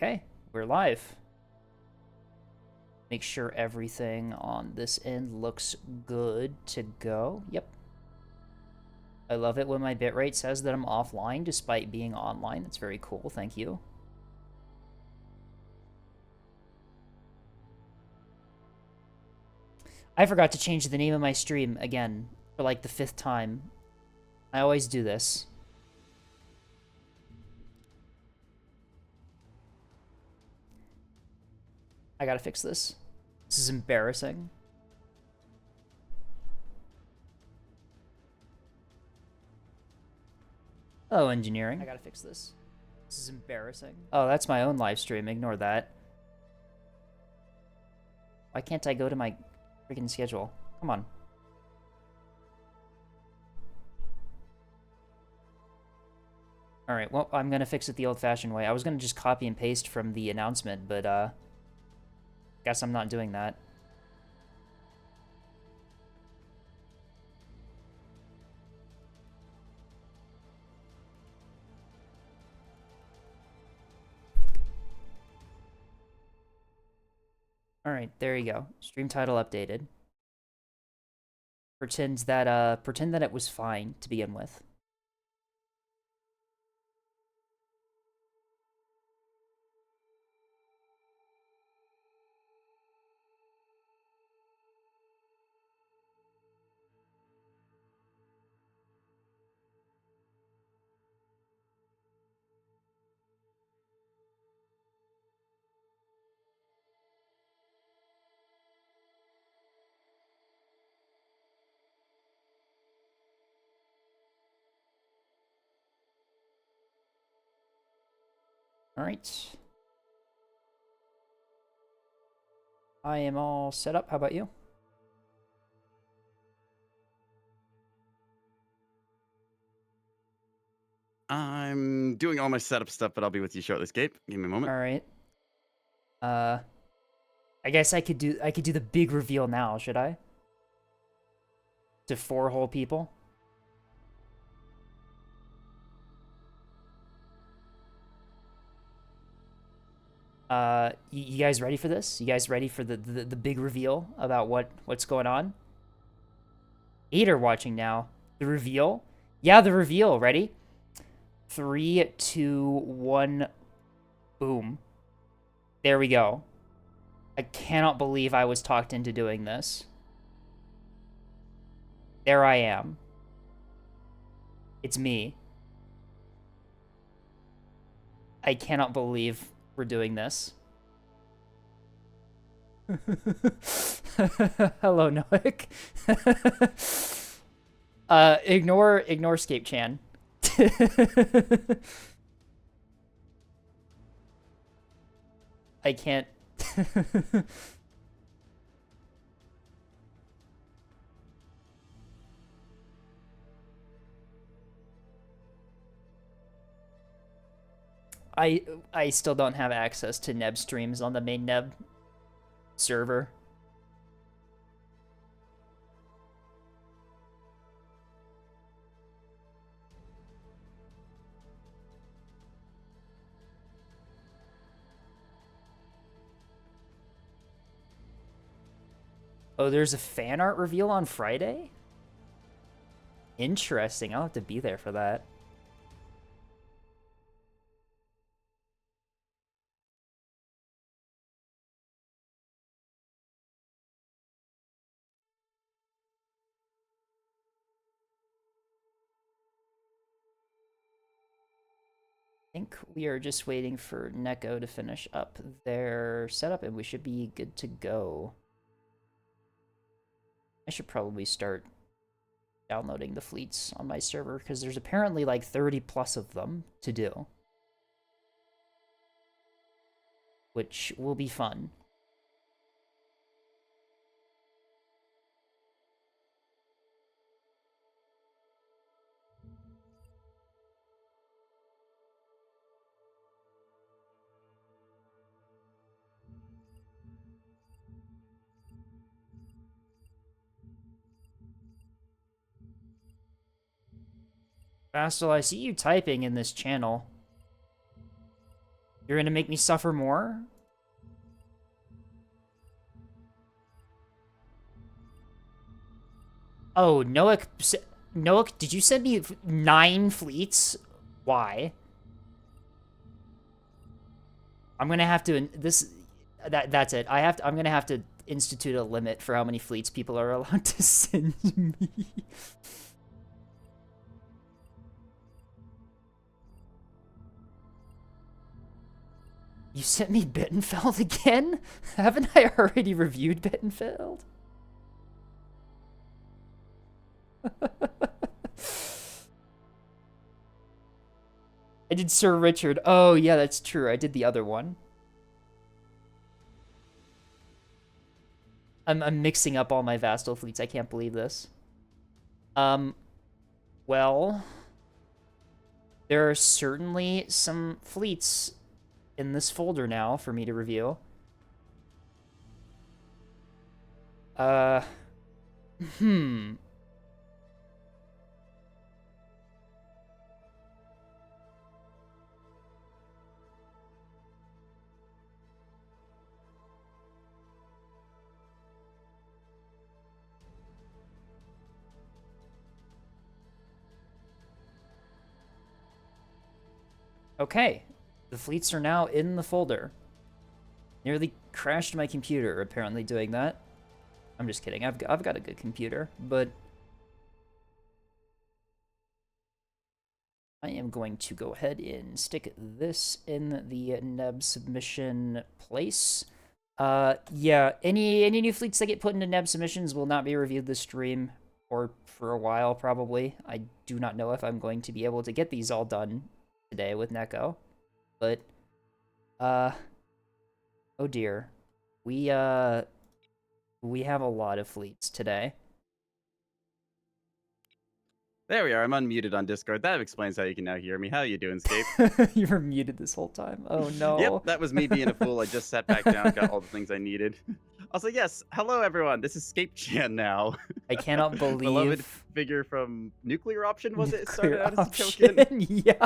Okay, we're live. Make sure everything on this end looks good to go. Yep. I love it when my bitrate says that I'm offline despite being online. That's very cool. Thank you. I forgot to change the name of my stream again for like the 5th time. I always do this. I gotta fix this. This is embarrassing. Oh, engineering. I gotta fix this. This is embarrassing. Oh, that's my own live stream. Ignore that. Why can't I go to my freaking schedule? Come on. Alright, well, I'm gonna fix it the old-fashioned way. I was gonna just copy and paste from the announcement, but, guess I'm not doing that. Alright, there you go. Stream title updated. Pretend that it was fine to begin with. Alright. I am all set up. How about you? I'm doing all my setup stuff, but I'll be with you shortly, Escape. Give me a moment. Alright. I guess I could do the big reveal now, should I? To 4 whole people? You guys ready for this? You guys ready for the big reveal about what's going on? 8 are watching now. The reveal? Yeah, the reveal. Ready? 3, 2, 1, boom. There we go. I cannot believe I was talked into doing this. There I am. It's me. I cannot believe we're doing this. Hello, Noik. Ignore Scape Chan. I can't. I still don't have access to Neb streams on the main Neb server. Oh, there's a fan art reveal on Friday? Interesting. I'll have to be there for that. I think we are just waiting for Neko to finish up their setup and we should be good to go. I should probably start downloading the fleets on my server because there's apparently like 30 plus of them to do, which will be fun. Bastel, I see you typing in this channel. You're gonna make me suffer more? Oh, Noak, did you send me 9 fleets? Why? I'm gonna have to that's it. I'm gonna have to institute a limit for how many fleets people are allowed to send me. You sent me Bittenfeld again? Haven't I already reviewed Bittenfeld? I did Sir Richard. Oh, yeah, that's true. I did the other one. I'm mixing up all my Vastal fleets. I can't believe this. Well, there are certainly some fleets in this folder now for me to review. Okay, the fleets are now in the folder. Nearly crashed my computer, apparently, doing that. I'm just kidding. I've got a good computer, but I am going to go ahead and stick this in the neb submission place. Yeah, any new fleets that get put into neb submissions will not be reviewed this stream, or for a while, probably. I do not know if I'm going to be able to get these all done today with Neko, but, oh dear. We have a lot of fleets today. There we are. I'm unmuted on Discord. That explains how you can now hear me. How you doing, Scape? You were muted this whole time. Oh, no. Yep, that was me being a fool. I just sat back down, got all the things I needed. Also, yes, hello everyone. This is Scape Chan now. I cannot believe. Beloved figure from Nuclear Option, was it? It started out Option. as a token. Yeah.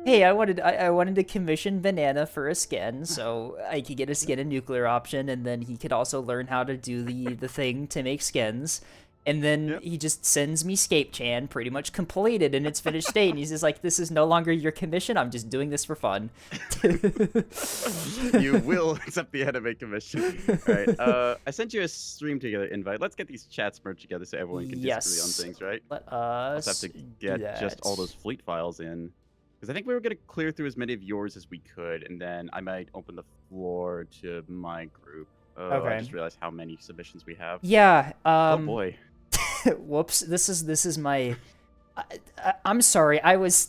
Hey, I wanted to commission Banana for a skin, so I could get a skin in Nuclear Option, and then he could also learn how to do the thing to make skins. And then he just sends me Scape Chan pretty much completed in its finished state. And he's just like, this is no longer your commission. I'm just doing this for fun. You will accept the anime commission. All right. I sent you a stream together invite. Let's get these chats merged together so everyone can disagree on things, right? Let us also have to get just all those fleet files in. Because I think we were going to clear through as many of yours as we could. And then I might open the floor to my group. Okay. I just realized how many submissions we have. Yeah. Oh boy. Whoops. This is my. I'm sorry. I was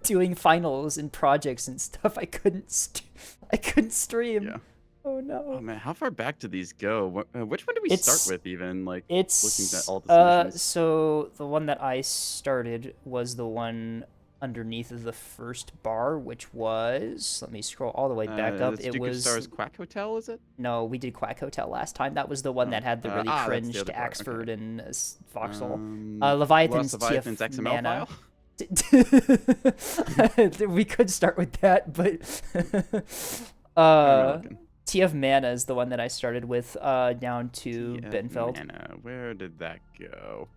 doing finals and projects and stuff. I couldn't stream. Yeah. Oh no. Oh man, how far back do these go? Which one do we start with? Even like it's looking at all the submissions. So the one that I started was the one underneath the first bar, which was, let me scroll all the way back up. It was Stars Quack Hotel, is it? No, we did Quack Hotel last time. That was the one that had the really cringed Axford and Foxhole. Leviathan's XML Mana. file? We could start with that, but TF Mana is the one that I started with down to Benfeld. Mana. Where did that go?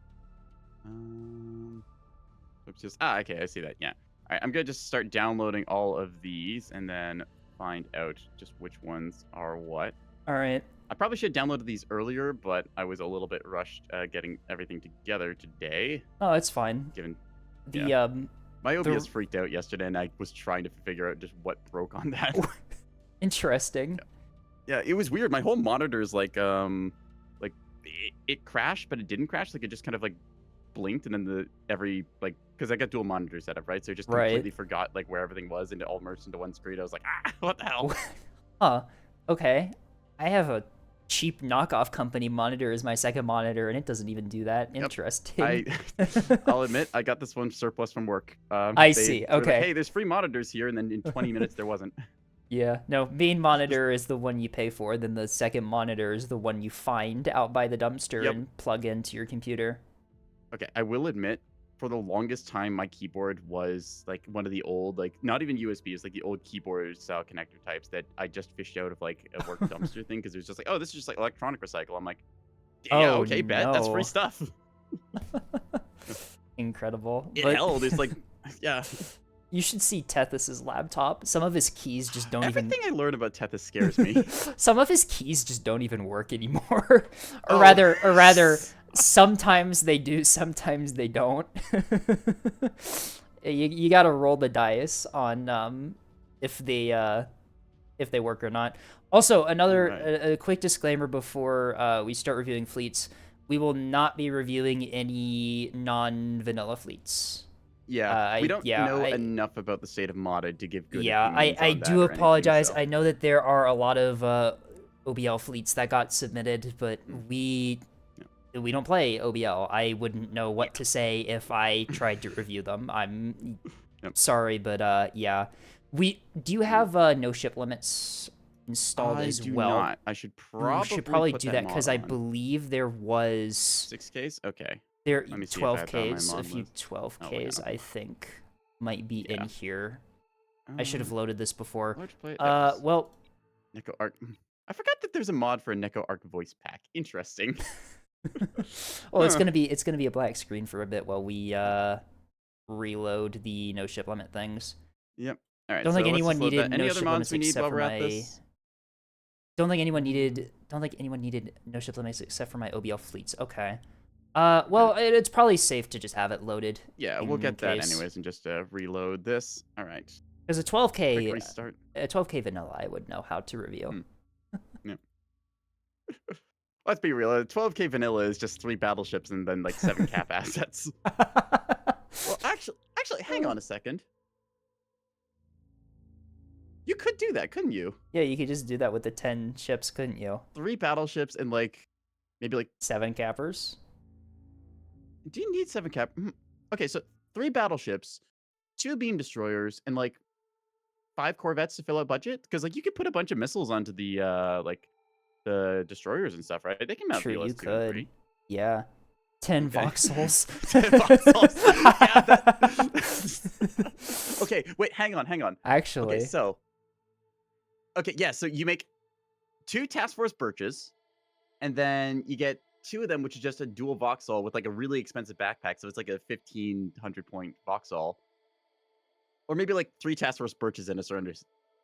Okay, I see that. Yeah. All right, I'm gonna just start downloading all of these and then find out just which ones are what. All right. I probably should have downloaded these earlier, but I was a little bit rushed getting everything together today. Oh, it's fine. Given My OBS freaked out yesterday, and I was trying to figure out just what broke on that. Interesting. Yeah, it was weird. My whole monitor is like it crashed, but it didn't crash. Like it just kind of like blinked, and then because I got dual monitor setup, right? So it just completely forgot like where everything was, and it all merged into one screen. I was like, what the hell? Huh. Okay. I have a cheap knockoff company monitor as my second monitor, and it doesn't even do that. Interesting. I'll admit, I got this one surplus from work. I see. Okay. Like, hey, there's free monitors here, and then in 20 minutes there wasn't. Yeah. No, main monitor is the one you pay for. Then the second monitor is the one you find out by the dumpster and plug into your computer. Okay, I will admit, for the longest time, my keyboard was like one of the old, like not even USBs, like the old keyboard style connector types that I just fished out of like a work dumpster thing because it was just like, oh, this is just like electronic recycle. I'm like, yeah, Oh okay, bet that's free no. stuff. Incredible. It But held. It's like, yeah. you should see Tethys's laptop. Some of his keys just don't Everything I learn about Tethys scares me. Some of his keys just don't even work anymore. or rather, sometimes they do, sometimes they don't. You gotta roll the dice on if they work or not. Also, a quick disclaimer before we start reviewing fleets: we will not be reviewing any non-vanilla fleets. Yeah, we don't know enough about the state of modded to give good opinions I on that do or apologize. anything, so. I know that there are a lot of OBL fleets that got submitted, but we don't play OBL. I wouldn't know what to say if I tried to review them. I'm sorry, but yeah. Do you have no ship limits installed as well? I do not. I should probably do that because I believe there was 6Ks. Okay. There 12Ks. A few 12Ks I think might be in here. I should have loaded this before. Well, Neko Arc. I forgot that there's a mod for a Neko Arc voice pack. Interesting. Well, it's gonna be a black screen for a bit while we reload the no ship limit things. Yep. All right. Don't think anyone needed no ship limits except for my. Don't think anyone needed no ship limits except for my OBL fleets. Okay. Well, it's probably safe to just have it loaded. Yeah, we'll get that anyways and just reload this. All right. Because a 12K vanilla, I would know how to review. Yeah. Let's be real. A 12K vanilla is just 3 battleships and then like 7 cap assets. Well, actually, hang on a second. You could do that, couldn't you? Yeah, you could just do that with the 10 ships, couldn't you? 3 battleships and like maybe like 7 cappers. Do you need 7 cap? Okay, so 3 battleships, 2 beam destroyers, and like 5 corvettes to fill out budget. Because like you could put a bunch of missiles onto the like the destroyers and stuff, right? They can mount Sure, you VLS 2 and 3. Yeah. 10 voxels. 10 voxels. Yeah, okay, wait, hang on. Actually. Okay, so. Okay, yeah, so you make 2 task force birches, and then you get 2 of them, which is just a dual Vauxhall with like a really expensive backpack. So it's like a 1,500 point Vauxhall. Or maybe like 3 task force birches and a surrender.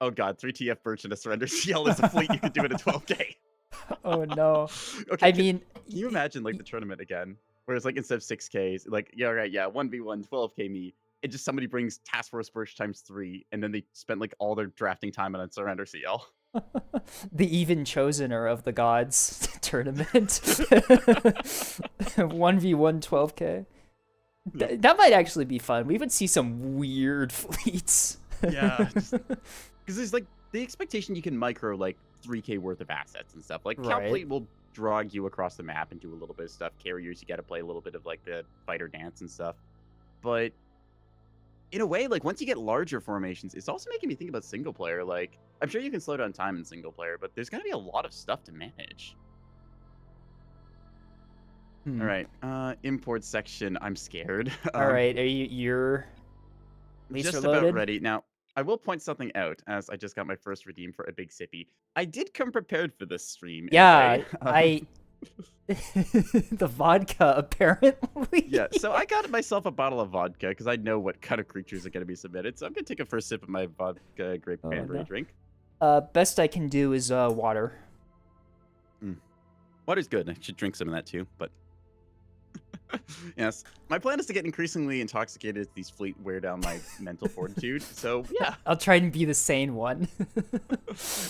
Oh god, 3 TF birch and a surrender CL is a fleet you could do it at 12K. Oh no. Okay, I mean, can you imagine like the tournament again? Where it's like instead of 6Ks, like, yeah, right, yeah, 1v1, 12K me. It just somebody brings task force birch times 3, and then they spent like all their drafting time on a surrender CL. The even chosener of the gods tournament. 1v1 12K. That might actually be fun. We would see some weird fleets. Yeah. Because there's like the expectation you can micro like 3K worth of assets and stuff. Like Count Fleet will drag you across the map and do a little bit of stuff. Carriers, you got to play a little bit of like the fighter dance and stuff. But in a way, like once you get larger formations, it's also making me think about single player. Like I'm sure you can slow down time in single player, but there's gonna be a lot of stuff to manage. All right, import section. I'm scared. All right, you're just about ready now. I will point something out, as I just got my first redeem for a big sippy. I did come prepared for this stream. Yeah, the vodka, apparently. Yeah, so I got myself a bottle of vodka because I know what kind of creatures are going to be submitted. So I'm going to take a first sip of my vodka grape cranberry drink. Best I can do is water. Water's good. I should drink some of that too, but... Yes, my plan is to get increasingly intoxicated as these fleet wear down my mental fortitude. So yeah, I'll try and be the sane one.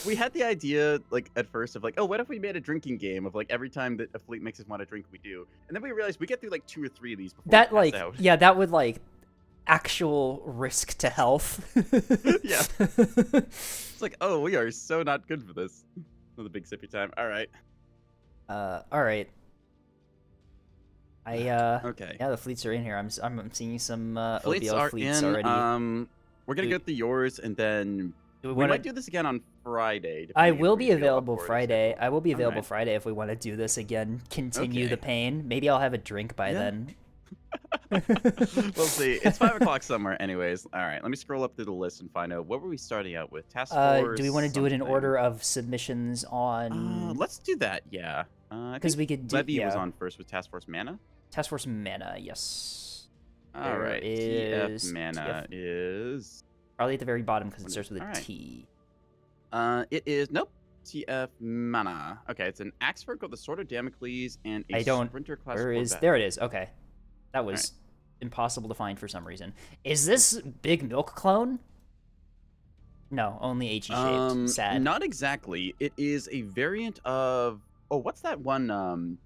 We had the idea like at first of like, oh, what if we made a drinking game of like every time that a fleet makes us want to drink, we do, and then we realized we get through like 2 or 3 of these before that we pass out. Yeah, that would like actual risk to health. Yeah, it's like, oh, we are so not good for this. Another big sippy time. All right. All right. Okay. Yeah, the fleets are in here. I'm seeing some fleets OBL are fleets in. already. We're gonna go through yours, and then we might do this again on Friday. I will be available Friday. I will be available Friday if we want to do this again. Continue the pain. Maybe I'll have a drink by then. We'll see. It's 5 o'clock somewhere, anyways. All right, let me scroll up through the list and find out what were we starting out with. Task Force. Do we want to do it in something. order of submissions on? Let's do that. Yeah. Because we could do. Levy was on first with Task Force Mana. Task Force Mana, yes. All right. TF Mana is probably at the very bottom because it starts with a T. It is nope. TF Mana. Okay, it's an Axe Fork with the Sword of Damocles and a Sprinter class. Where is there? It is. Okay, that was impossible to find for some reason. Is this Big Milk clone? No, only HE shaped. Sad. Not exactly. It is a variant of. Oh, what's that one?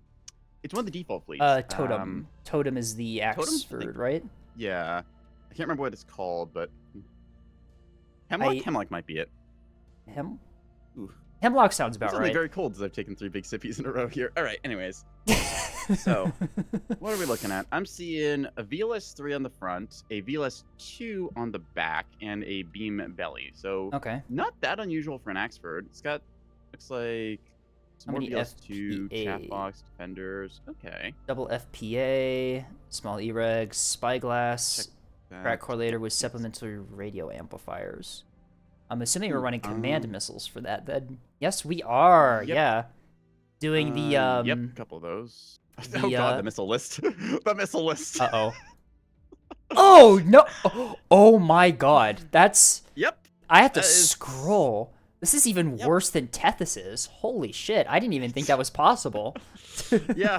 It's one of the default fleets. Totem. Totem is the Axford, right? Yeah, I can't remember what it's called, but Hemlock might be it. Hemlock sounds about right. It's very cold as I've taken 3 big sippies in a row here. All right, anyways. So, what are we looking at? I'm seeing a VLS-3 on the front, a VLS-2 on the back, and a beam belly. So, not that unusual for an Axford. It's got, looks like, some more VLS-2, chat box, defenders. Okay. Double FPA, small E-Reg, spyglass, crack correlator with supplementary radio amplifiers. I'm assuming we're running command missiles for that, then. Yes, we are. Yep. Yeah. Doing the, Yep, a couple of those. Oh god, the missile list. The missile list. Uh-oh. Oh, no! Oh my god. That's... Yep. I have to scroll. This is even worse than Tethys's. Holy shit, I didn't even think that was possible. Yeah,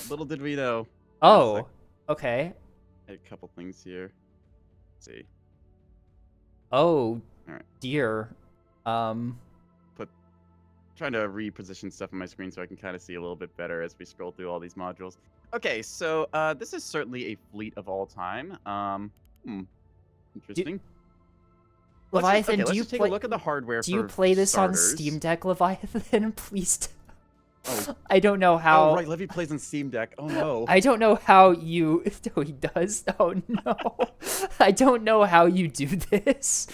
little did we know. Oh, okay. A couple things here. Let's see. Oh, all right. Dear. Trying to reposition stuff on my screen so I can kind of see a little bit better as we scroll through all these modules. Okay, so this is certainly a fleet of all time. Interesting. Leviathan, do you take a look at the hardware? Do you play this starters. on Steam Deck, Leviathan? Please. I don't know how. Oh right, Levy plays on Steam Deck. Oh no. I don't know how you. Oh, he does. Oh no. I don't know how you do this.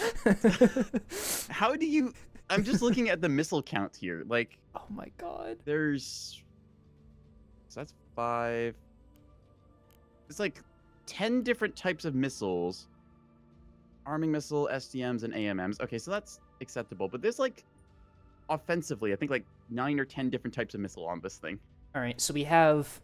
How do you? I'm just looking at the missile count here. Like. Oh my god. There's. So that's 5. It's like 10 different types of missiles. Arming missile, SDMs, and AMMs. Okay, so that's acceptable. But there's like, offensively, I think like 9 or 10 different types of missile on this thing. All right, so we have.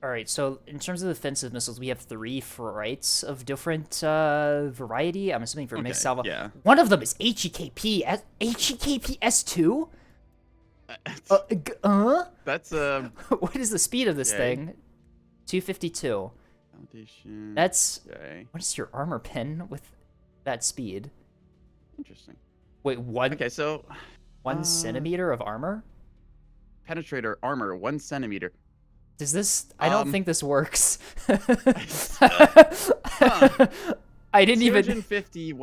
All right, so in terms of offensive missiles, we have 3 frights of different variety. I'm assuming for mixed salvo. Yeah. One of them is HEKP. HEKP S2? That's What is the speed of this thing? 252. Foundation. That's what is your armor pin with that speed? Interesting. Wait, one. Okay, so 1 centimeter of armor. Penetrator armor 1 centimeter. Does this? I don't think this works. I didn't even. 250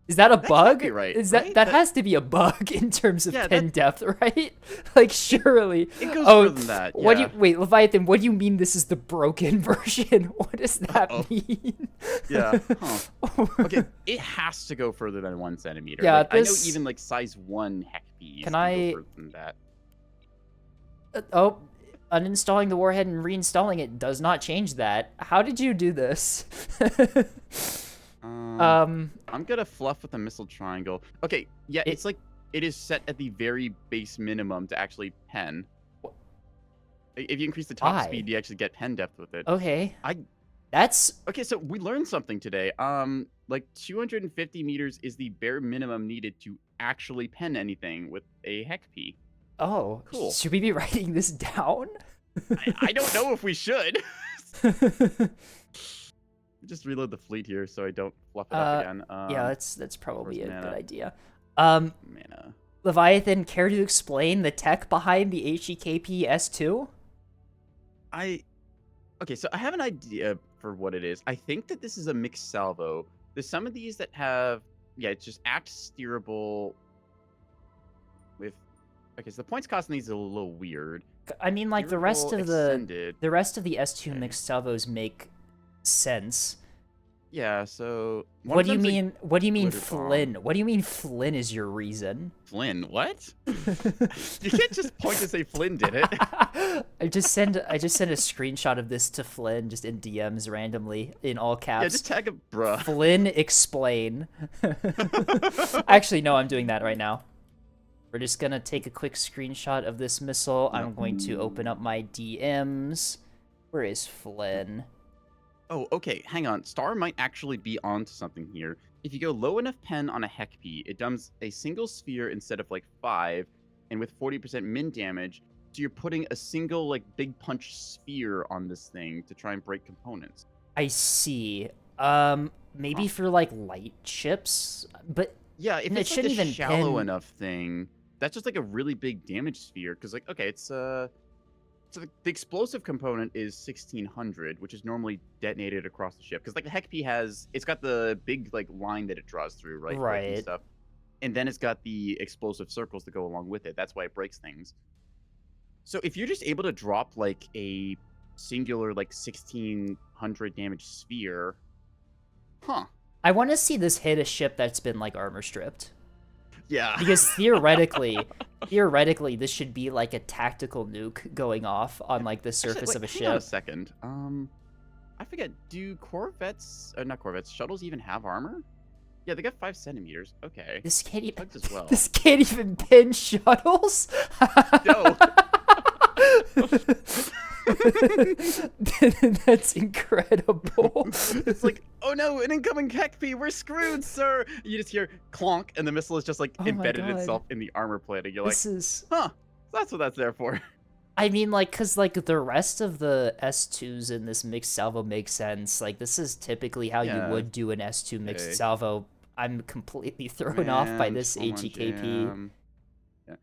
Is that a bug? Be right, is right? That has to be a bug in terms of pin depth, right? Like surely. It goes further than that. Yeah. What do you wait, Leviathan? What do you mean this is the broken version? What does that mean? Yeah. Huh. Okay, it has to go further than 1 centimeter. Yeah, like, I know even like size 1 HEKPs can go further than that. Uninstalling the warhead and reinstalling it does not change that. How did you do this? I'm gonna fluff with a missile triangle. Okay, yeah, it's like it is set at the very base minimum to actually pen. If you increase the top speed, you actually get pen depth with it. Okay. That's okay. So we learned something today. Like 250 meters is the bare minimum needed to actually pen anything with a HEKP. Oh, cool. Should we be writing this down? I don't know if we should. Just reload the fleet here so I don't fluff it up again. Yeah, that's probably a good idea. Mana. Leviathan, care to explain the tech behind the HEKP S2? Okay, so I have an idea for what it is. I think that this is a mixed salvo. There's some of these that have, it's just act steerable with. Okay, so the points cost on these is a little weird. I mean, like the rest of the S2 mixed salvos make sense. Yeah, so one What of do you them's a mean? What do you mean, glitter bomb. Flynn? What do you mean, Flynn is your reason? Flynn, what? You can't just point to say Flynn did it. I just send a screenshot of this to Flynn just in DMs randomly in all Yeah, caps. just tag him, bruh. Flynn explain. Actually, no, I'm doing that right now. We're just gonna take a quick screenshot of this missile. Yep. I'm going to open up my DMs. Where is Flynn? Oh, okay, hang on. Star might actually be onto something here. If you go low enough pen on a Heck-P, it dumps a single sphere instead of like 5, and with 40% min damage, so you're putting a single like big punch sphere on this thing to try and break components. I see. Maybe for like light ships, but yeah, if it it's like shouldn't a even shallow pin... enough thing, that's just like a really big damage sphere. Because like, okay, it's so the explosive component is 1600, which is normally detonated across the ship. Because like the Heck-P it's got the big like line that it draws through, right? Like, and Right. stuff. And then it's got the explosive circles that go along with it. That's why it breaks things. So if you're just able to drop like a singular like 1600 damage sphere, huh? I want to see this hit a ship that's been like armor stripped. Yeah. Because theoretically, this should be like a tactical nuke going off on like the surface Actually, of a hang on a ship. second. I forget. Do corvettes, not corvettes, shuttles even have armor? Yeah, they got 5 centimeters. Okay. This can't even. Tugs as well. This can't even pin shuttles. No. That's incredible. It's like, oh no, an incoming Heck-P, we're screwed, sir. You just hear clonk, and the missile is just like embedded itself in the armor plate, and you're like, huh, that's what that's there for. I mean, like, because, like, the rest of the S2s in this mixed salvo makes sense. Like, this is typically how you would do an S2 mixed salvo. I'm completely thrown off by this HEKP. Yeah.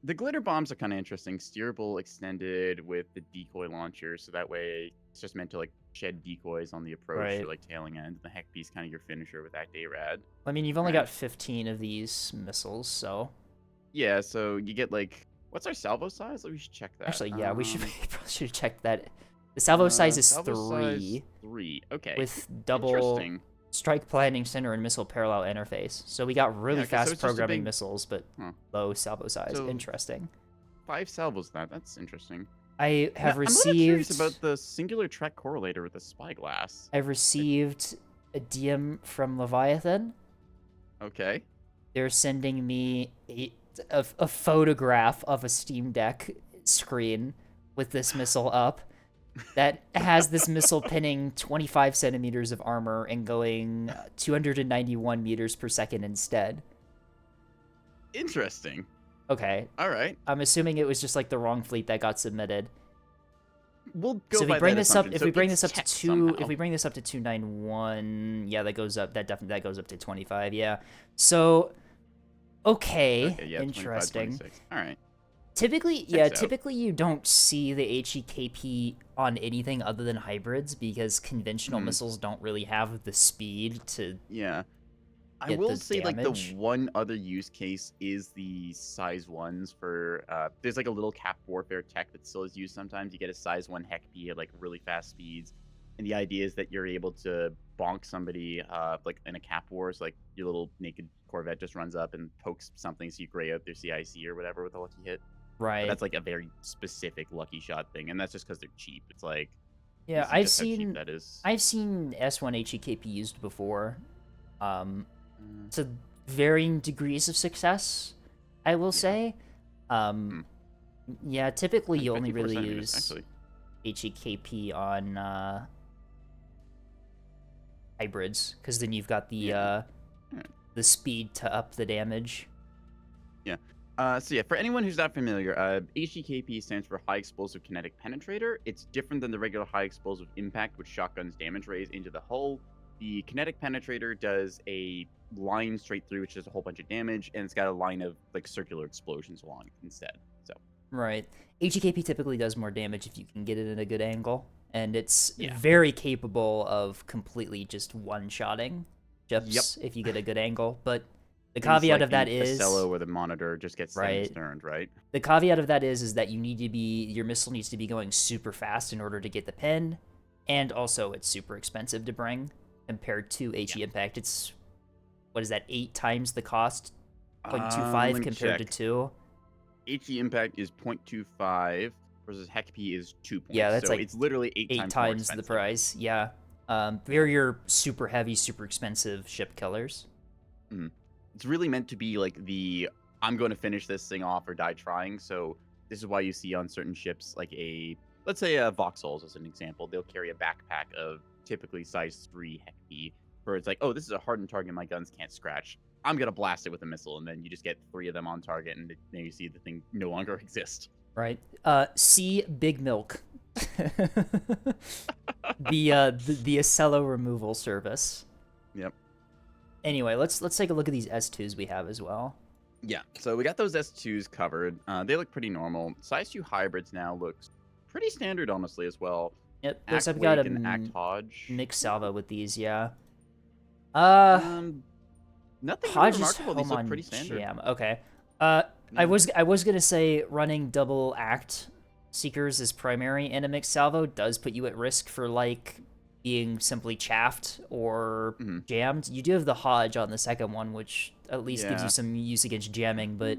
The glitter bombs are kind of interesting. Steerable extended with the decoy launcher, so that way it's just meant to, like, shed decoys on the approach or, like, tailing end. The Heck-P is kind of your finisher with that Dayrad. I mean, you've only got 15 of these missiles, so... Yeah, so you get, like... What's our salvo size? We should check that. Actually, yeah, we probably should check that. The salvo size is salvo 3. Size 3, okay. With double strike planning center and missile parallel interface. So we got really fast programming missiles, but low salvo size. So interesting. 5 salvos that's interesting. I have received... I'm curious about the singular track correlator with the spyglass. I've received a DM from Leviathan. Okay. They're sending me a photograph of a Steam Deck screen with this missile up that has this missile pinning 25 centimeters of armor and going 291 meters per second instead. Interesting. Okay. All right. I'm assuming it was just like the wrong fleet that got submitted. We'll go so if by we bring that this up, assumption. if so we bring this up to 2, somehow. if we bring this up to 291, yeah, that goes up. That goes up to 25. Yeah. So. Okay, yeah, interesting. 25, all right. Typically, typically you don't see the HEKP on anything other than hybrids because conventional missiles don't really have the speed to. Yeah, I will say like the one other use case is the size 1s for. There's like a little cap warfare tech that still is used sometimes. You get a size 1 Heck-P at like really fast speeds, and the idea is that you're able to bonk somebody like in a cap war. So like your little naked Corvette just runs up and pokes something so you gray out their CIC or whatever with a lucky hit. Right. But that's like a very specific lucky shot thing, and that's just because they're cheap. It's like I've seen S1 HEKP used before. To varying degrees of success, I will say. Yeah, typically you only really use HEKP on hybrids because then you've got the speed to up the damage. Yeah. So yeah, for anyone who's not familiar, HEKP stands for High Explosive Kinetic Penetrator. It's different than the regular High Explosive Impact, which shotguns damage rays into the hull. The Kinetic Penetrator does a line straight through, which does a whole bunch of damage, and it's got a line of like circular explosions along instead. So. Right. HEKP typically does more damage if you can get it in a good angle, and it's very capable of completely just one-shotting ships if you get a good angle. But the caveat of that is the cello or the monitor just gets sterned, right? The caveat of that is that you need to be your missile needs to be going super fast in order to get the pin, and also it's super expensive to bring. compared to HE Impact. It's, what is that, 8 times the cost? 0.25 let me compared check. to 2? HE Impact is 0.25 versus HECP is 2 points. Yeah, that's so like it's literally 8 times more the expensive. price. Yeah. They're your super heavy, super expensive ship killers. It's really meant to be like the I'm going to finish this thing off or die trying. So this is why you see on certain ships like let's say Vauxhalls as an example, they'll carry a backpack of typically size 3 HECP, where it's like, oh, this is a hardened target my guns can't scratch. I'm going to blast it with a missile, and then you just get 3 of them on target, and then you see the thing no longer exists. Right. C, Big Milk. the Acello removal service. Yep. Anyway, let's take a look at these S2s we have as well. Yeah, so we got those S2s covered. They look pretty normal. Size 2 hybrids now looks pretty standard, honestly, as well. Yep, I've got a Act Hodge. mixed salvo with these, yeah. Nothing really Hodge is remarkable. These home look on pretty standard. jam. Okay. I was gonna say running double Act Seekers as primary and a mixed salvo does put you at risk for like being simply chaffed or jammed. You do have the Hodge on the second one, which at least gives you some use against jamming, but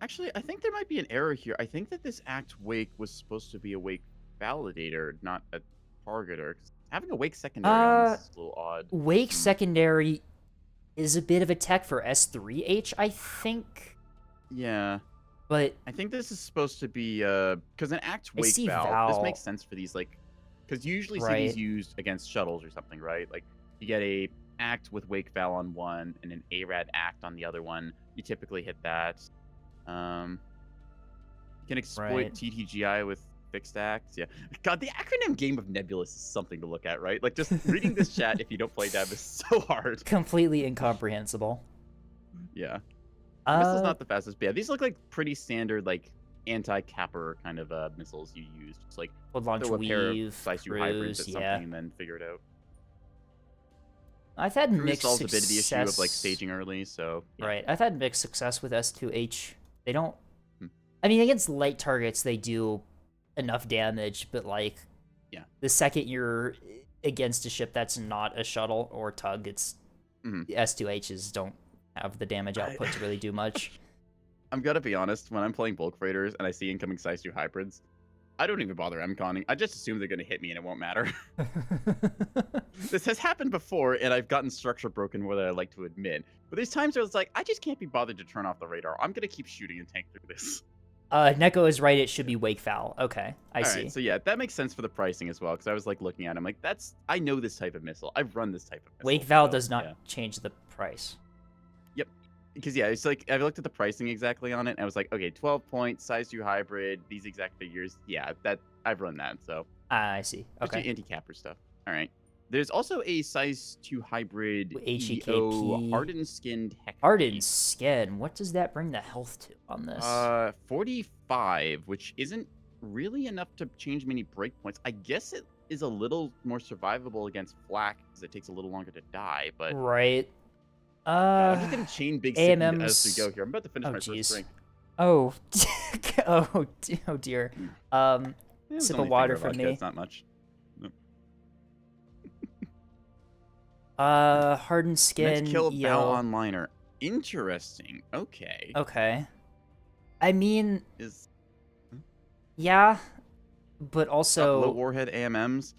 actually, I think there might be an error here. I think that this Act Wake was supposed to be a Wake Validator, not a Targeter. Having a Wake Secondary on this is a little odd. Wake Secondary is a bit of a tech for S3H, I think. Yeah. But I think this is supposed to be because an Act Wake Val. This makes sense for these, like, because you usually see these used against shuttles or something, right? Like you get a Act with Wake Val on one and an ARAD Act on the other one. You typically hit that. You can exploit TTGI with fixed acts. Yeah. God, the acronym game of Nebulous is something to look at, right? Like just reading this chat if you don't play Dab is so hard. Completely incomprehensible. Yeah. Missile's not the fastest, but yeah, these look like pretty standard, like anti-capper kind of missiles you use. Just like launch throw a pair of weave, size 2 hybrids at something and then figure it out. I've had mixed solves a bit of the success. issue of like staging early, so yeah. Right. I've had mixed success with S2H. They don't. I mean, against light targets, they do enough damage, but like, the second you're against a ship that's not a shuttle or tug, it's S2Hs don't have the damage output to really do much. I'm gonna be honest, when I'm playing bulk freighters and I see incoming size 2 hybrids, I don't even bother M-conning. I just assume they're gonna hit me and it won't matter. This has happened before, and I've gotten structure broken more than I like to admit. But there's times where it's like, I just can't be bothered to turn off the radar. I'm gonna keep shooting and tank through this. Neko is right. It should be Wake Foul. Okay, I see. Right, so yeah, that makes sense for the pricing as well, because I was like looking at it, I'm like, I know this type of missile. I've run this type of missile. Wake Foul does not change the price. Yep. Because yeah, it's like I looked at the pricing exactly on it, and I was like, okay, 12 points, size 2 hybrid, these exact figures. Yeah, that I've run that. So I see. Okay. Anti-capper stuff. All right. There's also a size 2 hybrid HEKP hardened skinned heck. Hardened skin. What does that bring the health to on this? 45, which isn't really enough to change many breakpoints. I guess it is a little more survivable against flak because it takes a little longer to die. But right. I'm just gonna chain big AMMs as we go here. I'm about to finish my first drink. Oh, oh dear. Sip of water from me. It's not much. Hardened skin. Next kill Bow Onliner. Interesting. Okay. Okay. I mean, yeah, but also low warhead AMMs.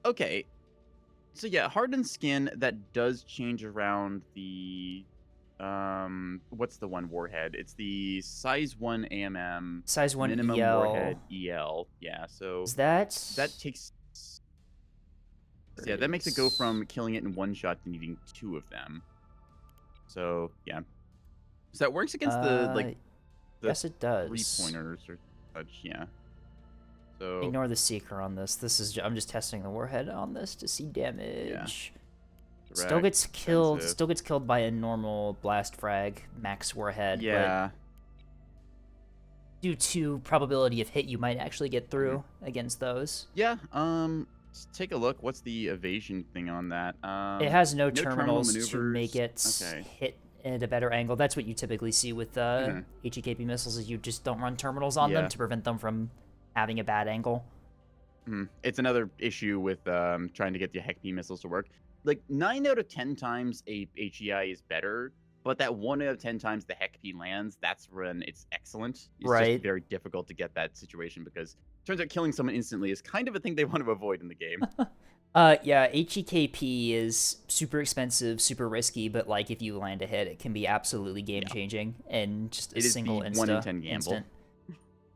Okay. So yeah, hardened skin that does change around the what's the one warhead? It's the size 1 AMM. Size 1 minimum EL. warhead EL. Yeah. So is that takes. Yeah, that makes it go from killing it in one shot to needing 2 of them. So yeah, so that works against the yes, it does. 3-pointers or such. Yeah. So ignore the seeker on this. I'm just testing the warhead on this to see damage. Yeah. Still gets killed. Still gets killed by a normal blast frag max warhead. Yeah. But due to probability of hit, you might actually get through against those. Yeah. Let's take a look. What's the evasion thing on that? It has no terminals to make it hit at a better angle. That's what you typically see with HEKP missiles, is you just don't run terminals on them to prevent them from having a bad angle. It's another issue with trying to get the HEC-P missiles to work. Like 9 out of 10 times a HEI is better, but that 1 out of 10 times the HEC-P lands, that's when it's excellent. It's just Right. very difficult to get that situation because it turns out killing someone instantly is kind of a thing they want to avoid in the game. Yeah, HEKP is super expensive, super risky, but like if you land a hit, it can be absolutely game changing and just a single is the 1 in 10 gamble. instant.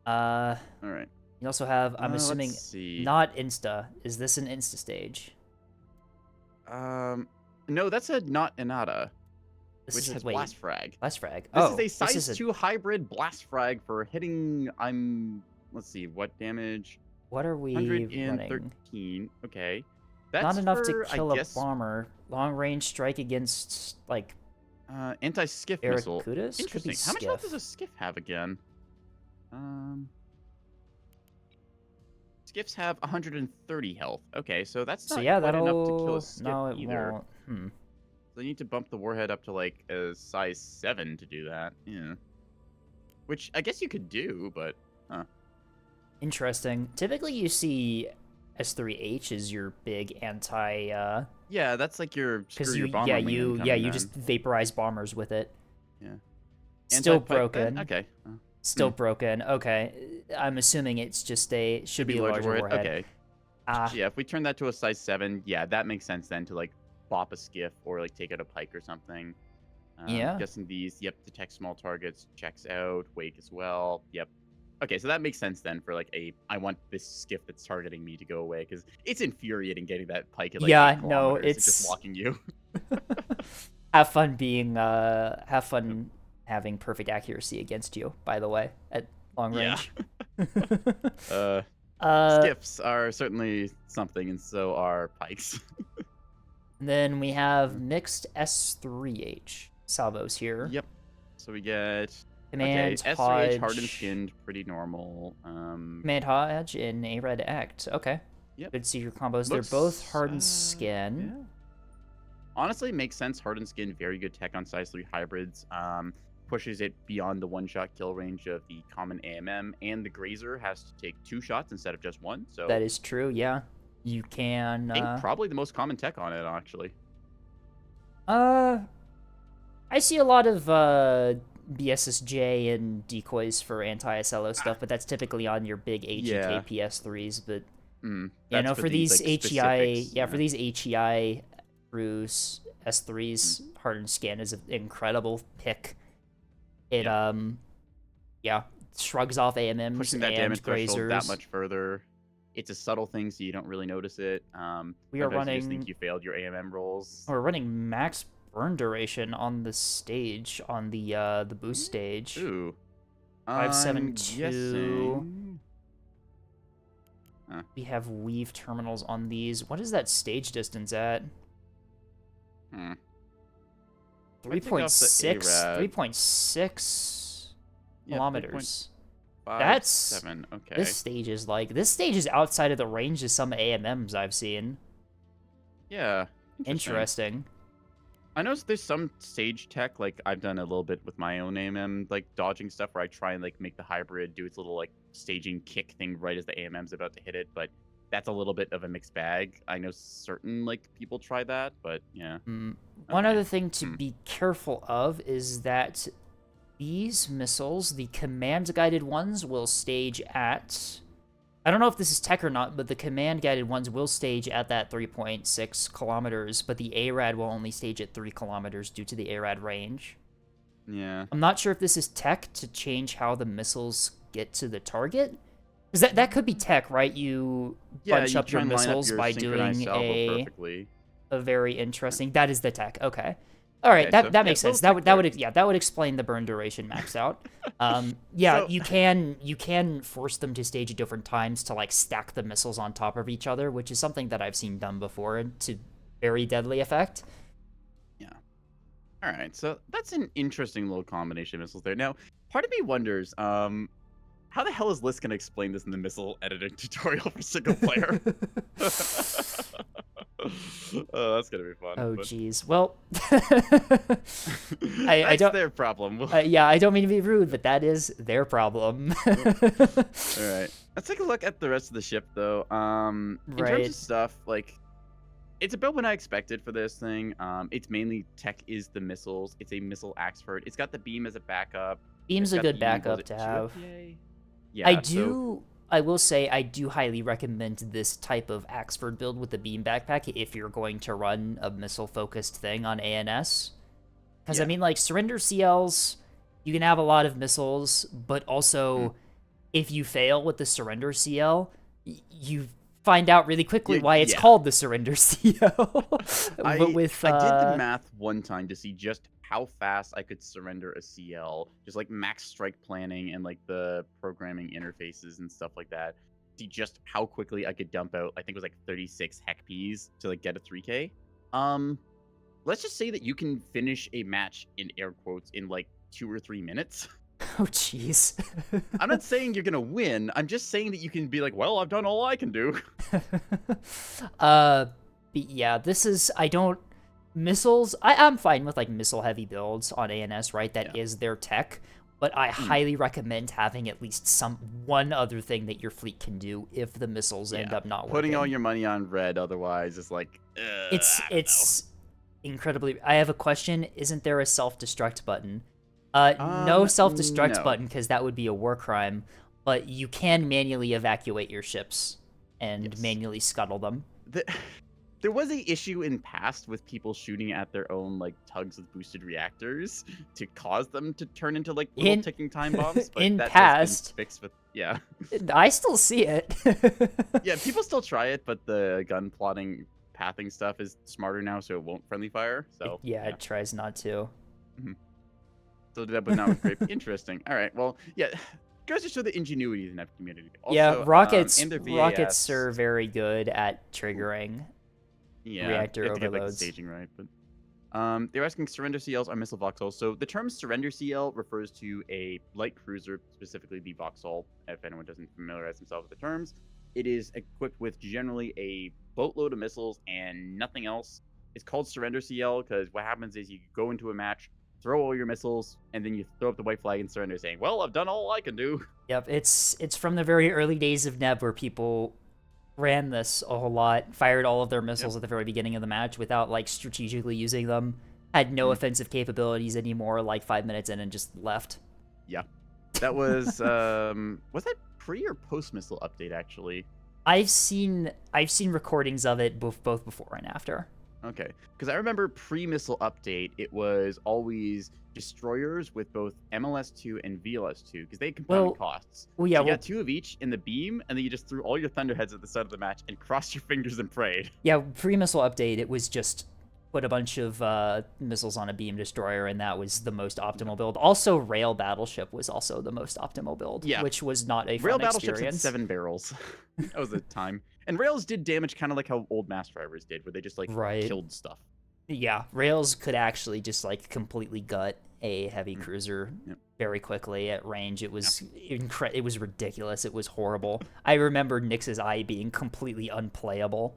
All right. You also have, I'm assuming, not insta. Is this an insta stage? No, that's a not Inata, which has blast frag. Blast frag. This is a size 2 hybrid blast frag for hitting. Let's see, what damage? What are we 113. running? Okay. That's not enough for, to kill a bomber. Long range strike against like anti-skiff missile. Interesting. How much health does a skiff have again? Skiffs have 130 health. Okay, so that's not quite enough to kill a skiff either. Won't. So you need to bump the warhead up to like a size 7 to do that. Yeah. Which I guess you could do, but Interesting. Typically you see S3H is your big anti yeah, that's like your bomber. You just vaporize bombers with it. Yeah. Still broken. Okay. Still broken. Okay. I'm assuming it's just should be a larger warhead. Okay. Yeah, if we turn that to a size 7, yeah, that makes sense then to like bop a skiff or like take out a pike or something. Yeah. Guessing these, detect small targets, checks out, wake as well. Yep. Okay, so that makes sense then for like I want this skiff that's targeting me to go away because it's infuriating getting that pike at like 8 kilometers. It's just blocking you. Have fun having perfect accuracy against you, by the way, at long range. Skiffs are certainly something, and so are pikes. And then we have mixed S3H salvos here. Yep. So we get Command S3H hardened skinned, pretty normal. Command Hodge in A Red Act. Okay. Yep. Good secret combos. They're both hardened skin. Yeah. Honestly, makes sense. Hardened skin, very good tech on size 3 hybrids. Pushes it beyond the one-shot kill range of the common AMM, and the Grazer has to take 2 shots instead of just 1. So that is true. Yeah, you can. I think probably the most common tech on it, actually. I see a lot of BSSJ and decoys for anti-SLO stuff, but that's typically on your big HEK PS3s. But for these HEI, for these HEI throughs, S3s, hardened scan is an incredible pick. It shrugs off AMMs, pushing that and damage threshold Grazers that much further. It's a subtle thing, so you don't really notice it. We are running. You just think you failed your AMM rolls. We're running max burn duration on the stage, on the boost stage. Ooh. 572. We have weave terminals on these. What is that stage distance at? 3.6 kilometers. That's 7. Okay. This stage is outside of the range of some AMMs I've seen. Yeah. Interesting. I know there's some stage tech, like I've done a little bit with my own AMM, like dodging stuff where I try and like make the hybrid do its little like staging kick thing right as the AMM's about to hit it, but that's a little bit of a mixed bag. I know certain like people try that, but yeah. One other thing to be careful of is that these missiles, the command-guided ones, will stage at... I don't know if this is tech or not, but the command-guided ones will stage at that 3.6 kilometers, but the ARAD will only stage at 3 kilometers due to the ARAD range. Yeah. I'm not sure if this is tech to change how the missiles get to the target. Because that could be tech, right? You bunch up your missiles by doing a very interesting... That is the tech, okay. All right, that makes sense. That would explain the burn duration maxed out. You can force them to stage at different times to like stack the missiles on top of each other, which is something that I've seen done before to very deadly effect. Yeah. All right, so that's an interesting little combination of missiles there. Now, part of me wonders, how How the hell is Liz gonna explain this in the missile editing tutorial for single player? Oh, that's gonna be fun. Oh, but... geez. Well, I don't. their problem. Yeah, I don't mean to be rude, but that is their problem. All right, let's take a look at the rest of the ship, though. In terms of stuff, like, it's about what I expected for this thing. It's mainly tech is the missiles. It's a missile Axford. It's got the beam as a backup. Beam's a good backup to have. Yeah, I will say I do highly recommend this type of Axford build with the beam backpack if you're going to run a missile-focused thing on ANS. Because, I mean, like, surrender CLs, you can have a lot of missiles, but also, if you fail with the surrender CL, you find out really quickly why it's called the surrender CL. I did the math one time to see just how fast I could surrender a CL, just like max strike planning and like the programming interfaces and stuff like that. See just how quickly I could dump out, I think it was like 36 HEC-Ps to like get a 3K. Let's just say that you can finish a match in air quotes in like 2 or 3 minutes. Oh, jeez. I'm not saying you're gonna win. I'm just saying that you can be like, well, I've done all I can do. But yeah, this is, missiles, I'm fine with like missile heavy builds on ANS, right? That is their tech, but I highly recommend having at least one other thing that your fleet can do if the missiles end up not working. Putting all your money on red otherwise is like, it's incredibly. I have a question. Isn't there a self-destruct button? No self-destruct button, because that would be a war crime, but you can manually evacuate your ships and manually scuttle them. There was a issue in past with people shooting at their own like tugs with boosted reactors to cause them to turn into like little ticking time bombs. But in that past, fixed with I still see it. Yeah, people still try it, but the gun plotting pathing stuff is smarter now, so it won't friendly fire. So it tries not to. So that would not be great. Interesting. All right. Well, goes to show the ingenuity of the Nev community. Also, rockets are very good at triggering reactor overloads. To get, like, the staging right, but they're asking surrender CLs are missile Vauxhalls. So the term surrender CL refers to a light cruiser, specifically the Vauxhall. If anyone doesn't familiarize themselves with the terms, it is equipped with generally a boatload of missiles and nothing else. It's called surrender CL because what happens is you go into a match, throw all your missiles, and then you throw up the white flag and surrender, saying, well, I've done all I can do. Yep, it's from the very early days of Neb where people ran this a whole lot, fired all of their missiles at the very beginning of the match without, like, strategically using them, had no offensive capabilities anymore, like 5 minutes in, and just left. Yeah. That was, was that pre or post missile update, actually? I've seen recordings of it both before and after. Okay, because I remember pre-missile update, it was always destroyers with both MLS2 and VLS2, because they compounded costs. Well, yeah, so you got 2 of each in the beam, and then you just threw all your Thunderheads at the start of the match and crossed your fingers and prayed. Yeah, pre-missile update, it was just put a bunch of missiles on a beam destroyer, and that was the most optimal build. Also, Rail Battleship was also the most optimal build, which was not a fun Rail Battleships experience. had 7 barrels. That was the time. And Rails did damage kind of like how old Mass Drivers did, where they just, like, killed stuff. Yeah, Rails could actually just, like, completely gut a heavy cruiser very quickly at range. It was it was ridiculous. It was horrible. I remember Nyx's Eye being completely unplayable.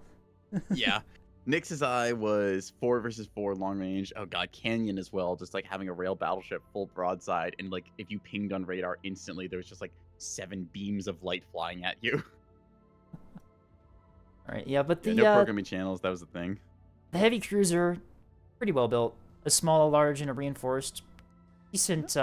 Yeah. Nyx's Eye was 4 versus 4 long range. Oh god, Canyon as well, just like having a rail battleship full broadside, and like if you pinged on radar instantly, there was just like 7 beams of light flying at you. All right, yeah, but the no programming channels, that was the thing. The heavy cruiser, pretty well built. A small, a large, and a reinforced. Decent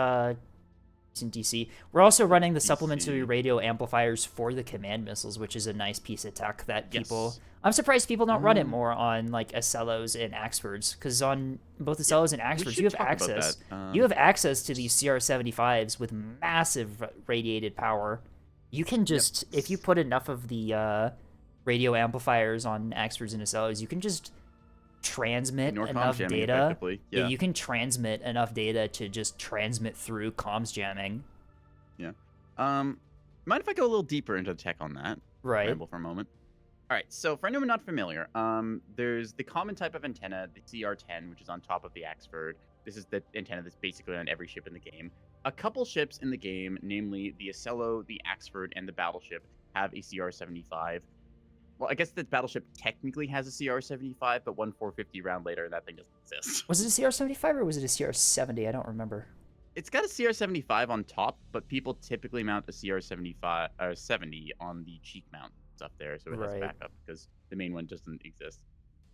DC. We're also running the supplementary radio amplifiers for the command missiles, which is a nice piece of tech that people... I'm surprised people don't run it more on, like, Acellos and Axfords, because on both Acellos and Axfords, you have access. You have access to these CR-75s with massive radiated power. You can just, if you put enough of the radio amplifiers on Axfords and Acellos, you can just transmit enough data. Yeah, you can transmit enough data to just transmit through comms jamming. Yeah. Mind if I go a little deeper into the tech on that? Right. Ramble for a moment. All right, so for anyone not familiar, there's the common type of antenna, the CR10, which is on top of the Axford. this is the antenna that's basically on every ship in the game. A couple ships in the game, namely the Acello, the Axford, and the Battleship, have a CR-75. Well, I guess the Battleship technically has a CR-75, but 1 450 round later, that thing doesn't exist. Was it a CR-75 or was it a CR-70? I don't remember. It's got a CR-75 on top, but people typically mount a CR-75 or 70 on the cheek mount stuff there, so it has a backup because the main one doesn't exist.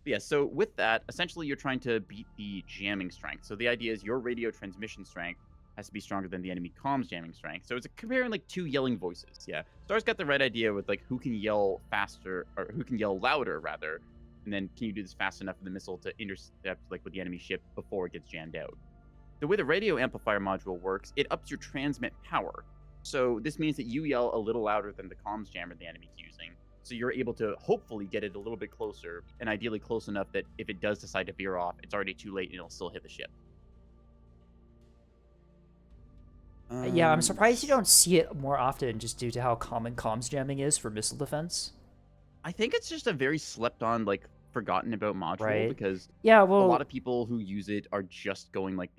But yeah, so with that, essentially you're trying to beat the jamming strength. So the idea is your radio transmission strength has to be stronger than the enemy comms jamming strength. So it's comparing like two yelling voices. Yeah, Star's got the right idea with like who can yell faster or who can yell louder rather, and then can you do this fast enough for the missile to intercept like with the enemy ship before it gets jammed out. The way the radio amplifier module works, it ups your transmit power. So this means that you yell a little louder than the comms jammer the enemy's using. So you're able to hopefully get it a little bit closer, and ideally close enough that if it does decide to veer off, it's already too late and it'll still hit the ship. Yeah, I'm surprised you don't see it more often just due to how common comms jamming is for missile defense. I think it's just a very slept on, like, forgotten about module because yeah, well, a lot of people who use it are just going like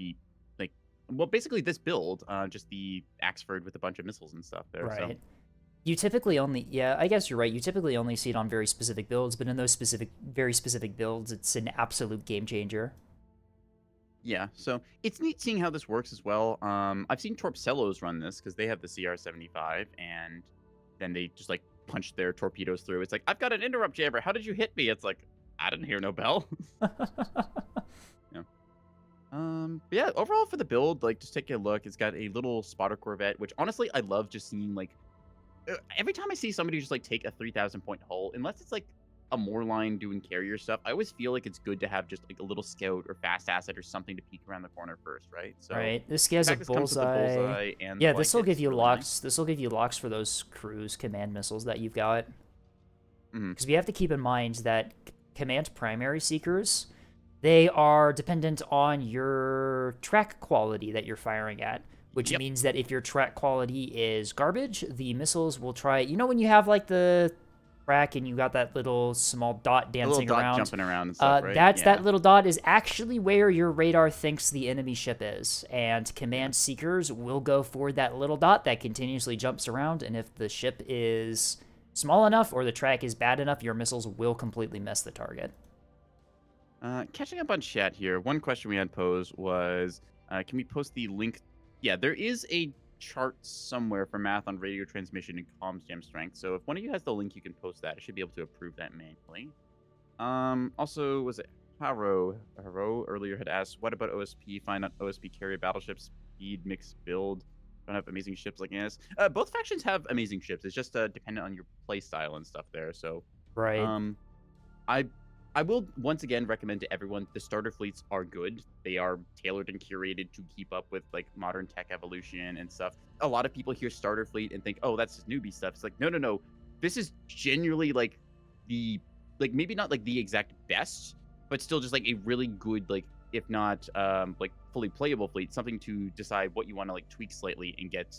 well, basically this build, just the Axford with a bunch of missiles and stuff there. So. You typically only, yeah, I guess you're right. You typically only see it on very specific builds, but in those very specific builds, it's an absolute game changer. Yeah, so it's neat seeing how this works as well. I've seen Torpcellos run this because they have the CR-75, and then they just like punch their torpedoes through. It's like, I've got an interrupt jammer. How did you hit me? It's like, I didn't hear no bell. Yeah. But yeah, overall for the build, like just take a look. It's got a little spotter corvette, which honestly I love just seeing like every time I see somebody just like take a 3,000 point hull, unless it's like a Moorline doing carrier stuff, I always feel like it's good to have just like a little scout or fast asset or something to peek around the corner first, right? So this has a bullseye. And yeah, this will give you really locks. Nice. This will give you locks for those cruise command missiles that you've got. Because we have to keep in mind that command primary seekers, they are dependent on your track quality that you're firing at. Which means that if your track quality is garbage, the missiles will try... You know when you have, like, the track and you got that little small dot dancing around? Jumping around and stuff, right? That little dot is actually where your radar thinks the enemy ship is. And command seekers will go for that little dot that continuously jumps around. And if the ship is small enough or the track is bad enough, your missiles will completely miss the target. Catching up on chat here, one question we had posed was, can we post the link... Yeah, there is a chart somewhere for math on radio transmission and comms jam strength. So if one of you has the link, you can post that. I should be able to approve that manually. Also, was it Haro earlier had asked, what about OSP? Find out OSP carrier battleships, speed, mixed build. Don't have amazing ships like this. Both factions have amazing ships. It's just dependent on your play style and stuff there. So I will once again recommend to everyone the starter fleets are good. They are tailored and curated to keep up with like modern tech evolution and stuff. A lot of people hear starter fleet and think, oh, that's just newbie stuff. It's like, no. This is genuinely like maybe not like the exact best, but still just like a really good, like if not like fully playable fleet, something to decide what you want to like tweak slightly and get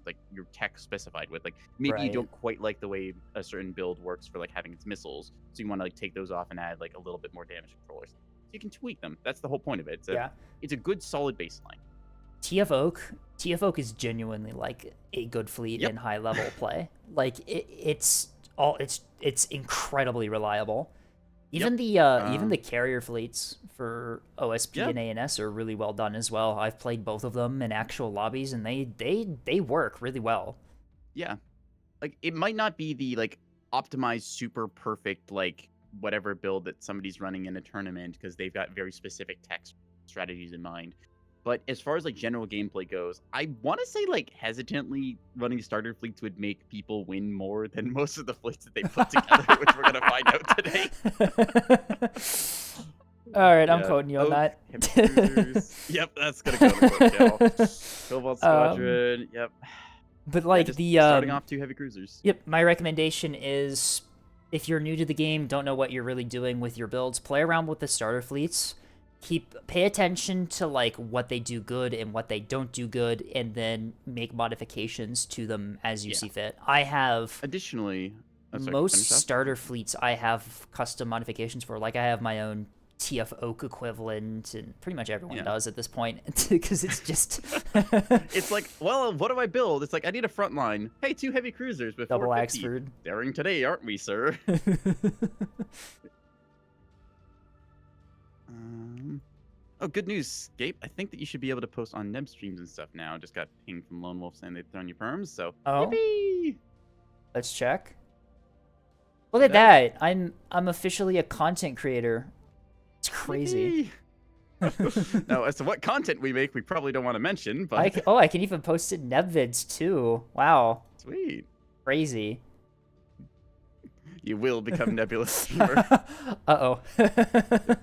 like your tech specified with. Like maybe you don't quite like the way a certain build works for like having its missiles, so you want to like take those off and add like a little bit more damage controllers. So you can tweak them. That's the whole point of it. It's a good solid baseline. TF Oak is genuinely like a good fleet in high level play. Like it's incredibly reliable. Even the carrier fleets for OSP and ANS are really well done as well. I've played both of them in actual lobbies, and they work really well. Yeah, like it might not be the like optimized super perfect like whatever build that somebody's running in a tournament because they've got very specific tech strategies in mind. But as far as like general gameplay goes, I want to say like hesitantly running starter fleets would make people win more than most of the fleets that they put together, which we're gonna find out today. All right, I'm quoting you on that. Yep, that's gonna go to the quote channel. Cobalt Squadron. Yep. But like starting off 2 heavy cruisers. Yep. My recommendation is, if you're new to the game, don't know what you're really doing with your builds, play around with the starter fleets. Pay attention to like what they do good and what they don't do good, and then make modifications to them as you see fit. I have additionally most starter fleets I have custom modifications for. Like I have my own TF Oak equivalent, and pretty much everyone Yeah. does at this point because it's just It's like, well, what do I build? It's like, I need a front line. Hey, 2 heavy cruisers with double 450. Axford. Daring today, aren't we, sir? Oh, good news, Gabe. I think that you should be able to post on Neb streams and stuff now. Just got pinged from Lone Wolf saying they've thrown you perms, so Oh. yippee! Let's check. Look at that. I'm officially a content creator. It's crazy. Now, as to what content we make, we probably don't want to mention, but I can even post it in Nebvids too. Wow. sweet. Crazy. You will become Nebulous streamer. Uh-oh.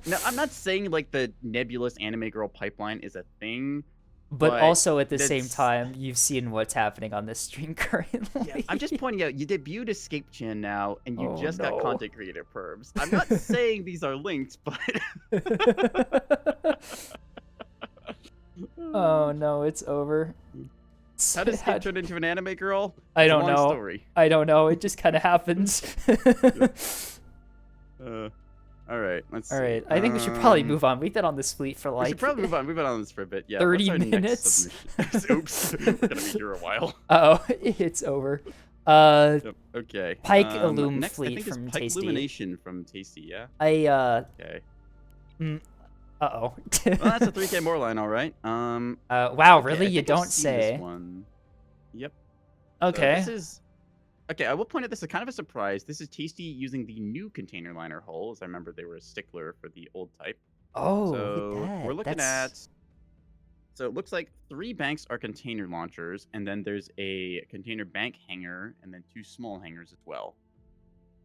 Now, I'm not saying like the Nebulous anime girl pipeline is a thing, but also at the same that's- time, you've seen what's happening on this stream currently. Yeah, I'm just pointing out you debuted Escape Chan now, and you Oh, just got no. content creator perms. I'm not saying these are linked, but Oh no, it's over. how does Escape turn into an anime girl? I It's a don't long know. Story. I don't know. It just kind of happens. All right, let's. All right. see. I think we should probably move on. We've been on this fleet for We like should probably move on. We've been on this for a bit. Yeah. 30 what's our next minutes. submission? Oops, we're gonna be here a while. Uh-oh, it's over. Yep, okay. Pike Illum next, Fleet I think from is Pike Tasty. Illumination from Tasty. Yeah. Okay. Uh-oh. Well, that's a 3K more line, all right. Wow, okay, really? I You think I've don't seen say. This one. Yep. So Okay. this is. Okay, I will point out this is kind of a surprise. This is Tasty using the new container liner hull, as I remember they were a stickler for the old type. Oh, So look at that. we're looking That's... at. So it looks like 3 banks are container launchers, and then there's a container bank hanger, and then 2 small hangers as well.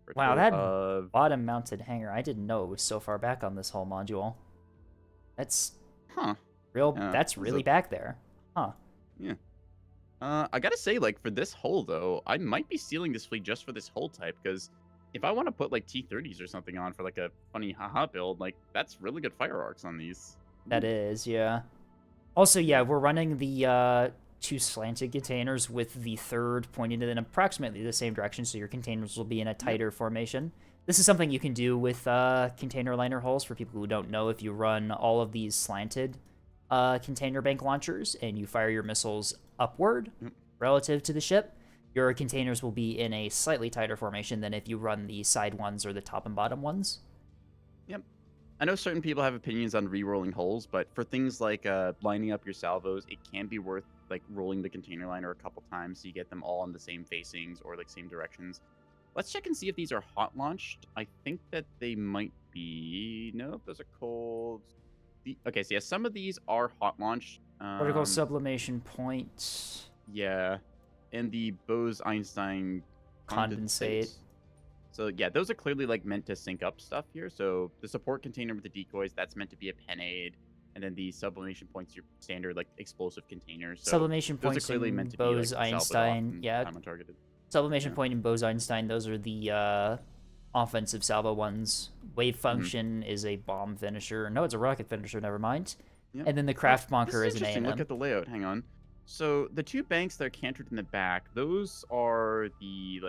For a Wow, total that of... bottom-mounted hanger. I didn't know it was so far back on this whole module. That's Huh. real. Yeah, That's this is really a- back there. Huh. Yeah. I gotta say, like, for this hull, though, I might be stealing this fleet just for this hull type, because if I want to put, like, T-30s or something on for, like, a funny haha build, like, that's really good fire arcs on these. That is, yeah. Also, yeah, we're running the 2 slanted containers with the 3rd pointing in approximately the same direction, so your containers will be in a tighter formation. This is something you can do with container liner hulls for people who don't know. If you run all of these slanted container bank launchers and you fire your missiles upward relative to the ship, your containers will be in a slightly tighter formation than if you run the side ones or the top and bottom ones. Yep. I know certain people have opinions on re-rolling hulls, but for things like lining up your salvos, it can be worth like rolling the container liner a couple times so you get them all on the same facings or like same directions. Let's check and see if these are hot launched. I think that they might be. Nope, those are cold. Okay, so yeah, some of these are hot launched. Vertical sublimation point. Yeah, and the Bose-Einstein Condensate. So yeah, those are clearly like meant to sync up stuff here. So the support container with the decoys, that's meant to be a penade, and then the sublimation points, your standard like explosive containers. So Sublimation those are points clearly in meant to be like Bose-Einstein. Yeah, time untargeted. sublimation Yeah. point in Bose-Einstein. Those are the offensive salvo ones. Wave Mm-hmm. function is a bomb finisher. No, it's a rocket finisher. Never mind. Yep. And then the craft bunker This is an interesting. Look A&M. at the layout. Hang on. So the 2 banks that are cantered in the back, those are the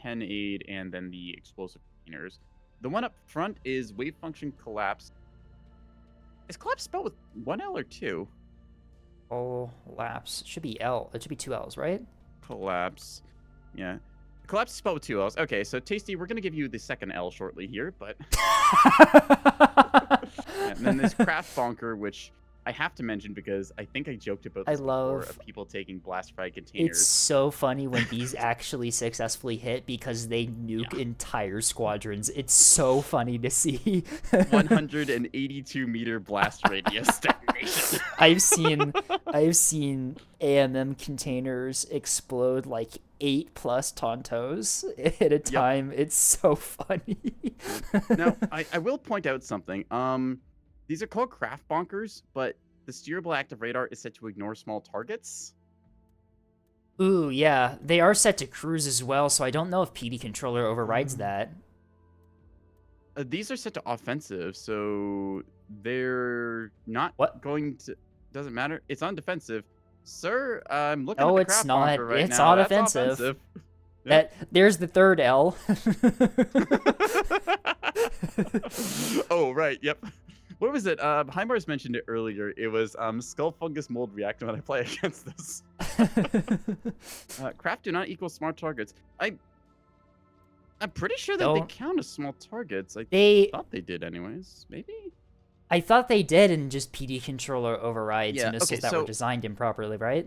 pen aid and then the explosive containers. The one up front is wave function collapse. Is collapse spelled with 1 L or 2? Oh, lapse. It should be L. It should be 2 L's, right? Collapse. Yeah. Collapse is spelled with 2 L's. Okay, so Tasty, we're gonna give you the second L shortly here, but and then there's craft bonker, which I have to mention because I think I joked about I this before love- of people taking blast fried containers. It's so funny when these actually successfully hit because they nuke entire squadrons. It's so funny to see. 182 meter blast radius detonation. I've seen AMM containers explode like 8+ Tontos at a time. It's so funny. Now, I will point out something. These are called craft bonkers, but the steerable active radar is set to ignore small targets. Ooh, yeah. They are set to cruise as well, so I don't know if PD controller overrides that. These are set to offensive, so they're not going to... Doesn't matter. It's on defensive. Sir, I'm looking at the it's craft not. bonker right It's now. on That's offensive. offensive. There's the 3rd L. Oh, right. Yep. What was it? Heimars mentioned it earlier. It was skull fungus mold reacting when I play against this. Craft do not equal smart targets. I'm pretty sure that they Don't count as small targets. I they? thought they did anyways. Maybe? I thought they did in just PD controller overrides Yeah, okay, missiles that were so designed improperly, right?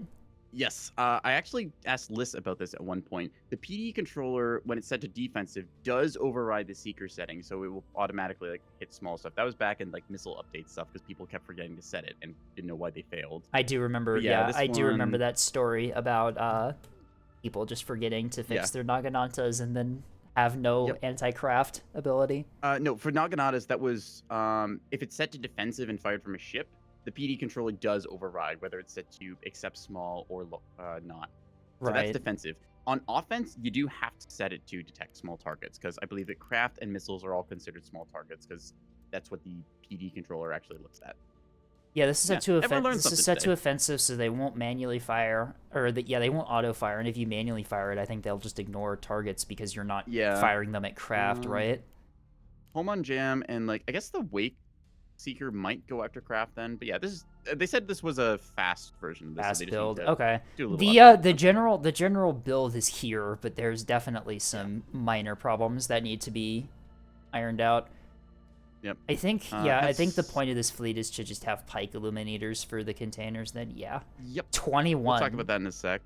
yes, I actually asked Liz about this at one point. The PD controller, when it's set to defensive, does override the seeker setting, so it will automatically like hit small stuff. That was back in like missile update stuff because people kept forgetting to set it and didn't know why they failed. I do remember. But yeah, Yeah, this I do remember one, that story about people just forgetting to yeah, fix their Naganatas and then have no yep. anti-craft ability. No, for Naganatas, that was if it's set to defensive and fired from a ship, the PD controller does override whether it's set to accept small or not. So that's Right. defensive. On offense, you do have to set it to detect small targets because I believe that craft and missiles are all considered small targets because that's what the PD controller actually looks at. Yeah, this is set to everyone learned This is something set to today. offensive, so they won't manually fire, or they won't auto fire. And if you manually fire it, I think they'll just ignore targets because you're not Yeah. firing them at craft, right? Home on jam and like I guess the wake seeker might go after craft then, but yeah, this is they said this was a fast version of this, so Fast they just need build. to Okay. do a little The update. the general build is here, but there's definitely Yeah. some minor problems that need to be ironed out. Yep. I think I think the Has point of this fleet is to just have pike illuminators for the containers. Then yeah, Yep. 21. We'll talk about that in a sec.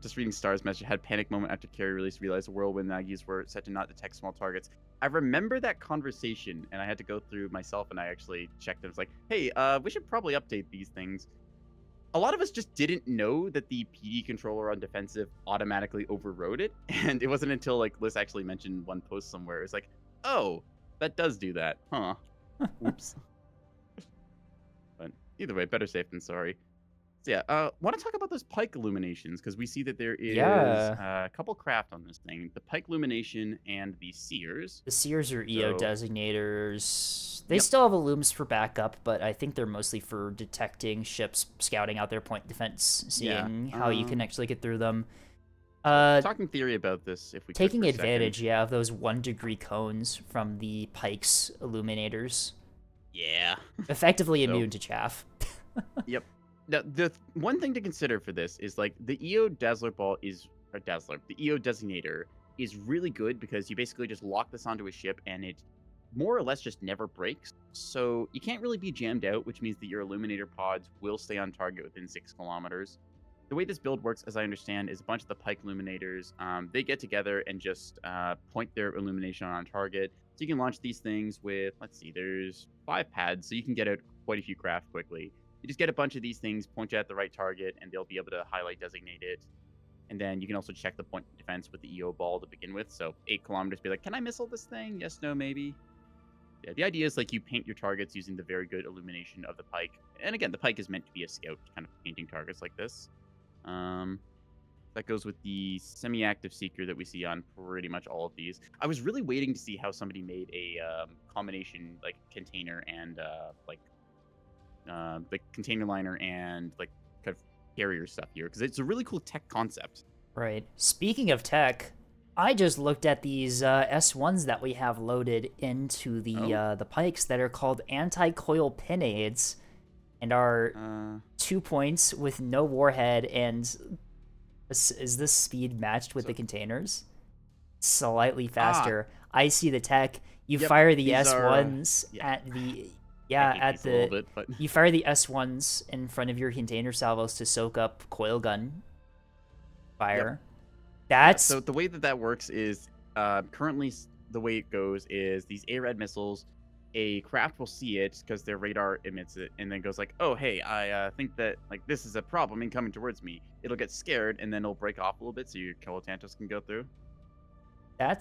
Just reading Star's message, had panic moment after carry release, realized the whirlwind Nagis were set to not detect small targets. I remember that conversation, and I had to go through myself, and I actually checked. And was like, hey, we should probably update these things. A lot of us just didn't know that the PD controller on defensive automatically overrode it, and it wasn't until like Liz actually mentioned one post somewhere. It's like, oh, that does do that, huh? Oops. But either way, better safe than sorry. So yeah, want to talk about those pike illuminations because we see that there is Yeah, a couple craft on this thing: the pike illumination and the seers. the Seers are EO So, designators. They yep, still have illums for backup, but I think they're mostly for detecting ships, scouting out their point defense, yeah. seeing how you can actually get through them. So talking theory about this, if we could Taking for a second. advantage, yeah, of those 1-degree cones from the Pike's illuminators. Yeah. Effectively So, immune to chaff. yep. Now, the one thing to consider for this is like the EO Dazzler Ball is a Dazzler. The EO Designator is really good because you basically just lock this onto a ship and it more or less just never breaks. So you can't really be jammed out, which means that your Illuminator pods will stay on target within 6 kilometers. The way this build works, as I understand, is a bunch of the Pike Illuminators, they get together and just point their illumination on target. So you can launch these things with, let's see, there's 5 pads, so you can get out quite a few craft quickly. You just get a bunch of these things, point you at the right target, and they'll be able to highlight designate it. And then you can also check the point of defense with the EO ball to begin with. So 8 kilometers, be like, can I missile this thing? Yes, no, maybe. Yeah, the idea is like you paint your targets using the very good illumination of the pike. And again, the pike is meant to be a scout, kind of painting targets like this. That goes with the semi-active seeker that we see on pretty much all of these. I was really waiting to see how somebody made a combination like container and like container liner and like kind of carrier stuff here because it's a really cool tech concept. Right. Speaking of tech, I just looked at these S1s that we have loaded into the Pikes that are called anti-coil pinades and are 2 points with no warhead. And is this speed matched with the containers? Slightly faster. I see the tech. You fire the S1s at the you fire the S1s in front of your container salvos to soak up coil gun fire. That's so the way that works is currently the way it goes is these ARAD missiles, a craft will see it because their radar emits it and then goes like, oh hey, I think that like this is a problem incoming towards me. It'll get scared and then it'll break off a little bit so your Colotantos can go through. I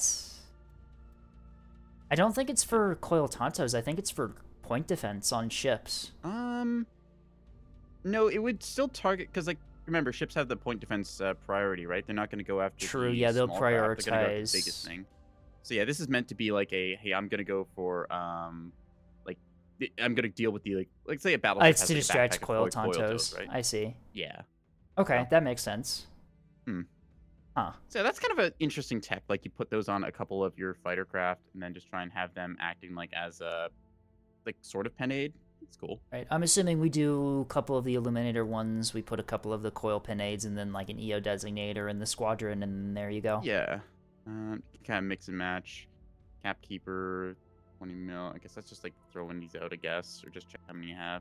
don't think it's for coil tantos. I think it's for point defense on ships. No, it would still target because like remember ships have the point defense priority, right? They're not going to go after True, the yeah, they'll small craft. They're going to go after prioritize the biggest thing. So yeah, this is meant to be like a hey, I'm going to go for like I'm going to deal with the like say a battleship it's has to like, distract coil tantos, tantos, right? I see. Yeah. Okay, So. that makes sense. Huh. So that's kind of an interesting tech. Like you put those on a couple of your fighter craft, and then just try and have them acting like as a like sort of pen aid. It's cool. Right. I'm assuming we do a couple of the Illuminator ones. We put a couple of the coil pinades and then like an EO designator in the squadron, and there you go. Yeah. You can kind of mix and match. Capkeeper, 20 mil. I guess that's just like throwing these out, I guess, or just check how many you have.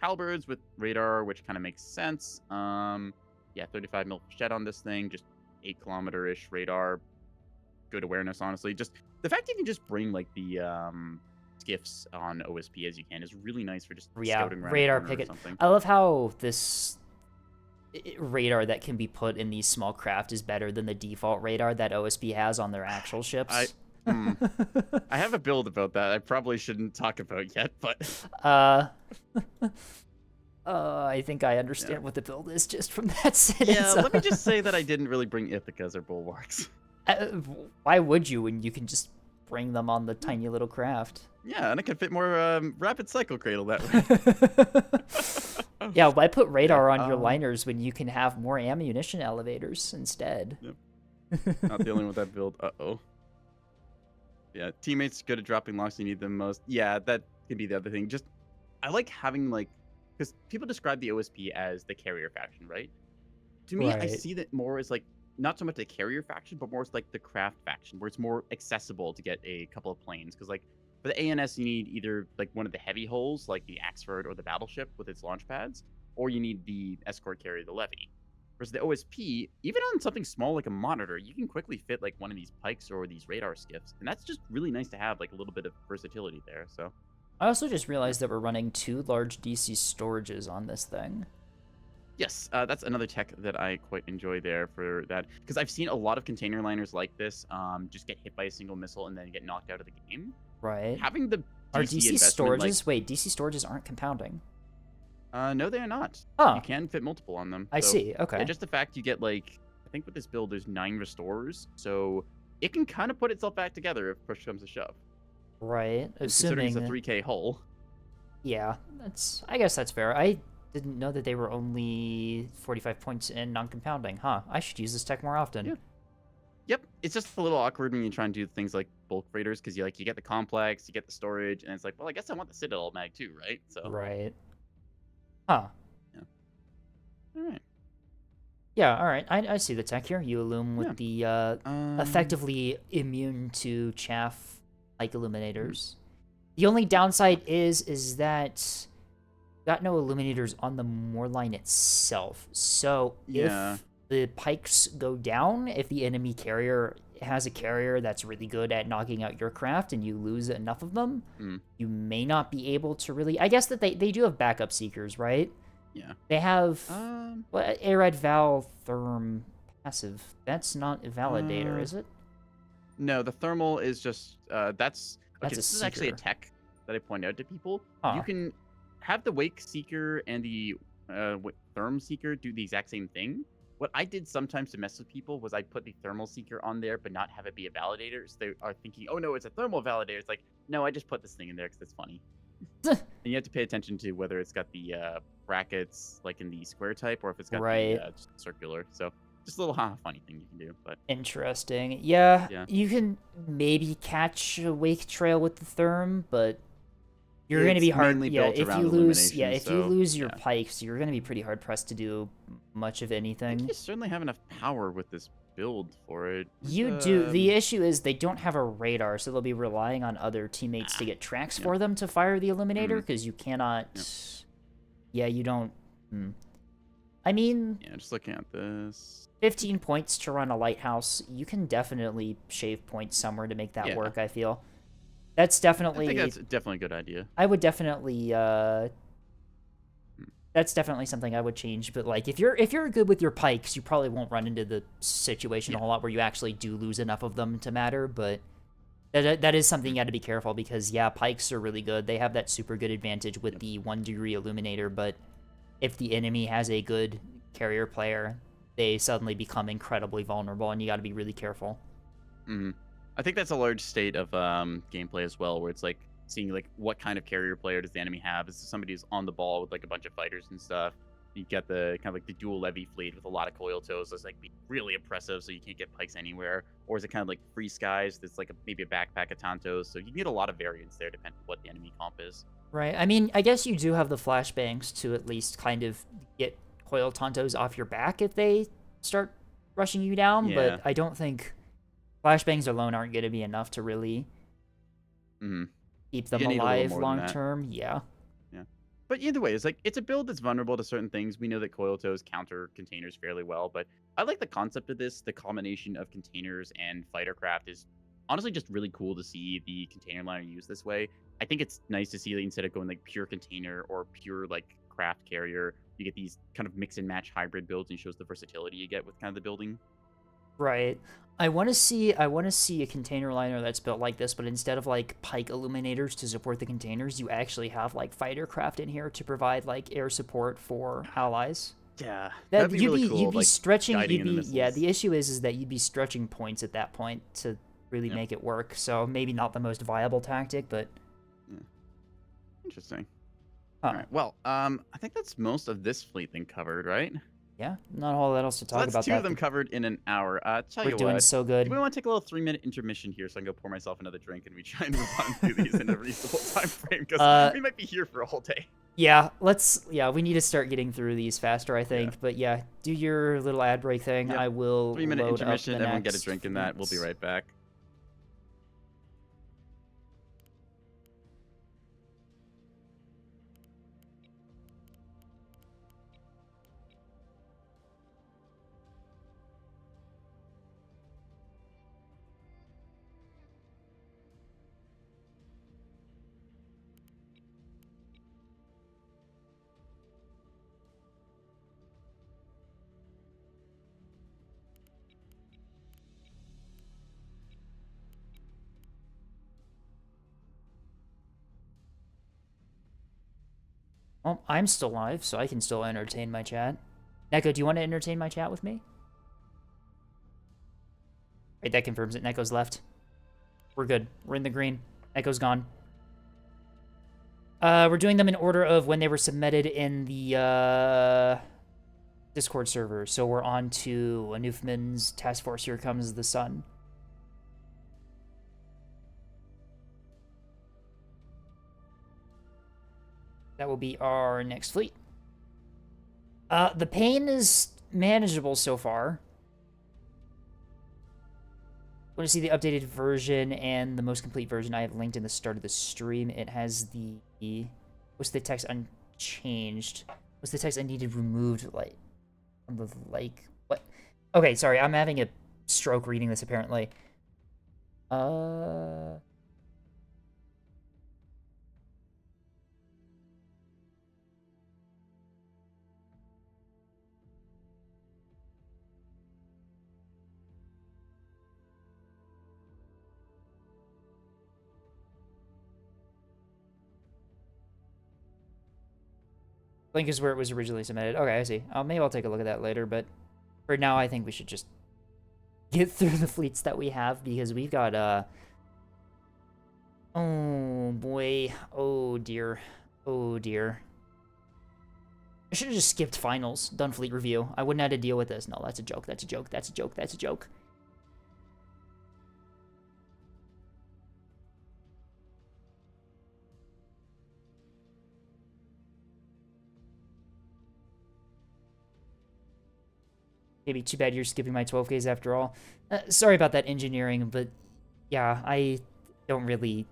Halberds with radar, which kind of makes sense. Yeah, 35 mil shed on this thing, just 8-kilometer-ish radar. Good awareness, honestly. Just the fact you can just bring like the skiffs on OSP as you can is really nice for just scouting around radar a corner picket. or something. I love how this radar that can be put in these small craft is better than the default radar that OSP has on their actual ships. I have a build about that I probably shouldn't talk about yet, but I think I understand what the build is just from that sentence. Yeah, let me just say that I didn't really bring Ithacas or Bulwarks. Why would you when you can just bring them on the tiny little craft? Yeah, and I can fit more rapid cycle cradle that way. Yeah, why put radar on your liners when you can have more ammunition elevators instead? Yep. Not dealing with that build. Uh-oh. Yeah, teammates good at dropping locks you need them most. Yeah, that could be the other thing. Just, I like having, like, because people describe the OSP as the carrier faction, right? To me, I see that more as, like, not so much the carrier faction, but more as, like, the craft faction, where it's more accessible to get a couple of planes. Because, like, for the ANS, you need either, like, one of the heavy hulls, like the Axford or the Battleship with its launch pads, or you need the escort carrier, the Levy. Whereas the OSP, even on something small like a monitor, you can quickly fit like one of these pikes or these radar skiffs, and that's just really nice to have like a little bit of versatility there. So, I also just realized that we're running 2 large DC storages on this thing. yes, that's another tech that I quite enjoy there for that, because I've seen a lot of container liners like this just get hit by a single missile and then get knocked out of the game. Right. Having the Are DC DC storages? like, Wait, DC storages aren't compounding. no, they are not. Oh. You can fit multiple on them. I see. Okay. Yeah, just the fact you get like, I think with this build there's 9 restorers, so it can kind of put itself back together if push comes to shove. Right. Considering Assuming it's a 3K hull. Yeah, I guess that's fair. I didn't know that they were only 45 points in non-compounding. Huh. I should use this tech more often. Yeah. Yep. It's just a little awkward when you try and do things like bulk freighters, because you get the complex, you get the storage, and it's like, well, I guess I want the Citadel mag too, right? So. Right. Huh. Yeah. All right. Yeah, all right. I see the tech here. You illume with the effectively immune to chaff like illuminators. The only downside is that got no illuminators on the Moorline itself. So if the pikes go down, if the enemy carrier has a carrier that's really good at knocking out your craft and you lose enough of them, you may not be able to really... I guess that they do have backup seekers, right? Yeah. They have Arid Val Therm passive. That's not a validator, is it? No, the thermal is just that's a this is actually a tech that I point out to people. Huh. You can have the Wake Seeker and the Therm Seeker do the exact same thing. What I did sometimes to mess with people was I put the Thermal Seeker on there, but not have it be a validator. So they are thinking, oh no, it's a thermal validator. It's like, no, I just put this thing in there because it's funny. And you have to pay attention to whether it's got the brackets like in the square type or if it's got the circular. So just a little funny thing you can do. But interesting. Yeah, you can maybe catch a wake trail with the therm, but you're going to be hard. Yeah, if you lose, you lose your pikes, you're going to be pretty hard pressed to do much of anything. You certainly have enough power with this build for it. You do. The issue is they don't have a radar, so they'll be relying on other teammates to get tracks for them to fire the Illuminator, because you cannot... Yeah, you don't... I mean... Yeah, just looking at this... 15 points to run a lighthouse. You can definitely shave points somewhere to make that work, I feel. That's definitely... I think that's definitely a good idea. I would definitely... That's definitely something I would change, but like if you're good with your pikes, you probably won't run into the situation a whole lot where you actually do lose enough of them to matter, but that is something you got to be careful because pikes are really good. They have that super good advantage with the 1-degree illuminator, but if the enemy has a good carrier player, they suddenly become incredibly vulnerable and you got to be really careful. I think that's a large state of gameplay as well, where it's like seeing like what kind of carrier player does the enemy have. Is it somebody who's on the ball with like a bunch of fighters and stuff? You get the kind of like the dual levy fleet with a lot of coil toes. That's like be really oppressive, so you can't get pikes anywhere. Or is it kind of like free skies? That's like maybe a backpack of Tontos. So you can get a lot of variance there depending on what the enemy comp is. Right. I mean, I guess you do have the flashbangs to at least kind of get coil Tontos off your back if they start rushing you down, Yeah. but I don't think flashbangs alone aren't going to be enough to really keep them alive long term. Yeah. Yeah. But either way, it's a build that's vulnerable to certain things. We know that coil toes counter containers fairly well, but I like the concept of this. The combination of containers and fighter craft is honestly just really cool to see the container liner used this way. I think it's nice to see that instead of going like pure container or pure like craft carrier, you get these kind of mix and match hybrid builds and shows the versatility you get with kind of the building. Right. I want to see a container liner that's built like this, but instead of like pike illuminators to support the containers, you actually have like fighter craft in here to provide like air support for allies. Yeah, that'd be really cool. You'd be like, stretching. Yeah, the issue is that you'd be stretching points at that point to really make it work. So maybe not the most viable tactic, but interesting. All right. Well, I think that's most of this fleet thing covered, right? Yeah, not a whole lot else to talk about. That's two of them covered in an hour. We're doing so good. Do we want to take a little 3-minute intermission here so I can go pour myself another drink and we try and move on through these in a reasonable time frame? Because we might be here for a whole day. Yeah, we need to start getting through these faster, I think. Yeah. But yeah, do your little ad break thing. Yep. I will 3-minute intermission. Everyone get a drink in that. We'll be right back. Well, I'm still live, so I can still entertain my chat. Neko, do you want to entertain my chat with me? Right, that confirms it. Neko's left. We're good. We're in the green. Neko's gone. We're doing them in order of when they were submitted in the Discord server. So we're on to Newfman's Task Force Here Comes the Sun. That will be our next fleet. The pain is manageable so far. Want to see the updated version and the most complete version I have linked in the start of the stream. It has the... What's the text unchanged? What's the text I needed removed? Like... What? Okay, sorry. I'm having a stroke reading this, apparently. Link is where it was originally submitted. Okay, I see. Maybe I'll take a look at that later, but for now, I think we should just get through the fleets that we have, because we've got, oh, boy. Oh, dear. Oh, dear. I should have just skipped finals, done fleet review. I wouldn't have to deal with this. No, that's a joke. That's a joke. That's a joke. That's a joke. Maybe too bad you're skipping my 12Ks after all. Sorry about that engineering, but yeah, I don't really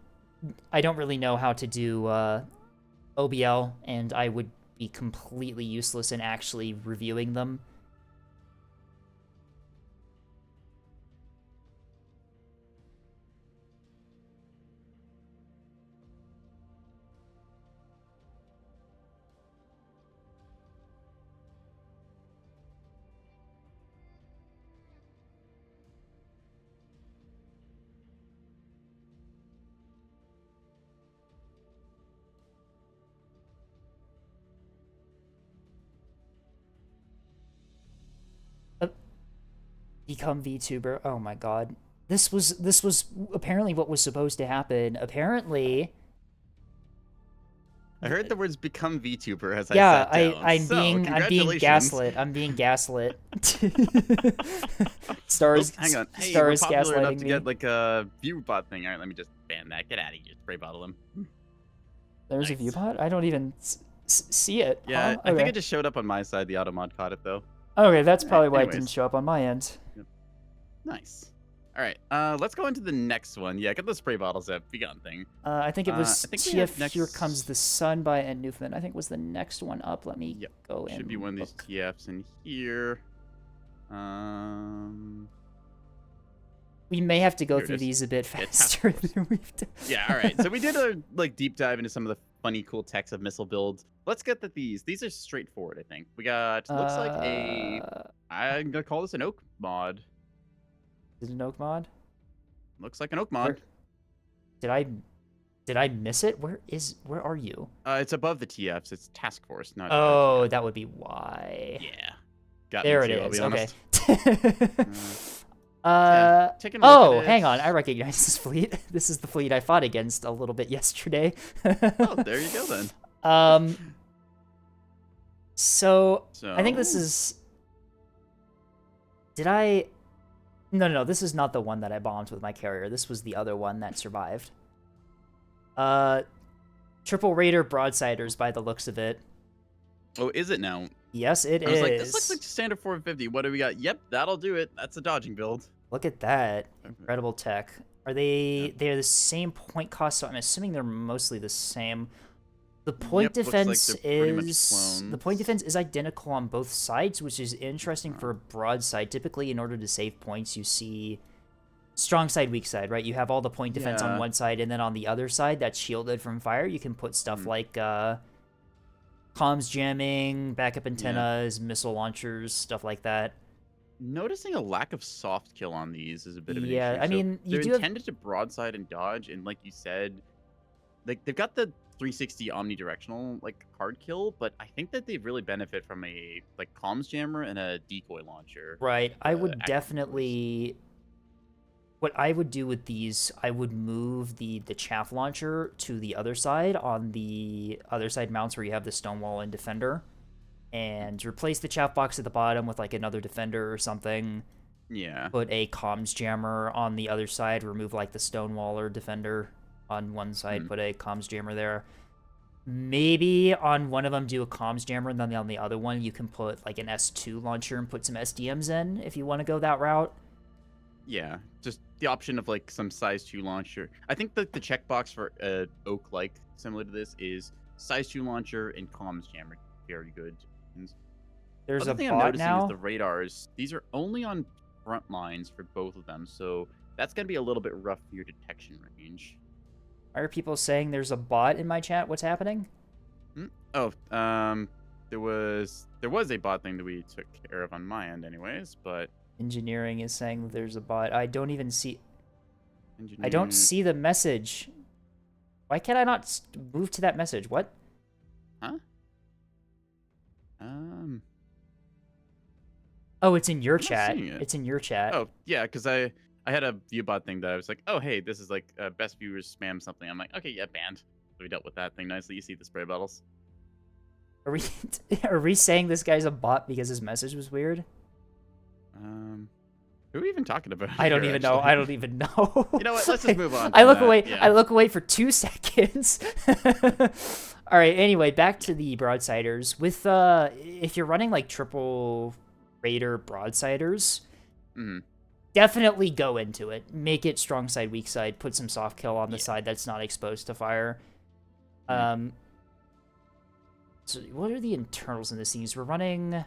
know how to do OBL, and I would be completely useless in actually reviewing them. Become VTuber. Oh my god. This was apparently what was supposed to happen. Apparently I heard the words "become VTuber" as I Yeah, sat down. I'm being Congratulations. gaslit. I'm being gaslit. Oh, Stars hang on. Hey, we're stars popular enough gaslighting to me. get like a view bot thing. All right, let me just ban that. Get out of here. Spray bottle him. There's a Nice. viewbot? I don't even see it, Yeah, huh? I think Okay. it just showed up on my side. The automod caught it though. Okay, that's All right. probably why it didn't Anyways, show up on my end. yep. Nice. All right. Let's go into the next one. Yeah, get the spray bottles at begun thing. I think it was I think we have TF next. Here Comes the Sun by Ed Newfoundland. I think was the next one up. Let me Yep. go in. Should be one of these TFs in here. We may have to go Here it through is. these a bit Yeah, task faster force. than we've done. Yeah, all right. So we did a like deep dive into some of the funny, cool techs of missile builds. Let's get to these. These are straightforward, I think. We got looks like a. I'm gonna call this an oak mod. Is it an oak mod? Looks like an oak mod. Did I miss it? Where are you? It's above the TFs. It's task force, not. Oh, that would be why. Yeah. Got There me it too, I'll is. be Okay. honest. Yeah, taking a look Oh, at hang it. on. I recognize this fleet. This is the fleet I fought against a little bit yesterday. Oh, there you go then. So So I think this is. Did I? No. This is not the one that I bombed with my carrier. This was the other one that survived. Triple Raider Broadsiders by the looks of it. Oh, is it now? Yes, it I is. was like, this looks like standard 450. What do we got? Yep, that'll do it. That's a dodging build. Look at that. Incredible tech. Are they... They're the same point cost, so I'm assuming they're mostly the same. The point defense is... The point defense is identical on both sides, which is interesting for a broadside. Typically, in order to save points, you see strong side, weak side, right? You have all the point defense on one side, and then on the other side that's shielded from fire, you can put stuff like comms jamming, backup antennas, missile launchers, stuff like that. Noticing a lack of soft kill on these is a bit of an issue. Yeah, I mean, they're intended to broadside and dodge, and like you said, like they've got the 360 omnidirectional like hard kill, but I think that they really benefit from a like comms jammer and a decoy launcher. Right. I would definitely. What I would do with these, I would move the chaff launcher to the other side on the other side mounts where you have the stonewall and defender, and replace the chaff box at the bottom with like another defender or something. Yeah. Put a comms jammer on the other side. Remove like the stonewall or defender on one side. Put a comms jammer there. Maybe on one of them do a comms jammer, and then on the other one you can put like an S2 launcher and put some SDMs in if you want to go that route. Yeah, just the option of like some size 2 launcher. I think the checkbox for oak like similar to this is size 2 launcher and comms jammer. Very good. There's Other a thing bot I'm noticing now. is the radars. These are only on front lines for both of them, so that's gonna be a little bit rough for your detection range. Why are people saying there's a bot in my chat? What's happening? Oh, there was a bot thing that we took care of on my end, anyways. But engineering is saying that there's a bot. I don't even see. I don't see the message. Why can't I not move to that message? What? Huh? Oh, it's in your I'm not chat. seeing it. It's in your chat. Oh, yeah, because I had a viewbot thing that I was like, oh, hey, this is like best viewers spam something. I'm like, okay, yeah, banned. So we dealt with that thing nicely. You see the spray bottles. Are we saying this guy's a bot because his message was weird? Who are we even talking about? I don't even know. I don't even know. You know what? Let's just move on. I look away. Yeah. I look away for 2 seconds. All right. Anyway, back to the broadsiders. With if you're running like triple Raider broadsiders, definitely go into it. Make it strong side, weak side. Put some soft kill on the side that's not exposed to fire. So what are the internals in this thing? We're running.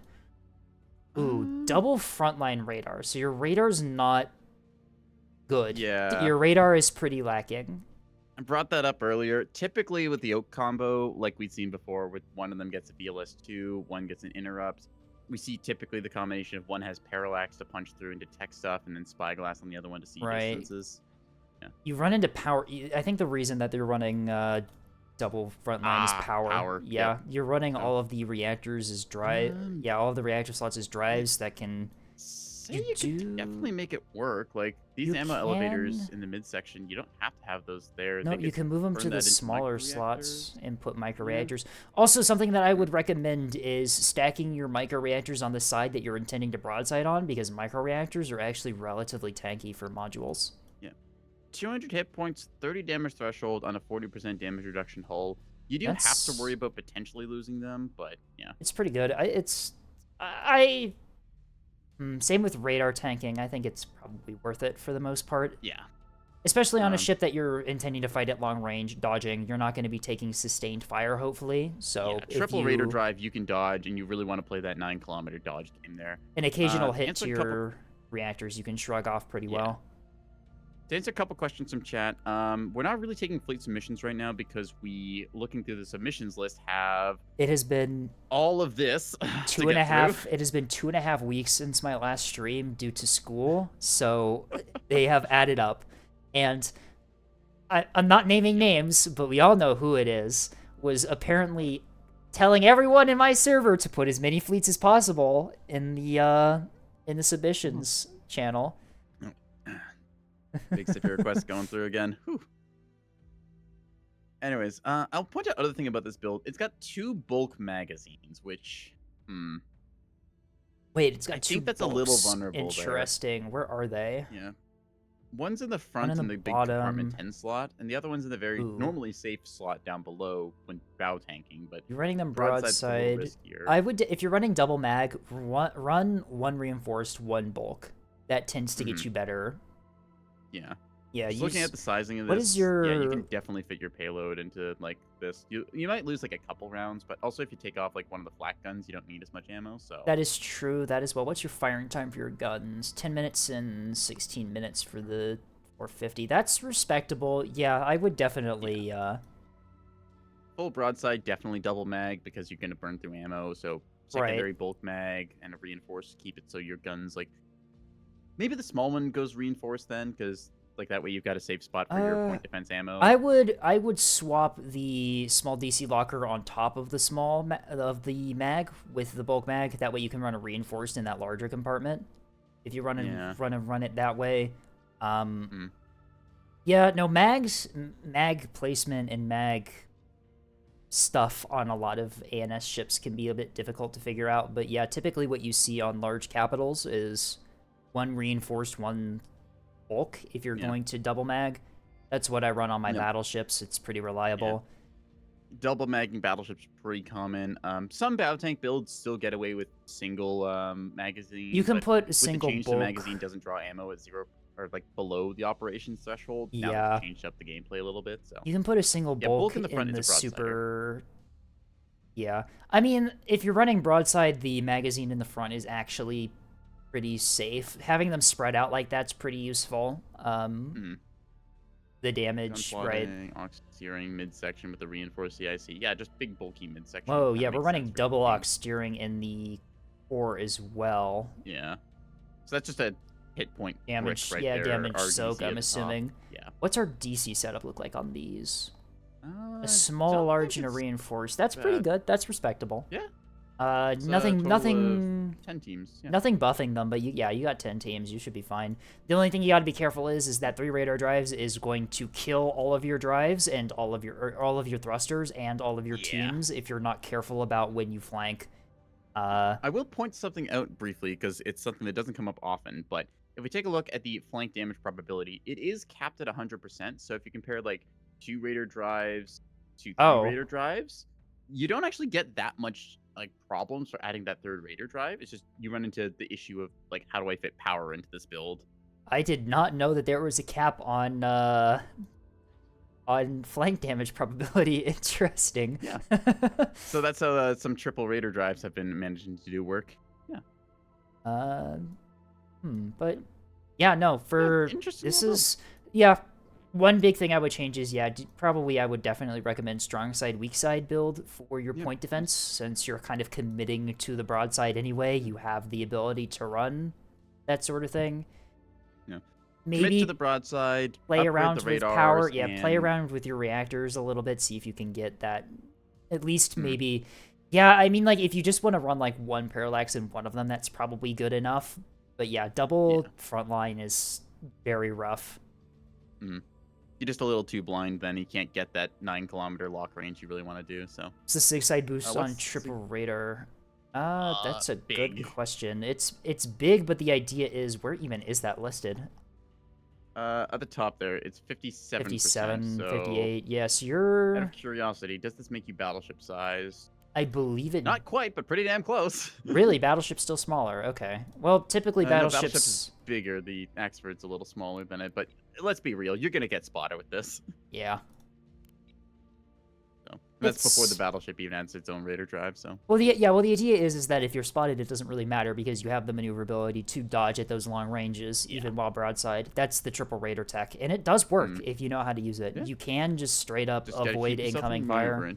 Ooh, double frontline radar. So your radar's not good. Yeah. Your radar is pretty lacking. I brought that up earlier. Typically with the oak combo, like we've seen before, with one of them gets a VLS2, one gets an interrupt. We see typically the combination of one has parallax to punch through and detect stuff, and then spyglass on the other one to see distances. Yeah. You run into power. I think the reason that they're running double frontline is power. Yeah, yep. You're running all of the reactors as drive. Yeah, all of the reactor slots as drives that can say you could definitely make it work. Like, these ammo elevators in the midsection, you don't have to have those there. No, you can move them to the smaller slots and put micro-reactors. Yeah. Also, something that I would recommend is stacking your micro-reactors on the side that you're intending to broadside on, because micro-reactors are actually relatively tanky for modules. Yeah. 200 hit points, 30 damage threshold on a 40% damage reduction hull. You do have to worry about potentially losing them, but yeah. It's pretty good. Same with radar tanking. I think it's probably worth it for the most part. Yeah. Especially on a ship that you're intending to fight at long range, dodging. You're not going to be taking sustained fire, hopefully. So yeah, triple radar drive, you can dodge, and you really want to play that 9-kilometer dodge game there. An occasional hit to your reactors, you can shrug off pretty well. To answer a couple questions from chat, we're not really taking fleet submissions right now because we, looking through the submissions list, have it has been all of this it has been 2.5 weeks since my last stream due to school, so they have added up, and I'm not naming names, but we all know who it is, was apparently telling everyone in my server to put as many fleets as possible in the submissions channel. Big severe request going through again. Whew. Anyways, I'll point out another thing about this build. It's got 2 bulk magazines, which, Wait, it's got 2 I think that's bulks. a little vulnerable. Interesting. There. Where are they? Yeah. One's in the front in the big compartment 10 slot, and the other one's in the very normally safe slot down below when bow tanking. But you're running them broadside. I would, if you're running double mag, run 1 reinforced, 1 bulk. That tends to get you better. Yeah. Yeah. Just looking at the sizing of this, what is your... yeah, you can definitely fit your payload into like this. You might lose like a couple rounds, but also if you take off like one of the flak guns, you don't need as much ammo. So that is true. That is well. What's your firing time for your guns? 10 minutes and 16 minutes for the 450. That's respectable. Yeah, I would definitely. Full broadside, definitely double mag because you're gonna burn through ammo. So secondary bulk mag and a reinforced, keep it so your guns like. Maybe the small one goes reinforced then, because like that way you've got a safe spot for your point defense ammo. I would swap the small DC locker on top of the mag with the bulk mag. That way you can run a reinforced in that larger compartment. If you run it that way. Yeah, no, mag placement and mag stuff on a lot of ANS ships can be a bit difficult to figure out. But yeah, typically what you see on large capitals is 1 reinforced, 1 bulk. If you're going to double mag, that's what I run on my battleships. It's pretty reliable. Yeah. Double magging battleships pretty common. Some battle tank builds still get away with single magazine. You can put a single bulk. The magazine doesn't draw ammo at 0 or like below the operations threshold. Now they've changed up the gameplay a little bit. So you can put a single bulk in the front in the super. Yeah, I mean, if you're running broadside, the magazine in the front is actually pretty safe. Having them spread out like that's pretty useful. The damage, right? Ox steering midsection with the reinforced CIC. Yeah, just big bulky midsection. Oh yeah, we're running double ox steering in the core as well. Yeah, so that's just a hit point damage. Right yeah, there. damage soak. I'm assuming. Yeah. What's our DC setup look like on these? A small, a large, and a reinforced. That's pretty good. That's respectable. Yeah. Nothing 10 teams. Yeah. Nothing buffing them, but you got 10 teams. You should be fine. The only thing you got to be careful is that 3 radar drives is going to kill all of your drives and all of your thrusters and all of your teams if you're not careful about when you flank. I will point something out briefly because it's something that doesn't come up often, but if we take a look at the flank damage probability, it is capped at 100%. So if you compare like 2 radar drives to 3 radar drives, you don't actually get that much like problems for adding that 3rd radar drive. It's just you run into the issue of like, how do I fit power into this build? I did not know that there was a cap on flank damage probability. Interesting. Yeah. So that's how some triple radar drives have been managing to do work. Yeah. But yeah, no, this is one big thing I would change is, probably I would definitely recommend strong side, weak side build for your point defense. Since you're kind of committing to the broadside anyway, you have the ability to run that sort of thing. Yeah. Maybe commit to the broadside, play around with power. Yeah, and... play around with your reactors a little bit, see if you can get that at least maybe. Yeah, I mean, like, if you just want to run like 1 parallax in one of them, that's probably good enough. But yeah, double frontline is very rough. You're just a little too blind, then you can't get that 9-kilometer lock range you really want to do. So it's the 6-side boost on triple radar. That's a big. good question. It's big, but the idea is where even is that listed? At the top there, it's 57%. 57, so 58. Yes, you're. Out of curiosity, does this make you battleship size? I believe it. Not quite, but pretty damn close. Really, battleship's still smaller. Okay. Well, typically battleships. No, battleship is bigger. The Axford's a little smaller than it, but let's be real, you're gonna get spotted with this. Yeah. So that's before the battleship even adds its own radar drive. So. Well, the idea is that if you're spotted, it doesn't really matter because you have the maneuverability to dodge at those long ranges, even while broadside. That's the triple radar tech, and it does work if you know how to use it. Yeah. You can just straight up avoid incoming fire.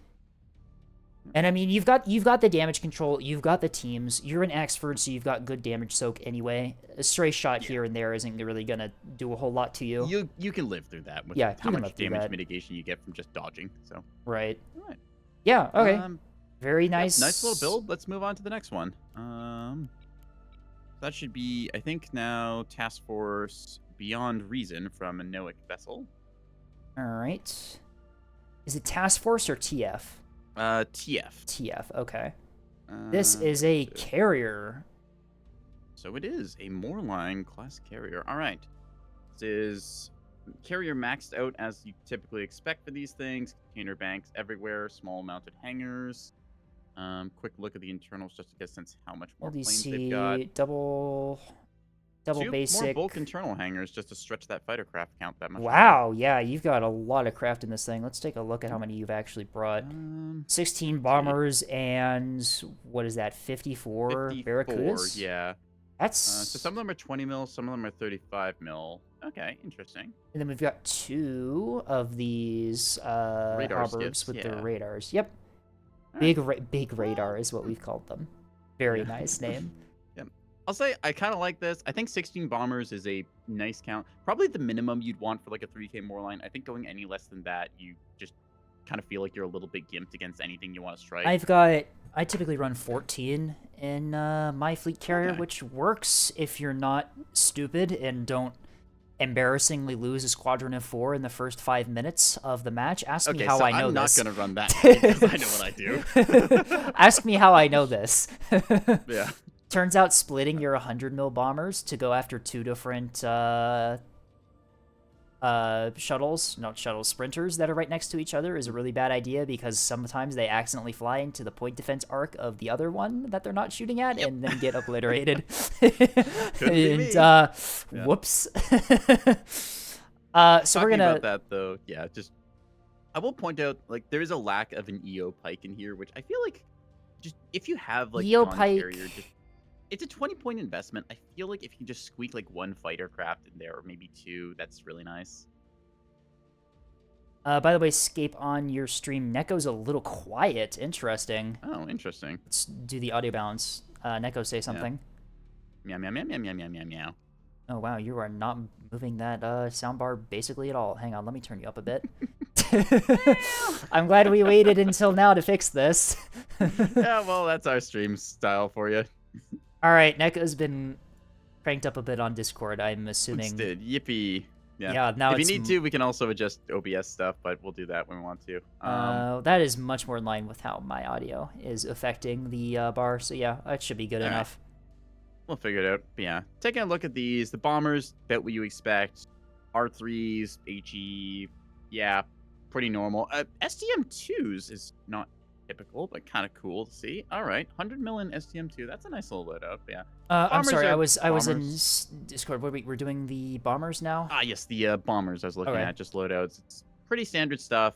And I mean, you've got the damage control, you've got the teams, you're an Axford, so you've got good damage soak anyway. A stray shot here and there isn't really gonna do a whole lot to you. You can live through that with how much damage mitigation you get from just dodging. So right. Yeah. Okay. Very nice. Nice little build. Let's move on to the next one. That should be, I think, now Task Force Beyond Reason from a Noic vessel. All right. Is it Task Force or TF? TF. TF, okay. This is a carrier. So it is a Moorline class carrier. All right. This is carrier maxed out as you typically expect for these things. Container banks everywhere, small mounted hangars. Quick look at the internals just to get a sense how much more planes they've got. Double basic. More bulk internal hangars just to stretch that fighter craft count that much. Wow, yeah, you've got a lot of craft in this thing. Let's take a look at how many you've actually brought. 16 bombers and what is that? 54 Barracudas? Yeah. That's so some of them are 20 mil, some of them are 35 mil. Okay, interesting. And then we've got 2 of these harbors with the radars. Yep. Big radar is what we've called them. Very nice name. I'll say I kind of like this. I think 16 bombers is a nice count. Probably the minimum you'd want for like a 3K Moorline. I think going any less than that, you just kind of feel like you're a little bit gimped against anything you want to strike. I typically run 14 in my fleet carrier, which works if you're not stupid and don't embarrassingly lose a squadron of 4 in the first 5 minutes of the match. Ask me how I know this. I'm not going to run that because I know what I do. Ask me how I know this. Yeah. Turns out splitting your 100 mil bombers to go after 2 different sprinters that are right next to each other is a really bad idea because sometimes they accidentally fly into the point defense arc of the other one that they're not shooting at and then get obliterated. Whoops. So we're gonna about that though. Yeah, just I will point out like there is a lack of an EO pike in here, which I feel like just if you have like EO pike. Carrier, it's a 20-point investment. I feel like if you can just squeak like 1 fighter craft in there, or maybe 2, that's really nice. By the way, Scape on your stream, Neko's a little quiet. Interesting. Oh, interesting. Let's do the audio balance. Neko, say something. Meow, meow, meow, meow, meow, meow, meow, meow. Oh, wow, you are not moving that soundbar basically at all. Hang on, let me turn you up a bit. I'm glad we waited until now to fix this. Yeah, well, that's our stream style for you. All right, Neko's been cranked up a bit on Discord, I'm assuming. Yippee. Yeah, now if you need to, we can also adjust OBS stuff, but we'll do that when we want to. That is much more in line with how my audio is affecting the bar, so yeah, that should be good enough. Right. We'll figure it out. But yeah, taking a look at these, the bombers, that what you expect. R3s, HE, yeah, pretty normal. STM2s is not typical, but kind of cool to see. All right, 100 mil in STM2. That's a nice little loadout. Yeah. I'm sorry. I was in Discord. We're doing the bombers now. Yes, the bombers. I was looking at just loadouts. It's pretty standard stuff.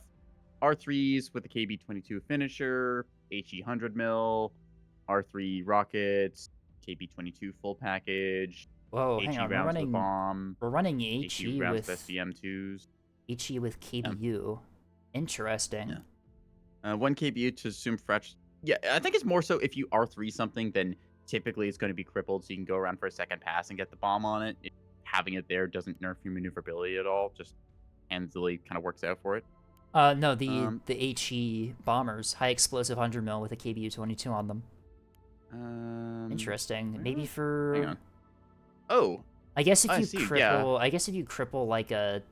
R3s with the KB22 finisher, HE 100 mil, R3 rockets, KB22 full package. Whoa, HE hang on. rounds with bomb. We're running HE rounds with STM2s. HE with KBU. Interesting. Yeah. 1 KBU to assume fresh. Yeah, I think it's more so if you R3 something, then typically it's going to be crippled, so you can go around for a second pass and get the bomb on it. Having it there doesn't nerf your maneuverability at all. Just handily kind of works out for it. No, the HE bombers, high explosive 100 mil with a KBU 22 on them. Interesting. Maybe for. Hang on. Oh, I guess if I you see. Yeah. cripple, I guess if you cripple like a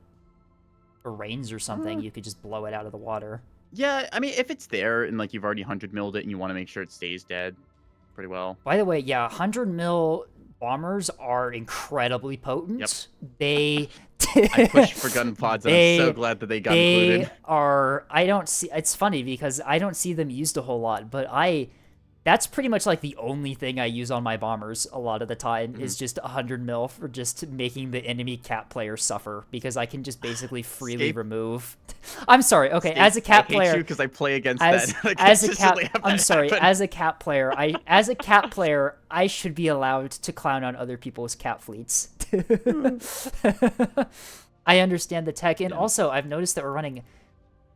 reins or something, you could just blow it out of the water. Yeah, I mean, if it's there and like you've already 100 milled it and you want to make sure it stays dead pretty well. By the way, yeah, 100 mil bombers are incredibly Yep. potent. They I pushed for gun pods and I'm so glad that they got included. are, I don't see, it's funny because I don't see them used a whole lot, but that's pretty much like the only thing I use on my bombers a lot of the time is just 100 mil for just making the enemy cat player suffer because I can just basically freely remove. I'm sorry. Okay, as a cat player, because I play against as, that. as a cat, I'm sorry. As a cat player, I should be allowed to clown on other people's cat fleets. I understand the tech, and also I've noticed that we're running.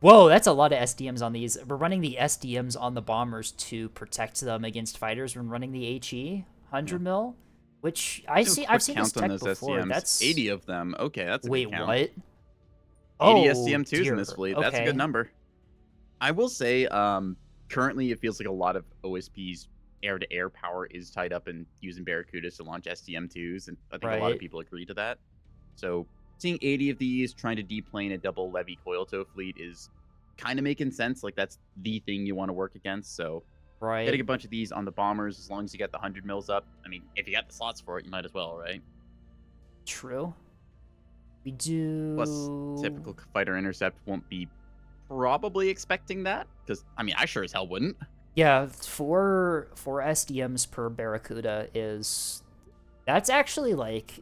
Whoa, that's a lot of SDMs on these. We're running the SDMs on the bombers to protect them against fighters. We're running the HE 100 mil, which I've seen this tech before. SDMs. That's 80 of them. Okay, that's a good count. What? 80 SDM2s in this fleet. Okay. That's a good number. I will say, currently it feels like a lot of OSP's air-to-air power is tied up in using Barracudas to launch SDM2s, and I think a lot of people agree to that. So seeing 80 of these trying to deplane a double levy coil tow fleet is kind of making sense. Like that's the thing you want to work against. So getting a bunch of these on the bombers, as long as you get the 100 mils up. I mean, if you got the slots for it, you might as well, right? True. We do. Plus, typical fighter intercept won't be probably expecting that because I mean, I sure as hell wouldn't. Yeah, four SDMs per Barracuda that's actually like.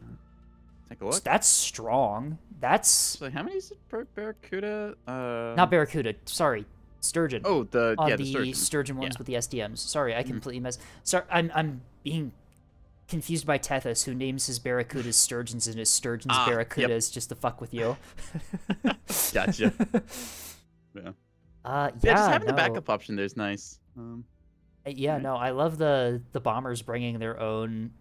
Take a look. That's strong. That's so how many is it per Barracuda? Not Barracuda. Sorry, Sturgeon. Oh, the Sturgeon ones with the SDMs. Sorry, I completely messed. Sorry, I'm being confused by Tethys, who names his Barracudas Sturgeons and his Sturgeons Barracudas just to fuck with you. Gotcha. Yeah. Just having the backup option there's nice. No, I love the bombers bringing their own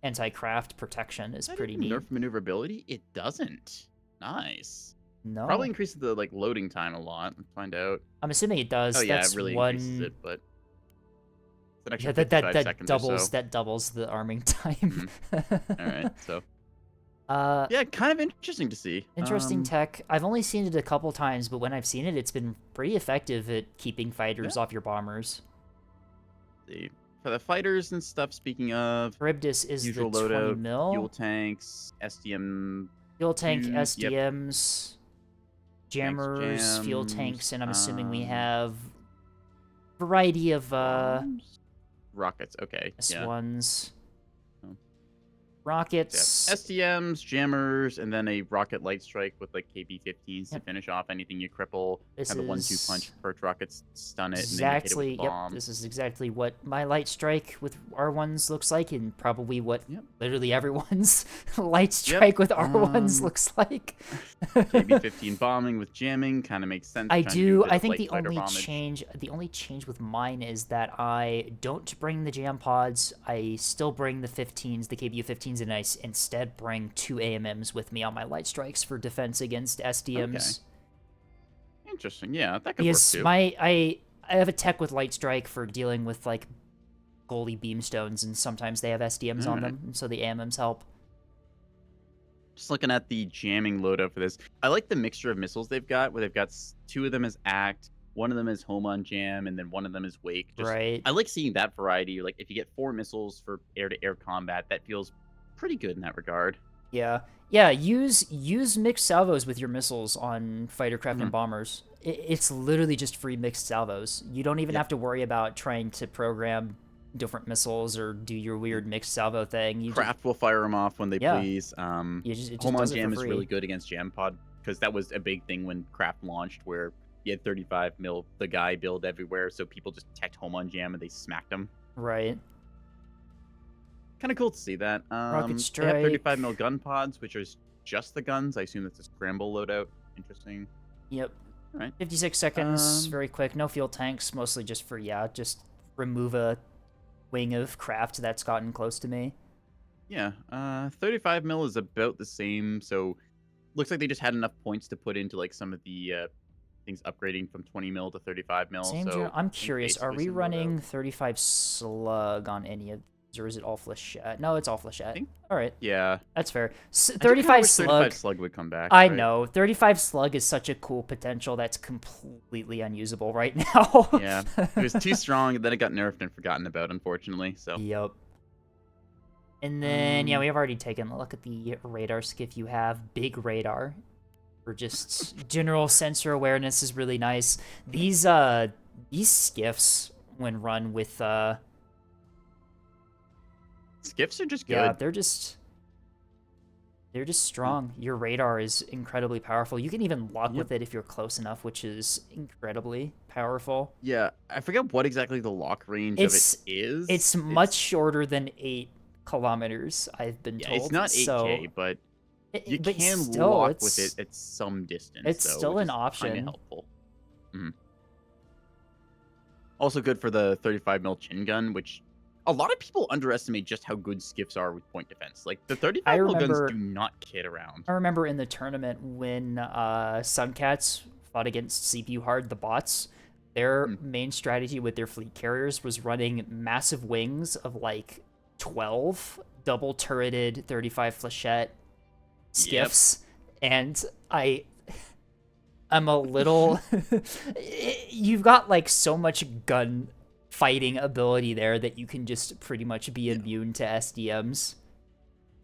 anti-craft protection is pretty neat. Nerf maneuverability? It doesn't. Nice. No. Probably increases the like loading time a lot. Let's find out. I'm assuming it does. Oh yeah, that's it really one... increases it, but it's an that doubles the arming time. All right, so yeah, kind of interesting to see. Interesting tech. I've only seen it a couple times, but when I've seen it, it's been pretty effective at keeping fighters off your bombers. Let's see. For the fighters and stuff, speaking of... Charybdis is usual the 20 loadout, mil. Fuel tanks, SDM... Fuel tank, SDMs, jammers, fuel tanks, and I'm assuming we have variety of... rockets, okay. S1s. Rockets. SDMs, jammers, and then a rocket light strike with like KB-15s to finish off anything you cripple. This kind of 1-2 punch, perch rockets, stun it, exactly, and then you hit it with a bomb. This is exactly what my light strike with R1s looks like, and probably what literally everyone's light strike with R1s looks like. KB-15 bombing with jamming kind of makes sense. I think the only change with mine is that I don't bring the jam pods. I still bring the 15s, the KBU-15s, and I instead bring 2 AMMs with me on my light strikes for defense against SDMs. Okay. Interesting. Yeah, that could work too. I have a tech with light strike for dealing with like goalie beamstones, and sometimes they have SDMs on them, and so the AMMs help. Just looking at the jamming loadout for this, I like the mixture of missiles they've got, where they've got 2 of them as ACT, 1 of them is home on jam, and then 1 of them is wake. I like seeing that variety. Like if you get 4 missiles for air-to-air combat, that feels pretty good in that regard. Yeah, use mixed salvos with your missiles on fightercraft and bombers. It's literally just free mixed salvos. You don't even have to worry about trying to program different missiles or do your weird mixed salvo thing. Craft will fire them off when they please. Home on jam is really good against jam pod because that was a big thing when Craft launched, where you had 35 mil the guy build everywhere, so people just teched home on jam and they smacked them. Right. Kind of cool to see that. Rocket strike. They have 35 mil gun pods, which is just the guns. I assume that's a scramble loadout. Interesting. Yep. All right. 56 seconds, very quick. No fuel tanks, mostly just for, just remove a wing of craft that's gotten close to me. Yeah, 35 mil is about the same, so looks like they just had enough points to put into like some of the things upgrading from 20 mil to 35 mil. I'm curious, are we running 35 slug on any of Or is it all flechette? No, it's all flechette. All right. Yeah. That's fair. 35 slug. 35 slug would come back. I right? know. 35 slug is such a cool potential that's completely unusable right now. Yeah. It was too strong, and then it got nerfed and forgotten about, unfortunately. So. Yep. And then, yeah, we have already taken a look at the radar skiff you have. Big radar. For just general sensor awareness is really nice. These skiffs, when run with skiffs are just good. Yeah, they're just strong. Your radar is incredibly powerful. You can even lock with it if you're close enough, which is incredibly powerful. Yeah, I forget what exactly the lock range of it is. It's much shorter than 8 kilometers, I've been told. It's not 8K, so but you but can still, lock with it at some distance. It's though, still which an is option. Kinda helpful. Mm-hmm. Also good for the 35 mil chin gun, which a lot of people underestimate just how good skiffs are with point defense. Like the 35 mil guns do not kid around. I remember in the tournament when Suncats fought against CPU Hard, the bots. Their main strategy with their fleet carriers was running massive wings of like 12 double turreted 35 flechette skiffs, and I'm a little you've got like so much gun fighting ability there that you can just pretty much be immune to SDMs.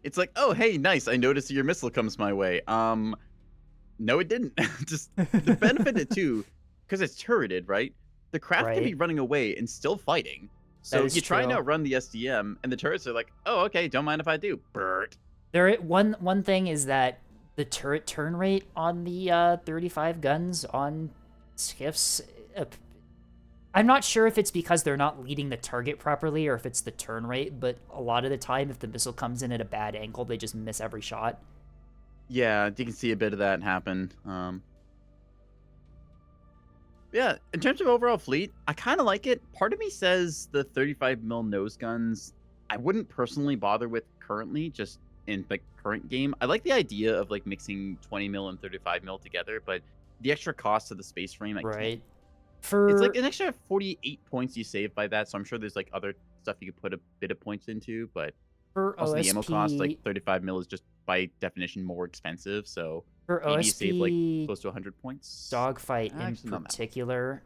It's like, oh hey, nice, I noticed your missile comes my way. No it didn't. Just the benefit it too, because it's turreted, right? The craft can be running away and still fighting. So you try and outrun the SDM, and the turrets are like, oh, okay, don't mind if I do. Bert. One thing is that the turret turn rate on the 35 guns on skiffs, I'm not sure if it's because they're not leading the target properly or if it's the turn rate, but a lot of the time, if the missile comes in at a bad angle, they just miss every shot. Yeah, you can see a bit of that happen. Yeah, in terms of overall fleet, I kind of like it. Part of me says the 35 mil nose guns, I wouldn't personally bother with currently, just in the current game. I like the idea of like mixing 20 mil and 35 mil together, but the extra cost of the space frame, right? It's like an extra 48 points you save by that, so I'm sure there's like other stuff you could put a bit of points into, but also the ammo cost, like 35 mil is just by definition more expensive, so for maybe OSP, you save like close to 100 points. Dogfight in particular,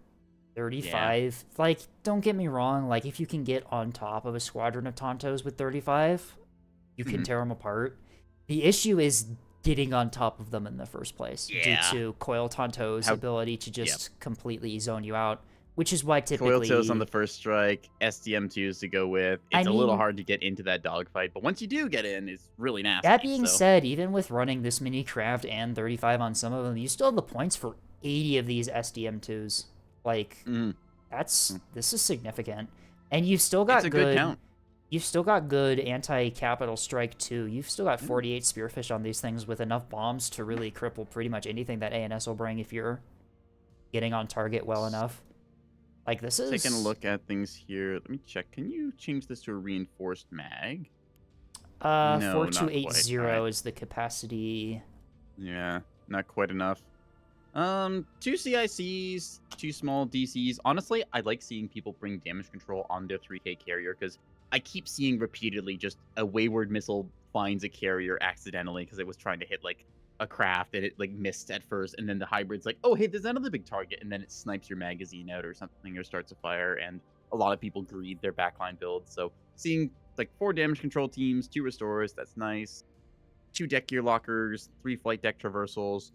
35. Like, don't get me wrong, like if you can get on top of a squadron of Tontos with 35, you can tear them apart. The issue is getting on top of them in the first place due to Coil Tonto's ability to just completely zone you out, which is why typically... Coil Tos on the first strike, SDM2s to go with. It's a little hard to get into that dogfight, but once you do get in, it's really nasty. That being said, even with running this many craft and 35 on some of them, you still have the points for 80 of these SDM2s. Like, this is significant. And you've still got good count. You've still got good anti-capital strike, too. You've still got 48 spearfish on these things with enough bombs to really cripple pretty much anything that ANS will bring if you're getting on target well enough. Like, this is... Taking a look at things here. Let me check. Can you change this to a reinforced mag? No, 4280 is the capacity. Yeah, not quite enough. 2 CICs, 2 small DCs. Honestly, I like seeing people bring damage control on their 3K carrier, because I keep seeing repeatedly just a wayward missile finds a carrier accidentally because it was trying to hit like a craft and it like missed at first, and then the hybrid's like, oh hey, there's another big target, and then it snipes your magazine out or something or starts a fire, and a lot of people greed their backline builds. So seeing like 4 damage control teams, 2 restores, that's nice. 2 deck gear lockers, 3 flight deck traversals.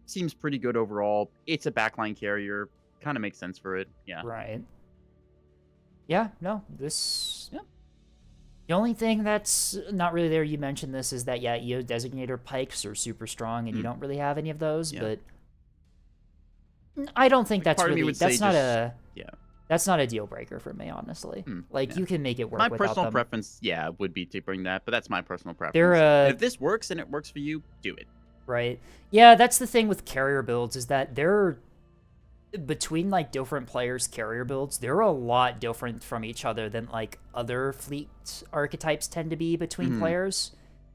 Seems pretty good overall. It's a backline carrier. Kind of makes sense for it. Yeah. Right. Yeah, no, this... Yeah. The only thing that's not really there, you mentioned this, is that, EO Designator pikes are super strong, and you don't really have any of those, but... I don't think that's really... That's not a... Yeah. That's not a deal breaker for me, honestly. Like, you can make it work without them. My personal preference, would be to bring that, but that's my personal preference. If this works and it works for you, do it. Right. Yeah, that's the thing with carrier builds, is that they're... Between, like, different players' carrier builds, they're a lot different from each other than, like, other fleet archetypes tend to be between players.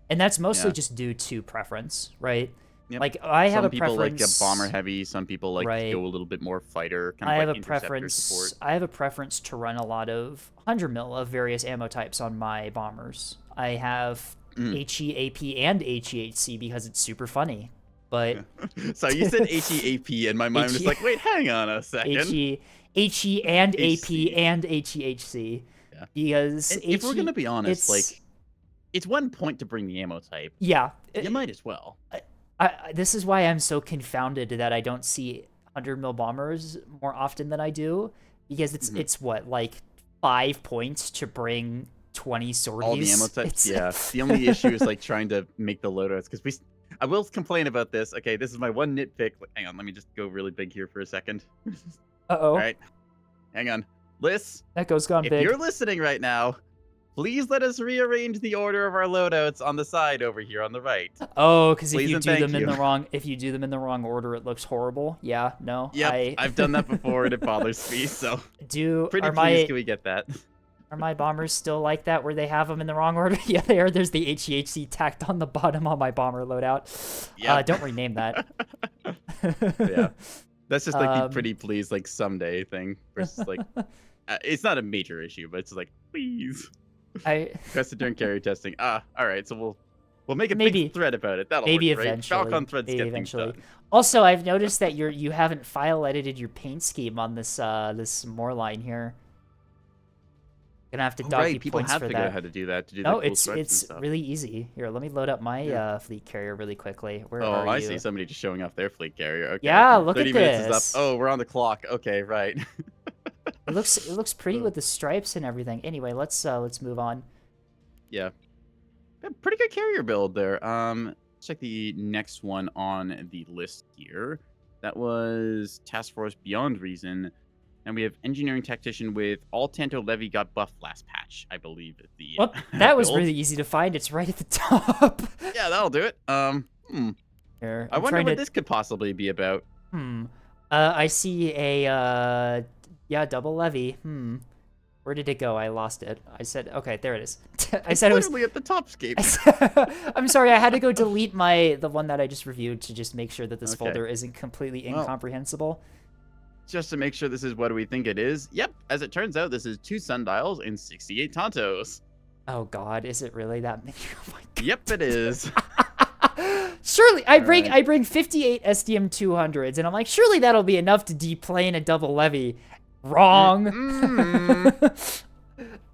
And that's mostly just due to preference, right? Yep. Like, I have Some a people like preference. bomber heavy. Some people like to Right. go a little bit more fighter, kind I of have like a interceptor preference. support. I have a preference to run a lot of 100 mil of various ammo types on my bombers. I have HE, AP, and HEHC because it's super funny. But So you said HEAP, and my mind was like, wait, hang on a second. HE and AP HC. and HEHC. Yeah. Because And if we're gonna be honest, it's, it's 1 point to bring the ammo type. yeah, You might as well. this is why I'm so confounded that I don't see 100 mil bombers more often than I do, because it's what, like 5 points to bring 20 sorties. All the ammo types. Yeah. The only issue is like trying to make the loadouts, because I will complain about this. Okay, this is my one nitpick. Hang on, let me just go really big here for a second. Uh-oh. All right, hang on, Liz. Echo's gone big. If you're listening right now, please let us rearrange the order of our loadouts on the side over here on the right. Oh, because if Please you and do thank them in you. the wrong, if you do them in the wrong order, it looks horrible. Yeah, no. Yep, I've done that before and it bothers me. So pretty please can we get that? Are my bombers still like that, where they have them in the wrong order? Yeah, they are. There's the HEHC tacked on the bottom on my bomber loadout. Yeah. Don't rename that. Yeah, that's just like the pretty please like someday thing versus like it's not a major issue, but it's like please. Requested during carrier testing. All right, so we'll make a big thread about it. That'll maybe work, right? eventually. Falcon threads Maybe get eventually. things done. Also, I've noticed that you haven't file edited your paint scheme on this this more line here. Gonna have to dock you people points have for figure out that. how to do that. To do No, the cool it's really easy. Here, let me load up my fleet carrier really quickly. Where are you? I see somebody just showing off their fleet carrier. Okay. Yeah, look 30 at minutes this. is up. Oh, we're on the clock. Okay, right. It looks pretty with the stripes and everything. Anyway, let's move on. Yeah. Pretty good carrier build there. Check the next one on the list here. That was Task Force Beyond Reason. And we have Engineering Tactician with all Tanto Levy got buffed last patch, I believe. Well, that was really easy to find. It's right at the top. Yeah, that'll do it. Here, I wonder what this could possibly be about. I see a double levy. Where did it go? I lost it. I said, okay, there it is. I said it was literally at the top scape. I'm sorry, I had to go delete the one that I just reviewed to just make sure that this folder isn't completely incomprehensible. Just to make sure this is what we think it is. Yep, as it turns out, this is 2 sundials and 68 Tontos. Oh God, is it really that many? Oh my God. Yep, it is. Surely, I bring 58 SDM 200s, and I'm like, surely that'll be enough to deplane a double levy. Wrong.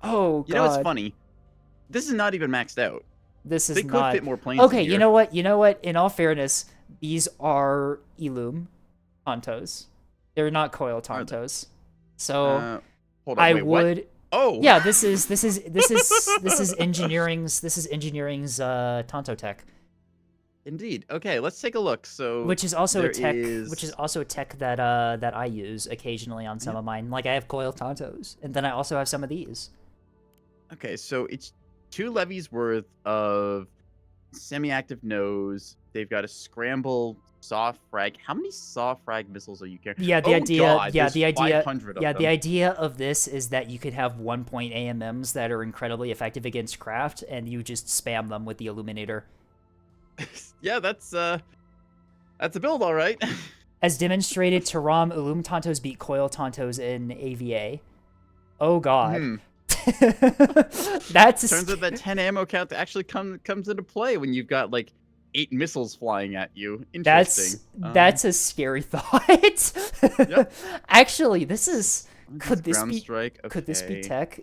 Oh God. You know what's funny? This is not even maxed out. This is they not. Could fit more planes. Okay, you know what? You know what? In all fairness, these are Illum Tontos. They're not coil Tontos. So hold on, would. What? Oh. Yeah, this is engineering's Tonto tech. Indeed. Okay, let's take a look. So which is also a tech that I use occasionally on some of mine. Like I have coil Tontos, and then I also have some of these. Okay, so it's 2 levies worth of semi-active nose. They've got a scramble soft frag. How many soft frag missiles are you carrying? Yeah, the the idea of this is that you could have 1-point AMMs that are incredibly effective against craft, and you just spam them with the Illuminator. Yeah, that's a build, all right. As demonstrated, Taram Illum Tontos beat Coil Tontos in AVA. Oh God. That's turns out that 10 ammo count actually comes into play when you've got like 8 missiles flying at you. Interesting. That's a scary thought. Yep. Actually, this is could this be tech?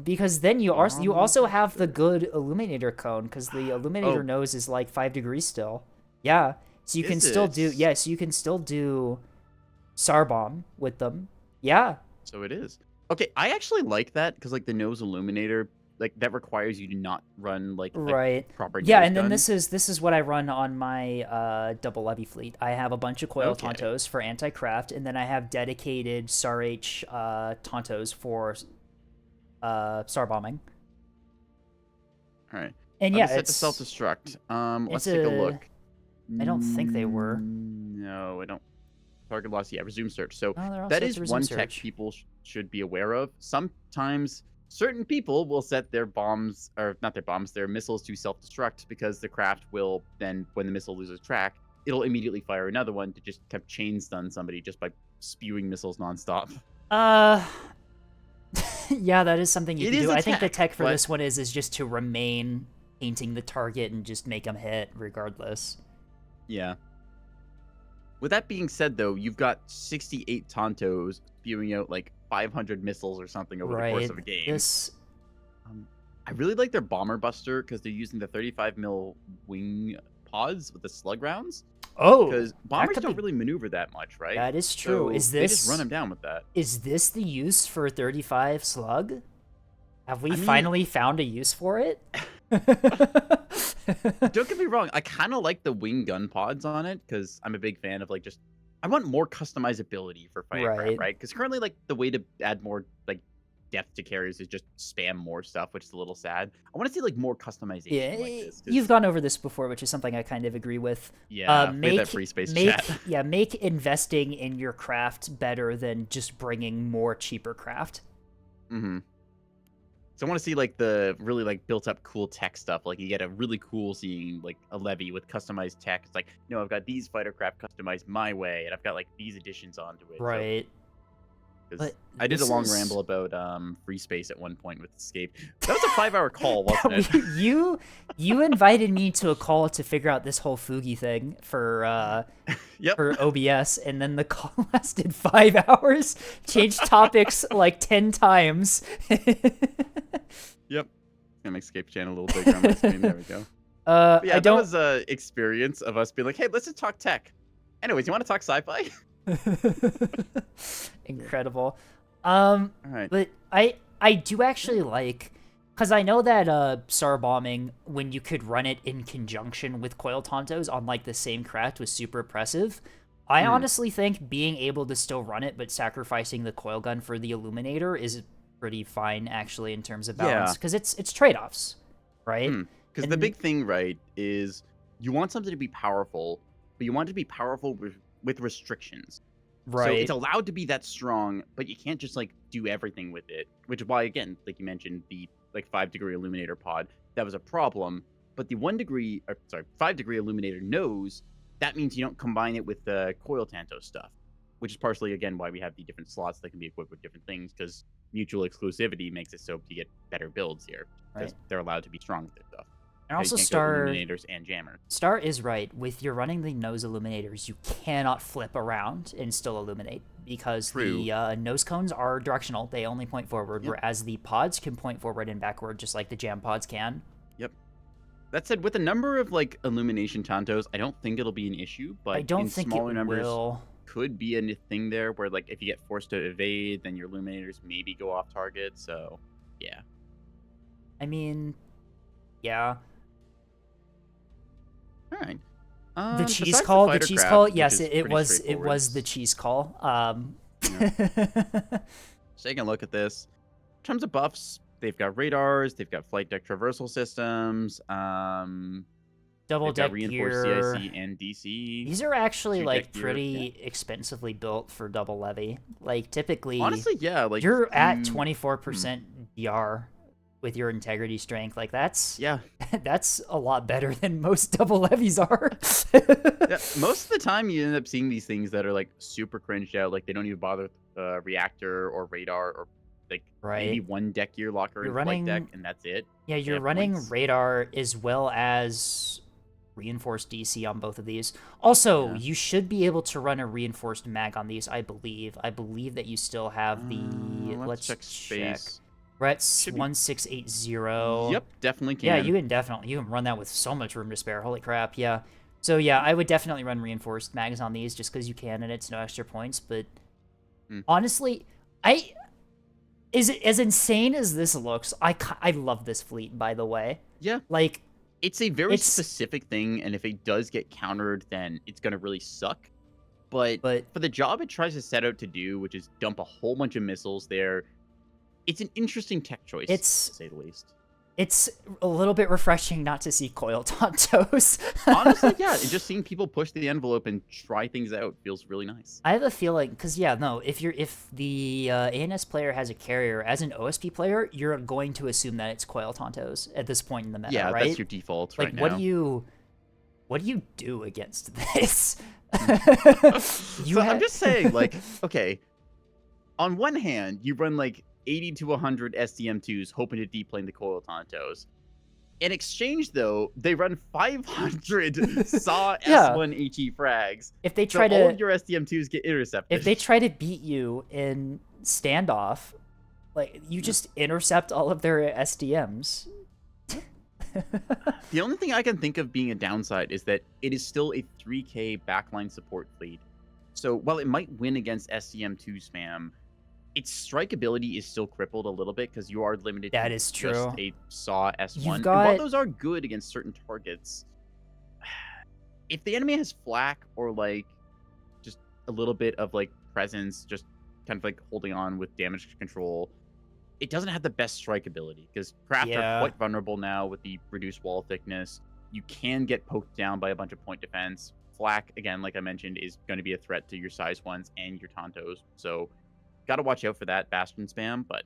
Because then you also have the good Illuminator cone, because the Illuminator nose is like 5 degrees still. Yeah, so you can still do SAR bomb with them. Yeah. So it is. Okay, I actually like that because like the nose Illuminator, like that requires you to not run like proper. Yeah, and then this is what I run on my double levy fleet. I have a bunch of coil Tontos for anti-craft, and then I have dedicated SAR H Tontos for SAR bombing. All right. And yeah, it's set to self-destruct. Let's take a look. I don't think they were. No, I don't. Target loss. Yeah, resume search. So that is one tech people should be aware of. Sometimes certain people will set their missiles to self-destruct because the craft will then, when the missile loses track, it'll immediately fire another one to just kind of chain stun somebody just by spewing missiles nonstop. Yeah, that is something you can do. I think the tech for but... this one is just to remain painting the target and just make them hit regardless. Yeah. With that being said, though, you've got 68 Tontos spewing out like 500 missiles or something over the course of a game. I really like their Bomber Buster because they're using the 35 mil wing pods with the slug rounds. Oh, because bombers don't really maneuver that much, right? That is true. So they just run them down with that. Is this the use for 35 slug? Have we finally found a use for it? Don't get me wrong. I kind of like the wing gun pods on it because I'm a big fan of like I want more customizability for fightercraft, right? Because currently, like the way to add more like depth to carriers is just spam more stuff, which is a little sad. I want to see like more customization. Yeah, like this, you've gone over this before, which is something I kind of agree with. Yeah, make that free space chat. Yeah, make investing in your craft better than just bringing more cheaper craft. Mm-hmm. So I want to see like the really like built up cool tech stuff. Like you get a really cool seeing like a levy with customized tech. It's like, no, I've got these fightercraft customized my way, and I've got like these additions onto it. Right. So, I did a long ramble about free space at one point with Escape. That was a 5-hour call, wasn't it? You invited me to a call to figure out this whole Fugi thing for for OBS, and then the call lasted 5 hours, changed topics like 10 times. Yep. Gonna make Escape channel a little bigger on my screen. There we go. Yeah, that was an experience of us being like, hey, let's just talk tech. Anyways, you want to talk sci-fi? Incredible. All right. But I do actually like, because I know that SAR bombing, when you could run it in conjunction with coil tontos on like the same craft, was super impressive. I honestly think being able to still run it but sacrificing the coil gun for the illuminator is pretty fine actually in terms of balance, because it's trade-offs, right? Because the big thing, right, is you want something to be powerful, but you want it to be powerful with restrictions. Right. So it's allowed to be that strong, but you can't just like do everything with it. Which is why, again, like you mentioned, the like 5-degree illuminator pod, that was a problem. But the 5-degree illuminator knows that means you don't combine it with the coil tanto stuff, which is partially again why we have the different slots that can be equipped with different things, because mutual exclusivity makes it so you get better builds here because they're allowed to be strong with their stuff. And also illuminators and jammer. Star is right. With you're running the nose illuminators, you cannot flip around and still illuminate, because the nose cones are directional. They only point forward, whereas the pods can point forward and backward, just like the jam pods can. Yep. That said, with a number of like illumination tantos, I don't think it'll be an issue, but I don't think smaller numbers will. Could be a thing there where like if you get forced to evade, then your illuminators maybe go off target. So yeah. I mean, yeah. All right. The cheese call. Yes, it was the cheese call. Just taking a look at this. In terms of buffs, they've got radars, they've got flight deck traversal systems, double deck reinforced gear, CIC and DC. These are actually like pretty expensively built for double levy. Like typically, honestly, yeah, like you're at 24% DR with your integrity strength. Like that's that's a lot better than most double levies are. Most of the time you end up seeing these things that are like super cringed out, like they don't even bother reactor or radar or like maybe one deck gear locker and flight deck, and that's it. Yeah, you're running radar as well as reinforced DC on both of these. Also, you should be able to run a reinforced mag on these, I believe. I believe that you still have the let's check space. We're at 1680. Yep, definitely can. Yeah, you can run that with so much room to spare. Holy crap, yeah. So yeah, I would definitely run reinforced mags on these just because you can, and it's no extra points. But honestly, is it as insane as this looks? I love this fleet, by the way. Yeah, like it's a very specific thing, and if it does get countered, then it's gonna really suck. But for the job it tries to set out to do, which is dump a whole bunch of missiles there. It's an interesting tech choice, to say the least. It's a little bit refreshing not to see coil tontos. Honestly, yeah. And just seeing people push the envelope and try things out feels really nice. I have a feeling, because if the ANS player has a carrier, as an OSP player, you're going to assume that it's coil tontos at this point in the meta, right? Yeah, that's your default right now. What do you... what do you do against this? I'm just saying, like, okay, on one hand, you run like 80 to 100 SDM2s hoping to deplane the Coil Tontos. In exchange, though, they run 500 Saw S1 HE frags. If they try all of your SDM2s get intercepted. If they try to beat you in standoff, like, you just intercept all of their SDMs. The only thing I can think of being a downside is that it is still a 3k backline support fleet. So while it might win against SDM2 spam, its strikeability is still crippled a little bit because you are limited to just a Saw S1. And while those are good against certain targets, if the enemy has flak or like just a little bit of like presence, just kind of like holding on with damage control, it doesn't have the best strike ability because craft are quite vulnerable now with the reduced wall thickness. You can get poked down by a bunch of point defense. Flak, again, like I mentioned, is going to be a threat to your size ones and your Tontos. So got to watch out for that Bastion spam. But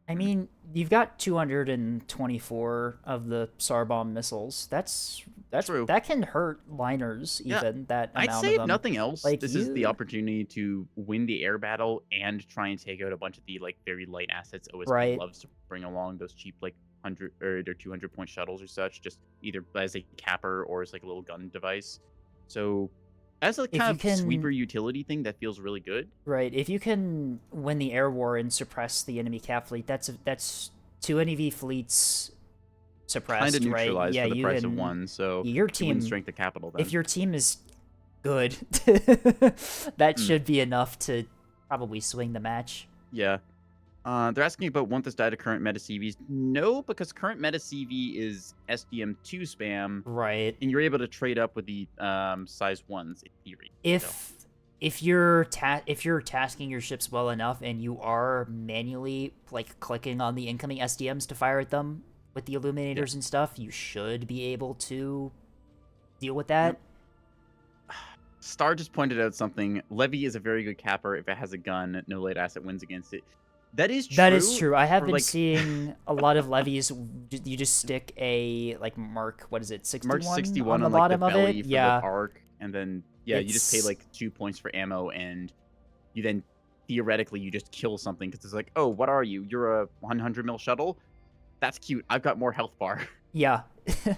I mean, you've got 224 of the SAR bomb missiles. That's true. That can hurt liners even. That amount I'd say of them. If nothing else, like, this is the opportunity to win the air battle and try and take out a bunch of the like very light assets OSP loves to bring along, those cheap like 100 or their 200 point shuttles or such, just either as a capper or as like a little gun device. So as a kind of sweeper utility thing, that feels really good. Right. If you can win the air war and suppress the enemy cap fleet, that's 2 NEV fleets suppressed, kind of neutralized right? For the price of one. So your team strength of capital. Then. If your team is good, that should be enough to probably swing the match. Yeah. They're asking about won't this die to current meta CVs? No, because current meta CV is SDM2 spam. Right. And you're able to trade up with the size ones in theory. If you're tasking your ships well enough and you are manually like clicking on the incoming SDMs to fire at them with the illuminators and stuff, you should be able to deal with that. Star just pointed out something. Levy is a very good capper if it has a gun. No late asset wins against it. That is true. That is true. I have been seeing a lot of levies. You just stick a like Mark. What is it? 61. Mark 61 on the bottom like the belly of it. For the arc, and then you just pay like 2 points for ammo, and you then theoretically you just kill something because it's like, oh, what are you? You're a 100 mil shuttle. That's cute. I've got more health bar. Yeah. Yeah.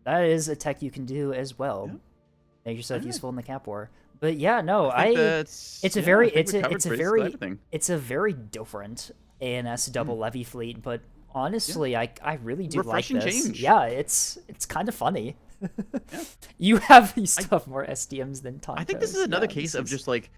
That is a tech you can do as well. Yeah. Make yourself useful in the cap war. But yeah, no, it's a very different ANS double levy fleet, but honestly, I really do like this. Change. Yeah, it's kind of funny. You still have more SDMs than Tontos. I think this is another case of just like,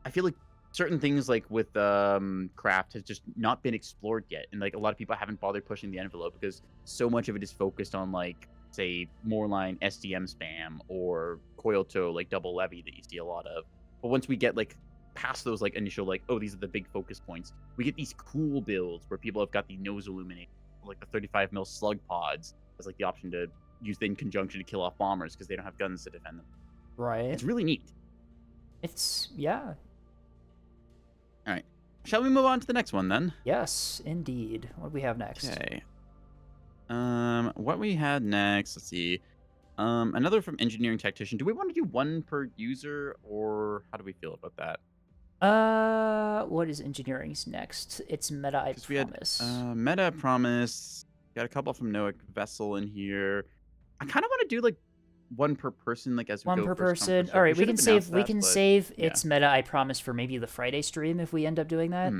I feel like certain things like with craft has just not been explored yet, and like a lot of people haven't bothered pushing the envelope because so much of it is focused on like, say, more line SDM spam or coil toe like double levy that you see a lot of. But once we get like past those like initial like, oh, these are the big focus points, we get these cool builds where people have got the nose illuminate, like the 35 mil slug pods as like the option to use in conjunction to kill off bombers because they don't have guns to defend them. Right. It's really neat. It's All right. Shall we move on to the next one then? Yes, indeed. What do we have next? Okay. What we had next, let's see. Another from engineering tactician. Do we want to do one per user, or how do we feel about that? What is engineering's next? It's meta, I promise. Meta, promise. Got a couple from Noah Vessel in here. I kind of want to do like one per person, like as we go. One per person. All right, we can save its meta, I promise, for maybe the Friday stream if we end up doing that.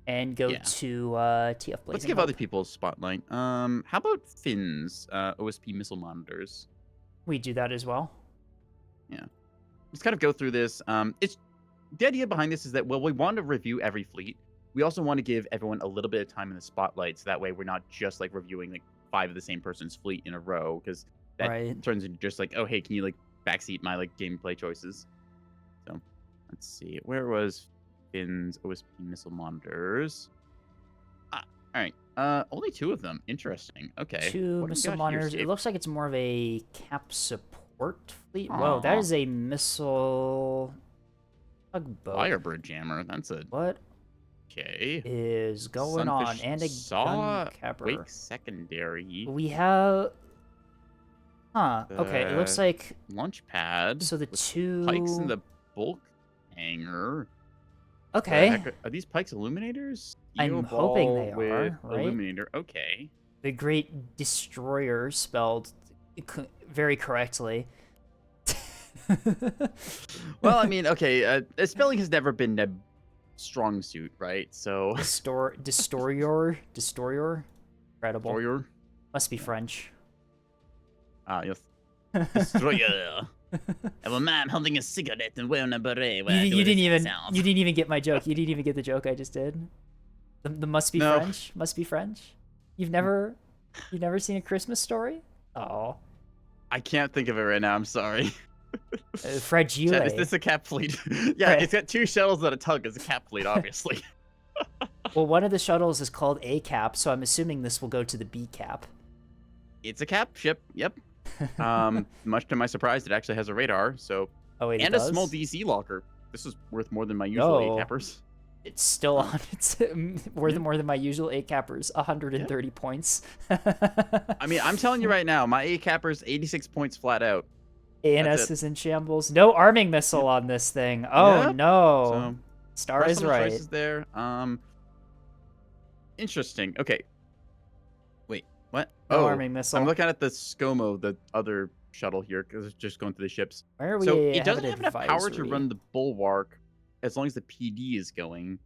And go to TF Blazing. Let's give other people a spotlight. How about Finn's OSP missile monitors? We do that as well. Yeah. Let's kind of go through this. It's the idea behind this is that, well, we want to review every fleet. We also want to give everyone a little bit of time in the spotlight, so that way we're not just like reviewing like 5 of the same person's fleet in a row, because that turns into just like, oh, hey, can you like backseat my like gameplay choices? So let's see. Where was Finn's OSP missile monitors? All right. Only 2 of them. Interesting. Okay. 2 missile monitors. It looks like it's more of a cap support fleet. Whoa, that is a missile tugboat. Firebird jammer. That's a what? Okay. Is going Sunfish on, and a gun capper. Wake secondary. We have. Huh. Okay. It looks like launch pad. so the with two pikes in the bulk hanger. The Okay. heck are these pikes illuminators? I'm Steel hoping ball they with are, right? illuminator. Okay. The Great Destroyer spelled very correctly. Well, I mean, okay, spelling has never been a strong suit, right? So Destroyer. Incredible. Destroyer. Must be Yeah. French. Ah, yes. Destroyer. I'm a man holding a cigarette and wearing a beret. You didn't even get my joke. You didn't even get the joke I just did. The must be No. French. Must be French. You've never seen A Christmas Story? Oh. I can't think of it right now. I'm sorry. Fragile. Chat, is this a cap fleet? Yeah, it's got 2 shuttles and a tug. It's a cap fleet, obviously. Well, one of the shuttles is called A cap, so I'm assuming this will go to the B cap. It's a cap ship. Yep. Much to my surprise, it actually has a radar. So, oh wait, and a small DC locker. This is worth more than my usual 8 cappers. It's still on. It's worth more than my usual 8 cappers. 130 points. I mean, I'm telling you right now, my 8 cappers, 86 points flat out. ANS is in shambles. No arming missile on this thing. Oh no. So, Star is right. Choices there. Interesting. Okay. Wait, what? No arming missile. I'm looking at the ScoMo, the other shuttle here, because it's just going through the ships. Where are we? So it doesn't have enough power to run the bulwark as long as the PD is going.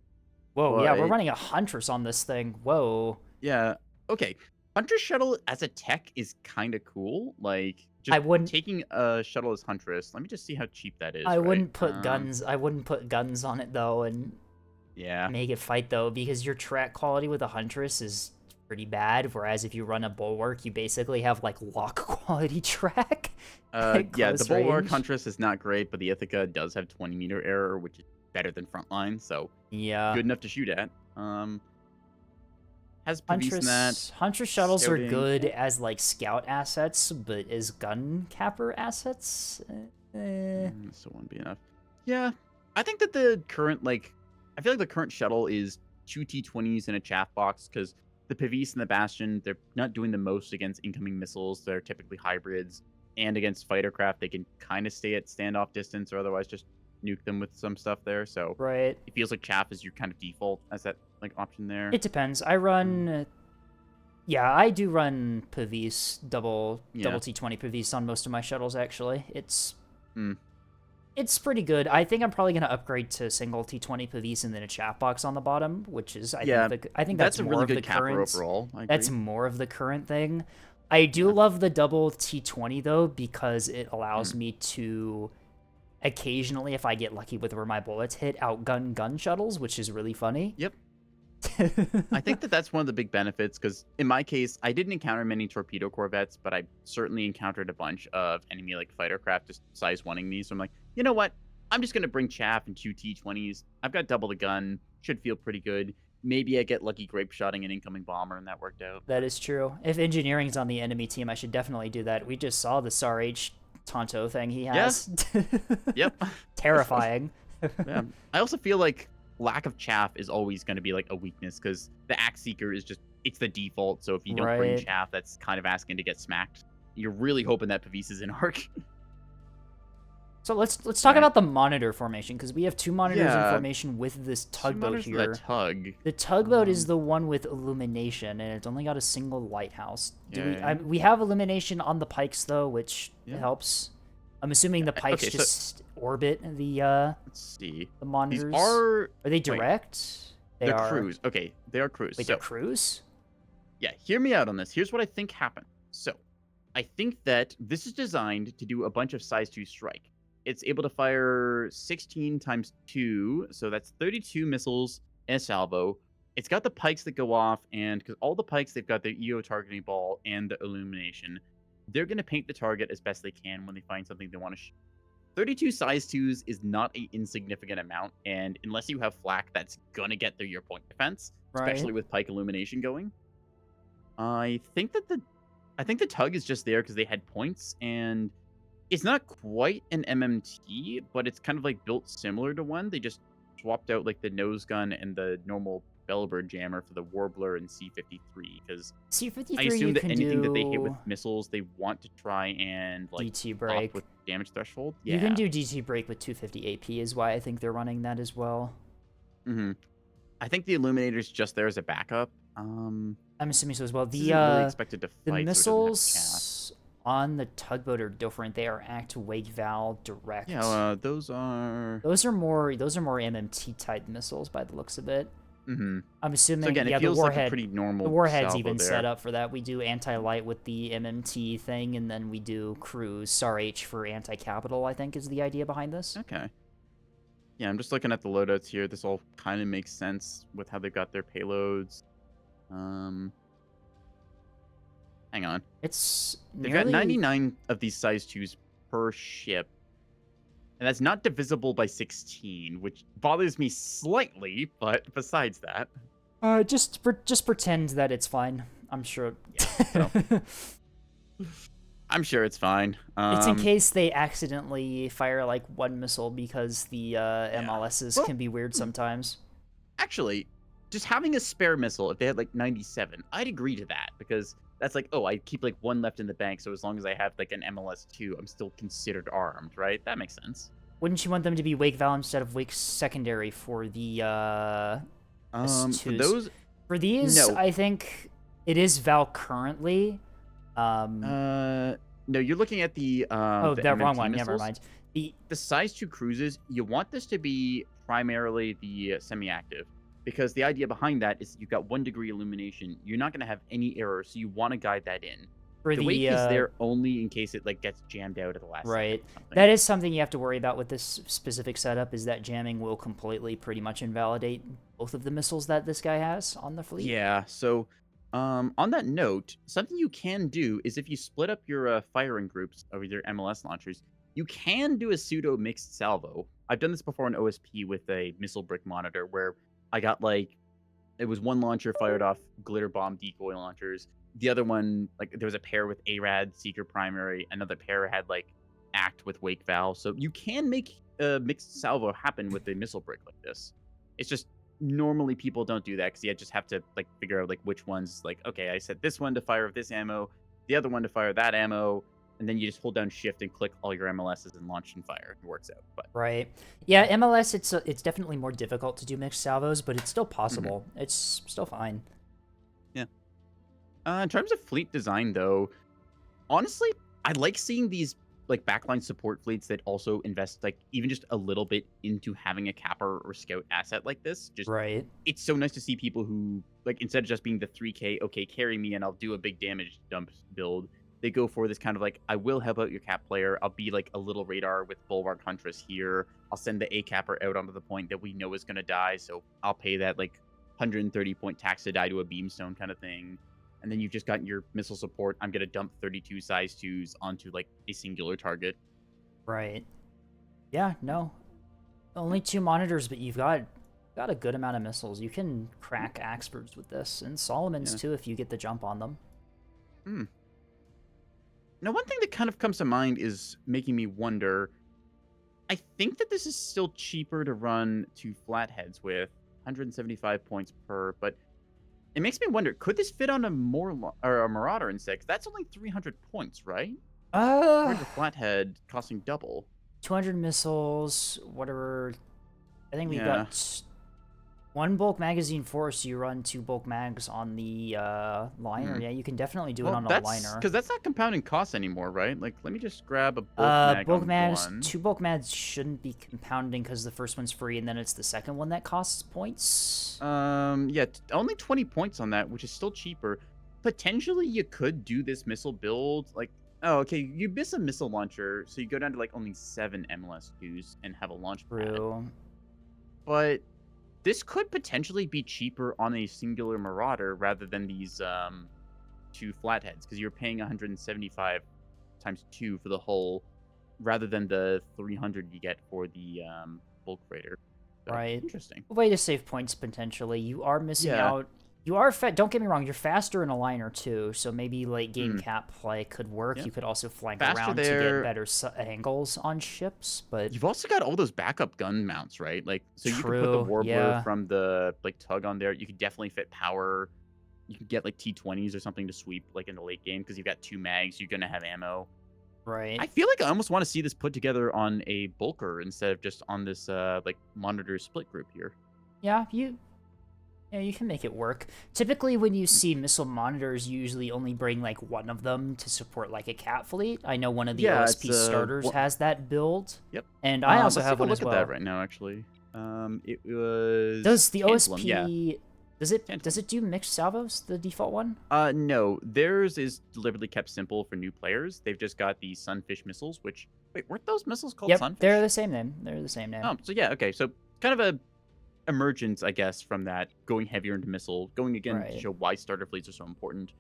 Whoa, yeah, we're running a Huntress on this thing. Whoa. Yeah. Okay. Huntress shuttle as a tech is kind of cool. Like, just taking a shuttle as Huntress. Let me just see how cheap that is. I wouldn't put guns. I wouldn't put guns on it though, and make it fight though, because your track quality with a Huntress is pretty bad. Whereas if you run a bulwark, you basically have like lock quality track. Yeah, the bulwark Huntress is not great, but the Ithaca does have 20-meter error, which is better than frontline. So yeah, good enough to shoot at. Has Huntress shuttles are good as like scout assets, but as gun capper assets, so won't be enough. Yeah, I think that the current I feel like the current shuttle is 2 T-20s in a chaff box, because the Pavise and the Bastion, they're not doing the most against incoming missiles. They're typically hybrids, and against fighter craft, they can kind of stay at standoff distance or otherwise just nuke them with some stuff there. So it feels like chaff is your kind of default as that option there. It depends. I run I do run Pavise double T-20 Pavise on most of my shuttles actually. It's pretty good. I think I'm probably going to upgrade to single T-20 Pavise and then a chaff box on the bottom, which is I think that's a more really of good the capper current overall. That's more of the current thing. I do love the double T-20 though, because it allows me to occasionally, if I get lucky with where my bullets hit, outgun gun shuttles, which is really funny. Yep. I think that's one of the big benefits, because in my case, I didn't encounter many torpedo corvettes, but I certainly encountered a bunch of enemy fighter craft just size 1ing me. So I'm like, you know what? I'm just going to bring chaff and 2 T-20s. I've got double the gun. Should feel pretty good. Maybe I get lucky grape shotting an incoming bomber, and that worked out. That is true. If engineering's on the enemy team, I should definitely do that. We just saw the SAR-H Tonto thing he has. Yeah. Yep. Terrifying. Yeah. I also feel like lack of chaff is always going to be a weakness, because the Axe Seeker is it's the default. So if you don't bring chaff, that's kind of asking to get smacked. You're really hoping that Pavise is in arc. So let's talk about the monitor formation, because we have 2 monitors in formation with this tugboat here. The tugboat is the one with illumination, and it's only got a single lighthouse. We have illumination on the pikes though, which helps. I'm assuming the pikes just orbit the let's see. The monitors. These are they direct? They're cruise. Okay, they are cruise. Wait, they're cruise? Yeah, hear me out on this. Here's what I think happened. So, I think that this is designed to do a bunch of size 2 strike. It's able to fire 16 times 2, so that's 32 missiles and a salvo. It's got the pikes that go off, and because all the pikes, they've got the EO targeting ball and the illumination. They're going to paint the target as best they can when they find something they want to shoot. 32 size 2s is not an insignificant amount, and unless you have flak, that's going to get through your point defense, especially with pike illumination going. I think the tug is just there because they had points, and it's not quite an MMT, but it's kind of built similar to one. They just swapped out the nose gun and the normal Bellbird jammer for the Warbler and C-53, because C-53 I assume you that can anything do that they hit with missiles, they want to try and like DT pop break. with damage threshold. You can Yeah. do DT break with 250 AP is why I think they're running that as well. I think the Illuminator's just there as a backup. I'm assuming so as well. This isn't really expected to The fight, so it doesn't have cast. missiles on the tugboat are different. They are act, wake, val, direct. Yeah, those are more MMT type missiles by the looks of it. I'm assuming. So again, yeah, it feels the warhead, like a pretty normal. The warhead's salvo even there. set up for that. We do anti-light with the MMT thing, and then we do cruise. SAR-H for anti-capital, I think, is the idea behind this. Okay. Yeah, I'm just looking at the loadouts here. This all kind of makes sense with how they've got their payloads. Hang on. They've got 99 of these size 2s per ship. And that's not divisible by 16, which bothers me slightly, but besides that. Just pretend that it's fine. I'm sure. Yeah, so. I'm sure it's fine. It's in case they accidentally fire like one missile because the MLSs can be weird sometimes. Actually, just having a spare missile, if they had like 97, I'd agree to that, because that's like, oh, I keep like one left in the bank, so as long as I have like an MLS2, I'm still considered armed, right? That makes sense. Wouldn't you want them to be Wake Val instead of Wake Secondary for the S2s? For these, no. I think it is Val currently. No, you're looking at the oh, the that MMT wrong one. missiles. Never mind. The size 2 cruises, you want this to be primarily the semi-active, because the idea behind that is you've got 1 degree illumination. You're not going to have any error, so you want to guide that in. For the wake is there only in case it like gets jammed out at the last right. second. That is something you have to worry about with this specific setup, is that jamming will completely pretty much invalidate both of the missiles that this guy has on the fleet. Yeah, so on that note, something you can do is if you split up your firing groups of your MLS launchers, you can do a pseudo mixed salvo. I've done this before in OSP with a missile brick monitor where I got like, it was one launcher fired off glitter bomb decoy launchers. The other one, like there was a pair with ARAD Seeker primary. Another pair had like ACT with Wake Val. So you can make a mixed salvo happen with a missile brick like this. It's just normally people don't do that because you just have to like figure out like which ones, like, okay, I set this one to fire with this ammo, the other one to fire that ammo, and then you just hold down shift and click all your MLSs and launch and fire. It works out. But right. Yeah, MLS, it's definitely more difficult to do mixed salvos, but it's still possible. It's still fine. Yeah. In terms of fleet design, though, honestly, I like seeing these like backline support fleets that also invest like even just a little bit into having a capper or scout asset like this. Just right. It's so nice to see people who like, instead of just being the 3K, okay, carry me and I'll do a big damage dump build, they go for this kind of like, I will help out your cap player. I'll be like a little radar with Bulwark Huntress here. I'll send the A capper out onto the point that we know is going to die. So I'll pay that like 130 point tax to die to a beamstone kind of thing. And then you've just got your missile support. I'm going to dump 32 size 2s onto like a singular target. Right. Yeah, no. Only 2 monitors, but you've got a good amount of missiles. You can crack Axfords with this, and Solomons too if you get the jump on them. Now, one thing that kind of comes to mind is making me wonder, I think that this is still cheaper to run 2 flatheads with 175 points per, but it makes me wonder, could this fit on a Marauder in 6? That's only 300 points, right? Compared to flathead costing double. 200 missiles, whatever. I think we've got 1 bulk magazine force. You run 2 bulk mags on the liner. Yeah, you can definitely do it on a liner. Because that's not compounding costs anymore, right? Like, let me just grab a bulk mag on 1. 2 bulk mags shouldn't be compounding because the first one's free, and then it's the second one that costs points. Yeah, only 20 points on that, which is still cheaper. Potentially, you could do this missile build, like, oh, okay, you miss a missile launcher, so you go down to like only 7 MLS2s and have a launch pad. But this could potentially be cheaper on a singular Marauder rather than these 2 flatheads, because you're paying 175 times 2 for the hull, rather than the 300 you get for the bulk freighter. So, right. Interesting. A way to save points potentially. You are missing out. You are don't get me wrong, you're faster in a liner too, so maybe late game cap play could work. Yeah. You could also flank Faster around to there. get better angles on ships, but You've also got all those backup gun mounts, right? Like, so you could put the true, Warbler yeah. from the like tug on there. You could definitely fit power. You could get like T20s or something to sweep like in the late game because you've got 2 mags. You're gonna have ammo. Right. I feel like I almost want to see this put together on a bulker instead of just on this like monitor split group here. Yeah, you can make it work. Typically, when you see missile monitors, you usually only bring like one of them to support like a cat fleet. I know one of the OSP starters has that build. Yep. And I also have one as well. Look at that right now, actually. It was. Does the Tantalum, OSP? Yeah. Does it do mixed salvos? The default one? No. Theirs is deliberately kept simple for new players. They've just got the Sunfish missiles, which weren't those missiles called Sunfish? They're the same name. Oh, so yeah, okay. So kind of a emergence, I guess, from that going heavier into missile, going again to show why starter fleets are so important.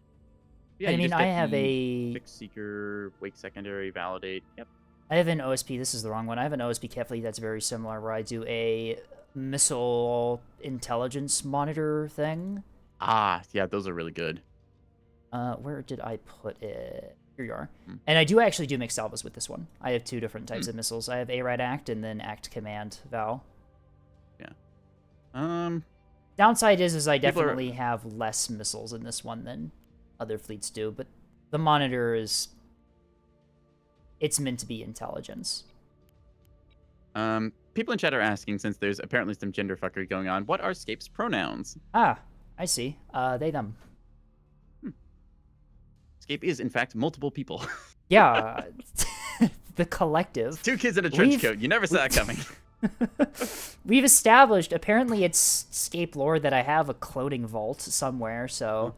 Yeah, I mean, I have a Fix Seeker, Wake Secondary, Validate. Yep. I have an OSP. This is the wrong one. I have an OSP cat fleet that's very similar, where I do a missile intelligence monitor thing. Ah, yeah, those are really good. Where did I put it? Here you are. And I do actually do mixed salvos with this one. I have 2 different types of missiles. I have ARAD Act and then Act Command Val. Downside is I definitely have less missiles in this one than other fleets do, but the monitor is it's meant to be intelligence. People in chat are asking, since there's apparently some gender fuckery going on, what are Scape's pronouns? Ah, I see. They, them. Scape is, in fact, multiple people. Yeah. The collective. It's 2 kids in a trench coat. You never saw it coming. We've established, apparently it's Scape lore, that I have a cloning vault somewhere, so...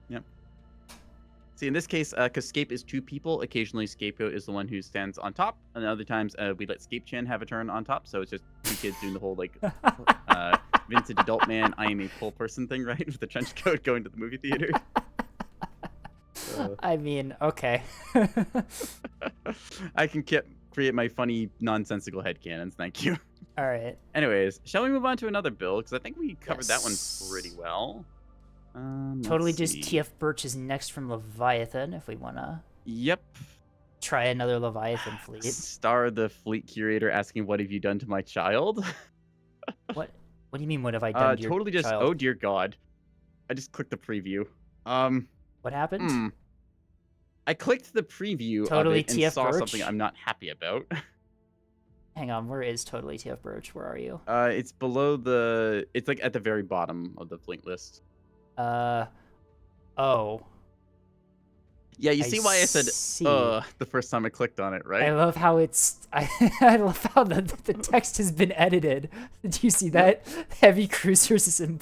Yep. See, in this case, because Scape is 2 people, occasionally Scapegoat is the one who stands on top, and other times we let Scape-chan have a turn on top, so it's just 2 kids doing the whole, like, Vincent Adult Man, I am a full person thing, right? With the trench coat going to the movie theater. I mean, okay. I can create my funny, nonsensical headcanons, thank you. All right. Anyways, shall we move on to another build? Because I think we covered that one pretty well. Totally just TF Birch is next from Leviathan, if we want to... Yep. Try another Leviathan fleet. Star the fleet curator asking, what have you done to my child? What do you mean, what have I done to your totally just, child? oh dear God. I just clicked the preview. What happened? I clicked the preview Totally of it and TF saw Birch? something I'm not happy about. Hang on, where is Totally TF Birch? Where are you? It's below it's like at the very bottom of the fleet list. Oh. Yeah, you see why I said the first time I clicked on it, right? I love how I love how the text has been edited. Did you see that? Heavy cruisers is in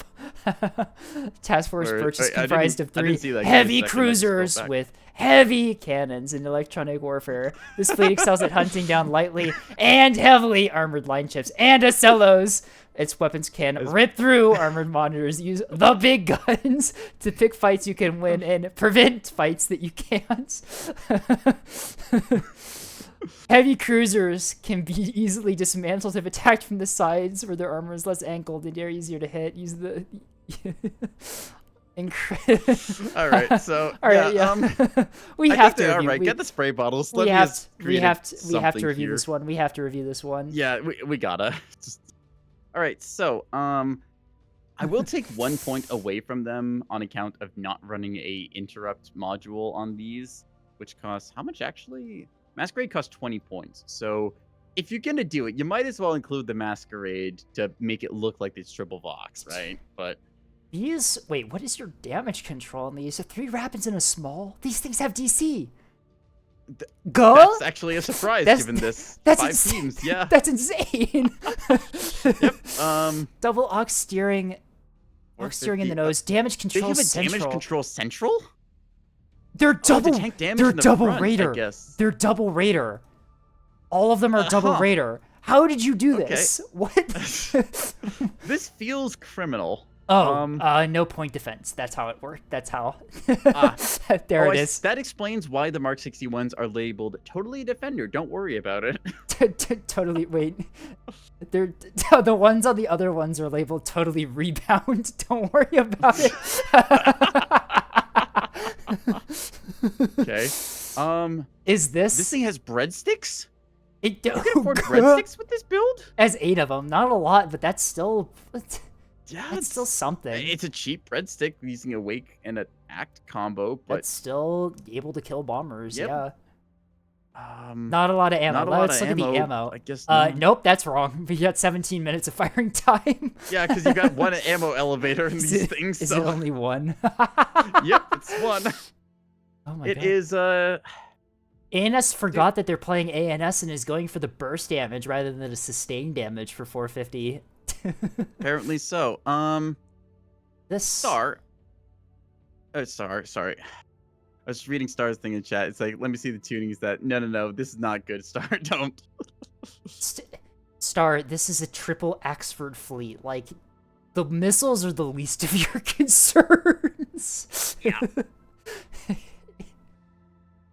Task Force Birch is comprised of 3 heavy cruisers with heavy cannons in electronic warfare. This fleet excels at hunting down lightly and heavily armored line ships and Ocellos. Its weapons can rip through armored monitors, use the big guns to pick fights you can win and prevent fights that you can't. Heavy cruisers can be easily dismantled if attacked from the sides, where their armor is less angled and they're easier to hit. Use the... Incredible. All right, so we have to review. All right, get the spray bottles. We have to review this one. We have to review this one. Yeah, we gotta. All right, so I will take 1 point away from them on account of not running a interrupt module on these, which costs how much actually? Masquerade costs 20 points. So if you're gonna do it, you might as well include the Masquerade to make it look like it's triple Vox, right? But wait, what is your damage control on these? 3 rapids and a small? These things have DC. Go? That's actually a surprise given this 5 teams. Yeah, that's insane. Yep. Double aux steering. Aux steering in the nose. Damage control. They have a damage control central. They're double. They're double front, raider. I guess. They're double raider. All of them are double raider. How did you do this? What? This feels criminal. Oh, no point defense. That's how it worked. That's how. Ah. There it is. That explains why the Mark 61s are labeled totally defender. Don't worry about it. Totally. Wait. They're the ones on the other ones are labeled totally rebound. Don't worry about it. Okay. Is this thing has breadsticks? You can afford breadsticks with this build? As 8 of them, not a lot, but that's still. Yeah, it's still something. It's a cheap breadstick using a wake and an act combo, but it's still able to kill bombers. Yep. Yeah. Not a lot of ammo. Let's look at the ammo. I guess. Nope, that's wrong. We got 17 minutes of firing time. Yeah, because you got one ammo elevator in these things. Is it only one? Yep, it's one. Oh my god. It is. ANS forgot that they're playing ANS and is going for the burst damage rather than the sustained damage for 450. Apparently so. This Star. Oh, sorry. I was reading Star's thing in chat. It's like, let me see the tunings that. No. This is not good, Star. Don't. Star, this is a triple Axford fleet. Like, the missiles are the least of your concerns. Yeah.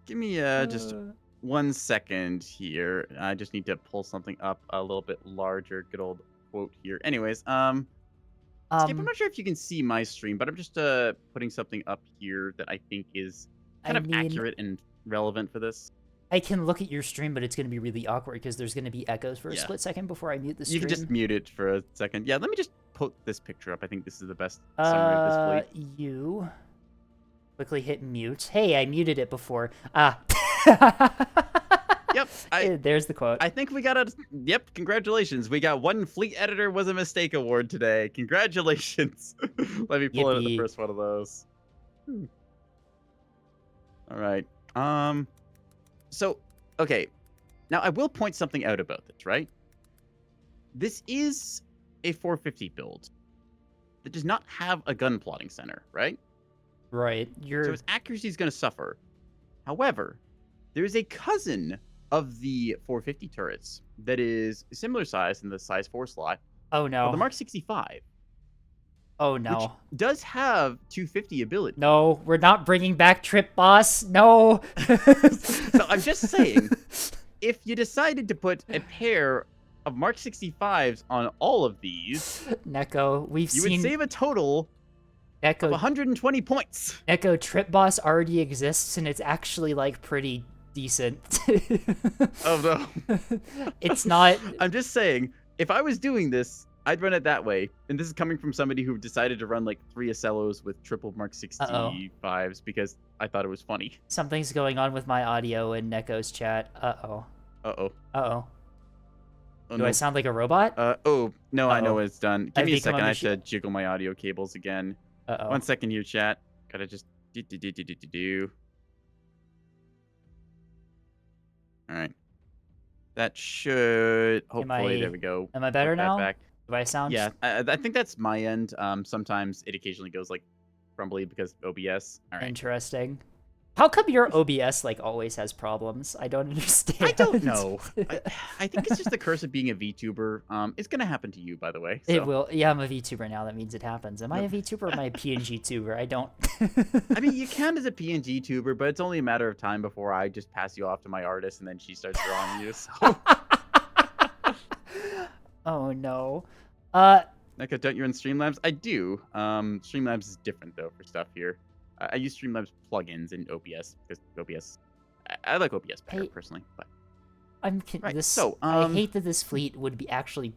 Give me just 1 second here. I just need to pull something up a little bit larger. Good old quote here. Anyways, Skip, I'm not sure if you can see my stream, but I'm just putting something up here that I think is kind of accurate and relevant for this. I can look at your stream, but it's going to be really awkward because there's going to be echoes for a split second before I mute the stream. You can just mute it for a second. Yeah, let me just put this picture up. I think this is the best summary of this fleet. You quickly hit mute. Hey, I muted it before. Yep. There's the quote. I think we got a... Yep, congratulations. We got one Fleet Editor Was a Mistake award today. Congratulations. Let me pull out the first one of those. All right. So, okay. Now, I will point something out about this, right? This is a 450 build that does not have a gun plotting center, right? Right. So its accuracy is going to suffer. However, there is a cousin of the 450 turrets that is similar size in the size 4 slot. Oh no. The Mark 65. Oh no. Which does have 250 ability. No, we're not bringing back Trip Boss. No. So I'm just saying, if you decided to put a pair of Mark 65s on all of these, Neko, you would save a total of 120 points. Neko, Trip Boss already exists, and it's actually like pretty decent. Oh no. It's not. I'm just saying, if I was doing this, I'd run it that way. And this is coming from somebody who decided to run like 3 Acellos with triple Mark 65s because I thought it was funny. Something's going on with my audio in Neko's chat. Uh-oh. Uh-oh. Uh-oh. Oh, Do I sound like a robot? Oh, no, I know it's done. Give me a second. I have to jiggle my audio cables again. Uh-oh. 1 second here, chat. Gotta just do. All right. That should hopefully. There we go. Am I better now? Do I sound? Yeah, I think that's my end. Sometimes it occasionally goes like crumbly because OBS. All right. Interesting. How come your OBS like always has problems? I don't understand. I don't know. I think it's just the curse of being a VTuber. It's gonna happen to you, by the way. So. It will. Yeah, I'm a VTuber now. That means it happens. Am I a VTuber or am I a PNG tuber? I don't. I mean, you count as a PNG tuber, but it's only a matter of time before I just pass you off to my artist and then she starts drawing you. So. Oh no. Neko, don't you run Streamlabs? I do. Streamlabs is different though for stuff here. I use Streamlabs plugins in OBS because OBS. I like OBS better personally, but I hate that this fleet would be actually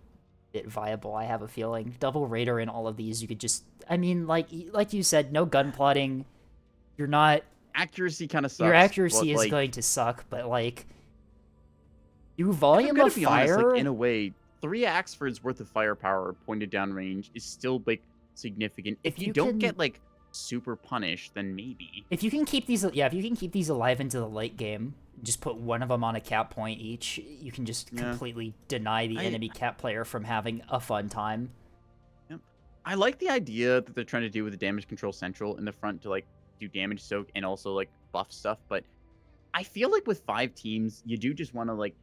bit viable. I have a feeling double radar in all of these. You could just, I mean, like you said, no gun plotting. You're not accuracy kind of sucks. Your accuracy is going to suck, but like you volume of fire. Honest, like, in a way, 3 Axfords worth of firepower pointed down range is still like significant. If you don't get like super punished, then maybe. If you can keep these, if you can keep these alive into the late game, just put one of them on a cap point each, you can just completely deny the enemy cap player from having a fun time. Yep. I like the idea that they're trying to do with the damage control central in the front to like do damage soak and also like buff stuff, but I feel like with 5 teams, you do just want to like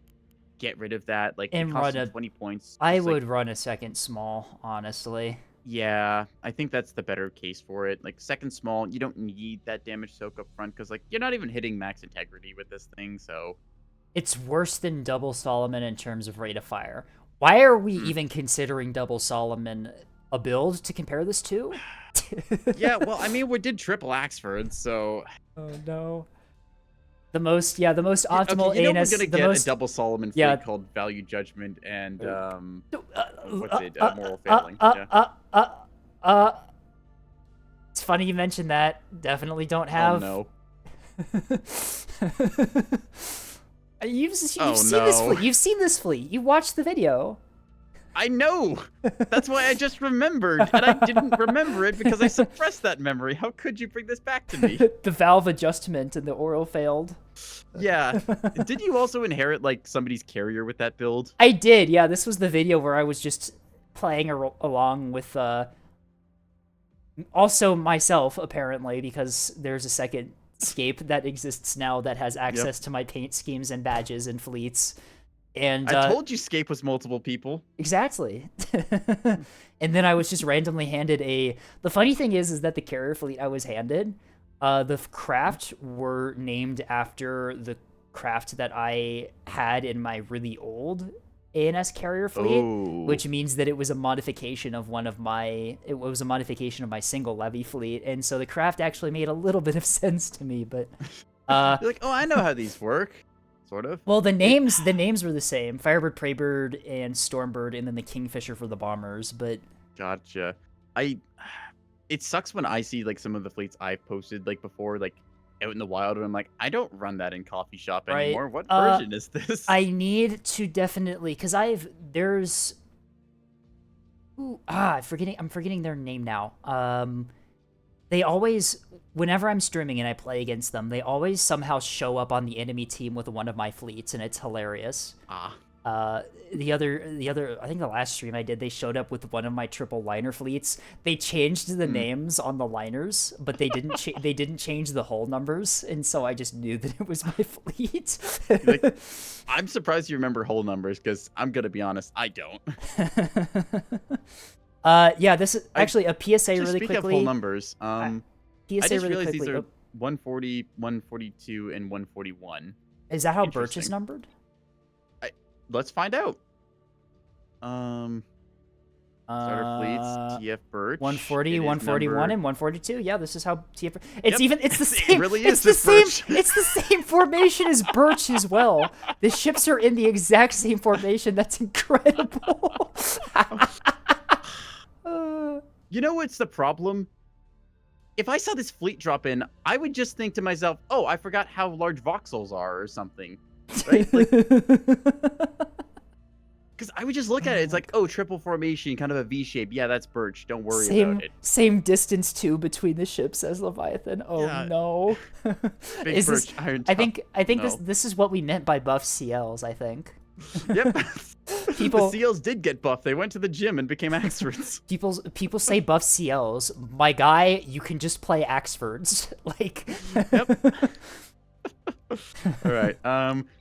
get rid of that, like, and it costs 20 points. I would run a second small, honestly. Yeah, I think that's the better case for it. Like second small, you don't need that damage soak up front because like you're not even hitting max integrity with this thing. So It's worse than double Solomon in terms of rate of fire. Why are we hmm. even considering double Solomon a build to compare this to? Yeah, well, I mean, we did triple Axford, so Oh no. The most okay, optimal you know we're ANS, gonna the get a most, double Solomon yeah. fleet called Value Judgment and Uh, what's it? uh, Moral uh, Failing. uh, Yeah. uh, uh, uh, it's funny you mentioned that. Definitely don't Oh have. no. You've Oh seen this no. fleet. You've seen this fleet. You watched the video. I know. That's why I just remembered, and I didn't remember it because I suppressed that memory. How could you bring this back to me? The valve adjustment and the oral failed. Yeah. Did you also inherit like somebody's carrier with that build? I did. Yeah, this was the video where I was just playing along with also myself apparently because there's a second scape that exists now that has Yep. access to my paint schemes and badges and fleets. And I told you Scape was multiple people. exactly. And then I was just randomly handed a. The funny thing is that the carrier fleet I was handed, the craft were named after the craft that I had in my really old ANS carrier fleet, Oh. which means that it was a modification of one of my. It was a modification of my single levy fleet, and so the craft actually made a little bit of sense to me, but. You're like, oh, I know how these work. Sort of. Well, the names were the same: Firebird, Preybird, and Stormbird, and then the Kingfisher for the bombers. But Gotcha. I. It sucks when I see like some of the fleets I've posted like before, like out in the wild, and I'm like, I don't run that in coffee shop right, anymore. What version is this? I need to definitely because there's I'm forgetting their name now. They always, whenever I'm streaming and I play against them, they always somehow show up on the enemy team with one of my fleets, and it's hilarious. Ah. The other, I think the last stream I did, they showed up with one of my triple liner fleets. They changed the names on the liners, but they didn't they didn't change the hull numbers, and so I just knew that it was my fleet. Like, I'm surprised you remember whole numbers because I'm gonna be honest, I don't. Yeah, this is actually a PSA really speak quickly. Of whole numbers, I PSA just really realized quickly. these are 140, 142, and 141. Is that how Birch is numbered? Let's find out. Starter fleets, TF Birch. 140, 141, numbered... and 142. Yeah, this is how TF. It's yep. It's the same. It really it's is the same. Birch. It's the same formation as Birch as well. The ships are in the exact same formation. That's incredible. You know what's the problem? If I saw this fleet drop in, I would just think to myself, "Oh, I forgot how large voxels are, or something." Right? Because I would just look at it. It's like, oh, triple formation, kind of a V shape. Yeah, that's Birch. Don't worry about it. Same distance too between the ships as Leviathan. Oh yeah. No. Big Birch, Iron I think no. this is what we meant by buff CLs. I think. Yep. The CLs did get buffed. They went to the gym and became Axfords. People say buff CLs. My guy, you can just play Axfords. Like. Yep. All right.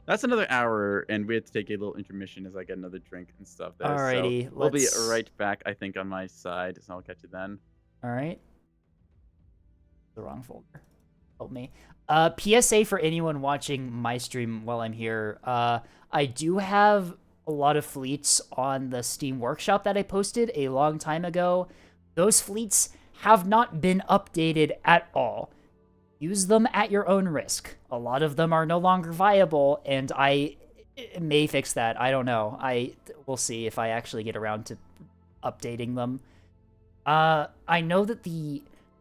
That's another hour, and we have to take a little intermission as I get another drink and stuff. There. Alrighty, so we'll be right back. I think on my side, so I'll catch you then. All right. The wrong folder. Help me. PSA for anyone watching my stream while I'm here. I do have a lot of fleets on the Steam Workshop that I posted a long time ago. Those fleets have not been updated at all. Use them at your own risk. A lot of them are no longer viable, and I may fix that. I don't know. We'll see if I actually get around to updating them. I know that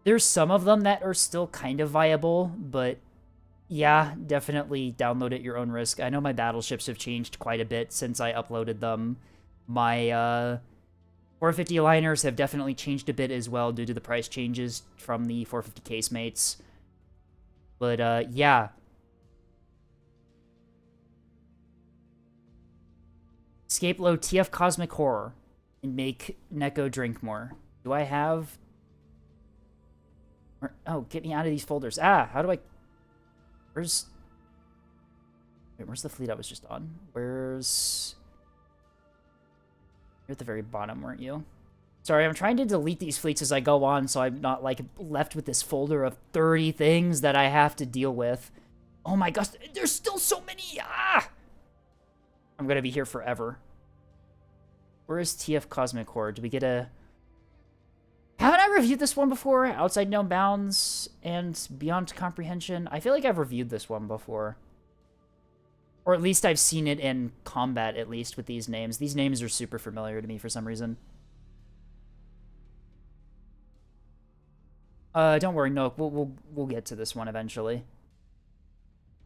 there's some of them that are still kind of viable, but yeah, definitely download at your own risk. I know my battleships have changed quite a bit since I uploaded them. My 450 liners have definitely changed a bit as well due to the price changes from the 450 casemates. But, yeah. Escape low TF Cosmic Horror and make Neko drink more. Do I have... Oh, get me out of these folders. How do I... Where's the fleet I was just on? You're at the very bottom, weren't you? Sorry, I'm trying to delete these fleets as I go on, so I'm not, like, left with this folder of 30 things that I have to deal with. Oh my gosh, there's still so many! Ah! I'm gonna be here forever. Where is TF Cosmic Horde? Do we get a... Haven't I reviewed this one before? Outside Known Bounds and Beyond Comprehension? I feel like I've reviewed this one before. Or at least I've seen it in combat, at least, with these names. These names are super familiar to me for some reason. Don't worry, no, we'll get to this one eventually.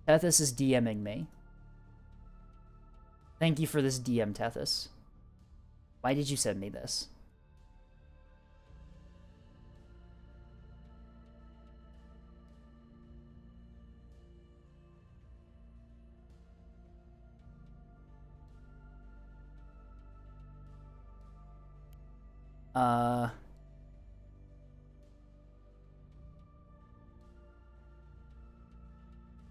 Tethys is DMing me. Thank you for this DM, Tethys. Why did you send me this?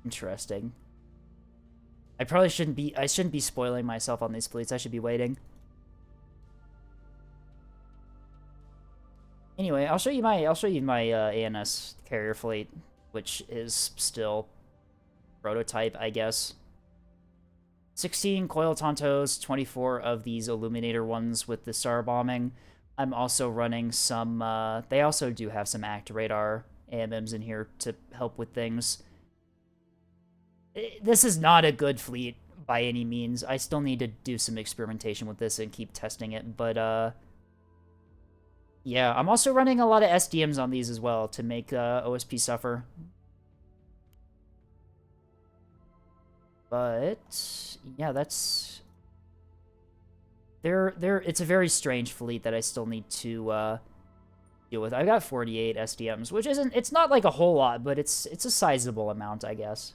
Interesting. I shouldn't be spoiling myself on these fleets. I should be waiting. Anyway, I'll show you my ANS carrier fleet, which is still prototype, I guess. 16 Coil Tontos, 24 of these Illuminator ones with the star bombing. I'm also running some, they also do have some Act Radar AMMs in here to help with things. This is not a good fleet by any means. I still need to do some experimentation with this and keep testing it, but, yeah, I'm also running a lot of SDMs on these as well to make OSP suffer. But yeah, that's it's a very strange fleet that I still need to deal with. I've got 48 SDMs, which it's not like a whole lot, but it's a sizable amount, I guess.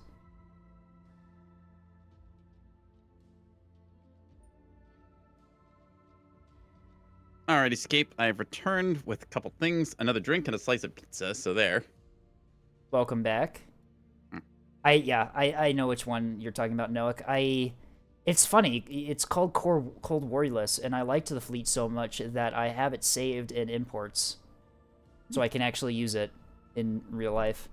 Alright, Escape. I've returned with a couple things, another drink, and a slice of pizza, so there. Welcome back. I know which one you're talking about, Noak. It's funny, it's called Cold Warriorless, and I liked the fleet so much that I have it saved in imports. So I can actually use it in real life.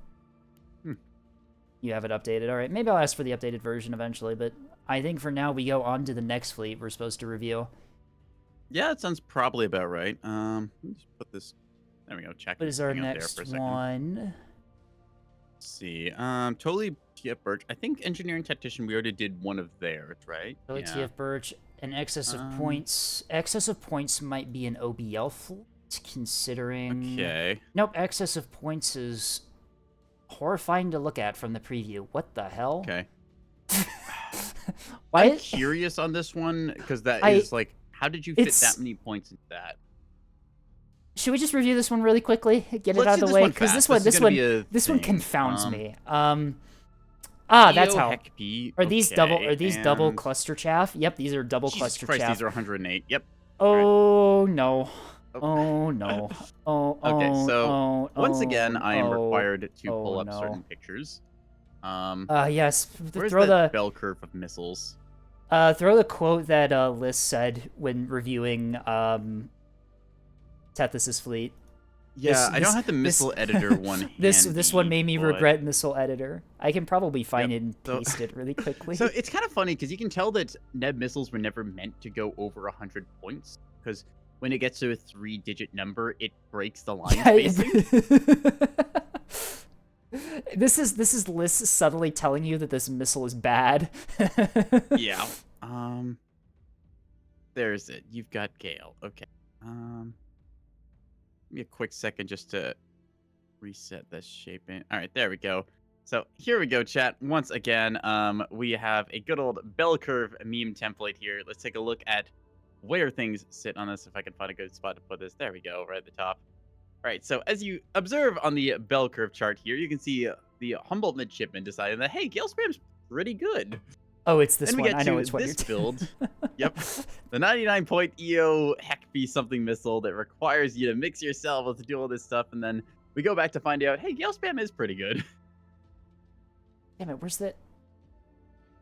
You have it updated. Alright, maybe I'll ask for the updated version eventually, but I think for now we go on to the next fleet we're supposed to review. Yeah, that sounds probably about right. Let me just put this... There we go, check. What is our next one? Let's see. Totally TF Birch. I think Engineering Tactician, we already did one of theirs, right? Totally TF Birch. An excess of points. Excess of points might be an OBL fleet, considering... Okay. Nope, excess of points is horrifying to look at from the preview. What the hell? Okay. I'm curious on this one, because that is like... How did you fit that many points into that? Should we just review this one really quickly? Get it out of the way, because this one confounds me. That's how. Are these double cluster chaff? Yep, these are double cluster chaff. These are 108. Yep. Oh no. Oh no. Okay, so once again, I am required to pull up certain pictures. Yes. Where's the bell curve of missiles? Throw the quote that Liz said when reviewing Tethys' fleet. Yeah, I don't have the missile editor one. This one made me regret missile editor. I can probably find it and paste it really quickly. So it's kind of funny because you can tell that Neb missiles were never meant to go over 100 points, because when it gets to a 3-digit number, it breaks the line spacing. This is Liz subtly telling you that this missile is bad. Yeah. There's it. You've got Gale. Okay. Give me a quick second just to reset the shaping. All right, there we go. So here we go, chat. Once again, we have a good old bell curve meme template here. Let's take a look at where things sit on this. If I can find a good spot to put this. There we go, right at the top. All right, so as you observe on the bell curve chart here, you can see the Humboldt midshipman deciding that, hey, Gale Spam's pretty good. Oh, it's this then one. We get I know to it's what this build. Yep. The 99-point EO Heckby something missile that requires you to mix yourself to do all this stuff, and then we go back to find out, hey, Gale Spam is pretty good. Damn it, where's that?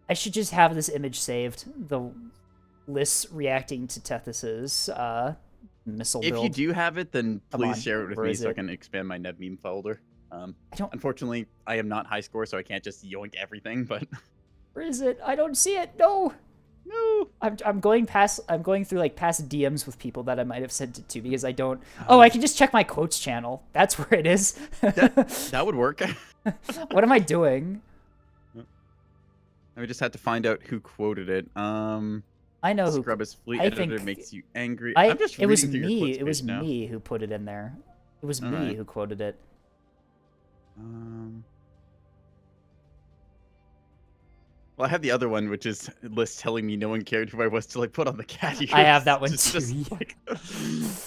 I should just have this image saved. The Liz reacting to Tethys's missile If build. you do have it, then please share it with Where me is so I it? can expand my Neb meme folder. I don't. Unfortunately, I am not high score, so I can't just yoink everything. But Where is it? I don't see it. No. no. I'm going through like past DMs with people that I might have sent it to because I don't. Oh, I can just check my quotes channel. That's where it is. That would work. What am I doing? I just had to find out who quoted it. I know who. Scrub his fleet I editor think makes you angry. I. I'm just It was reading through your me. quotes It was page now. me who put it in there. It was All me right. who quoted it. Well, I have the other one, which is List telling me no one cared who I was till I put on the cat ears. I have that one It's too. just like,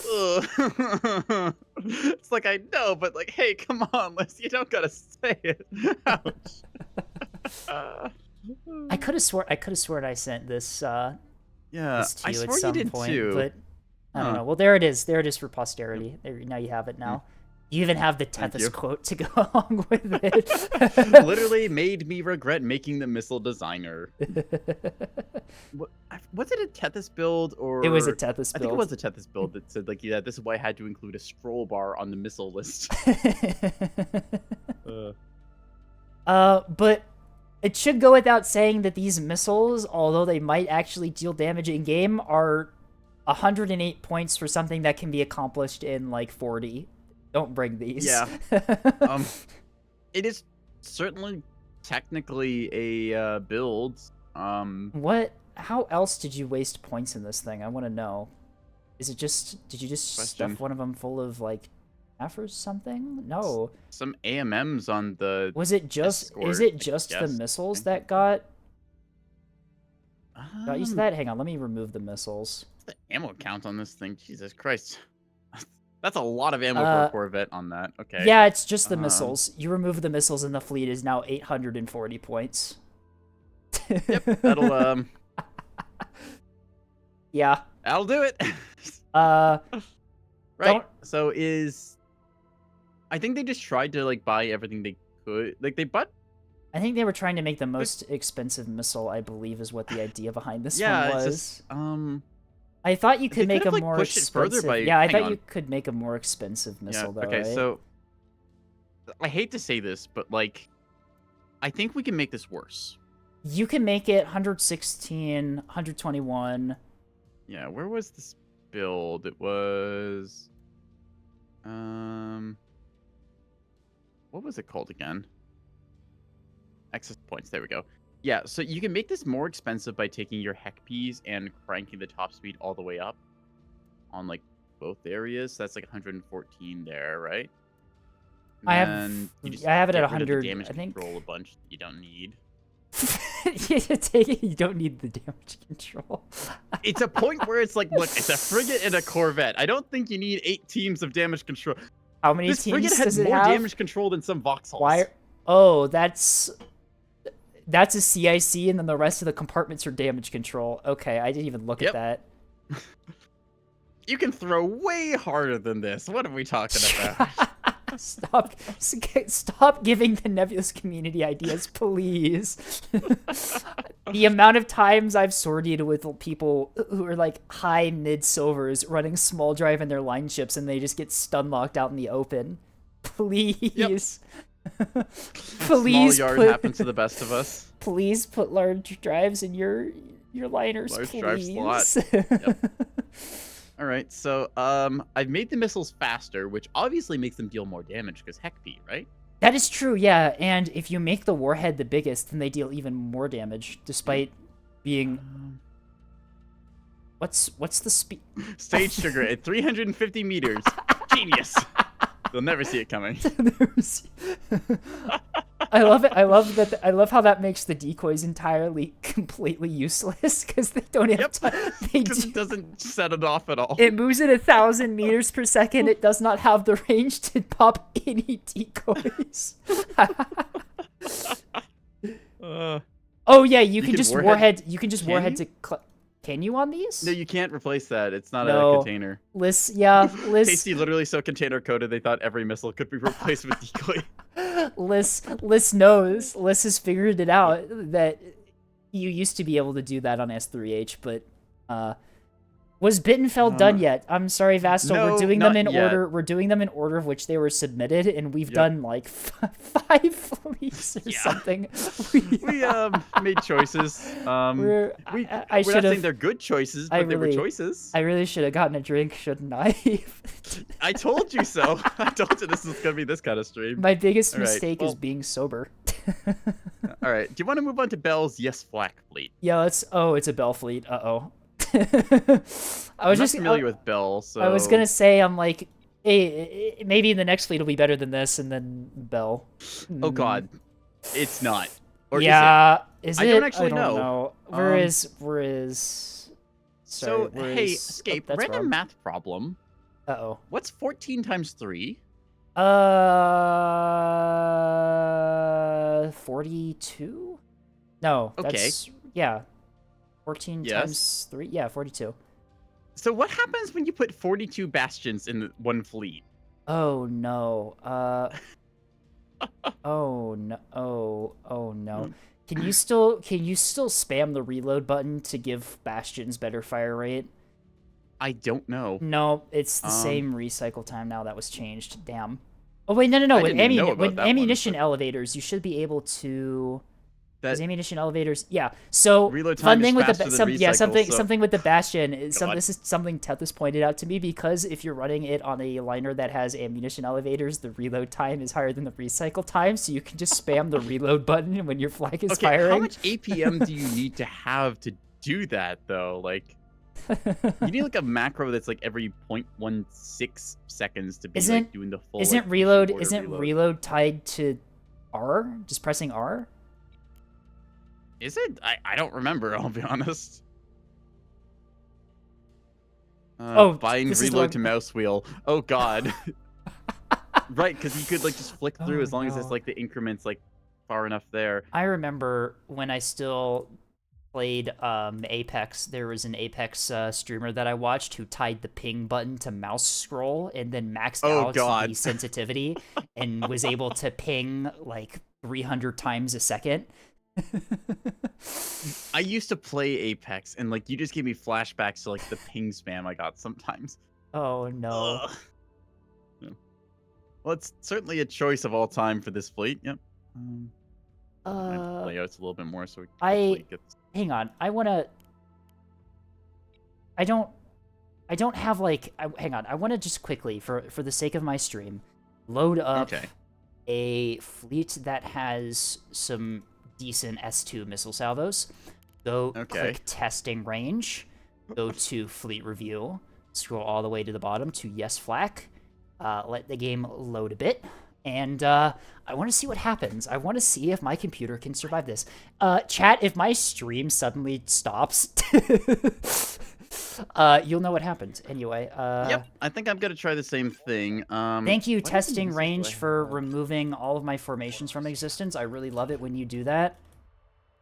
ugh. It's like I know, but like, hey, come on, List, you don't gotta say it. Ouch. I could have sworn I sent this. Yeah, This to I you at swore you some did point, too. but I don't Huh. know. Well, there it is. There it is for posterity. There, now you have it. Now you even have the Thank Tethys you. quote to go along with it. Literally made me regret making the missile designer. Was it a Tethys build or? It was a Tethys build. I think it was a Tethys build that said like, yeah, this is why I had to include a stroll bar on the missile list. But it should go without saying that these missiles, although they might actually deal damage in game, are 108 points for something that can be accomplished in like 40. Don't bring these. Yeah. It is certainly technically a build. What? How else did you waste points in this thing? I want to know. Is it just? Did you just stuff one of them full of like F or something? No. Some AMMs on the. Was it just? Escort, is it just I the guess. missiles that got used to Um, that? Hang on, let me remove the missiles. the ammo count on this thing? Jesus Christ. That's a lot of ammo for a Corvette on that. Okay. Yeah, it's just the missiles. You remove the missiles and the fleet is now 840 points. Yep. That'll Yeah. That'll do it. Right. Right. So I think they just tried to like buy everything they could. Like they bought. I think they were trying to make the most expensive missile, I believe, is what the idea behind this Yeah, one was. it's just I thought you could they make could've, a like, more pushed it further expensive. by- Yeah, I hang thought on. you could make a more expensive missile, though. Okay, right? so I hate to say this, but like, I think we can make this worse. you can make it 116, 121. Yeah, where was this build? It was, what was it called again? Excess points. There we go. Yeah, so you can make this more expensive by taking your heck peas and cranking the top speed all the way up on like both areas. So that's like 114 there, right? I have you just it at get rid of the 100. damage I think. control a bunch that you don't need. You take it. You don't need the damage control. It's a point where it's like, look, it's a frigate and a Corvette. I don't think you need 8 teams of damage control. How many This teams frigate does has it more have? damage control than some Vauxhalls. Why? Oh, that's a CIC, and then the rest of the compartments are damage control. Okay, I didn't even look at that. You can throw way harder than this. What are we talking about? Stop giving the Nebulous community ideas, please. The amount of times I've sortied with people who are like high mid silvers running small drive in their line ships and they just get stun locked out in the open. Please. Please Small yard put, happens to the best of us. Please put large drives in your liners, Large please. drive slot. Yep. All right, so I've made the missiles faster, which obviously makes them deal more damage because heck P, right? That is true, yeah. And if you make the warhead the biggest, then they deal even more damage, despite being. What's the speed? Stage sugar at 350 meters. Genius. You'll never see it coming. I love it. I love how that makes the decoys entirely completely useless because they don't have time. It doesn't set it off at all. It moves at 1,000 meters per second. It does not have the range to pop any decoys. Oh yeah, you can just warhead. You can just warhead to. Can you on these? No, you can't replace that. It's not a container. Liz. Tasty literally so container coded they thought every missile could be replaced with decoy. Liz knows. Liz has figured it out that you used to be able to do that on S3H, but Was Bittenfeld done yet? I'm sorry, Vastal. No, we're doing not them in yet. order. We're doing them in order of which they were submitted, and we've done like 5 fleets or something. We made choices. We're not saying they're good choices, but they were choices. I really should have gotten a drink, shouldn't I? I told you so. I told you this was gonna be this kind of stream. My biggest mistake is being sober. All right. Do you want to move on to Bell's Yes Flak fleet? Yeah, let's. Oh, it's a Bell fleet. Uh-oh. I was just familiar with Bell, so I was gonna say I'm like, hey, maybe the next fleet will be better than this, and then Bell. Oh God, it's not. Or yeah, is it? I don't actually know. Where is? Sorry, hey, Escape. Random wrong. math problem. Uh-oh. What's 14 times 3? 42? No. Okay. Yeah. 14 times 3? Yeah, 42. So what happens when you put 42 bastions in one fleet? Oh no. Oh no. Oh no. Can you still spam the reload button to give bastions better fire rate? I don't know. No, it's the same recycle time now. That was changed. Damn. Oh wait, no. With ammunition elevators, you should be able to. Ammunition elevators, yeah. So reload time is faster than recycle, something with the bastion. This is something Tethys pointed out to me, because if you're running it on a liner that has ammunition elevators, the reload time is higher than the recycle time. So you can just spam the reload button when your flag is firing. How much APM do you need to have to do that though? Like, you need like a macro that's like every 0.16 seconds to be like doing the full. Isn't reload tied to R? Just pressing R? Is it? I don't remember, I'll be honest. Bind reload to mouse wheel. Oh God. Right, because you could like just flick through as long as it's like the increments like far enough there. I remember when I still played Apex, there was an Apex streamer that I watched who tied the ping button to mouse scroll and then maxed out the sensitivity and was able to ping like 300 times a second. I used to play Apex, and like you just gave me flashbacks to like the ping spam I got sometimes. Oh no. Yeah. Well, it's certainly a choice of all time for this fleet. Yep. Layouts a little bit more so we can hang on. I don't have like hang on. I want to just quickly for the sake of my stream load up a fleet that has some decent S2 missile salvos. Click testing range, go to fleet review, scroll all the way to the bottom to yes flak, let the game load a bit, and I want to see what happens. I want to see if my computer can survive this. Chat, if my stream suddenly stops, you'll know what happened. Anyway. Yep, I think I'm gonna try the same thing. Thank you, testing range, for removing all of my formations from existence. I really love it when you do that.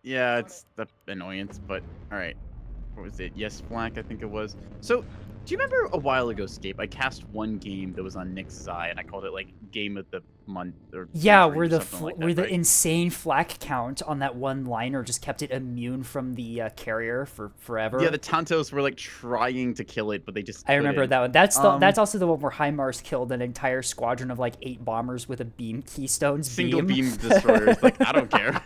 Yeah, it's the annoyance, but all right. What was it? Yes, Flak, I think it was. So, do you remember a while ago, Scape? I cast one game that was on Nick's eye, and I called it like Game of the Month or where the insane flak count on that one liner just kept it immune from the carrier for forever. Yeah, the Tantos were like trying to kill it, but they just couldn't. I remember that one. That's also the one where HIMARS killed an entire squadron of like 8 bombers with a beam keystones. Single beam destroyers. Like, I don't care.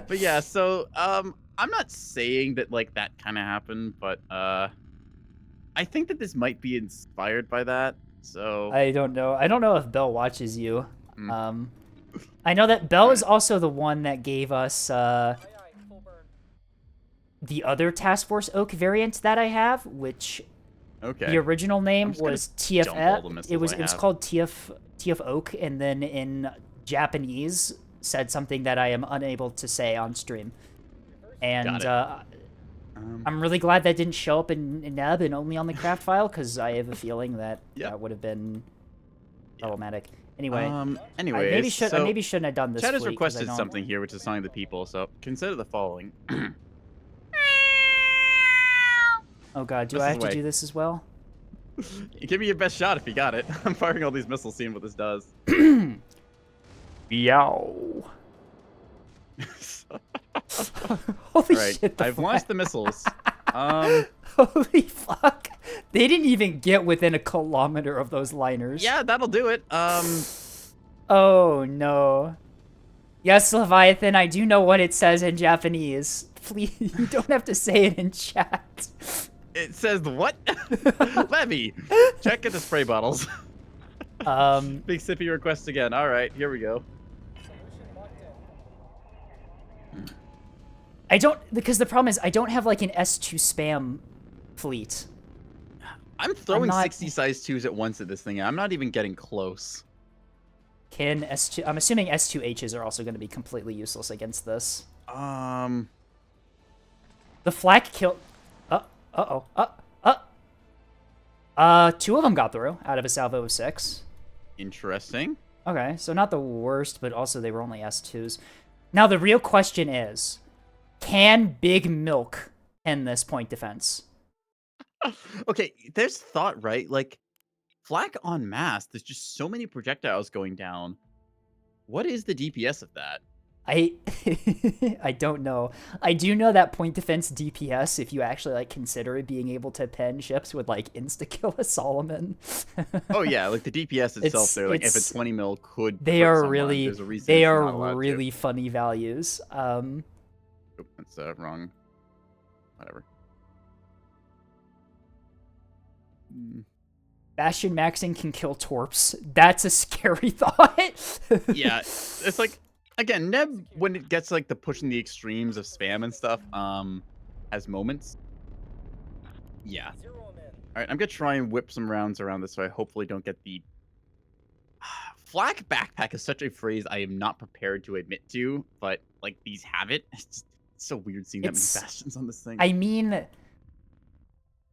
But yeah, so I'm not saying that like that kind of happened, but I think that this might be inspired by that. So I don't know. I don't know if Bell watches you. I know that Bell is also the one that gave us the other Task Force Oak variant that I have, which the original name was TF. It was called TF Oak, and then in Japanese said something that I am unable to say on stream. And I'm really glad that didn't show up in Neb and only on the craft file, because I have a feeling that that would have been problematic. Anyway, I maybe shouldn't have done this. Chat has requested something here, which is something to people. So consider the following. Oh God, do I have to do this as well? Give me your best shot if you got it. I'm firing all these missiles, seeing what this does. Yow. Holy shit! I've launched the missiles. Holy fuck. They didn't even get within a kilometer of those liners. Yeah, that'll do it. Oh, no. Yes, Leviathan, I do know what it says in Japanese. Please, you don't have to say it in chat. It says what? Levy, check at the spray bottles. Big sippy request again. All right, here we go. Because the problem is I don't have like an S2 spam fleet. I'm throwing 60 size 2s at once at this thing. I'm not even getting close. I'm assuming S2Hs are also going to be completely useless against this. The flak kill. Two of them got through out of a salvo of 6. Interesting. Okay, so not the worst, but also they were only S2s. Now the real question is, can Big Milk end this point defense? Okay, there's thought, right? Like, flak en masse, there's just so many projectiles going down. What is the DPS of that? I don't know. I do know that point defense DPS, if you actually like consider it, being able to pen ships would like insta kill a Solomon. Oh yeah, like the DPS itself, there, like if a 20 mil could. They hurt are someone, really, there's a reason they it's are not allowed really to. funny values. Oh, that's wrong. Whatever. Bastion maxing can kill Torps. That's a scary thought. Yeah, it's like, again, Neb, when it gets like the pushing the extremes of spam and stuff, has moments. Yeah. All right, I'm gonna try and whip some rounds around this so I hopefully don't get the... Flak backpack is such a phrase I am not prepared to admit to, but like these have it. It's so weird seeing that many bastions on this thing. I mean,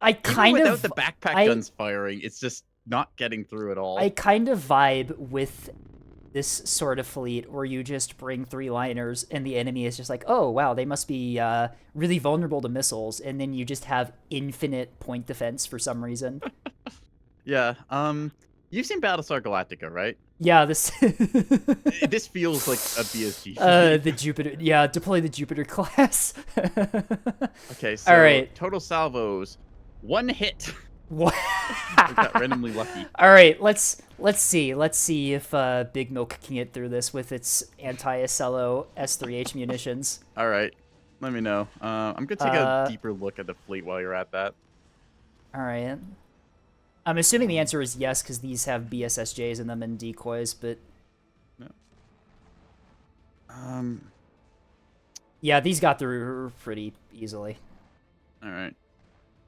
I kind of... Without the backpack guns firing, it's just not getting through at all. I kind of vibe with this sort of fleet where you just bring 3 liners and the enemy is just like, oh, wow, they must be really vulnerable to missiles. And then you just have infinite point defense for some reason. Yeah. You've seen Battlestar Galactica, right? Yeah, this this feels like a BSG. The Jupiter, yeah, deploy the Jupiter class. Okay, so all right. Total salvos, 1 hit. What? I got randomly lucky. All right, let's see if Big Milk can get through this with its anti-Acello S3H munitions. All right, let me know. I'm gonna take a deeper look at the fleet while you're at that. All right. I'm assuming the answer is yes, because these have BSSJs in them and decoys, but... No. Yeah, these got through pretty easily. All right.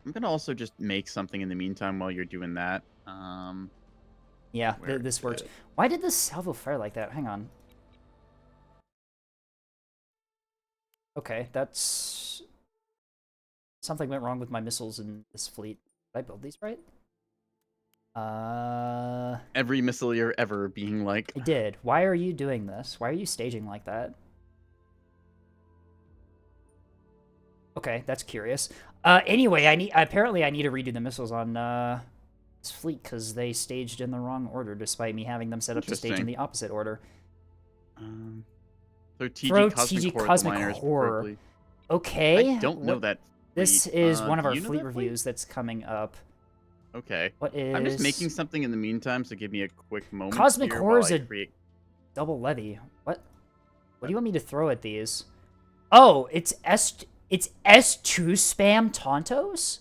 I'm going to also just make something in the meantime while you're doing that. Yeah, this works. Why did this salvo fire like that? Hang on. Okay, that's... Something went wrong with my missiles in this fleet. Did I build these right? Every missile you're ever being like... I did. Why are you doing this? Why are you staging like that? Okay, that's curious. Anyway, apparently I need to redo the missiles on this fleet because they staged in the wrong order, despite me having them set up to stage in the opposite order. So Throw TG Cosmic Horror. Okay. I don't know that fleet. This is one of our fleet reviews that's coming up. Okay. What is... I'm just making something in the meantime, so give me a quick moment. Cosmic Horror is a double levy. What? What do you want me to throw at these? Oh, it's S2 spam Tontos?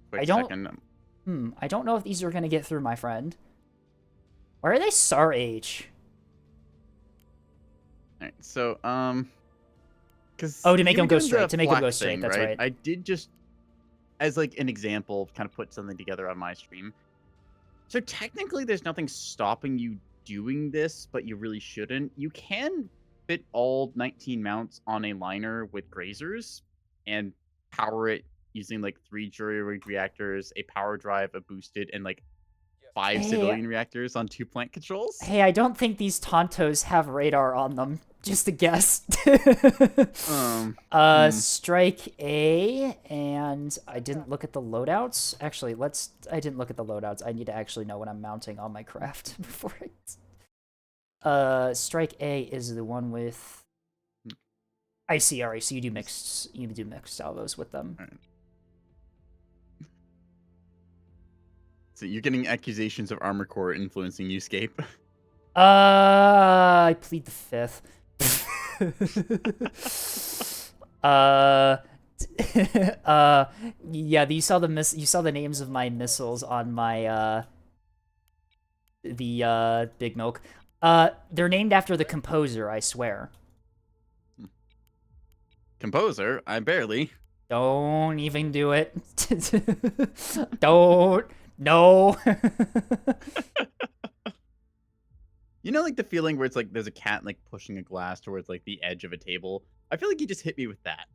Quick second. I don't know if these are going to get through, my friend. Why are they SAR H? Alright, so, oh, to make them go straight. To make them go straight, that's right. I did just, as like an example, kind of put something together on my stream. So technically there's nothing stopping you doing this, but you really shouldn't. You can fit all 19 mounts on a liner with grazers and power it using like 3 jury rigged reactors, a power drive, a boosted, and like 5 civilian reactors on 2 plant controls. Hey, I don't think these Tontos have radar on them. Just a guess. Strike A, and I didn't look at the loadouts. Actually, I didn't look at the loadouts. I need to actually know what I'm mounting on my craft before Strike A is the one with... I see. All right, so you do mixed salvos with them. All right. So you're getting accusations of Armored Core influencing you, Scape. I plead the fifth. Yeah, you saw the names of my missiles on my Big Milk. They're named after the composer, I swear. Composer? I barely. Don't even do it. Don't. No. You know, like the feeling where it's like there's a cat like pushing a glass towards like the edge of a table? I feel like you just hit me with that.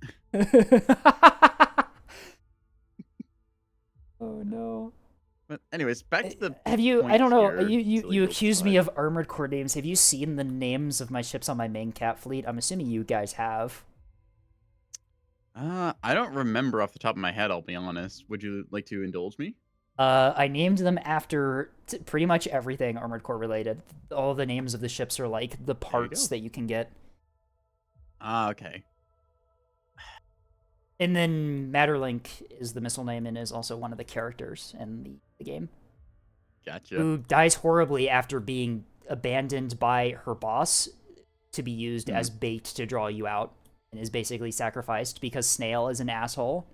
Oh no. But anyways, back to the have you I don't know, here, you accused me of Armored Core names. Have you seen the names of my ships on my main cat fleet? I'm assuming you guys have. I don't remember off the top of my head, I'll be honest. Would you like to indulge me? I named them after pretty much everything Armored Core related. All the names of the ships are like the parts that you can get. Okay. And then Matterlink is the missile name and is also one of the characters in the game. Gotcha. Who dies horribly after being abandoned by her boss to be used as bait to draw you out, and is basically sacrificed because Snail is an asshole.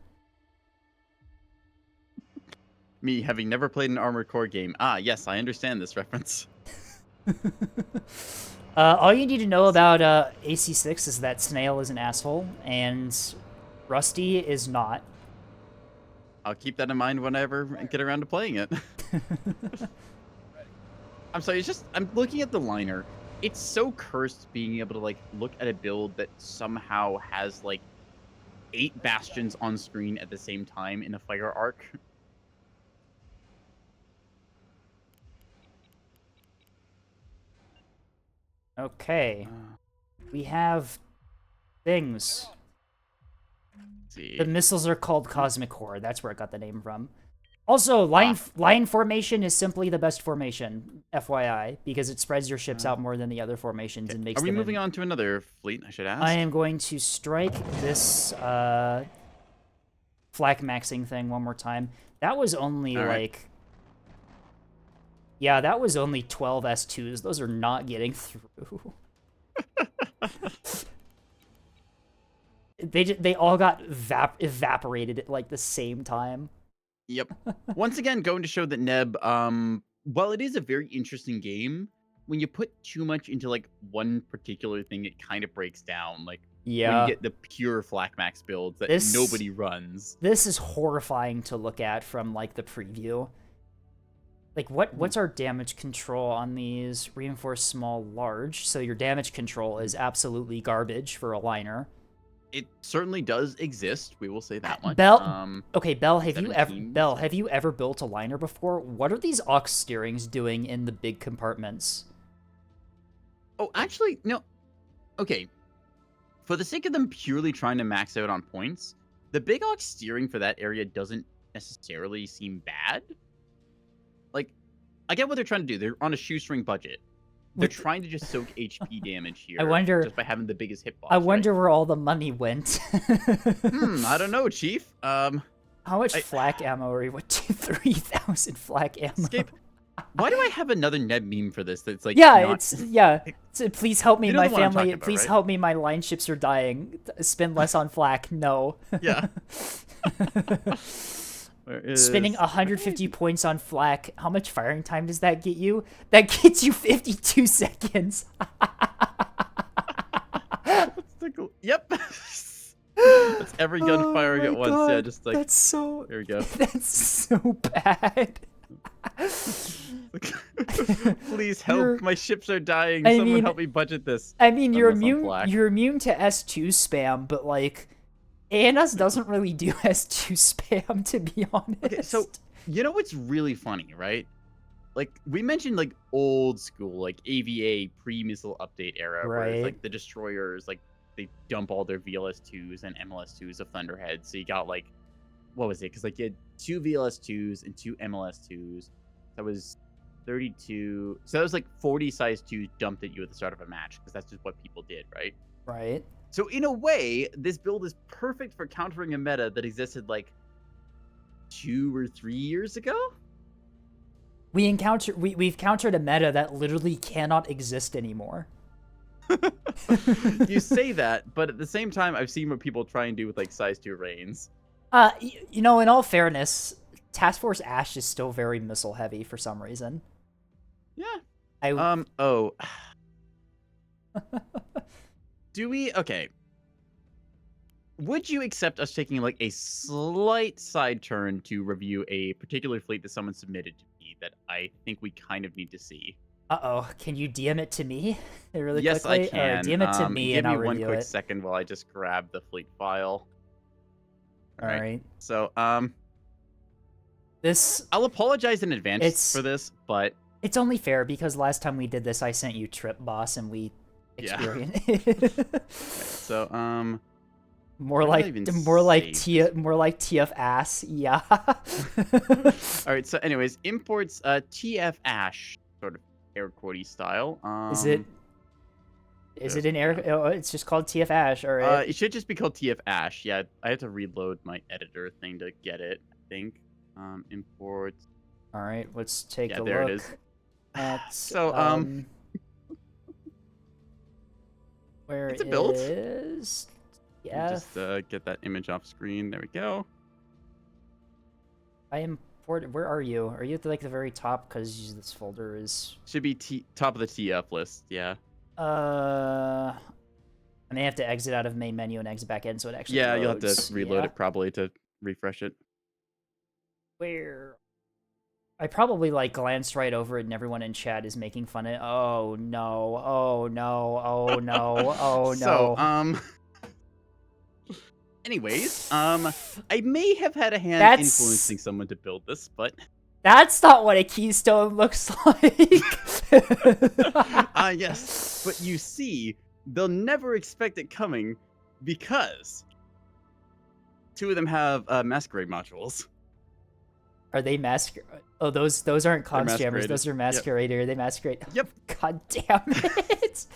Me having never played an Armored Core game. Yes, I understand this reference. All you need to know about AC6 is that Snail is an asshole, and Rusty is not. I'll keep that in mind whenever I get around to playing it. I'm sorry, I'm looking at the liner. It's so cursed being able to, like, look at a build that somehow has, like, 8 bastions on screen at the same time in a fire arc. Okay. We have things. See. The missiles are called Cosmic Horde. That's where it got the name from. Also, line formation is simply the best formation, FYI, because it spreads your ships out more than the other formations and makes them... Are we moving on to another fleet, I should ask? I am going to strike this flak maxing thing one more time. That was only like... Yeah, that was only 12 S2s. Those are not getting through. They all got evaporated at like the same time. Yep. Once again, going to show that Neb, while it is a very interesting game, when you put too much into like one particular thing, it kind of breaks down. Like when you get the pure flak max builds that nobody runs. This is horrifying to look at from like the preview. Like, what's our damage control on these? Reinforced small, large. So your damage control is absolutely garbage for a liner. It certainly does exist. We will say that much. Bell, okay, Bell, have you ever built a liner before? What are these aux steerings doing in the big compartments? Oh, actually, no. Okay. For the sake of them purely trying to max out on points, the big aux steering for that area doesn't necessarily seem bad. Like, I get what they're trying to do. They're on a shoestring budget. They're trying to just soak HP damage here. I wonder, just by having the biggest hitbox. I wonder where all the money went. I don't know, Chief. How much flak ammo are we? What, 3,000 flak ammo? Escape. Why do I have another Neb meme for this? That's like please help me, my family. About, please right? help me. My line ships are dying. Spend less on flak. No. Yeah. Spending 150 points on flak. How much firing time does that get you? That gets you 52 seconds. Yep. That's every gun firing at once. God. Yeah, just like that's so. There we go. That's so bad. Please help! My ships are dying. Someone help me budget this. I mean, you're immune. You're immune to S2 spam, but like. ANS doesn't really do S2 spam, to be honest. Okay, so you know what's really funny, right? Like we mentioned, like old school, like AVA pre-missile update era, where it's like the destroyers, like they dump all their VLS2s and MLS2s of Thunderhead. So you got like, what was it? Because like you had 2 VLS2s and 2 MLS2s. That was 32. So that was like 40 size 2 dumped at you at the start of a match because that's just what people did, right? Right. So in a way, this build is perfect for countering a meta that existed like 2 or 3 years ago. We've countered a meta that literally cannot exist anymore. You say that, but at the same time, I've seen what people try and do with like size 2 reigns. You know, in all fairness, Task Force Ash is still very missile heavy for some reason. Yeah. Do we? Okay. Would you accept us taking like a slight side turn to review a particular fleet that someone submitted to me that I think we kind of need to see? Uh-oh, can you DM it to me really yes, quickly? I can. Or DM it to me and I'll review it. Give me one quick second while I just grab the fleet file. All right. So, this... I'll apologize in advance for this, but... It's only fair because last time we did this, I sent you Trip Boss and we experienced it. So, more like TF ass, yeah. All right. So, anyways, imports TF Ash sort of air quotey style. Is it in air? Oh, it's just called TF Ash, all right. It should just be called TF Ash. Yeah, I had to reload my editor thing to get it. I think. Imports. All right, let's take a look. Yeah, there it is. So where it's a build. Is... Yeah. Just get that image off screen. There we go. I imported. Where are you? Are you at like the very top? Because this folder is should be top of the TF list. Yeah. I may have to exit out of main menu and exit back in, so it actually. Yeah, loads. You'll have to reload it probably to refresh it. Where? I probably like glanced right over it, and everyone in chat is making fun of it. Oh no! Oh no! Oh no! Oh no! So anyways, I may have had a hand influencing someone to build this, but that's not what a keystone looks like. Yes, but you see, they'll never expect it coming because 2 of them have masquerade modules. Are they Oh, those aren't conch jammers. Those are masquerader. Yep. They masquerade. Yep. God damn it.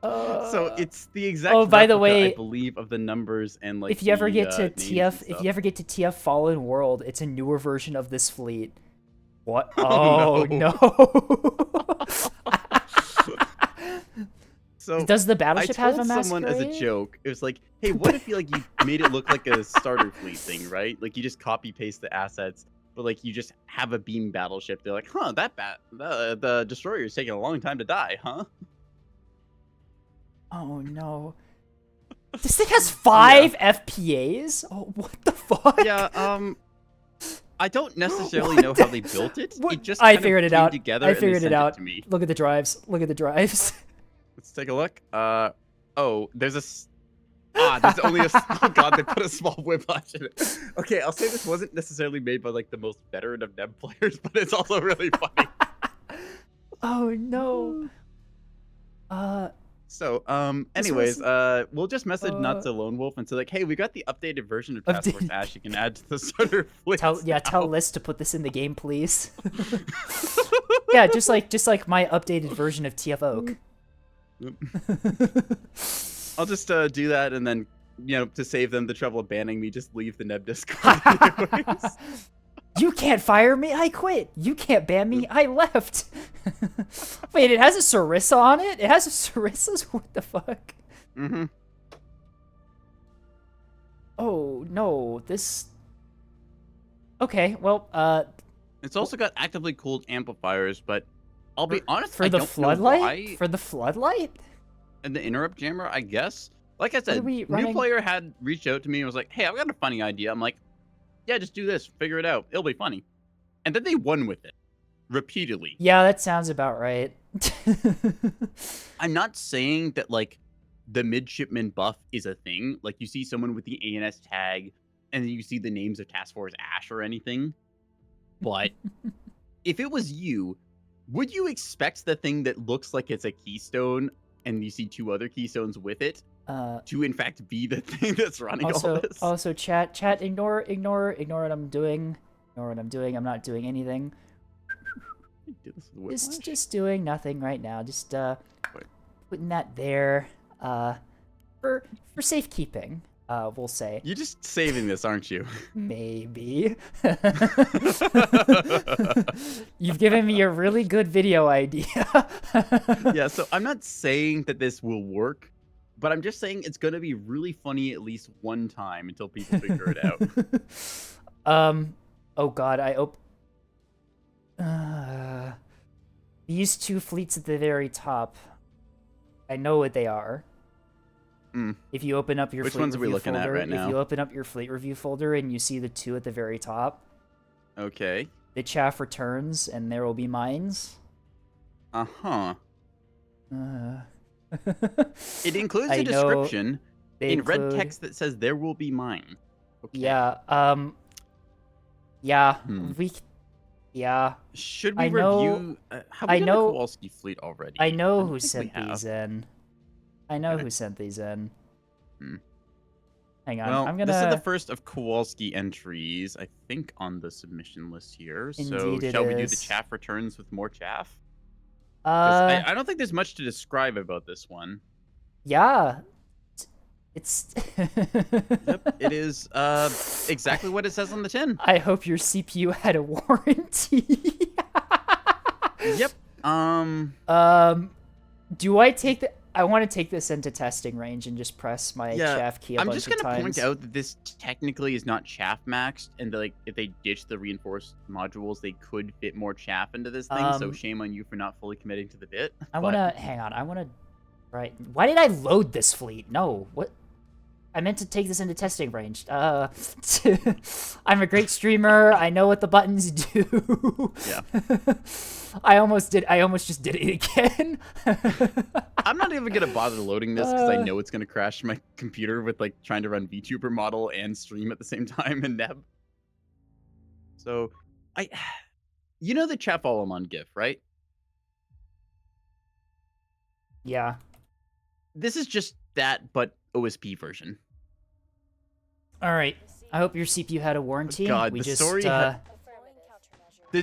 So it's the exact. Oh, by the way, I believe of the numbers and like. If you ever get to TF Fallen World, it's a newer version of this fleet. What? Oh no. So does the battleship have a masquerade? I told someone as a joke, it was like, hey, what if you made it look like a starter fleet thing, right? Like you just copy paste the assets, but like you just have a beam battleship. They're like, huh, the destroyer is taking a long time to die, huh? Oh no. This thing has 5 FPAs? Oh, what the fuck? Yeah, I don't necessarily know how they built it. It just I figured it out. Together I figured it out. To me. Look at the drives. Look at the drives. Let's take a look. Oh, there's a. There's only a. Oh god, they put a small whiplash in it. Okay, I'll say this wasn't necessarily made by like the most veteran of Neb players, but it's also really funny. Oh no. So, anyways, we'll just message Not So Lone Wolf and say like, hey, we got the updated version of Task Force Ash. You can add to the starter fleet. Tell List to put this in the game, please. Yeah, just like my updated version of TF Oak. I'll just do that, and then to save them the trouble of banning me, just leave the Neb Discord. You can't fire me, I quit. You can't ban me, I left. Wait, it has a Sarissa on it? It has a Sarissa? What the fuck? Mm-hmm. Oh, no, this... Okay, well, It's also got actively cooled amplifiers, but I'll be honest, for the floodlight? For the floodlight? And the interrupt jammer, I guess. Like I said, new running... player had reached out to me and was like, hey, I've got a funny idea. I'm like, yeah, just do this. Figure it out. It'll be funny. And then they won with it. Repeatedly. Yeah, that sounds about right. I'm not saying that, like, the midshipman buff is a thing. Like, you see someone with the ANS tag, and then you see the names of Task Force Ash or anything. But if it was you, would you expect the thing that looks like it's a keystone, and you see 2 other keystones with it, to in fact be the thing that's running all this? Also, chat, ignore what I'm doing. Ignore what I'm doing. I'm not doing anything. Do this with whiplash? Just doing nothing right now. Just Wait. putting that there for safekeeping. We'll say. You're just saving this, aren't you? Maybe. You've given me a really good video idea. Yeah, so I'm not saying that this will work, but I'm just saying it's going to be really funny at least one time until people figure it out. Oh god, these two fleets at the very top. I know what they are. If you open up your Which fleet ones are we review looking folder, at right now? if you open up your fleet review folder and you see the two at the very top, Okay. the chaff returns and there will be mines. Uh-huh. It includes I a know description in red text that says there will be mine. Okay. Yeah, yeah, yeah. Should we know, review? Have we done the Kowalski fleet already? I know who sent these in. I know Okay. who sent these in. Hang on, Well, I'm gonna... this is the first of Kowalski entries, I think, on the submission list here. So Indeed shall we do the chaff returns with more chaff? I don't think there's much to describe about this one. Yeah. It's... Yep, it is exactly what it says on the tin. I hope your CPU had a warranty. Yep. Do I take the... I want to take this into testing range and just press my chaff key a bunch of times. I'm just going to point out that this technically is not chaff maxed, and like if they ditch the reinforced modules, they could fit more chaff into this thing, so shame on you for not fully committing to the bit. I want to... Hang on, I want to... Right. Why did I load this fleet? No, what... I meant to take this into testing range. I'm a great streamer. I know what the buttons do. Yeah. I almost just did it again. I'm not even gonna bother loading this because I know it's gonna crash my computer with like trying to run VTuber model and stream at the same time in Neb. So, you know the Chaff Alamon GIF, right? Yeah. This is just that, but OSP version. All right. I hope your CPU had a warranty. God, the story. The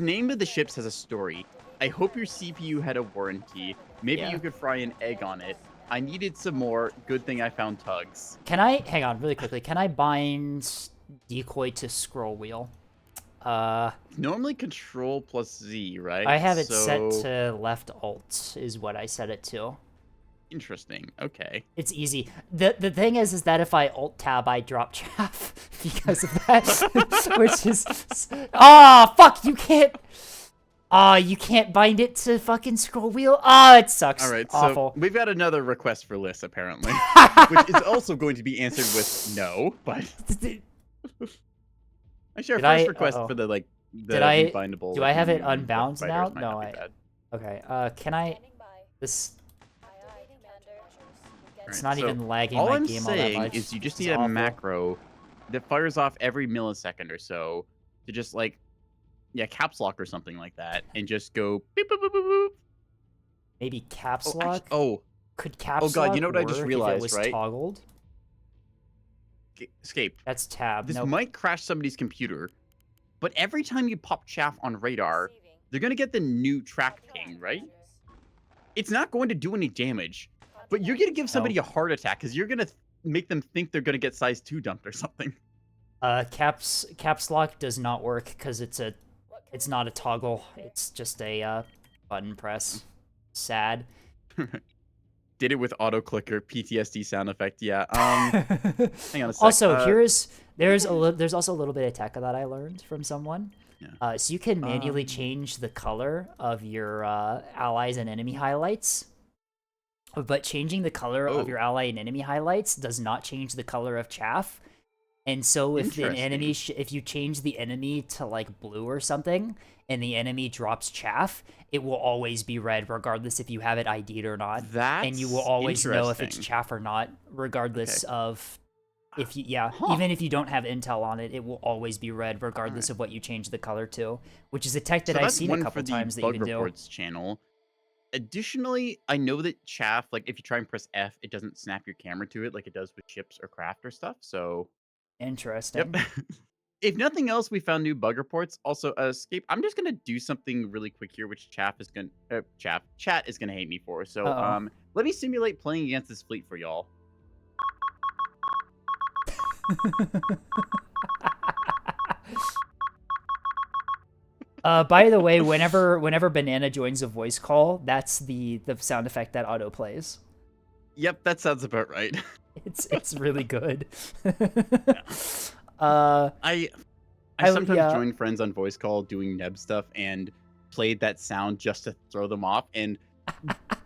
name of the ships has a story. I hope your CPU had a warranty. Maybe you could fry an egg on it. I needed some more. Good thing I found tugs. Can I hang on really quickly? Can I bind decoy to scroll wheel? Normally Control plus Z, right? I have it set to left alt. Is what I set it to. Interesting. Okay. It's easy. The thing is that if I alt tab, I drop chaff because of that, which is fuck. You can't. You can't bind it to fucking scroll wheel. it sucks. All right, awful. So we've got another request for Liz apparently, which is also going to be answered with no. But actually, our first request for the bindable. Do I have it unbound now? No, okay. Can I? This. It's not even lagging all my I'm game all that saying much. is you just need a macro that fires off every millisecond or so to just caps lock or something like that, and just go beep boop boop boop boop. Maybe caps lock. Could caps lock? Oh god, you know what I just realized? If it was right? Toggled. Escape. That's tab. This might crash somebody's computer, but every time you pop chaff on radar, they're gonna get the new track ping, right? It's not going to do any damage. But you're going to give somebody a heart attack because you're going to make them think they're going to get size 2 dumped or something. Caps lock does not work because it's not a toggle. It's just a button press. Sad. Did it with auto clicker PTSD sound effect. Yeah. Hang on a sec. Also, there's also a little bit of tech that I learned from someone. Yeah. So you can manually change the color of your allies and enemy highlights. But changing the color of your ally and enemy highlights does not change the color of chaff. And so if an enemy, if you change the enemy to like blue or something, and the enemy drops chaff, it will always be red, regardless if you have it ID'd or not. And you will always know if it's chaff or not, regardless of if you, even if you don't have intel on it, it will always be red, regardless of what you change the color to, which is a tech that I've seen a couple times that you can do. Reports channel. Additionally, I know that chaff, like if you try and press F, it doesn't snap your camera to it like it does with ships or craft or stuff. So interesting. Yep. if nothing else, we found new bug reports. Also, escape. I'm just gonna do something really quick here, which chat is gonna hate me for. So, Uh-oh. let me simulate playing against this fleet for y'all. By the way, whenever Banana joins a voice call, that's the sound effect that auto plays. Yep, that sounds about right. It's really good. Yeah. uh, I sometimes yeah. join friends on voice call doing Neb stuff and played that sound just to throw them off. And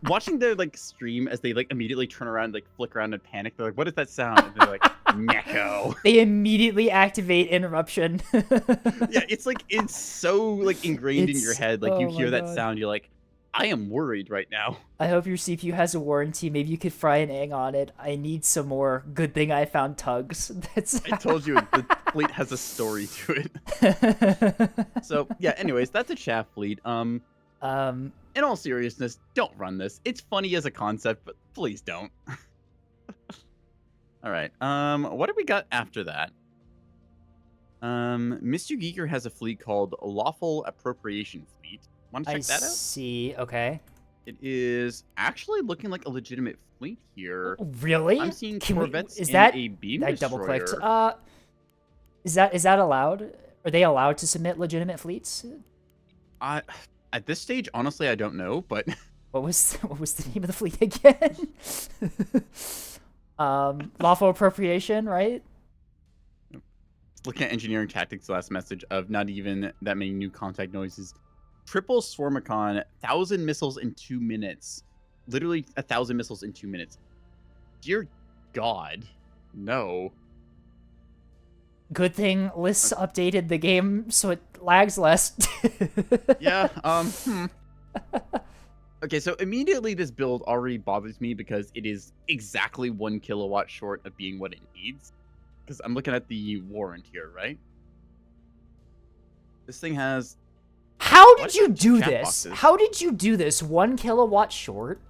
watching their like stream as they like immediately turn around, like flick around and panic. They're like, "What is that sound?" And they're like, "Neko." They immediately activate interruption. Yeah, it's like it's so like ingrained in your head. Like you Oh my hear that god. sound, you're like, "I am worried right now." I hope your CPU has a warranty. Maybe you could fry an egg on it. I need some more. Good thing I found tugs. That's I told you the fleet has a story to it. So yeah. Anyways, that's a chaff fleet. In all seriousness, don't run this. It's funny as a concept, but please don't. All right. What do we got after that? Mr. Geeker has a fleet called Lawful Appropriation Fleet. Want to check that out? I see. Okay. It is actually looking like a legitimate fleet here. Really? I'm seeing Can corvettes is and that a beam I double clicked. destroyer. Is that allowed? Are they allowed to submit legitimate fleets? At this stage, honestly, I don't know, but What was the name of the fleet again? Lawful appropriation, right? looking at engineering tactics, last message of not even that many new contact noises. Triple Swarmicon, 1,000 missiles in 2 minutes. Literally 1,000 missiles in 2 minutes. Dear God, no. Good thing lists updated the game so it lags less. Yeah, Okay, so immediately this build already bothers me because it is exactly 1 kilowatt short of being what it needs. Because I'm looking at the warrant here, right? This thing has... How did you do this? Boxes? How did you do this? 1 kilowatt short?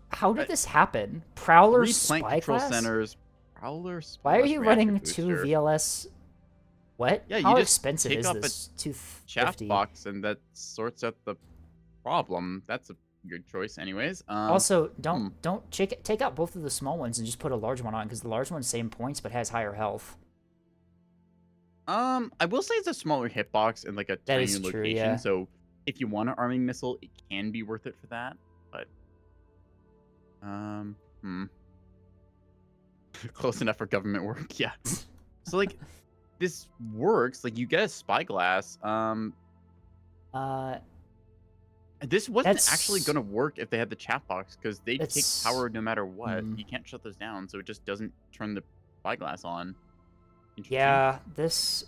How did this happen? Prowler spy control class? centers. Prowler spy. Why are you running booster. 2 VLS? What? Yeah, How you just expensive take is off this? a chaff $250. box, and that sorts out the problem. That's a good choice, anyways. Also, don't take out both of the small ones and just put a large one on, because the large one's same points but has higher health. I will say it's a smaller hitbox and like a tiny location. True, yeah. So if you want an arming missile, it can be worth it for that. But close enough for government work, yeah. So like this works. Like you get a spyglass. This wasn't actually gonna work if they had the chat box because they take power no matter what. You can't shut those down, so it just doesn't turn the spyglass on. Yeah, this.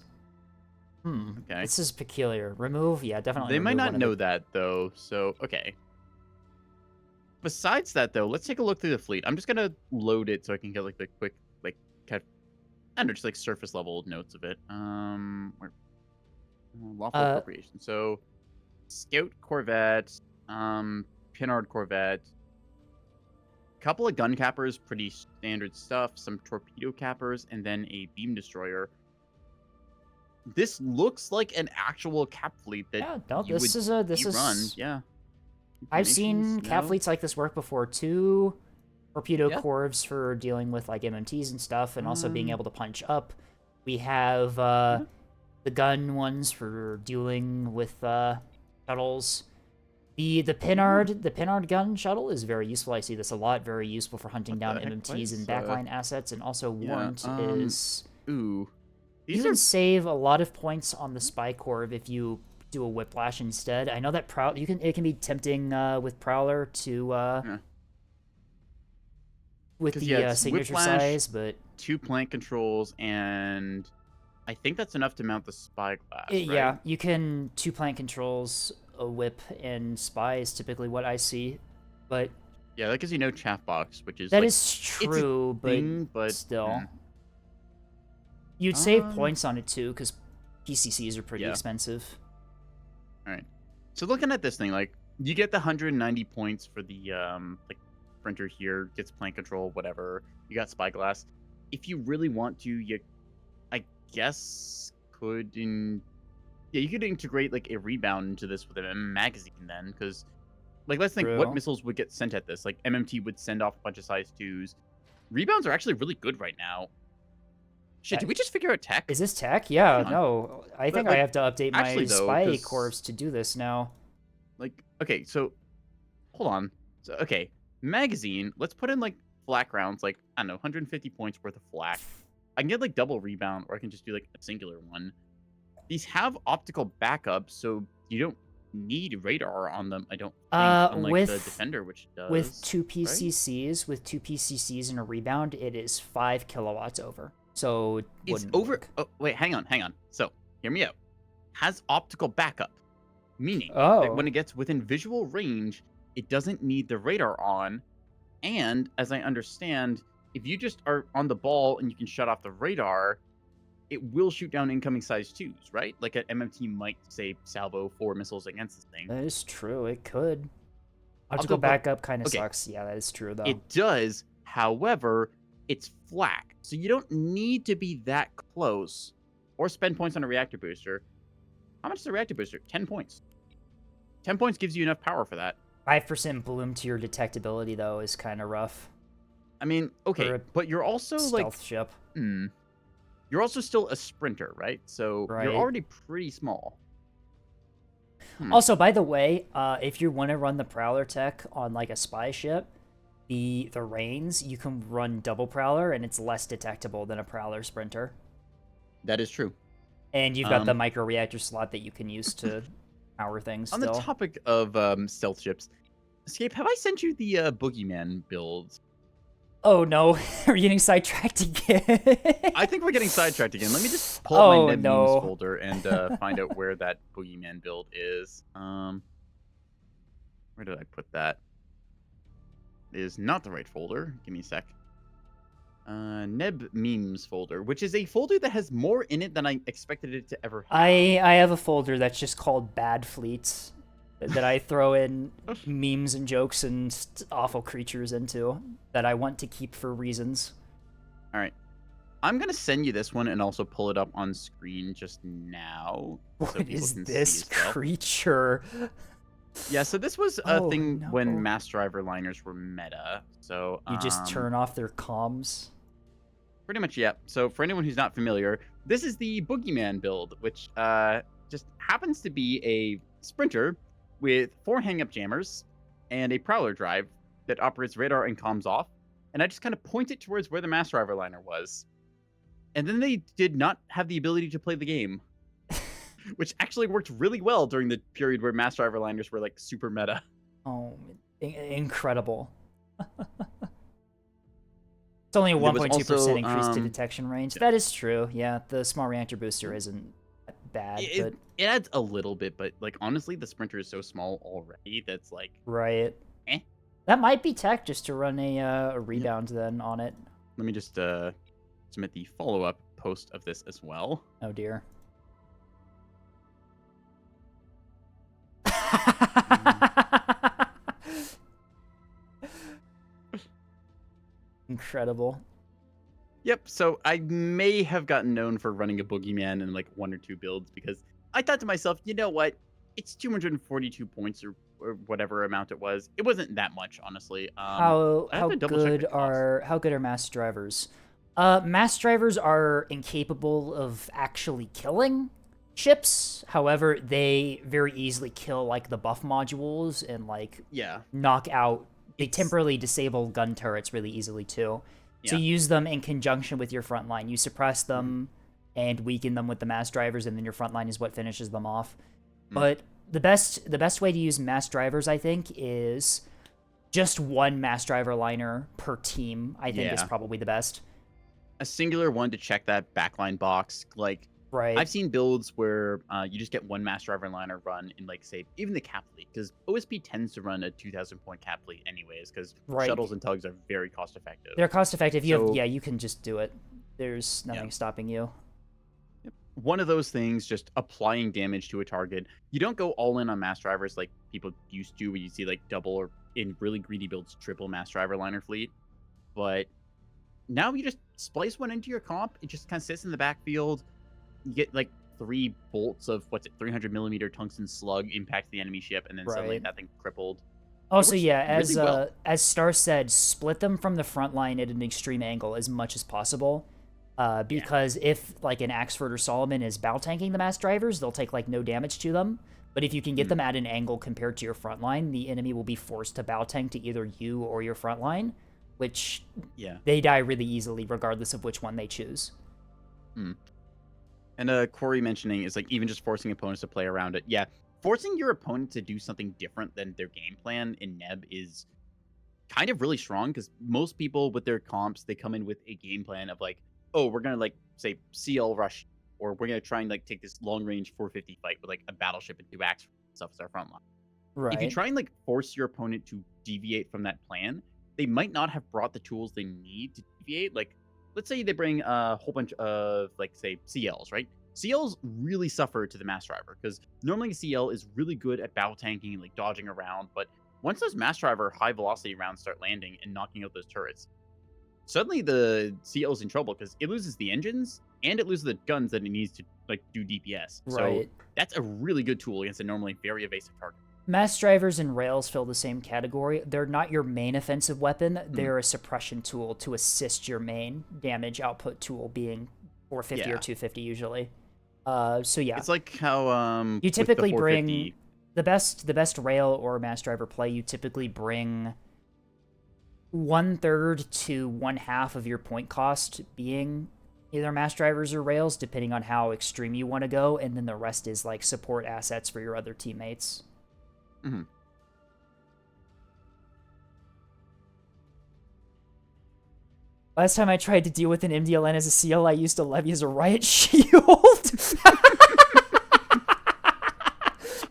Okay. This is peculiar. Remove, yeah, definitely. They might not know that though, so okay. Besides that though, let's take a look through the fleet. I'm just gonna load it so I can get like the quick, like, kind of, I don't know, just like surface level notes of it. Lawful appropriation. So, Scout Corvette, Pinard Corvette, couple of gun cappers, pretty standard stuff, some torpedo cappers, and then a beam destroyer. This looks like an actual cap fleet that this is run. Yeah. I've seen cap fleets like this work before too. Torpedo corves for dealing with like MMTs and stuff, and also being able to punch up. We have the gun ones for dealing with shuttles. The Pinard gun shuttle is very useful. I see this a lot. Very useful for hunting down MMTs and backline assets, and also warrant is. Ooh, you can save a lot of points on the spy corv if you do a whiplash instead. I know that it can be tempting with Prowler to with the signature whiplash, size, but 2 plant controls, and I think that's enough to mount the spyglass. Right? Yeah, you can 2 plant controls, a whip, and spy is typically what I see, but yeah, that gives you no chaff box, which is that is true, but still, you'd save points on it too because PCCs are pretty expensive. All right, so looking at this thing, like you get the 190 points for the like printer here, gets plant control, whatever. You got spyglass. If you really want to, I guess could you could integrate like a rebound into this with a magazine then, because like let's think what True. missiles would get sent at this. Like MMT would send off a bunch of size 2s. Rebounds are actually really good right now. Shit, did we just figure out tech? Is this tech? Yeah, Hang on. no. I think I like, have to update actually, my though, spy 'cause- corps to do this now. Like, okay, so hold on. So okay, magazine. Let's put in like flak rounds, like I don't know, 150 points worth of flak. I can get like double rebound, or I can just do like a singular one. These have optical backup, so you don't need radar on them. I don't think, unlike the defender, which does. With two right? PCCs and a rebound, it is 5 kilowatts over. So it It's wouldn't over. work. Oh, wait, hang on. So hear me out. Has optical backup, meaning Oh. that when it gets within visual range, it doesn't need the radar on. And as I understand, if you just are on the ball and you can shut off the radar, it will shoot down incoming size 2s, right? Like an MMT might, say, salvo 4 missiles against this thing. That is true. It could. Optical backup kind of okay. sucks. Yeah, that is true, though. It does. However, it's flak. So you don't need to be that close or spend points on a reactor booster. How much is a reactor booster? 10 points. 10 points gives you enough power for that. 5% bloom to your detectability, though, is kind of rough. I mean, okay, but you're also stealth ship. You're also still a sprinter, right? So you're already pretty small. Also, by the way, if you want to run the Prowler tech on like a spy ship, the Reigns, you can run double Prowler, and it's less detectable than a Prowler sprinter. That is true. And you've got the micro reactor slot that you can use to power things. On the topic of stealth ships, Escape, have I sent you the Boogeyman build? Oh no, we're getting sidetracked again. I think we're getting sidetracked again. Let me just pull up my Neb Memes folder and find out where that Boogeyman build is. Where did I put that? It is not the right folder. Give me a sec. Neb Memes folder, which is a folder that has more in it than I expected it to ever have. I have a folder that's just called Bad Fleets that I throw in memes and jokes and awful creatures into that I want to keep for reasons. All right. I'm going to send you this one and also pull it up on screen just now. What is this creature? Yeah, so this was a thing when mass driver liners were meta. So you just turn off their comms? Pretty much, yeah. So for anyone who's not familiar, this is the Boogeyman build, which just happens to be a sprinter with 4 hang-up jammers and a Prowler drive that operates radar and comms off. And I just kind of point it towards where the mass driver liner was. And then they did not have the ability to play the game, which actually worked really well during the period where mass driver liners were like super meta. Oh, incredible. It's only a 1.2% increase to detection range. That is true. Yeah, the small reactor booster isn't bad. It adds a little bit, but like honestly, the sprinter is so small already that's like right. That might be tech just to run a rebound then on it. Let me just submit the follow-up post of this as well. Oh dear. Incredible. Yep, so I may have gotten known for running a Boogeyman in like 1 or 2 builds because I thought to myself, you know what? It's 242 points or whatever amount it was. It wasn't that much, honestly. How good are mass drivers? Mass drivers are incapable of actually killing ships. However, they very easily kill like the buff modules and like knock out. They temporarily disable gun turrets really easily too. So use them in conjunction with your front line. You suppress them and weaken them with the mass drivers, and then your front line is what finishes them off. But the best way to use mass drivers, I think, is just one mass driver liner per team. I think is probably the best. A singular one to check that backline box. Like, I've seen builds where you just get one mass driver liner run in, like, say, even the cap fleet, because OSP tends to run a 2,000 point cap fleet anyways, because shuttles and tugs are very cost effective. They're cost effective. You can just do it. There's nothing stopping you. One of those things, just applying damage to a target. You don't go all in on mass drivers like people used to, where you see like double or in really greedy builds, triple mass driver liner fleet. But now you just splice one into your comp. It just kind of sits in the backfield. You get like 3 bolts of 300 millimeter tungsten slug impacts the enemy ship, and then suddenly that thing crippled. Also, yeah, as Star said, split them from the front line at an extreme angle as much as possible. Because if like an Axford or Solomon is bow tanking the mass drivers, they'll take like no damage to them. But if you can get them at an angle compared to your front line, the enemy will be forced to bow tank to either you or your front line, which they die really easily regardless of which one they choose. And Corey mentioning is like even just forcing opponents to play around it. Yeah, forcing your opponent to do something different than their game plan in Neb is kind of really strong, because most people with their comps, they come in with a game plan of like, oh, we're gonna like say CL rush, or we're gonna try and like take this long range 450 fight with like a battleship and 2 axe stuff as our front line. Right. If you try and like force your opponent to deviate from that plan, they might not have brought the tools they need to deviate. Like, let's say they bring a whole bunch of like say CLs, right? CLs really suffer to the mass driver, because normally a CL is really good at battle tanking and like dodging around, but once those mass driver high velocity rounds start landing and knocking out those turrets, suddenly the CL's in trouble, because it loses the engines and it loses the guns that it needs to like do DPS. Right. So that's a really good tool against a normally very evasive target. Mass drivers and rails fill the same category. They're not your main offensive weapon. They're a suppression tool to assist your main damage output tool, being 450 or 250 usually. So yeah, it's like how you typically bring the best rail or mass driver play. You typically bring 1/3 to 1/2 of your point cost being either mass drivers or rails, depending on how extreme you want to go, and then the rest is like support assets for your other teammates. Last time I tried to deal with an MDLN as a CL, I used a levy as a riot shield.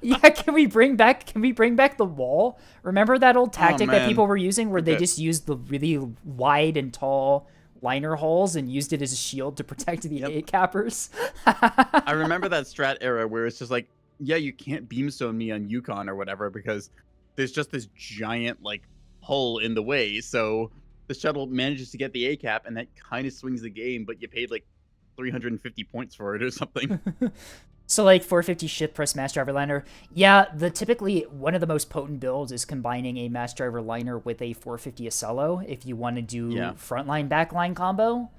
Yeah, can we bring back the wall? Remember that old tactic that people were using where they just used the really wide and tall liner holes and used it as a shield to protect the 8-cappers? I remember that strat era where it's just like, yeah, you can't beamstone me on Yukon or whatever because there's just this giant like hole in the way. So the shuttle manages to get the A-cap, and that kind of swings the game, but you paid like 350 points for it or something. So like 450 ship press mass driver liner. Yeah, typically one of the most potent builds is combining a mass driver liner with a 450 Acello if you want to do frontline backline combo.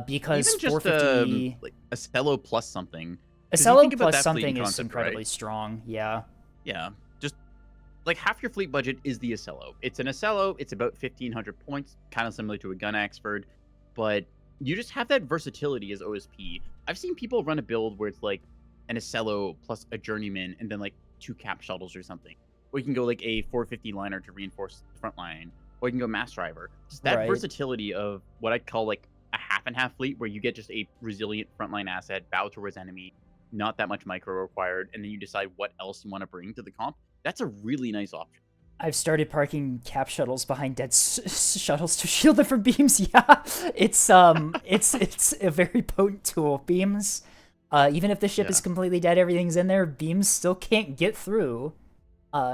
Because even just 450 like Acello plus something. Acello plus something is incredibly strong. Yeah. Yeah. Just like half your fleet budget is the Acello. It's an Acello. It's about 1,500 points, kind of similar to a gun Axford, but you just have that versatility as OSP. I've seen people run a build where it's like an Acello plus a journeyman and then like 2 cap shuttles or something. Or you can go like a 450 liner to reinforce the front line. Or you can go mass driver. Just that versatility of what I'd call like a half and half fleet, where you get just a resilient frontline asset, bow towards enemy, not that much micro required, and then you decide what else you want to bring to the comp. That's a really nice option. I've started parking cap shuttles behind dead shuttles to shield them from beams. Yeah, it's a very potent tool. Beams, even if the ship is completely dead, everything's in there, beams still can't get through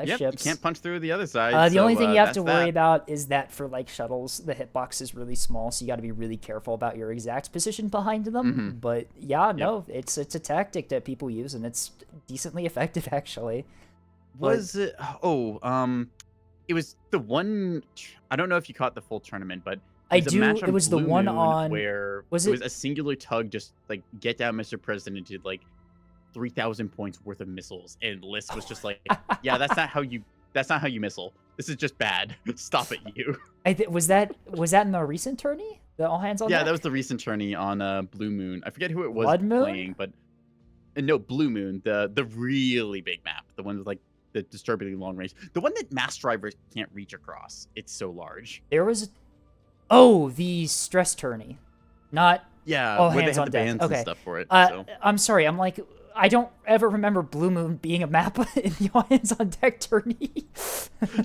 ships. You can't punch through the other side. The only thing you have to worry about is that for like shuttles, the hitbox is really small, so you got to be really careful about your exact position behind them. But yeah, no, it's a tactic that people use, and it's decently effective actually. Was it? It was the one. I don't know if you caught the full tournament, but it was the one on where it was a singular tug, just like get down, Mr. President, did like 3,000 points worth of missiles, and Lisk was just like, yeah, that's not how you missile. This is just bad. Stop it, you. Was that in the recent tourney? The all hands on deck? Yeah, that was the recent tourney on Blue Moon. I forget who it was playing, but no, Blue Moon, the really big map, the one with like the disturbingly long range, the one that mass drivers can't reach across. It's so large. There was, the stress tourney, not all hands on deck. And stuff for it. I'm sorry. I'm like, I don't ever remember Blue Moon being a map in the all hands on deck tourney.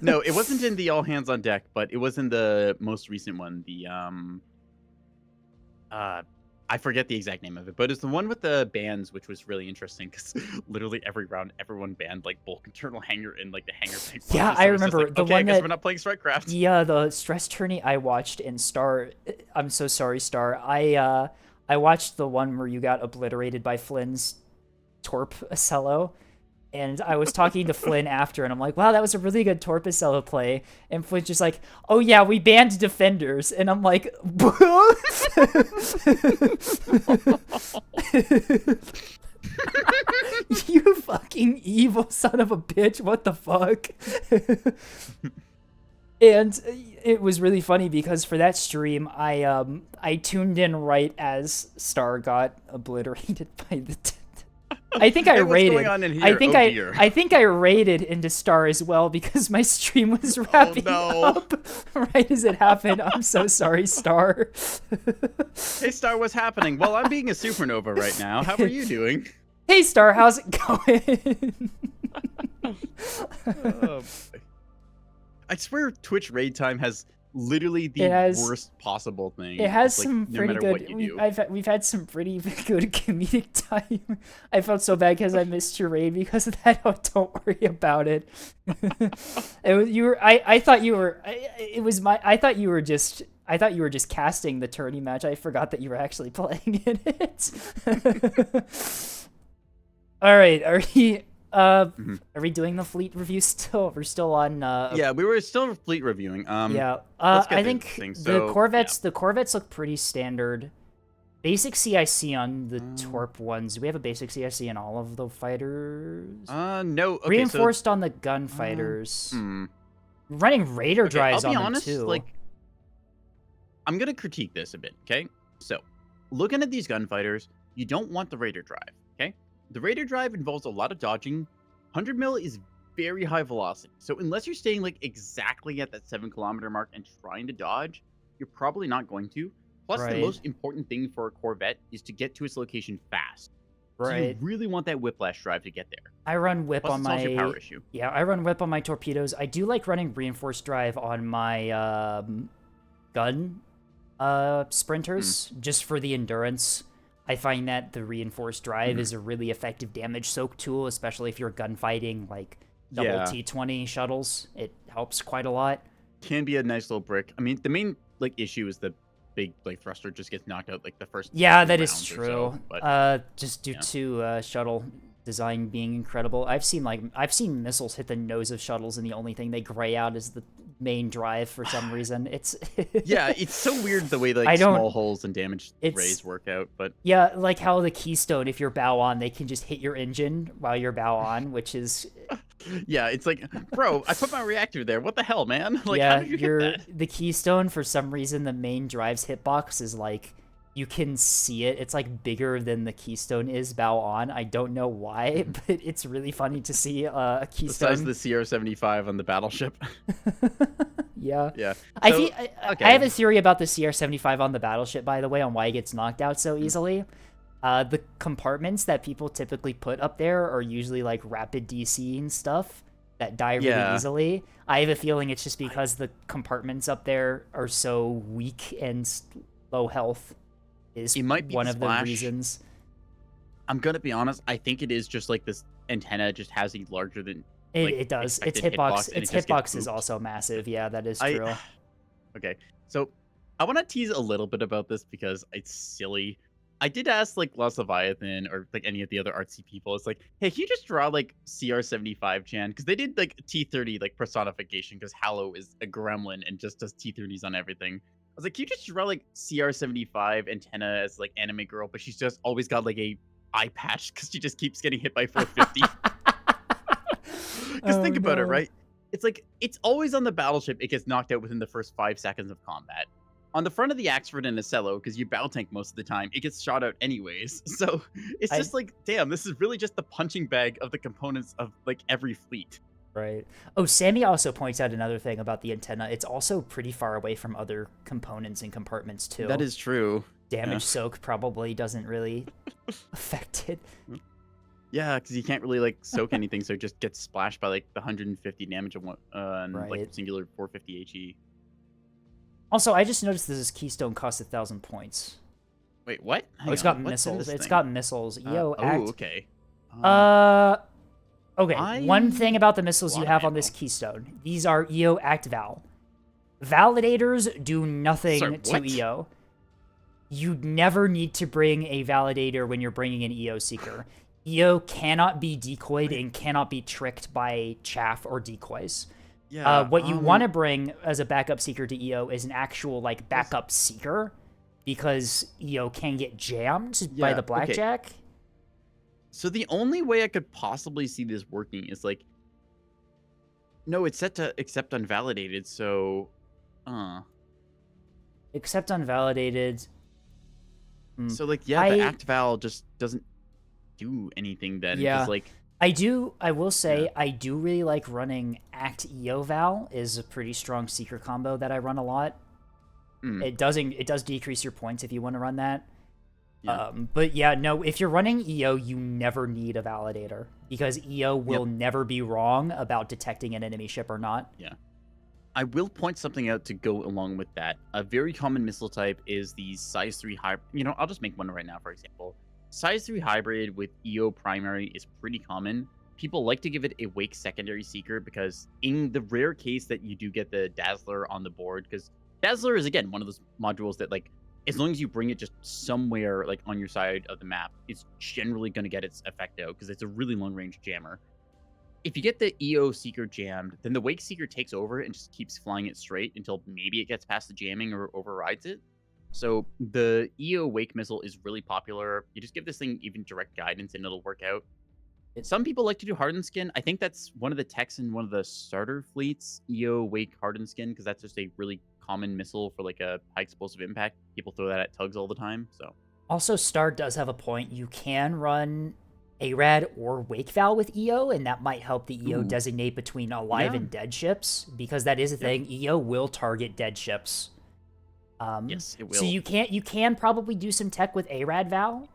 No, it wasn't in the all hands on deck, but it was in the most recent one. The I forget the exact name of it, but it's the one with the bans, which was really interesting because literally every round, everyone banned like bulk internal hangar and like the hangar pick. Yeah, I remember like, the one. I guess we're not playing Strikecraft. Yeah, the stress tourney I watched in Star. I'm so sorry, Star. I watched the one where you got obliterated by Flynn's Torpecello. And I was talking to Flynn after, and I'm like, wow, that was a really good Torpecello play. And Flynn's just like, oh yeah, we banned defenders. And I'm like, you fucking evil son of a bitch, what the fuck? And it was really funny because for that stream, I tuned in right as Star got obliterated by the I think I raided. I think I raided into Star as well because my stream was wrapping up right as it happened. I'm so sorry, Star. Hey, Star, what's happening? Well, I'm being a supernova right now. How are you doing? Hey, Star, how's it going? Oh, I swear Twitch raid time has literally the worst possible thing. It has some pretty good. We've had some pretty good comedic time. I felt so bad because I missed your raid because of that. Oh, don't worry about it. I thought you were. I thought you were just casting the tourney match. I forgot that you were actually playing in it. All right, are we doing the fleet review still? We're still on. Yeah, we were still fleet reviewing. Yeah. I think the Corvettes look pretty standard. Basic CIC on the Torp ones. Do we have a basic CIC on all of the fighters? No. Okay, Reinforced on the gunfighters. Running Raider drives on them too. Like, I'm gonna critique this a bit. Okay, so looking at these gunfighters, you don't want the Raider drive. Okay. The Raider drive involves a lot of dodging. 100 mil is very high velocity. So unless you're staying like exactly at that 7-kilometer mark and trying to dodge, you're probably not going to. Plus, the most important thing for a Corvette is to get to its location fast. Right. So you really want that whiplash drive to get there. I run whip Plus, on my power issue. Yeah, I run whip on my torpedoes. I do like running reinforced drive on my gun sprinters just for the endurance. I find that the reinforced drive is a really effective damage soak tool, especially if you're gunfighting like double T-20 shuttles. It helps quite a lot. Can be a nice little brick. I mean, the main like issue is the big like thruster just gets knocked out like the first. Yeah, that is true. So, but, just due to shuttle design being incredible. I've seen missiles hit the nose of shuttles, and the only thing they gray out is the main drive for some reason. It's yeah, it's so weird the way like small holes and damage rays work out. But yeah, like how the Keystone, if you're bow on, they can just hit your engine while you're bow on, which is yeah, it's like, bro, I put my reactor there. What the hell, man? Like, how did you get that? The Keystone, for some reason, the main drive's hitbox is like, you can see it. It's like bigger than the Keystone is bow on. I don't know why, but it's really funny to see a Keystone. The size of the CR-75 on the battleship. Yeah. Yeah. So, I have a theory about the CR-75 on the battleship, by the way, on why it gets knocked out so easily. The compartments that people typically put up there are usually like rapid DC and stuff that die really easily. I have a feeling it's just because the compartments up there are so weak and low health. It might be one of the reasons. I'm gonna be honest. I think it is just like this antenna just has a larger than it does. Its hitbox. Its hitbox is also massive. Yeah, that is true. Okay, so I want to tease a little bit about this because it's silly. I did ask like Lost Leviathan or like any of the other artsy people. It's like, hey, can you just draw like CR-75 Chan? Because they did like T-30 like personification because Hallow is a gremlin and just does T-30s on everything. I was like, can you just draw like CR-75 antenna as like anime girl, but she's just always got like a eye patch because she just keeps getting hit by 450. Because think about it, right? It's like it's always on the battleship. It gets knocked out within the first 5 seconds of combat. On the front of the Axford and Acello, because you battle tank most of the time, it gets shot out anyways. So it's just like, damn, this is really just the punching bag of the components of like every fleet. Right. Oh, Sammy also points out another thing about the antenna. It's also pretty far away from other components and compartments, too. That is true. Damage soak probably doesn't really affect it. Yeah, because you can't really, like, soak anything, so it just gets splashed by, like, the 150 damage of one, and, like, singular 450 HE. Also, I just noticed this Keystone costs 1,000 points. Wait, what? It's got missiles. It's got missiles. Yo, okay. Okay, one thing about the missiles you have on this Keystone. These are EO Act Val. Validators do nothing to EO. You never need to bring a Validator when you're bringing an EO Seeker. EO cannot be decoyed and cannot be tricked by chaff or decoys. Yeah. What you want to bring as a backup seeker to EO is an actual like backup seeker, because EO can get jammed by the blackjack. Okay. So the only way I could possibly see this working is like, no, it's set to accept unvalidated. So, Accept unvalidated. So like, yeah, the act val just doesn't do anything then. Yeah. Like, I will say, I do really like running Act EO Val is a pretty strong seeker combo that I run a lot. It does decrease your points if you want to run that. Yeah. But yeah, no, if you're running EO, you never need a validator, because EO will never be wrong about detecting an enemy ship or not. Yeah. I will point something out to go along with that. A very common missile type is the size 3 hybrid. You know, I'll just make one right now, for example. Size 3 hybrid with EO primary is pretty common. People like to give it a Wake secondary seeker, because in the rare case that you do get the Dazzler on the board, because Dazzler is, again, one of those modules that, like, as long as you bring it just somewhere, like, on your side of the map, it's generally going to get its effect out, because it's a really long-range jammer. If you get the EO Seeker jammed, then the Wake Seeker takes over and just keeps flying it straight until maybe it gets past the jamming or overrides it. So the EO Wake missile is really popular. You just give this thing even direct guidance and it'll work out. Some people like to do Hardened Skin. I think that's one of the techs in one of the starter fleets, EO Wake Hardened Skin, because that's just a really common missile for like a high explosive impact. People throw that at tugs all the time. So also, Star does have a point. You can run ARAD or Wake Val with EO, and that might help the EO designate between alive and dead ships, because that is a thing. EO will target dead ships. Yes, it will. So you can probably do some tech with ARAD Val,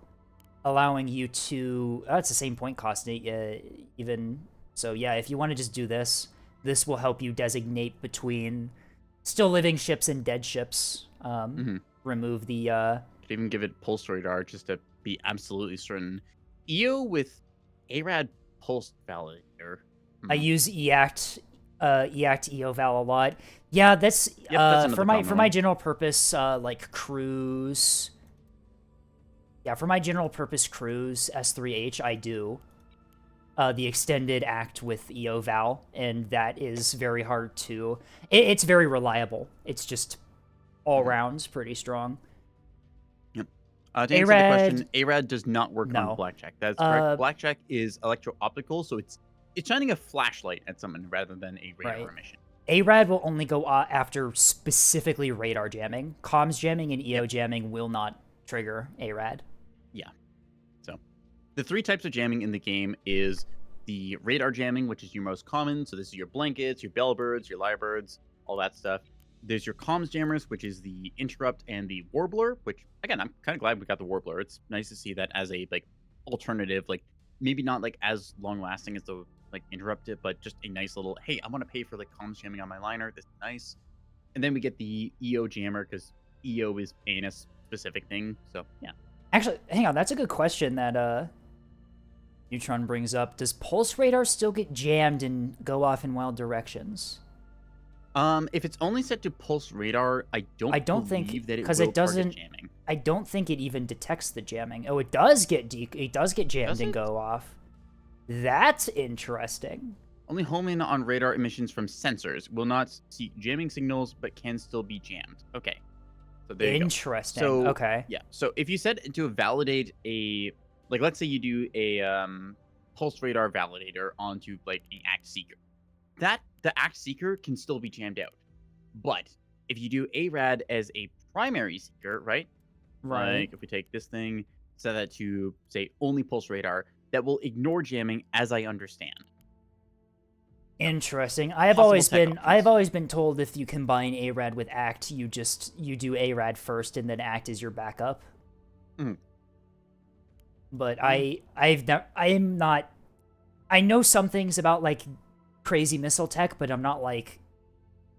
allowing you to. Oh, it's the same point cost, even. So yeah, if you want to just do this, this will help you designate between still living ships and dead ships. Remove the. Could even give it pulse radar just to be absolutely certain. EO with ARAD pulse validator. I use EACT EO Val a lot. Yeah, that's for my general purpose like cruise. Yeah, for my general purpose cruise S3H, I do the extended act with EO Val, and that is very hard to. It's very reliable. It's just all rounds pretty strong. Yep. To answer the question, ARAD does not work on blackjack. That's correct. Blackjack is electro-optical, so it's shining a flashlight at someone rather than a radar emission. ARAD will only go after specifically radar jamming. Comms jamming and EO jamming will not trigger ARAD. Yeah. So the 3 types of jamming in the game is the radar jamming, which is your most common. So this is your blankets, your bellbirds, your lyrebirds, all that stuff. There's your comms jammers, which is the interrupt and the warbler, which, again, I'm kind of glad we got the warbler. It's nice to see that as a like alternative, like maybe not like as long lasting as the like interrupt it, but just a nice little, hey, I want to pay for like comms jamming on my liner. This is nice. And then we get the EO jammer, because EO is a specific thing. So yeah. Actually, hang on, that's a good question that Neutron brings up. Does pulse radar still get jammed and go off in wild directions? If it's only set to pulse radar, I don't think that it will target jamming. I don't think it even detects the jamming. Oh, it does get jammed and go off. That's interesting. Only home in on radar emissions from sensors. Will not see jamming signals, but can still be jammed. Okay. So there you go. Interesting. So, okay. Yeah. So if you set to validate like let's say you do a pulse radar validator onto like an act seeker, the act seeker can still be jammed out. But if you do ARAD as a primary seeker, right? Like if we take this thing, set that to say only pulse radar, that will ignore jamming, as I understand. Interesting. I have always been told if you combine ARAD with ACT, you do ARAD first and then ACT is your backup. But I know some things about like crazy missile tech, but I'm not like,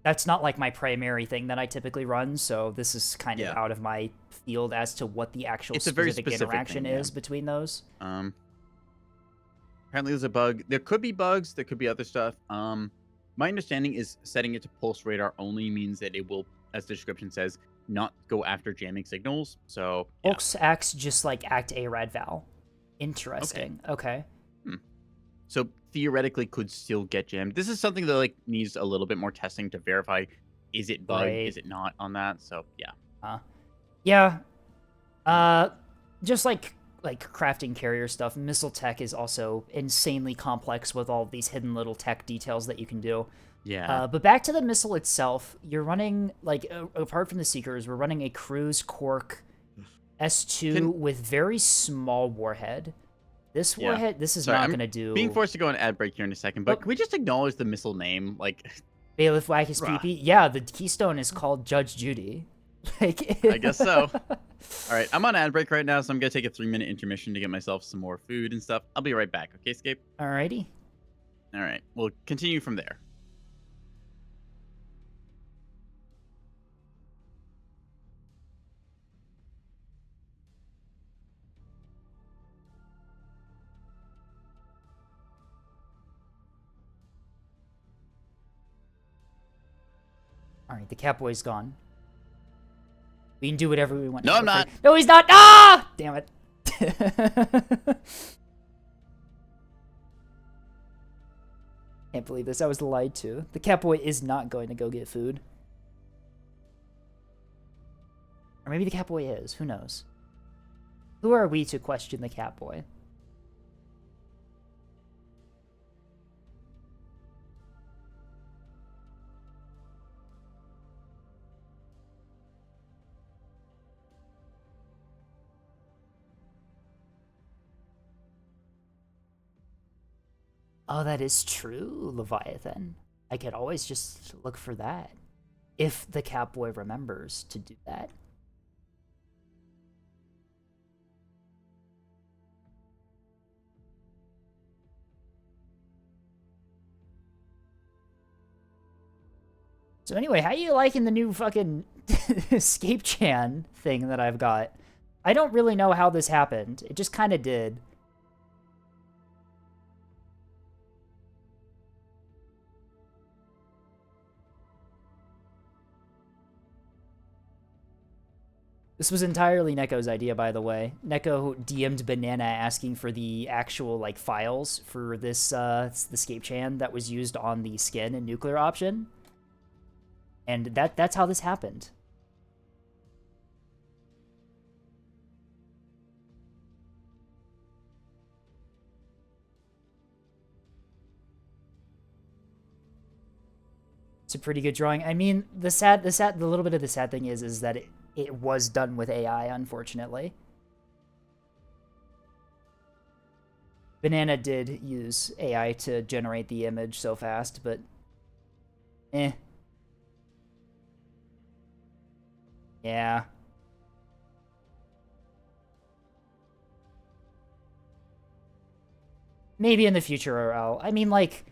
that's not like my primary thing that I typically run. So this is kind of out of my field as to what the actual specific interaction is between those. Apparently there's a bug. There could be bugs. There could be other stuff. My understanding is setting it to pulse radar only means that it will, as the description says, not go after jamming signals. So Pulse acts just like Act ARAD Val. Interesting. Okay. So theoretically could still get jammed. This is something that like needs a little bit more testing to verify is it bugged, Right. is it not on that. So yeah. Yeah. Just like crafting carrier stuff, missile tech is also insanely complex with all these hidden little tech details that you can do. Yeah. But back to the missile itself, you're running, like, apart from the Seekers, we're running a Cruise Cork S2 with very small warhead. This warhead, this is not going to do... being forced to go on ad break here in a second, but can we just acknowledge the missile name? Like, Bailiff Wackus Peepee? Yeah, the keystone is called Judge Judy. Like, I guess so. All right, I'm on ad break right now, so I'm going to take a 3-minute intermission to get myself some more food and stuff. I'll be right back, okay, Scape? Alrighty. All right, we'll continue from there. Alright, the Catboy's gone. We can do whatever we want. No, I'm not. No, he's not. Ah! Damn it. Can't believe this. I was lied to. The Catboy is not going to go get food. Or maybe the Catboy is. Who knows? Who are we to question the Catboy? Oh, that is true, Leviathan. I could always just look for that. If the Catboy remembers to do that. So anyway, how you liking the new fucking Escape Chan thing that I've got? I don't really know how this happened. It just kind of did. This was entirely Neko's idea, by the way. Neko DM'd Banana asking for the actual, like, files for this, the Escape Chan that was used on the skin and nuclear option. And that's how this happened. It's a pretty good drawing. I mean, the little bit of the sad thing is that it was done with AI, unfortunately. Banana did use AI to generate the image so fast, but eh. Yeah. Maybe in the future, or I mean, like,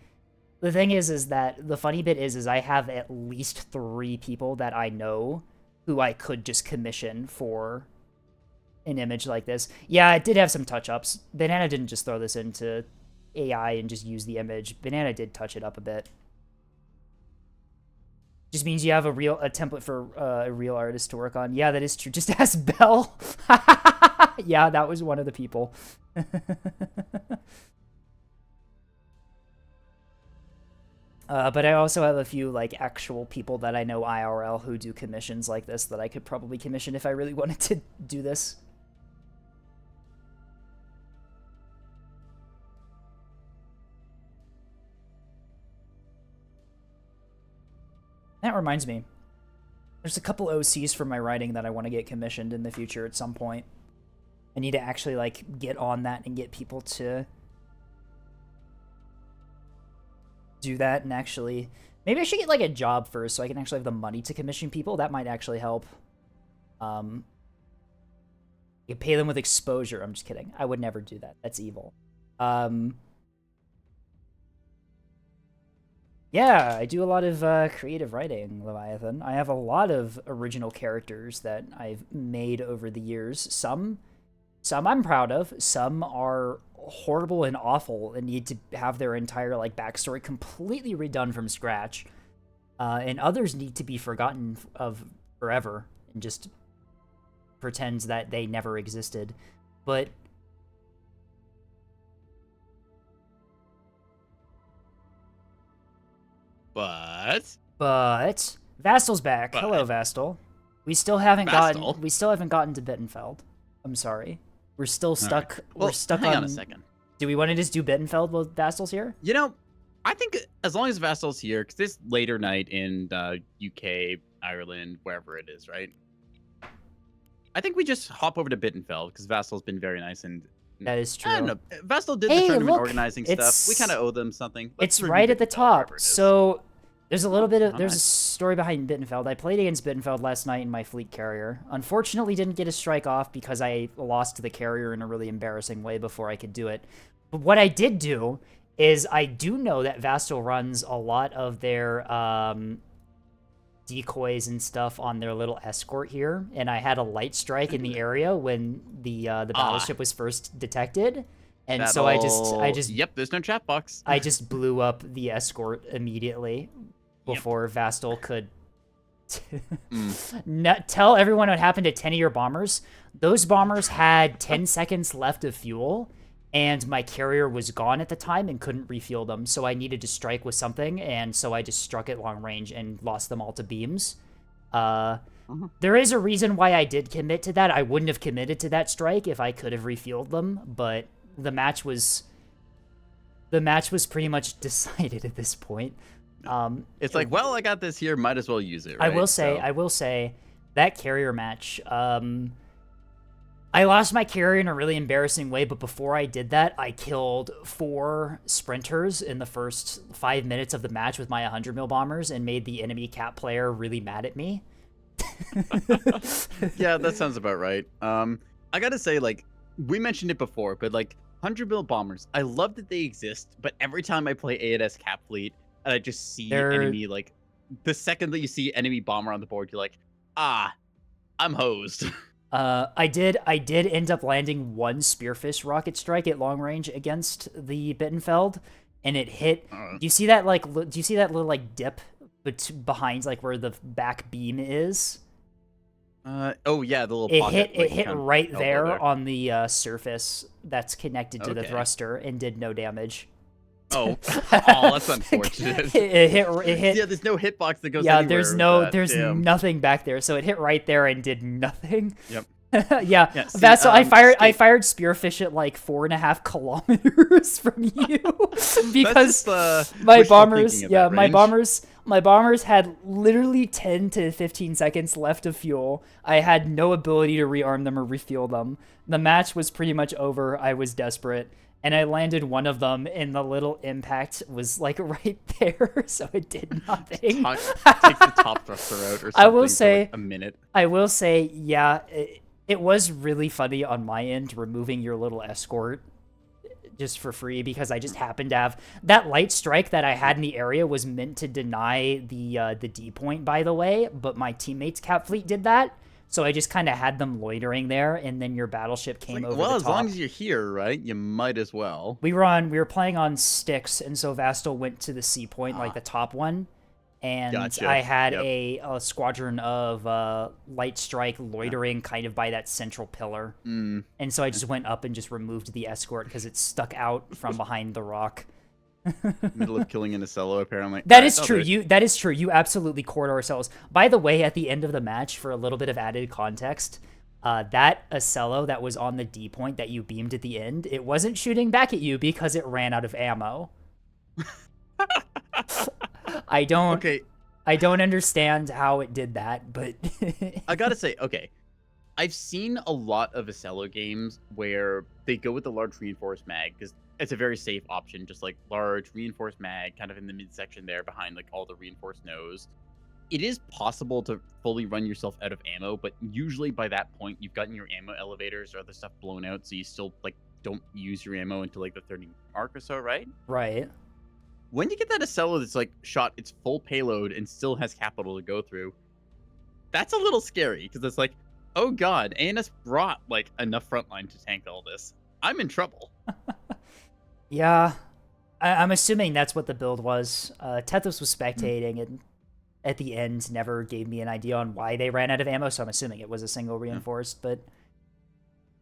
the thing is that the funny bit is I have at least 3 people that I know who I could just commission for an image like this. Yeah, it did have some touch-ups. Banana didn't just throw this into AI and just use the image. Banana did touch it up a bit. Just means you have a template for a real artist to work on. Yeah, that is true. Just ask Belle. Yeah, that was one of the people. But I also have a few, like, actual people that I know IRL who do commissions like this that I could probably commission if I really wanted to do this. That reminds me. There's a couple OCs from my writing that I want to get commissioned in the future at some point. I need to actually, like, get on that and get people to do that and actually... Maybe I should get, like, a job first so I can actually have the money to commission people. That might actually help. You pay them with exposure. I'm just kidding. I would never do that. That's evil. Yeah, I do a lot of creative writing, Leviathan. I have a lot of original characters that I've made over the years. Some I'm proud of. Some are horrible and awful and need to have their entire, like, backstory completely redone from scratch. And others need to be forgotten of forever and just pretend that they never existed. But But Vastal's back. Hello, Vastal. We still haven't gotten to Bittenfeld. I'm sorry. We're still stuck. Right. Well, we're stuck hang on a second. Do we want to just do Bittenfeld while Vastal's here? You know, I think as long as Vastal's here, because this later night in UK, Ireland, wherever it is, right? I think we just hop over to Bittenfeld because Vastal's been very nice and. That is true. I don't know. Vastal did the tournament organizing stuff. We kind of owe them something. It's right at the top. So there's a little bit of there's a story behind Bittenfeld. I played against Bittenfeld last night in my fleet carrier. Unfortunately, didn't get a strike off because I lost to the carrier in a really embarrassing way before I could do it. But what I did do is I do know that Vastal runs a lot of their decoys and stuff on their little escort here, and I had a light strike in the area when the battleship was first detected, and so I just yep, there's no chat box. I just blew up the escort immediately before Vastal could tell everyone what happened to 10 of your bombers. Those bombers had 10 seconds left of fuel, and my carrier was gone at the time and couldn't refuel them, so I needed to strike with something, and so I just struck at long range and lost them all to beams. There is a reason why I did commit to that. I wouldn't have committed to that strike if I could have refueled them, but the match was pretty much decided at this point. It's like, well, I got this here, might as well use it, right? I will say that carrier match, I lost my carrier in a really embarrassing way, but before I did that, I killed 4 sprinters in the first 5 minutes of the match with my 100 mil bombers and made the enemy cap player really mad at me. Yeah, that sounds about right. I gotta say, like, we mentioned it before, but like 100 mil bombers, I love that they exist, but every time I play A&S cap fleet and I just see enemy, like, the second that you see enemy bomber on the board, you're like, I'm hosed. I did end up landing 1 Spearfish rocket strike at long range against the Bittenfeld, and it hit. Do you see that little like dip behind like where the back beam is? Oh yeah, the little pocket. It hit right there on the surface that's connected to the thruster and did no damage. Oh, that's unfortunate. It hit. Yeah, there's no hitbox that goes. Yeah, there's nothing back there, so it hit right there and did nothing. Yep. Yeah, Vastal, I fired Spearfish at like 4.5 kilometers from you because my bombers had literally 10 to 15 seconds left of fuel. I had no ability to rearm them or refuel them. The match was pretty much over. I was desperate. And I landed one of them, and the little impact was like right there, so it did nothing. Take the top thruster out or something. I will say, for like a minute. I will say, yeah, it was really funny on my end removing your little escort just for free because I just happened to have that light strike that I had in the area was meant to deny the D point, by the way, but my teammates' cap fleet did that. So I just kind of had them loitering there, and then your battleship came over the top. Well, as long as you're here, right, you might as well. We were playing on sticks, and so Vastal went to the C point, like the top one, and Gotcha. I had a squadron of light strike loitering kind of by that central pillar. And so I just went up and just removed the escort because it stuck out from behind the rock. Middle of killing an Acello, apparently. That is true. That is true. You absolutely corridor ourselves. By the way, at the end of the match, for a little bit of added context, that Acello that was on the D point that you beamed at the end, it wasn't shooting back at you because it ran out of ammo. I don't understand how it did that, but I gotta say, okay, I've seen a lot of Acello games where they go with the large reinforced mag because it's a very safe option, just like large reinforced mag, kind of in the midsection there behind like all the reinforced nose. It is possible to fully run yourself out of ammo, but usually by that point you've gotten your ammo elevators or other stuff blown out, so you still like don't use your ammo until like the 30 mark or so, right? Right. When you get that Acello that's like shot its full payload and still has capital to go through, that's a little scary because it's like, oh god, ANS brought like enough frontline to tank all this. I'm in trouble. Yeah, I'm assuming that's what the build was. Tethys was spectating, and at the end never gave me an idea on why they ran out of ammo, so I'm assuming it was a single reinforced. But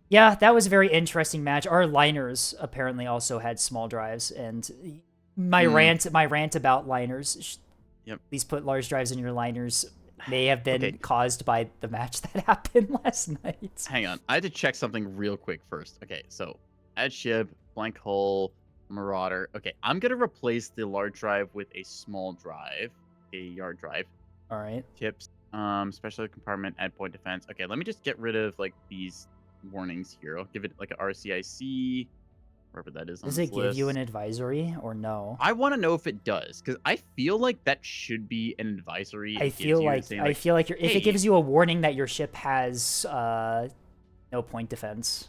yeah, that was a very interesting match. Our liners apparently also had small drives, and my rant about liners, Yep. Please put large drives in your liners. May have been Okay. caused by the match that happened last night. Hang on. I had to check something real quick first. Okay, so add ship, blank hull, marauder. Okay, I'm gonna replace the large drive with a small drive, a yard drive. All right. Tips, special compartment, add point defense. Okay, let me just get rid of like these warnings here. I'll give it like a RCIC, wherever that is on Does this it give you list. an advisory or no? I want to know if it does, because I feel like that should be an advisory. I feel like if it gives you a warning that your ship has no point defense.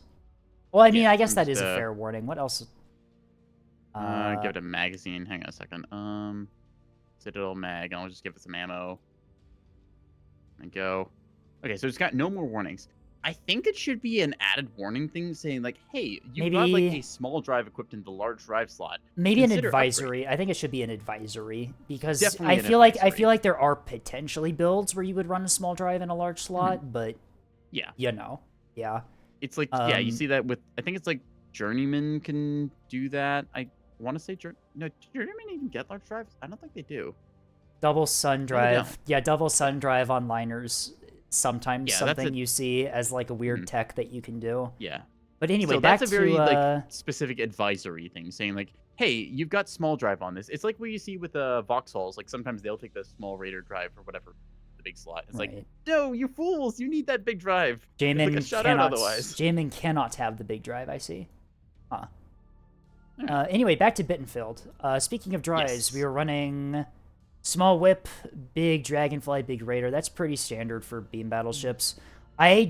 Well, I mean, I guess that is a fair warning. What else? Give it a magazine. Hang on a second. Citadel mag. I'll just give it some ammo. And go. Okay, so it's got no more warnings. I think it should be an added warning thing saying like, hey, you've got like a small drive equipped in the large drive slot. Maybe an advisory. I think it should be an advisory because Definitely I feel like there are potentially builds where you would run a small drive in a large slot, but yeah. Yeah. It's like you see that with I think it's like Journeyman can do that. I want to say Journeyman even get large drives? I don't think they do. Double sun drive. Yeah, double sun drive on liners. Sometimes something you see as like a weird tech that you can do. Yeah. But anyway, so back that's a very to like specific advisory thing saying like, hey, you've got small drive on this. It's like what you see with Vauxhalls. Like sometimes they'll take the small Raider drive or whatever, the big slot. It's like, no, you fools, you need that big drive. Jamin cannot have the big drive, I see. Huh. Anyway, back to Bittenfield. Speaking of drives, we were running small whip, big dragonfly, big raider. That's pretty standard for beam battleships. I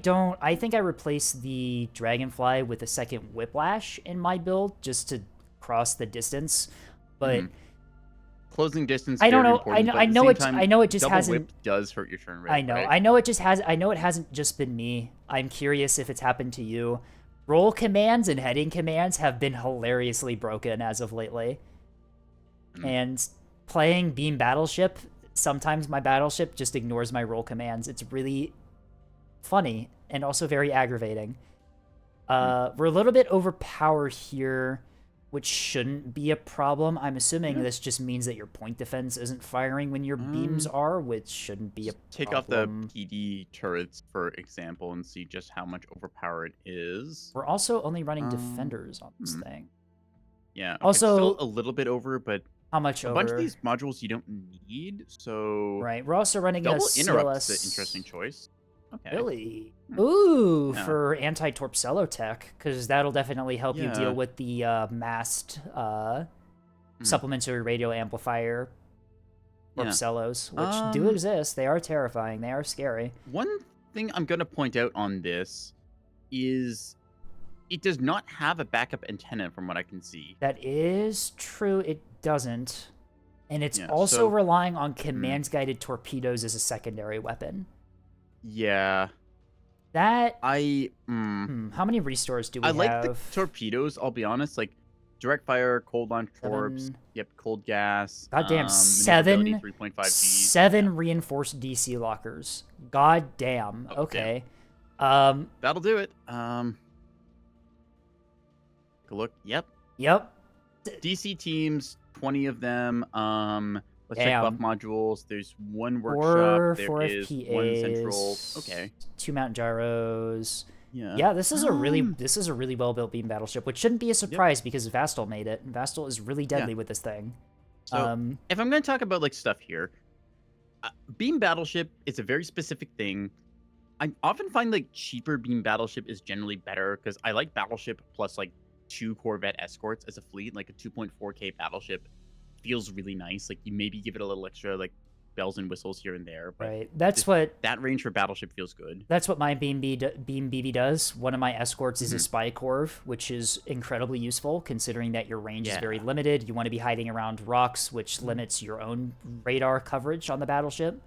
think I replaced the dragonfly with a second whiplash in my build just to cross the distance. But closing distance. I don't know. I know it just double hasn't. Whip does hurt your turn rate. I know. Right? I know it just has. I know it hasn't just been me. I'm curious if it's happened to you. Roll commands and heading commands have been hilariously broken as of lately. And playing beam battleship, sometimes my battleship just ignores my roll commands. It's really funny and also very aggravating. We're a little bit overpowered here, which shouldn't be a problem. I'm assuming this just means that your point defense isn't firing when your beams are, which shouldn't be a problem. Take off the PD turrets, for example, and see just how much overpowered it is. We're also only running defenders on this thing. Yeah. Okay, also, still a little bit over, but how much over? A bunch of these modules you don't need, so... Right. We're also running double a interrupt's an interesting choice. Okay. Really? Ooh, for anti-torpedo tech, because that'll definitely help you deal with the mast supplementary radio amplifier torpedos, which do exist. They are terrifying. They are scary. One thing I'm going to point out on this is it does not have a backup antenna from what I can see. That is true. It doesn't. And it's also relying on command-guided torpedoes as a secondary weapon. Yeah. That... How many restores do we have? I like the torpedoes, I'll be honest. Like, direct fire, cold launch torps, cold gas. Goddamn, 7 reinforced DC lockers. Goddamn. Okay. That'll do it. Take a look. Yep. DC teams, 20 of them. Let's check buff modules. There's one workshop. There is FPAs, one central. Okay. 2 mountain gyros. Yeah, this is a really well built beam battleship, which shouldn't be a surprise because Vastal made it. And Vastal is really deadly with this thing. So if I'm going to talk about like stuff here, beam battleship is a very specific thing. I often find like cheaper beam battleship is generally better because I like battleship plus like 2 Corvette escorts as a fleet, like a 2.4K battleship. Feels really nice. Like you maybe give it a little extra like bells and whistles here and there. But right. That's what that range for battleship feels good. That's what my beam BB does. One of my escorts is a spy corv, which is incredibly useful considering that your range is very limited. You want to be hiding around rocks, which limits your own radar coverage on the battleship.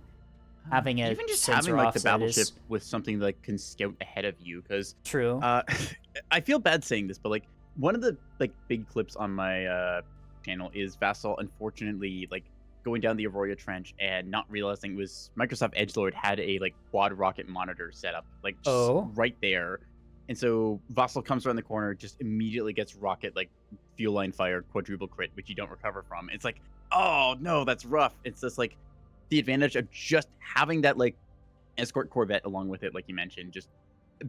Having a even just having like the battleship with something that can scout ahead of you, because true. I feel bad saying this, but like one of the like big clips on my channel is Vassal unfortunately like going down the Arroyo Trench and not realizing it was Microsoft Edgelord had a like quad rocket monitor set up like just right there, And so Vassal comes around the corner, just immediately gets rocket like fuel line fire, quadruple crit, which you don't recover from. It's like, oh no, that's rough. It's just like the advantage of just having that like escort corvette along with it, like you mentioned, just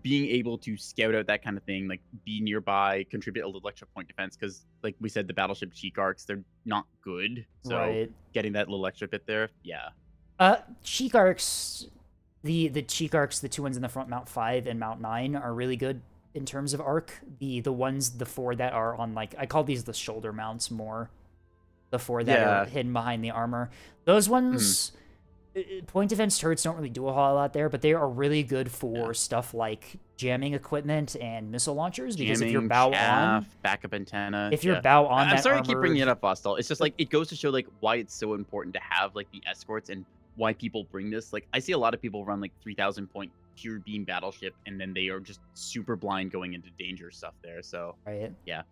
being able to scout out that kind of thing, like be nearby, contribute a little extra point defense, because like we said, the battleship cheek arcs, they're not good. So Right. getting that little extra bit there, yeah. Cheek arcs, the cheek arcs, the two ones in the front, Mount 5 and Mount 9, are really good in terms of arc. The four that are on, like, I call these the shoulder mounts more. The four that are hidden behind the armor. Those ones, point defense turrets don't really do a whole lot there, but they are really good for stuff like jamming equipment and missile launchers. Because if you're bow on, backup antenna, if you're bow on, I'm sorry armored, I keep bringing it up, Vostal. It's just like it goes to show like why it's so important to have like the escorts and why people bring this. Like I see a lot of people run like 3,000 point pure beam battleship, and then they are just super blind going into danger stuff there. So right, yeah.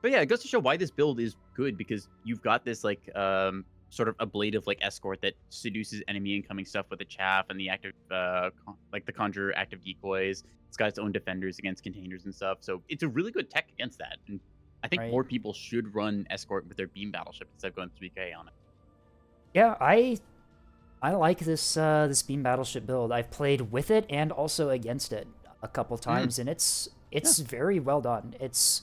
But yeah, it goes to show why this build is good, because you've got this like sort of ablative like escort that seduces enemy incoming stuff with the chaff and the active like the conjure active decoys. It's got its own defenders against containers and stuff. So it's a really good tech against that. And I think more people should run escort with their beam battleship instead of going 3K on it. Yeah, I like this this beam battleship build. I've played with it and also against it a couple times, and it's very well done. It's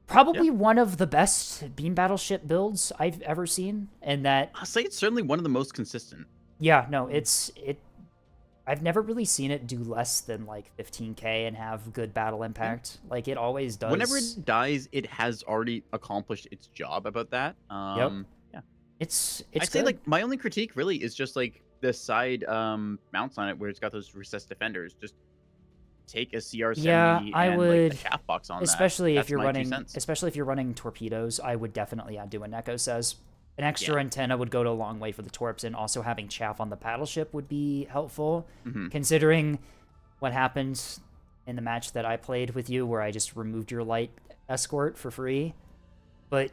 probably one of the best beam battleship builds I've ever seen, and that I'll say it's certainly one of the most consistent. Yeah, no, I've never really seen it do less than like 15k and have good battle impact. Like it always does. Whenever it dies, it has already accomplished its job about that. Yep. Yeah. It's I'd say like my only critique really is just like the side mounts on it where it's got those recessed defenders. Just take a CR70 I and would, like a chaff box on especially that. if you're running, especially if you're running torpedoes. I would definitely do what Neko says. An extra antenna would go to a long way for the torps, and also having chaff on the battleship would be helpful, considering what happened in the match that I played with you, where I just removed your light escort for free. But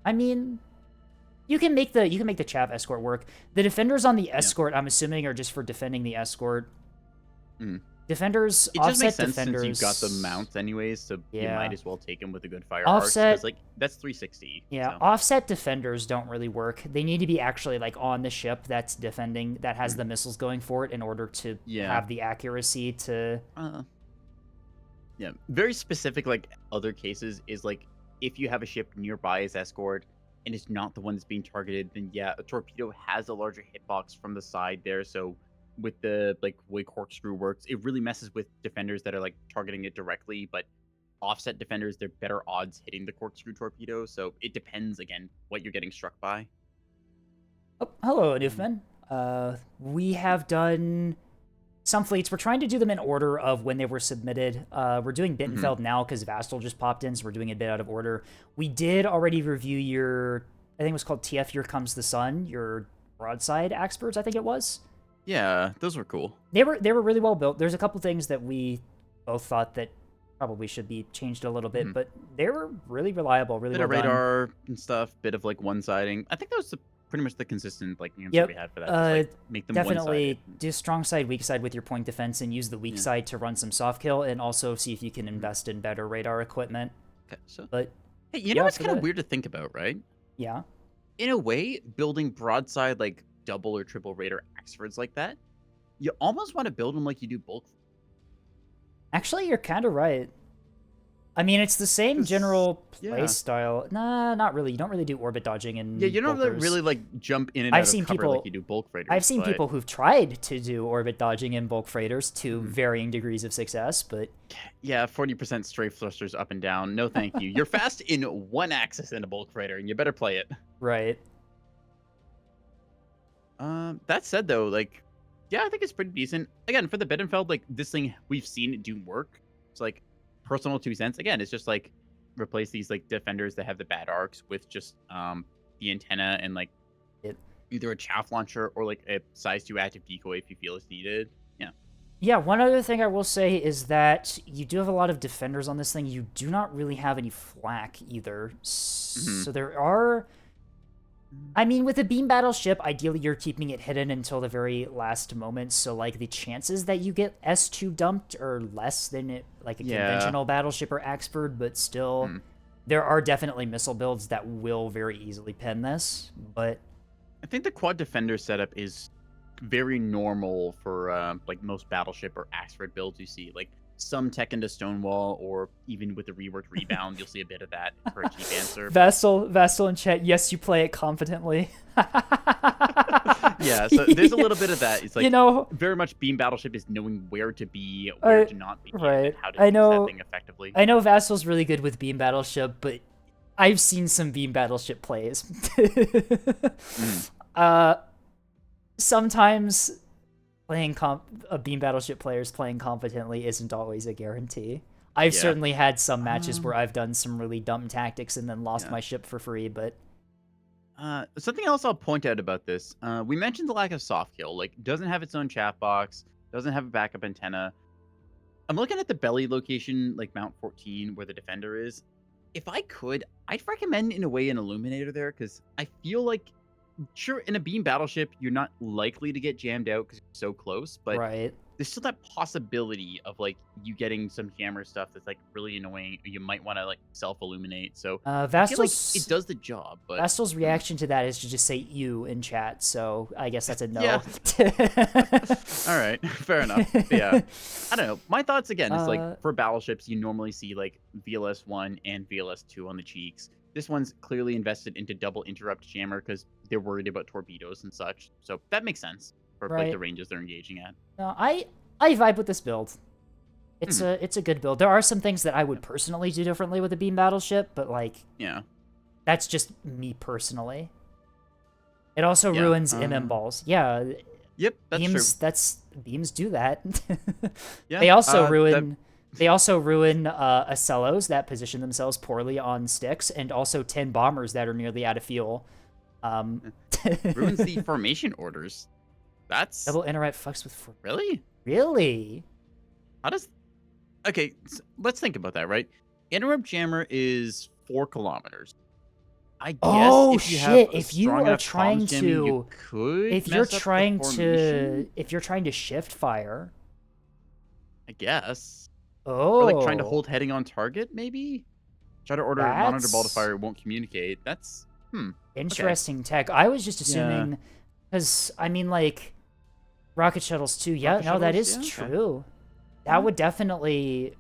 I mean, you can make the chaff escort work. The defenders on the escort, I'm assuming, are just for defending the escort. Defenders, it just makes sense defenders, since you've got the mounts anyways, so you might as well take them with a good fire offset, arc, 'cause, like that's 360. Yeah, so. Offset defenders don't really work. They need to be actually like on the ship that's defending, that has the missiles going for it, in order to have the accuracy to. Yeah, very specific. Like other cases is like if you have a ship nearby as escort and it's not the one that's being targeted, then yeah, a torpedo has a larger hitbox from the side there, so. With the like way corkscrew works, it really messes with defenders that are like targeting it directly, but offset defenders, they're better odds hitting the corkscrew torpedo. So it depends again what you're getting struck by. Oh, hello, Newfman. We have done some fleets. We're trying to do them in order of when they were submitted. We're doing Bittenfeld now because Vastal just popped in, so we're doing it a bit out of order. We did already review your, I think it was called TF Here Comes the Sun, your broadside experts, I think it was. Yeah, those were cool. They were really well built. There's a couple things that we both thought that probably should be changed a little bit, but they were really reliable, really well done. Bit of radar and stuff, bit of like one-siding. I think that was pretty much the consistent like answer we had for that. Just, like, make them definitely do strong side, weak side with your point defense, and use the weak side to run some soft kill, and also see if you can invest in better radar equipment. Okay, so, but hey, you know what's kind of weird to think about, right? Yeah. In a way, building broadside like double or triple radar Axfords like that, you almost want to build them like you do bulk. Actually, you're kind of right. I mean, it's the same general play style. Nah, not really. You don't really do orbit dodging and you don't really like jump in and out of cover like you do bulk freighters. I've seen people who've tried to do orbit dodging in bulk freighters to varying degrees of success, but yeah, 40% strafe thrusters up and down. No, thank you. You're fast in one axis in a bulk freighter, and you better play it. Right. That said, though, like, yeah, I think it's pretty decent. Again, for the Bittenfeld, like, this thing, we've seen it do work. It's like, personal 2 cents. Again, it's just like, replace these, like, defenders that have the bad arcs with just, the antenna and, like, either a chaff launcher or, like, a size 2 active decoy if you feel it's needed. Yeah. Yeah, one other thing I will say is that you do have a lot of defenders on this thing. You do not really have any flak either. So there are I mean, with a beam battleship, ideally you're keeping it hidden until the very last moment, so like the chances that you get S2 dumped are less than like a conventional battleship or Axford, but still, there are definitely missile builds that will very easily pen this, but... I think the quad defender setup is very normal for like most battleship or Axford builds you see. Like some tech into Stonewall, or even with the reworked rebound, you'll see a bit of that for a cheap answer. Vassal in chat, yes, you play it confidently. Yeah, so there's a little bit of that. It's like, you know, very much beam battleship is knowing where to be, where to not be, right. and how to use that thing effectively. I know Vassal's really good with beam battleship, but I've seen some beam battleship plays. Sometimes playing beam battleship players playing competently isn't always a guarantee. I've certainly had some matches where I've done some really dumb tactics and then lost my ship for free, but... something else I'll point out about this. We mentioned the lack of soft kill. Like, doesn't have its own chat box, doesn't have a backup antenna. I'm looking at the belly location, like Mount 14, where the defender is. If I could, I'd recommend, in a way, an illuminator there, because I feel like, sure, in a beam battleship, you're not likely to get jammed out because you're so close, but there's still that possibility of like you getting some jammer stuff that's like really annoying. You might want to like self-illuminate. So I feel like it does the job. But Vassal's reaction to that is to just say "you" in chat. So I guess that's a no. Yeah. All right, fair enough. Yeah, I don't know. My thoughts again is like for battleships, you normally see like VLS1 and VLS2 on the cheeks. This one's clearly invested into double interrupt jammer because they're worried about torpedoes and such. So that makes sense for like the ranges they're engaging at. No, I vibe with this build. It's a good build. There are some things that I would personally do differently with a beam battleship, but like that's just me personally. It also ruins MM balls. Yeah. Yep, that's beams, true. Beams do that. Yeah. They also ruin. They also ruin Acellos that position themselves poorly on sticks, and also 10 bombers that are nearly out of fuel. Ruins the formation orders. That's double interrupt fucks with really. How does? Okay, so let's think about that. Right, interrupt jammer is 4 kilometers. I guess if you are trying to, if you're trying to shift fire, I guess. Oh, or like trying to hold heading on target, maybe. Try to order monitor ball to fire, it won't communicate. That's interesting tech. I was just assuming, because I mean, like rocket shuttles too. Yeah, no, that is true. That would definitely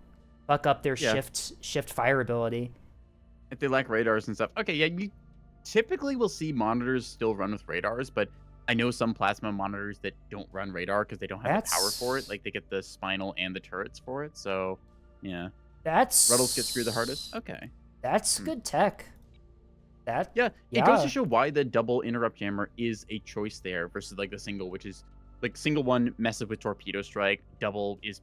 fuck up their shift fire ability. If they lack radars and stuff. Okay, yeah, you typically will see monitors still run with radars, but I know some plasma monitors that don't run radar because they don't have the power for it. Like they get the spinal and the turrets for it. So, yeah. Ruddles get screwed the hardest. Okay. That's good tech. It goes to show why the double interrupt jammer is a choice there versus like the single, which is like single one messes with torpedo strike, double is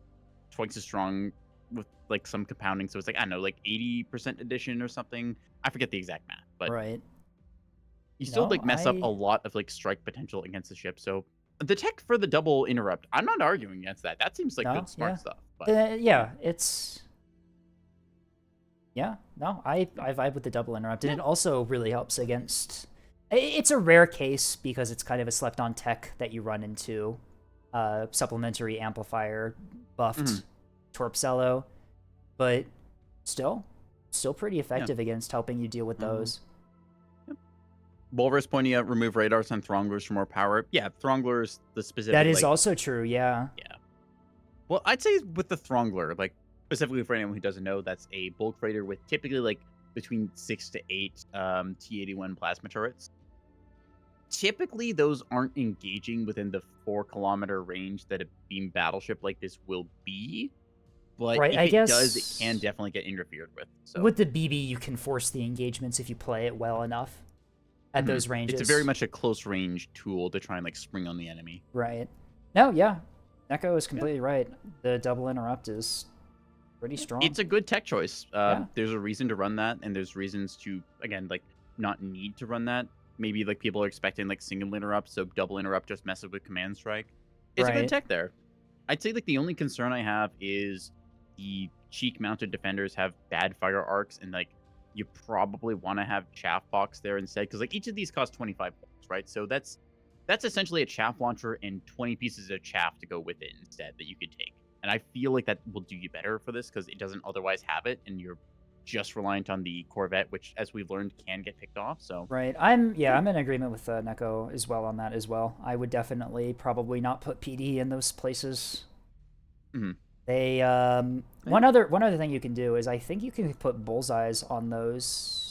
twice as strong with like some compounding. So it's like, I don't know, like 80% addition or something. I forget the exact math, but you still like mess up a lot of like strike potential against the ship. So the tech for the double interrupt, I'm not arguing against that. That seems like good smart stuff. But it's I vibe with the double interrupt, and it also really helps against. It's a rare case because it's kind of a slept on tech that you run into supplementary amplifier buffed Torpcello, but still pretty effective against helping you deal with those. Walrus pointing out remove radars on Throngglers for more power. Yeah, Throngglers, the specific... That is also true, yeah. Yeah. Well, I'd say with the Throngler, like, specifically for anyone who doesn't know, that's a bulk freighter with typically, like, between 6 to 8 T-81 plasma turrets. Typically, those aren't engaging within the 4-kilometer range that a beam battleship like this will be. But if it does, it can definitely get interfered with. So. With the BB, you can force the engagements if you play it well enough at those ranges. It's very much a close range tool to try and like spring on the enemy. Right. No, yeah. Neko is completely right. The double interrupt is pretty strong. It's a good tech choice. There's a reason to run that, and there's reasons to, again, like not need to run that. Maybe like people are expecting like single interrupt, so double interrupt just messes with command strike. It's a good tech there. I'd say like the only concern I have is the cheek mounted defenders have bad fire arcs, and like you probably want to have chaff box there instead, because like each of these costs 25 points, right? So that's essentially a chaff launcher and 20 pieces of chaff to go with it instead that you could take. And I feel like that will do you better for this because it doesn't otherwise have it, and you're just reliant on the Corvette, which, as we've learned, can get picked off. So right, I'm in agreement with Neko as well on that as well. I would definitely probably not put PD in those places. Mm-hmm. They one other thing you can do is I think you can put bullseyes on those.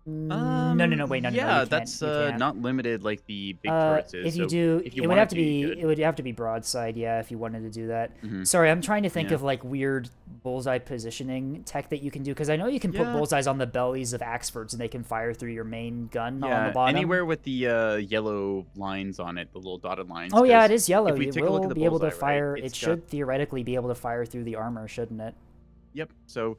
No, wait, no, yeah, you that's can't. not limited like the big turrets is. If you so do, if you it would wanted have to to, be you could. it would have to be broadside, yeah, if you wanted to do that. Mm-hmm. Sorry, I'm trying to think Yeah. of like weird bullseye positioning tech that you can do because I know you can put Yeah. bullseyes on the bellies of Axfords and they can fire through your main gun on Yeah, the bottom. anywhere with the yellow lines on it, the little dotted lines. Oh yeah, 'cause it is yellow. If we It take a look will at the be able to bullseye, fire. right, It should theoretically be able to fire through the armor, shouldn't it? Yep. So,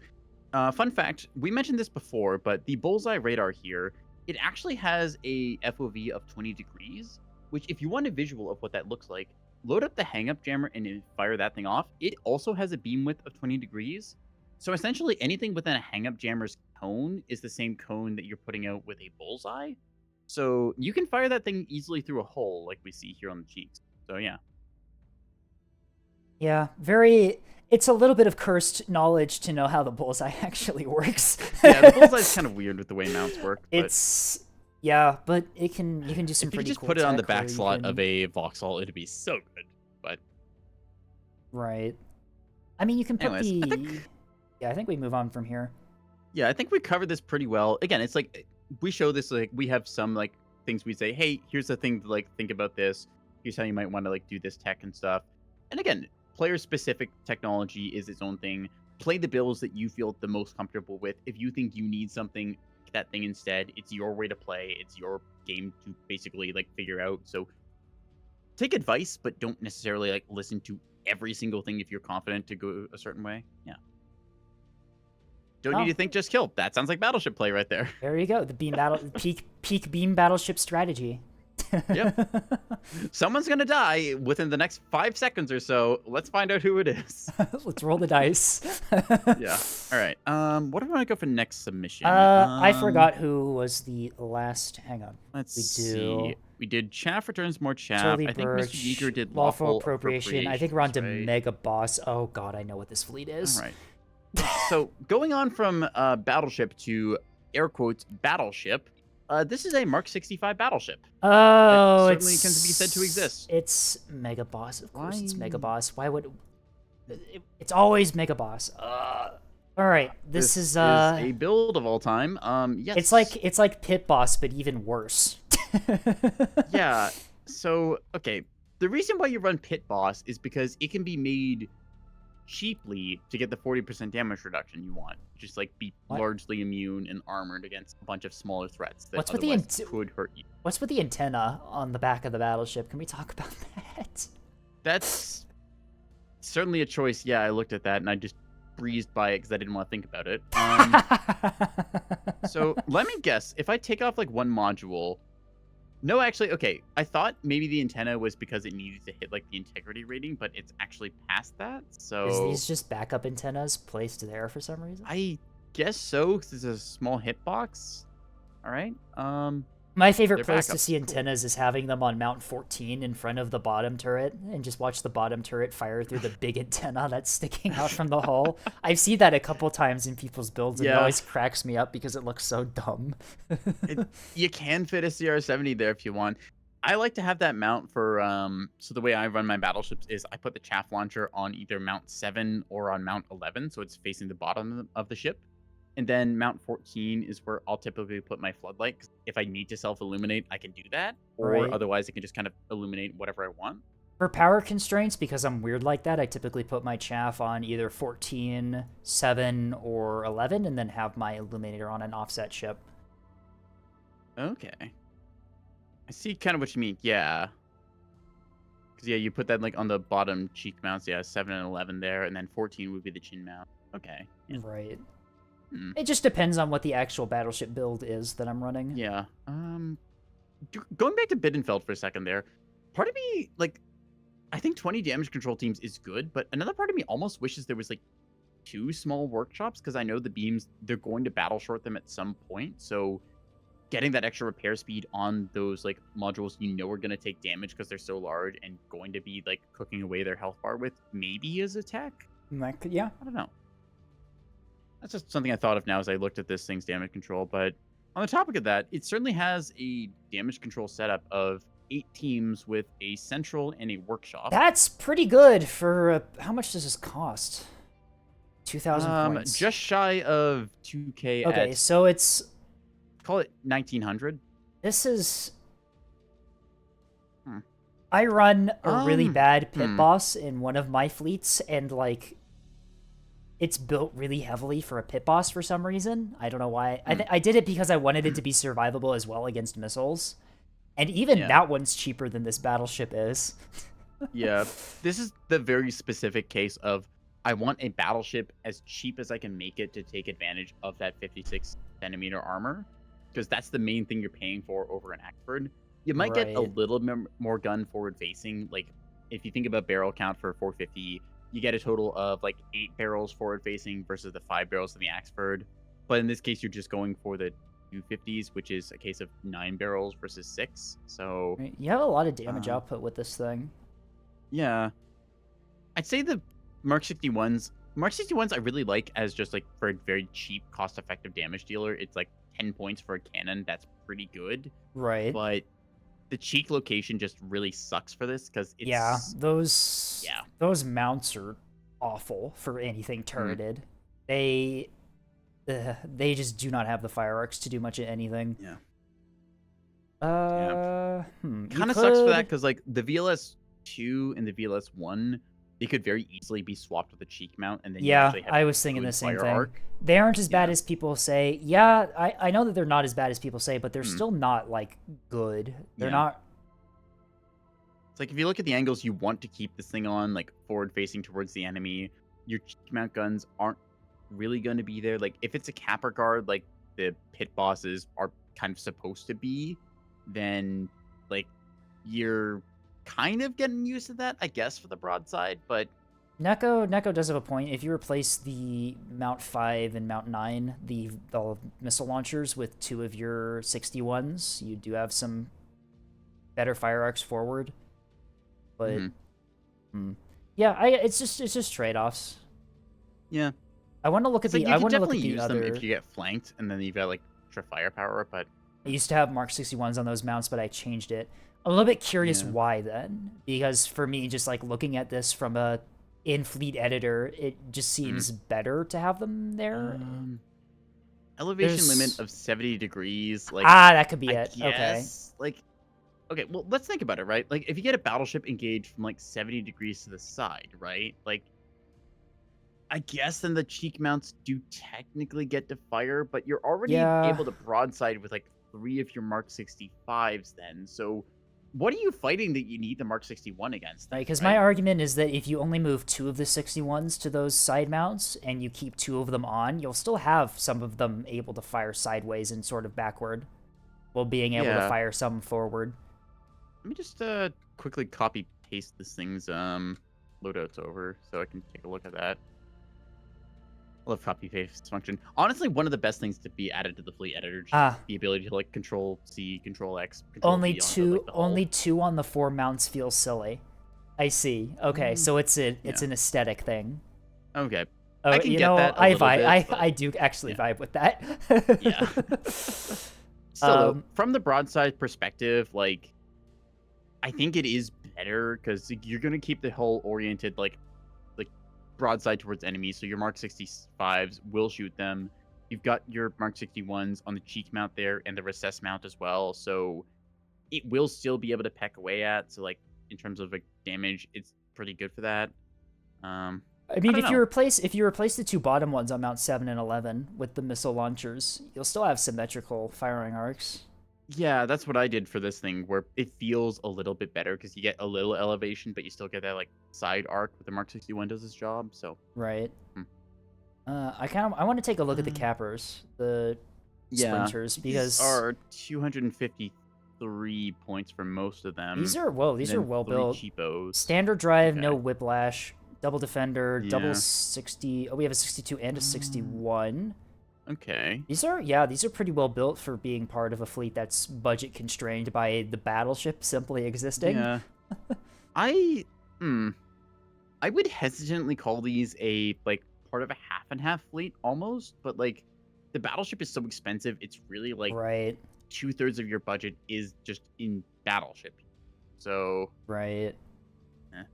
fun fact: we mentioned this before, but the bullseye radar here, it actually has a FOV of 20 degrees. Which, if you want a visual of what that looks like, load up the hang-up jammer and then fire that thing off. It also has a beam width of 20 degrees. So essentially, anything within a hang-up jammer's cone is the same cone that you're putting out with a bullseye. So you can fire that thing easily through a hole, like we see here on the cheeks. So yeah. Yeah, very. It's a little bit of cursed knowledge to know how the bullseye actually works. Yeah, the bullseye's kind of weird with the way mounts work. But but you can do some if you pretty just cool put it on the tech where back you slot can- of a Vauxhall, it'd be so good. But Right. I mean, you can put anyways, Yeah, I think we move on from here. yeah, I think we covered this pretty well. Again, it's like we show this, like we have some like things we say, hey, here's the thing to like think about this. Here's how you might want to like do this tech and stuff. And again, player specific technology is its own thing. Play the builds that you feel the most comfortable with. If you think you need something, pick that thing instead. It's your way to play. It's your game to basically like figure out. So take advice, but don't necessarily like listen to every single thing if you're confident to go a certain way. Yeah. Don't need to think, just kill. That sounds like battleship play right there. There you go. The beam battle peak beam battleship strategy. Yep. Someone's gonna die within the next 5 seconds or so. Let's find out who it is. Let's roll the dice. Yeah. All right. What do we want to go for next submission? I forgot who was the last. Hang on. Let's see. We did chaff returns more chaff. Charlie I think Birch, Mr. Yeager did lawful appropriation. I think we're on to right? Mega Boss. Oh god, I know what this fleet is. All right. So going on from battleship to air quotes battleship. This is a Mark 65 battleship. Oh, it certainly can be said to exist. It's Mega Boss, of course. It's Mega Boss. Why would it's always Mega Boss? All right, this is a build of all time. Yes. It's like Pit Boss, but even worse. Yeah. So okay, the reason why you run Pit Boss is because it can be made cheaply to get the 40% damage reduction you want. Just like be largely immune and armored against a bunch of smaller threats that otherwise could hurt you. What's with the antenna on the back of the battleship? Can we talk about that? That's certainly a choice. Yeah, I looked at that and I just breezed by it because I didn't want to think about it. So let me guess. If I take off like one module, no, actually, okay. I thought maybe the antenna was because it needed to hit like the integrity rating, but it's actually past that. So is these just backup antennas placed there for some reason? I guess so, because it's a small hitbox. All right. My favorite place to see antennas is having them on Mount 14 in front of the bottom turret and just watch the bottom turret fire through the big antenna that's sticking out from the hull. I've seen that a couple times in people's builds and it always cracks me up because it looks so dumb. You can fit a CR70 there if you want. I like to have that mount for, so the way I run my battleships is I put the chaff launcher on either Mount 7 or on Mount 11, so it's facing the bottom of the ship. And then Mount 14 is where I'll typically put my floodlight. 'Cause if I need to self-illuminate, I can do that. Or otherwise, I can just kind of illuminate whatever I want. For power constraints, because I'm weird like that, I typically put my chaff on either 14, 7, or 11, and then have my illuminator on an offset ship. Okay. I see kind of what you mean. Yeah. Because, yeah, you put that like on the bottom cheek mounts. Yeah, 7 and 11 there. And then 14 would be the chin mount. Okay. Yeah. Right. It just depends on what the actual battleship build is that I'm running. Yeah. Going back to Bidenfeld for a second there, part of me, like, I think 20 damage control teams is good, but another part of me almost wishes there was, like, 2 small workshops because I know the beams, they're going to battle short them at some point. So getting that extra repair speed on those like modules are going to take damage because they're so large and going to be like cooking away their health bar with maybe as a tech. Yeah. I don't know. That's just something I thought of now as I looked at this thing's damage control. But on the topic of that, it certainly has a damage control setup of 8 teams with a central and a workshop. That's pretty good for how much does this cost? 2,000 points. Just shy of 2K. Okay, so it's call it 1,900. This is. I run a really bad pit boss in one of my fleets, and like, it's built really heavily for a pit boss for some reason. I don't know why. I did it because I wanted it to be survivable as well against missiles, and even that one's cheaper than this battleship is. Yeah, this is the very specific case of I want a battleship as cheap as I can make it to take advantage of that 56 centimeter armor, because that's the main thing you're paying for over an Axford. You might get a little more gun forward facing. Like if you think about barrel count for 450, you get a total of like 8 barrels forward facing versus the 5 barrels in the Axford. But in this case, you're just going for the 250s, which is a case of 9 barrels versus 6. So you have a lot of damage output with this thing. Yeah, I'd say the Mark 61s. Mark 61s I really like as just like for a very cheap, cost-effective damage dealer. It's like 10 points for a cannon. That's pretty good. Right. But the cheek location just really sucks for this because it's those mounts are awful for anything turreted. They just do not have the fire arcs to do much of anything. Yeah. Kind of sucks for that because like the VLS 2 and the VLS 1, they could very easily be swapped with a cheek mount, and then I was thinking the same thing. They aren't as bad as people say. Yeah, I know that they're not as bad as people say, but they're still not like good. They're not. It's like if you look at the angles you want to keep this thing on, like forward facing towards the enemy, your cheek mount guns aren't really going to be there. Like if it's a capper guard, like the pit bosses are kind of supposed to be, then like you're kind of getting used to that, I guess, for the broadside. But Neko does have a point. If you replace the Mount 5 and Mount 9, the missile launchers, with 2 of your 61s, you do have some better fire arcs forward. But yeah, it's just trade-offs. Yeah, I want to look at the. I want to look at the use other. them if you get flanked, and then you've got like extra firepower. But I used to have Mark 61s on those mounts, but I changed it. I'm a little bit curious why then, because for me, just like looking at this from a in-fleet editor, it just seems better to have them there. Elevation limit of 70 degrees. Like that could be it. Okay. Like, okay, well, let's think about it, right? Like, if you get a battleship engaged from like 70 degrees to the side, right? Like, I guess then the cheek mounts do technically get to fire, but you're already able to broadside with like 3 of your Mark 65s then. So what are you fighting that you need the Mark 61 against? Because my argument is that if you only move 2 of the 61s to those side mounts and you keep 2 of them on, you'll still have some of them able to fire sideways and sort of backward, while being able to fire some forward. Let me just quickly copy paste this thing's loadouts over so I can take a look at that. I love copy paste function. Honestly, one of the best things to be added to the fleet editor, just the ability to like Control C, Control X, Control only V two, the only 2 on the 4 mounts feels silly. I see. Okay, so it's an aesthetic thing. Okay, I can get that. I do actually vibe with that. So from the broadside perspective, like I think it is better because you're gonna keep the hull oriented like broadside towards enemies, so your Mark 65s will shoot them. You've got your Mark 61s on the cheek mount there and the recess mount as well, so it will still be able to peck away at. So like in terms of like damage, it's pretty good for that. I mean, if you replace the 2 bottom ones on Mount 7 and 11 with the missile launchers, you'll still have symmetrical firing arcs. Yeah, that's what I did for this thing, where it feels a little bit better because you get a little elevation, but you still get that like side arc with the Mark 61 does its job. So right. I want to take a look at the cappers, the splinters, because these are 253 points for most of them. These are well built. Cheapos. Standard drive, no whiplash. double defender, double Yeah. 60. Oh, we have a 62 and a 61. Okay. These are pretty well built for being part of a fleet that's budget constrained by the battleship simply existing. Yeah. I I would hesitantly call these a like part of a half and half fleet almost, but like the battleship is so expensive, it's really like Right. 2/3 of your budget is just in battleship. So Right. eh.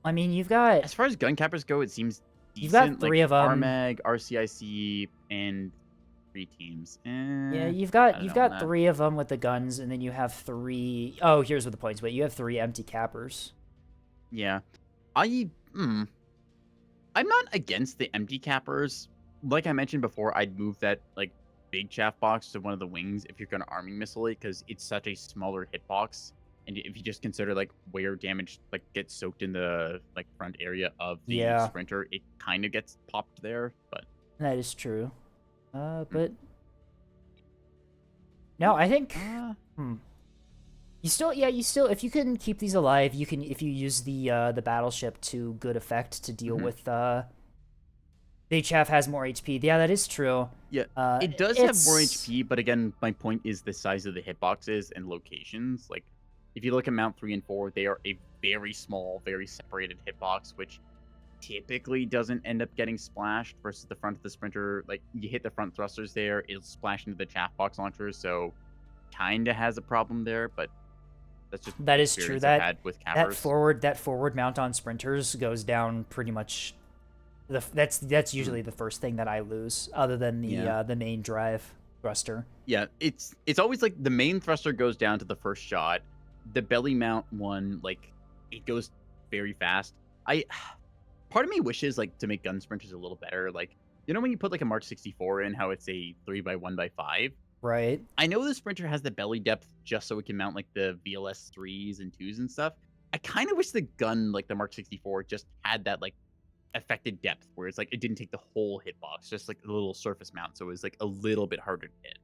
I mean, you've got As far as gun cappers go, it seems you've got decent. three Like of them. RMAG, RCIC, and 3 teams. Yeah, you've I got don't know on that. 3 of them with the guns, and then you have 3. Oh, here's what the points. Wait, you have 3 empty cappers. Yeah. I I'm not against the empty cappers. Like I mentioned before, I'd move that like big chaff box to one of the wings if you're gonna arming missile it, because it's such a smaller hitbox. And if you just consider like where damage like gets soaked in the like front area of the sprinter, it kind of gets popped there. But that is true. But no, I think you still if you can keep these alive, you can if you use the battleship to good effect to deal with Big Chaff has more HP. Yeah, that is true. Yeah, it does have more HP, but again, my point is the size of the hitboxes and locations. Like, if you look at Mount 3 and 4, they are a very small, very separated hitbox, which typically doesn't end up getting splashed versus the front of the Sprinter. Like, you hit the front thrusters there, it'll splash into the chaff box launcher, so kinda has a problem there, but that's just that is true. I've had with cappers. That forward mount on Sprinters goes down pretty much. That's usually the first thing that I lose, other than the main drive thruster. Yeah, it's always like the main thruster goes down to the first shot. The belly mount one, like, it goes very fast. Part of me wishes like to make gun sprinters a little better. Like, you know when you put like a Mark 64 in, how it's a 3x1x5. Right. I know the Sprinter has the belly depth just so it can mount like the VLS 3s and 2s and stuff. I kind of wish the gun, like the Mark 64, just had that like affected depth where it's like it didn't take the whole hitbox, just like a little surface mount, so it was like a little bit harder to hit.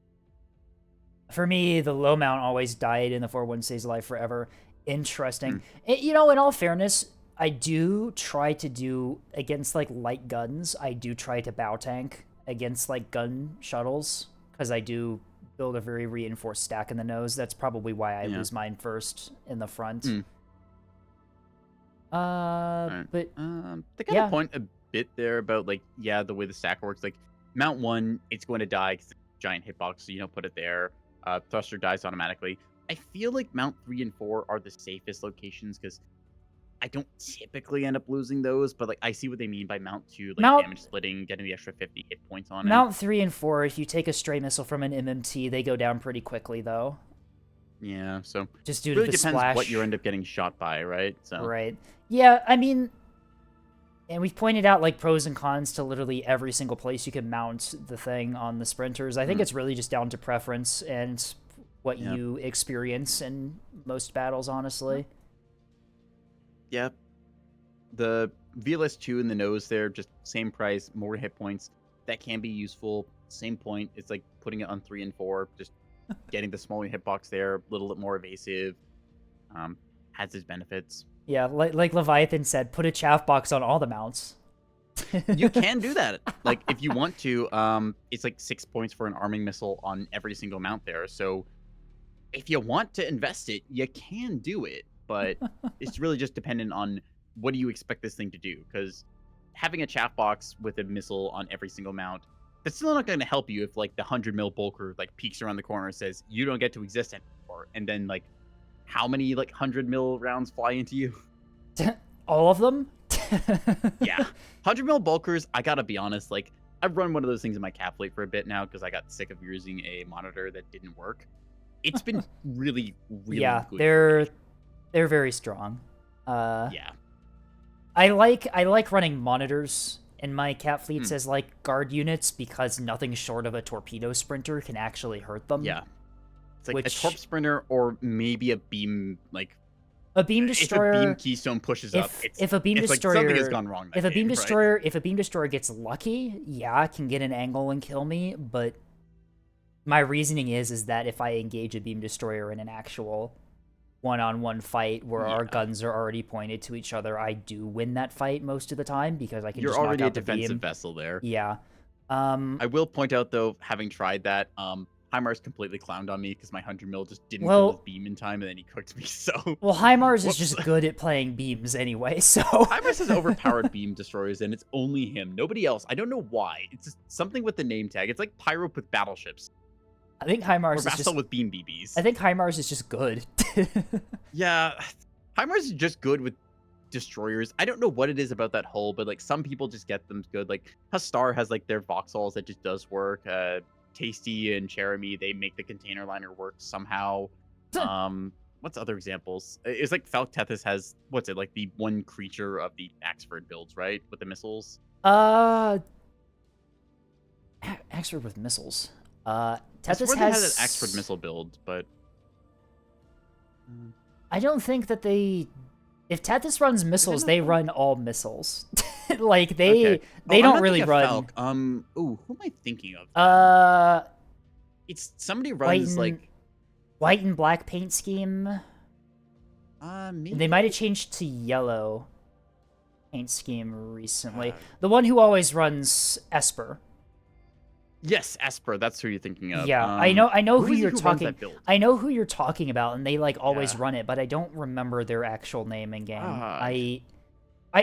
For me, the low mount always died in the 4-1 stays alive forever. Interesting. You know, in all fairness, I do try to do against like light guns. I do try to bow tank against like gun shuttles because I do build a very reinforced stack in the nose. That's probably why I lose mine first in the front. But they got a point a bit there about like the way the stack works. Like mount 1, it's going to die because it's a giant hitbox, so you don't put it there. Thruster dies automatically. I feel like mount 3 and 4 are the safest locations because I don't typically end up losing those, but like I see what they mean by mount 2, like damage splitting, getting the extra 50 hit points on it. Mount 3 and 4, if you take a stray missile from an MMT, they go down pretty quickly though. Yeah, so just due really to the depends splash. what you end up getting shot by, right? So right. Yeah, I mean, and we've pointed out like pros and cons to literally every single place you can mount the thing on the Sprinters. I think it's really just down to preference and what you experience in most battles, honestly. Yeah. The VLS 2 in the nose there, just same price, more hit points. That can be useful. Same point. It's like putting it on 3 and 4, just getting the smaller hitbox there, a little bit more evasive. Has its benefits. Yeah, like Leviathan said, put a chaff box on all the mounts. You can do that. Like, if you want to, it's like 6 points for an arming missile on every single mount there. So if you want to invest it, you can do it. But it's really just dependent on what do you expect this thing to do. Because having a chaff box with a missile on every single mount, that's still not going to help you if, like, the 100 mil bulker, like, peeks around the corner and says, you don't get to exist anymore. And then, like, how many, like, 100 mil rounds fly into you? All of them? Yeah. 100 mil bulkers, I gotta be honest, like, I've run one of those things in my cap fleet for a bit now because I got sick of using a monitor that didn't work. It's been really, really good. They're very strong. Yeah. I like running monitors in my cap fleets as like guard units because nothing short of a torpedo sprinter can actually hurt them. Yeah. It's like a torp sprinter or maybe a beam, like a beam destroyer. If a beam keystone pushes up, if a beam destroyer, like something has gone wrong. If a beam destroyer gets lucky, it can get an angle and kill me. But my reasoning is that if I engage a beam destroyer in an actual one-on-one fight where our Yeah. guns are already pointed to each other, I do win that fight most of the time because I can You're just knock already a out the defensive beam. vessel there. Yeah. I will point out though, having tried that, HIMARS completely clowned on me because my 100 mil just didn't kill his Well, beam in time, and then he cooked me. So well, HIMARS is whoops. just good at playing beams anyway, so HIMARS has overpowered beam destroyers, and it's only him, nobody else. I don't know why. It's just something with the name tag. It's like Pyro with battleships, I think or HIMARS is Vassal just with beam BBs. I think HIMARS is just good. Yeah, HIMARS is just good with destroyers. I don't know what it is about that hull, but like some people just get them good. Like Hastar has like their Vauxhalls that just does work. Tasty and Jeremy, they make the container liner work somehow. What's other examples? It's like Falk Tethys has what's it like the one creature of the Axford builds, right? With the missiles. Axford with missiles. I Tethys swear they has had an Axford missile build, but I don't think that they. If Tethys runs missiles, not they Falk? run all missiles. Like they okay. they I'm don't not really thinking of run. Falk. Ooh, who am I thinking of? It's somebody runs like white and black paint scheme. maybe They might have changed to yellow paint scheme recently. The one who always runs Esper. Yes, Esper. That's who you're thinking of. Yeah, I know who is it you're runs talking. that build? I know who you're talking about, and they like always Yeah. run it, but I don't remember their actual name in game. Ah,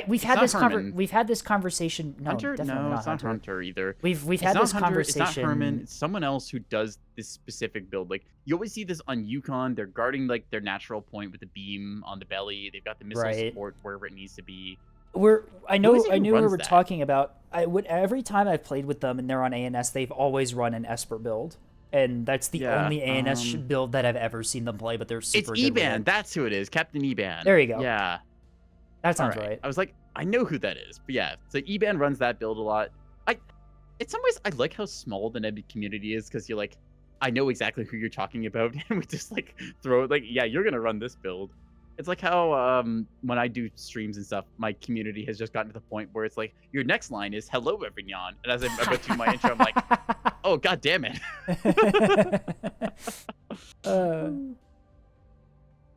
We've had not this Herman. we've had this conversation. No, Hunter? definitely No, not it's not Hunter. Hunter either. We've It's had not this Hunter, conversation. It's not Herman. It's someone else who does this specific build. Like you always see this on Yukon. They're guarding like their natural point with the beam on the belly. They've got the missile Right. support wherever it needs to be. I knew who we runs were that? talking about. Every time I've played with them and they're on ANS, they've always run an Esper build, and that's the Yeah, only ANS build that I've ever seen them play. But they're It's super good with Eban. it. That's who it is. Captain Eban. There you go. Yeah. That sounds All right. I was like, I know who that is. But yeah, so Eban runs that build a lot. In some ways, I like how small the Nebby community is because you're like, I know exactly who you're talking about, and we just like throw it like, yeah, you're gonna run this build. It's like how when I do streams and stuff, my community has just gotten to the point where it's like, your next line is "Hello, everyone," and as I'm about to do my intro, I'm like, oh god damn it.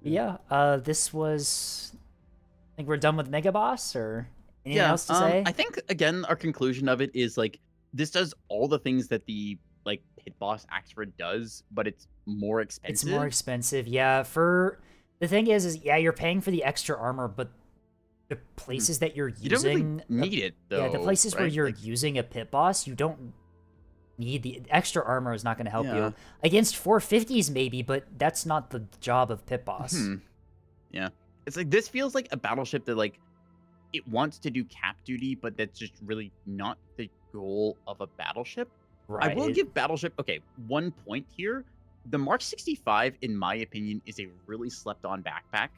Yeah. This was. I think we're done with Mega Boss, or anything else to say? I think again, our conclusion of it is like this does all the things that the like Pit Boss Axford does, but it's more expensive. It's more expensive, yeah. For the thing is yeah, you're paying for the extra armor, but the places that you're You don't really using need it though. yeah, the places where right? you're Like, using a Pit Boss, you don't need the extra armor is not going to help Yeah. you against 450s maybe, but that's not the job of Pit Boss. Yeah, it's like this feels like a battleship that like it wants to do cap duty, but that's just really not the goal of a battleship. Right. I will give Battleship, okay, 1 point here. The Mark 65, in my opinion, is a really slept on backpack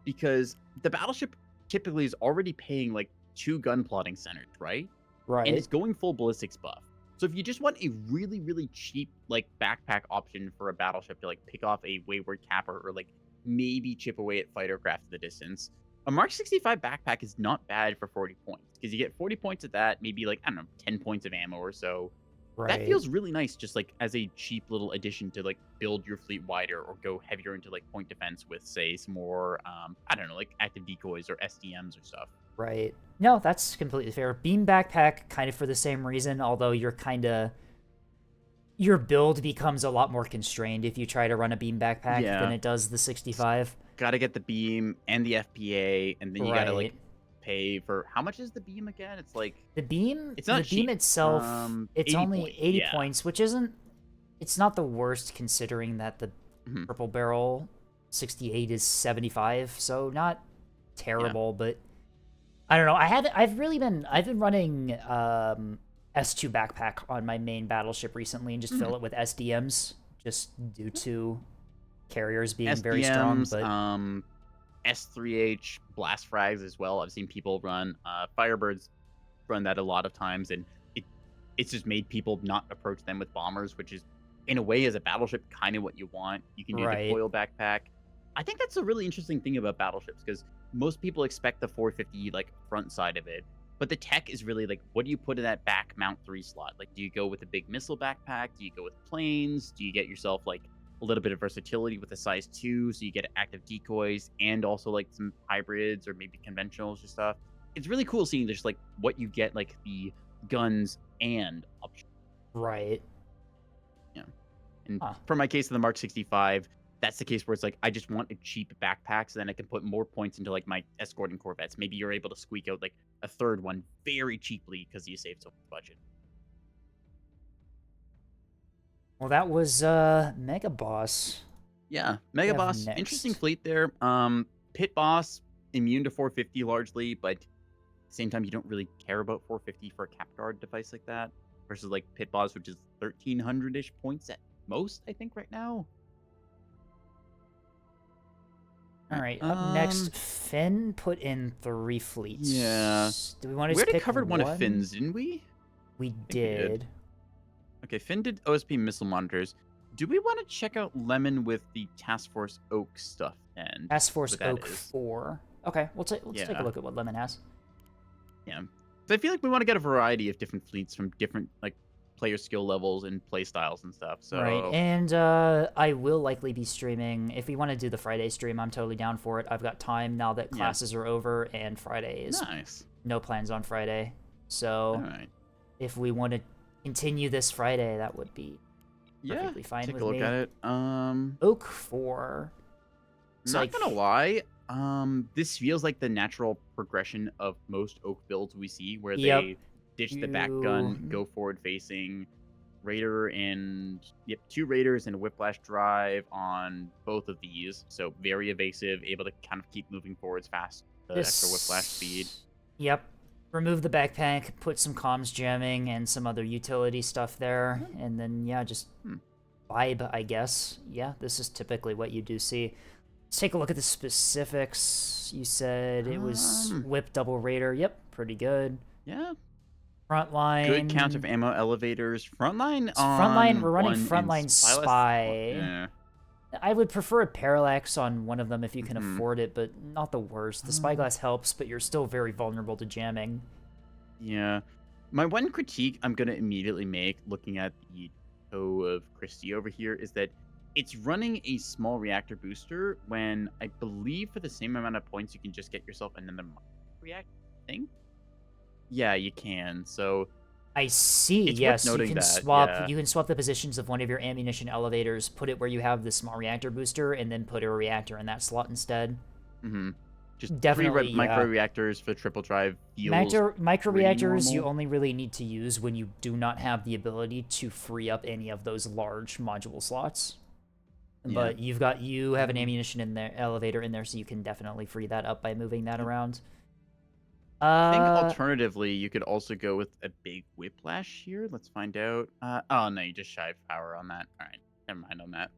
because the Battleship typically is already paying like 2 gun plotting centers, right? right. And it's going full ballistics buff. So if you just want a really, really cheap like backpack option for a Battleship to like pick off a Wayward Capper or like maybe chip away at fighter craft in the distance, a Mark 65 backpack is not bad for 40 points because you get 40 points of that, maybe like, I don't know, 10 points of ammo or so. That feels really nice just like as a cheap little addition to like build your fleet wider or go heavier into like point defense with say some more I don't know, like active decoys or SDMs or stuff. Right. No, that's completely fair. Beam backpack kind of for the same reason, although your build becomes a lot more constrained if you try to run a beam backpack than it does the 65. Gotta get the beam and the FPA, and then you gotta like Right. pay for how much is the beam again? It's like The beam, It's not the beam cheap. itself, it's 80 only points, 80 yeah. points, which isn't, it's not the worst considering that the Mhm. purple barrel 68 is 75, so not terrible, but I don't know. I've been running S2 backpack on my main battleship recently and just fill it with SDMs just due to carriers being very strong, SDMs, but S3H blast frags as well. I've seen people run Firebirds run that a lot of times, and it's just made people not approach them with bombers, which is in a way as a battleship kind of what you want. You can do Right. the foil backpack. I think that's a really interesting thing about battleships because most people expect the 450 like front side of it, but the tech is really like, what do you put in that back mount 3 slot? Like, do you go with a big missile backpack? Do you go with planes? Do you get yourself like a little bit of versatility with the size 2, so you get active decoys and also like some hybrids or maybe conventionals or stuff. It's really cool seeing just like what you get, like the guns and options. Right. Yeah. And for my case of the Mark 65, that's the case where it's like I just want a cheap backpack so then I can put more points into like my escorting corvettes. Maybe you're able to squeak out like a third one very cheaply because you saved so much budget. Well, that was Mega Boss. Yeah, Mega Boss, interesting fleet there. Pit Boss, immune to 450 largely, but at the same time, you don't really care about 450 for a cap guard device like that. Versus like Pit Boss, which is 1300-ish points at most, I think, right now. All right, up next, Finn put in 3 fleets. Yeah. Do we want to We already covered one of Finn's, didn't we? We did. Okay, Finn did OSP missile monitors. Do we want to check out Lemon with the Task Force Oak stuff then? Task Force Oak 4. Okay, let's take a look at what Lemon has. Yeah. So I feel like we want to get a variety of different fleets from different like player skill levels and play styles and stuff. So right, and I will likely be streaming. If we want to do the Friday stream, I'm totally down for it. I've got time now that classes are over, and Friday is no plans on Friday. So if we want to continue this Friday, that would be perfectly fine with me. Take a look at it. Oak 4. Not gonna lie, this feels like the natural progression of most Oak builds we see, where they ditch the back gun, go forward facing, Raider and 2 Raiders and a Whiplash drive on both of these. So very evasive, able to kind of keep moving forwards fast, the extra Whiplash speed. Yep. Remove the backpack, put some comms jamming and some other utility stuff there, and then just vibe, I guess. Yeah, this is typically what you do see. Let's take a look at the specifics. You said it was Whip Double Raider. Yep, pretty good. Yeah. Frontline. Good count of ammo elevators. Frontline we're running Frontline Spy. Yeah. I would prefer a Parallax on one of them if you can afford it, but not the worst. The Spyglass helps, but you're still very vulnerable to jamming. Yeah. My one critique I'm going to immediately make looking at the toe of Christie over here is that it's running a small reactor booster when I believe for the same amount of points you can just get yourself another reactor thing. Yeah, you can. So I see. Yes, you can swap. You can swap the positions of one of your ammunition elevators, put it where you have the small reactor booster, and then put a reactor in that slot instead. Just definitely 3 micro reactors for triple drive. Micro reactors you only really need to use when you do not have the ability to free up any of those large module slots. But you have an ammunition in there, elevator in there, so you can definitely free that up by moving that around. I think alternatively, you could also go with a big Whiplash here. Let's find out. Oh, no, you just shive power on that. All right, never mind on that.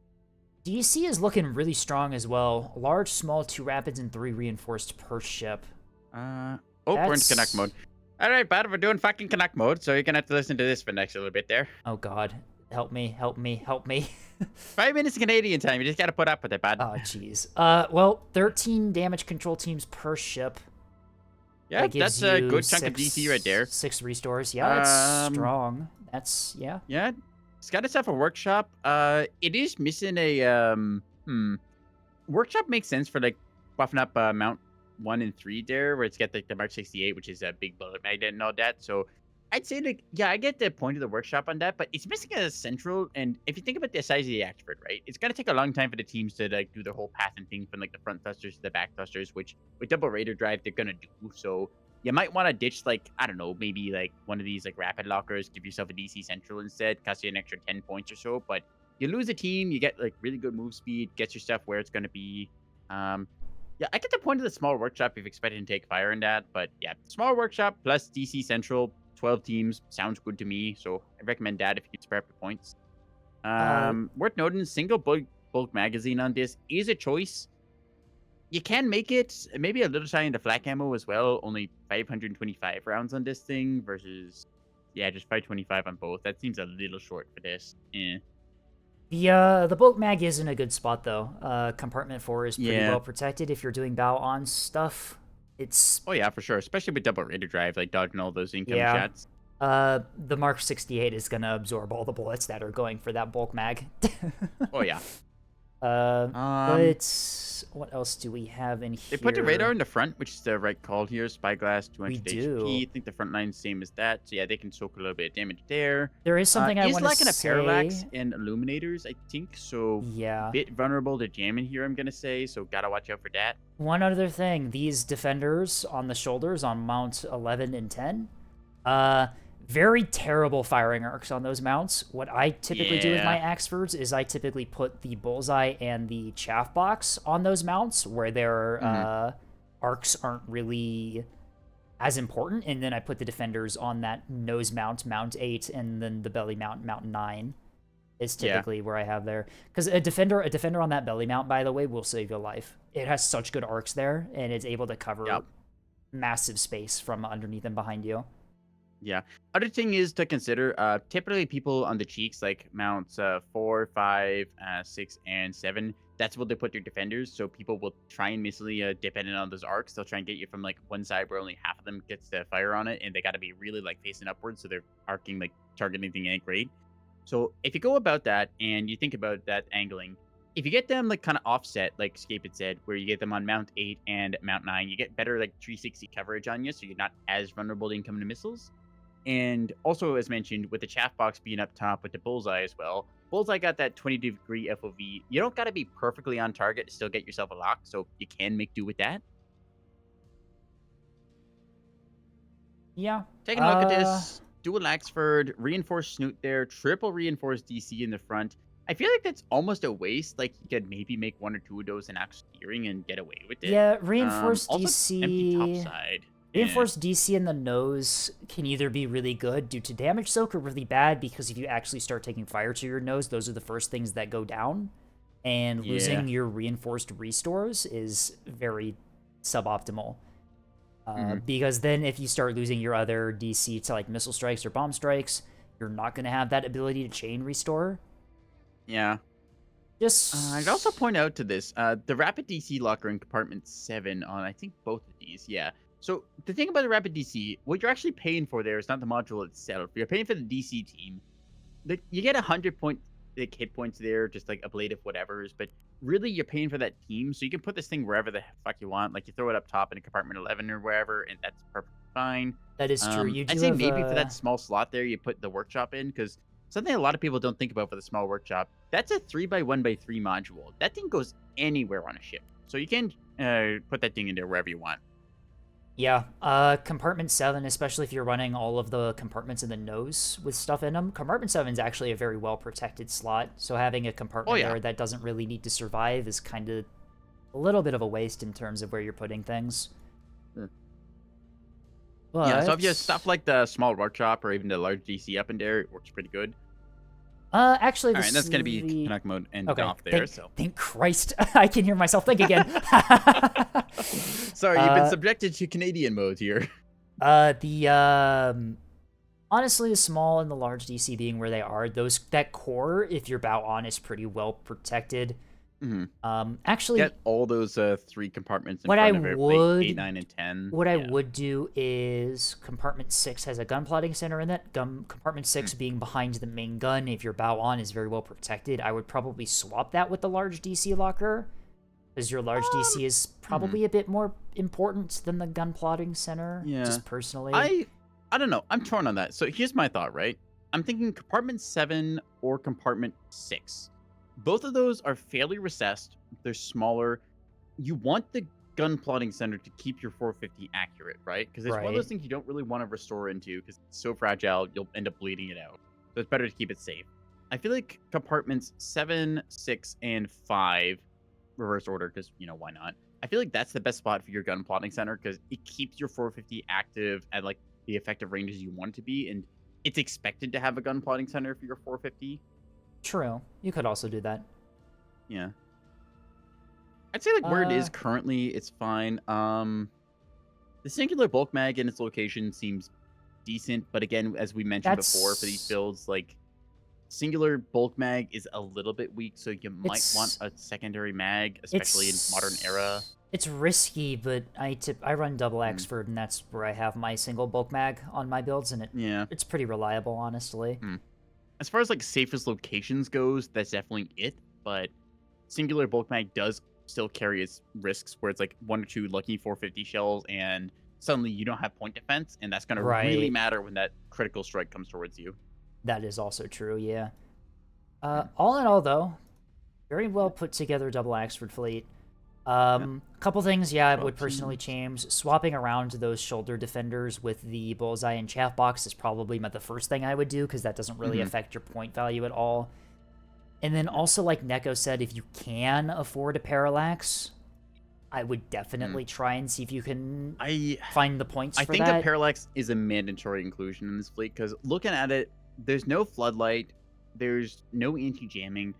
DC is looking really strong as well. Large, small, 2 rapids, and 3 reinforced per ship. We're in Canuck mode. All right, bud, we're doing fucking Canuck mode, so you're going to have to listen to this for the next little bit there. Oh, God. Help me, help me, help me. 5 minutes Canadian time. You just got to put up with it, bud. Oh, jeez. Well, 13 damage control teams per ship. Yeah, that's a good chunk of DC right there. 6 restores. Yeah, that's strong. That's, Yeah, it's got itself a workshop. It is missing a, workshop makes sense for, like, buffing up Mount 1 and 3 there, where it's got, like, the Mark 68, which is a big bullet magnet and all that. So I'd say, like, yeah, I get the point of the workshop on that, but it's missing a central, and if you think about the size of the Axford, right, it's going to take a long time for the teams to, like, do their whole path and thing from, like, the front thrusters to the back thrusters, which with double Raider drive, they're going to do. So you might want to ditch, like, I don't know, maybe, like, one of these, like, rapid lockers, give yourself a DC central instead, cost you an extra 10 points or so, but you lose a team, you get, like, really good move speed, gets your stuff where it's going to be. Yeah, I get the point of the small workshop if expecting to take fire in that, but yeah, small workshop plus DC central, 12 teams sounds good to me, so I recommend that if you can spare up the points. Worth noting, single bulk magazine on this is a choice. You can make it maybe a little shy into flak ammo as well. Only 525 rounds on this thing versus just 525 on both. That seems a little short for this. The bulk mag is in a good spot though. Compartment 4 is pretty well protected if you're doing bow on stuff. It's for sure, especially with double Raider drive, like dodging all those incoming shots. The Mark 68 is gonna absorb all the bullets that are going for that bulk mag. Oh yeah. Um, But what else do we have in they put the radar here? in the front, which is the right call here. Spyglass, We 200 do. HP. I think the front line's same as that. So yeah, they can soak a little bit of damage there. There is something I Is want to lacking a parallax say. and illuminators, I think. So Yeah. bit vulnerable to jamming here, I'm gonna say. So gotta watch out for that. One other thing, these defenders on the shoulders on mount 11 and 10, very terrible firing arcs on those mounts. What I typically do with my Yeah. Axfords is I typically put the bullseye and the chaff box on those mounts where their Mhm. arcs aren't really as important, and then I put the defenders on that nose mount, mount 8, and then the belly mount, mount 9 is Yeah. typically where I have there. Because a defender on that belly mount, by the way, will save your life. It has such good arcs there, and it's able to cover Yep. massive space from underneath and behind you. Yeah. Other thing is to consider, typically people on the cheeks, like mounts 4, 5, 6, and 7, that's where they put their defenders. So people will try and missily, depending on those arcs, they'll try and get you from like one side where only half of them gets to fire on it, and they got to be really like facing upwards, so they're arcing like targeting the ain't great. So if you go about that and you think about that angling, if you get them like kind of offset, like Scape had said, where you get them on Mount 8 and Mount 9, you get better like 360 coverage on you, so you're not as vulnerable to incoming missiles. And also, as mentioned, with the chaff box being up top with the bullseye as well, bullseye got that 20-degree FOV. You don't got to be perfectly on target to still get yourself a lock, so you can make do with that. Yeah. Taking a look at this, dual Axford, reinforced snoot there, triple reinforced DC in the front. I feel like that's almost a waste. Like, you could maybe make one or two of those in actual steering and get away with it. Yeah, reinforced Also, empty top DC. side. Yeah. Reinforced DC in the nose can either be really good due to damage soak or really bad because if you actually start taking fire to your nose, those are the first things that go down. And Yeah. losing your reinforced restores is very suboptimal. Hmm. Because then if you start losing your other DC to like missile strikes or bomb strikes, you're not going to have that ability to chain restore. Yeah. I'd also Just point out to this, the rapid DC locker in compartment 7 on, I think, both of these. Yeah. So the thing about the rapid DC, what you're actually paying for there is not the module itself. You're paying for the DC team. You get 100 point like hit points there, just like ablative whatever's, but really you're paying for that team, so you can put this thing wherever the fuck you want. Like you throw it up top in a compartment 11 or wherever, and that's perfectly fine. that is true. You I'd do say have maybe for that small slot there, you put the workshop in because something a lot of people don't think about for the small workshop. That's a 3x1x3 module. That thing goes anywhere on a ship, so you can put that thing in there wherever you want. Yeah, compartment 7, especially if you're running all of the compartments in the nose with stuff in them. Compartment 7 is actually a very well protected slot, so having a Oh compartment yeah. there that doesn't really need to survive is kind of a little bit of a waste in terms of where you're putting things. Sure. Yeah, so if you have But stuff like the small workshop or even the large DC up in there, it works pretty good. actually, All right, this that's gonna is be the Canuck mode ended okay. off there. So Thank Christ, I can hear myself think again. sorry, you've been subjected to Canadian mode here. The honestly, the small and the large DC being where they are, that core, if you're bow on, is pretty well protected. Hmm. Actually, Get all those 3 compartments in what I front of it, like 8, would 9, and 10. what I Yeah. would do is compartment 6 has a gun plotting center in it. Compartment 6 Mm. being behind the main gun, if your bow on is very well protected, I would probably swap that with the large DC locker, because your large DC is Mhm. probably a bit more important than the gun plotting center. Yeah. Just personally. I don't know. I'm torn on that. So here's my thought, right? I'm thinking compartment 7 or compartment 6. Both of those are fairly recessed. They're smaller. You want the gun plotting center to keep your 450 accurate, right? Because it's one of Right. those things you don't really want to restore into because it's so fragile, you'll end up bleeding it out. So it's better to keep it safe. I feel like compartments 7, 6, and 5, reverse order, because, why not? I feel like that's the best spot for your gun plotting center because it keeps your 450 active at like the effective ranges you want it to be, and it's expected to have a gun plotting center for your 450. True. You could also do that. Yeah. I'd say like where it is Uh, currently, it's fine. The singular bulk mag in its location seems decent, but again, as we mentioned before, for these that's builds, like singular bulk mag is a little bit weak, so you might want it's a secondary mag, especially in modern era. it's risky, but I run double Mm, Axford, and that's where I have my single bulk mag on my builds, and yeah. it's pretty reliable, honestly. Mm. As far as like safest locations goes, that's definitely it. But singular bulk mag does still carry its risks, where it's like 1 or 2 lucky 450 shells, and suddenly you don't have point defense, and that's going to really Right. matter when that critical strike comes towards you. That is also true, yeah. All in all, though, very well put together double Axford fleet. A couple things, yeah, I would personally change. Swapping around those shoulder defenders with the bullseye and chaff box is probably the first thing I would do, because that doesn't really affect your point value at all. And then also, like Neko said, if you can afford a parallax, I would definitely try and see if you can find the points for that. I think a parallax is a mandatory inclusion in this fleet, because looking at it, there's no floodlight, there's no anti-jamming.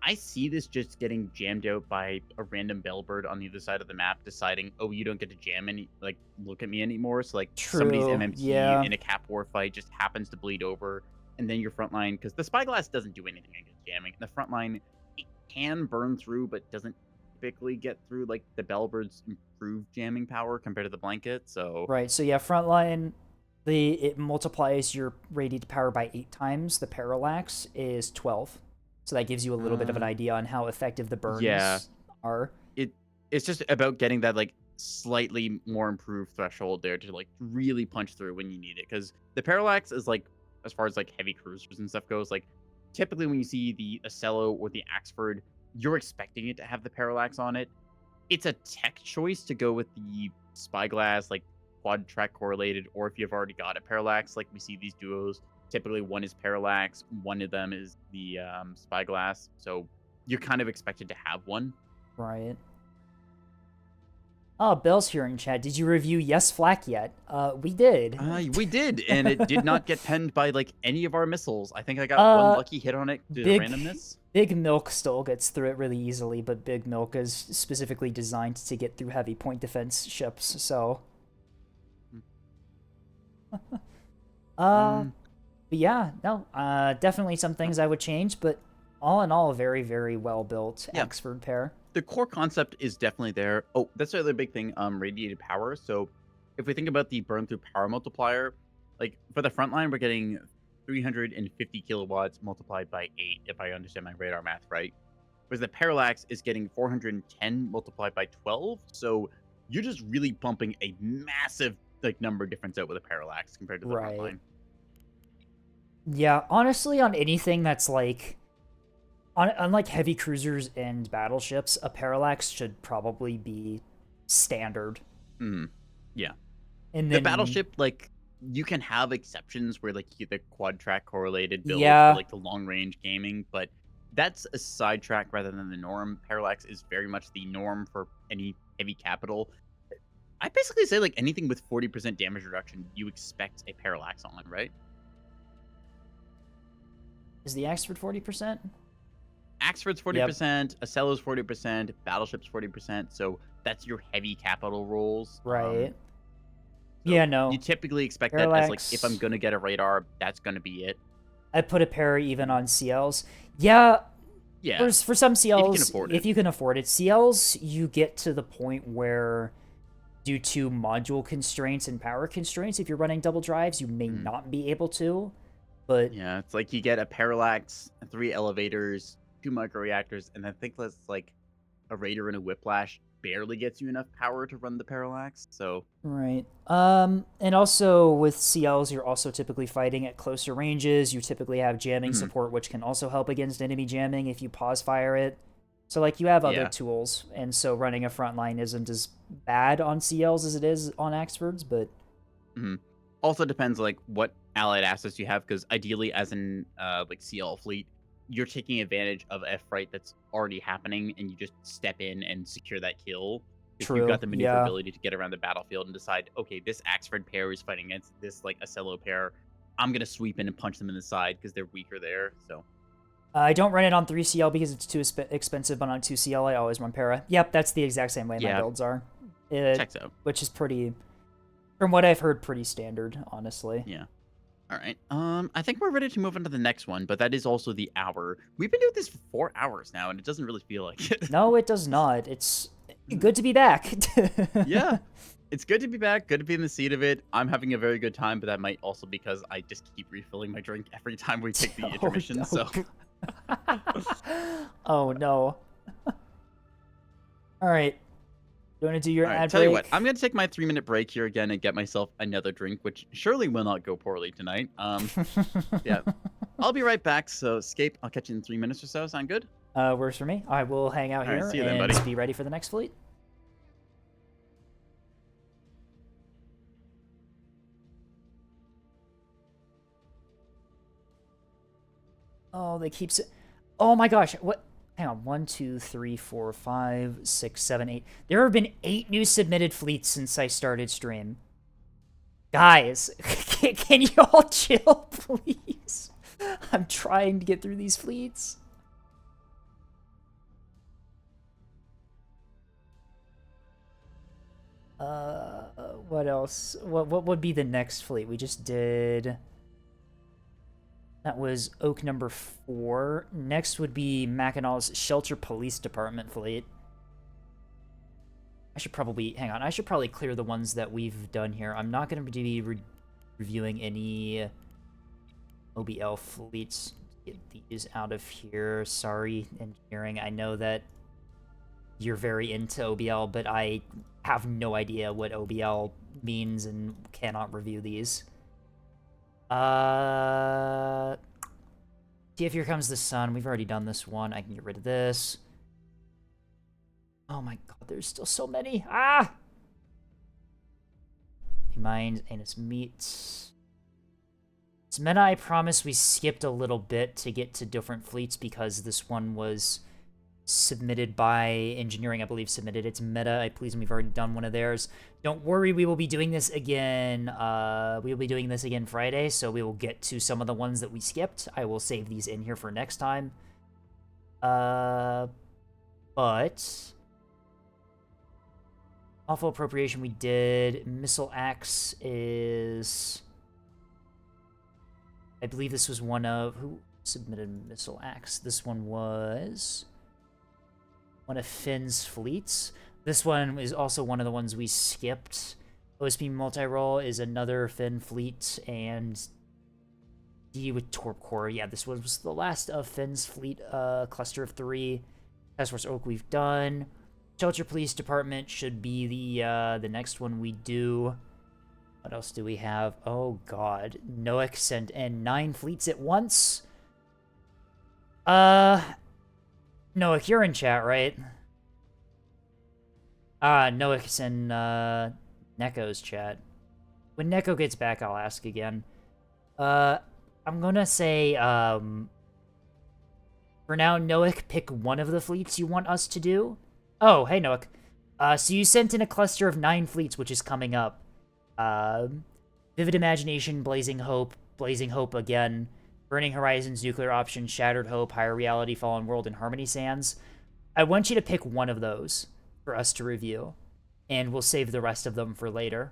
I see this just getting jammed out by a random bellbird on the other side of the map deciding, oh, you don't get to jam any, like, look at me anymore. So, like, somebody's MMT in a cap war fight just happens to bleed over, and then your front line, because the spyglass doesn't do anything against jamming. The front line, it can burn through, but doesn't typically get through, like, the bellbird's improved jamming power compared to the blanket. So right, so yeah, front line, it multiplies your radiated power by 8 times. The parallax is 12. So that gives you a little bit of an idea on how effective the burns are. It's just about getting that, like, slightly more improved threshold there to, like, really punch through when you need it. Because the parallax is, like, as far as, like, heavy cruisers and stuff goes, like, typically when you see the Ocello or the Axford, you're expecting it to have the parallax on it. It's a tech choice to go with the spyglass, like, quad track correlated, or if you've already got a parallax, like we see these duos. Typically, one is parallax, one of them is the spyglass. So you're kind of expected to have one. Right. Oh, Bell's here in chat. Did you review Yes Flak yet? We did. We did, and it did not get penned by, like, any of our missiles. I think I got one lucky hit on it due to randomness. Big Milk still gets through it really easily, but Big Milk is specifically designed to get through heavy point defense ships, so... But yeah, no, definitely some things I would change, but all in all, a very, very well-built Axford pair. The core concept is definitely there. Oh, that's the other big thing, radiated power. So if we think about the burn-through power multiplier, like, for the front line, we're getting 350 kilowatts multiplied by 8, if I understand my radar math right. Whereas the parallax is getting 410 multiplied by 12, so you're just really bumping a massive, like, number difference out with a parallax compared to the front line. Yeah, honestly, on anything that's like, on like heavy cruisers and battleships, a parallax should probably be standard. Yeah. And then, the battleship, like, you can have exceptions where, like, you get the quad track correlated build for, like, the long range gaming, but that's a sidetrack rather than the norm. Parallax is very much the norm for any heavy capital. I basically say, like, anything with 40% damage reduction, you expect a parallax on, right? Is the Axford 40%? Axford's 40%, Ocello's 40%, Battleship's 40%, so that's your heavy capital rolls. Right. So yeah, no. You typically expect parallax, that as, like, if I'm going to get a radar, that's going to be it. I put a pair even on CLs. Yeah. For some CLs, if you can afford it. CLs, you get to the point where, due to module constraints and power constraints, if you're running double drives, you may not be able to. But yeah, it's like you get a parallax, 3 elevators, 2 microreactors, and I think that's like a Raider and a Whiplash barely gets you enough power to run the parallax. So right. And also with CLs, you're also typically fighting at closer ranges. You typically have jamming support, which can also help against enemy jamming if you pause fire it. So, like, you have other tools, and so running a front line isn't as bad on CLs as it is on Axfords, but... Also depends, like, what allied assets you have, because ideally, as in, like, CL fleet, you're taking advantage of a fight that's already happening, and you just step in and secure that kill. If you've got the maneuverability to get around the battlefield and decide, okay, this Axford pair is fighting against this, like, Ocello pair, I'm going to sweep in and punch them in the side, because they're weaker there, so... I don't run it on 3CL because it's too expensive, but on 2CL, I always run para. Yep, that's the exact same way my builds are. Checks out. Which is pretty, from what I've heard, pretty standard, honestly. Yeah. All right. I think we're ready to move on to the next one, but that is also the hour. We've been doing this for 4 hours now, and it doesn't really feel like it. No, it does not. It's good to be back. Yeah. It's good to be back. Good to be in the seat of it. I'm having a very good time, but that might also because I just keep refilling my drink every time we take the intermission. No. So. Oh no. All right. You want to do your All right, ad tell you what, break? I'm gonna take my 3-minute break here again and get myself another drink, which surely will not go poorly tonight. Yeah, I'll be right back. So, Escape, I'll catch you in 3 minutes or so. Sound good? Works for me. I will hang out All right, here see you then, and buddy. be ready for the next fleet. Oh, they keep... Oh my gosh, what? Hang on, 1, 2, 3, 4, 5, 6, 7, 8. There have been 8 new submitted fleets since I started stream. Guys, can you all chill, please? I'm trying to get through these fleets. What else? What would be the next fleet? We just did... That was Oak number 4. Next would be Mackinall's Shelter Police Department fleet. I should probably... Hang on. I should probably clear the ones that we've done here. I'm not going to be reviewing any OBL fleets. Get these out of here. Sorry, engineering. I know that you're very into OBL, but I have no idea what OBL means and cannot review these. TF Here Comes the Sun. We've already done this one. I can get rid of this. Oh my god, there's still so many. Ah! Mind and its meat. Meta, I promise we skipped a little bit to get to different fleets because this one was submitted by engineering, I believe submitted. It's Meta, I please, and we've already done one of theirs. Don't worry, we will be doing this again. We will be doing this again Friday, so we will get to some of the ones that we skipped. I will save these in here for next time. But awful appropriation we did. Missile axe is... I believe this was one of... Who submitted missile axe? This one was one of Finn's fleets. This one is also one of the ones we skipped. OSP multi-roll is another Finn fleet, and D with Torp Core. Yeah, this was the last of Finn's fleet cluster of 3. Task Force Oak we've done. Shelter Police Department should be the next one we do. What else do we have? Oh god. Noak sent in 9 fleets at once. Noak, you're in chat, right? Noak's in Neko's chat. When Neko gets back, I'll ask again. I'm gonna say, for now, Noak, pick one of the fleets you want us to do. Oh, hey, Noak. So you sent in a cluster of 9 fleets, which is coming up. Vivid Imagination, Blazing Hope again, Burning Horizons, Nuclear Option, Shattered Hope, Higher Reality, Fallen World, and Harmony Sands. I want you to pick one of those for us to review, and we'll save the rest of them for later.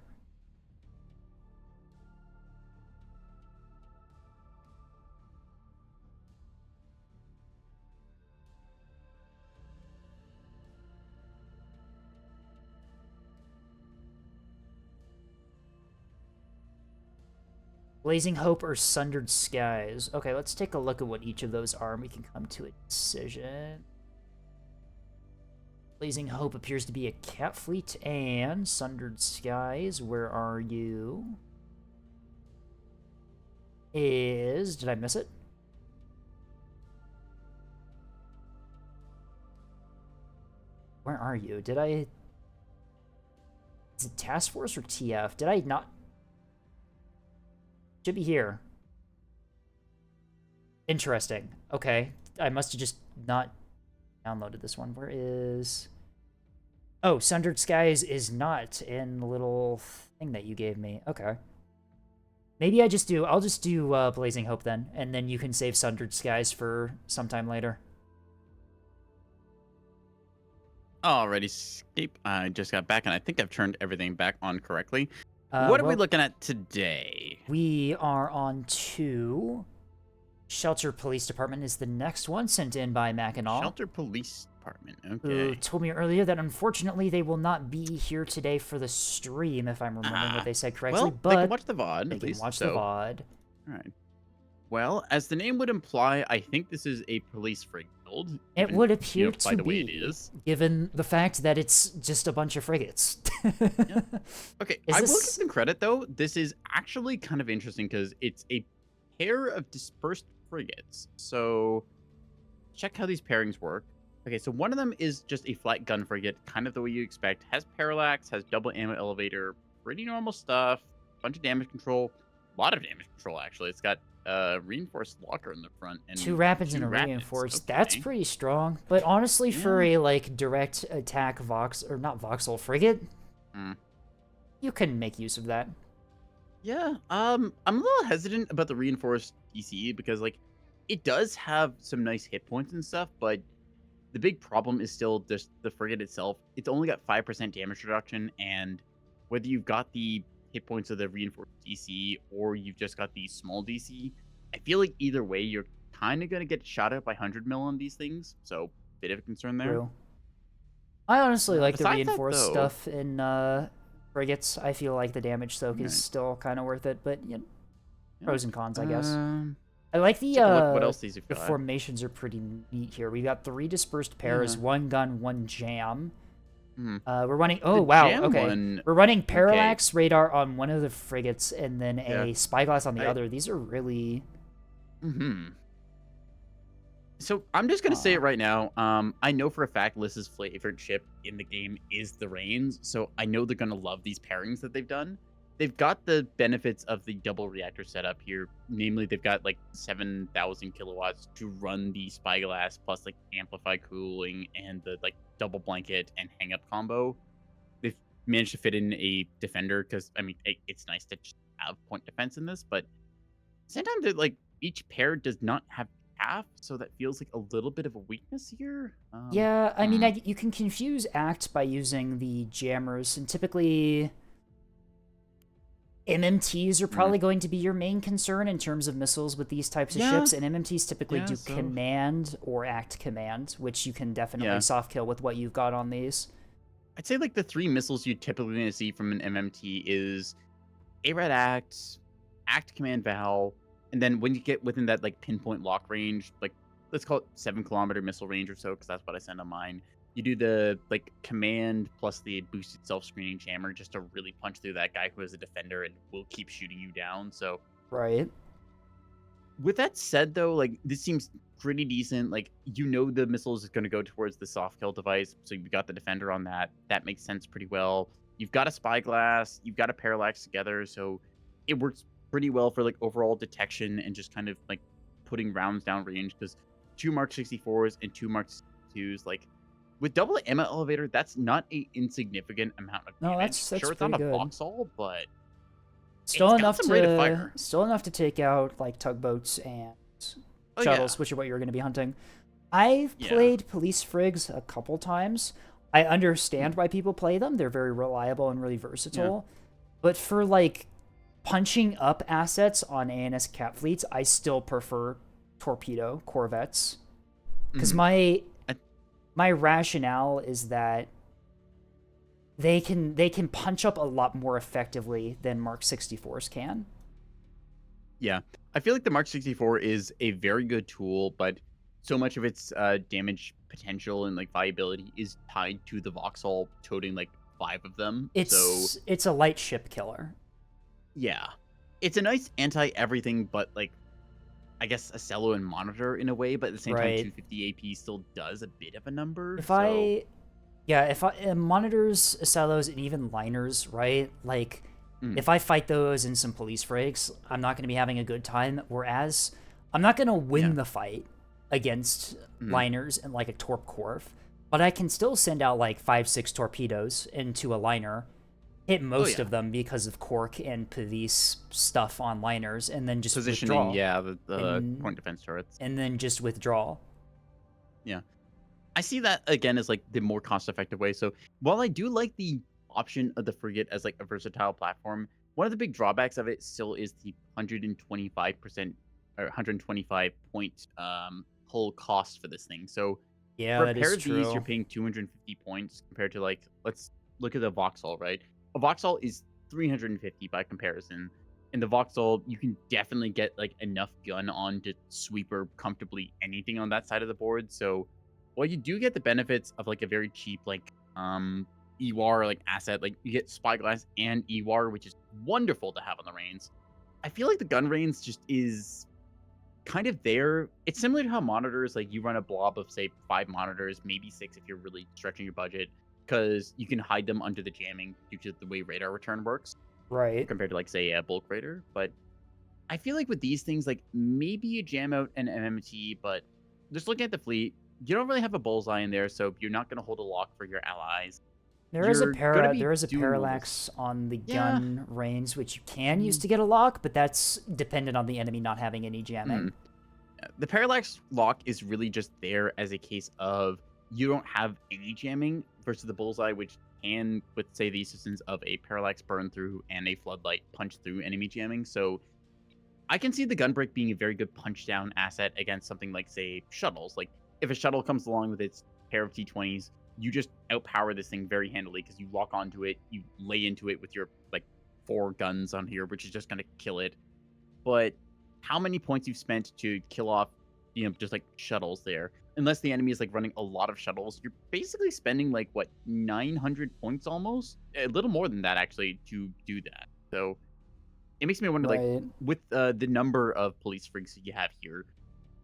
Blazing Hope or Sundered Skies? Okay, let's take a look at what each of those are, and we can come to a decision. Blazing Hope appears to be a cat fleet, and Sundered Skies, where are you? Did I miss it? Where are you? Is it Task Force or TF? Did I not? Should be here. Interesting. Okay. I must have just not downloaded this one. Where is... Oh, Sundered Skies is not in the little thing that you gave me. Okay. Maybe I'll just do Blazing Hope then, and then you can save Sundered Skies for sometime later. Alrighty, Escape. I just got back, and I think I've turned everything back on correctly. What are we looking at today? We are on to Shelter Police Department is the next one, sent in by Mackinac. Shelter Police Department, okay. Who told me earlier that unfortunately they will not be here today for the stream, if I'm remembering what they said correctly. Well, but they can watch the VOD. They can watch the VOD. Alright. Well, as the name would imply, I think this is a police build. It Even, would appear by to the way it be, is. given the fact that it's just a bunch of frigates. Yeah. Okay, Is I will give this... them credit though. This is actually kind of interesting because it's a pair of dispersed frigates. So check how these pairings work. Okay, so one of them is just a flat gun frigate, kind of the way you expect. Has parallax, has double ammo elevator, pretty normal stuff, bunch of damage control, a lot of damage control actually. It's got reinforced locker in the front and 2 rapids and two a rapids. reinforced. That's Okay. pretty strong. But honestly, for Yeah. a, like, direct attack Vox... Or not voxel frigate, Mm. you can make use of that. Yeah. I'm a little hesitant about the reinforced DC because like it does have some nice hit points and stuff, but the big problem is still just the frigate itself. It's only got 5% damage reduction, and whether you've got the hit points of the reinforced DC or you've just got the small DC, I feel like either way you're kind of gonna get shot at by 100 mil on these things. So bit of a concern there. True. I honestly like the Besides that, reinforced though, stuff in frigates. I feel like the damage soak is right, still kind of worth it, but yeah. pros and cons, I guess. Um, I like take a look. What else these have the got? formations are pretty neat here. We got 3 dispersed pairs, Yeah. 1 gun, 1 jam. Hmm. We're running... Oh, The wow, jam okay. one. We're running Okay. parallax radar on one of the frigates and then Yeah. a spyglass on the I. other. These are really... Hmm. So I'm just gonna say it right now. I know for a fact Liz's favorite ship in the game is the Reigns, so I know they're gonna love these pairings that they've done. They've got the benefits of the double reactor setup here. Namely, they've got like 7,000 kilowatts to run the spyglass plus like amplify cooling and the like double blanket and hang up combo. They've managed to fit in a defender because I mean it's nice to just have point defense in this, but sometimes they're like each pair does not have half, so that feels like a little bit of a weakness here. Yeah, I mean, Hmm. you can confuse act by using the jammers, and typically MMTs are Mm. probably going to be your main concern in terms of missiles with these types of Yeah. ships, and MMTs typically Yeah, do so command or act command, which you can definitely yeah, soft kill with what you've got on these. I'd say like the 3 missiles you typically gonna see from an MMT is ARAD Act, Act Command Val, and then when you get within that like pinpoint lock range, like let's call it 7 kilometer missile range or so, because that's what I send on mine. You do the like command plus the boosted self-screening jammer just to really punch through that guy who is a defender and will keep shooting you down. So Right. with that said, though, like this seems pretty decent. Like the missiles is going to go towards the soft kill device, so you've got the defender on that. That makes sense pretty well. You've got a spyglass, you've got a parallax together, so it works pretty well for like overall detection and just kind of like putting rounds down range. Because 2 Mark 64s and 2 Mark 62s, like with double ammo elevator, that's not a insignificant amount of No, damage. that's Sure, it's pretty not a good. Vauxhall, but Still it's got enough some rate of to fire. take out like tugboats and Oh yeah, shuttles, which are what you're going to be hunting. I've yeah, played police frigs a couple times. I understand why people play them. They're very reliable and really yeah. versatile. But for like punching up assets on ANS cap fleets, I still prefer torpedo corvettes. Because Mhm. my rationale is that they can punch up a lot more effectively than Mark 64s can. Yeah, I feel like the Mark 64 is a very good tool, but so much of its damage potential and like viability is tied to the Vauxhall toting like 5 of them. So It's a light ship killer. yeah, it's a nice anti everything, but like I guess a cello and monitor in a way, but at the same time, Right. 250 AP still does a bit of a number. If So I Yeah, if I monitors, silos, and even liners, right? Like, mm, if I fight those in some police frigs, I'm not going to be having a good time. Whereas, I'm not going to yeah, win the fight against mm, liners and like a Torp Corv, but I can still send out like 5, 6 torpedoes into a liner, hit oh most yeah, of them because of Cork and police stuff on liners, and then just positioning, withdraw, yeah, the and point defense turrets, just withdraw. yeah. I see that again as like the more cost-effective way. So while I do like the option of the frigate as like a versatile platform, one of the big drawbacks of it still is the 125% or 125 point hull cost for this thing. So Yeah, for a that pair is of these, you're true. paying 250 points compared to like let's look at the Vauxhall, right? A Vauxhall is 350 by comparison. In the Vauxhall, you can definitely get like enough gun on to sweeper comfortably anything on that side of the board. So while you do get the benefits of like a very cheap like EWAR like asset, like you get Spyglass and EWAR, which is wonderful to have on the reins. I feel like the gun range just is kind of there. It's similar to how monitors, like you run a blob of say 5 monitors, maybe 6 if you're really stretching your budget, because you can hide them under the jamming due to the way radar return works Right. compared to like say a bulk raider. But I feel like with these things, like maybe you jam out an MMT, but just looking at the fleet, you don't really have a bullseye in there, so you're not going to hold a lock for your allies. You're gonna be There is a doing all this. parallax on the Yeah. gun range, which you can use to get a lock, but that's dependent on the enemy not having any jamming. The parallax lock is really just there as a case of you don't have any jamming versus the bullseye, which can, with say the assistance of a parallax burn through and a floodlight punch through enemy jamming. So I can see the gun break being a very good punch down asset against something like say shuttles. Like if a shuttle comes along with its pair of T20s, you just outpower this thing very handily because you lock onto it, you lay into it with your like 4 guns on here, which is just gonna kill it. But how many points you've spent to kill off, just like shuttles there? Unless the enemy is like running a lot of shuttles, you're basically spending like what 900 points almost, a little more than that actually to do that. So it makes me wonder, like Right. with the number of police frigs that you have here,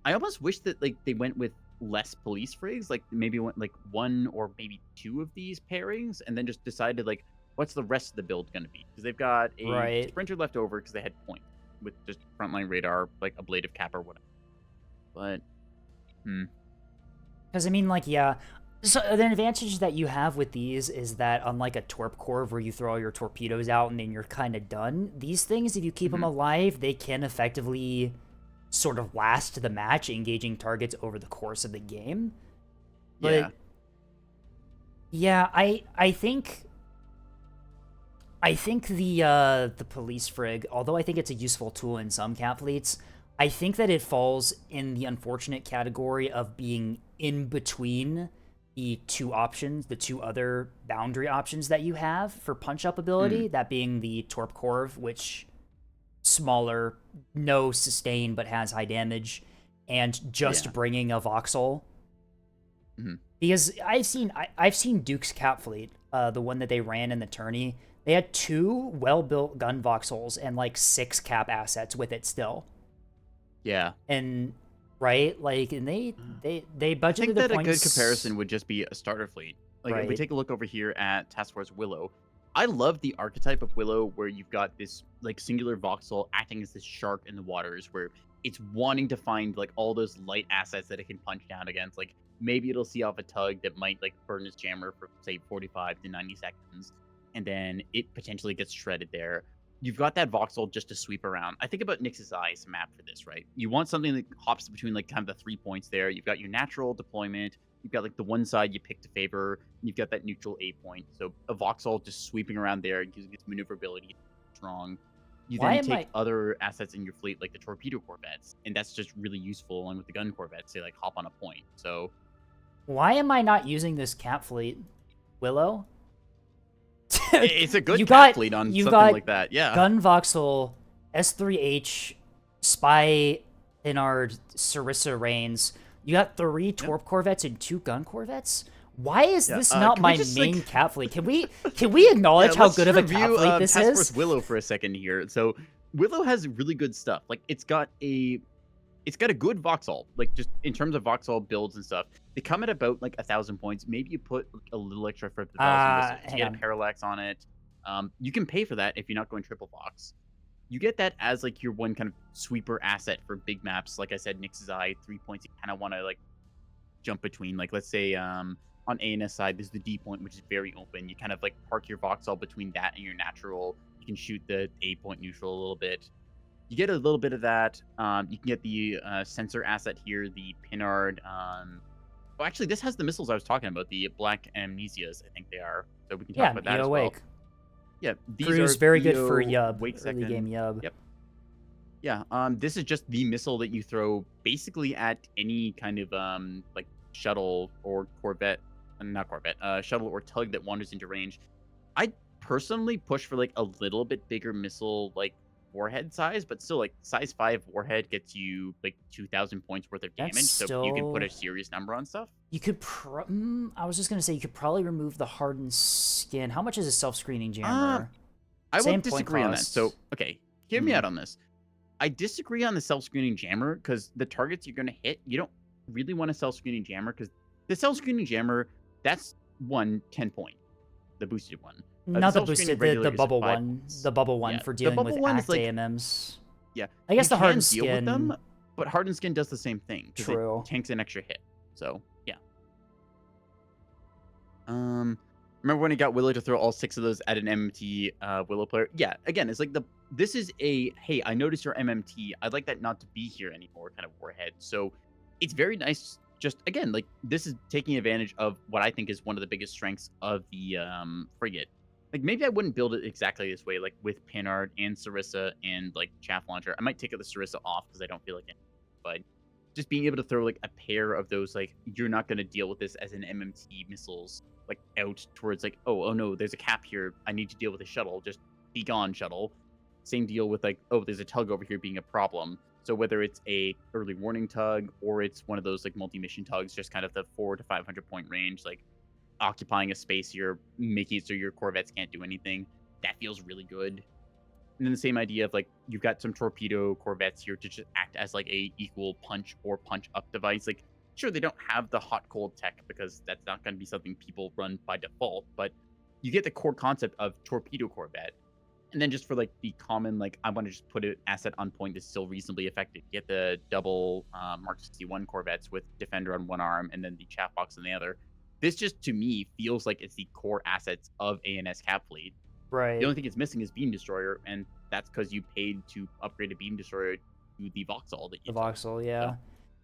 I almost wish that like they went with less police frigs, like maybe went like 1 or maybe 2 of these pairings, and then just decided like what's the rest of the build going to be, because they've got a Right. sprinter left over because they had points with just frontline radar, like ablative cap or whatever. But Because, I mean, like, yeah. So the advantage that you have with these is that unlike a Torp Corv where you throw all your torpedoes out and then you're kind of done, these things, if you keep them alive, they can effectively sort of last the match, engaging targets over the course of the game. But yeah, yeah, I think the police frig, although I think it's a useful tool in some cat fleets, I think that it falls in the unfortunate category of being in between the 2 options, the 2 other boundary options that you have for punch up ability, that being the Torp Corv, which smaller, no sustain but has high damage, and just bringing a Vauxhall. Because I've seen Duke's Cat Fleet, the one that they ran in the tourney. They had 2 well-built gun Vauxhalls and like 6 cap assets with it still. yeah. And right, like, and they I budgeted think their that a points. good comparison would just be a starter fleet. Like if we Right. take a look over here at Task Force Willow, I love the archetype of Willow where you've got this like singular Vauxhall acting as this shark in the waters where it's wanting to find like all those light assets that it can punch down against. Like maybe it'll see off a tug that might like burn its jammer for say 45 to 90 seconds, and then it potentially gets shredded there. You've got that Vauxhall just to sweep around. I think about Nyx's Eyes map for this, right? You want something that hops between like kind of the 3 points there. You've got your natural deployment. You've got like the one side you pick to favor. And you've got that neutral A point. So a Vauxhall just sweeping around there, using its maneuverability strong. You Why then am take other assets in your fleet like the torpedo corvettes, and that's just really useful along with the gun corvettes. They like hop on a point. So Why am I not using this cat fleet, Willow? it's a good You cat got- fleet on you something got like that. Yeah. Gun Vauxhall, S3H, Spy, Inard, Sarissa Reigns. You got 3 Torp Corvettes and 2 gun Corvettes? Why is this not can we my just, main like- cat fleet? Can we acknowledge how let's good of a cat review, fleet this Task is? Force Willow for a second here. So Willow has really good stuff. Like it's got a good Vauxhall. Like just in terms of Vauxhall builds and stuff, they come at about like 1,000 points. Maybe you put a little extra for the bells and whistles. hang You on. get a parallax on it. You can pay for that if you're not going triple Vox. You get that as like your one kind of sweeper asset for big maps. Like I said, Nyx's Eye, 3 points you kind of want to like jump between. Like let's say on ANS side, there's the D point, which is very open. You kind of like park your Vauxhall between that and your natural. You can shoot the A point neutral a little bit. You get a little bit of that. You can get the sensor asset here, the Pinard. Oh, actually, this has the missiles I was talking about, the Black Amnesias, I think they are. So we can talk Yeah, about that EO as well. Wake. Yeah, these Crew's are very good for EO Yub, Wake early game second. Yub. Yep. Yeah, this is just the missile that you throw basically at any kind of like shuttle or corvette, not corvette, shuttle or tug that wanders into range. I personally push for like a little bit bigger missile, like warhead size, but still, like, size 5 warhead gets you, like, 2,000 points worth of damage, That's so you can put still... a serious number on stuff. You could I was just gonna say, you could probably remove the hardened skin. How much is a self-screening jammer? I will Same point disagree on that. cost. So, okay, hear me out on this. I disagree on the self-screening jammer because the targets you're going to hit, you don't really want a self-screening jammer because the self-screening jammer, that's 10 point, the boosted one. Not the boosted, the regular is bubble 5 one. points. The bubble one Yeah, for the dealing bubble with one is act like, AMMs. yeah, I guess you the can hardened deal with skin... them, but hardened skin does the same thing because it True. tanks an extra hit. So, yeah. Remember when he got Willow to throw all 6 of those at an MMT Willow player? Yeah, again, it's like this is a, hey, I noticed your MMT. I'd like that not to be here anymore kind of warhead. So it's very nice. Just, again, like, this is taking advantage of what I think is one of the biggest strengths of the frigate. Like, maybe I wouldn't build it exactly this way, like, with Pinard and Sarissa and, like, Chaff Launcher. I might take the Sarissa off because I don't feel like it. But just being able to throw, like, a pair of those, like, you're not going to deal with this as an MMT missiles, like, out towards, like, oh no, there's a cap here. I need to deal with a shuttle. Just be gone, shuttle. Same deal with, like, oh, there's a tug over here being a problem. So whether it's a early warning tug or it's one of those, like, multi-mission tugs, just kind of the 400 to 500 point range, like, occupying a space here, making it so your corvettes can't do anything, that feels really good. And then the same idea of, like, you've got some torpedo corvettes here to just act as, like, a equal punch or punch up device. Like, sure, they don't have the hot cold tech because that's not going to be something people run by default, but you get the core concept of torpedo corvette. And then just for, like, the common, like, I want to just put an asset on point that's still reasonably effective. Get the double Mark 61 corvettes with Defender on one arm and then the Chaff Box on the other. This just, to me, feels like it's the core assets of ANS Cap Fleet. Right. The only thing it's missing is Beam Destroyer, and that's because you paid to upgrade a Beam Destroyer to the Vauxhall that you The Vauxhall, yeah. So,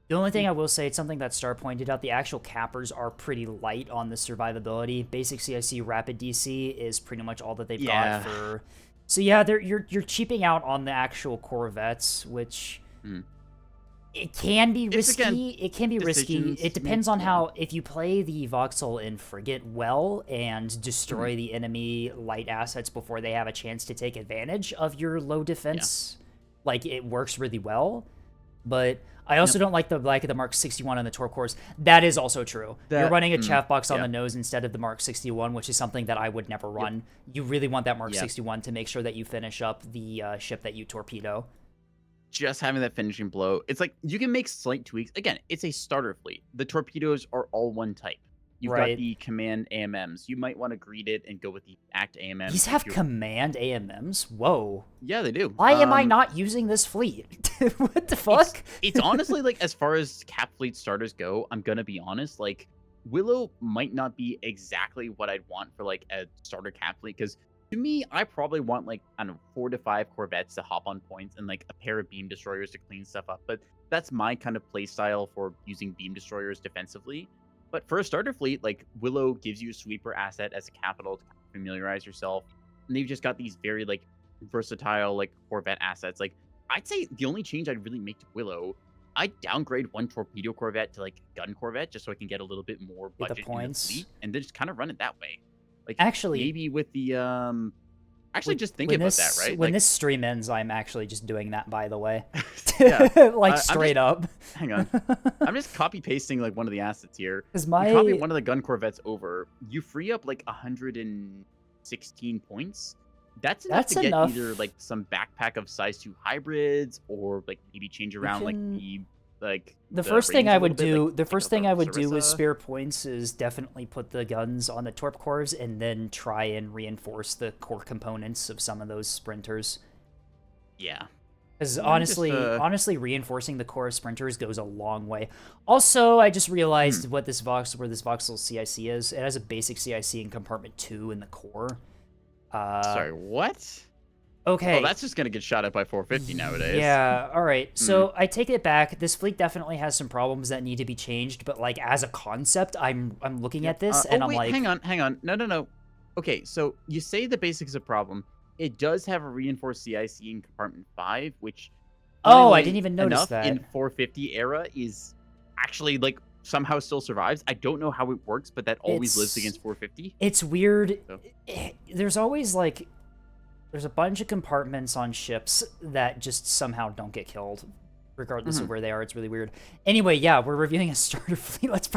the only thing I will say, it's something that Star pointed out, the actual cappers are pretty light on the survivability. Basic CIC Rapid DC is pretty much all that they've got for... So yeah, you're cheaping out on the actual corvettes, which it can be risky. Again, it can be risky. It depends on how, if you play the Vauxhall and Frigate well and destroy the enemy light assets before they have a chance to take advantage of your low defense, like, it works really well. But I also don't like the Mark 61 on the torque cores. That is also true. You're running a chaff box on the nose instead of the Mark 61, which is something that I would never run. You really want that Mark 61 to make sure that you finish up the ship that you torpedo. Just having that finishing blow, it's like you can make slight tweaks. Again, it's a starter fleet. The torpedoes are all one type. You've got the command AMMs. You might want to greet it and go with the act AMMs. These have command AMMs? Whoa. Yeah, they do. Why am I not using this fleet? What the fuck? It's honestly, like, as far as cap fleet starters go, I'm going to be honest, like, Willow might not be exactly what I'd want for, like, a starter cap fleet, because to me, I probably want, like, I don't know, 4 to 5 corvettes to hop on points and, like, a pair of beam destroyers to clean stuff up. But that's my kind of play style for using beam destroyers defensively. But for a starter fleet, like, Willow gives you a sweeper asset as a capital to familiarize yourself. And they've just got these very, like, versatile, like, corvette assets. Like, I'd say the only change I'd really make to Willow, I'd downgrade one torpedo corvette to, like, gun corvette just so I can get a little bit more budget in the fleet. And then just kind of run it that way. Like, actually, maybe with the, actually, just think about that, right? When this stream ends, I'm actually just doing that, by the way. Like, straight up. Hang on. I'm just copy-pasting, like, one of the assets here. You copy one of the gun corvettes over. You free up, like, 116 points. That's enough to get either, like, some backpack of size 2 hybrids or, like, maybe change around, the first thing I would do, with spare points is definitely put the guns on the torp cores and then try and reinforce the core components of some of those sprinters. Yeah. Because honestly, reinforcing the core sprinters goes a long way. Also, I just realized where this Vauxhall CIC is. It has a basic CIC in compartment 2 in the core. Sorry, what? Okay. Oh, that's just going to get shot at by 450 nowadays. Yeah, all right. So I take it back. This fleet definitely has some problems that need to be changed, but, like, as a concept, I'm looking at this and I'm like... hang on. No. Okay, so you say the basics a problem. It does have a reinforced CIC in compartment 5, which... Oh, I didn't even notice that. In 450 era is actually, like, somehow still survives. I don't know how it works, but that always lives against 450. It's weird. So. There's always there's a bunch of compartments on ships that just somehow don't get killed, regardless of where they are. It's really weird. Anyway, yeah, we're reviewing a starter fleet. It's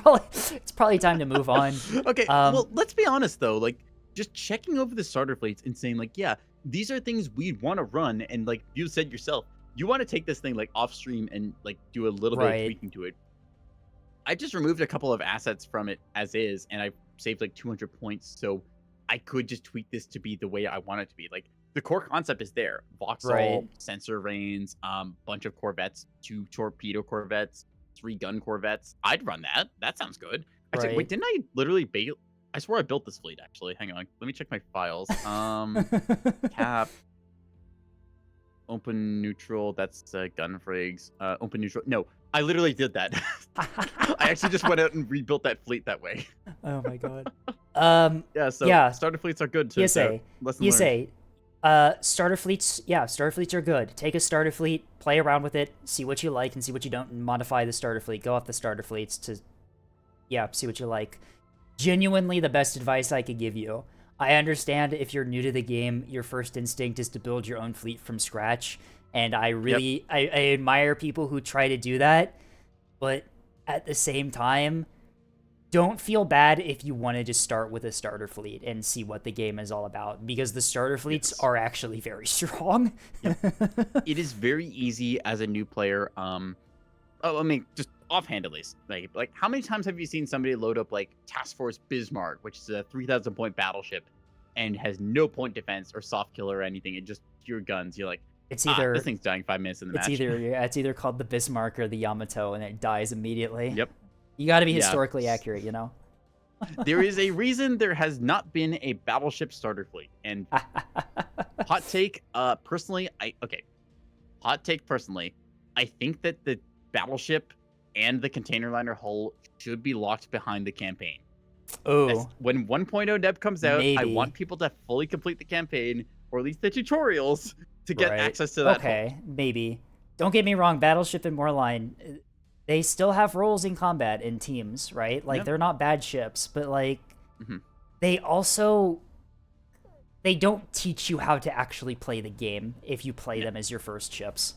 probably time to move on. Okay, well, let's be honest though. Like, just checking over the starter fleets and saying like, yeah, these are things we'd want to run, and like you said yourself, you want to take this thing like off stream and like do a little bit of tweaking to it. I just removed a couple of assets from it as is, and I saved like 200 points, so I could just tweak this to be the way I want it to be. Like, the core concept is there: Vauxhall, sensor reins, bunch of corvettes, 2 torpedo corvettes, 3 gun corvettes. I'd run that. That sounds good. Actually, wait, didn't I literally build? I swore I built this fleet. Actually, hang on. Let me check my files. Cap. Open neutral. That's gun frigs. Open neutral. No, I literally did that. I actually just went out and rebuilt that fleet that way. Oh my god. Starter fleets are good too. ESA. Starter fleets, starter fleets are good. Take a starter fleet, play around with it, see what you like and see what you don't, and modify the starter fleet. Go off the starter fleets to, see what you like. Genuinely the best advice I could give you. I understand if you're new to the game, your first instinct is to build your own fleet from scratch, and I really, I admire people who try to do that, but at the same time, don't feel bad if you want to just start with a starter fleet and see what the game is all about, because the starter fleets are actually very strong. It is very easy as a new player. I mean, just offhand at least. Like, how many times have you seen somebody load up like Task Force Bismarck, which is a 3,000 point battleship, and has no point defense or soft kill or anything, and just pure guns? You're like, it's either this thing's dying 5 minutes in the match. It's either called the Bismarck or the Yamato, and it dies immediately. Yep. You got to be historically accurate, you know? There is a reason there has not been a battleship starter fleet. And hot take, personally, I think that the battleship and the container liner hull should be locked behind the campaign. Oh. When 1.0 deb comes out, I want people to fully complete the campaign, or at least the tutorials, to get access to that hull. Maybe. Don't get me wrong, Battleship and Moorline, they still have roles in combat in teams, right? Like, they're not bad ships, but, like, they don't teach you how to actually play the game if you play them as your first ships.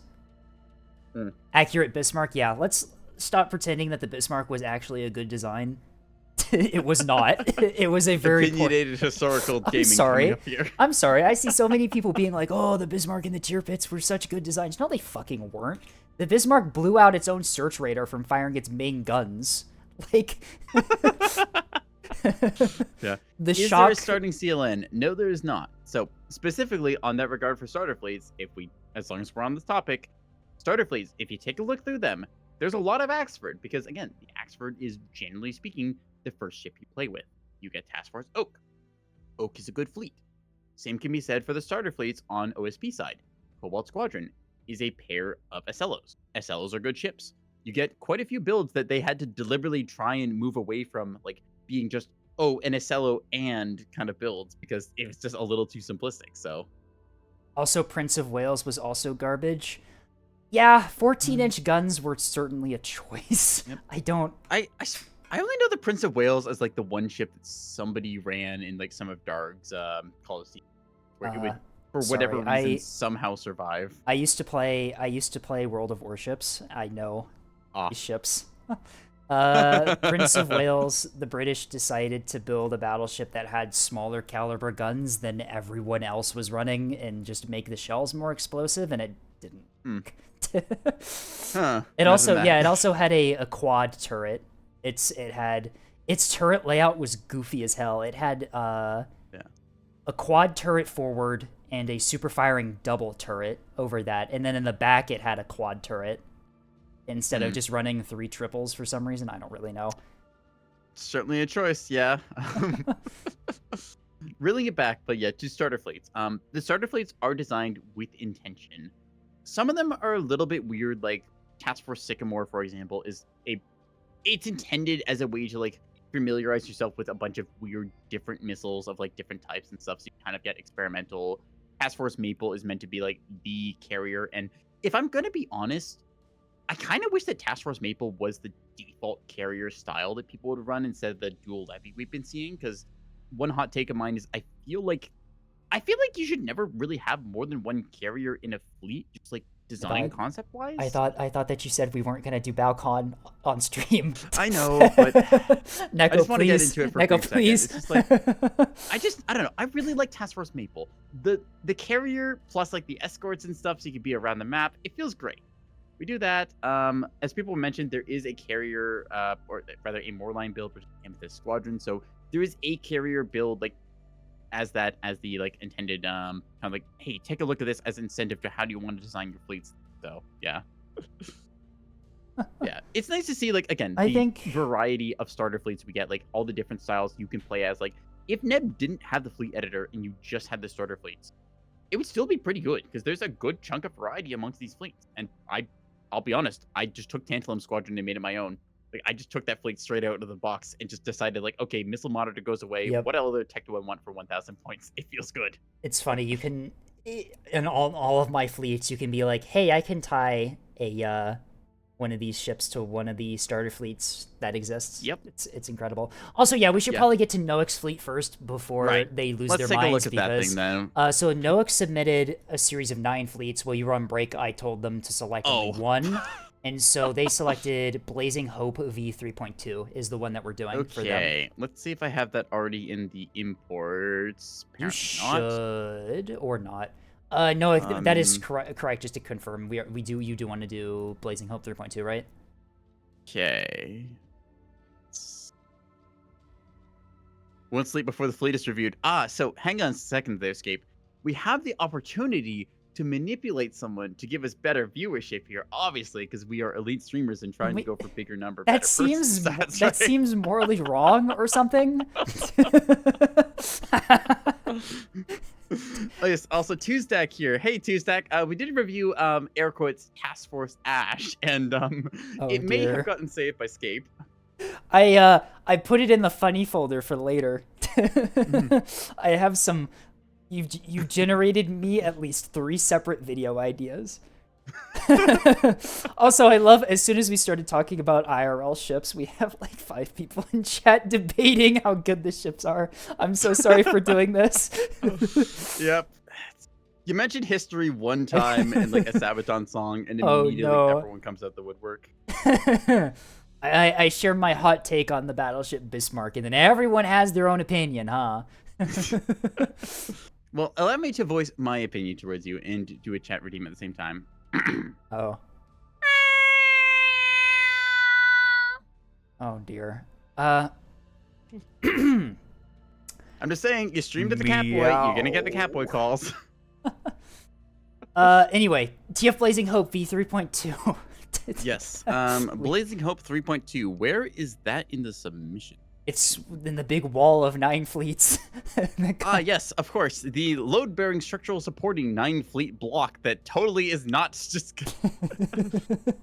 Accurate Bismarck, let's stop pretending that the Bismarck was actually a good design. It was not. It was a very opinionated historical gaming. I'm sorry. I see so many people being like, "Oh, the Bismarck and the tier pits were such good designs." No, they fucking weren't. The Bismarck blew out its own search radar from firing its main guns. Like, Is there a starting CLN? No, there is not. So specifically on that regard for starter fleets, as long as we're on this topic, starter fleets, if you take a look through them, there's a lot of Axford, because again, the Axford is generally speaking the first ship you play with. You get Task Force Oak. Oak is a good fleet. Same can be said for the starter fleets on OSP side. Cobalt Squadron is a pair of SLOs. SLOs are good ships. You get quite a few builds that they had to deliberately try and move away from, like, being just, an SLO and kind of builds, because it was just a little too simplistic, so. Also, Prince of Wales was also garbage. Yeah, 14-inch guns were certainly a choice. I only know the Prince of Wales as like the one ship that somebody ran in like some of Darg's Call of Duty, where he would, for whatever reason, somehow survive. I used to play World of Warships. I know these ships. Prince of Wales, the British decided to build a battleship that had smaller caliber guns than everyone else was running, and just make the shells more explosive, and it didn't. It also had a quad turret. Its turret layout was goofy as hell. It had a quad turret forward and a super firing double turret over that, and then in the back it had a quad turret instead of just running 3 triples for some reason. I don't really know. Certainly a choice, yeah. Reeling it back, but yeah, to starter fleets. The starter fleets are designed with intention. Some of them are a little bit weird, like Task Force Sycamore, for example, it's intended as a way to like familiarize yourself with a bunch of weird different missiles of like different types and stuff, so you kind of get experimental. Task Force Maple is meant to be like the carrier, and if I'm gonna be honest, I kind of wish that Task Force Maple was the default carrier style that people would run instead of the dual levy we've been seeing, because one hot take of mine is I feel like I feel like you should never really have more than one carrier in a fleet, just like design concept wise. I thought that you said we weren't gonna do Balcon on stream. I know, but Neko, I just want to get into it for Neko, a please. It's just like I don't know. I really like Task Force Maple. The carrier plus like the escorts and stuff, so you can be around the map. It feels great. We do that. As people mentioned, there is a carrier, or rather a Moorline build, which came with this squadron. So there is a carrier build like as the like intended kind of like, hey, take a look at this as incentive to how do you want to design your fleets. So yeah. Yeah, it's nice to see like again the variety of starter fleets we get, like all the different styles you can play as. Like if Neb didn't have the fleet editor and you just had the starter fleets, it would still be pretty good because there's a good chunk of variety amongst these fleets. And I'll be honest, I just took Tantalum Squadron and made it my own. Like I just took that fleet straight out of the box and just decided like, okay, missile monitor goes away. Yep. What other tech do I want for 1,000 points? It feels good. It's funny, you can in all of my fleets, you can be like, hey, I can tie a one of these ships to one of the starter fleets that exists. Yep. It's incredible. Also, yeah, we should probably get to Noak's fleet first before they lose their minds. Let's take a look at that thing then. So Noak submitted a series of 9 fleets. While you were on break, I told them to select only one. And so they selected Blazing Hope V3.2 is the one that we're doing for them. Okay, let's see if I have that already in the imports. Apparently you should, or not. No, that is correct. Just to confirm, you do want to do Blazing Hope 3.2, right? Okay. One sleep before the fleet is reviewed. So hang on a second there, Escape. We have the opportunity to manipulate someone to give us better viewership here, obviously, because we are elite streamers and trying to go for bigger number. That seems morally wrong or something. Oh yes. Also, Tuesdack here. Hey, Tuesdack. We did review air quotes Task Force Ash, and it may have gotten saved by Scape. I put it in the funny folder for later. I have some. You've generated me at least 3 separate video ideas. Also, I love as soon as we started talking about IRL ships, we have like 5 people in chat debating how good the ships are. I'm so sorry for doing this. Yep. You mentioned history one time in like a Sabaton song, and immediately everyone comes out the woodwork. I share my hot take on the battleship Bismarck, and then everyone has their own opinion, huh? Well, allow me to voice my opinion towards you and do a chat redeem at the same time. Oh dear. I'm just saying, you streamed at the Catboy, you're gonna get the Catboy calls. Anyway, TF Blazing Hope V3.2. Yes. Blazing Hope 3.2. Where is that in the submission? It's in the big wall of 9 fleets. Yes, of course. The load-bearing structural supporting 9 fleet block that totally is not just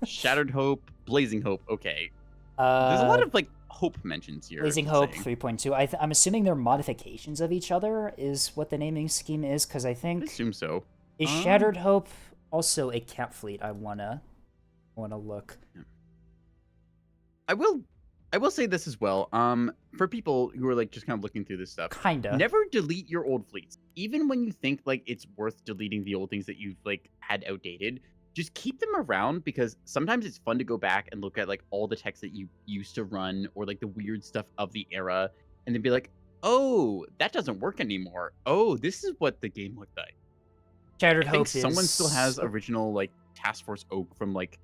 Shattered Hope, Blazing Hope. Okay. There's a lot of like Hope mentions here. Blazing Hope 3.2. I'm assuming they're modifications of each other is what the naming scheme is, because I assume so. Is Shattered Hope also a cap fleet? I wanna look. I will say this as well. For people who are like just kind of looking through this stuff, never delete your old fleets. Even when you think like it's worth deleting the old things that you've like had outdated, just keep them around, because sometimes it's fun to go back and look at like all the text that you used to run or like the weird stuff of the era, and then be like, oh, that doesn't work anymore. Oh, this is what the game looked like. Shattered Hope. Someone still has original like Task Force Oak from like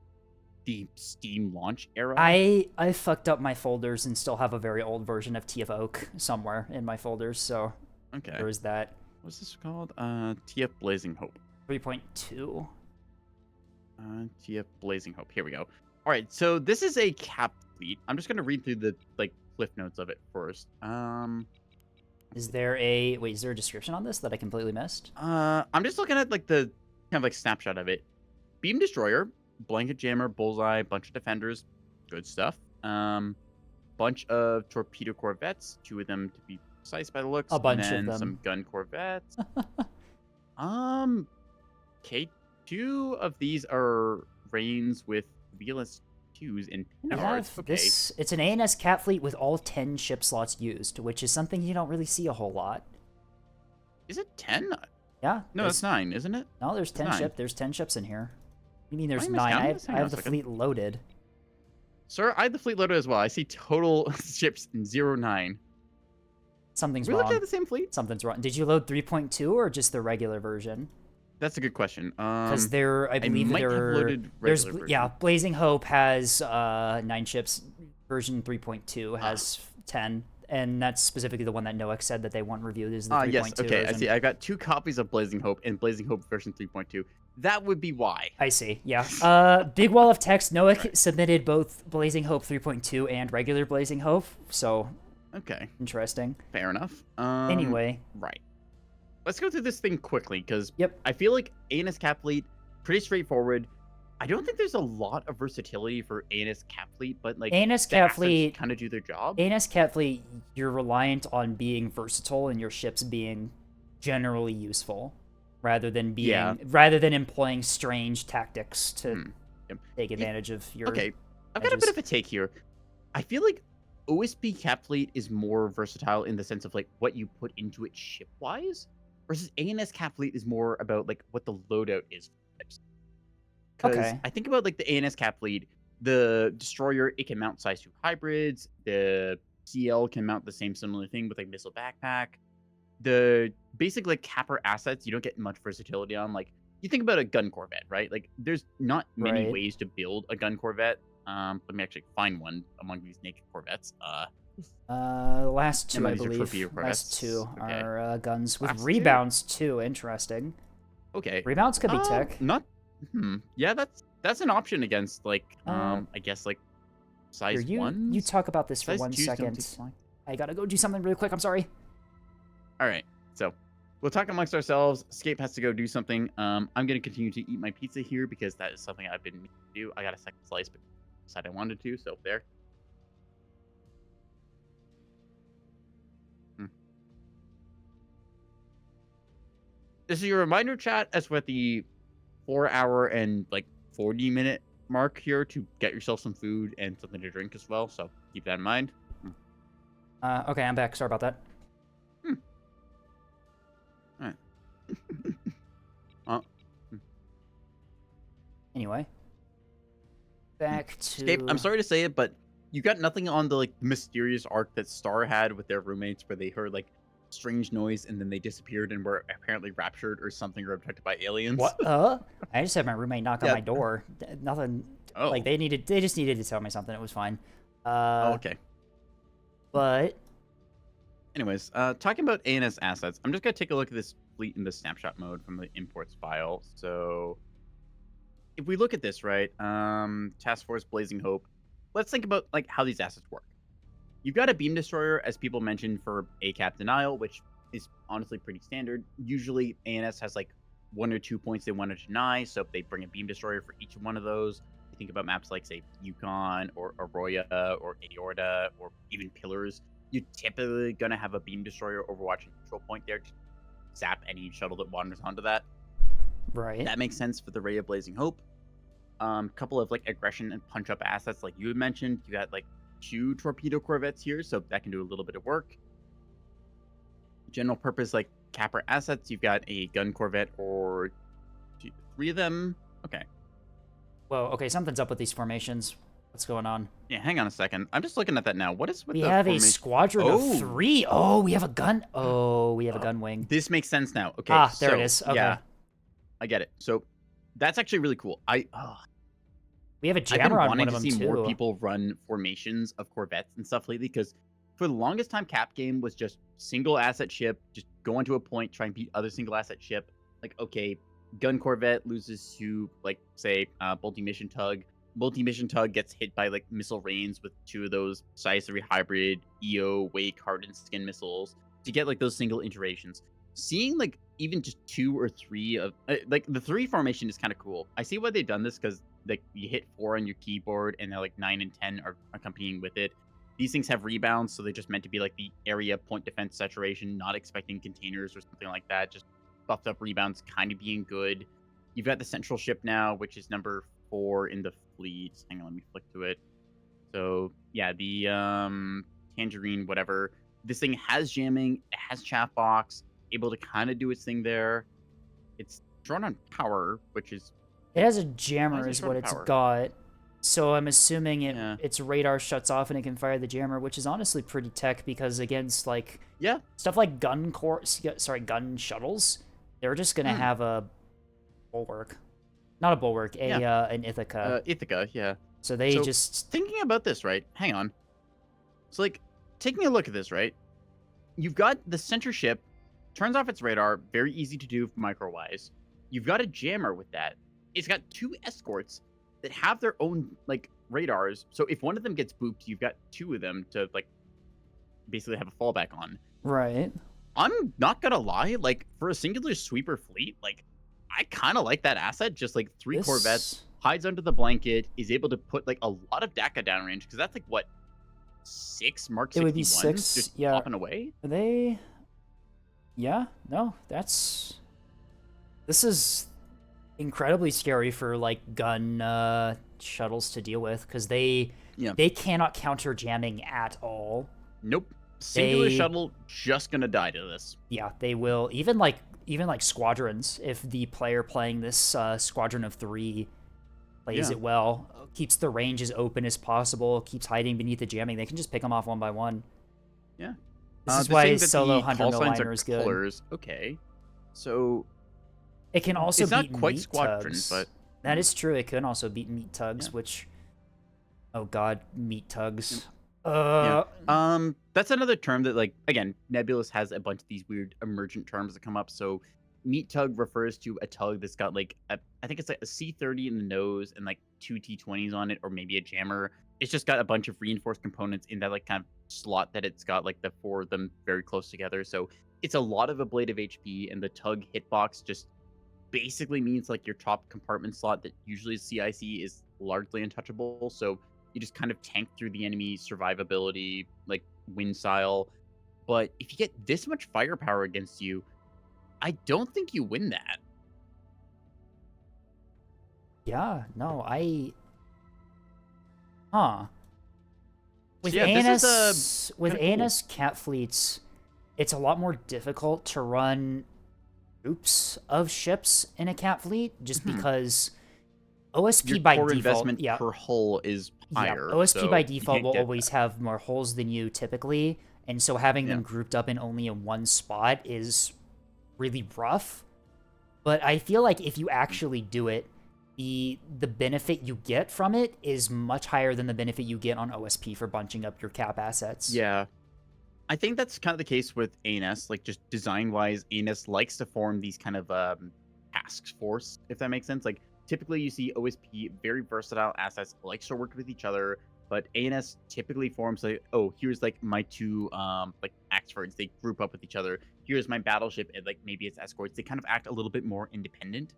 the Steam launch era. I fucked up my folders and still have a very old version of TF Oak somewhere in my folders, so there is that. What's this called? TF Blazing Hope 3.2. TF Blazing Hope. Here we go. All right, so this is a cap fleet. I'm just gonna read through the like cliff notes of it first. Is there a description on this that I completely missed? I'm just looking at like the kind of like snapshot of it. Beam destroyer, blanket jammer, bullseye, bunch of defenders, good stuff. Bunch of torpedo corvettes, 2 of them to be precise by the looks. A bunch and then of them. Some gun corvettes. Okay, 2 of these are Reigns with VLS2s and pinards. Okay. It's an ANS cat fleet with all 10 ship slots used, which is something you don't really see a whole lot. Is it 10? Yeah. No, it's 9, isn't it? No, there's It's 10 9. ships. There's 10 ships in here. You mean there's Why am 9? miscounting this? I Hang on a have the second. fleet loaded. Sir, I have the fleet loaded as well. I see total ships in 09. Something's We looked wrong. at the same fleet? Something's wrong. Did you load 3.2 or just the regular version? That's a good question. Because I believe might have loaded regular version. Yeah, Blazing Hope has 9 ships. Version 3.2 has 10, and that's specifically the one that Noah said that they want reviewed is the 3.2 yes, okay, version. I see. I got 2 copies of Blazing Hope and Blazing Hope version 3.2. That would be why. I see, yeah. Big wall of text. Noah submitted both Blazing Hope 3.2 and regular Blazing Hope, so... Okay. Interesting. Fair enough. Anyway. Right. Let's go through this thing quickly, because yep. I feel like ANS Cap Fleet, pretty straightforward. I don't think there's a lot of versatility for ANS Cap Fleet, but like ANS Cap Fleet kind of do their job. ANS Cap Fleet, you're reliant on being versatile and your ships being generally useful, rather than employing strange tactics to take advantage of your. Okay, I've got a bit of a take here. I feel like OSP Cap Fleet is more versatile in the sense of like what you put into it ship wise, versus ANS Cap Fleet is more about like what the loadout is. Because I think about like the ANS Cap Fleet, the destroyer, it can mount size 2 hybrids. The CL can mount the same similar thing with like missile backpack. The basic like capper assets, you don't get much versatility on. Like you think about a gun corvette, right? Like there's not many ways to build a gun corvette. Let me actually find one among these naked corvettes. Last 2, I believe. Last 2 are guns with rebounds too. Interesting. Okay. Rebounds could be tech. Not. Yeah, that's an option against like I guess like size 1. You talk about this for 1 second. I gotta go do something really quick. I'm sorry. All right. So we'll talk amongst ourselves. Escape has to go do something. I'm gonna continue to eat my pizza here because that is something I've been meaning to do. I got a second slice, but decided I wanted to. So there. This is your reminder, chat, as with the 4-hour and like 40-minute mark here to get yourself some food and something to drink as well. So keep that in mind. Okay, I'm back. Sorry about that. All right. Anyway, back to Escape. I'm sorry to say it, but you got nothing on the like mysterious arc that Star had with their roommates, where they heard like strange noise and then they disappeared and were apparently raptured or something, or abducted by aliens. What? I just had my roommate knock on my door. Nothing. Oh. Like they just needed to tell me something. It was fine. Okay. But anyways, talking about ANS assets, I'm just gonna take a look at this fleet in the snapshot mode from the imports file. So if we look at this, right, Task Force Blazing Hope, let's think about like how these assets work. You've got a beam destroyer, as people mentioned, for ACAP denial, which is honestly pretty standard. Usually ANS has like 1 or 2 points they want to deny, so if they bring a beam destroyer for each one of those, you think about maps like, say, Yukon or Arroya or Aorta or even Pillars, you're typically going to have a beam destroyer overwatching control point there to zap any shuttle that wanders onto that. Right. That makes sense for the Ray of Blazing Hope. Couple of like aggression and punch up assets like you had mentioned. You got like 2 torpedo corvettes here, so that can do a little bit of work. General purpose like capper assets, you've got a gun corvette or 3 of them. Okay. Whoa, okay, something's up with these formations. What's going on? Yeah, hang on a second. I'm just looking at that now. What is with we the have formation? A squadron of 3. Oh, we have a gun. Oh, we have a gun wing. This makes sense now. Okay. There it is. Okay. Yeah, I get it. So that's actually really cool. We have a jammer on one of them, too. I've been wanting to see more people run formations of corvettes and stuff lately, because for the longest time, Cap game was just single asset ship, just go onto a point, try and beat other single asset ship. Like, okay, gun corvette loses to, like, say, multi-mission tug. Multi-mission tug gets hit by, like, missile rains with 2 of those size 3 hybrid EO, wake, hardened skin missiles to get, like, those single iterations. Seeing, like, even just 2 or 3 of, like, the 3 formation is kind of cool. I see why they've done this, because like you hit 4 on your keyboard and they're like 9 and 10 are accompanying with it. These things have rebounds, so they're just meant to be like the area point defense saturation, not expecting containers or something like that. Just buffed up rebounds kind of being good. You've got the central ship now, which is number 4 in the fleet. Hang on, let me flick to it. So yeah, the Tangerine, whatever. This thing has jamming, it has chaff box. able to kind of do its thing there. It's drawn on power, which is It has a why jammer is it is short what on it's power? got. So I'm assuming Yeah. its radar shuts off and it can fire the jammer, which is honestly pretty tech because against like Yeah. stuff like gun shuttles, they're just gonna Mm. have a bulwark, not a bulwark, Yeah. an Ithaca. Ithaca, yeah. So they So just thinking about this, right? Hang on. So like taking a look at this, right? You've got the center ship, turns off its radar, very easy to do micro-wise. You've got a jammer with that. It's got two escorts that have their own like radars. So if one of them gets booped, you've got two of them to like basically have a fallback on. right. I'm not gonna lie, like for a singular sweeper fleet, like I kind of like that asset. Just like three Corvettes, This hides under the blanket, is able to put like a lot of DACA downrange because that's like what 6 Mark it would be 61s 6. just Yeah, popping away. are they? Yeah, no, this is incredibly scary for like gun shuttles to deal with because Yeah. they cannot counter jamming at all. Nope. Singular They shuttle just gonna die to this. Yeah, they will even like squadrons. If the player playing this squadron of 3 plays Yeah. it well, keeps the range as open as possible, keeps hiding beneath the jamming, they can just pick them off one by one. Yeah. This is They're why saying that solo the 100 call mil signs liner are is good. colors. Okay. So It can also it's not beat quite meat squadrons, tugs. but That is true. It can also beat meat tugs, yeah. which oh god, meat tugs. Yeah. That's another term that like again, Nebulous has a bunch of these weird emergent terms that come up. So meat tug refers to a tug that's got like I think it's like a C30 in the nose and like 2 T20s on it, or maybe a jammer. It's just got a bunch of reinforced components in that like kind of slot that it's got like the 4 of them very close together. So it's a lot of ablative HP, and the tug hitbox just basically means like your top compartment slot that usually CIC is largely untouchable. So you just kind of tank through the enemy survivability, like win style. But if you get this much firepower against you, I don't think you win that. Yeah, no, huh. With So yeah, this is with kind of cool. ANS cat fleets, it's a lot more difficult to run groups of ships in a cat fleet just because OSP Your by core default, investment yeah, per hull is higher. OSP by So you default can't will get always that. have more holes than you typically, and so having Yeah. them grouped up in only in one spot is really rough. But I feel like if you actually do it, the benefit you get from it is much higher than the benefit you get on OSP for bunching up your cap assets. Yeah. I think that's kind of the case with ANS. Like just design wise, ANS likes to form these kind of task force, if that makes sense. Like typically you see OSP very versatile assets likes to work with each other, but ANS typically forms like, oh, here's like my 2 like Axfords, they group up with each other. Here's my battleship, and like maybe it's escorts. They kind of act a little bit more independent.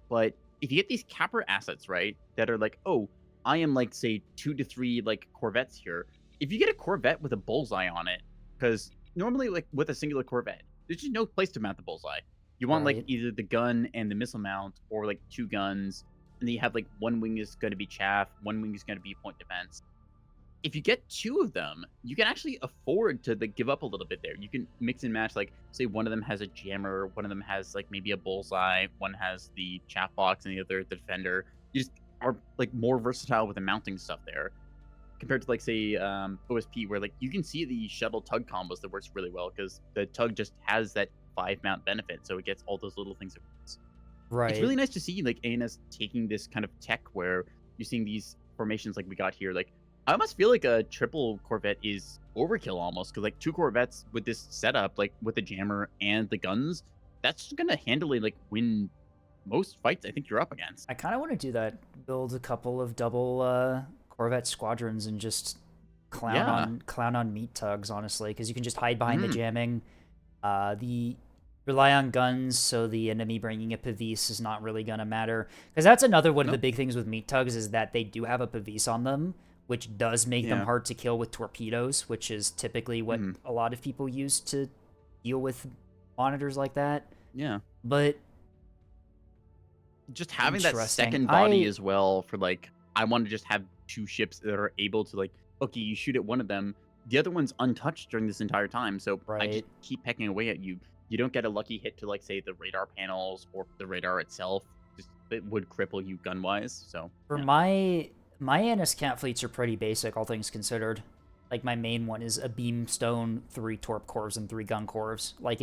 But if you get these capper assets, right, that are like, oh, I am like say 2 to 3 like Corvettes here. If you get a Corvette with a bullseye on it, because normally, like with a singular Corvette, there's just no place to mount the bullseye. You want like Right. either the gun and the missile mount, or like 2 guns, and then you have like one wing is going to be chaff, one wing is going to be point defense. If you get 2 of them, you can actually afford to like give up a little bit there. You can mix and match. Like say one of them has a jammer, one of them has like maybe a bullseye, one has the chaff box, and the other the defender. You just are like more versatile with the mounting stuff there compared to like say OSP, where like you can see the shuttle tug combos that works really well because the tug just has that 5 mount benefit, so it gets all those little things at once. It's Right. really nice to see like ANS taking this kind of tech where you're seeing these formations like we got here. Like I almost feel like a triple Corvette is overkill almost, because like 2 Corvettes with this setup, like with the jammer and the guns, that's gonna handily like win most fights I think you're up against. I kind of want to do that. Build a couple of double Corvette squadrons and just Yeah. clown on meat tugs, honestly, because you can just hide behind the Mhm. jamming. The rely on guns, so the enemy bringing a Pavise is not really gonna matter. Because that's another one of the Nope. big things with meat tugs is that they do have a Pavise on them, which does make them Yeah. hard to kill with torpedoes, which is typically what Mhm. a lot of people use to deal with monitors like that. Yeah. But Just having that interesting. second body as well for like, I want to just have 2 ships that are able to like, okay, you shoot at one of them, the other one's untouched during this entire time, so I Right. just keep pecking away at you. you don't get a lucky hit to like say the radar panels or the radar itself. Just it would cripple you gun wise. So For yeah. my Annis cat fleets are pretty basic, all things considered. Like my main one is a beamstone, 3 torp corps, and 3 gun corps. Like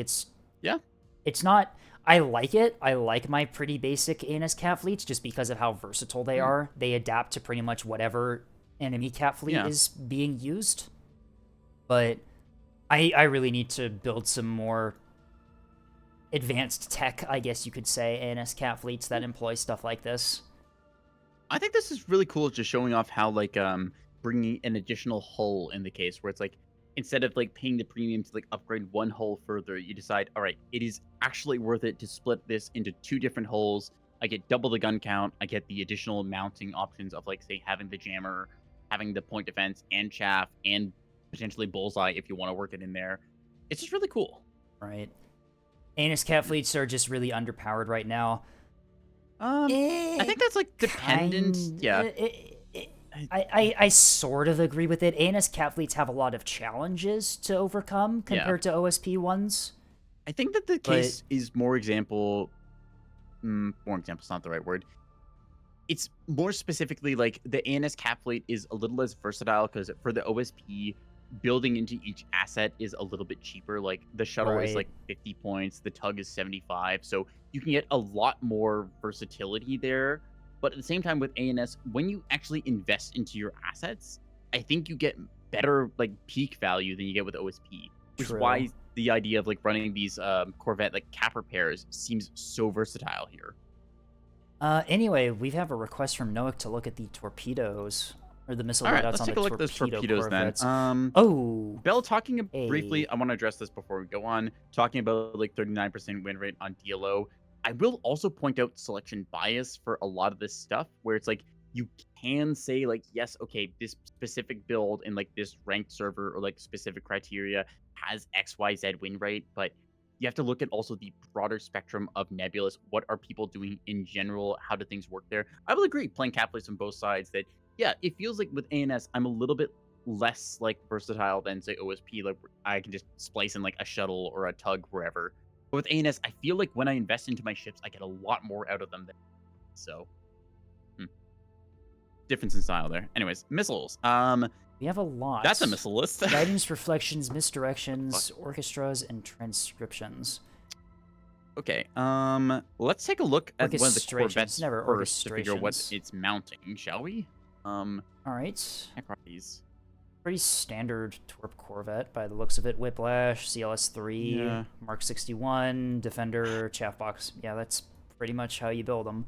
Yeah. it's not. I like it. I like my pretty basic Annis cat fleets just because of how versatile they Mm, are. They adapt to pretty much whatever enemy cat fleet yeah. is being used. But I really need to build some more advanced tech, I guess you could say, Annis cat fleets that employ stuff like this. I think this is really cool, just showing off how like bringing an additional hull in the case where it's like instead of like paying the premium to like upgrade one hull further, you decide, all right, it is actually worth it to split this into 2 different hulls. I get double the gun count. I get the additional mounting options of like say having the jammer, having the point defense and chaff, and potentially bullseye if you want to work it in there. It's just really cool. Right. Annis cat fleets are just really underpowered right now. I think that's like dependent. Yeah. I sort of agree with it. Annis cat fleets have a lot of challenges to overcome Yeah. compared to OSP ones. I think that the case is more example's not the right word. It's more specifically like the ANS cap fleet is a little less versatile because for the OSP, building into each asset is a little bit cheaper. Like the shuttle is like 50 points, the tug is 75. So you can get a lot more versatility there. But at the same time with ANS, when you actually invest into your assets, I think you get better like peak value than you get with OSP. Which is why the idea of like running these Corvette like capper pairs seems so versatile here. Anyway, we have a request from Noak to look at the torpedoes or the missile loadouts let's on take the a look at those torpedoes Corvettes. then. Oh, Bell, talking briefly, I want to address this before we go on. Talking about like 39% win rate on DLO, I will also point out selection bias for a lot of this stuff, where it's like you can say like, yes, okay, this specific build in like this ranked server or like specific criteria has XYZ win rate, but you have to look at also the broader spectrum of Nebulous. What are people doing in general? How do things work there? I will agree, playing Capless on both sides, that yeah, it feels like with ANS, I'm a little bit less like versatile than say OSP. Like I can just splice in like a shuttle or a tug wherever. But with ANS, I feel like when I invest into my ships, I get a lot more out of them. So, difference in style there. Anyways, missiles. we have a lot. That's a missile list. Guidance, reflections, misdirections, orchestras, and transcriptions. Okay. Let's take a look at one of the Corvettes never first to figure out what it's mounting, shall we? All right. Check these. Pretty standard Torp Corvette by the looks of it. Whiplash, CLS-3, Yeah. Mark 61, Defender, Chaff Box. Yeah, that's pretty much how you build them.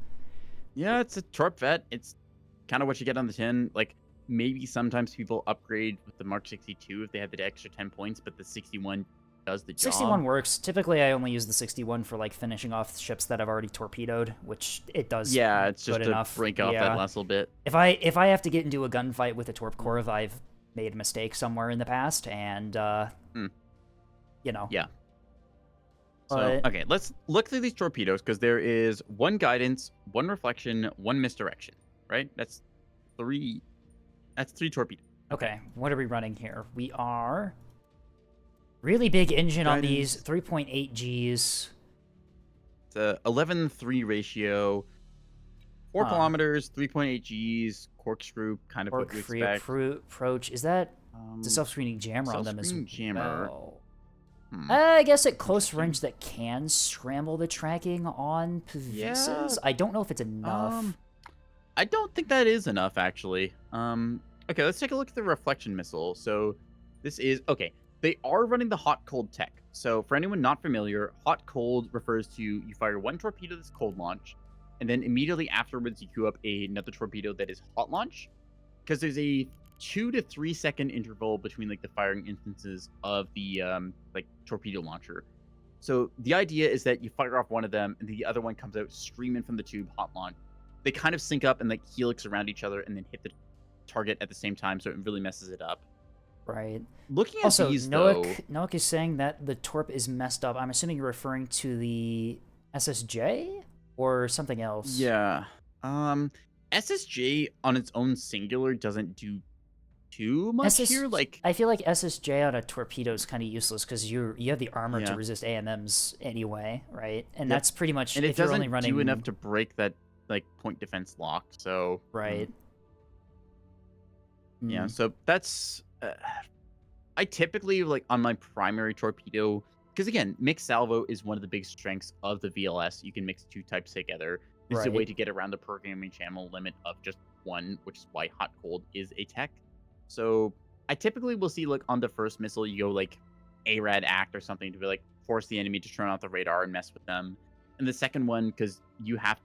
Yeah, it's a Torp vet. It's kind of what you get on the tin. Like, maybe sometimes people upgrade with the Mark 62 if they have the extra 10 points, but the 61 does the job. 61 works. Typically, I only use the 61 for, like, finishing off ships that I've already torpedoed, which it does. Yeah, it's just to enough. break off that last little bit. If I have to get into a gunfight with a Torp Corv, I've made a mistake somewhere in the past, and, you know. Yeah. So, okay, let's look through these torpedoes, because there is 1 guidance, 1 reflection, 1 misdirection, right? That's 3 torpedoes. Okay, what are we running here? We are really big engine on these, 3.8 Gs. It's a 11-3 ratio, 4 kilometers, 3.8 Gs, corkscrew, kind of what you expect. Approach. Is that the self-screening jammer on them as well? I guess at close range that can scramble the tracking on Pavises. I don't know if it's enough. I don't think that is enough, actually. Okay, let's take a look at the reflection missile. So this is, okay, they are running the hot-cold tech. So for anyone not familiar, hot-cold refers to you fire 1 torpedo that's cold launch, and then immediately afterwards you queue up another torpedo that is hot launch, because there's a 2 to 3 second interval between like the firing instances of the like torpedo launcher. So the idea is that you fire off one of them and the other one comes out streaming from the tube hot launch. They kind of sync up and like helix around each other and then hit the target at the same time, so it really messes it up. Right. Looking at these, Noak is saying that the Torp is messed up. I'm assuming you're referring to the SSJ or something else. Yeah. SSJ on its own singular doesn't do too much here. Like, I feel like SSJ on a torpedo is kind of useless because you have the armor to yeah, resist AMMs anyway, right? And yep. that's pretty much And it if you're only doesn't do enough running to break that like point defense lock. So right. yeah, Mm, so that's I typically like on my primary torpedo because again, mixed salvo is one of the big strengths of the VLS. You can mix two types together. This is a way right. to get around the programming channel limit of just one, which is why hot cold is a tech. So I typically will see like on the first missile, you go like ARAD act or something to be like force the enemy to turn off the radar and mess with them. And the second one, because you have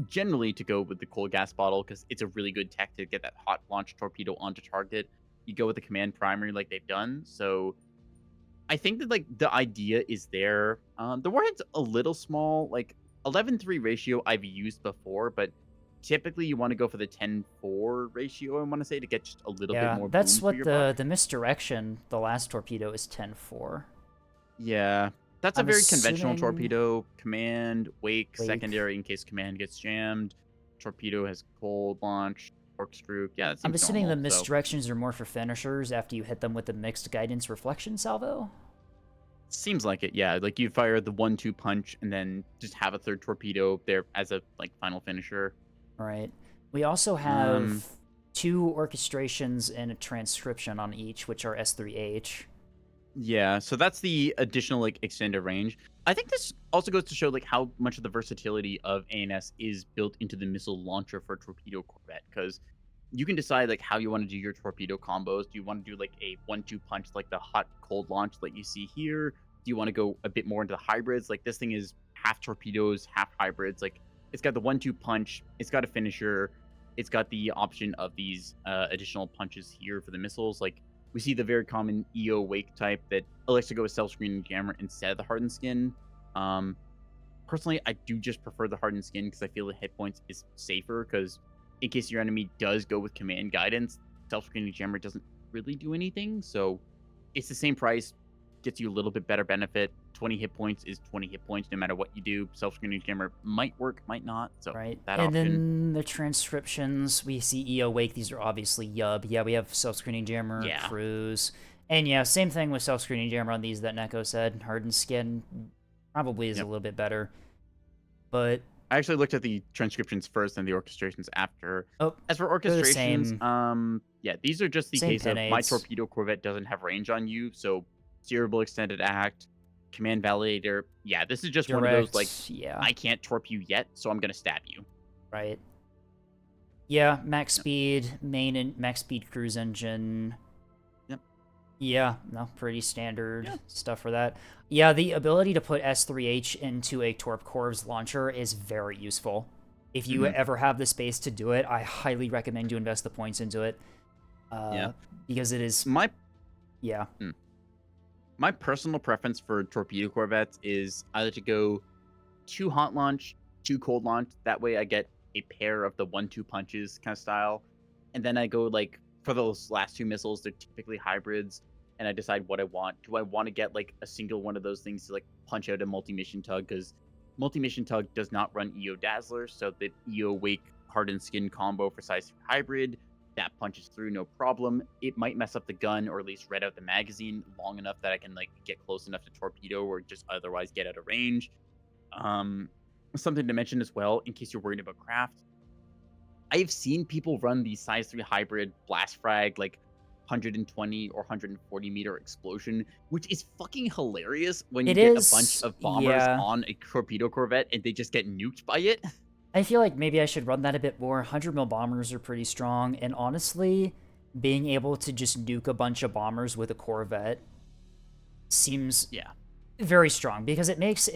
generally to go with the cold gas bottle because it's a really good tech to get that hot launch torpedo onto target. You go with the command primary like they've done. So I think that like the idea is there. The warhead's a little small, like 11:3 ratio I've used before, but typically you want to go for the 10:4 ratio, I want to say, to get just a little bit Yeah, more that's boom for what your buck. the misdirection, the last torpedo is 10-4. Yeah. That's a I'm very conventional assuming torpedo. Command, wake, wake. secondary in case command gets jammed. Torpedo has cold launch, corkscrew. Yeah, that I'm seems assuming the normal. So misdirections are more for finishers after you hit them with the mixed guidance reflection salvo. seems like it. Yeah, like you fire the 1-2 punch and then just have a third torpedo there as a like final finisher. Right. We also have Um, 2 orchestrations and a transcription on each, which are S3H. yeah, so that's the additional like extended range. I think this also goes to show like how much of the versatility of ANS is built into the missile launcher for torpedo corvette because you can decide like how you want to do your torpedo combos. Do you want to do like a 1-2 punch like the hot cold launch like you see here? Do you want to go a bit more into the hybrids? Like this thing is half torpedoes, half hybrids. Like it's got the 1-2 punch, it's got a finisher, it's got the option of these additional punches here for the missiles. Like we see the very common EO wake type that elects to go with self-screening jammer instead of the hardened skin. Um, Personally, I do just prefer the hardened skin because I feel the hit points is safer because in case your enemy does go with command guidance, self-screening jammer doesn't really do anything. So it's the same price, gets you a little bit better benefit. 20 hit points is 20 hit points no matter what you do. Self-screening jammer might work, might not. So Right. that And option. then the transcriptions, we see EO Wake. These are obviously Yub. Yeah, we have self-screening jammer, Yeah. cruise. And yeah, same thing with self-screening jammer on these that Neko said. Hardened skin probably is a Yep. little bit better. But, I actually looked at the transcriptions first and the orchestrations after. oh, As for they're the orchestrations, same, yeah, these are just the same case pin of my aids. torpedo corvette doesn't have range on you, so steerable extended act, command validator. Yeah, this is just one of those like Direct, yeah, I can't torp you yet, so I'm gonna stab you. right. Yeah, max Yep. speed, main and max speed cruise engine. Yep. Yeah, no, pretty standard Yeah. stuff for that. Yeah, the ability to put S3H into a Torp Corv's launcher is very useful. If you Hmm. ever have the space to do it, I highly recommend you invest the points into it. Yeah. Because it is, My yeah, mm, my personal preference for torpedo corvettes is either to go 2 hot launch, 2 cold launch. That way I get a pair of the 1-2 punches kind of style. And then I go like for those last 2 missiles, they're typically hybrids. And I decide what I want. Do I want to get like a single one of those things to like punch out a multi-mission tug? Because multi-mission tug does not run EO Dazzler, so the EO Wake hardened skin combo for size 3 hybrid that punches through no problem. It might mess up the gun or at least red out the magazine long enough that I can like get close enough to torpedo or just otherwise get out of range. Um, Something to mention as well, in case you're worried about craft. I've seen people run the size 3 hybrid blast frag like 120 or 140 meter explosion, which is fucking hilarious when you it get a bunch is, of bombers yeah. on a torpedo corvette and they just get nuked by it. I feel like maybe I should run that a bit more. 100 mil bombers are pretty strong, and honestly, being able to just nuke a bunch of bombers with a Corvette seems Yeah. very strong because it makes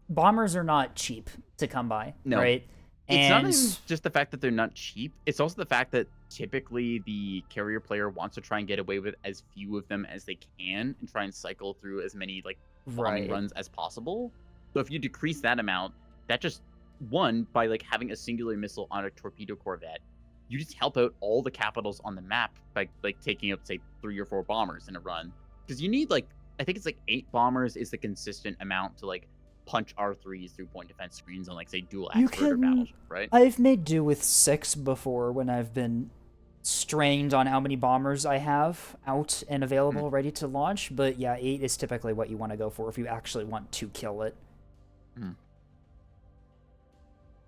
bombers are not cheap to come by, No, right? it's not And even just the fact that they're not cheap. It's also the fact that typically the carrier player wants to try and get away with as few of them as they can and try and cycle through as many like bombing right, runs as possible. So if you decrease that amount, that just one by like having a singular missile on a torpedo corvette, you just help out all the capitals on the map by like taking up say 3 or 4 bombers in a run. Because you need like I think it's like 8 bombers is the consistent amount to like punch R3s through point defense screens on like say dual you axe bird or can. battleship, right? I've made do with 6 before when I've been strained on how many bombers I have out and available ready to launch, but yeah, 8 is typically what you want to go for if you actually want to kill it.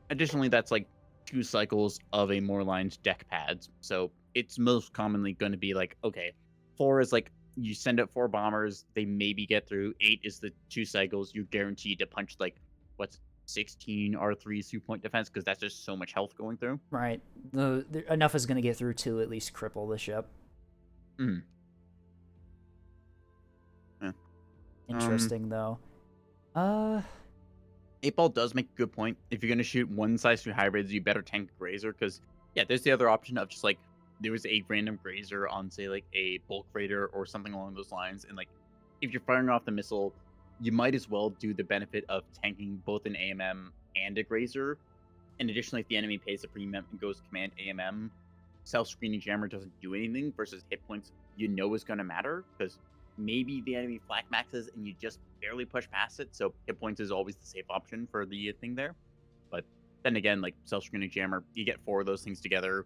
Additionally, that's like 2 cycles of a more lined deck pads, so it's most commonly going to be like, okay, 4 is like you send out 4 bombers, they maybe get through. 8 is the 2 cycles you're guaranteed to punch like what's 16 R3 2-point defense because that's just so much health going through. Right. Enough is going to get through to at least cripple the ship. Yeah. Interesting, though. 8-ball does make a good point. If you're going to shoot one size 2 hybrids, you better tank Grazer because, yeah, there's the other option of just like there was a random Grazer on, say, like a bulk raider or something along those lines. And like if you're firing off the missile, you might as well do the benefit of tanking both an AMM and a Grazer. And additionally, if the enemy pays a premium and goes command AMM, self-screening jammer doesn't do anything versus hit points you know is going to matter because maybe the enemy flak maxes and you just barely push past it. So hit points is always the safe option for the thing there. But then again, like self-screening jammer, you get 4 of those things together.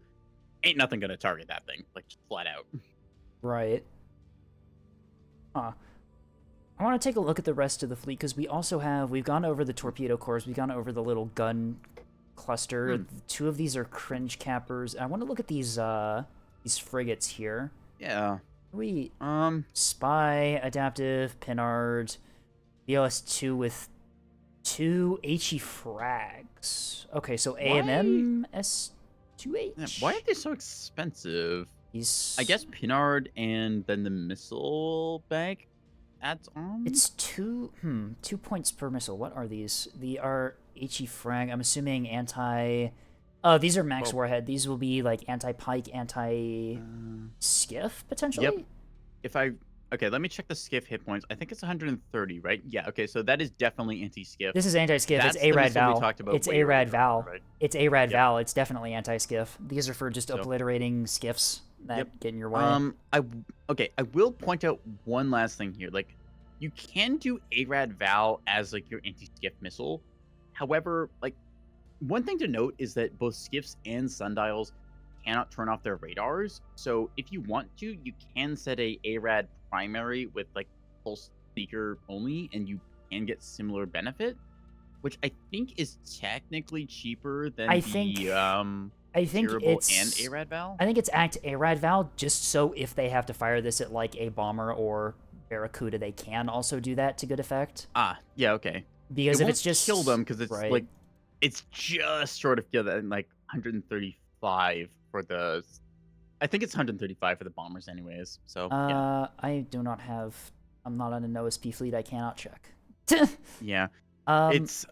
Ain't nothing going to target that thing, like just flat out. Right. Huh. I want to take a look at the rest of the fleet because we've gone over the torpedo cores, we've gone over the little gun cluster. 2 of these are cringe cappers. I want to look at these frigates here. Yeah. Spy, adaptive, Pinard, BLS-2 with 2 HE frags. Okay, so AMM S2H. Yeah, why are they so expensive? I guess Pinard and then the missile bank adds on. It's 2 points per missile. What are these? They are HE frag. I'm assuming anti. Oh, these are max warhead. These will be like anti-pike, anti-skiff potentially. Yep. Okay, let me check the skiff hit points. I think it's 130, right? Yeah. Okay, so that is definitely anti-skiff. This is anti-skiff. It's ARAD Val. It's ARAD Val. Right? It's ARAD Val. It's definitely anti-skiff. These are for just obliterating skiffs that get in your way. I will point out one last thing here. Like, you can do ARAD Val as like your anti-skiff missile. However, like, one thing to note is that both skiffs and sundials cannot turn off their radars. So if you want to, you can set a ARAD primary with like pulse seeker only, and you can get similar benefit, which I think is technically cheaper than I think it's and ARAD Val. I think it's Act ARAD Val just so if they have to fire this at like a bomber or Barracuda, they can also do that to good effect. Yeah, okay. Because if it's just kill them, because it's like it's just short of kill that, like 135 for the. I think it's 135 for the bombers, anyways. So yeah. I do not have. I'm not on an OSP fleet. I cannot check. Yeah. It's.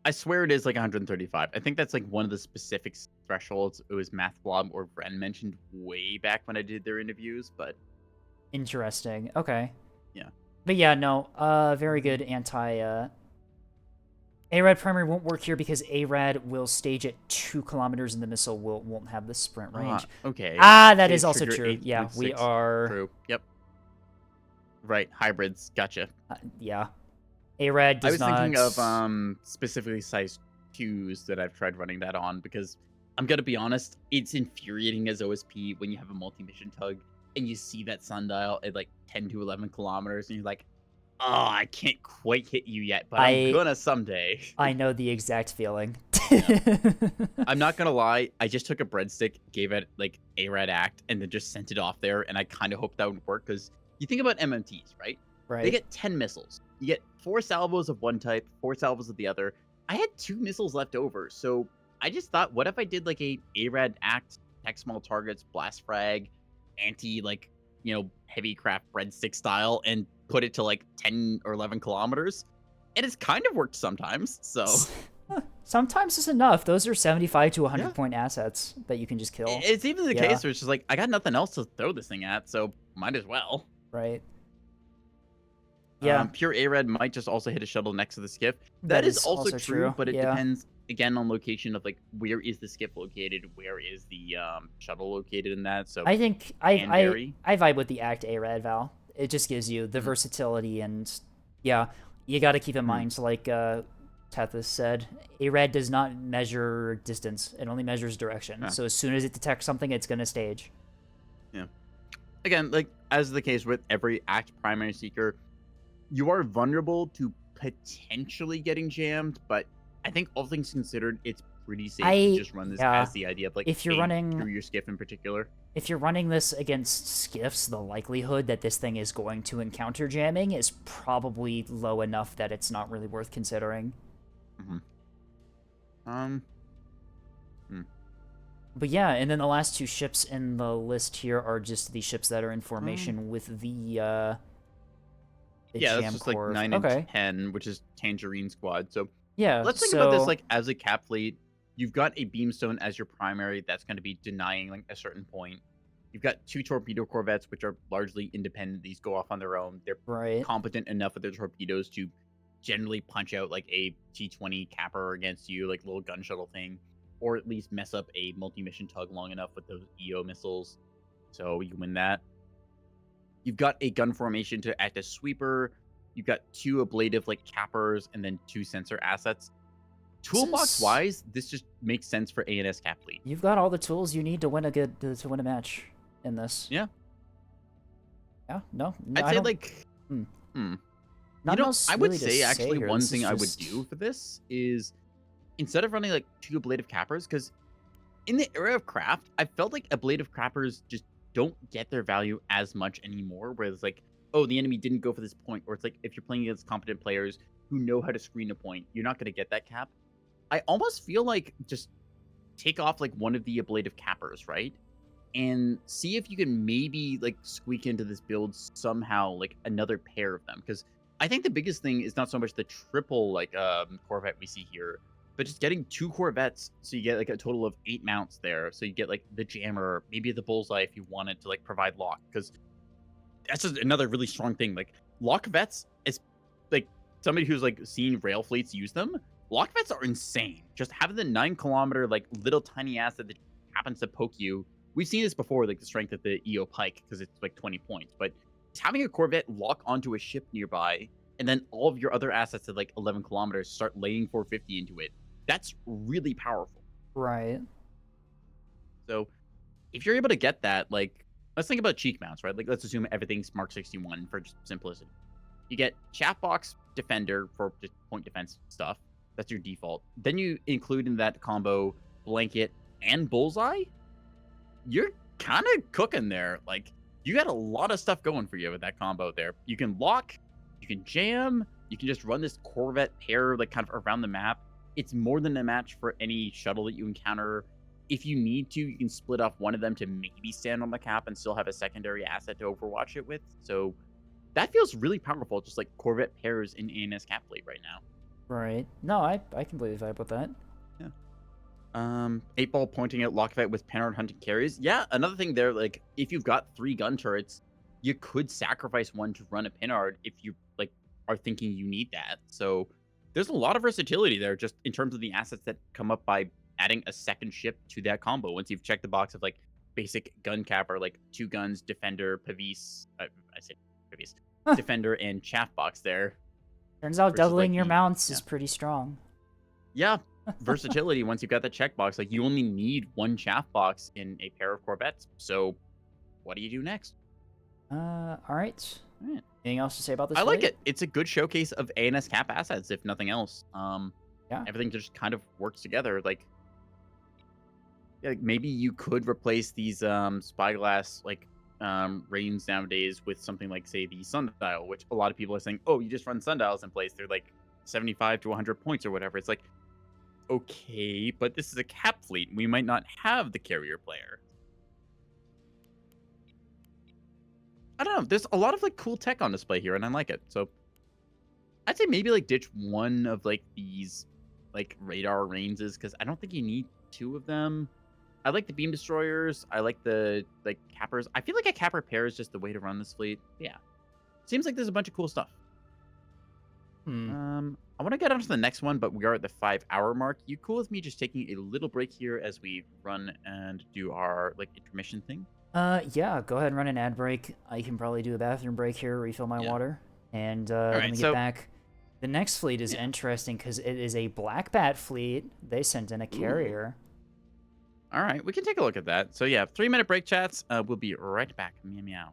I swear it is like 135. I think that's like one of the specific thresholds. It was MathBlob or Vren mentioned way back when I did their interviews, but. Interesting. Okay. Yeah. But yeah, no. Very good anti. ARAD primary won't work here because ARAD will stage at 2 kilometers and the missile won't have the sprint range. Okay. That is also true. Yeah, we are. True. Yep. Right. Hybrids. Gotcha. Yeah. ARAD does not. I was thinking of specifically size 2s that I've tried running that on because I'm gonna be honest, it's infuriating as OSP when you have a multi-mission tug and you see that sundial at like 10 to 11 kilometers and you're like, oh, I can't quite hit you yet, but I'm gonna someday. I know the exact feeling. I'm not gonna lie. I just took a breadstick, gave it like ARAD act, and then just sent it off there. And I kind of hoped that would work because you think about MMTs, right? Right. They get 10 missiles. You get 4 salvos of one type, 4 salvos of the other. I had 2 missiles left over, so I just thought, what if I did like a ARAD act, tech small targets, blast frag, anti like heavy craft breadstick style, and put it to like 10 or 11 kilometers, and it's kind of worked sometimes. So sometimes it's enough. Those are 75 to 100 point assets that you can just kill. It's even the case where it's just like, I got nothing else to throw this thing at, so might as well. Right. Yeah. Pure ARAD might just also hit a shuttle next to the skiff. That is also true, but it depends again on location of like where is the skiff located, where is the shuttle located in that. So I think I vibe with the Act ARAD Val. It just gives you the versatility, and yeah, you got to keep in mind, like Tethys said. ARAD does not measure distance. It only measures direction. Yeah. So as soon as it detects something, it's going to stage. Yeah. Again, like, as the case with every Act Primary Seeker, you are vulnerable to potentially getting jammed, but I think all things considered, it's pretty safe to just run this as the idea of, like, if you're aim running through your skiff in particular. If you're running this against skiffs, the likelihood that this thing is going to encounter jamming is probably low enough that it's not really worth considering. But yeah, and then the last two ships in the list here are just the ships that are in formation with the yeah, jam that's just core. like 9 and 10, which is Tangerine Squad. So yeah, let's think about this like as a cap fleet. You've got a beamstone as your primary that's going to be denying like a certain point. You've got 2 torpedo corvettes, which are largely independent. These go off on their own. They're competent enough with their torpedoes to generally punch out like a T-20 capper against you, like little gun shuttle thing, or at least mess up a multi-mission tug long enough with those EO missiles. So you win that. You've got a gun formation to act as sweeper. You've got 2 ablative like cappers and then 2 sensor assets. Toolbox wise, this just makes sense for ANS cap fleet. You've got all the tools you need to win a match in this. Yeah. Yeah. No. I'd say like. I would say actually one thing I would do for this is instead of running like 2 ablative cappers, because in the era of craft, I felt like ablative cappers just don't get their value as much anymore. Whereas like, oh, the enemy didn't go for this point, or it's like if you're playing against competent players who know how to screen a point, you're not going to get that cap. I almost feel like just take off like one of the ablative cappers, right? And see if you can maybe like squeak into this build somehow like another pair of them. Because I think the biggest thing is not so much the triple like Corvette we see here, but just getting 2 Corvettes so you get like a total of 8 mounts there. So you get like the jammer, maybe the bullseye if you wanted to like provide lock. Because that's just another really strong thing. Like lock vets is like somebody who's like seen rail fleets use them. Lock vets are insane. Just having the 9-kilometer like little tiny asset that happens to poke you. We've seen this before, like the strength of the EO Pike because it's like 20 points. But having a Corvette lock onto a ship nearby and then all of your other assets at like 11 kilometers start laying 450 into it. That's really powerful. Right. So if you're able to get that, like let's think about cheek mounts, right? Like let's assume everything's Mark 61 for just simplicity. You get chaff box defender for just point defense stuff. That's your default. Then you include in that combo blanket and bullseye. You're kind of cooking there. Like you got a lot of stuff going for you with that combo there. You can lock, you can jam, you can just run this Corvette pair like kind of around the map. It's more than a match for any shuttle that you encounter. If you need to, you can split off one of them to maybe stand on the cap and still have a secondary asset to overwatch it with. So that feels really powerful, just like Corvette pairs in ANS cap fleet right now. Right. No, I completely vibe with that. Yeah. 8 Ball pointing out Lockvet with Panhard hunting carries. Yeah, another thing there, like if you've got 3 gun turrets, you could sacrifice one to run a Panhard if you like are thinking you need that. So there's a lot of versatility there just in terms of the assets that come up by adding a second ship to that combo. Once you've checked the box of like basic gun capper, like 2 guns, defender, Pavis, I say Pavis, defender and chaff box there. Turns out doubling your mounts is pretty strong. Yeah, versatility. Once you've got the checkbox, like you only need 1 chaff box in a pair of Corvettes. So, what do you do next? All right. Anything else to say about this? I like it. It's a good showcase of ANS cap assets, if nothing else. Yeah. Everything just kind of works together. Like, yeah, like maybe you could replace these spyglass like reins nowadays with something like say the sundial, which a lot of people are saying, oh, you just run sundials in place, they're like 75 to 100 points or whatever. It's like, okay, but this is a cap fleet, we might not have the carrier player. I don't know, there's a lot of like cool tech on display here and I like it. So I'd say maybe like ditch one of like these like radar ranges because I don't think you need 2 of them. I like the beam destroyers. I like the like cappers. I feel like a capper pair is just the way to run this fleet. Yeah, seems like there's a bunch of cool stuff. I want to get on to the next one, but we are at the 5-hour mark. You cool with me just taking a little break here as we run and do our like intermission thing? Yeah. Go ahead and run an ad break. I can probably do a bathroom break here, refill my water, and let me get back. The next fleet is interesting because it is a black bat fleet. They sent in a carrier. All right, we can take a look at that. So yeah, 3-minute break chats. We'll be right back. Meow meow.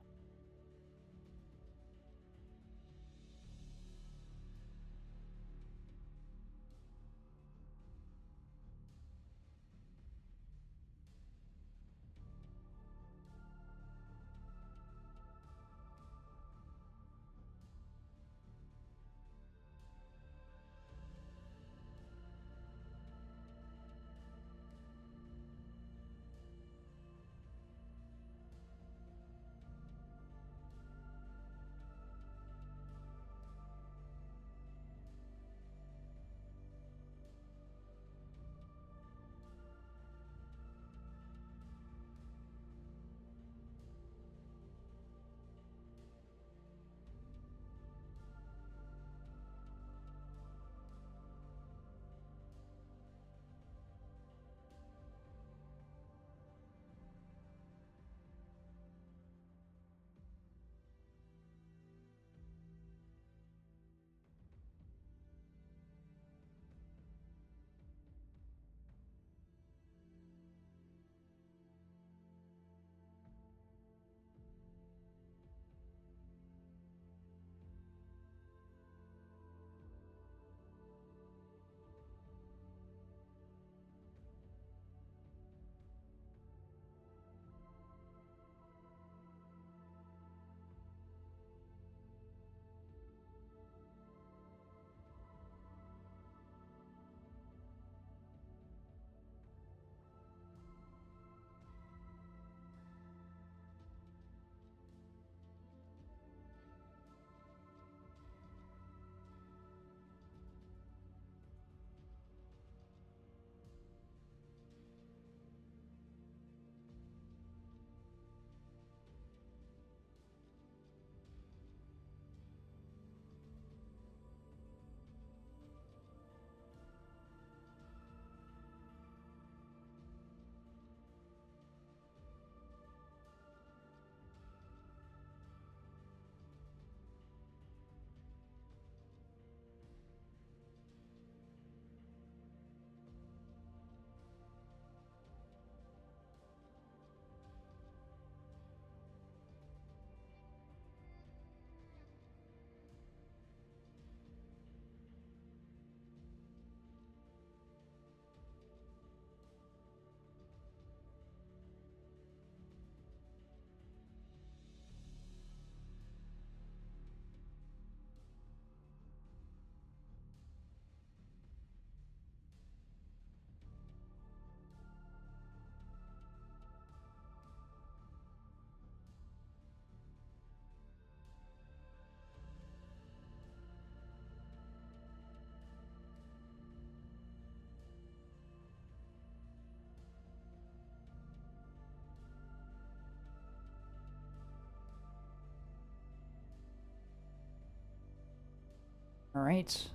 All right,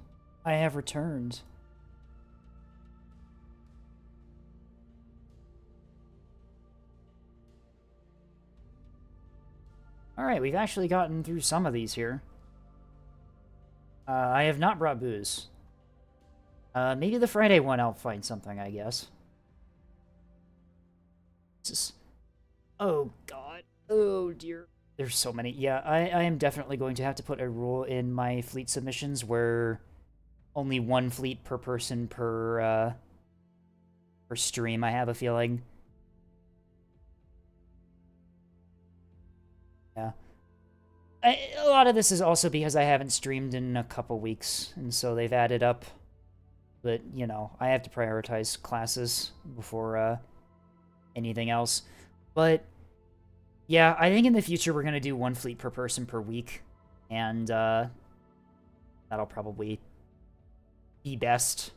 I have returned. All right, we've actually gotten through some of these here. I have not brought booze. Maybe the Friday one I'll find something, I guess. Just... Oh, God. Oh, dear. There's so many. Yeah, I am definitely going to have to put a rule in my fleet submissions where only one fleet per person per stream, I have a feeling. Yeah. A lot of this is also because I haven't streamed in a couple weeks, and so they've added up. But, you know, I have to prioritize classes before anything else. But, yeah, I think in the future we're going to do one fleet per person per week, and that'll probably be best.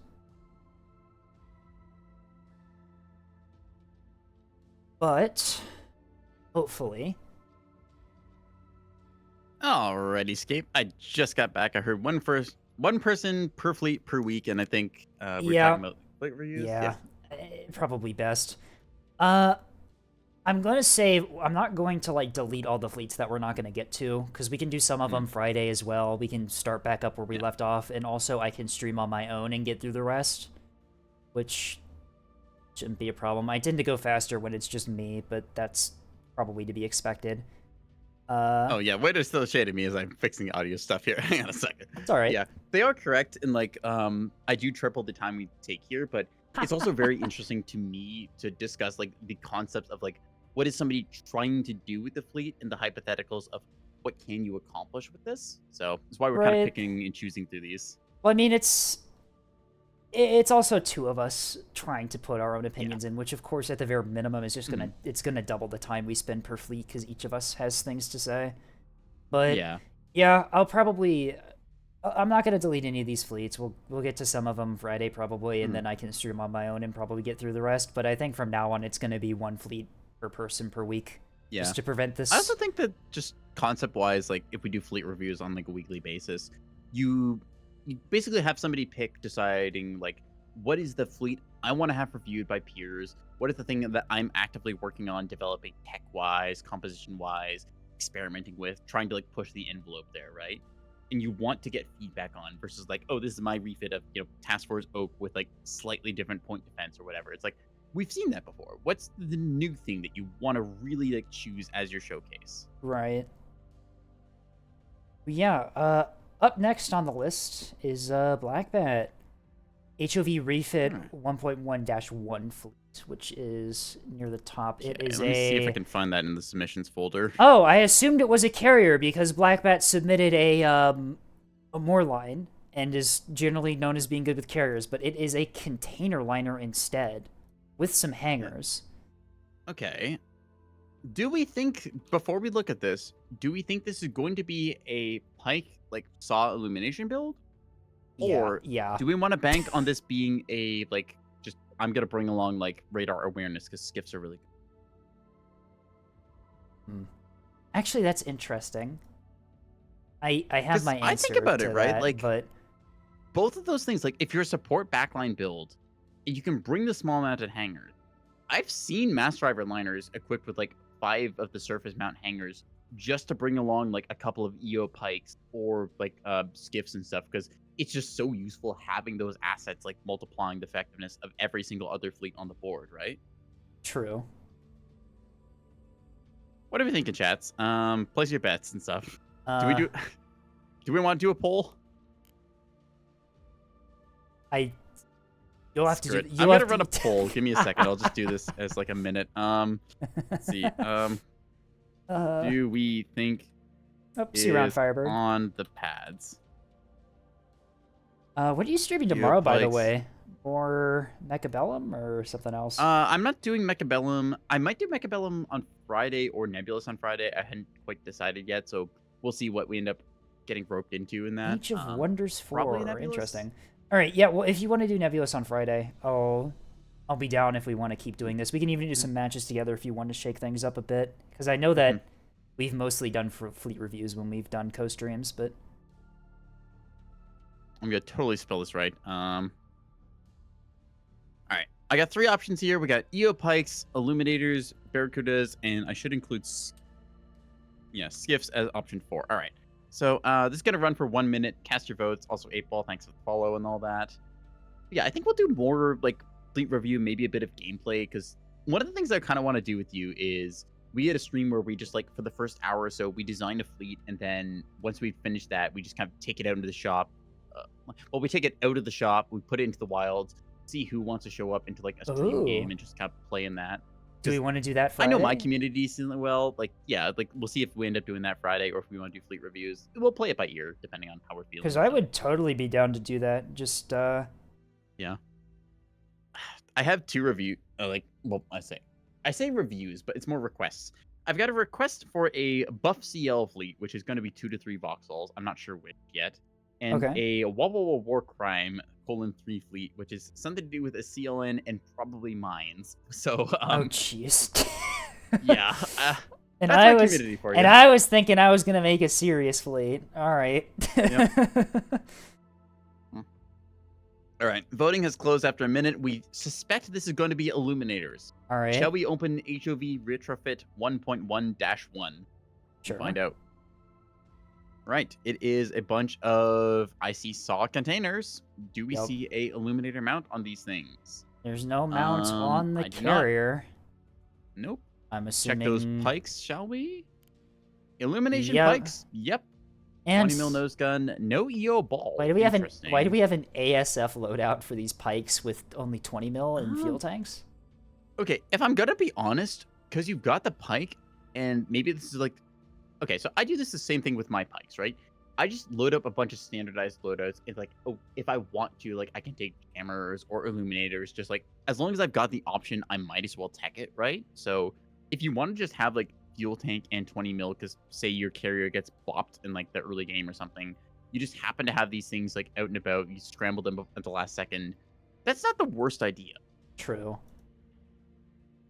But, hopefully... Alrighty, Scape. I just got back. I heard one person per fleet per week, and I think we're talking about fleet reviews. Yeah, probably best. I'm going to say I'm not going to like delete all the fleets that we're not going to get to, because we can do some of them Friday as well. We can start back up where we left off, and also I can stream on my own and get through the rest, which shouldn't be a problem. I tend to go faster when it's just me, but that's probably to be expected. Oh yeah, Waiter's still shading me as I'm fixing audio stuff here. Hang on a second. It's all right. Yeah, they are correct, and like I do triple the time we take here, but it's also very interesting to me to discuss like the concepts of like what is somebody trying to do with the fleet and the hypotheticals of what can you accomplish with this. So that's why we're kind of picking and choosing through these. Well, I mean, it's also two of us trying to put our own opinions in, which of course at the very minimum is just it's gonna double the time we spend per fleet because each of us has things to say. But yeah, I'm not gonna delete any of these fleets. We'll get to some of them Friday probably, and then I can stream on my own and probably get through the rest. But I think from now on it's gonna be one fleet per person per week, just to prevent this. I also think that just concept wise, like if we do fleet reviews on like a weekly basis, you basically have somebody pick deciding like what is the fleet I want to have reviewed by peers, what is the thing that I'm actively working on developing tech wise, composition wise, experimenting with, trying to like push the envelope there, right? And you want to get feedback on versus like, oh, this is my refit of Task Force Oak with like slightly different point defense or whatever. It's like we've seen that before. What's the new thing that you want to really like choose as your showcase? Right. Yeah, up next on the list is Black Bat. HOV refit 1.1-1 fleet, which is near the top. It is let me see if I can find that in the submissions folder. Oh, I assumed it was a carrier because Black Bat submitted a more line and is generally known as being good with carriers, but it is a container liner instead with some hangars. Okay. Do we think, before we look at this, do we think this is going to be a Pike, like, saw illumination build? Or do we want to bank on this being a, like, just, I'm going to bring along, like, radar awareness because skiffs are really good? Actually, that's interesting. I have my answer I think about it, right? That, like, but both of those things, like, if you're a support backline build, you can bring the small mounted hanger. I've seen mass driver liners equipped with, like, 5 of the surface mount hangars just to bring along like a couple of EO pikes or like skiffs and stuff, because it's just so useful having those assets like multiplying the effectiveness of every single other fleet on the board, right? True. What are we thinking, chats? Place your bets and stuff. Do we want to do a poll? You'll have to do. I'm gonna run a poll. Give me a second. I'll just do this as like a minute. Let's see. Do we think see around Firebird on the pads? What are you streaming tomorrow, by the way? Or Mechabellum or something else? I'm not doing Mechabellum. I might do Mechabellum on Friday or Nebulous on Friday. I hadn't quite decided yet, so we'll see what we end up getting roped into in that. Age of Wonders 4. Interesting. All right, yeah. Well, if you want to do Nebulous on Friday, I'll be down if we want to keep doing this. We can even do some matches together if you want to shake things up a bit, because I know that we've mostly done fleet reviews when we've done co-streams, but I'm gonna totally spell this right. All right, I got 3 options here. We got EO pikes, illuminators, barracudas, and I should include skiffs as option 4. All right. So this is going to run for 1 minute. Cast your votes. Also, 8-Ball, thanks for the follow and all that. But yeah, I think we'll do more like fleet review, maybe a bit of gameplay, because one of the things I kind of want to do with you is we had a stream where we just like for the first hour or so, we designed a fleet, and then once we finish that, we just kind of take it out into the shop. We take it out of the shop, we put it into the wilds, see who wants to show up into like a stream game and just kind of play in that. Do we want to do that Friday? I know my community decently well. Like, yeah, like we'll see if we end up doing that Friday or if we want to do fleet reviews. We'll play it by ear depending on how we're feeling. Because I would totally be down to do that. Just yeah. I have 2 review. I say reviews, but it's more requests. I've got a request for a buff CL fleet, which is going to be 2 to 3 Vauxhalls. I'm not sure which yet. And a War Crime :3 fleet, which is something to do with a CLN and probably mines. So oh jeez. Yeah. And I was thinking I was gonna make a serious fleet. All right. Yep. All right. Voting has closed after a minute. We suspect this is going to be illuminators. All right. Shall we open HOV Retrofit 1.1-1? Sure. Find out. Right. It is a bunch of, I see saw containers. Do we see a illuminator mount on these things? There's no mount on the carrier. Nope. I'm assuming. Check those pikes, shall we? Illumination pikes. Yep. And 20 mil nose gun. No EO ball. Why do we have an ASF loadout for these pikes with only 20 mil and fuel tanks? Okay, if I'm gonna be honest, because you've got the pike, and maybe this is like, okay, so I do the same thing with my pikes, right? I just load up a bunch of standardized loadouts. It's like, oh, if I want to, like, I can take jammers or illuminators. Just like, as long as I've got the option, I might as well tech it, right? So if you want to just have like fuel tank and 20 mil, because say your carrier gets bopped in like the early game or something, you just happen to have these things like out and about, you scramble them at the last second. That's not the worst idea. True.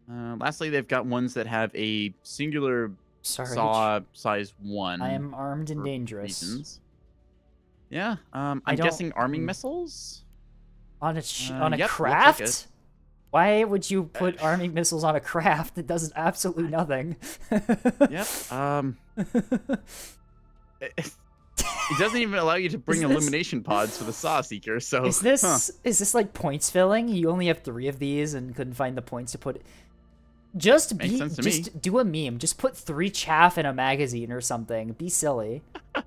Lastly, they've got ones that have a singular saw size 1. I am armed and dangerous. Reasons. Yeah. I'm guessing arming missiles on a craft. Like why would you put arming missiles on a craft that does absolutely nothing? Yep. It doesn't even allow you to bring illumination pods for the Saw Seeker. So is this like points filling? You only have 3 of these and couldn't find the points to put. Just do a meme. Just put 3 chaff in a magazine or something. Be silly. All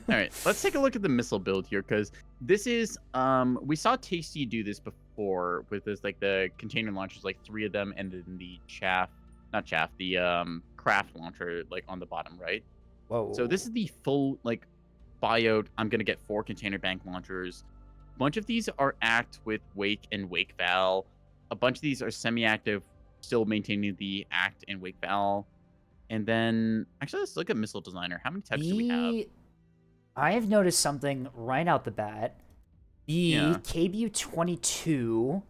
right, let's take a look at the missile build here, because this is we saw Tasty do this before with this, like the container launchers, like 3 of them, and then the craft launcher like on the bottom right. Whoa. So this is the full like buyout. I'm gonna get 4 container bank launchers. A bunch of these are act with wake and wake val. A bunch of these are semi-active, still maintaining the act and wake val. And then, actually, let's look at missile designer. How many types do we have? I've noticed something right out the bat. The KBU-22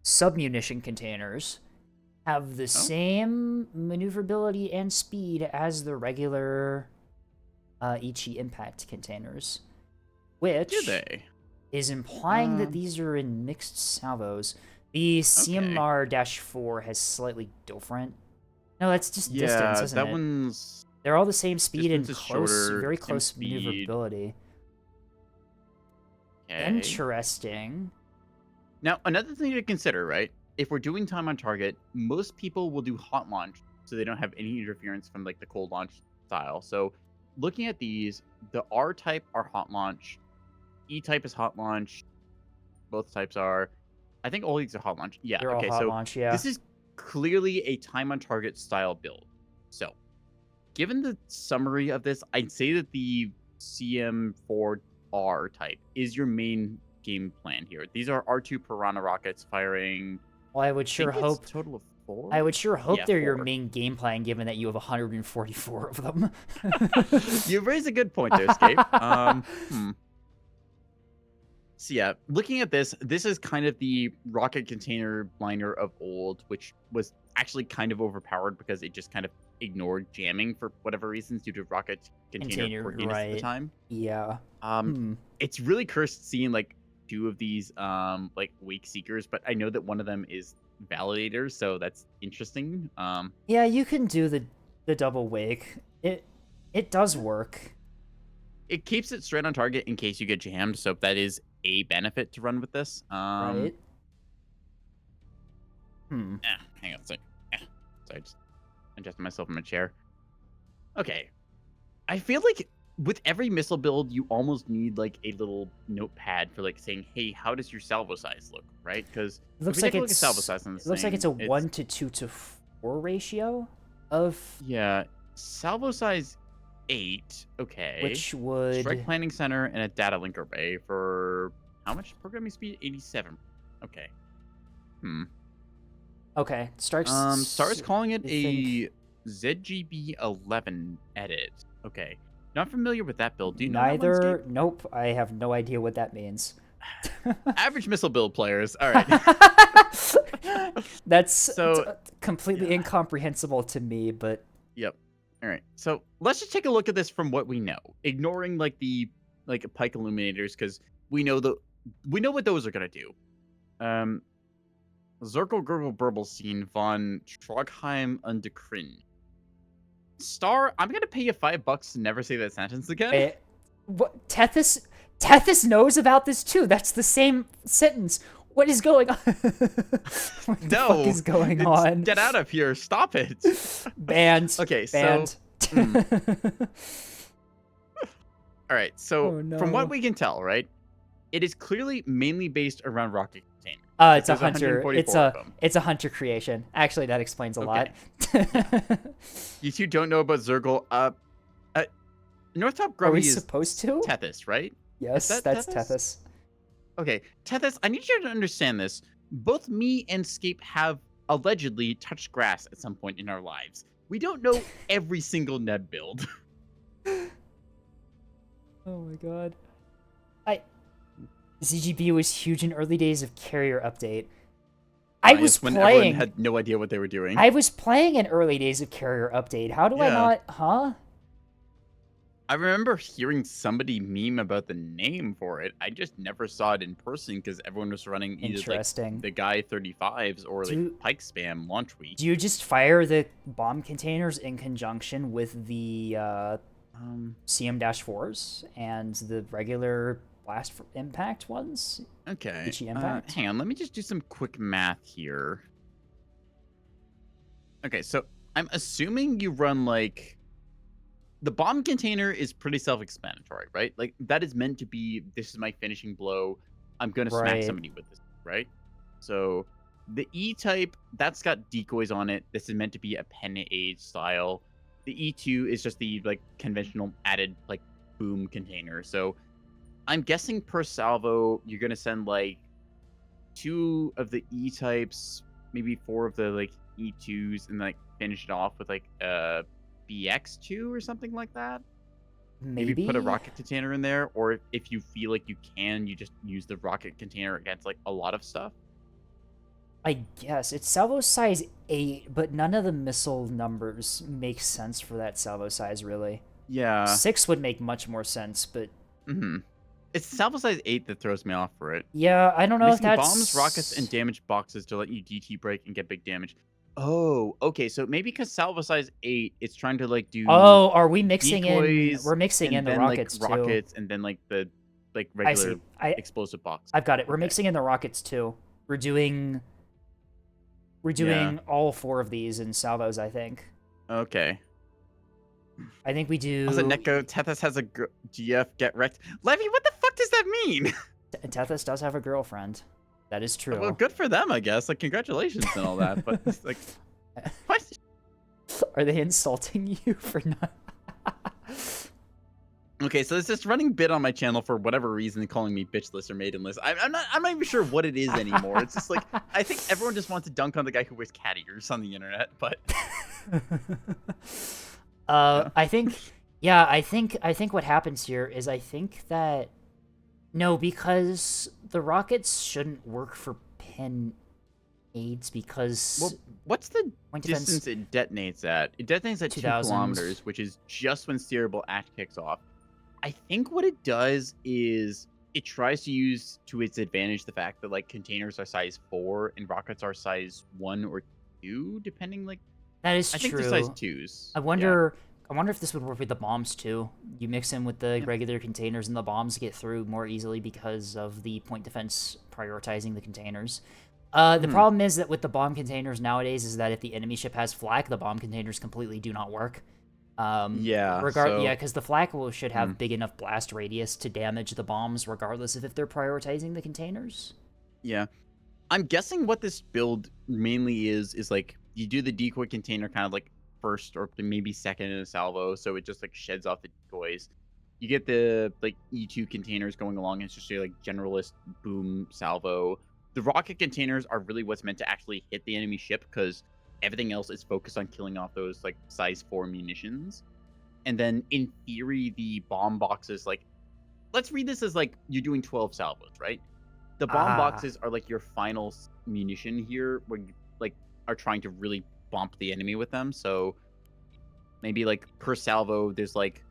submunition containers have the same maneuverability and speed as the regular Ichi impact containers, which is implying that these are in mixed salvos. The CMR-4 has slightly different. No, that's just distance, isn't it? Yeah, that one's... They're all the same speed and very close maneuverability. Okay. Interesting. Now, another thing to consider, right? If we're doing time on target, most people will do hot launch, so they don't have any interference from like the cold launch style. So, looking at these, the R type are hot launch, E type is hot launch. Both types are. I think all these are hot launch. Yeah. They're all hot launch. Yeah. This is clearly a time on target style build. So, given the summary of this, I'd say that the CM4R type is your main game plan here. These are R2 Piranha rockets firing. Well, I would sure hope. Total of 4. I would sure hope they're your main game plan, given that you have 144 of them. You raise a good point there, Scape. So yeah, looking at this is kind of the rocket container liner of old, which was actually kind of overpowered because it just kind of ignored jamming for whatever reasons due to rocket container quirkiness at the time. Yeah. It's really cursed seeing like 2 of these like wake seekers, but I know that one of them is validators, so that's interesting. Yeah, you can do the double wake. It does work. It keeps it straight on target in case you get jammed, so that is a benefit to run with this. Right. Hang on a sec. Sorry, just adjusting myself in my chair. Okay. I feel like with every missile build, you almost need like a little notepad for like saying, "Hey, how does your salvo size look?" Right? Because it looks like it's salvo size on this looks like it's a 1 to 2 to 4 ratio of salvo size 8. Okay. Which would strike planning center and a data linker bay for how much programming speed? 87. Okay. Okay. Star's calling it a ZGB11 edit. Okay. Not familiar with that build. Do you know Neither. That nope. I have no idea what that means. Average missile build players. All right. That's completely incomprehensible to me, but yep. All right. So let's just take a look at this from what we know, ignoring like the pike illuminators, because we know that we know what those are gonna do. Zirkel Gurgle Burbleseen von Trogheim und Krin. Star, I'm gonna pay you $5 to never say that sentence again. What? Tethys knows about this too. That's the same sentence. What is going on? What the fuck is going on? Get out of here. Stop it. Banned. Okay, Banned. so... All right, so Oh, no. from what we can tell, right, it is clearly mainly based around rocket containment. It's a hunter. It's a hunter creation. Actually, that explains a lot. You two don't know about Zergle. Northrop Grubby is supposed to? Tethys, right? Yes, that's Tethys. Okay, Tethys, I need you to understand this. Both me and Scape have allegedly touched grass at some point in our lives. We don't know every single Neb build. Oh my god. ZGB was huge in early days of Carrier Update. I was when playing. Everyone had no idea what they were doing. I was playing in early days of Carrier Update. How do I not? Huh? I remember hearing somebody meme about the name for it. I just never saw it in person because everyone was running either like the Guy 35s or like Pike Spam launch week. Do you just fire the bomb containers in conjunction with the CM-4s and the regular blast impact ones? Okay. Impact? Hang on, let me just do some quick math here. Okay, so I'm assuming you run like... The bomb container is pretty self-explanatory, right? Like, that is meant to be, this is my finishing blow. I'm going to smack somebody with this, right? So, the E-type, that's got decoys on it. This is meant to be a pen-age style. The E2 is just the, like, conventional added, like, boom container. So, I'm guessing per salvo, you're going to send, like, 2 of the E-types, maybe 4 of the, like, E2s, and, like, finish it off with, like, BX2 or something like that. Maybe put a rocket container in there, or if you feel like you can, you just use the rocket container against like a lot of stuff. I guess it's salvo size 8, but none of the missile numbers make sense for that salvo size, really. Yeah, 6 would make much more sense, but it's salvo size 8 that throws me off for it. Yeah, I don't know if that's bombs, rockets, and damage boxes to let you DT break and get big damage. Oh, okay. So maybe because salvo size 8, it's trying to like do. Oh, are we mixing in? We're mixing in the rockets like, rockets, and then like the regular explosive box. I've got it. We're mixing in the rockets too. We're doing all 4 of these in salvos, I think. Okay. I think we do. Also, Neko, Tethys has a GF get wrecked. Levy, what the fuck does that mean? Tethys does have a girlfriend. That is true. Well, good for them, I guess. Like, congratulations and all that. But it's like, what? Are they insulting you for not? Okay, so there's this running bit on my channel for whatever reason, calling me bitchless or maidenless. I'm not even sure what it is anymore. It's just like I think everyone just wants to dunk on the guy who wears cat ears on the internet. But I think what happens here is I think that. No, because the rockets shouldn't work for pin aids because... Well, what's the distance it detonates at? It detonates at 2 kilometers, which is just when steerable act kicks off. I think what it does is it tries to use to its advantage the fact that like containers are size 4 and rockets are size 1 or 2, depending like... That is true. I think they're size 2s. I wonder if this would work with the bombs too. You mix in with the regular containers and the bombs get through more easily because of the point defense prioritizing the containers. The problem is that with the bomb containers nowadays is that if the enemy ship has flak, the bomb containers completely do not work. Because the flak should have big enough blast radius to damage the bombs regardless of if they're prioritizing the containers. Yeah. I'm guessing what this build mainly is like you do the decoy container kind of like first or maybe second in a salvo, so it just like sheds off the decoys. You get the like E2 containers going along. It's just a like generalist boom salvo. The rocket containers are really what's meant to actually hit the enemy ship because everything else is focused on killing off those like size 4 munitions. And then in theory, the bomb boxes, like, let's read this as like you're doing 12 salvos, right? The bomb boxes are like your final munition here, where you like are trying to really bump the enemy with them. So maybe like per salvo, there's like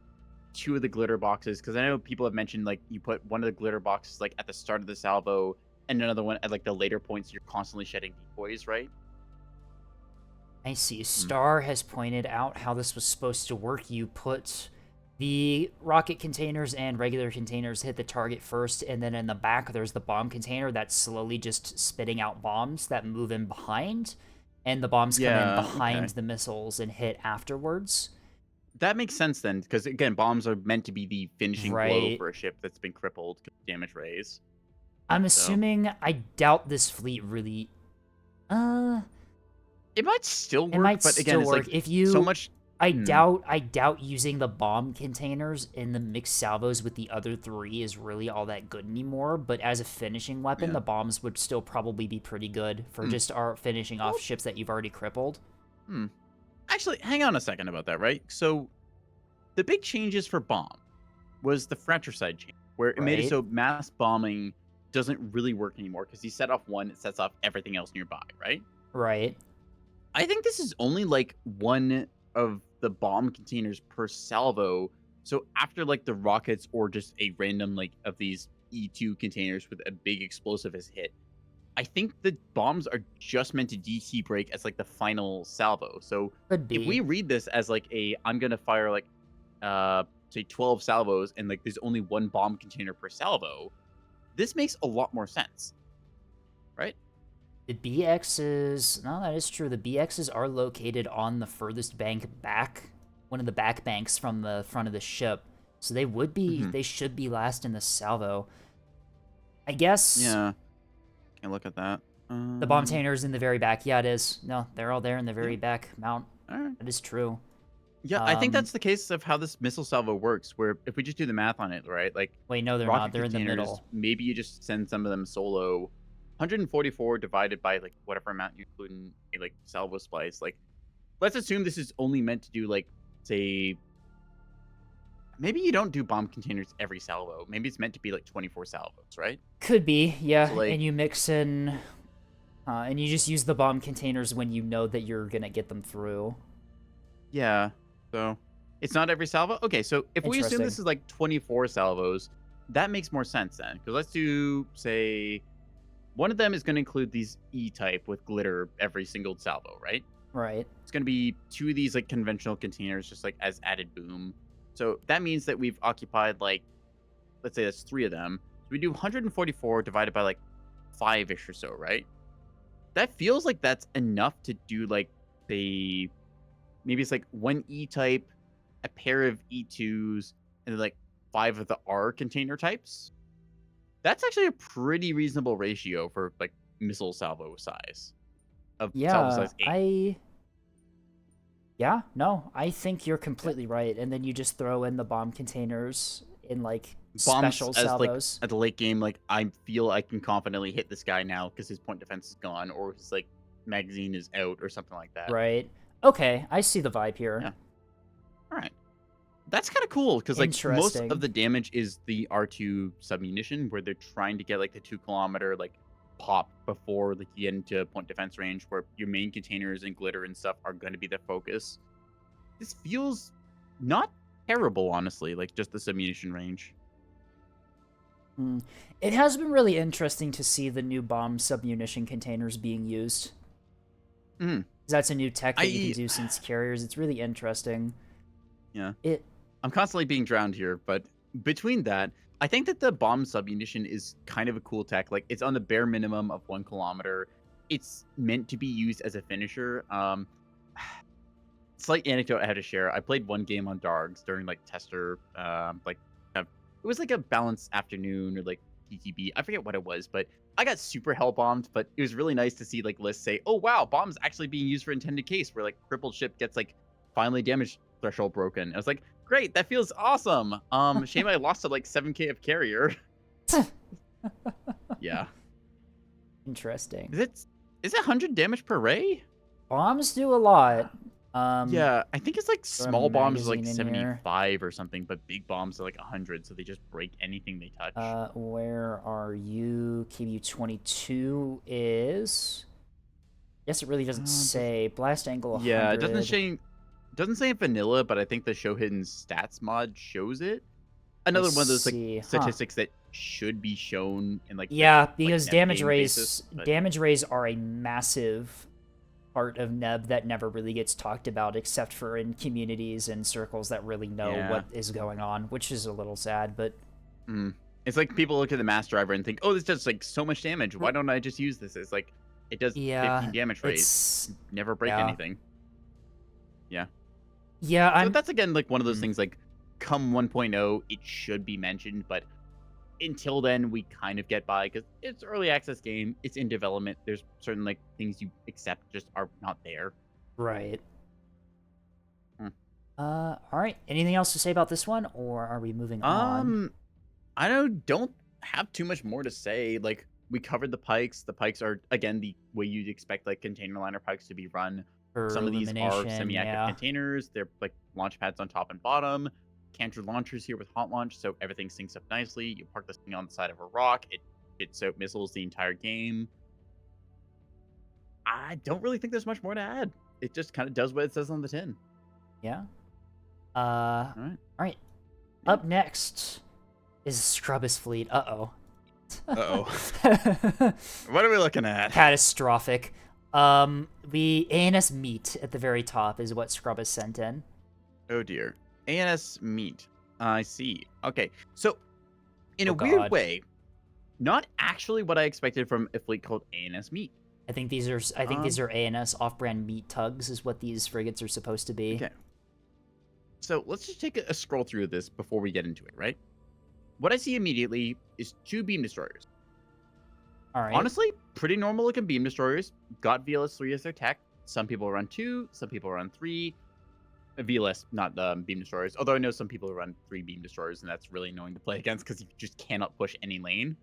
2 of the glitter boxes, because I know people have mentioned like you put one of the glitter boxes like at the start of the salvo, and another one at like the later points. You're constantly shedding decoys, right? I see. Star has pointed out how this was supposed to work. You put the rocket containers and regular containers hit the target first, and then in the back there's the bomb container that's slowly just spitting out bombs that move in behind, and the bombs come in Yeah. behind Okay. the missiles and hit afterwards. That makes sense then, because again, bombs are meant to be the finishing blow Right. for a ship that's been crippled because of damage rays. I'm So assuming, I doubt this fleet really... Uh, it might still it work, might but again, still it's like work. If so you... much. I Hmm, doubt using the bomb containers in the mixed salvos with the other 3 is really all that good anymore, but as a finishing weapon, yeah. the bombs would still probably be pretty good for Hmm. just finishing off Well, ships that you've already crippled. hmm. Actually, hang on a second about that, right? So the big changes for bomb was the fratricide change, where it made it Right? so mass bombing doesn't really work anymore because you set off one, it sets off everything else nearby, right? Right. I think this is only like one of the bomb containers per salvo. So after like the rockets or just a random like of these E2 containers with a big explosive is hit, I think the bombs are just meant to DT break as like the final salvo. So Could if we be. read this as like a I'm gonna fire like say 12 salvos and like there's only one bomb container per salvo, this makes a lot more sense. Right? The BXs... No, that is true. The BXs are located on the furthest bank back, one of the back banks from the front of the ship. So they would be... Hmm. They should be last in the salvo. I guess Yeah. Can look at that. the bomb containers in the very back. Yeah, it is. No, they're all there in the Yeah. very back mount. All right. That is true. Yeah, I think that's the case of how this missile salvo works, where if we just do the math on it, right? Like Wait, no, they're not. rocket They're in the containers, middle. maybe you just send some of them solo. 144 divided by like whatever amount you include in a like salvo splice. Like, let's assume this is only meant to do like, say, maybe you don't do bomb containers every salvo. Maybe it's meant to be like 24 salvos, right? Could be, So yeah. like, And you mix in... and you just use the bomb containers when you know that you're gonna get them through. yeah. So it's not every salvo. Okay, so if we assume Interesting. this is like 24 salvos, that makes more sense then. Because let's do, say, one of them is going to include these E-type with glitter every single salvo, right? Right. It's going to be 2 of these like conventional containers just like as added boom. So that means that we've occupied like, let's say that's 3 of them. So we do 144 divided by like 5-ish or so, right? That feels like that's enough to do like the, maybe it's like 1 E-type, a pair of E2s, and then like 5 of the R container types. That's actually a pretty reasonable ratio for like missile salvo size of salvo Yeah, size 8. Yeah, no, I think you're completely right. And then you just throw in the bomb containers in, like, Bombs special as like salvos. at the late game, like I feel I can confidently hit this guy now because his point defense is gone or his like magazine is out or something like that. Right. Okay, I see the vibe here. Yeah. All right. That's kind of cool because like most Interesting. of the damage is the R2 submunition where they're trying to get like the 2 kilometer like pop before like you get into point defense range where your main containers and glitter and stuff are going to be the focus. This feels not terrible, honestly, like just the submunition range. It has been really interesting to see the new bomb submunition containers being used. Mm. That's a new tech that you I can do since carriers. It's really interesting. yeah. It I'm constantly being drowned here, but between that, I think that the bomb submunition is kind of a cool tech. Like it's on the bare minimum of 1 kilometer. It's meant to be used as a finisher. Slight anecdote I had to share. I played one game on Dargs during like tester, it was like a balanced afternoon or like PTB. I forget what it was, but I got super hell bombed. But it was really nice to see like lists say, "Oh wow, bombs actually being used for intended case," where like crippled ship gets like finally damage threshold broken. I was like, "Great, that feels awesome." Shame I lost to like 7K of carrier. Yeah. interesting. Is it 100 damage per ray? Bombs do a lot. Yeah, I think it's like throw a small bombs is like magazine in here. 75 or something, but big bombs are like 100, so they just break anything they touch. Where are you? KBU-22 is... Yes, it really doesn't say. Blast angle 100. Yeah, it doesn't say. doesn't say in vanilla, but I think the show hidden stats mod shows it. I Another one of those like see. statistics that should be shown in like the Yeah, like because net game basis. But damage rays are a massive part of Neb that never really gets talked about except for in communities and circles that really know what is going on, which is a little sad, but it's like people look at the mass driver and think, oh, this does like so much damage. Why don't I just use this? It's like it does 15 damage rays. Never break anything. Yeah. Yeah, so that's again like one of those things like come 1.0, it should be mentioned, but until then we kind of get by because it's early access game, it's in development. There's certain like things you accept just are not there. Right. All right. Anything else to say about this one, or are we moving on? I don't have too much more to say. Like we covered the pikes. The pikes are again the way you'd expect like container liner pikes to be run. Some of these are semi-active containers. They're like launch pads on top and bottom. Canter launchers here with hot launch, so everything syncs up nicely. You park this thing on the side of a rock. It spits out missiles the entire game. I don't really think there's much more to add. It just kind of does what it says on the tin. Yeah. All right. Up next is Scrubbus Fleet. Uh-oh. What are we looking at? Catastrophic. ANS Meat at the very top is what Scrubbus sent in. Oh dear. ANS Meat. I see. Okay. So, in a weird way, not actually what I expected from a fleet called ANS Meat. I think these are ANS off-brand meat tugs is what these frigates are supposed to be. Okay. So let's just take a scroll through this before we get into it, right? What I see immediately is 2 beam destroyers. All right. Honestly, pretty normal looking beam destroyers. Got VLS-3 as their tech. Some people run 2, some people run 3. VLS, not beam destroyers. Although I know some people run 3 beam destroyers, and that's really annoying to play against because you just cannot push any lane.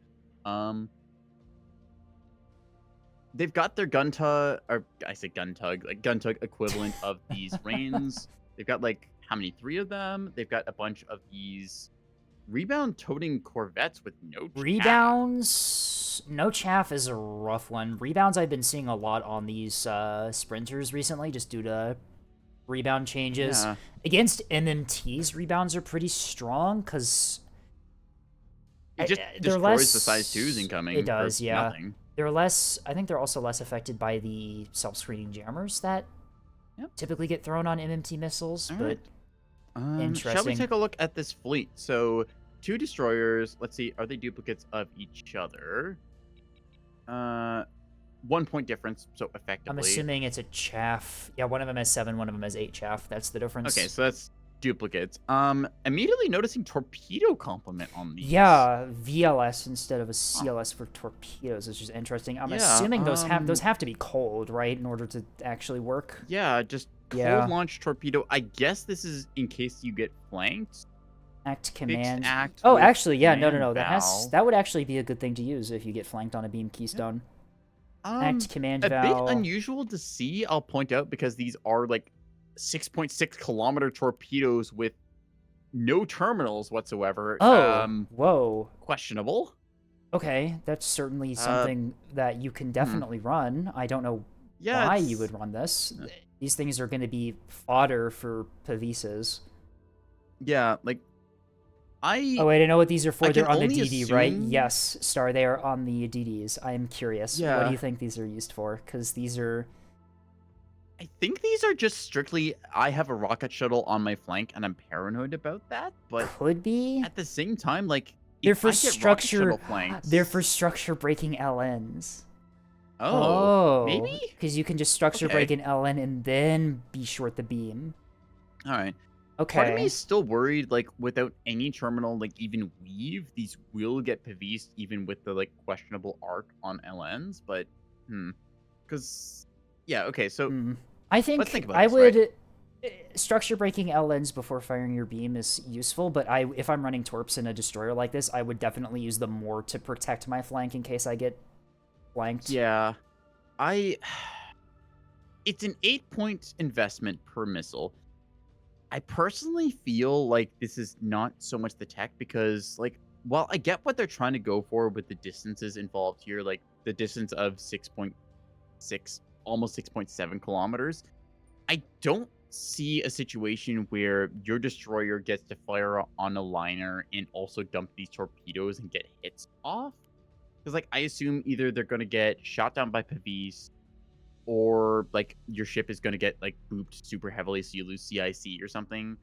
They've got their gun tug, or I say gun tug, like gun tug equivalent of these Reigns. They've got like how many? 3 of them. They've got a bunch of these rebound toting corvettes with no rebounds. No chaff is a rough one. Rebounds I've been seeing a lot on these sprinters recently, just due to rebound changes. Against MMTs, rebounds are pretty strong because it just destroys the size 2s incoming. It does, yeah. Nothing. They're less. I think they're also less affected by the self-screening jammers that typically get thrown on MMT missiles. But interesting. Shall we take a look at this fleet? So 2 destroyers. Let's see. Are they duplicates of each other? 1 point difference. So effectively, I'm assuming it's a chaff. Yeah, one of them has 7, one of them has 8 chaff. That's the difference. Okay, so that's duplicates. Immediately noticing torpedo complement on these. Yeah, VLS instead of a CLS for torpedoes, which is interesting. I'm assuming those have to be cold, right, in order to actually work. Yeah, just cold launch torpedo. I guess this is in case you get flanked. Act command. Act oh, actually, yeah, no. That would actually be a good thing to use if you get flanked on a beam keystone. Act command valve. A bit unusual to see, I'll point out, because these are like 6.6 kilometer torpedoes with no terminals whatsoever. Oh, whoa. Questionable. Okay, that's certainly something that you can definitely run. I don't know why you would run this. These things are going to be fodder for Pavisas. Yeah, like Oh, wait, I know what these are for. They're on the DD, right? Yes, Star, they are on the DDs. I am curious. Yeah. What do you think these are used for? Because these are... I think these are just strictly, I have a rocket shuttle on my flank, and I'm paranoid about that, but... Could be. At the same time, like, they're for structure... They're for structure breaking LNs. Oh, maybe? Because you can just structure break an LN and then be short the beam. All right. Okay. Part of me is still worried, like, without any terminal, like, even weave, these will get Pavised even with the, like, questionable arc on LNs, but, because, yeah, okay, so, I think, let's think about I this, would, right? Structure breaking LNs before firing your beam is useful, but if I'm running torps in a destroyer like this, I would definitely use them more to protect my flank in case I get flanked. Yeah. It's an 8-point investment per missile. I personally feel like this is not so much the tech because, like, while I get what they're trying to go for with the distances involved here, like the distance of 6.6, almost 6.7 kilometers, I don't see a situation where your destroyer gets to fire on a liner and also dump these torpedoes and get hits off. Because, like, I assume either they're going to get shot down by Pavis or, like, your ship is going to get, like, booped super heavily so you lose CIC or something.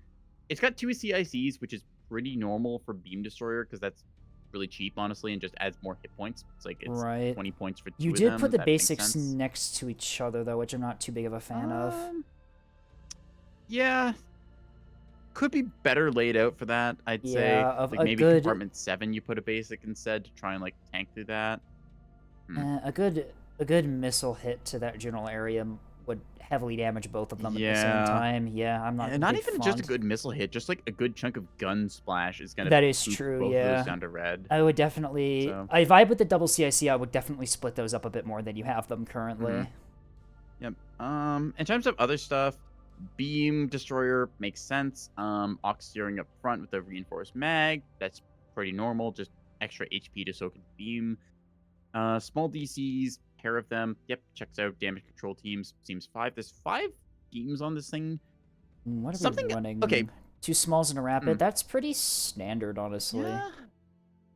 It's got 2 CICs, which is pretty normal for Beam Destroyer because that's really cheap, honestly, and just adds more hit points. It's like it's Right. 20 points for 2 You of did them. put the That makes basics sense. next to each other, though, which I'm not too big of a fan of. Yeah, could be better laid out for that, I'd say. Yeah, of Like, a maybe good compartment 7, you put a basic instead to try and, like, tank through that. a good missile hit to that general area would heavily damage both of them at the same Yeah. time. Yeah, I'm not And a not big even just a fond. good missile hit, just, like, a good chunk of gun splash is gonna That is boop true, both of those yeah. down to red. I would definitely... So, I vibe with the double CIC. I would definitely split those up a bit more than you have them mhm. currently. Yep. In terms of other stuff, Beam Destroyer makes sense. Ox steering up front with a reinforced mag, that's pretty normal, just extra HP to soak into beam. Small DCs, pair of them. Yep, checks out. Damage control teams seems 5. There's 5 teams on this thing. What are we Something okay. running? 2 smalls and a rapid? Hmm, That's pretty standard, honestly. yeah.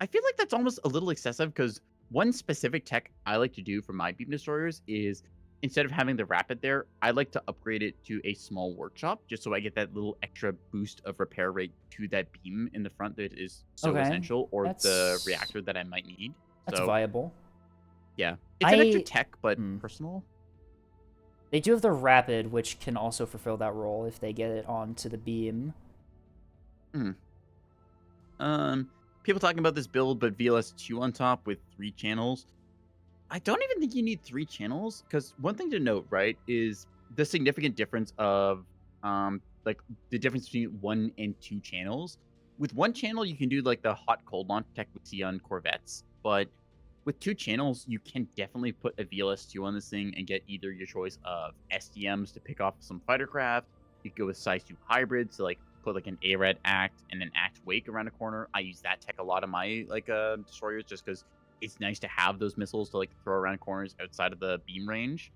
I feel like that's almost a little excessive because one specific tech I like to do for my beam destroyers is instead of having the rapid there, I like to upgrade it to a small workshop just so I get that little extra boost of repair rate to that beam in the front that is so Okay, essential, or the that's reactor that I might need. that's So viable. yeah, it's an extra I tech, but hmm. personal. They do have the rapid, which can also fulfill that role if they get it onto the beam. Hmm. People talking about this build, but VLS2 on top with 3 channels. I don't even think you need 3 channels because one thing to note, right, is the significant difference of like the difference between 1 and 2 channels. With 1 channel, you can do like the hot cold launch tech we see on Corvettes, but with 2 channels, you can definitely put a VLS2 on this thing and get either your choice of SDMs to pick off some fighter craft. You could go with size 2 hybrids to like put like an ARAD act and an act wake around a corner. I use that tech a lot of my like destroyers just because it's nice to have those missiles to like throw around corners outside of the beam range.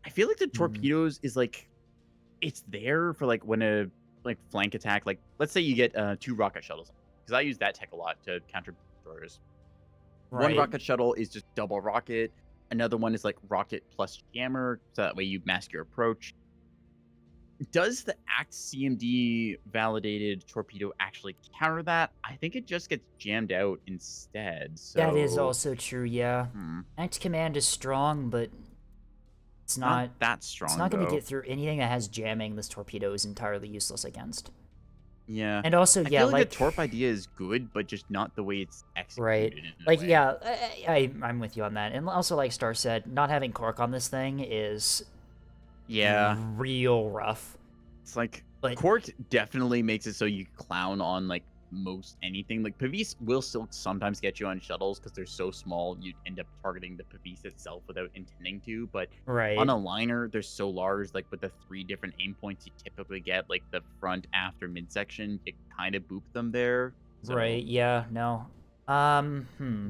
I feel like the torpedoes is like it's there for like when a like flank attack, like let's say you get 2 rocket shuttles, because I use that tech a lot to counter destroyers. One Right. rocket shuttle is just double rocket. Another one is like rocket plus jammer, so that way you mask your approach. Does the ACT CMD validated torpedo actually counter that? I think it just gets jammed out instead. That is So, also true, yeah. hmm, Act command is strong, but it's not not that it's strong not going to though. get through anything that has jamming. This torpedo is entirely useless against. Yeah. And also, I yeah, feel like like the torp idea is good, but just not the way it's right, executed in a like way. yeah, I'm with you on that. And also, like Star said, not having cork on this thing is Yeah. real rough. It's like But Cork definitely makes it so you clown on like most anything. Like Pavis will still sometimes get you on shuttles because they're so small you end up targeting the Pavis itself without intending to. But on right, a liner, they're so large, like with the 3 different aim points you typically get, like the front, after, midsection, it kind of boop them there. So right, yeah, no, hmm.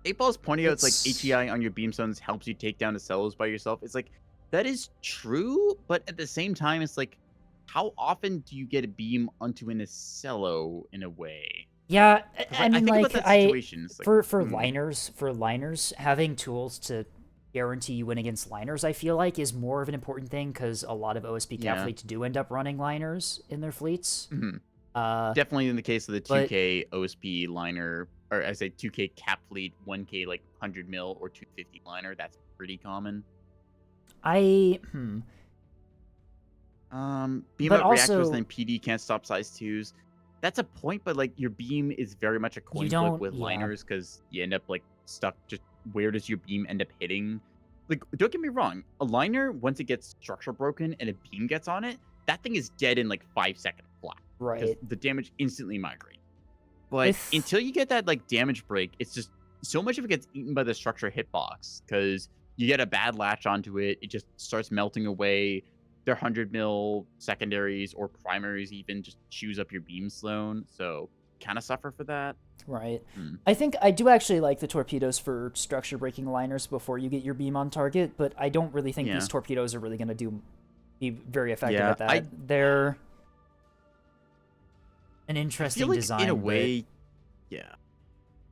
8 Ball's pointing out it's like It's HEI on your beam zones helps you take down the cellos by yourself. It's like that is true, but at the same time, it's like how often do you get a beam onto an Acello in a way? yeah. Because I like I mean, think about like that situation. It's like, for liners, having tools to guarantee you win against liners, I feel like is more of an important thing because a lot of OSP cap yeah, fleets do end up running liners in their fleets. mhm. Uh, Definitely in the case of the but 2K OSP liner, or I say 2K cap fleet, 1K like 100 mil or 250 liner. That's pretty common. I Beam but up reactors, also then PD can't stop size 2s. That's a point, but like your beam is very much a you coin flip don't, with yeah, liners because you end up like stuck. Just where does your beam end up hitting? Like, don't get me wrong, a liner once it gets structure broken and a beam gets on it, that thing is dead in like 5 seconds flat because right. the damage instantly migrates. But With until you get that like damage break, it's just so much of it gets eaten by the structure hitbox because you get a bad latch onto it. It just starts melting away. Their 100 mil secondaries or primaries even just chews up your beam zone. So kind of suffer for that. Right. I think I do actually like the torpedoes for structure breaking liners before you get your beam on target, but I don't really think these torpedoes are really going to be very effective at that. They're an interesting design. In a way, yeah.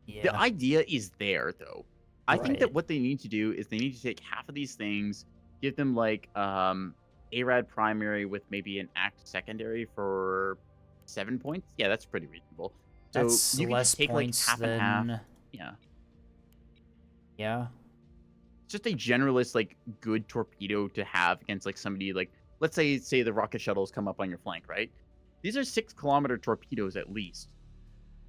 The idea is there, though. I think that what they need to do is they need to take half of these things, give them like ARAD primary with maybe an act secondary for 7 points. Yeah, that's pretty reasonable. So that's you can less just take points like half than... and half. Yeah. Yeah. Just a generalist, like, good torpedo to have against like somebody like, let's say the rocket shuttles come up on your flank, right? These are 6-kilometer torpedoes at least.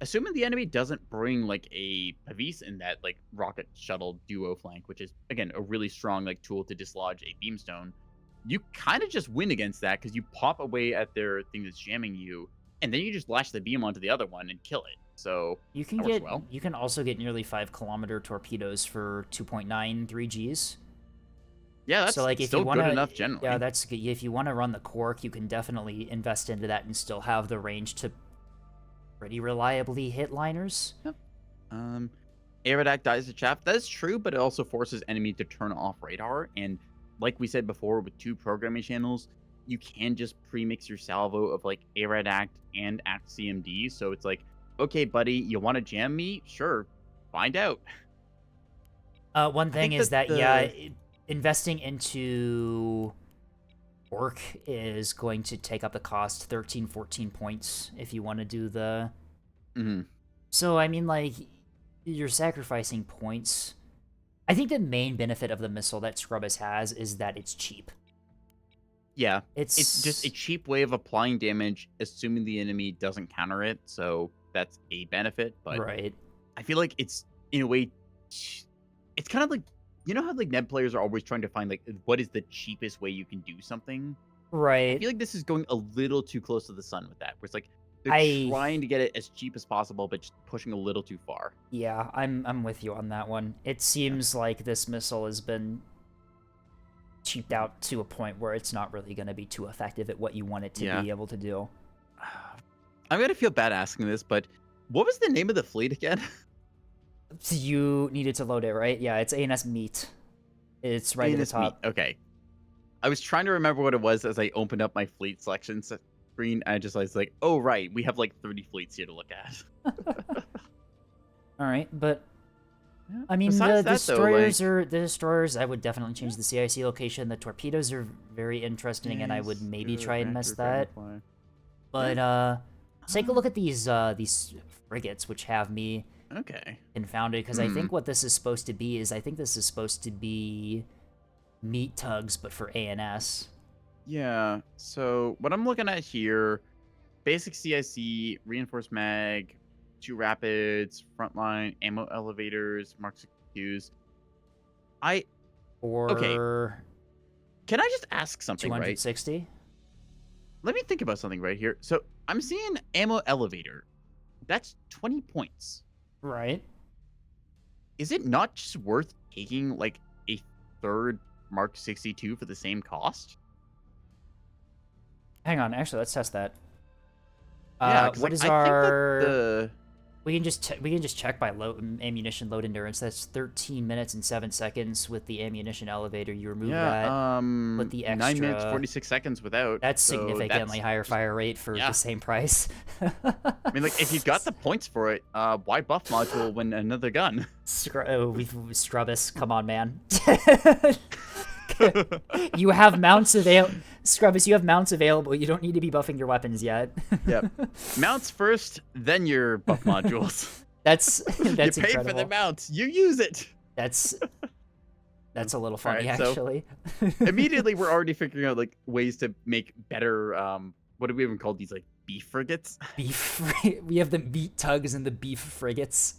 Assuming the enemy doesn't bring like a Pavis in that like rocket shuttle duo flank, which is again a really strong like tool to dislodge a beamstone, you kind of just win against that because you pop away at their thing that's jamming you, and then you just lash the beam onto the other one and kill it. So you can you can also get nearly 5-kilometer torpedoes for 2.93 Gs. Yeah, that's so, like, if still good enough generally. Yeah, that's good. If you want to run the Quark, you can definitely invest into that and still have the range to pretty reliably hit liners. Yep. Aerodac dies to chaff. That is true, but it also forces enemy to turn off radar. And like we said before, with 2 programming channels, you can just premix your salvo of like Aerodact and Act CMD. So it's like, okay, buddy, you want to jam me? Sure, find out. One thing is that investing into work is going to take up the cost 13, 14 points if you want to do the... So, I mean, like, you're sacrificing points. I think the main benefit of the missile that Scrubbus has is that it's cheap. Yeah, it's just a cheap way of applying damage, assuming the enemy doesn't counter it, so that's a benefit, but I feel like it's, in a way, it's kind of like, you know how like Neb players are always trying to find like what is the cheapest way you can do something? Right. I feel like this is going a little too close to the sun with that. Where it's like they're trying to get it as cheap as possible, but just pushing a little too far. Yeah, I'm with you on that one. It seems like this missile has been cheaped out to a point where it's not really going to be too effective at what you want it to be able to do. I'm gonna feel bad asking this, but what was the name of the fleet again? So you needed to load it, right? Yeah, it's ANS Meat. It's right at the top. Meat. Okay. I was trying to remember what it was as I opened up my fleet selection screen. I was like, oh, right. We have like 30 fleets here to look at. All right, but I mean, the destroyers, I would definitely change the CIC location. The torpedoes are very interesting, and I would maybe try and mess that. But take a look at these frigates, which have me confounded, because I think what this is supposed to be is meat tugs, but for ANS. Yeah, so what I'm looking at here, basic CIC, reinforced mag, 2 rapids, frontline, ammo elevators, Mark 6Qs. Okay. Can I just ask something, 260? Right? Let me think about something right here. So I'm seeing ammo elevator. That's 20 points. Right. Is it not just worth taking like a 3rd Mark 62 for the same cost? Hang on, actually, let's test that. Yeah, what is our... We can just check by ammunition load endurance. That's 13 minutes and 7 seconds with the ammunition elevator. You remove that. With the extra 9 minutes 46 seconds without. That's significantly higher fire rate for the same price. I mean, like, if you got the points for it, why buff module when another gun? Scrubbus, come on, man. You have mounts available. Scrubbus, you have mounts available. You don't need to be buffing your weapons yet. Yep. Mounts first, then your buff modules. That's you pay incredible. For the mounts. You use it. That's a little funny, actually. So immediately, we're already figuring out like ways to make better. What do we even call these? Like beef frigates. We have the meat tugs and the beef frigates.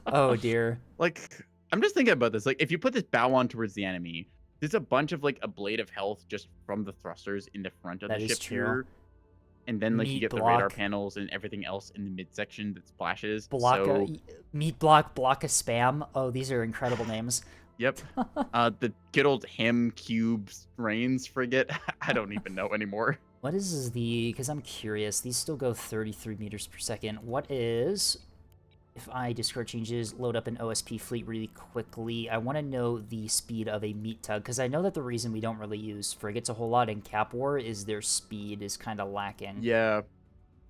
Oh dear. Like, I'm just thinking about this. Like, if you put this bow on towards the enemy, there's a bunch of like a blade of health just from the thrusters in the front of the ship here. And then like you get the radar panels and everything else in the midsection that splashes. Meat block of spam. Oh, these are incredible names. Yep. The good old Hem Cubes Reigns frigate. I don't even know anymore. What is the... Because I'm curious. These still go 33 meters per second. What is... If I discard changes, load up an OSP fleet really quickly, I want to know the speed of a meat tug, because I know that the reason we don't really use frigates a whole lot in Cap War is their speed is kind of lacking. Yeah.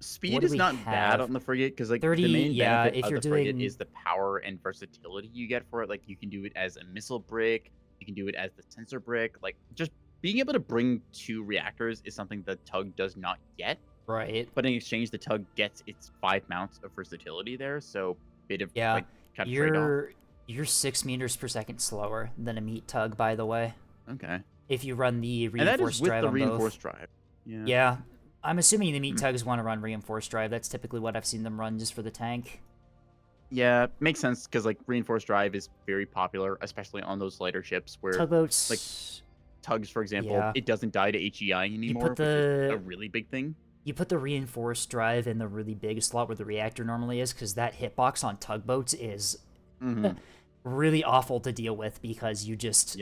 Speed is not bad on the frigate, because like 30, the main yeah, benefit if of you're the frigate doing... is the power and versatility you get for it. Like, you can do it as a missile brick, you can do it as the sensor brick. Like, just being able to bring 2 reactors is something the tug does not get. Right. But in exchange, the tug gets its 5 mounts of versatility there, so bit of yeah, like kind of trade-off. You're 6 meters per second slower than a meat tug, by the way. Okay. If you run the And that is reinforced with drive the on reinforced both. drive. Yeah. Yeah. I'm assuming the meat tugs want to run reinforced drive. That's typically what I've seen them run just for the tank. Yeah, makes sense because like reinforced drive is very popular, especially on those lighter ships where Tugboats, like tugs, for example, yeah. it doesn't die to HEI anymore, which is a really big thing. You put the reinforced drive in the really big slot where the reactor normally is, because that hitbox on tugboats is really awful to deal with, because you just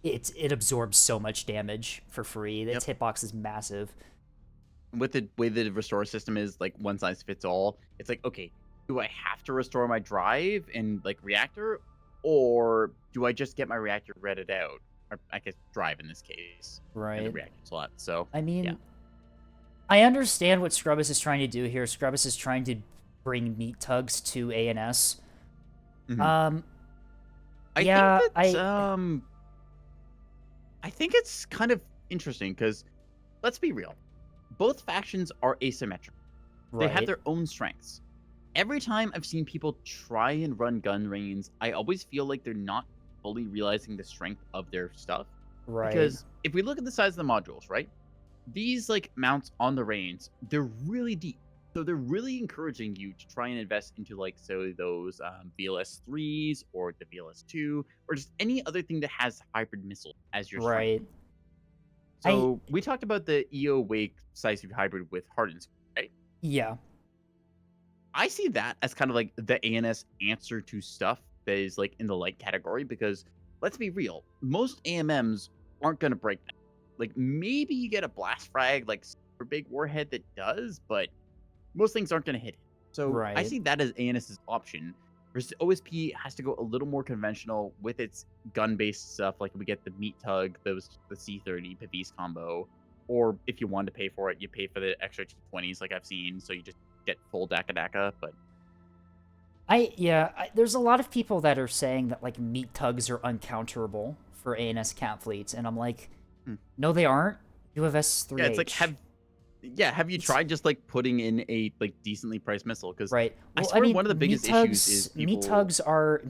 it absorbs so much damage for free. Its hitbox is massive. With the way the restore system is like one size fits all, it's like, okay, do I have to restore my drive and like reactor, or do I just get my reactor redded out? Or I guess drive in this case, right? In the reactor slot. So I mean, I understand what Scrubbus is trying to do here. Scrubbus is trying to bring meat tugs to ANS. I think it's kind of interesting because, let's be real, both factions are asymmetric. Right. They have their own strengths. Every time I've seen people try and run gun reigns, I always feel like they're not fully realizing the strength of their stuff. Right. Because if we look at the size of the modules, right? These like mounts on the reigns, they're really deep. So they're really encouraging you to try and invest into like those VLS-3s or the VLS-2 or just any other thing that has hybrid missile as your strength. So we talked about the EO Wake size hybrid with hardened, right? Yeah. I see that as kind of like the ANS answer to stuff that is like in the light category, because let's be real, most AMMs aren't going to break that. Like maybe you get a blast frag, like super big warhead that does, but most things aren't going to hit it. So I see that as ANS's option. Versus OSP has to go a little more conventional with its gun-based stuff. Like we get the meat tug, the C30 Pavis combo, or if you want to pay for it, you pay for the extra T20s, like I've seen. So you just get full Daka. But there's a lot of people that are saying that like meat tugs are uncounterable for ANS cat fleets, and I'm like, no, they aren't. You have S3H. Yeah, it's like have you tried just like putting in a like decently priced missile? Because I swear one of the biggest issues is meat tugs are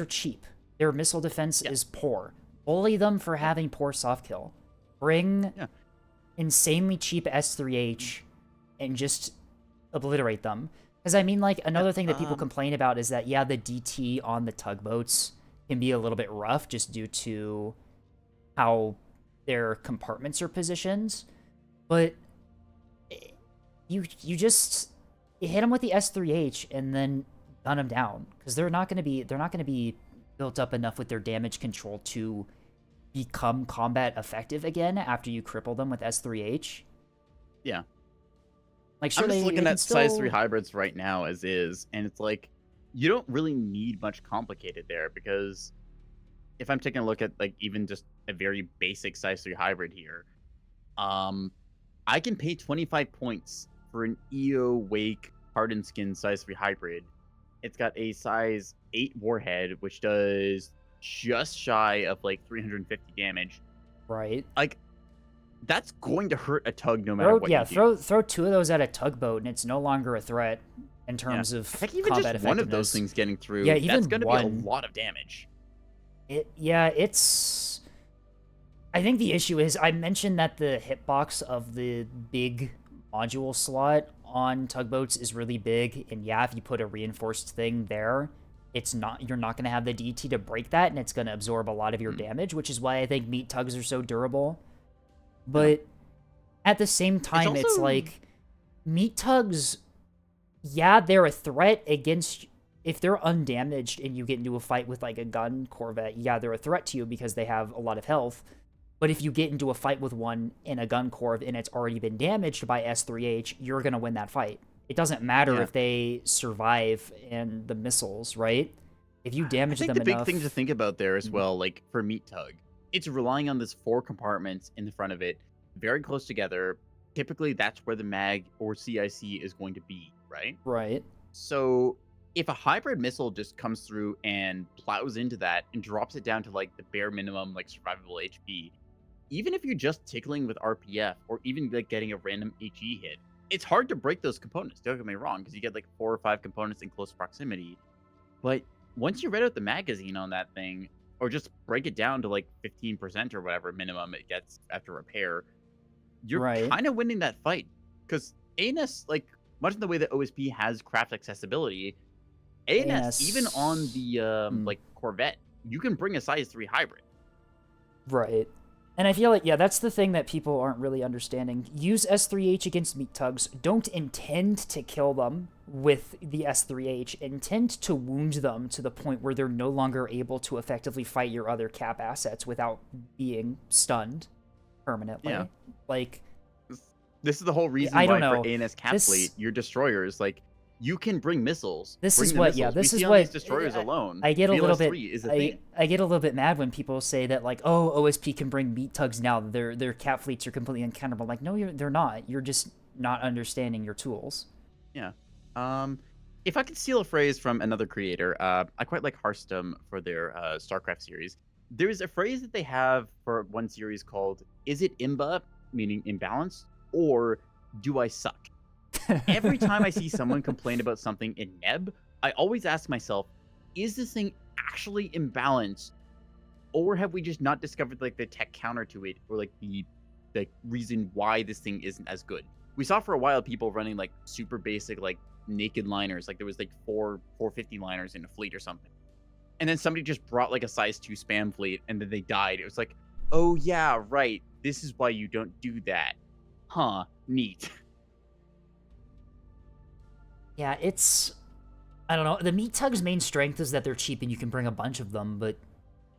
cheap. Their missile defense is poor. Bully them for having poor soft kill. Bring insanely cheap S3H and just obliterate them. Because I mean, like another thing that people complain about is that the DT on the tugboats can be a little bit rough just due to how their compartments are positioned, but you just hit them with the S3H and then gun them down, because they're not going to be built up enough with their damage control to become combat effective again after you cripple them with S3H. Yeah. Like, sure, I'm just looking at size 3 hybrids right now as is, and it's like you don't really need much complicated there, because if I'm taking a look at like even just a very basic size 3 hybrid here, I can pay 25 points for an EO Wake hardened skin size 3 hybrid. It's got a size 8 warhead, which does just shy of like 350 damage. Right. Like, that's going to hurt a tug no matter what you do. Throw 2 of those at a tugboat, and it's no longer a threat in terms of heck, even combat just one of those things getting through, even that's going to be a lot of damage. It's... I think the issue is, I mentioned that the hitbox of the big module slot on tugboats is really big, and if you put a reinforced thing there, you're not going to have the DT to break that, and it's going to absorb a lot of your damage, which is why I think meat tugs are so durable. But at the same time, it's like, meat tugs, they're a threat against... If they're undamaged and you get into a fight with, like, a gun corvette, they're a threat to you because they have a lot of health. But if you get into a fight with one in a gun corv and it's already been damaged by S3H, you're going to win that fight. It doesn't matter if they survive in the missiles, right? If you damage them enough... I think the big thing to think about there as well, like for Meat Tug, it's relying on this 4 compartments in the front of it, very close together. Typically, that's where the mag or CIC is going to be, right? Right. So if a hybrid missile just comes through and plows into that and drops it down to like the bare minimum, like survivable HP, even if you're just tickling with RPF or even like getting a random HE hit, it's hard to break those components. Don't get me wrong, because you get like 4 or 5 components in close proximity. But once you read out the magazine on that thing, or just break it down to like 15% or whatever minimum it gets after repair, you're kind of winning that fight. Because ANS, like much in the way that OSP has craft accessibility, ANS even on the like Corvette, you can bring a size 3 hybrid. Right. And I feel like, yeah, that's the thing that people aren't really understanding. Use S3H against meat tugs. Don't intend to kill them with the S3H. Intend to wound them to the point where they're no longer able to effectively fight your other cap assets without being stunned permanently. Yeah. Like, this is the whole reason why for ANS cap fleet, your destroyers, like, you can bring missiles. This is what, missiles. this we is see what on these destroyers alone. I get a little bit. I get a little bit mad when people say that, like, oh, OSP can bring meat tugs now. Their cap fleets are completely uncounterable. Like, no, they're not. You're just not understanding your tools. Yeah. If I could steal a phrase from another creator, I quite like Hearthstone for their StarCraft series. There's a phrase that they have for one series called "Is it imba?" meaning imbalance, or "Do I suck?" Every time I see someone complain about something in Neb, I always ask myself, is this thing actually imbalanced? Or have we just not discovered like the tech counter to it, or like the reason why this thing isn't as good? We saw for a while people running like super basic like naked liners, like there was like 450 liners in a fleet or something. And then somebody just brought like a size 2 spam fleet and then they died. It was like, oh yeah, right. This is why you don't do that. Huh, neat. Yeah, I don't know. The meat tug's main strength is that they're cheap and you can bring a bunch of them, but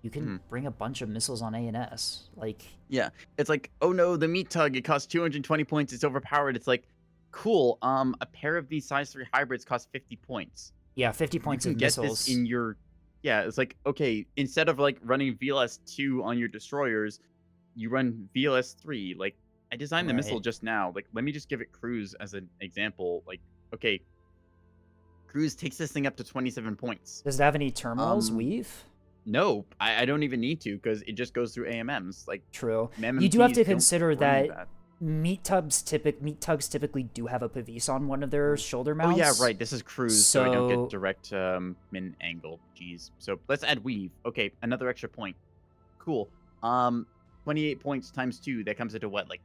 you can bring a bunch of missiles on ANS. Like, yeah, it's like, oh no, the meat tug, it costs 220 points. It's overpowered. It's like, cool. A pair of these size 3 hybrids cost 50 points. Yeah, 50 points of missiles. Get this in your, yeah. It's like, okay, instead of like running VLS 2 on your destroyers, you run VLS 3. Like, I designed the missile just now. Like, let me just give it cruise as an example. Like, okay. Cruise takes this thing up to 27 points. Does it have any terminals, weave? No, I don't even need to, because it just goes through AMMs. Like, true. You do have to consider that meat tugs typically do have a Pavise on one of their shoulder mounts. Oh yeah, right. This is cruise, so I don't get direct min angle. Jeez. So let's add weave. Okay, another extra point. Cool. 28 points times 2. That comes into what, like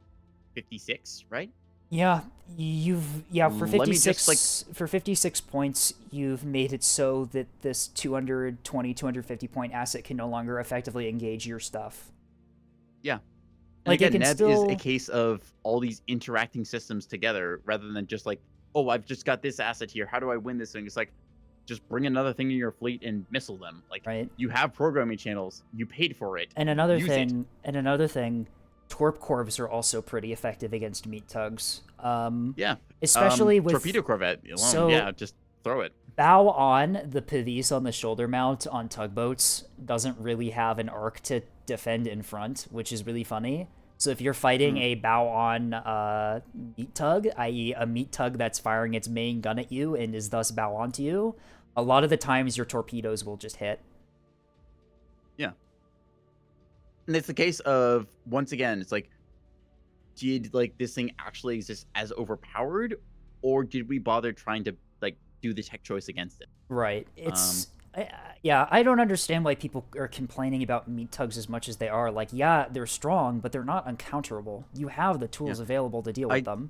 56, right? Yeah, for 56 points, you've made it so that this 250 point asset can no longer effectively engage your stuff. Yeah. Like, again, Neb is a case of all these interacting systems together rather than just like, oh, I've just got this asset here. How do I win this thing? It's like, just bring another thing in your fleet and missile them. Like, you have programming channels. You paid for it. And another thing, Torp Corvs are also pretty effective against meat tugs. Yeah. Especially with Torpedo Corvette alone. Yeah, just throw it. Bow on, the Pavise on the shoulder mount on tugboats doesn't really have an arc to defend in front, which is really funny. So if you're fighting a bow on meat tug, i.e. a meat tug that's firing its main gun at you and is thus bow onto you, a lot of the times your torpedoes will just hit. Yeah. And it's the case of, once again, it's like, did like this thing actually exist as overpowered, or did we bother trying to like do the tech choice against it? Right. It's I don't understand why people are complaining about meat tugs as much as they are. Like, yeah, they're strong, but they're not uncounterable. You have the tools available to deal with them.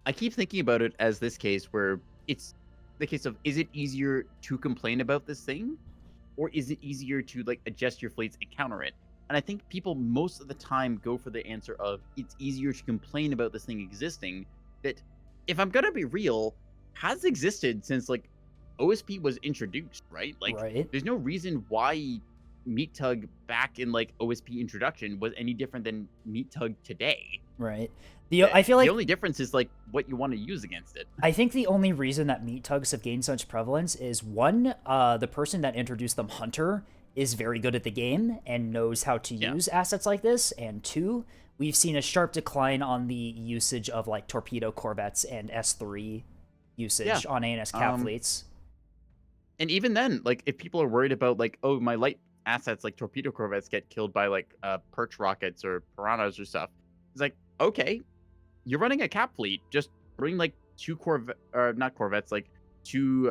I keep thinking about it as this case where it's the case of, is it easier to complain about this thing, or is it easier to like adjust your fleets and counter it? And I think people most of the time go for the answer of, it's easier to complain about this thing existing, that, if I'm gonna be real, has existed since like OSP was introduced, right? Like, there's no reason why Meat Tug back in like OSP introduction was any different than Meat Tug today. Right. I feel the like only difference is like what you want to use against it. I think the only reason that meat tugs have gained such prevalence is one, the person that introduced them, Hunter, is very good at the game and knows how to use assets like this, and two, we've seen a sharp decline on the usage of like torpedo corvettes and S3 usage on ANS cap fleets. And even then, like if people are worried about like, oh, my light assets like torpedo corvettes get killed by like perch rockets or piranhas or stuff, it's like, okay, you're running a cap fleet, just bring like not corvettes, like two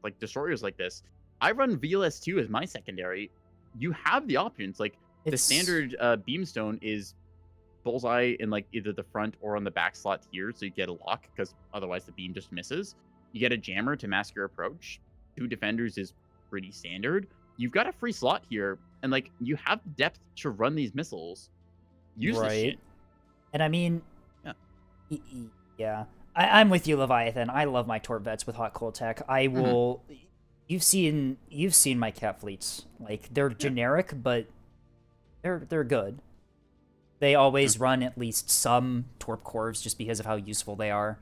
like destroyers like this. I run VLS2 as my secondary. You have the options. Like the standard beamstone is bullseye in like either the front or on the back slot here, so you get a lock because otherwise the beam just misses. You get a jammer to mask your approach. 2 defenders is pretty standard. You've got a free slot here, and like you have depth to run these missiles. Use this shit. And I mean, yeah, I'm with you, Leviathan. I love my Torvettes with hot coal tech. I will. You've seen my cap fleets. Like they're generic, but they're good. They always run at least some Torp Corvs just because of how useful they are.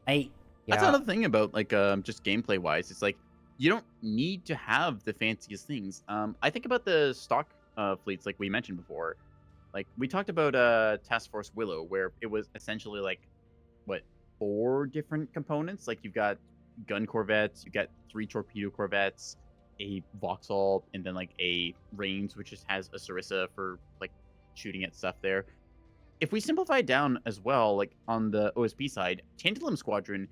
That's another thing about like just gameplay wise. It's like you don't need to have the fanciest things. I think about the stock fleets like we mentioned before. Like we talked about Task Force Willow, where it was essentially like what 4 different components. Like you've got gun corvettes, you've got 3 torpedo corvettes, a Vauxhall, and then like a Reigns, which just has a Sarissa for like shooting at stuff there. If we simplify it down as well, like on the OSP side, Tantalum Squadron,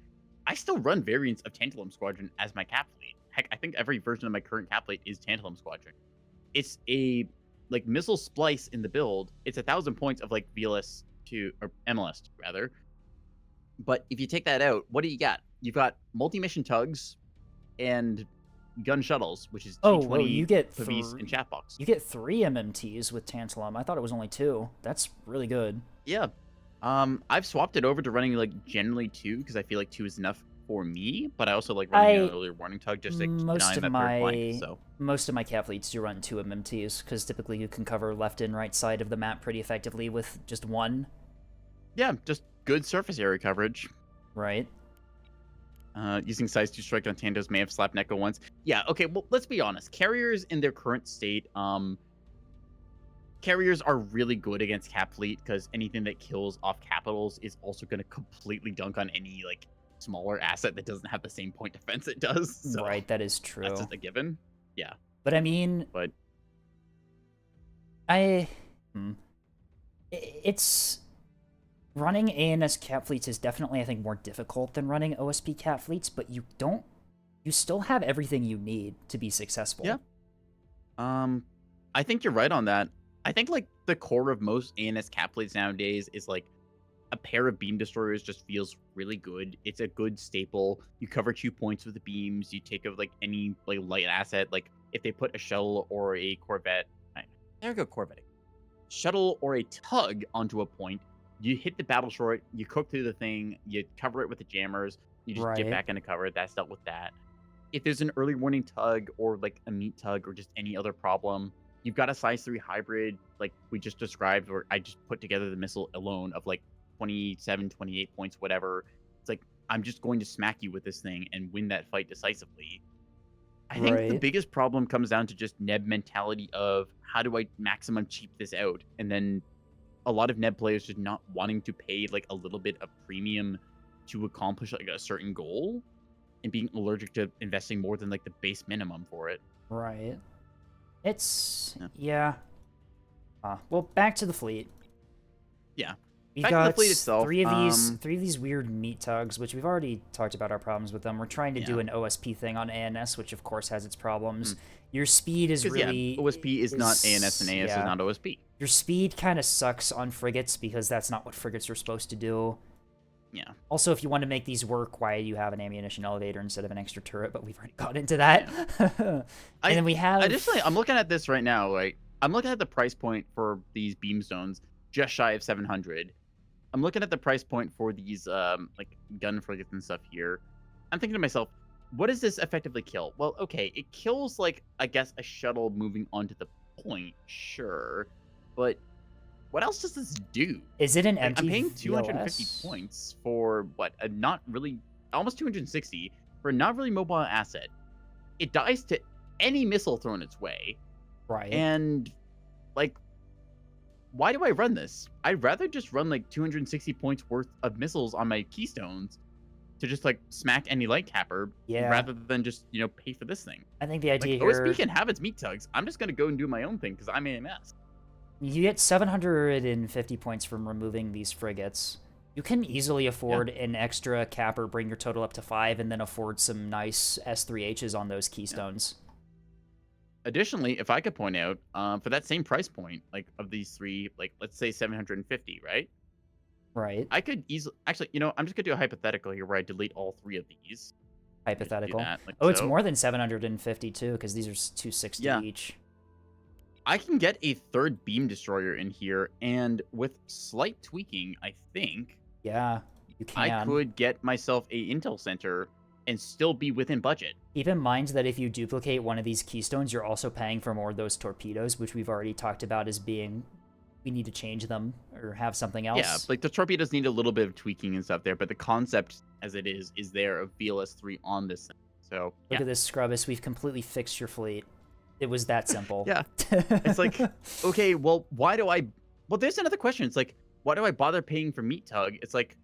I still run variants of Tantalum Squadron as my cap fleet. Heck, I think every version of my current cap fleet is Tantalum Squadron. It's a like missile splice in the build. It's 1,000 points of like VLS2 or MLS rather. But if you take that out, what do you got? You've got multi-mission tugs and gun shuttles, which is T20 you get Pavis and Chatbox. You get 3 MMTs with Tantalum. I thought it was only 2. That's really good. Yeah. I've swapped it over to running like generally 2 because I feel like 2 is enough for me, but I also like running an earlier warning tug just to keep an eye on that third flank. So most of my cap fleets do run 2 MMTs because typically you can cover left and right side of the map pretty effectively with just 1. Yeah, just good surface area coverage. Right. Using size 2 strike on Tandos may have slapped Neko once. Yeah, okay, well, let's be honest. Carriers in their current state, carriers are really good against cap fleet because anything that kills off capitals is also going to completely dunk on any, like, smaller asset that doesn't have the same point defense it does. So right, that is true. That's just a given. Yeah. But I mean... But... It's... Running ANS cap fleets is definitely, I think, more difficult than running OSP cap fleets, but you still have everything you need to be successful. Yeah. I think you're right on that. I think, like, the core of most ANS cap fleets nowadays is, like, a pair of beam destroyers just feels really good. It's a good staple. You cover 2 points with the beams. You take of, like, any, like, light asset. Like, if they put a shuttle or a corvette... There we go, corvette. Shuttle or a tug onto a point, you hit the battle short, you cook through the thing, you cover it with the jammers, you just get back into cover. That's dealt with that. If there's an early warning tug or like a meat tug or just any other problem, you've got a size 3 hybrid like we just described, where I just put together the missile alone of like 27, 28 points, whatever. It's like, I'm just going to smack you with this thing and win that fight decisively. I think the biggest problem comes down to just Neb mentality of how do I maximum cheap this out? And then a lot of Neb players just not wanting to pay like a little bit of premium to accomplish like a certain goal and being allergic to investing more than like the base minimum for it. Right. It's well, back to the fleet. Yeah. We've got the fleet itself. three of these weird meat tugs, which we've already talked about our problems with them. We're trying to do an OSP thing on ANS, which of course has its problems. Your speed is really... OSP is not ANS and ANS is not OSP. Your speed kind of sucks on frigates because that's not what frigates are supposed to do. Yeah. Also, if you want to make these work, why you have an ammunition elevator instead of an extra turret, but we've already got into that. Yeah. And then we have... Additionally, I'm looking at this right now. Like, I'm looking at the price point for these beam zones, just shy of 700. I'm looking at the price point for these like gun frigates and stuff here. I'm thinking to myself, what does this effectively kill? Well, okay, it kills, like, I guess a shuttle moving onto the point, sure. But what else does this do? Is it an Like, I'm empty paying 250 VLS? points for what? A not really, almost 260 for a not really mobile asset. It dies to any missile thrown its way. Right. And, like, why do I run this? I'd rather just run, like, 260 points worth of missiles on my keystones to just, like, smack any light capper rather than just, pay for this thing. I think the idea like, here... OSP can have its meat tugs. I'm just going to go and do my own thing because I'm AMS. You get 750 points from removing these frigates. You can easily afford an extra capper, bring your total up to 5, and then afford some nice S3Hs on those keystones. Yeah. Additionally, if I could point out, for that same price point, like, of these three, like, let's say 750, right? Right. I could easily... Actually, I'm just going to do a hypothetical here where I delete all three of these. Hypothetical. That, like, it's more than 750, too, because these are 260 each. I can get a third beam destroyer in here, and with slight tweaking, I think... Yeah, you can. I could get myself a intel center and still be within budget. Keep in mind that if you duplicate one of these keystones, you're also paying for more of those torpedoes, which we've already talked about as being... We need to change them or have something else. Yeah, like, the torpedoes need a little bit of tweaking and stuff there, but the concept, as it is there of VLS-3 on this thing. So, Look at this, Scrubbus. We've completely fixed your fleet. It was that simple. Yeah. It's like, okay, well, why do I... Well, there's another question. It's like, why do I bother paying for meat tug? It's like,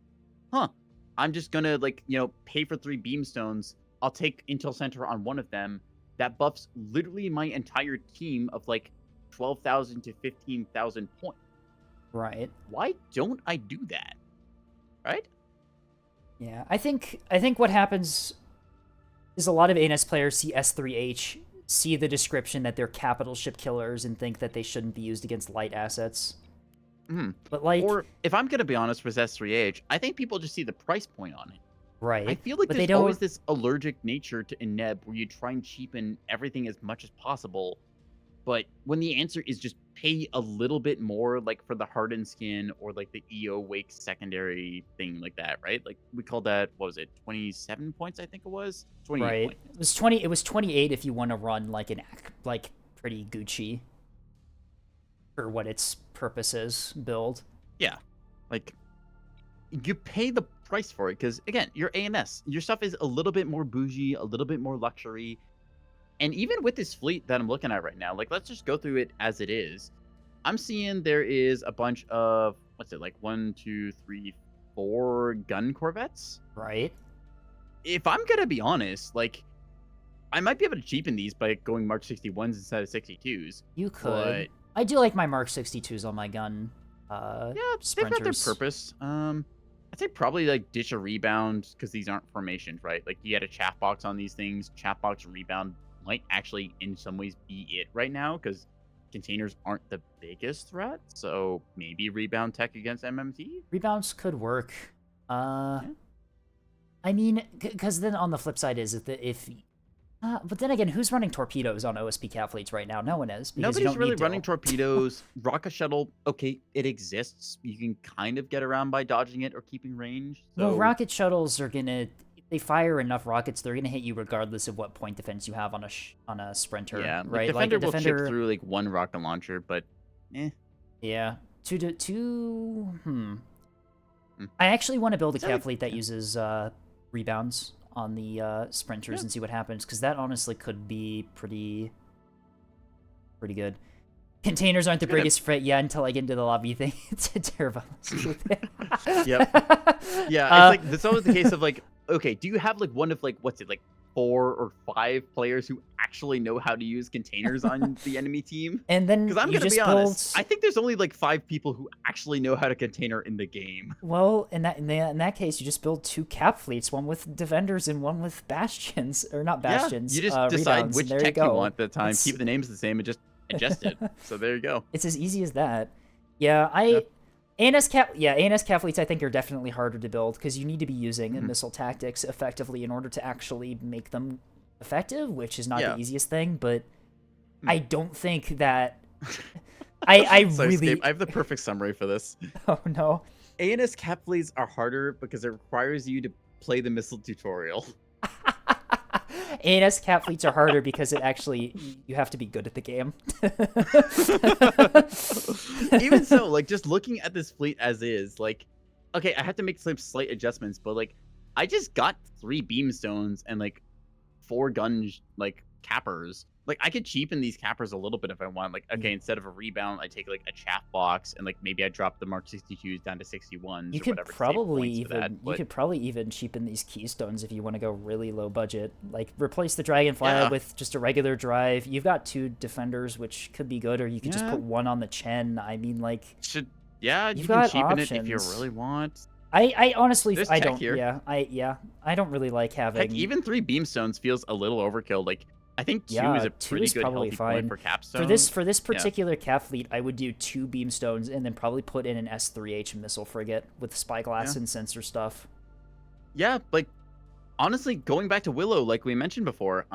I'm just gonna, like, pay for 3 beamstones. I'll take Intel Center on one of them. That buffs literally my entire team of, like, 12,000 to 15,000 points. Right. Why don't I do that? Right? Yeah, I think what happens is a lot of ANS players see S3H, see the description that they're capital ship killers, and think that they shouldn't be used against light assets. But, like... Or, if I'm going to be honest with S3H, I think people just see the price point on it. Right. I feel like there's always this allergic nature to Ineb where you try and cheapen everything as much as possible. But when the answer is just pay a little bit more, like, for the hardened skin or, like, the EO Wake secondary thing like that, right? Like, we called that, what was it, 27 points, I think it was? 28 points. It was 28 if you want to run, like, pretty Gucci for what its purpose is build. Yeah. Like, you pay the price for it because, again, you're AMS. Your stuff is a little bit more bougie, a little bit more luxury. And even with this fleet that I'm looking at right now, like, let's just go through it as it is. I'm seeing there is a bunch of, what's it, like 1, 2, 3, 4 gun corvettes. Right. If I'm going to be honest, like, I might be able to cheapen these by going Mark 61s instead of 62s. You could. I do like my Mark 62s on my gun. Yeah, sprinters. They've got their purpose. I'd say probably, like, ditch a rebound because these aren't formations, right? Like, you had a chaff box on these things. Chaff box rebound might actually in some ways be it right now because containers aren't the biggest threat, so maybe rebound tech against MMT? Rebounds could work. I mean, because then on the flip side is but then again, who's running torpedoes on OSP cat fleets right now? No one is. Nobody's really running torpedoes. Rocket shuttle, okay, it exists. You can kind of get around by dodging it or keeping range. So... Well, rocket shuttles are gonna... They fire enough rockets, they're gonna hit you regardless of what point defense you have on a sprinter. Yeah, right. Defender will chip through like 1 rocket launcher, but Yeah, I actually want to build a cat fleet that uses rebounds on the sprinters and see what happens, because that honestly could be pretty good. Containers aren't the biggest threat yet until I get into the lobby thing. It's a terrible. Yep. Yeah, it's like it's always the case of like, okay, do you have like one of like what's it like 4 or 5 players who actually know how to use containers on the enemy team? And then because I'm gonna be honest, I think there's only like 5 people who actually know how to container in the game. Well, in that case, you just build 2 cap fleets, one with defenders and one with bastions, or not bastions. Yeah, you just decide rebounds, which tech you want at the time, keep the names the same, and just adjust it. So there you go. It's as easy as that. Yeah, ANS cat fleets I think are definitely harder to build because you need to be using missile tactics effectively in order to actually make them effective, which is not the easiest thing, but I don't think that I really I have the perfect summary for this. Oh no. ANS cat fleets are harder because it requires you to play the missile tutorial. ANS cat fleets are harder because it actually you have to be good at the game. Even so, like just looking at this fleet as is, like, okay, I have to make some slight adjustments, but like, I just got 3 beamstones and like 4 gun like cappers. Like I could cheapen these cappers a little bit if I want. Like, okay, instead of a rebound, I take like a chaff box and like maybe I drop the Mark 62s down to 61s You or could whatever. probably even cheapen these keystones if you want to go really low budget. Like replace the Dragonfly Yeah. with just a regular drive. You've got 2 defenders, which could be good, or you could just put 1 on the Chen. I mean, like you can cheapen options. it if you really want. I honestly There's I tech don't here. I don't really like having. Heck, even 3 beamstones feels a little overkill. Like I think 2 is a pretty good healthy point for capstone. For this particular cap fleet, I would do 2 beamstones and then probably put in an S3H missile frigate with spyglass and sensor stuff. Yeah, like honestly, going back to Willow, like we mentioned before,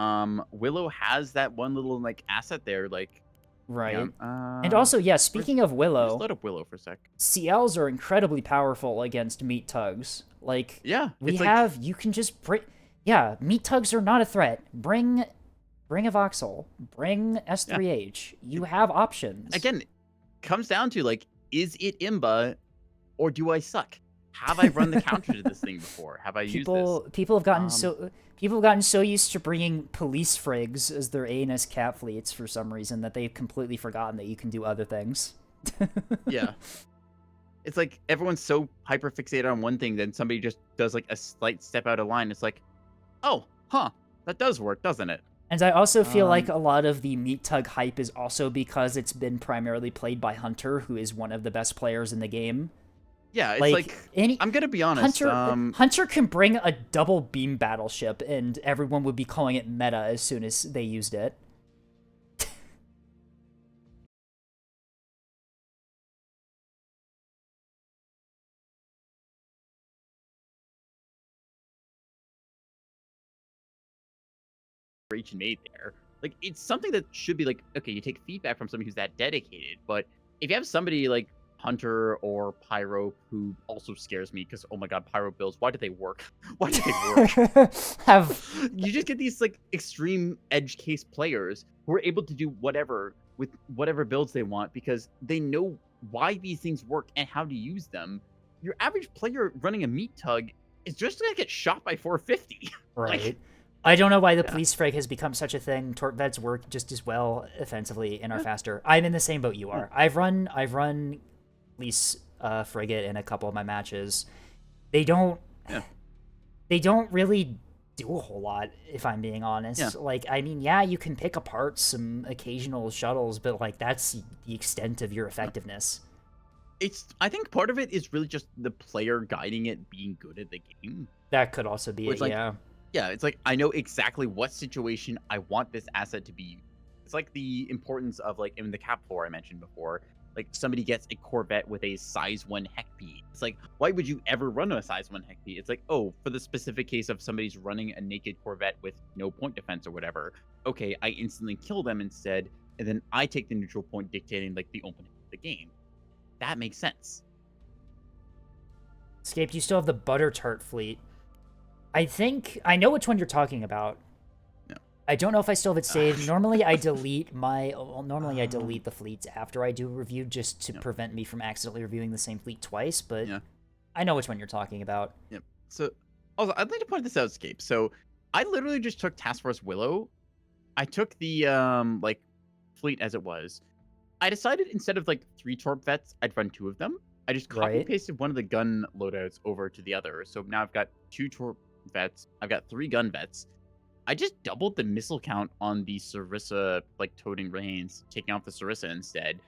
Willow has that one little like asset there, like right. And also, yeah, speaking of Willow, just load up Willow for a sec. CLs are incredibly powerful against meat tugs. Like you can just meat tugs are not a threat. Bring a Voxel, bring S3H. You have options. Again, comes down to like, is it Imba or do I suck? Have I run the counter to this thing before? Have I used this? People have gotten so used to bringing police frigs as their ANS cat fleets for some reason that they've completely forgotten that you can do other things. Yeah. It's like everyone's so hyper fixated on one thing, then somebody just does like a slight step out of line. It's like, oh, that does work, doesn't it? And I also feel like a lot of the meat tug hype is also because it's been primarily played by Hunter, who is one of the best players in the game. Yeah, it's I'm gonna be honest. Hunter can bring a double beam battleship, and everyone would be calling it meta as soon as they used it. Made there. Like, it's something that should be like, okay, you take feedback from somebody who's that dedicated, but if you have somebody like Hunter or Pyro, who also scares me because, oh my god, Pyro builds, why do they work? Why do they work? You just get these like extreme edge case players who are able to do whatever with whatever builds they want because they know why these things work and how to use them. Your average player running a meat tug is just gonna get shot by 450. Right. Like, I don't know why the police frig has become such a thing. Torp vets work just as well offensively and are faster. I'm in the same boat you are. I've run police frigate in a couple of my matches. They don't really do a whole lot, if I'm being honest. Yeah. Like, I mean, yeah, you can pick apart some occasional shuttles, but like that's the extent of your effectiveness. I think part of it is really just the player guiding it being good at the game. That could also be it, yeah. Yeah, it's like I know exactly what situation I want this asset to be used. It's like the importance of like in the Cap 4 I mentioned before, like somebody gets a Corvette with a size 1 Heckpie. It's like, why would you ever run a size 1 Heckpie? It's like, oh, for the specific case of somebody's running a naked Corvette with no point defense or whatever, okay, I instantly kill them instead, and then I take the neutral point dictating like the opening of the game. That makes sense. Escaped, you still have the Butter Tart fleet. I know which one you're talking about. No. I don't know if I still have it saved. Normally I delete the fleets after I do a review just to prevent me from accidentally reviewing the same fleet twice, but I know which one you're talking about. Yep. So also I'd like to point this out, Escape. So I literally just took Task Force Willow. I took the like fleet as it was. I decided instead of like 3 Torp vets, I'd run 2 of them. I just copy pasted one of the gun loadouts over to the other. So now I've got 2 Torp vets. I've got 3 gun vets. I just doubled the missile count on the Sarissa like toting reins, taking off the Sarissa instead.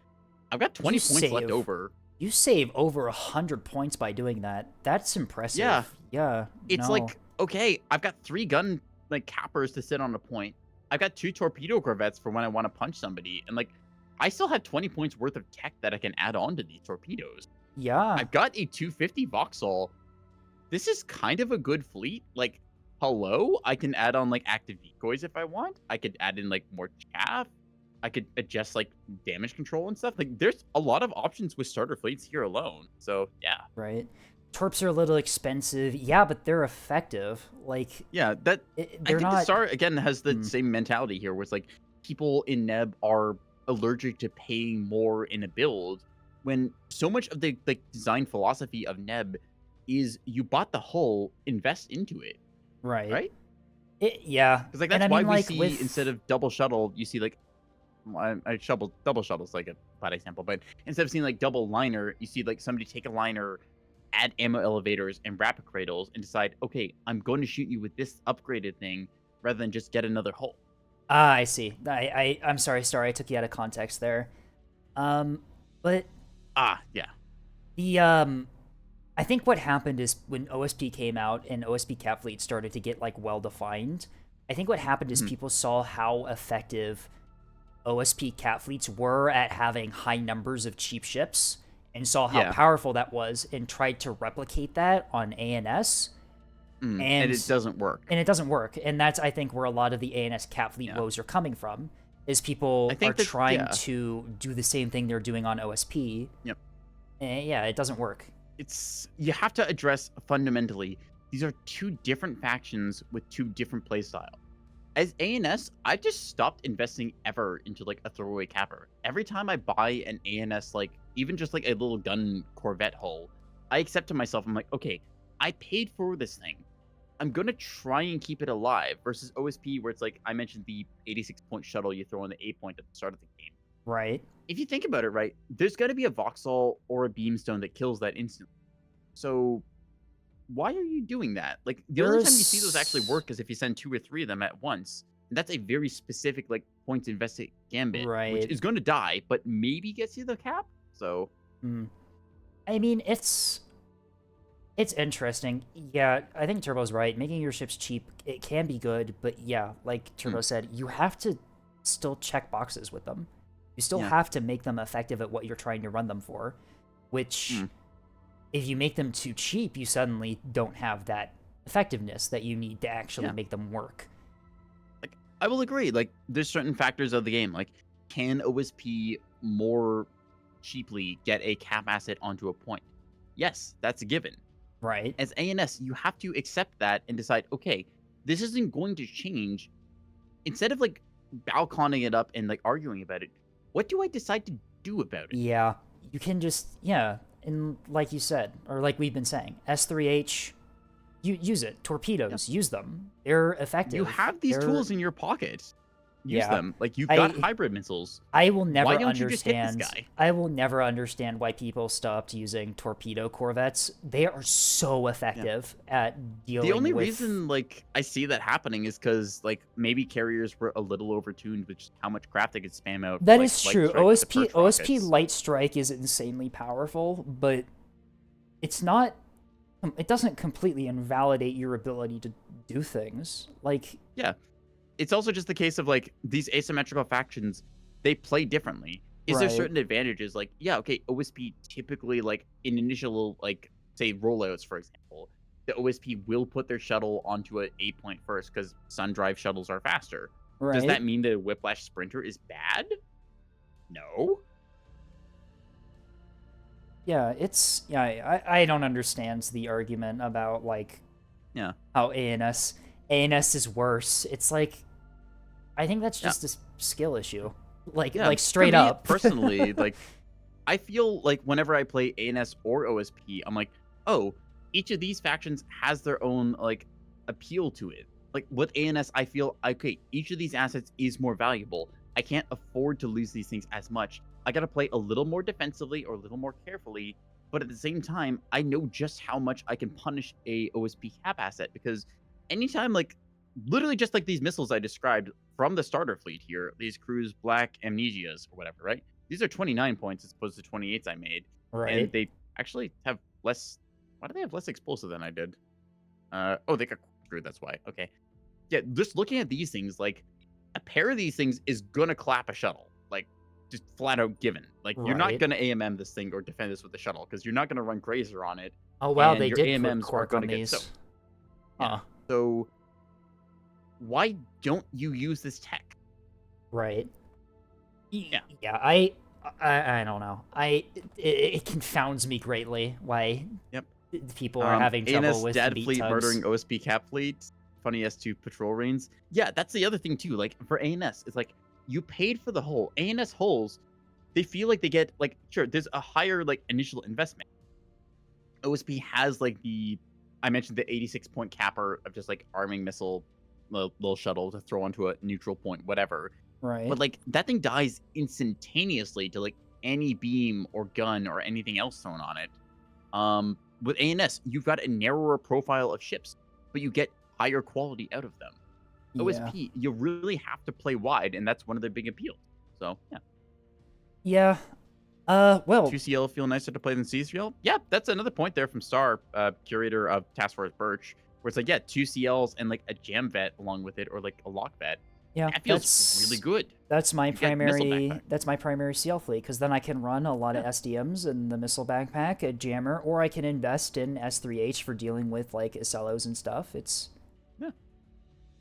I've got 20 points left over. You save over 100 points by doing that. That's impressive. Yeah. It's like, okay, I've got 3 gun like cappers to sit on a point. I've got 2 torpedo corvettes for when I want to punch somebody, and like I still have 20 points worth of tech that I can add on to these torpedoes. Yeah. I've got a 250 Vauxhall. This is kind of a good fleet. Like, hello? I can add on, like, active decoys if I want. I could add in, like, more chaff. I could adjust, like, damage control and stuff. Like, there's a lot of options with starter fleets here alone. So, yeah. Right. torps are a little expensive. Yeah, but they're effective. Like, yeah, that I they're think the not. Star again has the same mentality here, where it's like people in Neb are allergic to paying more in a build, when so much of the like design philosophy of Neb is you bought the hull, invest into it, Right. right? Yeah. Because like And that's I why mean, we like, see instead of double shuttle, you see like double shuttle's like a bad example, but instead of seeing like double liner, you see like somebody take a liner, add ammo elevators and rapid cradles, and decide, okay, I'm going to shoot you with this upgraded thing rather than just get another hull. Ah, I see. I'm sorry, Star. I took you out of context there. But Yeah. the I think what happened is when OSP came out and OSP cap fleet started to get like well defined, I think what happened is people saw how effective OSP cat fleets were at having high numbers of cheap ships and saw how Yeah. powerful that was and tried to replicate that on ANS. And it doesn't work. And it doesn't work. And that's, I think, where a lot of the ANS cat fleet woes are coming from, is people are trying to do the same thing they're doing on OSP. Yep. And yeah, it doesn't work. You have to address fundamentally, these are two different factions with two different playstyles. As ANS, I just stopped investing ever into like a throwaway capper. Every time I buy an ANS, like even just like a little gun Corvette hull, I accept to myself, I'm like, okay, I paid for this thing. I'm gonna try and keep it alive. Versus OSP, where it's like I mentioned the 86-point shuttle you throw on the 8-point at the start of the game. Right. If you think about it, right, there's got to be a Vauxhall or a Beamstone that kills that instantly. So why are you doing that? Like the only time you see those actually work is if you send 2 or 3 of them at once. And that's a very specific like points invested gambit, which is going to die, but maybe gets you the cap. So, I mean, it's interesting. Yeah, I think Turbo's right. Making your ships cheap, it can be good, but yeah, like Turbo said, you have to still check boxes with them. You still have to make them effective at what you're trying to run them for, which if you make them too cheap, you suddenly don't have that effectiveness that you need to actually make them work. Like, I will agree. Like, there's certain factors of the game. Like, can OSP more cheaply get a cap asset onto a point? Yes, that's a given. Right. As ANS, you have to accept that and decide, okay, this isn't going to change. Instead of like balconing it up and like arguing about it, what do I decide to do about it? Yeah, you can just, and like you said, or like we've been saying, S3H, you use it. Torpedoes, use them. They're effective. You have these tools in your pocket. Use them. Like, you've got hybrid missiles. I will never Why don't understand. you just hit this guy? I will never understand why people stopped using torpedo corvettes. They are so effective at dealing with... The only reason, like, I see that happening is because, like, maybe carriers were a little overtuned with how much craft they could spam out. That is true. OSP Light Strike is insanely powerful, but it's not... It doesn't completely invalidate your ability to do things. Like... Yeah. It's also just the case of like these asymmetrical factions, they play differently. Is there certain advantages? Like, yeah, okay, OSP typically like in initial like say rollouts, for example, the OSP will put their shuttle onto an 8-point first because sun drive shuttles are faster. Does that mean the Whiplash Sprinter is bad? No. Yeah, I don't understand the argument about like how ANS is worse. It's like, I think that's just a skill issue. Like straight up. Personally, like, I feel like whenever I play ANS or OSP, I'm like, oh, each of these factions has their own like appeal to it. Like with ANS, I feel okay, each of these assets is more valuable. I can't afford to lose these things as much. I gotta play a little more defensively or a little more carefully, but at the same time, I know just how much I can punish a OSP cap asset, because anytime, like, literally just like these missiles I described from the starter fleet here, these Cruise Black Amnesias or whatever, right? These are 29 points as opposed to 28s I made. Right. And they actually have less... Why do they have less explosive than I did? Oh, they got screwed, that's why. Okay. Yeah, just looking at these things, like, a pair of these things is gonna clap a shuttle. Like, just flat out given. Like, you're not gonna AMM this thing or defend this with the shuttle, because you're not gonna run Grazer on it. Oh, wow, they did AMMs put Quark on these. So, why don't you use this tech? Right. Yeah. Yeah, I don't know. It confounds me greatly why people are having trouble ANS with Dad beat Fleet tugs. murdering OSP Cap Fleet. Funny S2 patrol reigns. Yeah, that's the other thing too. Like for ANS, it's like you paid for the hull. ANS hulls, they feel like they get like sure, there's a higher like initial investment. OSP has like I mentioned the 86-point capper of just like arming missile little shuttle to throw onto a neutral point, whatever. Right. But like that thing dies instantaneously to like any beam or gun or anything else thrown on it. With ANS, you've got a narrower profile of ships, but you get higher quality out of them. Yeah. OSP, you really have to play wide, and that's one of the big appeals. So yeah. Yeah. Well, 2CL feel nicer to play than CCL? Yeah, that's another point there from Star, curator of Task Force Birch, where it's like, yeah, 2CLs and like a jam vet along with it, or like a lock vet. yeah, That feels really good. That's my You get missile primary. backpack. That's my primary CL fleet, because then I can run a lot of SDMs and the missile backpack, a jammer, or I can invest in S3H for dealing with like Isellos and stuff. It's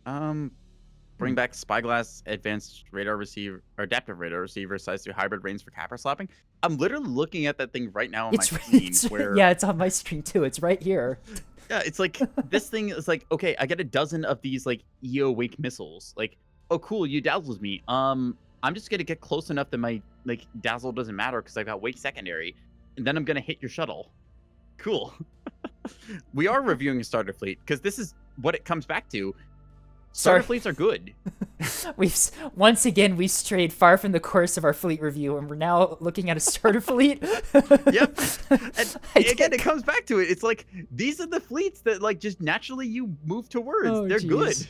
Bring back Spyglass advanced radar receiver or adaptive radar receiver size 3 hybrid range for capper slapping. I'm literally looking at that thing right now on my screen. Yeah, it's on my screen too. It's right here. Yeah, it's like this thing is like, okay, I get a dozen of these like EO wake missiles. Like, oh cool, you dazzles me. I'm just gonna get close enough that my like dazzle doesn't matter because I've got wake secondary, and then I'm gonna hit your shuttle. Cool. We are reviewing a starter fleet because this is what it comes back to. Starter fleets are good. Once again we strayed far from the course of our fleet review, and we're now looking at a starter fleet. Yep. And again, it comes back to it. It's like these are the fleets that like just naturally you move towards. Oh, They're geez. good.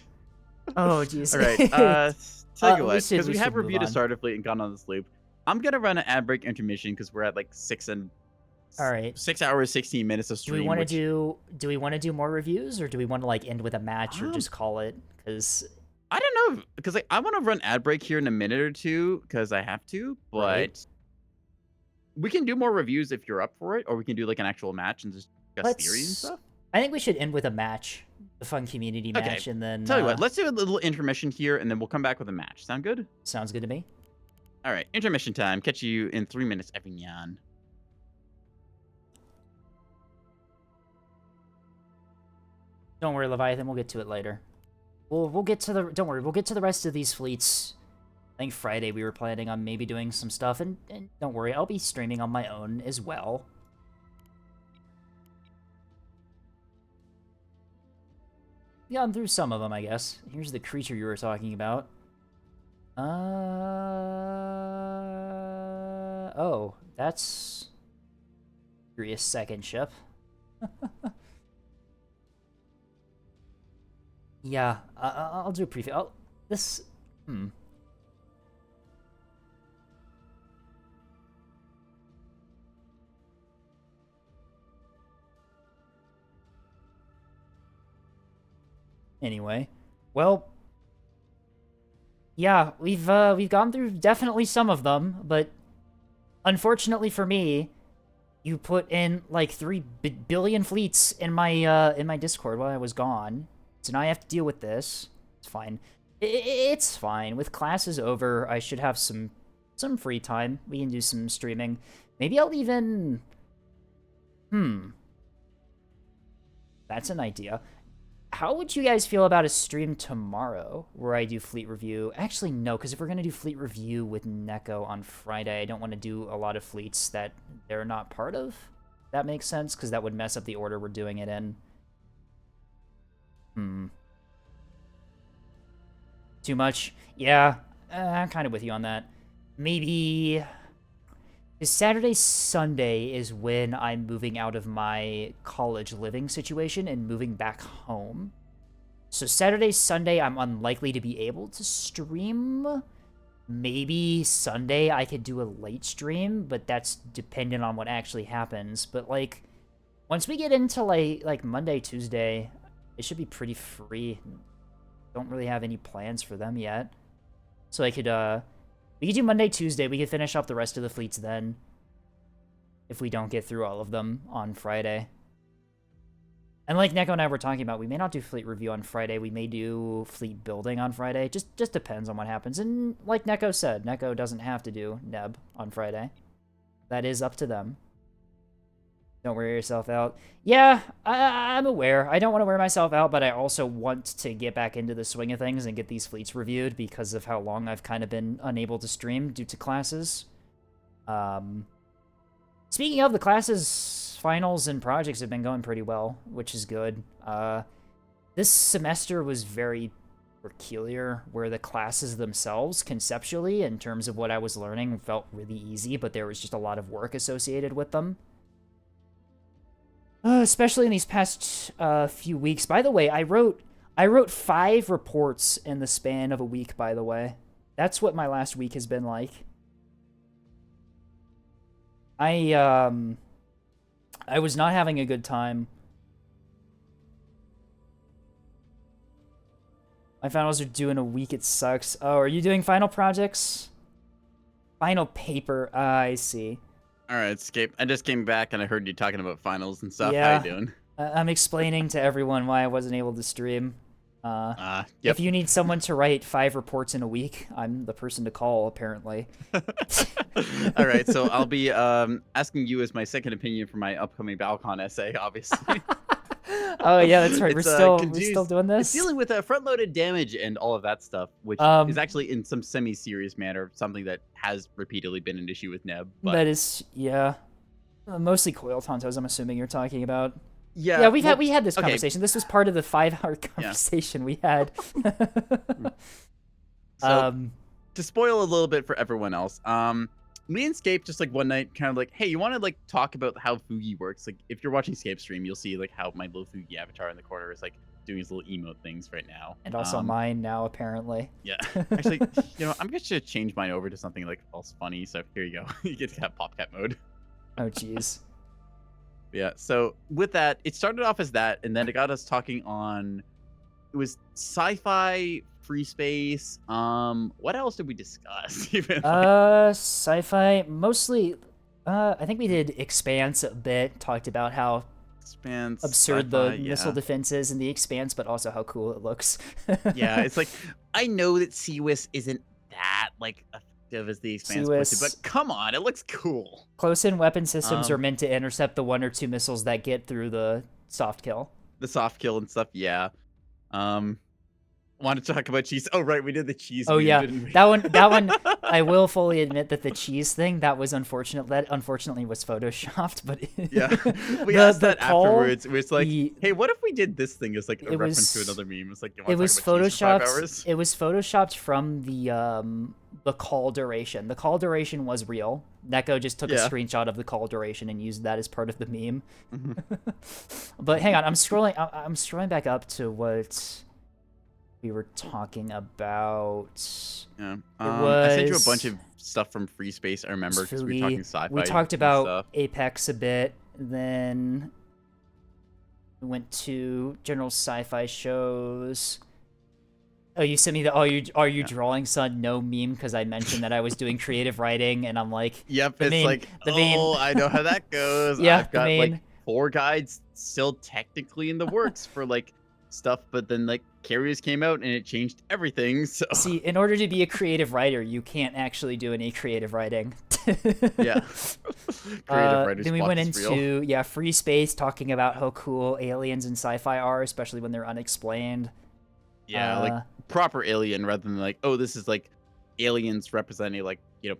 Oh jeez. All right. Tell you what, because we should have move reviewed a on. starter fleet and gone on this loop. I'm gonna run an ad break intermission because we're at like 6 hours 16 minutes of stream. Do we want to do more reviews, or do we want to like end with a match, or just call it? Because I don't know, because like I want to run ad break here in a minute or two because I have to, but Right. we can do more reviews if you're up for it, or we can do like an actual match and just discuss theories and stuff. I think we should end with a match, a fun community match, and then Tell you what, let's do a little intermission here, and then we'll come back with a match. Sound good? Sounds good to me. All right, intermission time. Catch you in 3 minutes, Avignon. Don't worry, Leviathan. We'll get to it later. We'll get to the. Don't worry. We'll get to the rest of these fleets. I think Friday we were planning on maybe doing some stuff, and don't worry, I'll be streaming on my own as well. Yeah, I'm through some of them, I guess. Here's the creature you were talking about. Oh, that's curious second ship. Yeah, I'll do a preview. Anyway, well, yeah, we've gone through definitely some of them, but unfortunately for me, you put in like 3 billion fleets in my Discord while I was gone. So now I have to deal with this. It's fine. It's fine. With classes over, I should have some free time. We can do some streaming. Maybe I'll even... That's an idea. How would you guys feel about a stream tomorrow where I do fleet review? Actually, no, because if we're going to do fleet review with Neko on Friday, I don't want to do a lot of fleets that they're not part of. That makes sense, because that would mess up the order we're doing it in. Too much? Yeah, I'm kind of with you on that. Maybe... Because Saturday, Sunday is when I'm moving out of my college living situation and moving back home. So Saturday, Sunday, I'm unlikely to be able to stream. Maybe Sunday I could do a late stream, but that's dependent on what actually happens. But, like, once we get into, like Monday, Tuesday... It should be pretty free. Don't really have any plans for them yet. So I could, we could do Monday, Tuesday. We could finish up the rest of the fleets then. If we don't get through all of them on Friday. And like Neko and I were talking about, we may not do fleet review on Friday. We may do fleet building on Friday. Just depends on what happens. And like Neko said, Neko doesn't have to do Neb on Friday. That is up to them. Don't wear yourself out. Yeah, I'm aware. I don't want to wear myself out, but I also want to get back into the swing of things and get these fleets reviewed because of how long I've kind of been unable to stream due to classes. Speaking of, the classes, finals, and projects have been going pretty well, which is good. This semester was very peculiar, where the classes themselves, conceptually, in terms of what I was learning, felt really easy, but there was just a lot of work associated with them. Especially in these past few weeks. By the way, I wrote 5 reports in the span of a week, by the way. That's what my last week has been like. I was not having a good time. My finals are due in a week. It sucks. Oh, are you doing final projects? Final paper. I see. All right, Escape. I just came back and I heard you talking about finals and stuff. Yeah, How you doing? I'm explaining to everyone why I wasn't able to stream. Yep. If you need someone to write 5 reports in a week, I'm the person to call, apparently. All right, so I'll be asking you as my second opinion for my upcoming Balcon essay, obviously. Oh yeah, that's right. We're still doing this. It's dealing with front-loaded damage and all of that stuff, which is actually in some semi-serious manner something that has repeatedly been an issue with Neb. But... That is, yeah, mostly coil tontos. I'm assuming you're talking about. Yeah, yeah, we had this conversation. This was part of the 5-hour conversation we had. So, to spoil a little bit for everyone else, me and Scape just like one night kind of like, hey, you want to like talk about how Fugi works? Like if you're watching Scape stream, you'll see like how my little Fugi avatar in the corner is like doing his little emote things right now. And also mine now, apparently. Yeah. Actually, I'm just gonna change mine over to something like false funny. So here you go. You get to have PopCat mode. Oh jeez. Yeah. So with that, it started off as that, and then it got us talking on. It was sci-fi, free space. What else did we discuss? Sci-fi mostly. I think we did Expanse a bit. Talked about how absurd the missile defense is in the Expanse, but also how cool it looks. Yeah, it's like I know that CWIS isn't that like effective as the Expanse puts it, but come on, it looks cool. Close-in weapon systems are meant to intercept the 1 or 2 missiles that get through the soft kill. The soft kill and stuff, yeah. Want to talk about cheese? Oh right, we did the cheese. Oh yeah, that one. I will fully admit that the cheese thing that was unfortunate. That unfortunately was photoshopped, but yeah, we asked that afterwards. It was like, hey, what if we did this thing as like a reference to another meme? It's like, it was photoshopped. It was photoshopped from the call duration. The call duration was real. Neko just took a screenshot of the call duration and used that as part of the meme. But hang on, I'm scrolling back up to what we were talking about. Yeah. I sent you a bunch of stuff from Free Space, I remember, because we were talking sci-fi. We talked about Apex a bit, then we went to general sci-fi shows. Oh, you sent me the are you drawing, son? No meme, because I mentioned that I was doing creative writing, and I'm like, yep, it's like, I know how that goes. Yeah, I've got like 4 guides still technically in the works for like stuff, but then like Carriers came out and it changed everything. So see, in order to be a creative writer, you can't actually do any creative writing. Yeah. Creative writers. Then we went into Free Space, talking about how cool aliens and sci-fi are, especially when they're unexplained. Yeah, like proper alien rather than like, oh, this is like aliens representing like,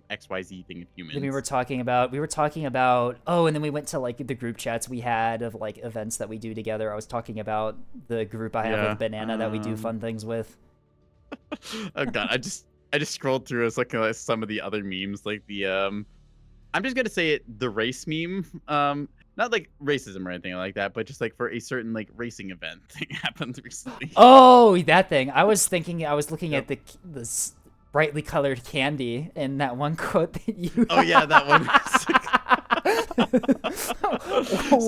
XYZ thing of humans. Then we were talking about and then we went to like the group chats we had of like events that we do together. I was talking about the group I have with Banana that we do fun things with. Oh god, I just scrolled through. I was looking at some of the other memes, like the I'm just gonna say it, the race meme. Not like racism or anything like that, but just like for a certain like racing event thing happened recently. Oh, that thing. I was looking at the brightly colored candy in that one quote that you. Oh yeah, that one.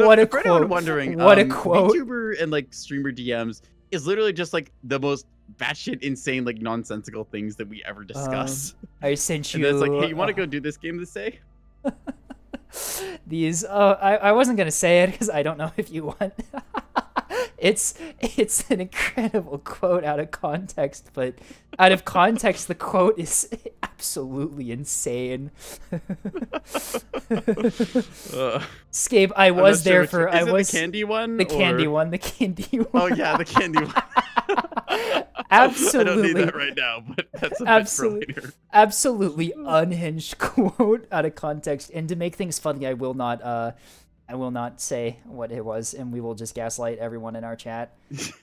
What a quote! For anyone wondering, what a quote! VTuber and like streamer DMs is literally just like the most batshit insane, like nonsensical things that we ever discuss. I sent you. And it's like, hey, you want to go do this game this day? These I wasn't gonna say it because I don't know if you want. It's an incredible quote out of context, but out of context the quote is absolutely insane. uh, Scape, I I'm was not sure there for. Is it the candy one? The candy or... one. The candy one. Oh yeah, the candy one. Absolutely. I don't need that right now, but that's a bit for later. Absolutely unhinged quote out of context. And to make things funny, I will not say what it was, and we will just gaslight everyone in our chat.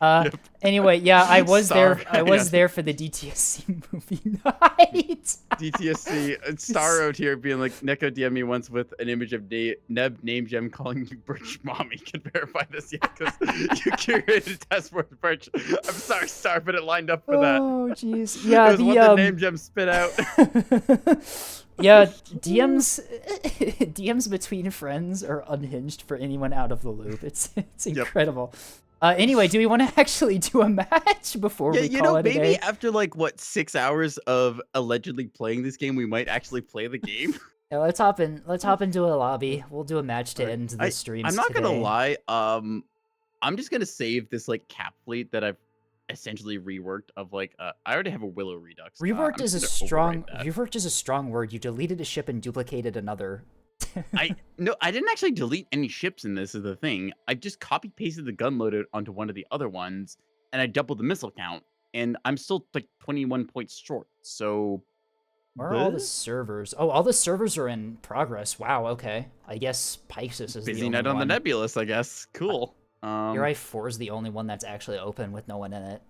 Yep. Anyway, yeah, I was there. I was yeah. there for the DTSC movie night. DTSC Star out here being like, Neko DM me once with an image of Neb name gem calling you Birch mommy. Can verify this yet? Because you curated a test for Birch. I'm sorry, Star, but it lined up for that. Oh, jeez. Yeah, it was what the name gem spit out. Yeah, DMs between friends are unhinged for anyone out of the loop. It's incredible. Yep. Anyway, do we want to actually do a match before we call it a day? Maybe after like what 6 hours of allegedly playing this game, we might actually play the game. Yeah, let's hop into a lobby. We'll do a match to end the stream. I'm not gonna lie. I'm just gonna save this like cap fleet that I've essentially reworked of like I already have a Willow Redux. Reworked is a strong word. You deleted a ship and duplicated another. I didn't actually delete any ships in this is the thing. I just copy pasted the gun loader onto one of the other ones and I doubled the missile count and I'm still like 21 points short. So where are all the servers? Oh, all the servers are in progress. Wow, okay. I guess Pyxis is busy the only night on one. the Nebulous, I guess. Cool. Eri 4 is the only one that's actually open with no one in it.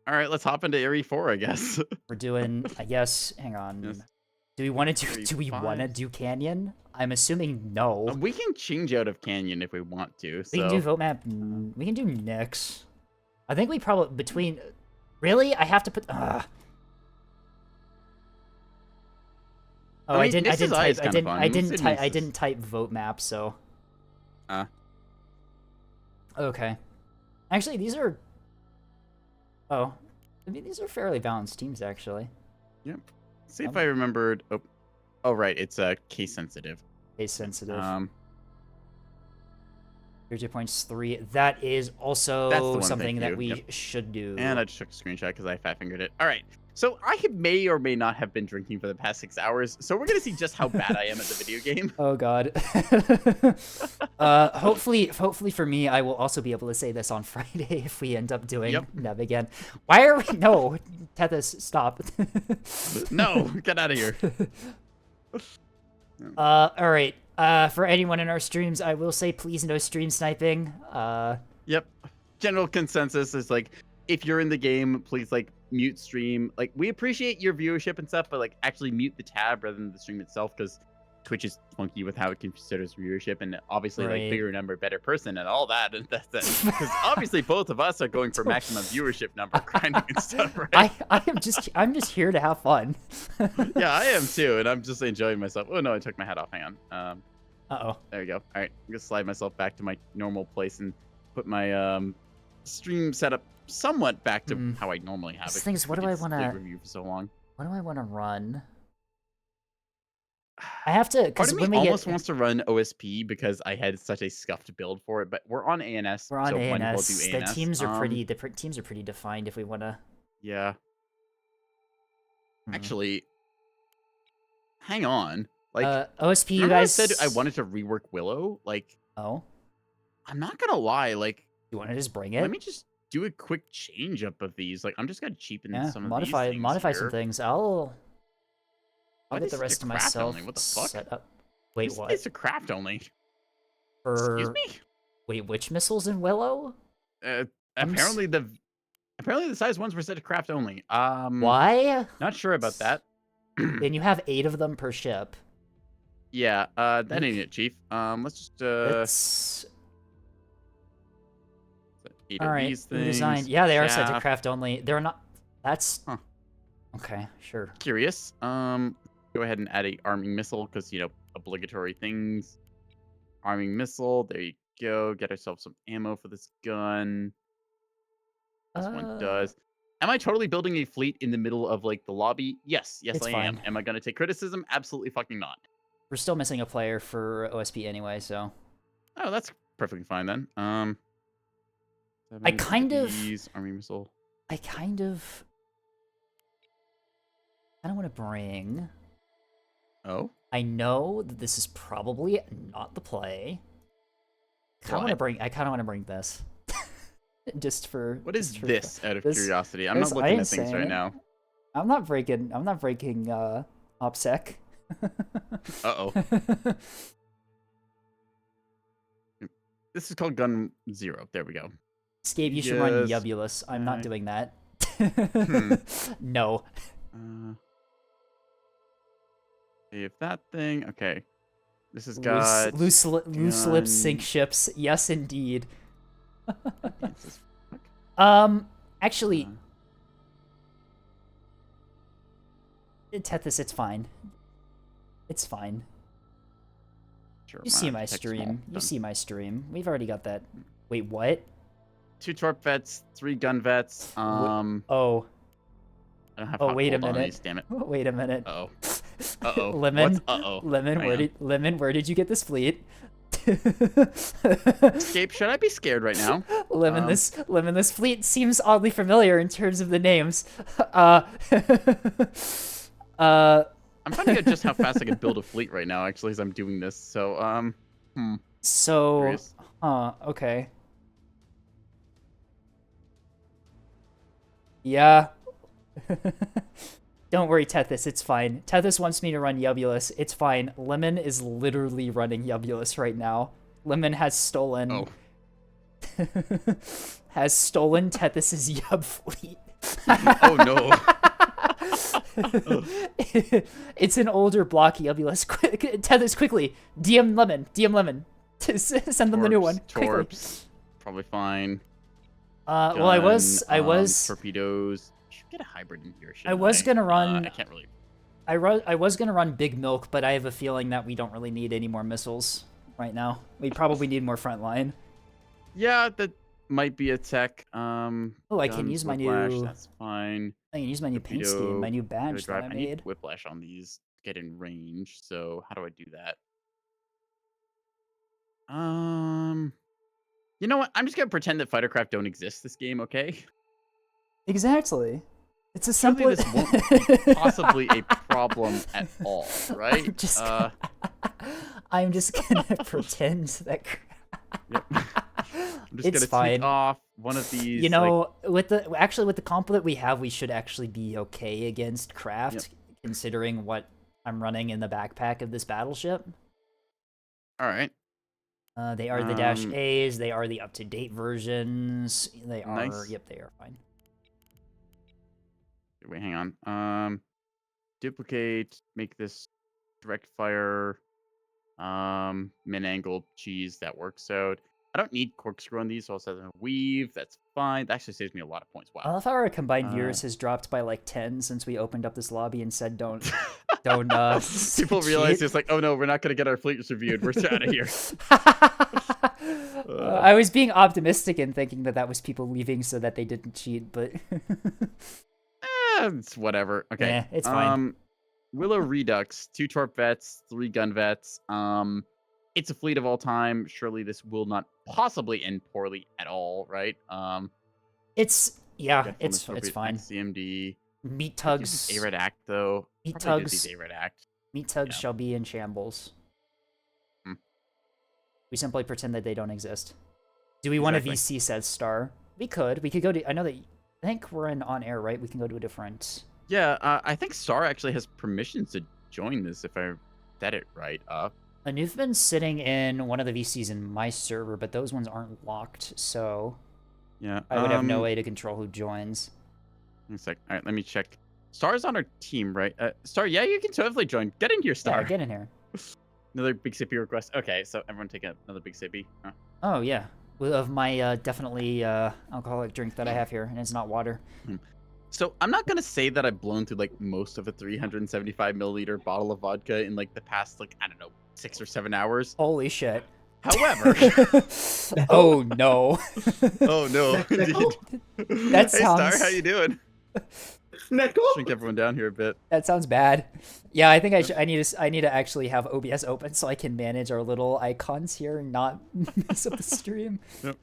All right, let's hop into Eri 4, I guess. We're doing, I guess, hang on. Yes. Do we want to do Canyon? I'm assuming no. We can change out of Canyon if we want to. So. We can do vote map. We can do Nyx. I think we probably between. Really, I have to put. Oh, I didn't type vote map. So. Okay. Actually, these are. Oh, I mean, these are fairly balanced teams, actually. Yep. See if I remembered. Oh, right. It's case sensitive. Case sensitive. 30.3. That is also something that we should do. And I just took a screenshot because I fat fingered it. All right. So I may or may not have been drinking for the past 6 hours. So we're gonna see just how bad I am at the video game. Oh God. Hopefully for me, I will also be able to say this on Friday if we end up doing Neb again. Why are we? No, Tethys, stop. No, get out of here. All right. For anyone in our streams, I will say please no stream sniping. Yep. General consensus is like, if you're in the game, please like mute stream. Like, we appreciate your viewership and stuff, but like actually mute the tab rather than the stream itself, because Twitch is funky with how it considers viewership, and obviously like bigger number, better person, and all that. And that's because obviously both of us are going for maximum viewership number, grinding and stuff, right? I'm just here to have fun. Yeah, I am too, and I'm just enjoying myself. Oh no, I took my hat off. Hang on. Uh-oh. There we go. All right, I'm gonna slide myself back to my normal place and put my stream setup somewhat back to how I normally have it. The thing is, what do I want to review for so long? What do I want to run? I have to, because when we almost wants to run OSP because I had such a scuffed build for it, but we're on ANS. We're on ANS. We'll do ANS. The teams are pretty defined if we want to. Yeah. Actually, hang on. Like OSP, you guys said I wanted to rework Willow. Like, oh, I'm not gonna lie. Like, you want to just bring it? Let me just do a quick change up of these. Like, I'm just gonna cheapen some of these things. Modify some things. I'll get the rest to of myself only? What the fuck? set up. Wait, what? It's a craft only. Excuse me? Wait, which missiles in Willow? Apparently the size ones were set to craft only. Why? Not sure about that. And you have 8 of them per ship. Yeah, that ain't it, Chief. Let's just 8 of these things. Design. Yeah, they are set to craft only. They're not. That's okay. Sure. Curious. Go ahead and add a arming missile because obligatory things. Arming missile. There you go. Get ourselves some ammo for this gun. This one does. Am I totally building a fleet in the middle of like the lobby? Yes, I am. Am I gonna take criticism? Absolutely fucking not. We're still missing a player for OSP anyway, so. Oh, that's perfectly fine then. I kind of. Army missile. I don't want to bring... Oh? I know that this is probably not the play. I kind of want to bring this. Just for... What is for this, out of this, curiosity? I'm not looking at things right now. I'm not breaking OPSEC. Uh-oh. This is called Gun 0. There we go. Escape, you should run Yubulus. I'm not doing that. No. If that thing... Okay. This has got... Loose lips sink ships. Yes, indeed. Actually... Tethys, it's fine. It's fine. Sure, you see my stream. You see my stream. We've already got that. Wait, what? 2 Torp Vets, 3 Gun Vets. Oh. I don't have wait a minute. These, damn it. Wait a minute. Uh-oh. Uh-oh. Lemon. Uh-oh. Lemon, where did you get this fleet? Escape, should I be scared right now? Lemon, this fleet seems oddly familiar in terms of the names. I'm finding out just how fast I can build a fleet right now, actually, as I'm doing this. So, So, okay. Yeah. Don't worry, Tethys, it's fine. Tethys wants me to run Yubulus. It's fine. Lemon is literally running Yubulus right now. Lemon has stolen... Oh. has stolen Tethys's Yub fleet. Oh, no. It's an older block Yubulus. Tethys, quickly. DM Lemon. Send them the new one. Torps. Probably fine. Well, I was torpedoes. Should get a hybrid in here. I was gonna run. I can't really. I was gonna run Big Milk, but I have a feeling that we don't really need any more missiles right now. We probably need more front line. Yeah, that might be a tech. Oh, I can use my new. That's fine. I can use my new paint scheme, my new badge that I made. need whiplash on these to get in range. So how do I do that? You know what? I'm just gonna pretend that fightercraft don't exist this game, okay? Exactly. It's a simple. This won't be possibly a problem at all, right? I'm just gonna pretend that. Yep. I'm just gonna take off one of these. You know, with the comp that we have, we should actually be okay against craft, considering what I'm running in the backpack of this battleship. All right. They are the Dash A's. They are the up-to-date versions. They are. Nice. Yep, they are fine. Wait, hang on. Duplicate. Make this direct fire. Min-angle cheese. That works out. I don't need corkscrew on these, so I'll set them weave. That's fine. That actually saves me a lot of points. Wow. I love how our combined viewers has dropped by like 10 since we opened up this lobby and said don't People realize it's like, oh no, we're not gonna get our fleets reviewed. We're out of here. I was being optimistic and thinking that was people leaving so that they didn't cheat, but it's whatever. Okay, yeah, it's fine. Willow Redux, 2 Torp Vets, 3 Gun Vets. It's a fleet of all time. Surely this will not possibly end poorly at all, right? It's fine. CMD. Meat tugs. A-Red Act though. Meat tugs. A-Red Act. Meat tugs shall be in shambles. We simply pretend that they don't exist. Do we want a VC says star? We could. We could go to. I think we're on air, right? We can go to a different. Yeah, I think Star actually has permissions to join this if I set it right up. Anuth's been sitting in one of the VCs in my server, but those ones aren't locked, so yeah, I would have no way to control who joins. One sec. All right, let me check. Star's on our team, right? Star, yeah, you can totally join. Get in here, Star. Yeah, get in here. Another big sippy request. Okay, so everyone take another big sippy. Huh? Oh yeah, of my definitely alcoholic drink that I have here, and it's not water. So I'm not gonna say that I've blown through like most of a 375 milliliter bottle of vodka in like the past I don't know 6 or 7 hours. Holy shit. However, oh no. Oh no, indeed. That sounds. Hey Star, how you doing? Neko? Shrink everyone down here a bit. That sounds bad. Yeah, I think I need to actually have OBS open so I can manage our little icons here and not mess up the stream. Yep.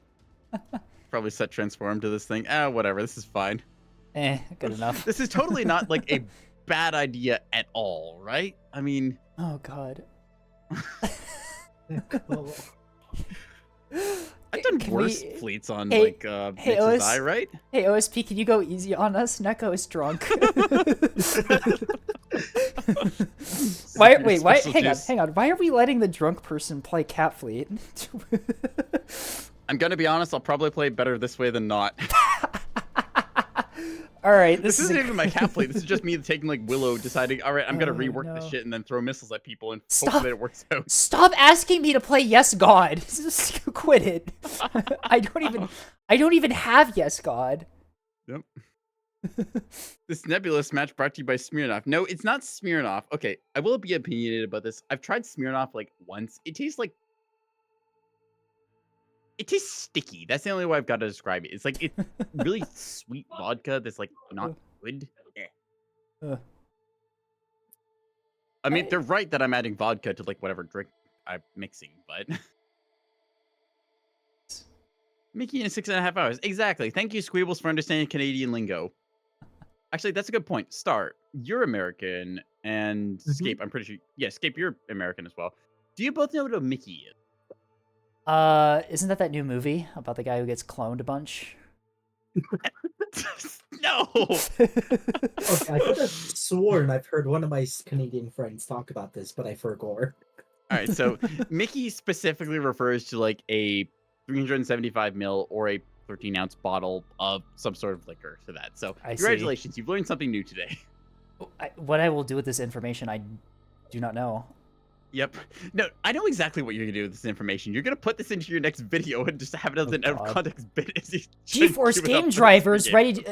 Probably set transform to this thing. Whatever. This is fine. Good enough. This is totally not like a bad idea at all, right? I mean... Oh, God. I've done Can worse we... fleets on, Hey, like, hey, Nix's Eye, right? Hey, OSP, can you go easy on us? Neko is drunk. Wait, hang on. Why are we letting the drunk person play Cat Fleet? I'm gonna be honest, I'll probably play better this way than not. Alright, this isn't even my Cat Fleet, this is just me taking, like, Willow, deciding, alright, I'm gonna rework this shit and then throw missiles at people and hope that it works out. Stop asking me to play Yes God! Just quit it. I don't even have Yes God. Yep. This Nebulous match brought to you by Smirnoff. No, it's not Smirnoff. Okay, I will be opinionated about this. I've tried Smirnoff, like, once. It tastes sticky. That's the only way I've got to describe it. It's like, it's really sweet vodka that's, like, not good. I mean, they're right that I'm adding vodka to, like, whatever drink I'm mixing, but... Mickey in 6.5 hours. Exactly. Thank you, Squeebles, for understanding Canadian lingo. Actually, that's a good point. Star, you're American, and Scape, I'm pretty sure... Yeah, Scape, you're American as well. Do you both know what a Mickey is? Isn't that new movie about the guy who gets cloned a bunch? No! Okay, I could have sworn I've heard one of my Canadian friends talk about this, but I forgot. Alright, so Mickey specifically refers to, like, a 375 ml or a 13-ounce bottle of some sort of liquor to that. So, congratulations, you've learned something new today. What I will do with this information, I do not know. Yep. No, I know exactly what you're going to do with this information. You're going to put this into your next video and just have it as an out-of-context bit. GeForce Game Drivers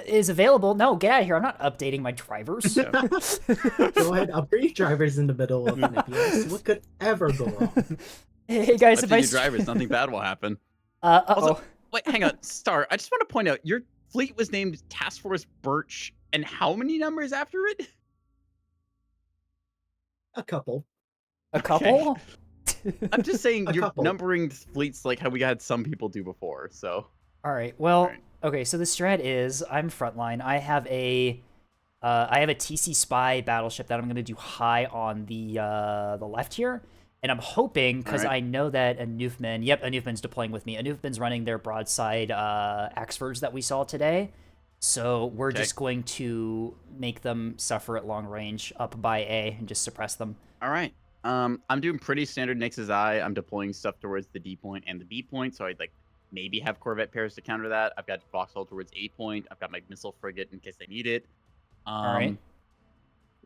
is available. No, get out of here. I'm not updating my drivers. Go ahead, upgrade drivers in the middle of Nebulous. What could ever go wrong? Hey, guys, if I... drivers, nothing bad will happen. Also, wait, hang on. Star, I just want to point out, your fleet was named Task Force Birch, and how many numbers after it? A couple. A couple? Okay. I'm just saying you're numbering fleets like how we had some people do before, so. Alright, well, okay, so the strat is, I'm frontline. I have a TC Spy battleship that I'm going to do high on the left here. And I'm hoping, because I know that Anoofman's deploying with me. Anoofman's running their broadside Axfords that we saw today. So we're just going to make them suffer at long range up by A and just suppress them. All right. I'm doing pretty standard Nix's Eye. I'm deploying stuff towards the D point and the B point, so I'd like maybe have Corvette pairs to counter that. I've got Vauxhall towards A point. I've got my missile frigate in case I need it. All right.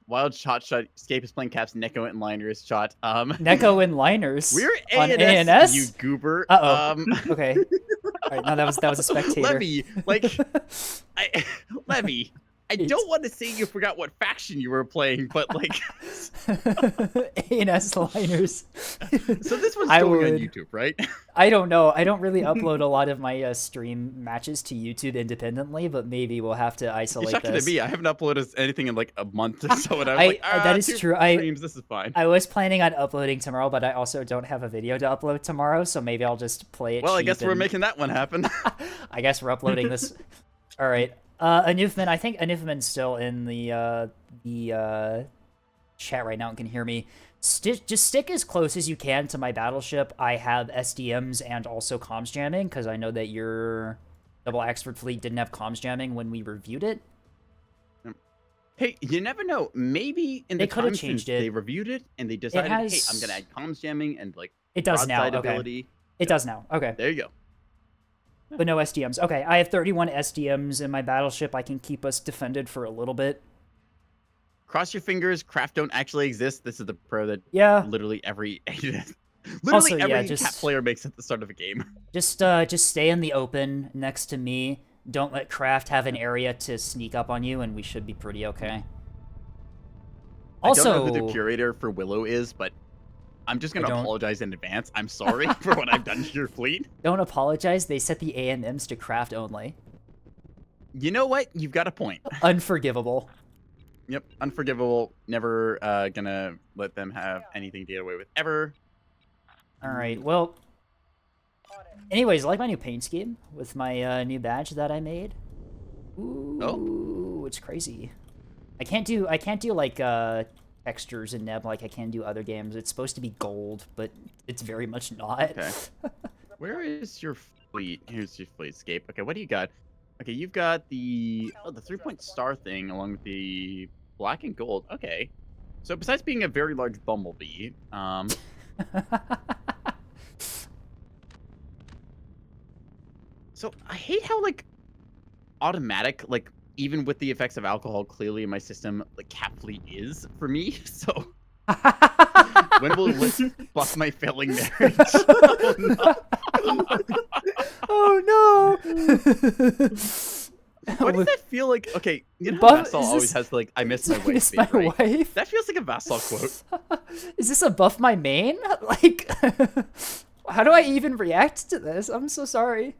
Wild Shot Escape is playing Caps Neko and Liners shot. Neko and Liners. We're on ANS, ANS? you goober. Okay. All right, no, that was a spectator. Levy, like, Levy. I don't want to say you forgot what faction you were playing, but like... ANS Liners. So this one's going on YouTube, right? I don't know. I don't really upload a lot of my stream matches to YouTube independently, but maybe we'll have to isolate You're shocking this. To me. I haven't uploaded anything in like a month or so, and I was like, that is true. Streams, this is fine. I was planning on uploading tomorrow, but I also don't have a video to upload tomorrow, so maybe I'll just play it. Well, I guess we're making that one happen. I guess we're uploading this. All right. Anoofman, I think Anoofman's still in the chat right now and can hear me. Just stick as close as you can to my battleship. I have SDMs and also comms jamming, because I know that your Double Axford fleet didn't have comms jamming when we reviewed it. Hey, you never know. Maybe in the time since they reviewed it and they decided, hey, I'm going to add comms jamming and like it does now. Okay. Ability. It does now. Okay. There you go. But no SDMs. Okay, I have 31 SDMs in my battleship. I can keep us defended for a little bit. Cross your fingers. Craft don't actually exist. This is the pro that literally every cat player makes at the start of a game. Just stay in the open next to me. Don't let Craft have an area to sneak up on you, and we should be pretty okay. Also, I don't know who the curator for Willow is, but I'm just going to apologize in advance. I'm sorry for what I've done to your fleet. Don't apologize. They set the AMMs to Craft only. You know what? You've got a point. Unforgivable. Yep, unforgivable. Never gonna let them have anything to get away with ever. All right, well... Anyways, I like my new paint scheme with my new badge that I made. Ooh, it's crazy. I can't do like textures in Neb like I can do other games. It's supposed to be gold, but it's very much not. Okay. Where is your fleet? Here's your fleet escape. Okay, what do you got? Okay, you've got the 3-point star thing along with the black and gold. Okay. So besides being a very large bumblebee, so I hate how like automatic, like even with the effects of alcohol clearly in my system, like Cap Fleet is for me. So when will Liz buff my failing marriage? Oh no! Why does that feel like? Okay, you know how Buff- Vassal is always this- has like I miss my wife. Miss thing, my right? wife? That feels like a Vassal quote. Is this a buff my main? Like, how do I even react to this? I'm so sorry.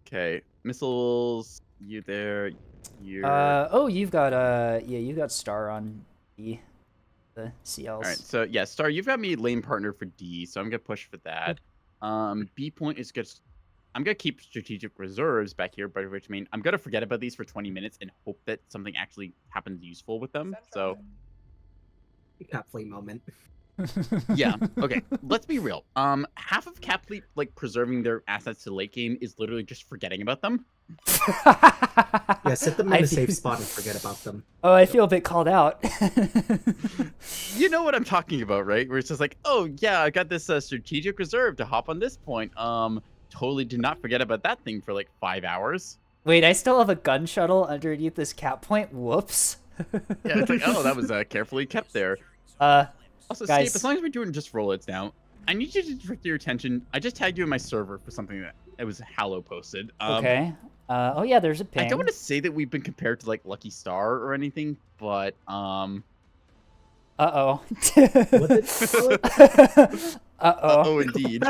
Okay, missiles. You there? You're. Oh, you've got yeah, you've got Star on the CLs. All right, so yeah, Star, you've got me lane partner for D, so I'm gonna push for that. B point is good. I'm gonna keep strategic reserves back here, by which I mean I'm gonna forget about these for 20 minutes and hope that something actually happens useful with them. So Cap Fleet moment. yeah, okay. Let's be real. Half of Cap Fleet like preserving their assets to late game is literally just forgetting about them. Yeah, set them in a safe spot and forget about them. Oh, I feel a bit called out. You know what I'm talking about, right? Where it's just like, oh yeah, I got this strategic reserve to hop on this point. Totally did not forget about that thing for like 5 hours. Wait, I still have a gun shuttle underneath this cap point. Whoops. Yeah, it's like, oh, that was carefully kept there. Also, Guys. Scape, as long as we're doing just rollets now, I need you to direct your attention. I just tagged you in my server for something that it was Hallow posted. Okay. Oh yeah, there's a ping. I don't want to say that we've been compared to like Lucky Star or anything, but Uh-oh. oh indeed.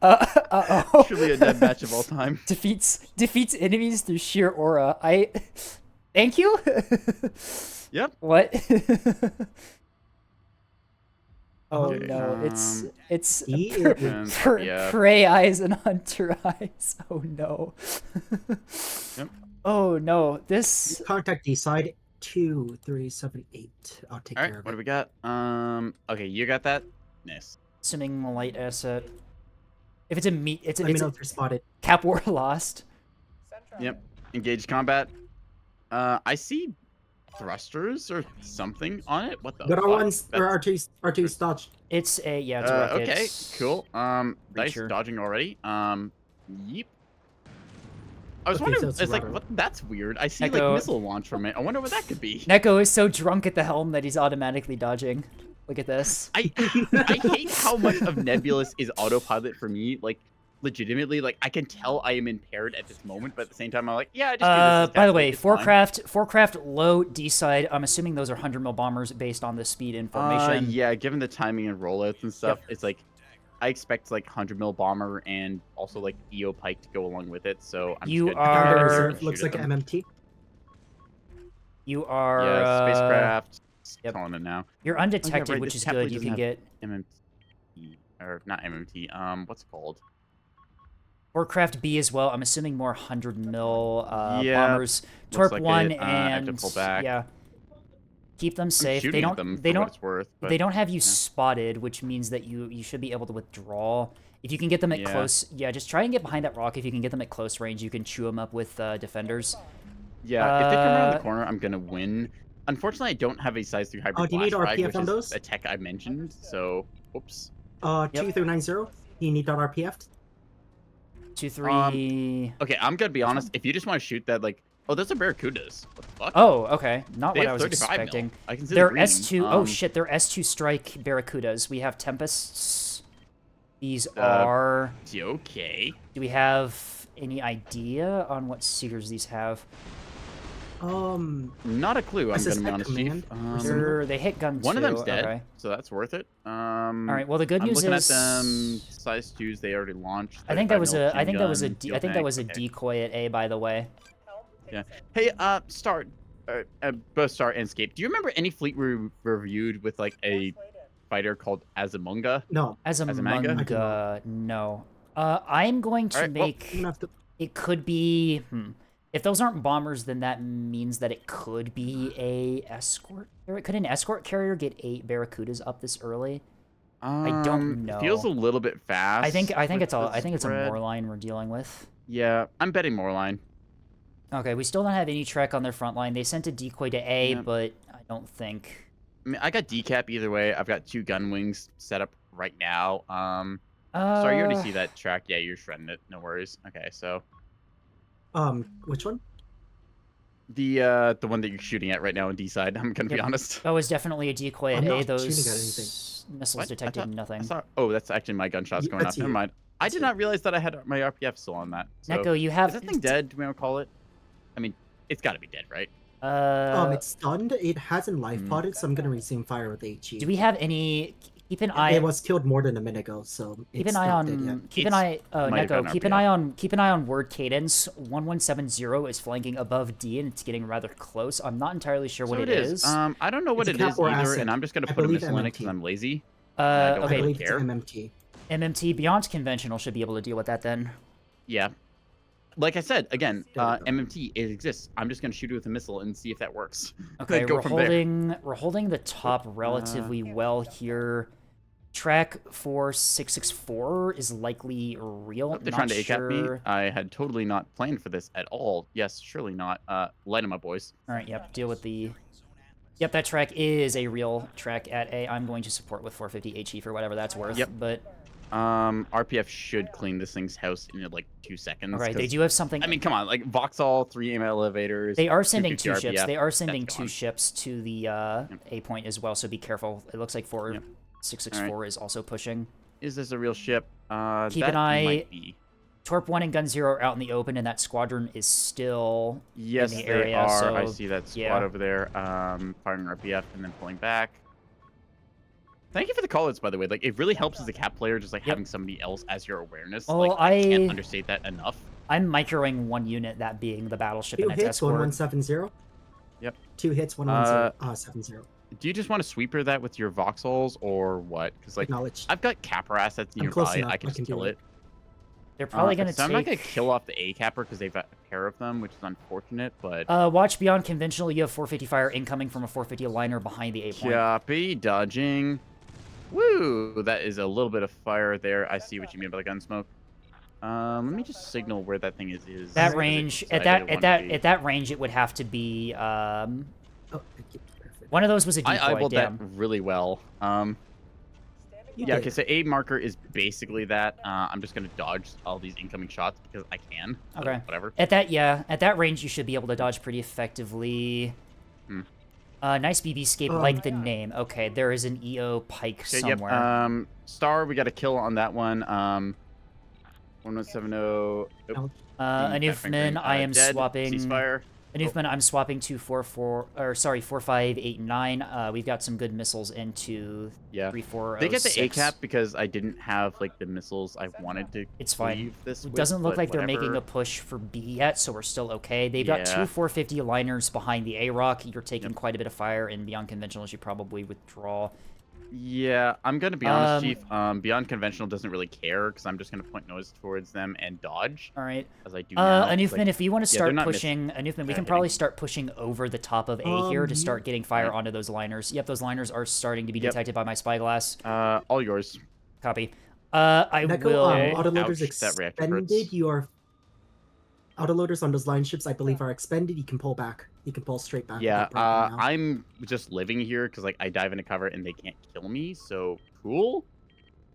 Uh-oh. Truly a dead match of all time. Defeats enemies through sheer aura. Thank you? Yep. What? Oh Okay, no, it's He is- yeah. prey eyes and hunter eyes. Oh no. Yep. Oh no, this Contact D side 2378. I'll take All care right, of what it. do we got? Okay, you got that. Nice. assuming the light asset. If it's a meat, it's Let me it's know a if you're spotted. cap war lost. Yep. Engage combat. I see thrusters or something on it. What the? Got fuck? R1s That's- or R2's dodged. It's a yeah, it's Okay, rockets. cool. Dice Breacher. dodging already. Yeep. I was Okay, wondering, so it's it's like, rudder. what? That's weird. I see Echo. like missile launch from it. I wonder what that could be. Neko is so drunk at the helm that he's automatically dodging. Look at this. I hate how much of Nebulous is autopilot for me. Like, legitimately, like I can tell I am impaired at this moment, but at the same time, I'm like, yeah, I just do this. By the way, it's fine. forecraft low D side. I'm assuming those are 100 mil bombers based on the speed and formation. Yeah, given the timing and rollouts and stuff, it's like I expect like 100 mil bomber and also like EO pike to go along with it. So I'm You just good. are- Counter Uh, reserve Shoot looks at like them. MMT. You are Yeah, spacecraft. yep. Calling it now. You're undetected, right, which this is Capley good. You doesn't can have- get MMT or not MMT. What's it called? Forecraft B as well. I'm assuming more 100 mil Yeah, bombers. looks Torp like 1 it. I have to and pull back. yeah. Keep them I'm safe. shooting They at don't them they for what don't it's worth. But they don't have you spotted, which means that you should be able to withdraw. If you can get them at Yeah. close, yeah, just try and get behind that rock. If you can get them at close range, you can chew them up with defenders. Yeah, if they come around the Uh, corner, I'm gonna win. Unfortunately, I don't have a size 3 hybrid Oh, do you need blast frag, RPF which on is those? a tech I mentioned. So, oops. Yep. 2390. You need that RPF? 2, 3. Okay, I'm gonna be honest. If you just want to shoot that, like, oh, those are barracudas. What the fuck? Oh, okay. Not They what I have was 35 mil. expecting. I can see the They're green. S2. Oh shit, they're S2 strike barracudas. We have tempests. These are. Okay. Do we have any idea on what seekers these have? Not a clue. I'm Is this gonna be at honest, command Chief. or something? They hit gun One of two, them's dead, okay. so that's worth it. All All right. Well, the good I'm news looking is. at them size 2s. They already launched. I think that was 35 a. I think that was a. gun, I think that was a okay. decoy at A. By the way. Yeah. Hey, Star, both Star and Scape. Do you remember any fleet we reviewed with like a fighter called Azamunga? No. As a As a manga? manga, no. I'm going to Alright, well, make. I'm gonna have to. It could be. If those aren't bombers, then that means that it could be a escort carrier. Could an escort carrier get 8 Barracudas up this early? I don't It feels a know. little bit fast. I think it's with a the I think it's a spread. Moorline we're dealing with. Yeah, I'm betting Moorline. Okay, we still don't have any Trek on their front line. They sent a decoy to A, Yeah. but I don't think. I mean, I got decap either way. I've got 2 gun wings set up right now. Sorry, you already see that track. Yeah, you're shredding it. No worries. Okay, so Which one? the one that you're shooting at right now on D side. I'm gonna be honest. That was definitely a decoy at I'm A. not Those shooting at anything. missiles What? detected nothing. Oh, that's actually my gunshots going off. That's Never you. mind. I That's did you. not realize that I had my RPF still on that. So, Neko, you have is that thing dead? Do we want to call it? I mean, it's got to be dead, right? It's stunned. It hasn't life Hmm. potted, so I'm gonna resume fire with HE. Do we have any? Keep an eye. It was killed more than a minute ago, so Keep it's an eye not dead yet. on. Keep an eye. might have Neko. been Keep an RPF. Keep an eye on word cadence. 1170 is flanking above D, and it's getting rather close. I'm not entirely sure what So it is. I don't know what It's it a is cap or either, asset. and I'm just gonna I put a believe missile in it because MMT. I'm lazy. And I don't I really believe it's care. MMT. MMT Beyond Conventional should be able to deal with that then. Yeah. Like I said, again, There we go. MMT, it exists. I'm just gonna shoot it with a missile and see if that works. Okay, Then go from there. we're holding the top relatively well here. Track 4664 is likely real. They're Not trying to ACAP me. sure. I had totally not planned for this at all. Yes, surely not. Light them up, boys. All right, yep. Deal with the. Yep, that track is a real track at A. I'm going to support with 450 HE for whatever that's worth. Yep. But RPF should clean this thing's house in like 2 seconds. all right, they 'cause, do have something. I mean, come on, like Vauxhall, 3 AIM elevators. They are sending 250 2 ships. RPF, They are sending that's 2 gone. ships to the A point as well. So be careful. It looks like 4664 is also pushing. Is this a real ship? Keep that an eye. might be. Torp 1 and Gun 0 are out in the open, and that squadron is still Yes, in the they area. are. So I see that squad yeah. over there. Firing RPF and then pulling back. Thank you for the call-outs, by the way. Like, it really helps as a cap player, just like having somebody else as your awareness. Well, like, I can't I- understate that enough. I'm microing 1 unit, that being the battleship 2 and its hits, escort. 1170. Yep. 2 hits, 1170. 70. Do you just want to sweeper that with your Vauxhalls or what? Because like, Acknowledged. I've got capper assets I'm close nearby. enough, I can I just can do kill it. it. They're probably going to So take... I'm not gonna kill off the A capper because they've got a pair of them, which is unfortunate. But watch Beyond Conventional. You have 450 fire incoming from a 450 liner behind the A point. copy, dodging. Woo! That is a little bit of fire there. I see what you mean by the gun smoke. Let me just signal where that thing is. That because range, it's at decided that it wanted to be- at that range, it would have to be Oh, thank you. Perfect. one of those was a decoy. I eyeballed Damn. that really well. You Yeah, did. okay, so A marker is basically that. I'm just gonna dodge all these incoming shots because I can. but Okay. Whatever. At that range, you should be able to dodge pretty effectively. Hmm. Nice BB scape, like the name. Okay, there is an EO pike Okay, somewhere. yep. Star, we got a kill on that one. 1170. Oh, Anufman, I am dead. swapping. Ceasefire. Anufman, I'm swapping to 4589. We've got some good missiles into Yeah. 3406. They get the ACAP because I didn't have like the missiles I wanted to. It's fine. leave this It with, doesn't look but like they're making a whatever. push for B yet, so we're still okay. They've got 2 Yeah. 450 liners behind the A-Rock. You're taking quite a bit of fire, and Beyond Conventional, you probably withdraw. Yeah, I'm gonna be honest, Chief. Beyond Conventional doesn't really care because I'm just gonna point noise towards them and dodge, All right. as I do now. Anufman, Like, if you want to yeah, start they're not pushing, Anufman, we can hitting. probably start pushing over the top of A here to you- start getting fire Right. onto those liners. Yep, those liners are starting to be Yep. detected by my spyglass. all yours. Copy. I Neko, will... autoloaders Ouch, that reactor hurts. expended. You are autoloaders on those line ships, I believe, are expended. You can pull back. You can pull straight back. Yeah, without breaking now. I'm just living here because like I dive into cover and they can't kill me. So cool.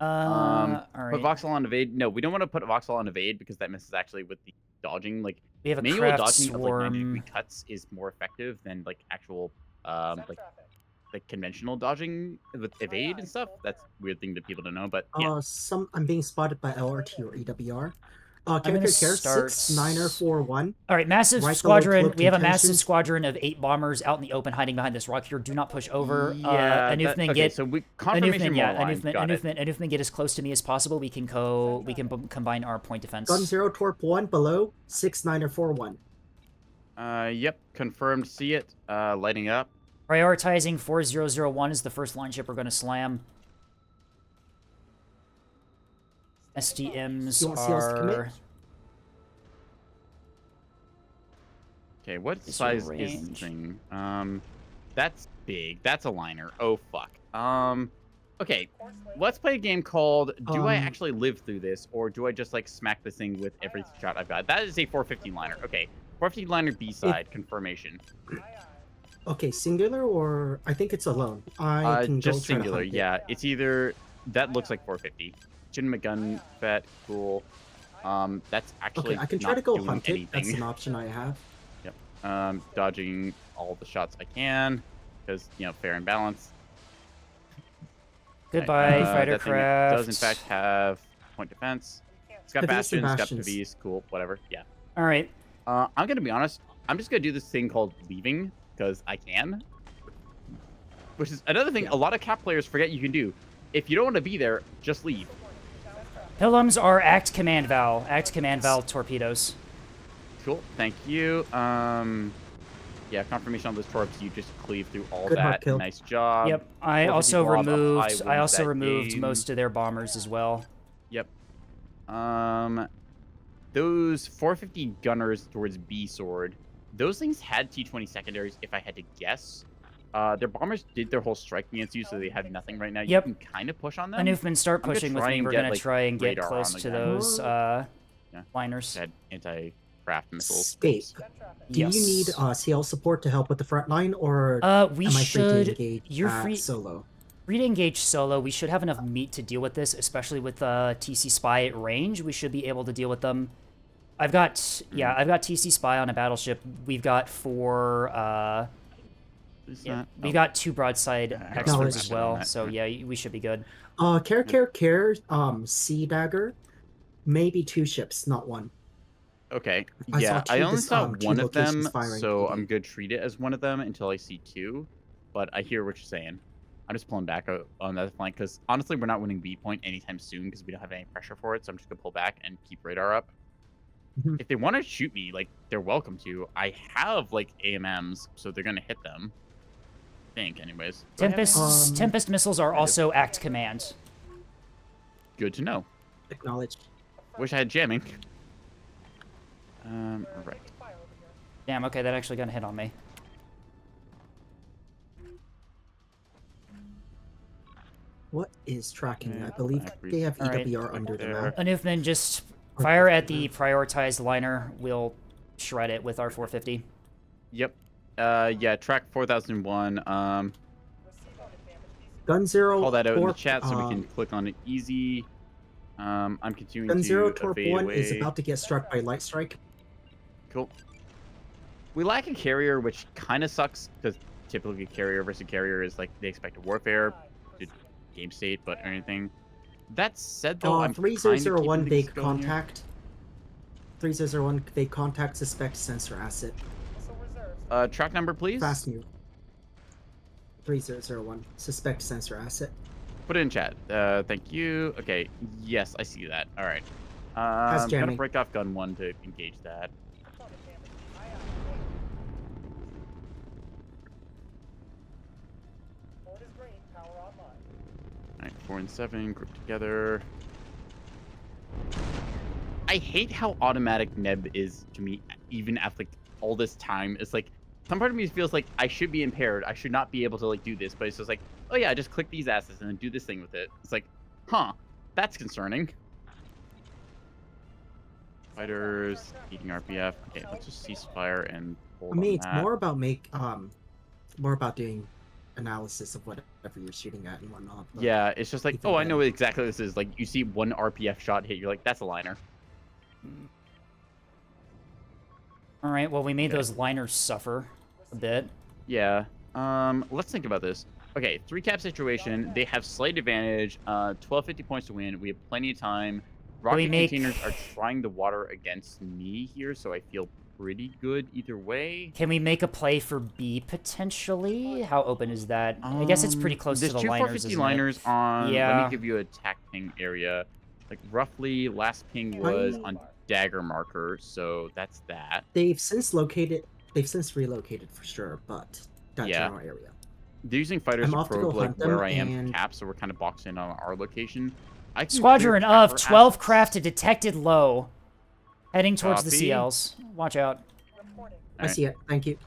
all Put right. Vauxhall on evade. No, we don't want to put Vauxhall on evade because that misses actually with the dodging. Like We have a manual craft dodging of like 90 swarm. degree cuts is more effective than like actual like conventional dodging with evade and stuff. That's a weird thing that people don't know, but yeah. I'm being spotted by LRT or EWR. gonna Character care start- 6941. All right, massive Right below squadron. cloaked We have a intentions. massive squadron of 8 bombers out in the open, hiding behind this rock here. Do not push over. Yeah, Anufman, okay, get so we confirmation Anufman, yeah, more line. Got it. Anufman, get as close to me as possible. We can combine our point defense. Gun 0, Torp 1 below 6941. Yep, confirmed. See it. Lighting up. Prioritizing 4001 is the first line ship we're going to slam. SDMs You want CLs to commit? are... Okay, what Is size your is the range? thing? That's big. That's a liner. Oh fuck. Okay, let's play a game called Do I Actually Live Through This, or do I just like smack this thing with every shot I've got? That is a 415 liner. Okay, 415 liner B side confirmation. Okay, singular or I think it's alone. I can go Just try to singular. hunt it. Yeah, it's either that looks like 450. Chin McGun vet cool. That's Okay, actually I can try not to go doing hunt it. That's anything. an option I have. Yep. Dodging all the shots I can because fair and balanced. Goodbye, fighter That thing craft. does in fact have point defense. It's got I think it's the bastions, got bastions. Pavis, cool, whatever. Yeah. All right. I'm gonna be honest. I'm just gonna do this thing called leaving because I can. Which is another thing a lot of cap players forget you can do. If you don't want to be there, just leave. Pilums are act command val. Act command val torpedoes. Cool. Thank you. Yeah, confirmation on those torps. You just cleave through all Good hard that. kill. Nice job. Yep. I 450 also blob, up high removed. I wins also that removed game. most of their bombers as well. Yep. Those 450 gunners towards B sword. Those things had T20 secondaries. If I had to guess, their bombers did their whole strike against you, so they have nothing right now. Yep. You can kind of push on them. Anoofman, start pushing with me. We're gonna try and get radar close on the to ground. those liners. Had anti-craft missiles. Scape. Do Yes. you need CL support to help with the front line, or We am I free to should. engage You're at free. solo? Free to engage solo. We should have enough meat to deal with this, especially with TC Spy at range. We should be able to deal with them. I've got TC Spy on a battleship. We've got we got 2 broadside experts as well. So yeah, we should be good. Care, Sea Dagger, maybe 2 ships, not 1. Okay. I Yeah, saw I 2 only saw 2 one of them, locations firing so PD. I'm gonna treat it as one of them until I see 2. But I hear what you're saying. I'm just pulling back on that flank because honestly, we're not winning B point anytime soon because we don't have any pressure for it. So I'm just gonna pull back and keep radar up. Mhm. If they want to shoot me, like they're welcome to. I have like AMMs, so they're gonna hit them. I think, anyways. Do I have AMMs? Tempest missiles are also act command. Good to know. Acknowledged. Wish I had jamming. Right. Damn. Okay, that actually got a hit on me. What is tracking? Yeah, I believe they have Alright. EWR under the map. Anoofman, just fire at the prioritized liner. We'll shred it with our 450. Yep. Yeah, track 4001. Gun Zero. Call that out in the Torp, chat so we can click on it easy. I'm continuing Gun to Zero Torp evade 1 away. is about to get struck by light strike. Cool. We lack a carrier, which kind of sucks because typically carrier versus carrier is like they expect a warfare, to game state, but anything. That said, though, I'm 3001 vague going here. contact. 3001 vague contact. Suspect sensor asset. Track number, please. Fast move. 3001 suspect sensor asset. Put it in chat. Thank you. Okay. Yes, I see that. All right. Has I'm gonna jamming. break off gun 1 to engage that. Alright, 4 and 7 group together. I hate how automatic Neb is to me, even after like all this time. It's like some part of me feels like I should be impaired. I should not be able to like do this, but it's just like, oh yeah, just click these assets and then do this thing with it. It's like, huh, that's concerning. Fighters eating RPF. Okay, let's just cease fire and hold I mean, on it's that. more about doing analysis of whatever you're shooting at and whatnot. But Yeah, it's just like, even oh, I then- know exactly what this is. Like, you see one RPF shot hit, you're like, that's a liner. All right. Well, we made those liners suffer a bit. Yeah. Let's think about this. Okay, 3-cap situation. They have slight advantage. 1250 points to win. We have plenty of time. Rocket containers are trying the water against me here, so I feel pretty good either way. Can we make a play for B potentially? How open is that? I guess it's pretty close to the There's liners. two 450 liners on. Yeah. Let me give you a attack ping area. Like roughly, last ping was on dagger marker, so that's that. They've since relocated for sure, but that general area. They're using fighters to probe like where I am and... cap, so we're kind of boxed in on our location. Squadron of 12 crafted detected low. Heading towards the Copy. CLs. Watch out. I see it. Thank you.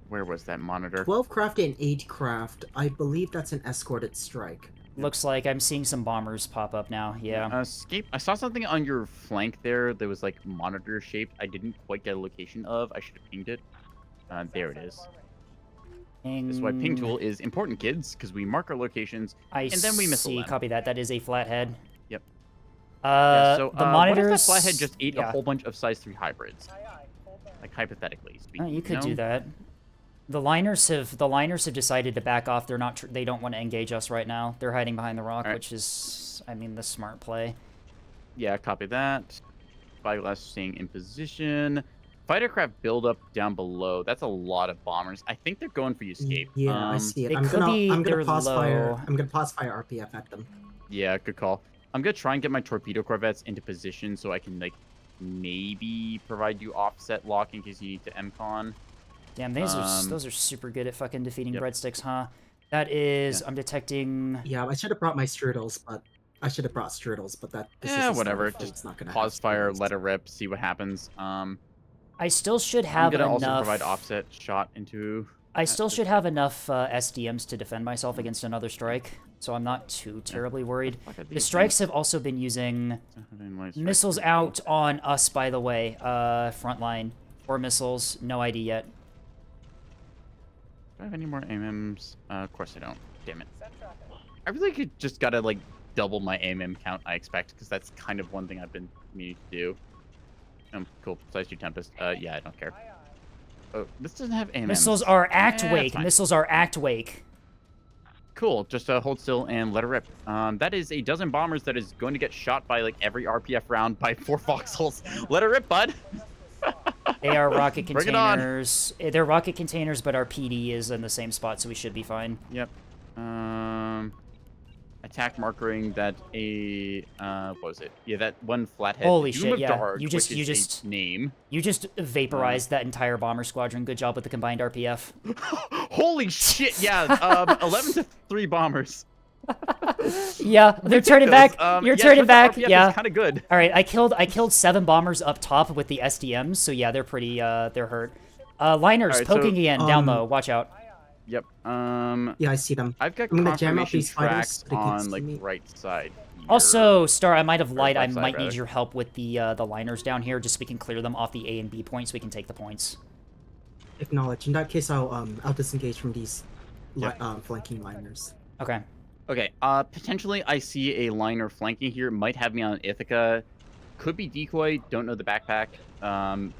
Where was that monitor? 12 craft and 8 craft. I believe that's an escorted strike. Looks like I'm seeing some bombers pop up now. Yeah. Escape. I saw something on your flank there that was like monitor shaped. I didn't quite get a location of. I should have pinged it. There it is. Ping. This is why ping tool is important, kids, because we mark our locations and then we missile them. Copy that. That is a flathead. Yep. So the monitors. What if that flathead just ate a whole bunch of size 3 hybrids? Like hypothetically speaking. You could do that. The liners have decided to back off. They don't want to engage us right now. They're hiding behind the rock, which is, I mean, the smart play. Yeah, copy that. Spyglass staying in position. Fightercraft build up down below. That's a lot of bombers. I think they're going for you, escape. Yeah, I see it. I'm gonna pause fire RPF at them. Yeah, good call. I'm gonna try and get my torpedo corvettes into position so I can like maybe provide you offset lock in case you need to MCON. Damn, those are super good at fucking defeating breadsticks, huh? That is, I'm detecting. Yeah, I should have brought my strudels, but that. Whatever. Just not gonna pause fire, let it rip, see what happens. I still should have enough. I'm gonna also provide offset shot into. I still should have enough SDMs to defend myself against another strike, so I'm not too terribly worried. The strikes have also been using missiles out on us, by the way. Front line. 4 missiles, no ID yet. Do I have any more AMMs? Of course I don't. Damn it. I really just gotta like double my AMM count, I expect, because that's kind of one thing I've been meaning to do. Cool. Size 2 Tempest. Yeah, I don't care. Oh, this doesn't have AMMs. Missiles are act wake. Missiles are act wake. Cool. Just hold still and let it rip. That is a dozen bombers that is going to get shot by like every RPF round by 4 foxholes. Let it rip, bud. They are rocket Bring it on. containers. They're rocket containers, but our PD is in the same spot, so we should be fine. Yep. Attack markering that what was it? Yeah, that one flathead. Holy shit! Yeah, Dark, you just vaporized that entire bomber squadron. Good job with the combined RPF. Holy shit! Yeah, 11 to 3 bombers. Yeah, they're turning back. You're turning back. Yeah, kind of good. All right, I killed 7 bombers up top with the SDMs. So yeah, they're pretty. They're hurt. Liners poking again down low. Watch out. Yep. Yeah, I see them. I've got I'm gonna jam out these tracks fighters on like right side. Also, Star, I might have lied. I might need your help with the liners down here, just so we can clear them off the A and B points. So we can take the points. Acknowledge. In that case, I'll disengage from these flanking liners. Okay. Okay. Potentially, I see a liner flanking here. Might have me on Ithaca. Could be decoy. Don't know the backpack.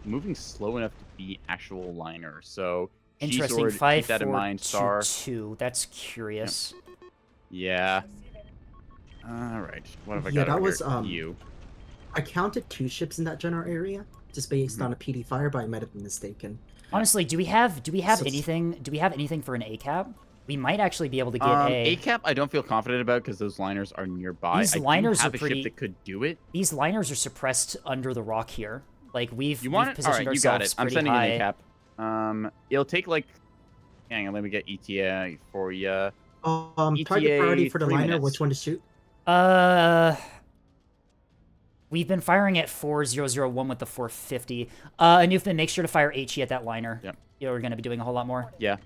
Moving slow enough to be actual liner. So. Interesting. Keep that in mind, Star. 5-4-2-2. That's curious. Yep. Yeah. All right. What have I got? Yeah, that was you. I counted 2 ships in that general area just based on a PD fire, but I might have been mistaken. Honestly, do we have anything? Do we have anything for an ACAP? We might actually be able to get a ACAP. I don't feel confident about because those liners are nearby. These liners have are a ship that could do it. These liners are suppressed under the rock here. Like we've positioned All right, you got it. I'm sending high. an ACAP. It'll take like. Hang on, let me get ETA for you. Target priority for the liner. Minutes. Which one to shoot? We've been firing at 4001 with the 450. Newfman, make sure to fire HE at that liner. Yep. We're gonna be doing a whole lot more. Yeah.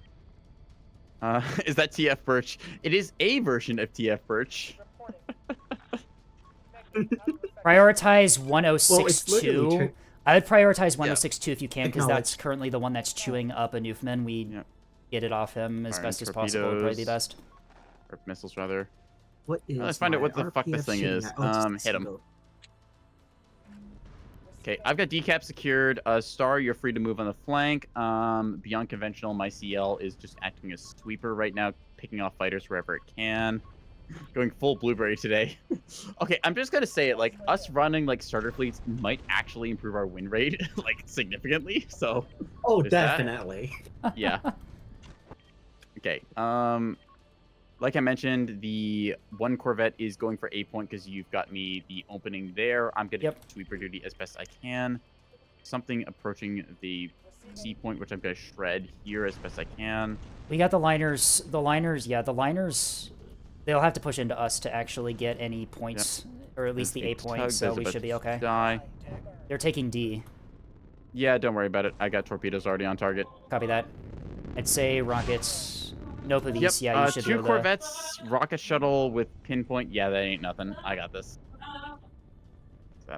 Is that TF Birch? It is a version of TF Birch. Prioritize 1062. I would prioritize 1062 if you can, because that's currently the one that's chewing up a Newfman. We get it off him as best as possible. Would probably be best. Or missiles, rather. What is Let's find out what the fuck this thing is. Hit him. Okay, I've got decap secured. Star, you're free to move on the flank. Beyond conventional, my CL is just acting as sweeper right now, picking off fighters wherever it can. Going full blueberry today. Okay, I'm just gonna say it, like, us running, like, starter fleets might actually improve our win rate, like, significantly, so... Oh, definitely. Yeah. Okay, like I mentioned, the one Corvette is going for A point because you've got me the opening there. I'm getting sweeper duty as best I can. Something approaching the C point, which I'm going to shred here as best I can. We got the liners. The liners, yeah, the liners, they'll have to push into us to actually get any points, or at least the A point, so we should be okay. Die. They're taking D. Yeah, don't worry about it. I got torpedoes already on target. Copy that. I'd say rockets. Nope of these. Yep. Yeah, you should be Two able to... corvettes, rocket shuttle with pinpoint. Yeah, that ain't nothing. I got this.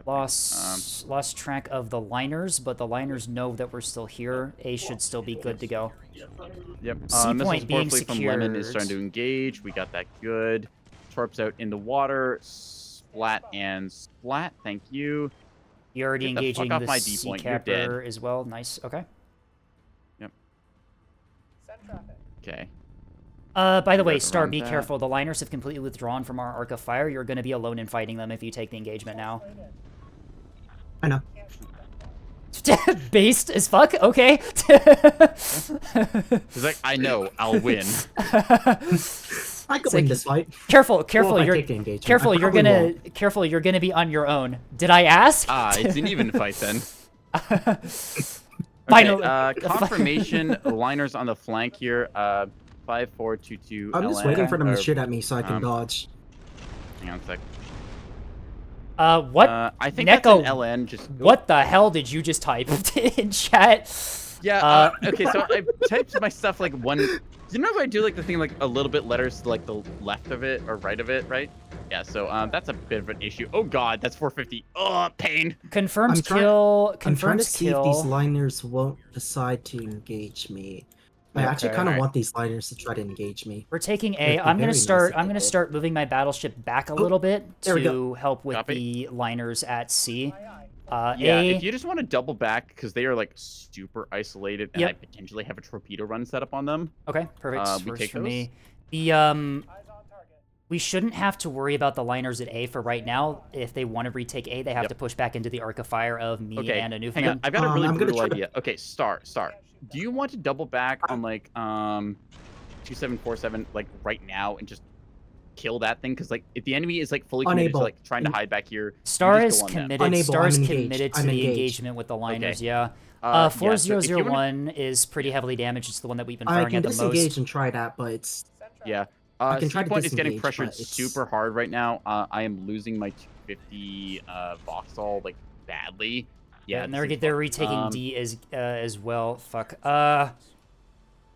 Lost track of the liners, but the liners know that we're still here. A should still be good to go. Yep. C Missile point support being fleet from Lemon is secured. starting to engage. We got that good. Torps out in the water. Splat and splat. Thank you. You're already Get the fuck engaging off the my D sea point. You're dead. capper as well. Nice. Okay. Yep. Okay. By the way, Right Star, around be that. careful. The liners have completely withdrawn from our arc of fire. You're going to be alone in fighting them if you take the engagement now. I know. Based as fuck? Okay. He's like, I know, I'll win. I could win this fight. Careful, Well, if I you're take the engagement, careful, I you're probably gonna won't. careful, you're gonna be on your own. Did I ask? It's an even fight then. Finally. Okay, confirmation liners on the flank here. 5422 I'm just LN, waiting for them to or- shoot at me so I can dodge. Hang on a sec. What? I think Neko, that's an LN. Just what the hell did you just type in chat? Yeah. Okay. So I typed my stuff like one. You know how I do like the thing like a little bit letters to like the left of it or right of it, right? Yeah. So that's a bit of an issue. Oh God, that's 450. Oh, pain. Confirmed kill. I'm trying Confirmed to see kill. if these liners won't decide to engage me. I actually kind of alright. want these liners to try to engage me. We're taking It'd A. be I'm gonna very nice start. if I'm they gonna did. start moving my battleship back a little bit there we to go. help with Copy. the liners at sea. Yeah. A. If you just want to double back because they are like super isolated and I potentially have a torpedo run set up on them. Okay, perfect. we Works take for those? me. The we shouldn't have to worry about the liners at A for right now. If they want to retake A, they have to push back into the arc of fire of me Okay. and a Hang on. Newfoundland. I've got a really I'm gonna brutal try to- idea. Okay. Star. Do you want to double back on like 2747 like right now and just kill that thing? Because like if the enemy is like fully committed to Unable. like trying to hide back here, Star you is just go on them. committed. Unable, Star is I'm engaged. committed to I'm the engaged. engagement with the liners. Okay. Yeah. Yeah, so if you wanna- 4001 is pretty heavily damaged. It's the one that we've been I firing can at the disengage most. and try that, but it's Yeah. I can try to Point is getting disengage, pressured but it's- super hard right now. I am losing my 250 Vauxhall like badly. Yeah, and this is they're fucked. retaking D as well. Fuck.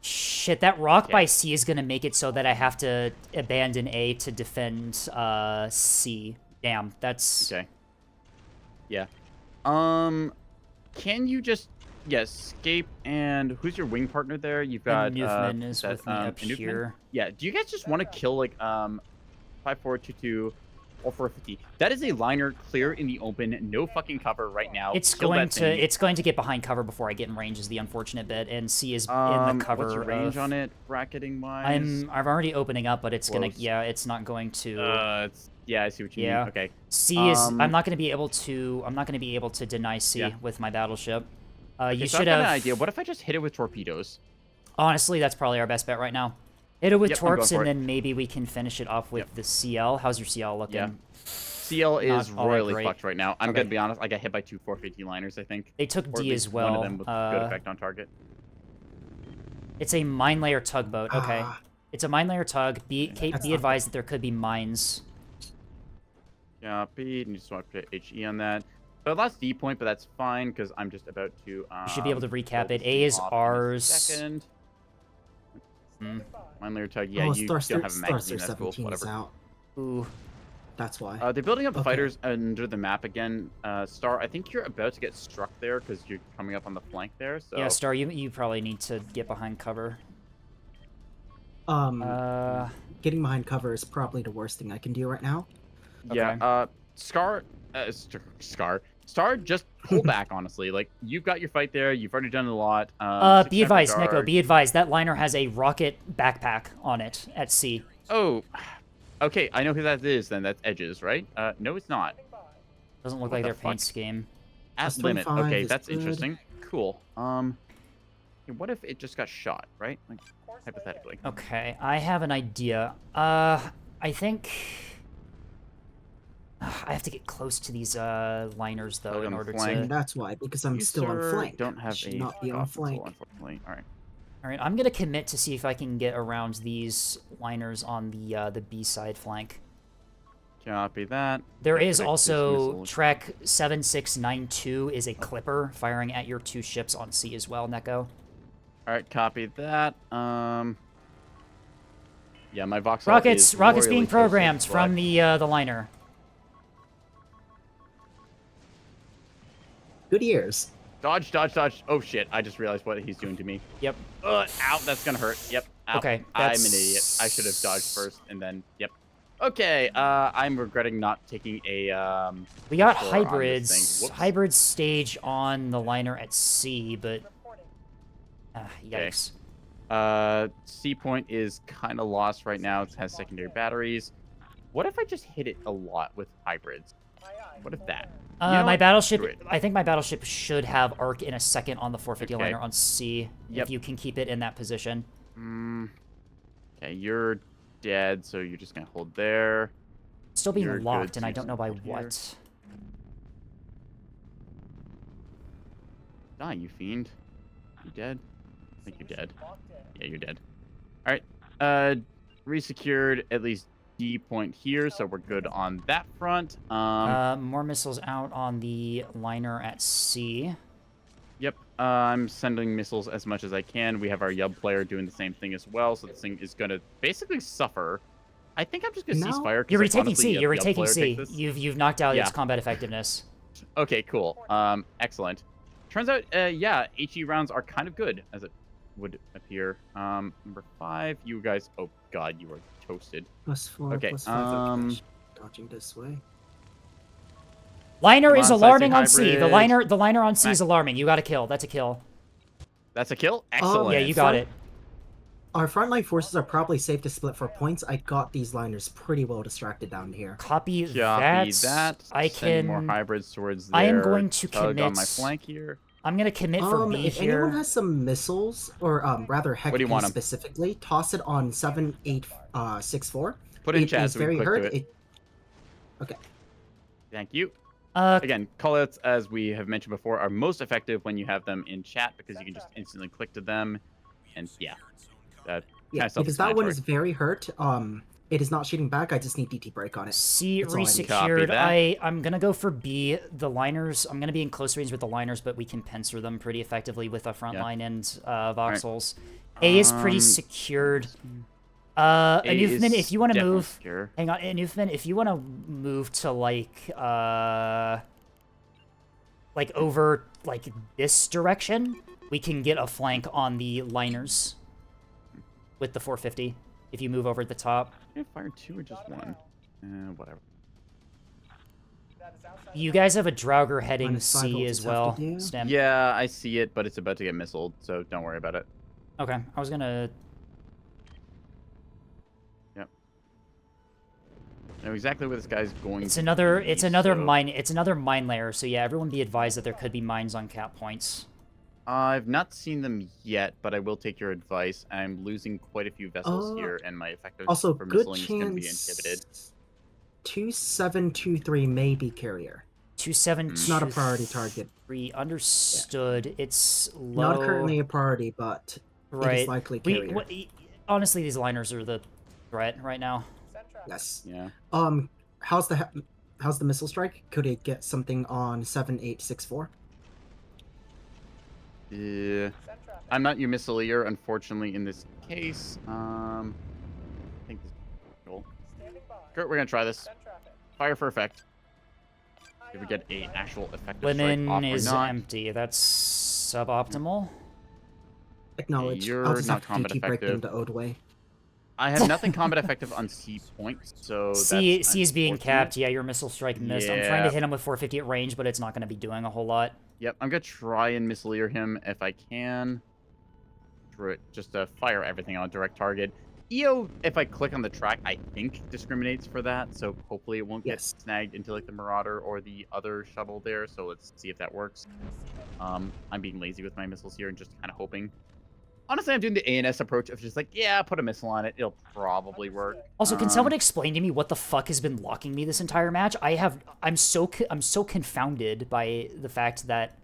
Shit, that rock by C is gonna make it so that I have to abandon A to defend C. Damn, that's Okay. Yeah. Can you just escape and who's your wing partner there? You've got Newfoundland is that, with me up Newfoundland? here. Yeah. Do you guys just want to kill like 5422 or 450? That is a liner clear in the open, no fucking cover right now. It's Kill going that to thing. get behind cover before I get in range is the unfortunate bit, and C is in the cover. What's your range of, on it, bracketing wise? I'm already opening up, but it's Close. it's not going to. Yeah, I see what you Yeah. mean. Okay. C is. I'm not going to be able to deny C Yeah. with my battleship. Okay, You so should I've got have. an idea. What if I just hit it with torpedoes? Honestly, that's probably our best bet right now. Hit it with Yep, I'm going torps, for and it. then maybe we can finish it off with the CL. How's your CL looking? Yeah. CL is Not all that royally great. fucked right now. I'm Okay. gonna be honest. I got hit by two 450 liners, I think. They took Or at D least as well. One of them with good effect on target. It's a mine layer tugboat. Okay. Ah. It's a mine layer tug. Be That's be not advised that there could be mines. Copy. And you just want to put HE on that. So I lost D point, but that's fine because I'm just about to. You should be able to recap build it. this A thing is off in a ours. Second. Hmm. Mine layer tug. Yeah, oh, you Star don't have a Star magazine. That's cool. 17 is Whatever. out. Ooh. That's why. They're building up Okay. fighters under the map again. Star, I think you're about to get struck there because you're coming up on the flank there. So Yeah, Star, you probably need to get behind cover. Getting behind cover is probably the worst thing I can do right now. yeah. Okay. Star, just pull back. Honestly, like you've got your fight there. You've already done a lot. Be advised, Neko. Be advised. That liner has a rocket backpack on it at sea. Oh, okay. I know who that is. Then that's Edges, right? No, it's not. Doesn't look What like the their paint fuck? scheme. At Plus limit. 25 Okay, is that's good. interesting. Cool. What if it just got shot? Right? Like hypothetically. Okay, I have an idea. I think I have to get close to these liners though Like in on the order flank. And to. that's why, because I'm You, still on sir, flank. Don't have Should a not be on offensive, flank. unfortunately. All right. All right, I'm gonna commit to see if I can get around these liners on the B side flank. Copy that. There Don't is forget this also missile. Trek 7692 is a clipper firing at your 2 ships on sea as well, Neko. All right, copy that. Yeah, my Voxel Rockets is being royally programmed toasted, from the liner. Good ears. Dodge, dodge, dodge. Oh, shit. I just realized what he's doing to me. Yep. Ow, that's gonna hurt. Yep. Ow. Okay, I'm that's... an idiot. I should have dodged first, and then, yep. Okay, I'm regretting not taking a, We got controller on this hybrids. thing. Whoops. Hybrid stage on the liner at sea, but... yikes. C point is kind of lost right now. It has secondary batteries. What if I just hit it a lot with hybrids? What if that? You know My what? battleship... Screw it. I think my battleship should have arc in a second on the 450 Okay. liner on C, Yep. if you can keep it in that position. Okay, you're dead, so you're just gonna hold there. Still being You're locked, good and I to don't know by hold here. what. Die, you fiend. You dead? I think you're dead. Yeah, you're dead. All right. Resecured at least D point here, so we're good on that front. More missiles out on the liner at sea. Yep. I'm sending missiles as much as I can. We have our Yub player doing the same thing as well, so this thing is gonna basically suffer. I think I'm just gonna No. ceasefire. 'Cause, You're like, retaking honestly, C. You're Yub retaking player C. takes this. You've knocked out Yeah. its combat effectiveness. Okay, cool. Excellent. Turns out, yeah, HE rounds are kind of good, as it would appear. Number 5, you guys. Oh God, you are toasted. +4, Okay, +5. Okay. Dodging this way. Liner Come is on, alarming Slicing on C. The hybrid. liner on C is Mac- alarming. You got a kill. That's a kill. That's a kill. Excellent. Yeah, you got it. Our frontline forces are probably safe to split for points. I got these liners pretty well distracted down here. Copy Copy that. that. I Sending can. more hybrids towards there. I am going to Tug on commit. my flank here. I'm gonna commit for B If here. anyone has some missiles, or rather What do you want 'em? specifically, toss it on 7864. Put in It chat is so we very can click to hurt. it. Okay. Thank you. Uh, Again, callouts, as we have mentioned before, are most effective when you have them in chat because you can just instantly click to them, and yeah, Yeah, because that one is very hurt. It is not shooting back. I just need DT break on it. C That's all I need. resecured. Copy that. I'm gonna go for B. The liners. I'm gonna be in close range with the liners, but we can pincer them pretty effectively with our front line and voxels. A is pretty secured. Anufman, if you want to move, secure. hang on, Anufman, if you want to move to like over like this direction, we can get a flank on the liners with the 450. If you move over the top, Did I fire 2 or just 1? Whatever. you guys have a Draugr heading -5 C will as just have well. to do. Stem. Yeah, I see it, but it's about to get missiled, so don't worry about it. Okay, I was gonna. Yep. I know exactly where this guy's going. It's another. Be, It's another so- mine. It's another mine layer. So yeah, everyone be advised that there could be mines on cap points. I've not seen them yet, but I will take your advice. I'm losing quite a few vessels here, and my effective Also, for good missiling is going to be inhibited. chance. 2723 may be carrier. 27. It's not a priority target. Understood. It's low. Not currently a priority, but it right. is likely carrier. Honestly, these liners are the threat right now. Yes. Yeah. How's the missile strike? Could it get something on 7864? Yeah. I'm not your missileer, unfortunately, in this case. I think this is cool. Kurt, we're gonna try this. Fire for effect. Did we get a actual effective strike Women off or is not? empty. That's suboptimal. Acknowledged. You're I'll just not have to combat DT break them effective. to Odway. I have nothing combat effective on C point, so C that's is being unfortunate. capped. Yeah, your missile strike missed. I'm trying Yeah. to hit him with 450 at range, but it's not going to be doing a whole lot. Yep, I'm gonna try and missileer him if I can. Just fire everything on direct target. EO, if I click on the track, I think discriminates for that, so hopefully it won't get Yes. snagged into like the Marauder or the other shuttle there. So let's see if that works. I'm being lazy with my missiles here and just kind of hoping. Honestly, I'm doing the ANS approach of just like, yeah, put a missile on it, it'll probably work. Also, can someone explain to me what the fuck has been locking me this entire match? I'm so confounded by the fact that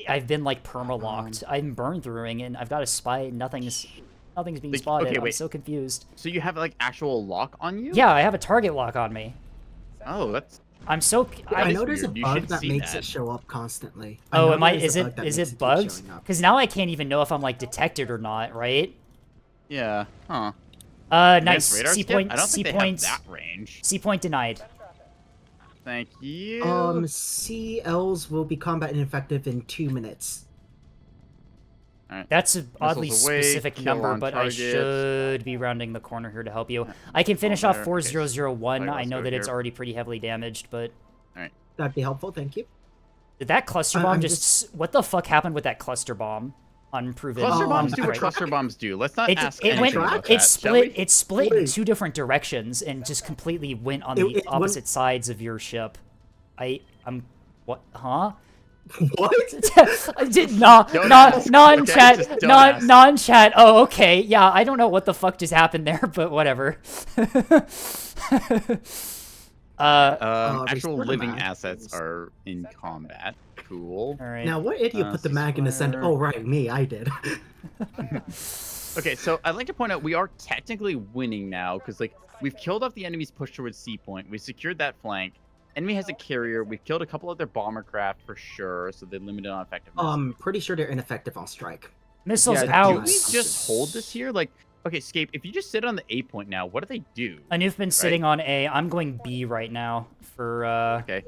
I've been like perma locked. I'm burn throughing and I've got a spy. Nothing's. Nothing's being Like, spotted. okay, I'm wait. so confused. So you have like actual lock on you? Yeah, I have a target lock on me. Oh, that's. I'm so. I is know there's a weird. You bug should that see makes that. it show up constantly. Oh, know am I? there's Is a it? bug that Is makes it keep bugged? showing up. Because now I can't even know if I'm like detected or not. Right? Yeah. Huh. Nice. Advanced radar C skip? point. I don't C think they point. have that range. C point denied. Thank you. CLs will be combat ineffective in 2 minutes. Alright. That's an oddly Missiles away, specific kill number, on but I target. should be rounding the corner here to help you. Yeah, I can finish all off there. 4001. Okay, I know let's that go it's here. already pretty heavily damaged, but Alright. That'd be helpful, thank you. did that cluster bomb I'm just... What the fuck happened with that cluster bomb? Unproven. Cluster bombs do what right. cluster bombs do. Let's not ask It went. anything about It that, shall we? split in Wait. 2 different directions and just completely went on It- the it went- opposite sides of your ship. What? Huh? What? Non-chat. Okay, just don't ask. Non-chat. Oh, okay. Yeah, I don't know what the fuck just happened there, but whatever. Actual restore the living mag, assets please. are in combat. Cool. All right. Now, what idiot put the mag in the center? ceasefire. Oh, right, me, I did. Okay, so I'd like to point out we are technically winning now because like we've killed off the enemy's push towards C point. We secured that flank. Enemy has a carrier. We've killed a couple of their bomber craft for sure, so they're limited on effectiveness. Pretty sure they're ineffective on strike. Missiles yeah, out. do we just hold this here? Like, okay, Scape, if you just sit on the A point now, what do they do? Anouf been sitting on A. I'm going B right now for Okay.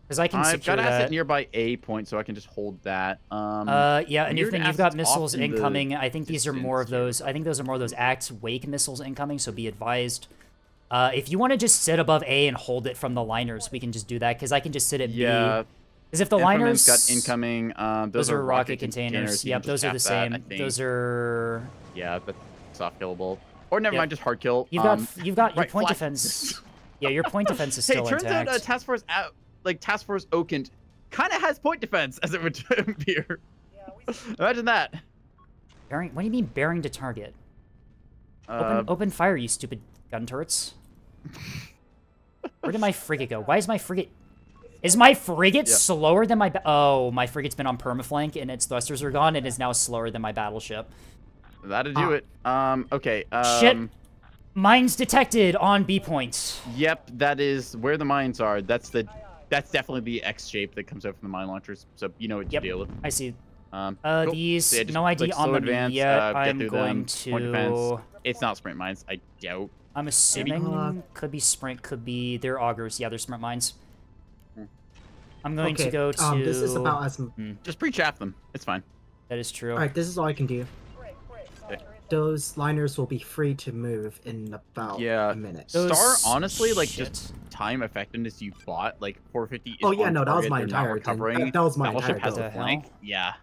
because I can I've secure got asset that. nearby A point, so I can just hold that. Yeah, weird Anouf, you've got assets missiles off in the incoming. I think these are more of distance here. those. I think those are more of those Axe Wake missiles incoming. So be advised. If you want to just sit above A and hold it from the liners, we can just do that because I can just sit at Yeah. B. Because if the Inframan's liners got incoming. those are rocket containers. You can Yep, just those are tap the that, I same. think. Those are. Yeah, that's soft killable. Or never Yep. mind, just hard kill. You've got your right, point flat. defense. Yeah, your point defense is Hey, still turns intact. out Task Force Oakent kind of has point defense as it would appear. Imagine that. Bearing? What do you mean bearing to target? Open fire, you stupid gun turrets. Where did my frigate go? Why is my frigate... Is my frigate slower than my... Oh, my frigate's been on permaflank and its thrusters are gone and is now slower than my battleship. That'll do it. Okay. Shit. Mines detected on B point. Yep, that is where the mines are. That's definitely the X shape that comes out from the mine launchers. So you know what to deal with. I see. Cool. These, So yeah, just, no ID like, on slow them advance, yet. get I'm through going them, point defense. to... It's not sprint mines, I doubt. I'm assuming could be sprint, could be... They're augers. Yeah, they're sprint mines. I'm going to go to... this is about as... Just pre-chaff them. It's fine. That is true. Alright, this is all I can do. Okay. Those liners will be free to move in about a minute. Star, honestly, like, Shit. just time effectiveness you bought, like, 450 is Oh, yeah, on no, that was target, my they're not entire thing. recovering. That was my Battleship entire has goal. a flank. Hell? Yeah.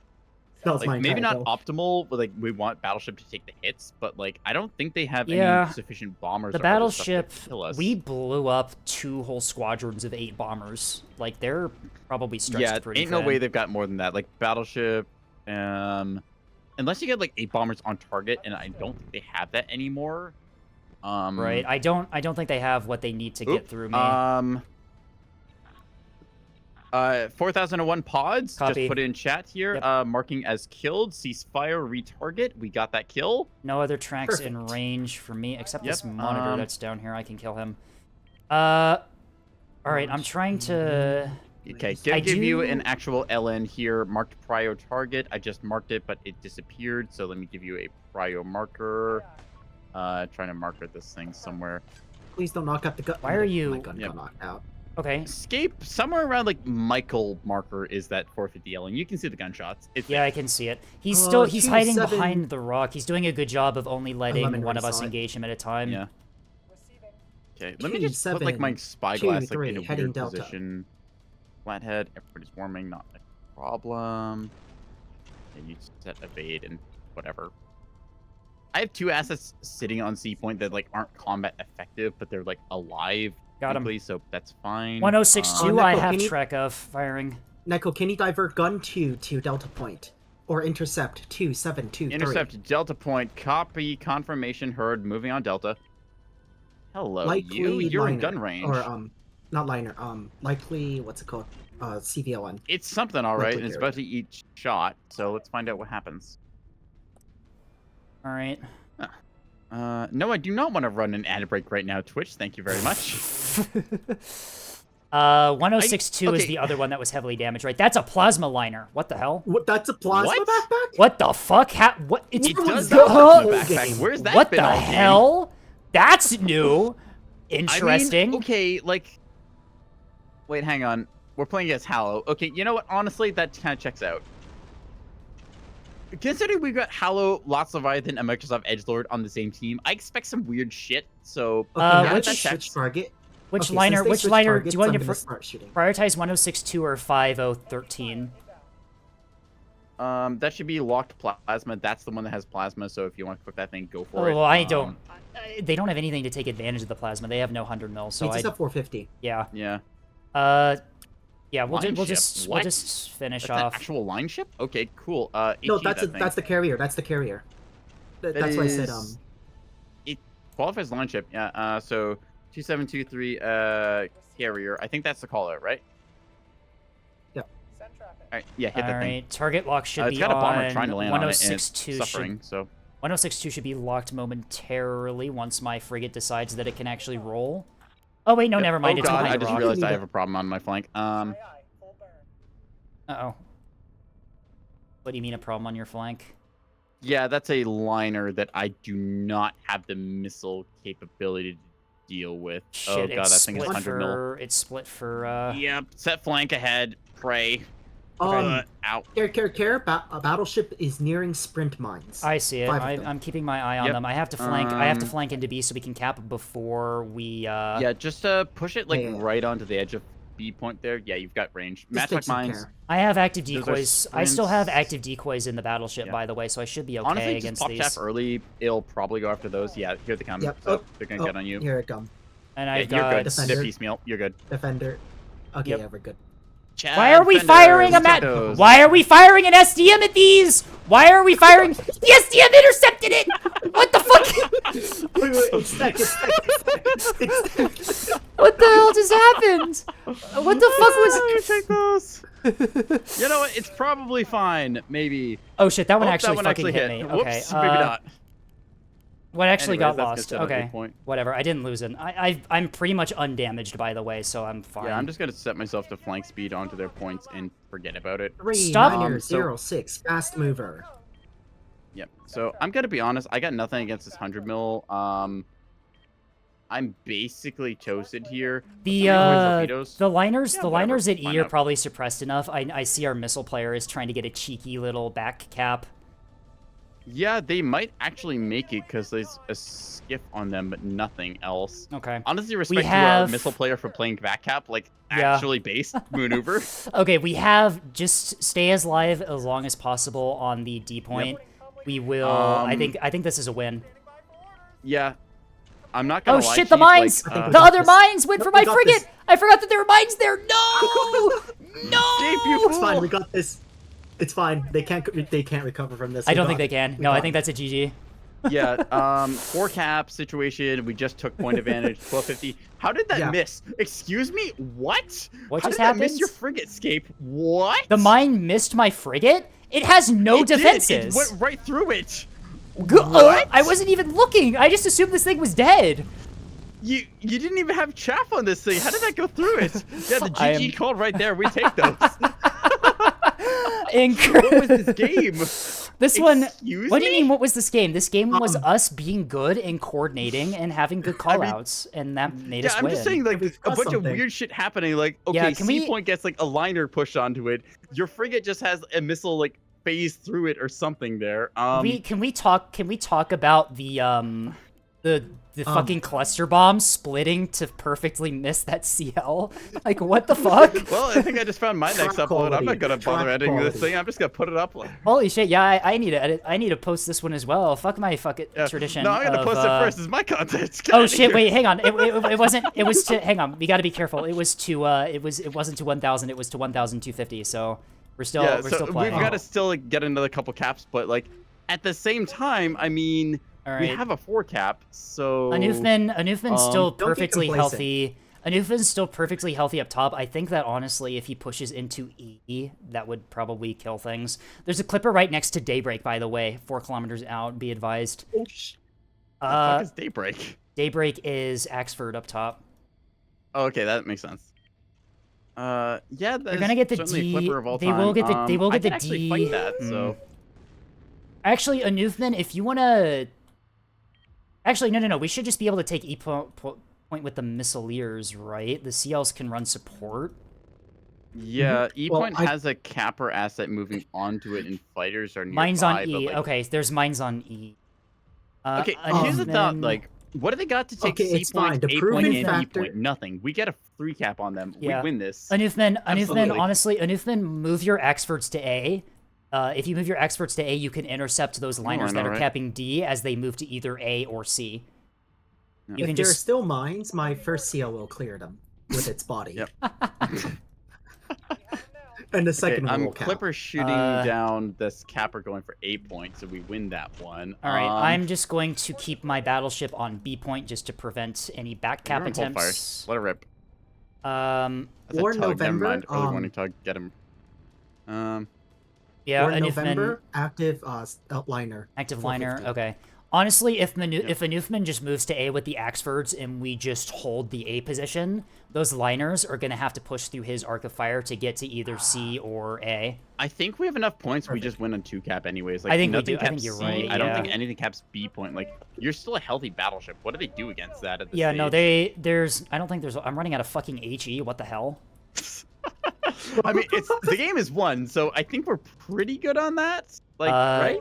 That was my Like, maybe entire not goal. optimal, but, like, we want Battleship to take the hits, but, like, I don't think they have Yeah. any sufficient bombers The or other stuff to battleship, kill us. we blew up 2 whole squadrons of 8 bombers. Like, they're probably stretched Yeah, pretty ain't thin. no way they've got more than that. Like, Battleship, unless you get, like, 8 bombers on target, and I don't think they have that anymore. Right, I don't think they have what they need to get through me. 4001 pods. Copy. Just put it in chat here. Yep. Marking as killed. Ceasefire. Retarget. We got that kill. No other tracks in Perfect. range for me, except this Yep, monitor that's down here. I can kill him. Alright, I'm trying to... Okay, I give you do- an actual LN here. Marked prio target. I just marked it, but it disappeared. So let me give you a prio marker. Trying to marker this thing somewhere. Please don't knock out the gun. Why are you- My gun Yep. got knocked out. Okay. Escape somewhere around like Michael marker is that 450 LN. You can see the gunshots. It's Yeah, I can see it. He's still he's hiding 27. behind the rock. He's doing a good job of only letting 11 one of already us saw it. engage him at a time. Yeah. Okay, let me just put like my 7, spyglass 2, like in 3, a heading weird delta. position. Flathead, everybody's warming, not a problem. Yeah, you set evade and whatever. I have 2 assets sitting on C point that like aren't combat effective, but they're like alive. Got 'em. Quickly, so that's fine. 1062, Neko, I can have you- Trek of firing. Neko, can you divert gun 2 to Delta Point? Or intercept 2723? Intercept Delta point. Copy confirmation heard. Moving on Delta. Hello, you. You're in liner, gun range. Or, not liner, likely, what's it called? CVLN. It's something, all right, likely and it's carrier. about to eat shot. So let's find out what happens. Alright. No, I do not want to run an ad break right now, Twitch. Thank you very much. 1062 is okay. the other one that was heavily damaged, right? That's a plasma liner. What the hell? What? That's a plasma What? backpack? What the fuck? What? It's It does that have a whole backpack. game? Where's that what been the all game? hell? That's new. Interesting. I mean, okay, like... Wait, hang on. We're playing against Hallow. Okay, you know what? Honestly, that kind of checks out. Considering we've got Hallow, Lots Leviathan, and Microsoft Edgelord on the same team, I expect some weird shit, so... Okay, now which- that switch target. Which Okay, liner? since they Which switched liner? targets, Do you want I'm to gonna start shooting? prioritize 1062 or 5013? That should be locked plasma. That's the one that has plasma, so if you want to cook that thing, go for it. Oh, well, I don't. They don't have anything to take advantage of the plasma. They have no 100 mil, so It's just 450. yeah. Yeah. Yeah, we'll Line ship? just What? finish That's an off. actual line ship? Okay, cool. No, HE that's that thing. that's the carrier. That's the carrier. That's why I said It qualifies line ship. Yeah. So 2723 carrier. I think that's the call out, right? Yep. All right. Yeah. Hit All that thing. right, target lock should It's be got a bomber on trying to land on it, and it's 1062 suffering. So 1062 should be locked momentarily once my frigate decides that it can actually roll. Oh wait, no, never mind. Oh It's god, behind I the just rock. realized I have a problem on my flank. Uh-oh. What do you mean a problem on your flank? Yeah, that's a liner that I do not have the missile capability to deal with. Shit, Oh god, that it's thing is split 100 mil. for it's split for Yep, set flank ahead. Pray. Out. Out. Battleship is nearing sprint mines. I see it. 5 of them. I'm keeping my eye on Yep. them. I have to flank into B so we can cap before we Yeah, just push it like Yeah. right onto the edge of B point there. Yeah, you've got range. Just Matchlock take some mines. care. I have active Those are decoys. I still have sprints. active decoys in the battleship, Yeah. by the way, so I should be okay Honestly, just against pop these. chaff early. It'll probably go after those. Yeah, here they come. Yep. So they're gonna get on you. Here it comes. And Yeah, I've you're got. good. Defender. They're piecemeal. You're good. Defender. Okay, Yep. yeah, we're good. Chad, Why are we Fender, firing a Potatoes. Why are we firing an SDM at these? Why are we firing? The SDM intercepted it. What the fuck? Wait, it's stuck, it's stuck. What the hell just happened? What the fuck was? Take those. You know what? It's probably fine. Maybe. Oh shit! That one Oh, actually that one fucking actually hit hit. me. Okay. Whoops, maybe not. What actually Anyways, got that's lost? good setup, Okay. good point. Whatever. I didn't lose it. I'm pretty much undamaged, by the way, so I'm fine. Yeah, I'm just gonna set myself to flank speed onto their points and forget about it. Stop. 3906, fast mover. Yep. So I'm gonna be honest. I got nothing against this 100 mil. I'm basically toasted here. The torpedoes. liners Yeah, the whatever, liners at why E are not? probably suppressed enough. I see our missile player is trying to get a cheeky little back cap. Yeah, they might actually make it because there's a skiff on them, but nothing else. Okay. Honestly, respect to our have- missile player for playing back cap, like Yeah. actually based maneuver. Okay, we have just stay as live as long as possible on the D point. We will. I think this is a win. Yeah. I'm not gonna Oh lie, shit! The Chief, like, mines, I think we the got other this. mines went for We my got frigate. this. I forgot that there were mines there. No, no. Chief, you It's fine, we got this. It's fine. They can't recover from this. I We don't got think they it. can. We No, I got think it. that's a GG. Yeah, 4 cap situation. We just took point advantage. 1250. How did that Yeah. miss? Excuse me. What? What How just did that miss happened? your frigate scape? What? The mine missed my frigate. It has no It did. defenses. It went right through it. What? I wasn't even looking. I just assumed this thing was dead. You didn't even have chaff on this thing. How did that go through it? Yeah, the I GG am- called right there. We take those. Incredible. What was this game? This one. Excuse What do you me? mean? What was this game? This game was us being good and coordinating and having good I mean- callouts, and that made Yeah, us I'm win. just saying, like, We a got bunch of something. weird shit happening. Like, okay, Yeah, can C we- point gets like a liner pushed onto it. Your frigate just has a missile like phase through it or something there. Can we talk about the fucking cluster bomb splitting to perfectly miss that CL? Like, what the fuck? Well, I think I just found my next Track upload. I'm not quality. gonna bother Track editing this quality. thing. I'm just gonna put it up. Holy shit! Yeah, I need to edit. I need to post this one as well. Fuck my fucking Yeah. tradition. No, I'm gonna of, post it first. It's my content. Get Oh outta shit! here. Wait, hang on. It wasn't. It was to. Hang on. We got to be careful. It was to. It wasn't to 1,000. It was to 1,250. So we're still. Yeah, we're so still we've playing. got to still like, get another couple caps, but like at the same time, I mean, All we right. have a 4 cap, so Anufman's still Don't get perfectly complacent. healthy. Anufman's still perfectly healthy up top. I think that honestly, if he pushes into E, that would probably kill things. There's a clipper right next to Daybreak, by the way, 4 kilometers out. Be advised. Oh, The fuck is Daybreak? Daybreak is Axford up top. Oh, okay, that makes sense. Yeah, They're gonna get the certainly D. a flipper of all They time. will get the. They will I get the can actually D. fight that. So Actually, Anufman, if you wanna. Actually, no. We should just be able to take E point with the Missileers, right? The CLs can run support. yeah, E Well, point has a capper asset moving onto it, and fighters are nearby. Mine's on E. Like... Okay, there's mines on E. Okay, here's the thought. Like, what do they got to take Okay, C it's point, fine. The A proven point, and E factor- point? Nothing. We get a 3 cap on them. Yeah. We win this. Anufman, Absolutely. honestly, Anufman, move your experts to A. If you move your experts to A, you can intercept those liners that are capping D as they move to either A or C. No. You If can there are just still mines, my first CL will clear them with its body. Yep. And the second one I'm will cap. Clipper shooting down this capper going for A point, so we win that one. All right, I'm just going to keep my battleship on B point just to prevent any back cap attempts. Let it rip. That's Or a tug. November, Never mind. Early warning tug. Get him. Yeah, or Anufman, November, active liner. active liner. Okay. Honestly, if Anufman just moves to A with the Axfords and we just hold the A position, those liners are going to have to push through his arc of fire to get to either C or A. I think we have enough points. We just win on 2 cap anyways. Like, I think we nothing do. I caps think you're C. right, I don't yeah. think anything caps B point. Like, you're still a healthy battleship. What do they do against that at this Yeah, stage? no, I don't think there's, I'm running out of fucking HE. What the hell? I mean, the game is won, so I think we're pretty good on that. Like, right?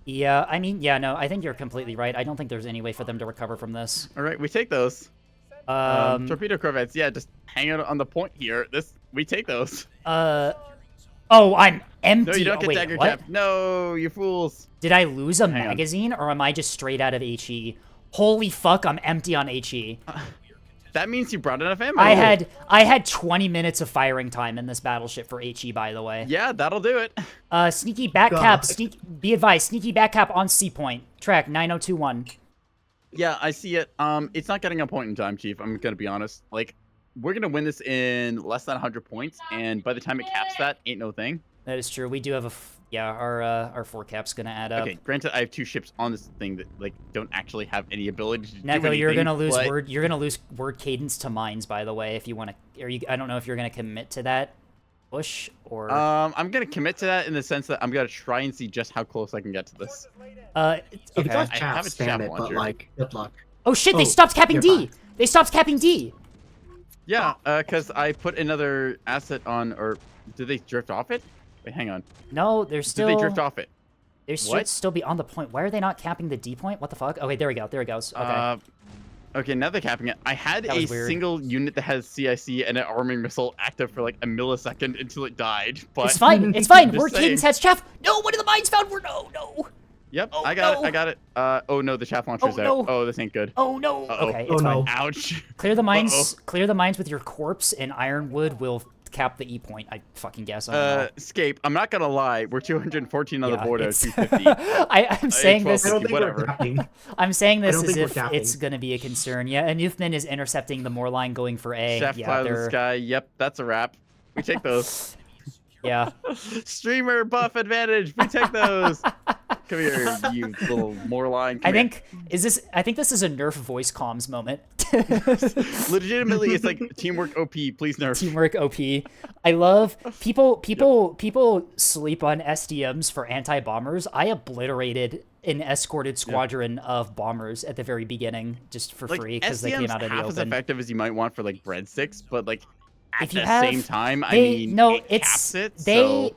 Yeah, I mean, yeah, no, I think you're completely right. I don't think there's any way for them to recover from this. All right, we take those. Torpedo corvettes, yeah, just hang out on the point here. We take those. Oh, I'm empty. No, you don't get Wait, dagger what? cap. No, you fools. Did I lose a Hang on. magazine, or am I just straight out of HE? Holy fuck, I'm empty on HE. That means you brought enough ammo. I had 20 minutes of firing time in this battleship for HE, by the way. Yeah, that'll do it. Sneaky back cap. Be advised, sneaky back cap on C point. Track 9021. Yeah, I see it. It's not getting a point in time, Chief. I'm gonna be honest. Like, we're gonna win this in less than 100 points, and by the time it caps that, ain't no thing. That is true. We do have our 4 cap's gonna add up. Okay, granted, I have 2 ships on this thing that like don't actually have any ability to do Neko, anything. you're gonna lose but... word. You're gonna lose word cadence to mines, by the way. If you want to, I don't know if you're gonna commit to that push or. I'm gonna commit to that in the sense that I'm gonna try and see just how close I can get to this. Okay. If it does I cap, have a spam chaff it, but launcher. like, good luck. Oh shit! They Oh, stopped capping you're D. fine. They stopped capping D. Yeah, because I put another asset on, or did they drift off it? Wait, hang on. No, they're still. Did they drift off it? They should What? still be on the point. Why are they not capping the D point? What the fuck? Okay, there we go. There it goes. Okay. Okay, now they're capping it. I had That a was weird. single unit that has CIC and an arming missile active for like a millisecond until it died. But It's fine. It's fine. Just Word cadence saying. has chaff. No, one of the mines found. No. Yep, Oh, I got no. it. I got it. Oh no, the chaff launcher's Oh, out. no. Oh, this ain't good. Oh no. Uh-oh. Okay, Oh, it's no. fine. Ouch. Clear the mines. Uh-oh. Clear the mines with your corpse, and Ironwood will cap the E point. I fucking guess. I don't know. Escape. I'm not gonna lie. We're 214 on the Yeah, board out of it's- 250. I'm saying this. I don't think Whatever. we're capping. I'm saying this don't as think we're if capping. it's gonna be a concern. Yeah, and Newfman is intercepting the Moor line going for A. Chef yeah, cloud in the they're. sky. Yep, that's a wrap. We take those. Yeah. Streamer buff advantage. We take those. Come here, you little Moorline. I think this is a nerf voice comms moment. Legitimately, it's like teamwork OP. Please nerf. Teamwork OP. I love people sleep on SDMs for anti-bombers. I obliterated an escorted squadron of bombers at the very beginning just for Like, free because they came SDM's out in the half as open. effective as you might want for like breadsticks, but like at If you the have- same time, I They mean, no, it it's caps it. they. So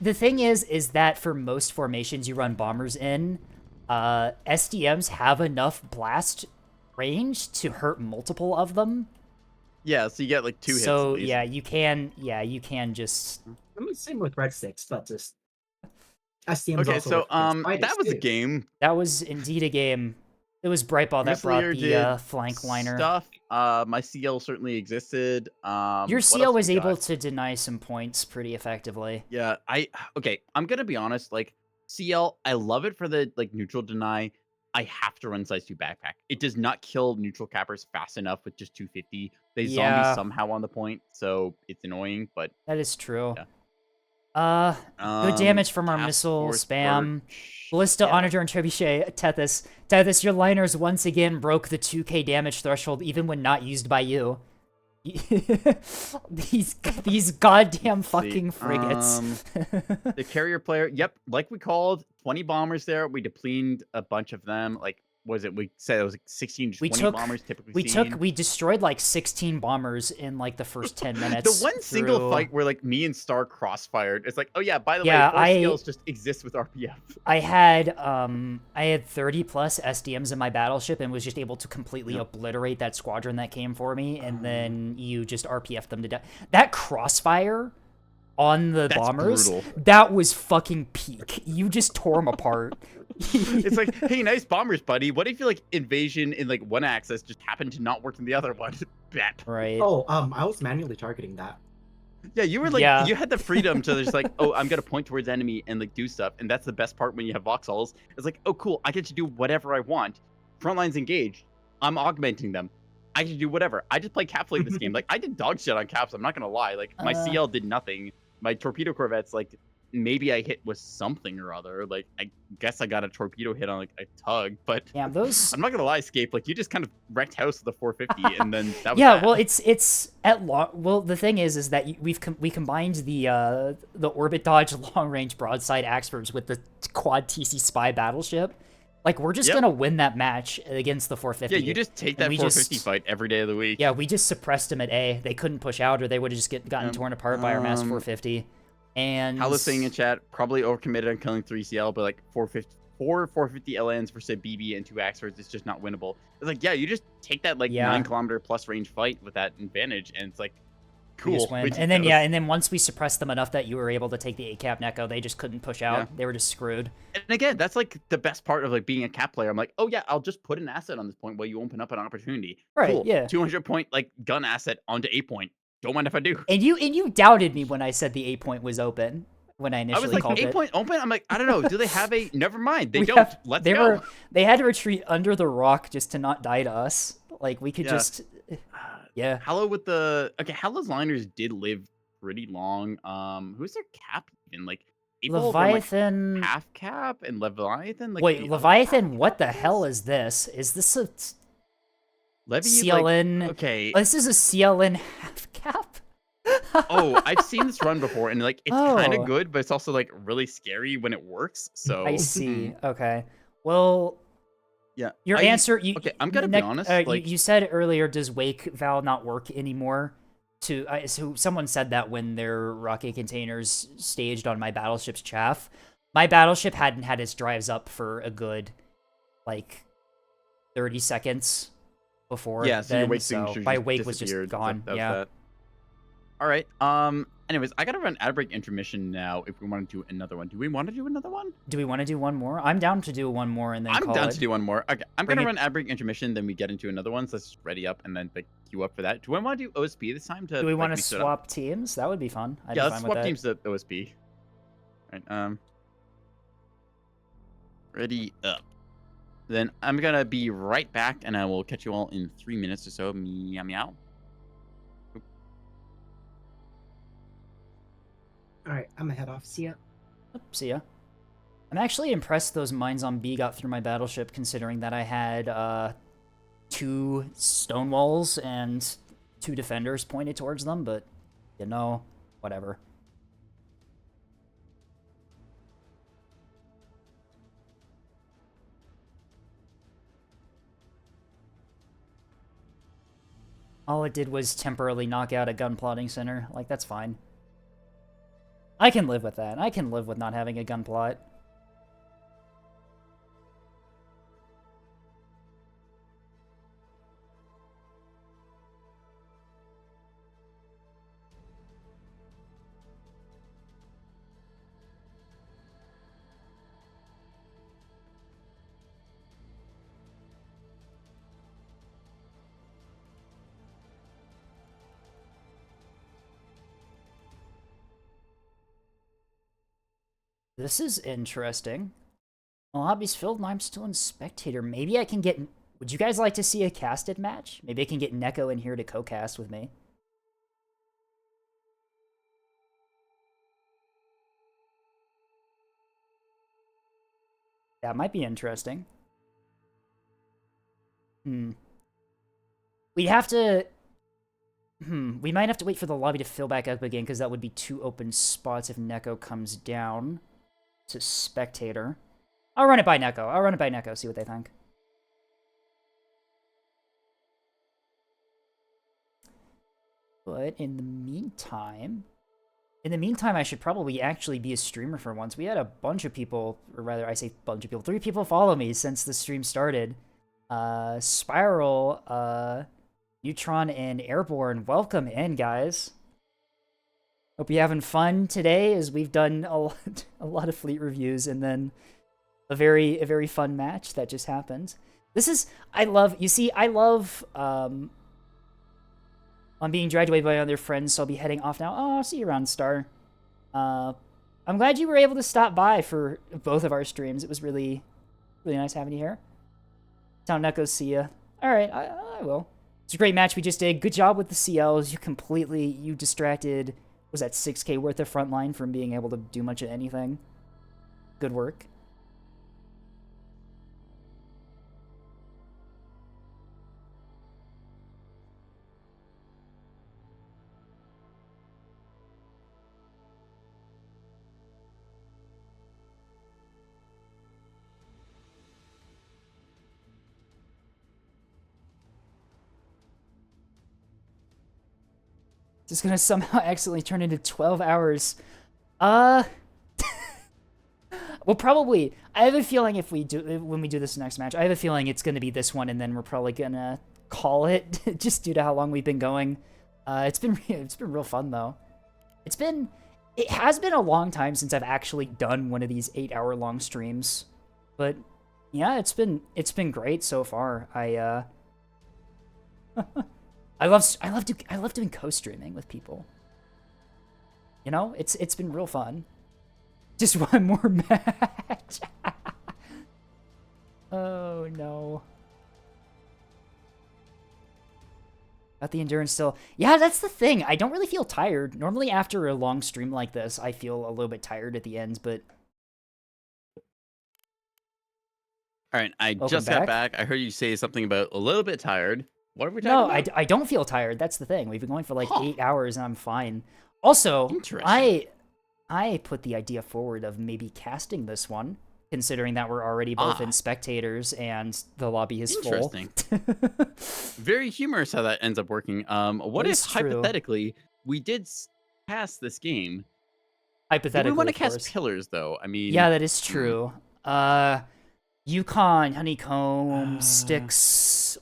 The thing is that for most formations you run bombers in, SDMs have enough blast range to hurt multiple of them. yeah, so you get like 2 hits. So at least. you can just. I mean, same with Red Six, but just STM's Okay, also so work against fighters, that was a too. game. That was indeed a game. It was Brightball that Miss brought Lear the did flank liner. Stuff. My CL certainly existed. Your what CL else was we got? able to deny some points pretty effectively. Yeah, okay, I'm gonna be honest, like CL, I love it for the like neutral deny. I have to run size 2 backpack. It does not kill neutral cappers fast enough with just 250. They Yeah. zombie somehow on the point, so it's annoying, but That is true. Yeah. Good damage from our Task missile Force spam. Birch. Ballista, Yeah. Onager, and Trebuchet. Tethys, your liners once again broke the 2k damage threshold even when not used by you. these goddamn fucking frigates. The carrier player, yep, like we called, 20 bombers there. We depleted a bunch of them. Like, was it? We said it was like 16 to 20 bombers typically seen. We destroyed like 16 bombers in like the first 10 minutes. The one single fight where like me and Star crossfired. It's like, oh yeah, by the way, 4 skills just exist with RPF. I had 30 plus SDMs in my battleship and was just able to completely obliterate that squadron that came for me, and then you just RPF them to death. That crossfire on the bombers, brutal. That was fucking peak. You just tore them apart. It's like, hey, nice bombers, buddy. What if you like invasion in like one axis just happened to not work in the other one? Bet. Right. Oh, I was manually targeting that. Yeah, you were like, you had the freedom to just like, oh, I'm gonna point towards enemy and like do stuff, and that's the best part when you have voxels. It's like, oh, cool, I get to do whatever I want. Front lines engaged. I'm augmenting them. I can do whatever. I just play Capfleet this game. Like, I did dog shit on Caps. I'm not gonna lie. Like, my CL did nothing. My torpedo corvettes, like, maybe I hit with something or other. Like, I guess I got a torpedo hit on like a tug, but yeah, those. I'm not gonna lie, Scape. Like, you just kind of wrecked house with the 450, and then that was yeah. Well, it's at long. Well, the thing is that we combined the orbit dodge long range broadside Axfords with the quad TC spy battleship. Like, we're just gonna win that match against the 450. Yeah, you just take that 450 fight every day of the week. Yeah, we just suppressed them at A. They couldn't push out, or they would have just gotten torn apart by our mass 450. And Hal is saying in chat, probably overcommitted on killing 3CL, but like 450 LNs versus BB and 2 Axfords is just not winnable. It's like, yeah, you just take that like 9-kilometer plus range fight with that advantage, and it's like, cool. And then once we suppressed them enough that you were able to take the A-cap Neko, they just couldn't push out. Yeah. They were just screwed. And again, that's like the best part of like being a cap player. I'm like, oh yeah, I'll just put an asset on this point while you open up an opportunity. Right, cool. yeah. 200 point like gun asset onto A point. Don't mind if I do. And you doubted me when I said the A point was open. When I initially called it. A point open? I'm like, I don't know. Do they have a... Never mind. They don't. Let's go. They had to retreat under the rock just to not die to us. Like, we could just... Yeah. Hallow with the... Okay, Hallow's liners did live pretty long. Who's their cap even? Like, Leviathan... Like half cap and Leviathan? Like, wait, Leviathan, what the hell is this? Is this a... CLN... Like, okay. This is a CLN half cap? Oh, I've seen this run before, and like it's kind of good, but it's also like really scary when it works. So I see. Okay. Well, yeah. Your answer. Okay, I'm gonna be honest. Like you said earlier, does Wake Val not work anymore? So someone said that when their rocket containers staged on my battleship's chaff. My battleship hadn't had its drives up for a good, like, 30 seconds before. Yeah. So then, your wake so my wake was just gone. Yeah. All right. Anyways, I gotta run ad break intermission now. If we want to do another one, do we want to do another one? Do we want to do one more? I'm down to do one more and then. I'm down to do one more. Okay, I'm gonna run ad break intermission. Then we get into another one. So let's ready up and then like queue up for that. Do I want to do OSP this time? Do we want to swap teams? That would be fun. Yeah, let's swap teams to OSP. All right. Ready up. Then I'm gonna be right back, and I will catch you all in 3 minutes or so. Meow meow. All right, I'm gonna head off. See ya. See ya. I'm actually impressed those mines on B got through my battleship, considering that I had 2 stone walls and 2 defenders pointed towards them, but, you know, whatever. All it did was temporarily knock out a gun plotting center. Like, that's fine. I can live with that. I can live with not having a gun plot. This is interesting. Well, lobby's filled and I'm still in spectator. Maybe I can get... Would you guys like to see a casted match? Maybe I can get Neko in here to co-cast with me. That might be interesting. We have to... we might have to wait for the lobby to fill back up again, because that would be 2 open spots if Neko comes down to spectator. I'll run it by Neko. See what they think. But in the meantime, I should probably actually be a streamer for once. We had a bunch of people, or rather, I say bunch of people, 3 people follow me since the stream started. Spiral, Neutron, and Airborne, welcome in, guys. Hope you're having fun today, as we've done a lot of fleet reviews, and then a very fun match that just happened. I love, I'm being dragged away by other friends, so I'll be heading off now. Oh, I'll see you around, Star. I'm glad you were able to stop by for both of our streams. It was really nice having you here. Tell Neko, see ya. Alright, I will. It's a great match we just did. Good job with the CLs. You distracted, was that 6k worth of frontline from being able to do much of anything. Good work. It's gonna somehow accidentally turn into 12 hours. Well, probably. I have a feeling when we do this next match, I have a feeling it's gonna be this one, and then we're probably gonna call it just due to how long we've been going. It's been real fun though. It has been a long time since I've actually done one of these 8-hour-long streams, but yeah, it's been great so far. I love doing co-streaming with people. You know, it's been real fun. Just one more match. Oh no. Got the endurance still. Yeah, that's the thing. I don't really feel tired. Normally after a long stream like this, I feel a little bit tired at the end, but... Alright, I just got back. I heard you say something about a little bit tired. What are we talking about? No, I don't feel tired. That's the thing. We've been going for like 8 hours and I'm fine. Also, I put the idea forward of maybe casting this one, considering that we're already both in spectators and the lobby is full. Interesting. Very humorous how that ends up working. What if hypothetically we did cast this game? Hypothetically, we want to cast pillars though. I mean, yeah, that is true. Yukon, Honeycomb, Styx,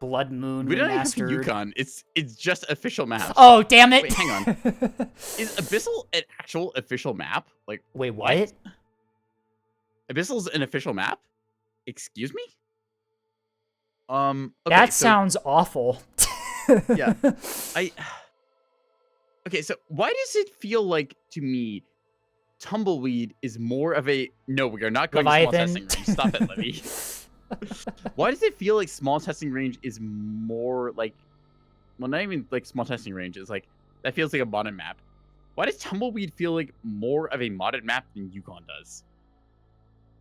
Blood Moon we don't Remastered. Even have Yukon. It's just official maps. Oh, damn it! Wait, hang on. Is Abyssal an actual official map? Like, wait, what? Abyssal's an official map? Excuse me? Okay, that sounds awful. Yeah. Okay, so why does it feel like to me Tumbleweed is more of a we are not going to small testing range. Stop it, Levy. Why does it feel like small testing range is more like, well, not even like small testing range, is like, that feels like a modded map. Why does Tumbleweed feel like more of a modded map than Yukon does?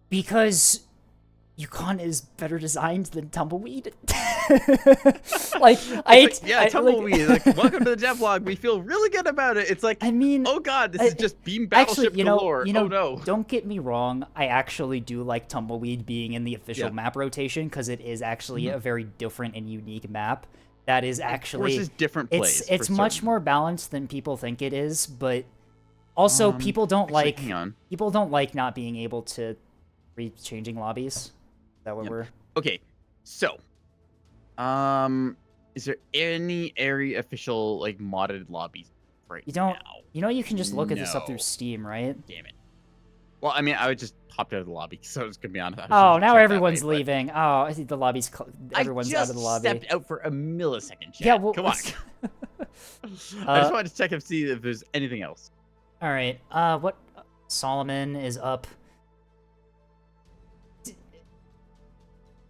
Because Yukon is better designed than Tumbleweed. Tumbleweed. Like, welcome to the devlog. We feel really good about it. It's like, I mean, oh god, this is just beam battleship galore. Oh no. Don't get me wrong. I actually do like Tumbleweed being in the official map rotation because it is actually a very different and unique map. That is actually versus different plays. It's much more balanced than people think it is, but also people don't like not being able to read changing lobbies. Is that what we're okay? So, is there any area official like modded lobbies right now? You can just look at this up through Steam, right? Damn it. Well, I mean, I would just hopped out of the lobby, so it's gonna be honest. Oh, now everyone's leaving. Oh, I think the lobby's everyone's out of the lobby. I just stepped out for a millisecond. Chat. Yeah, well, come on. I just wanted to check and see if there's anything else. All right. What? Solomon is up.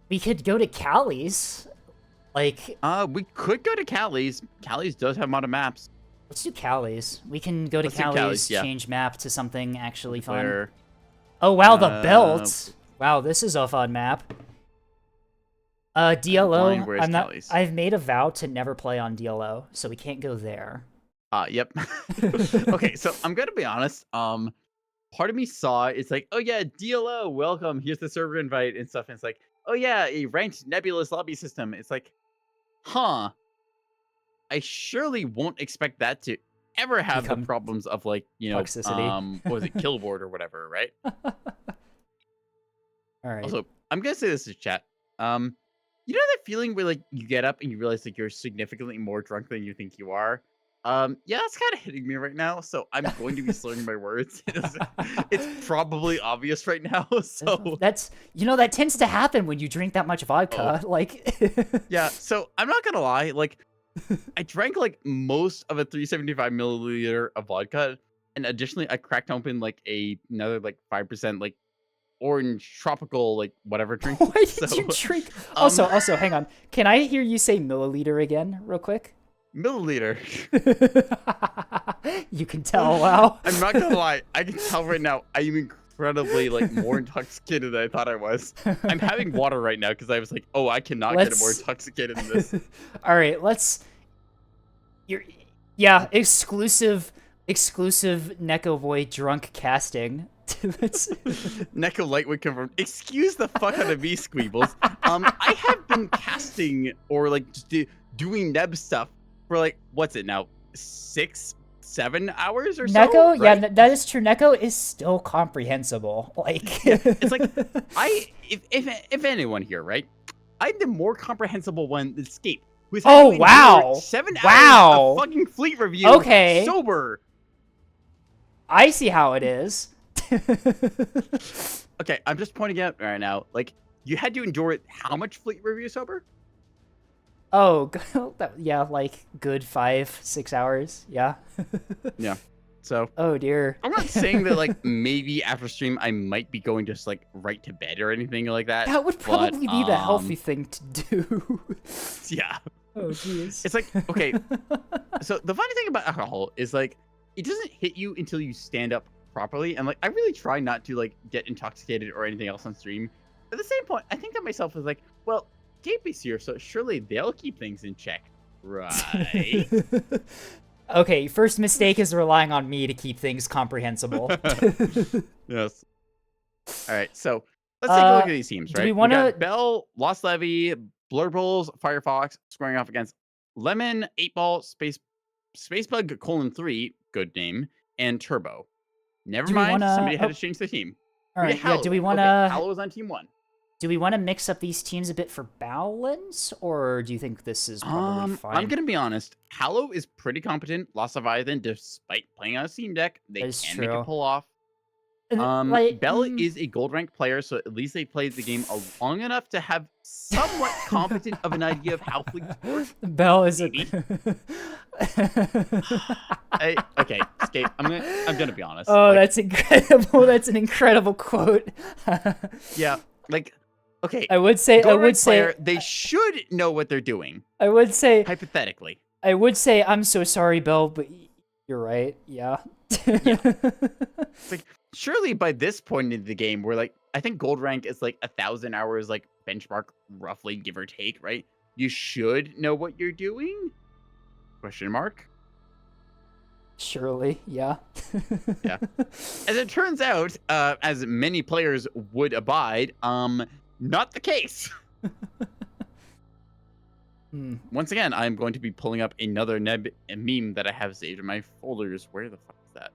We could go to Callie's. Like, we could go to Callie's. Callie's does have modded maps. Let's do Callie's. We can go to Callie's, change map to something actually fun. Oh wow, the belt. Wow, this is a fun map. Blind, DLO, where's I'm not. Kelly's? I've made a vow to never play on DLO, so we can't go there. Yep. Okay, so I'm gonna be honest. Part of me saw it's like, oh yeah, DLO, welcome. Here's the server invite and stuff. And it's like, oh yeah, a ranked nebulous lobby system. It's like, huh. I surely won't expect that to ever have the Become problems of like, you know, toxicity. what was it, killboard or whatever, right? All right. Also, I'm gonna say this to chat. You know that feeling where like you get up and you realize like you're significantly more drunk than you think you are? Yeah, that's kind of hitting me right now. So I'm going to be slurring my words. It's probably obvious right now. So That's that tends to happen when you drink that much vodka. Like yeah, so I'm not gonna lie, like I drank like most of a 375 milliliter of vodka, and additionally I cracked open like another like 5% like orange tropical like whatever drink. why did you drink? Also, hang on. Can I hear you say milliliter again, real quick? Milliliter. You can tell. Wow. I'm not gonna lie. I can tell right now. I am incredibly like more intoxicated than I thought I was. I'm having water right now because I was like, oh, I cannot get more intoxicated than this. All right, let's. Exclusive NekoBoy drunk casting. Neko Lightwood confirmed. Excuse the fuck out of me, Squeebles. I have been casting or like just doing Neb stuff for like what's it now, 6-7 hours or so. Neko, right? yeah, that is true. Neko is still comprehensible. Like it's like if anyone here, right? I'm the more comprehensible one than Escape. Who's wow, 7 hours of fucking fleet review. Okay, sober. I see how it is. Okay, I'm just pointing out right now, like, you had to endure it how much fleet review sober? Oh, yeah, like good 5-6 hours. Yeah. Yeah. So. Oh dear. I'm not saying that like maybe after stream I might be going just like right to bed or anything like that. That would probably be the healthy thing to do. Yeah. Oh jeez. It's like, okay. So the funny thing about alcohol is like it doesn't hit you until you stand up properly, and like I really try not to like get intoxicated or anything else on stream. At the same point, I think to myself is like, well, Gabe is here, so surely they'll keep things in check, right? Okay, first mistake is relying on me to keep things comprehensible. Yes. All right, so let's take a look at these teams, right? Do we want to Bell, Lost Levy, Blurbles, Firefox squaring off against Lemon, 8-Ball, Spacebug, 3, good name, and Turbo. Never mind, somebody had to change the team. All right, yeah, do we want to... Okay, Hallow is on team 1. Do we want to mix up these teams a bit for balance, or do you think this is probably fine? I'm going to be honest. Hallow is pretty competent. Lost Leviathan, despite playing on a Steam Deck, they can make it pull off. Bell is a gold rank player, so at least they played the game long enough to have somewhat competent of an idea of how fleets work. Bell is a... Okay, Escape. I'm gonna be honest. Oh, like, that's incredible. That's an incredible quote. Yeah, like, okay. I would say they should know what they're doing. I would say hypothetically. I would say I'm so sorry, Bell, but you're right. Yeah. Yeah. It's like, surely by this point in the game, where like I think gold rank is like 1,000 hours, like benchmark, roughly, give or take, right? You should know what you're doing? Question mark. Surely, yeah. Yeah. As it turns out, as many players would abide, not the case. Once again, I'm going to be pulling up another Neb meme that I have saved in my folders. Where the fuck is that?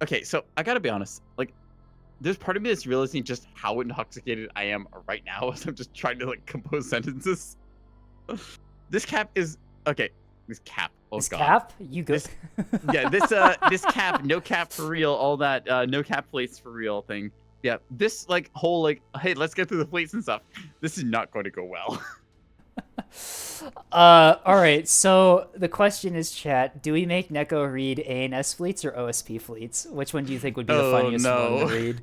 Okay, so I gotta be honest. Like, there's part of me that's realizing just how intoxicated I am right now as I'm just trying to like compose sentences. This cap is okay. This cap. Oh this god. Cap? You go. This cap, no cap for real, all that no cap fleets for real thing. Yeah, this like whole like, hey, let's get through the fleets and stuff. This is not going to go well. All right. So the question is, chat: do we make Neko read ANS fleets or OSP fleets? Which one do you think would be the funniest one to read?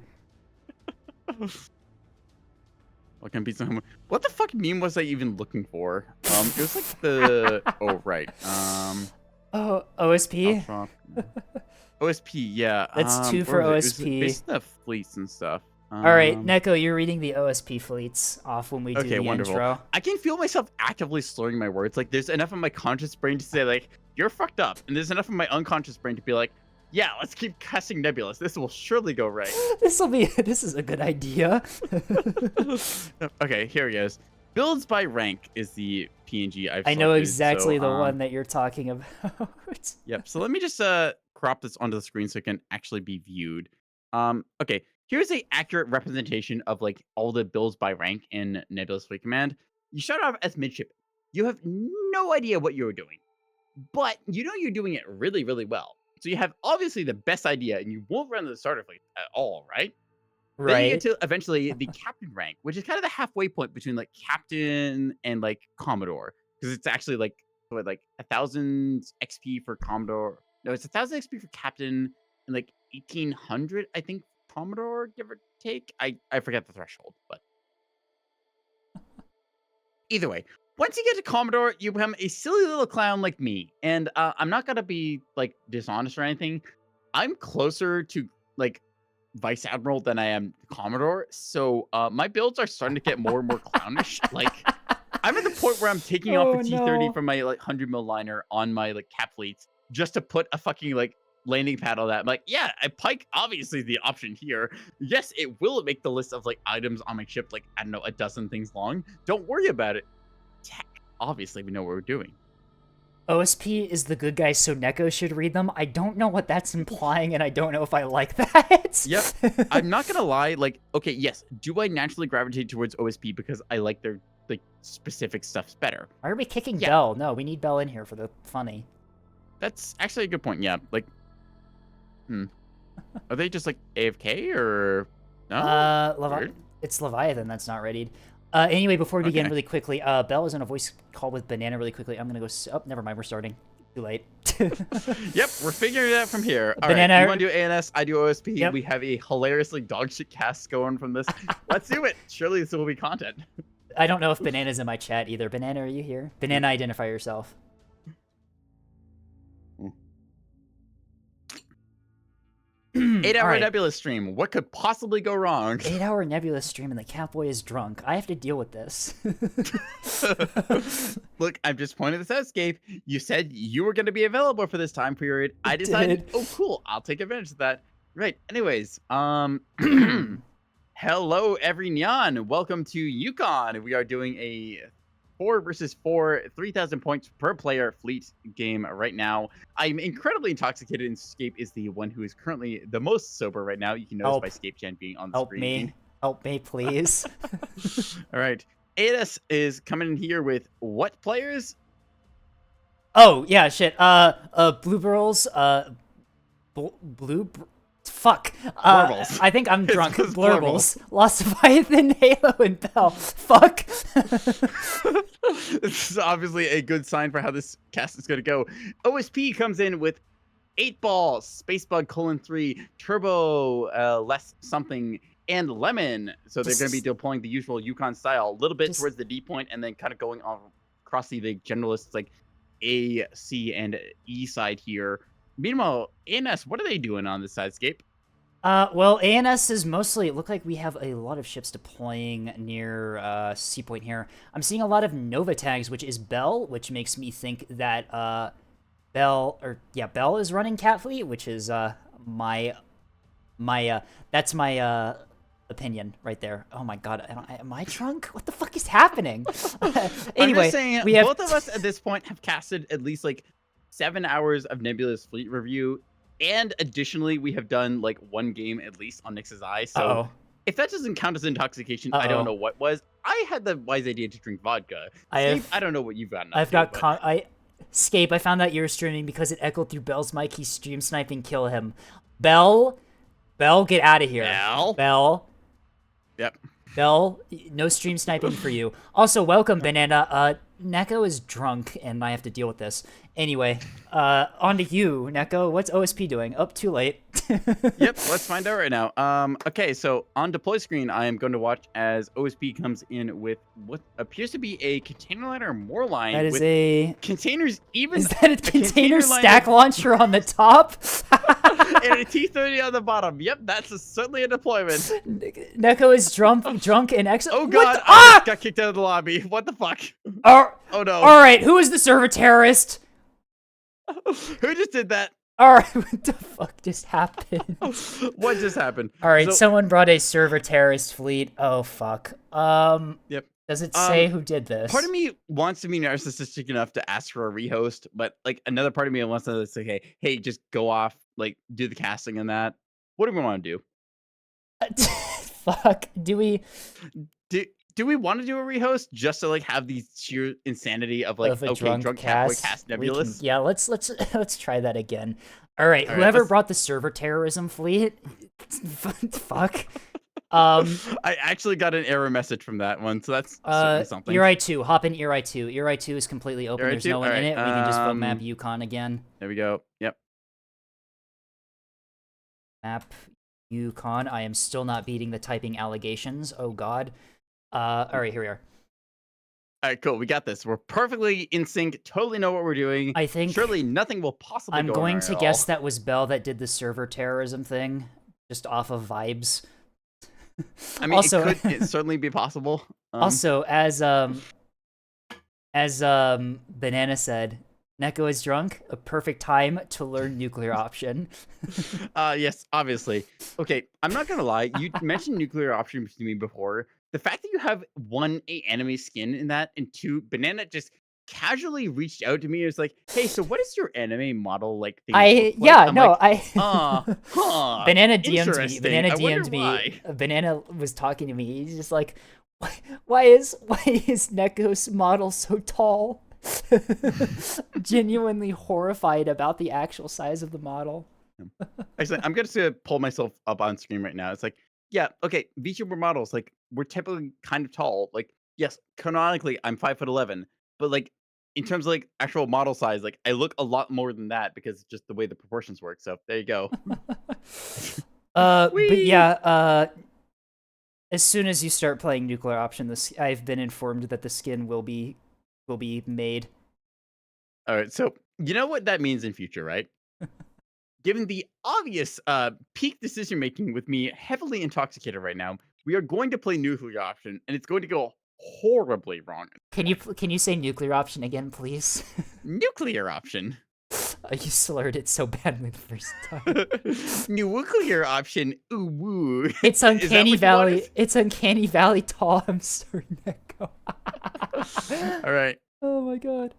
What can be some? What the fuck meme was I even looking for? It was like the right. Oh, OSP. OSP, yeah. That's 2 for OSP. Based on the fleets and stuff. All right, Neko, you're reading the OSP fleets off when we do the wonderful. intro. I can feel myself actively slurring my words. Like, there's enough of my conscious brain to say, like, you're fucked up. And there's enough of my unconscious brain to be like, yeah, let's keep casting Nebulous. This will surely go right. This is a good idea. Okay, here he goes. Builds by rank is the PNG I've I know selected, exactly so, the one that you're talking about. Yep. So let me just crop this onto the screen so it can actually be viewed. Okay. Here's a accurate representation of like all the builds by rank in Nebulous Fleet Command. You start off as midship. You have no idea what you're doing, but you know you're doing it really, really well. So you have obviously the best idea, and you won't run the starter fleet at all, right? Right. Then you get to eventually the captain rank, which is kind of the halfway point between like captain and like Commodore, because it's actually like what, like 1,000 XP for Commodore. No, it's 1,000 XP for captain and like 1,800, I think, Commodore, give or take. I forget the threshold, but either way, once you get to Commodore, you become a silly little clown like me. And I'm not gonna be like dishonest or anything. I'm closer to like Vice Admiral than I am Commodore, so my builds are starting to get more and more clownish. Like, I'm at the point where I'm taking off the T-30 from my like 100 mil liner on my like cap fleets just to put a fucking like landing pad on that. I'm like, yeah, a pike obviously is the option here. Yes, it will make the list of like items on my ship like, I don't know, a dozen things long. Don't worry about it. Tech, obviously we know what we're doing. OSP is the good guy, so Neko should read them. I don't know what that's implying, and I don't know if I like that. Yep. I'm not gonna lie. Like, okay, yes. Do I naturally gravitate towards OSP because I like their like specific stuffs better? Why are we kicking Bell? No, we need Bell in here for the funny. That's actually a good point. Yeah. Like, are they just like AFK or no? It's Leviathan that's not readied. Anyway, before we begin really quickly, Bell is on a voice call with Banana really quickly. I'm going to go... Oh, never mind. We're starting. Too late. Yep, we're figuring it out from here. All Banana... right, you want to do ANS, I do OSP. Yep. We have a hilariously dogshit cast going from this. Let's do it. Surely this will be content. I don't know if Banana's in my chat either. Banana, are you here? Banana, identify yourself. 8-hour Nebulous stream. What could possibly go wrong? 8-hour Nebulous stream and the Catboy is drunk. I have to deal with this. Look, I'm just pointing this out, Scape. You said you were going to be available for this time period. I decided, oh, cool. I'll take advantage of that. Right. Anyways, hello, everyone. Welcome to Yukon. We are doing a 4 versus 4, 3,000 points per player fleet game right now. I'm incredibly intoxicated, and Scape is the one who is currently the most sober right now. You can notice by Scape Chan being on the screen. Help me, please. All right. AS is coming in here with what players? Oh, yeah, shit. Blue Girls, Fuck. I think I'm drunk. Blurbles. Lost Leviathan, Halo, and Bell. Fuck. This is obviously a good sign for how this cast is going to go. OSP comes in with 8-Ball, Spacebug, :3, Turbo, less something, and Lemon. So they're going to be deploying the usual Yukon style, a little bit towards the D point, and then kind of going on across the generalists like A, C, and E side here. Meanwhile, ANS, what are they doing on this sidescape? Well, ANS is mostly... It looked like we have a lot of ships deploying near C point here. I'm seeing a lot of Nova tags, which is Bell, which makes me think that Bell is running Cat Fleet, which is that's my opinion right there. Oh my god, am I drunk? What the fuck is happening? Anyway, I'm just saying, both of us at this point have casted at least like 7 hours of Nebulous Fleet review, and additionally, we have done like 1 game at least on Nyx's Eye. So if that doesn't count as intoxication, I don't know what was. I had the wise idea to drink vodka. I don't know what you've gotten. Scape, I found out you're streaming because it echoed through Bell's mic. He's stream sniping. Kill him. Bell, get out of here. Bell. Yep. Bell, no stream sniping for you. Also, welcome, Banana. Neko is drunk, and I have to deal with this. Anyway, on to you, Neko. What's OSP doing? Up too late. Yep, let's find out right now. Okay, so on deploy screen, I am going to watch as OSP comes in with what appears to be a container line or more line. That is with a containers. Even is that a container line stack launcher on the top? and a T-30 on the bottom. Yep, that's certainly a deployment. Neko is drunk and Oh what god, the, I just got kicked out of the lobby. What the fuck? Oh no. All right, who is the server terrorist? Who just did that? All right, what the fuck just happened? What just happened? All right, someone brought a server terrorist fleet. Oh fuck. Yep. Does it say who did this? Part of me wants to be narcissistic enough to ask for a rehost, but like another part of me wants to say, hey, just go off, like do the casting and that. What do we want to do? Fuck. Do we want to do a rehost just to like have the sheer insanity of like drunk cast nebulous? Yeah, let's try that again. All right, whoever brought the server terrorism fleet, fuck. I actually got an error message from that one, so that's something. Eri 2, hop in Eri 2. Eri 2 is completely open. There's no one in it. We can just vote map Yukon again. There we go. Yep. Map Yukon. I am still not beating the typing allegations. Oh god. All right, here we are. All right, cool. We got this. We're perfectly in sync. Totally know what we're doing. I think surely nothing will possibly. I'm going to guess that was Bell that did the server terrorism thing, just off of vibes. I mean, also, it could certainly be possible. Also, as Banana said, Neko is drunk. A perfect time to learn nuclear option. Yes, obviously. Okay, I'm not gonna lie. You mentioned nuclear option to me before. The fact that you have one, a anime skin in that, and two, Banana just casually reached out to me and was like, "Hey, so what is your anime model like?" Banana DM'd me. Banana DM'd me. Why. Banana was talking to me. He's just like, why is Neko's model so tall? Genuinely horrified about the actual size of the model. Actually, I'm gonna pull myself up on screen right now. It's like, yeah, okay, VTuber models, like, we're typically kind of tall. Like, yes, canonically, I'm 5'11", but like, in terms of like actual model size, like, I look a lot more than that because just the way the proportions work. So there you go. But yeah, as soon as you start playing nuclear option, I've been informed that the skin will be made. All right, so you know what that means in future, right? Given the obvious peak decision making with me heavily intoxicated right now, we are going to play nuclear option, and it's going to go horribly wrong. Can you say nuclear option again, please? Nuclear option. You slurred it so badly the first time. Nuclear option. Ooh woo. It's uncanny valley. It's uncanny valley tall. I'm sorry, Neko. All right. Oh my god.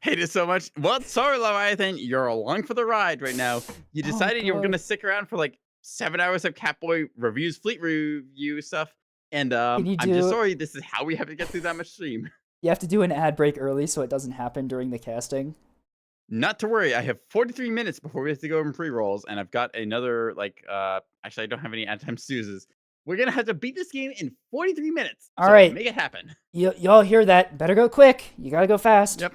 Hate it so much. Well, sorry, Leviathan. You're along for the ride right now. You decided you were going to stick around for like 7 hours of Catboy reviews, fleet review stuff. And I'm just sorry. This is how we have to get through that much stream. You have to do an ad break early so it doesn't happen during the casting. Not to worry. I have 43 minutes before we have to go in pre-rolls. And I've got another, like, actually, I don't have any ad time snoozes. We're going to have to beat this game in 43 minutes. All right. Make it happen. Y'all hear that? Better go quick. You got to go fast. Yep.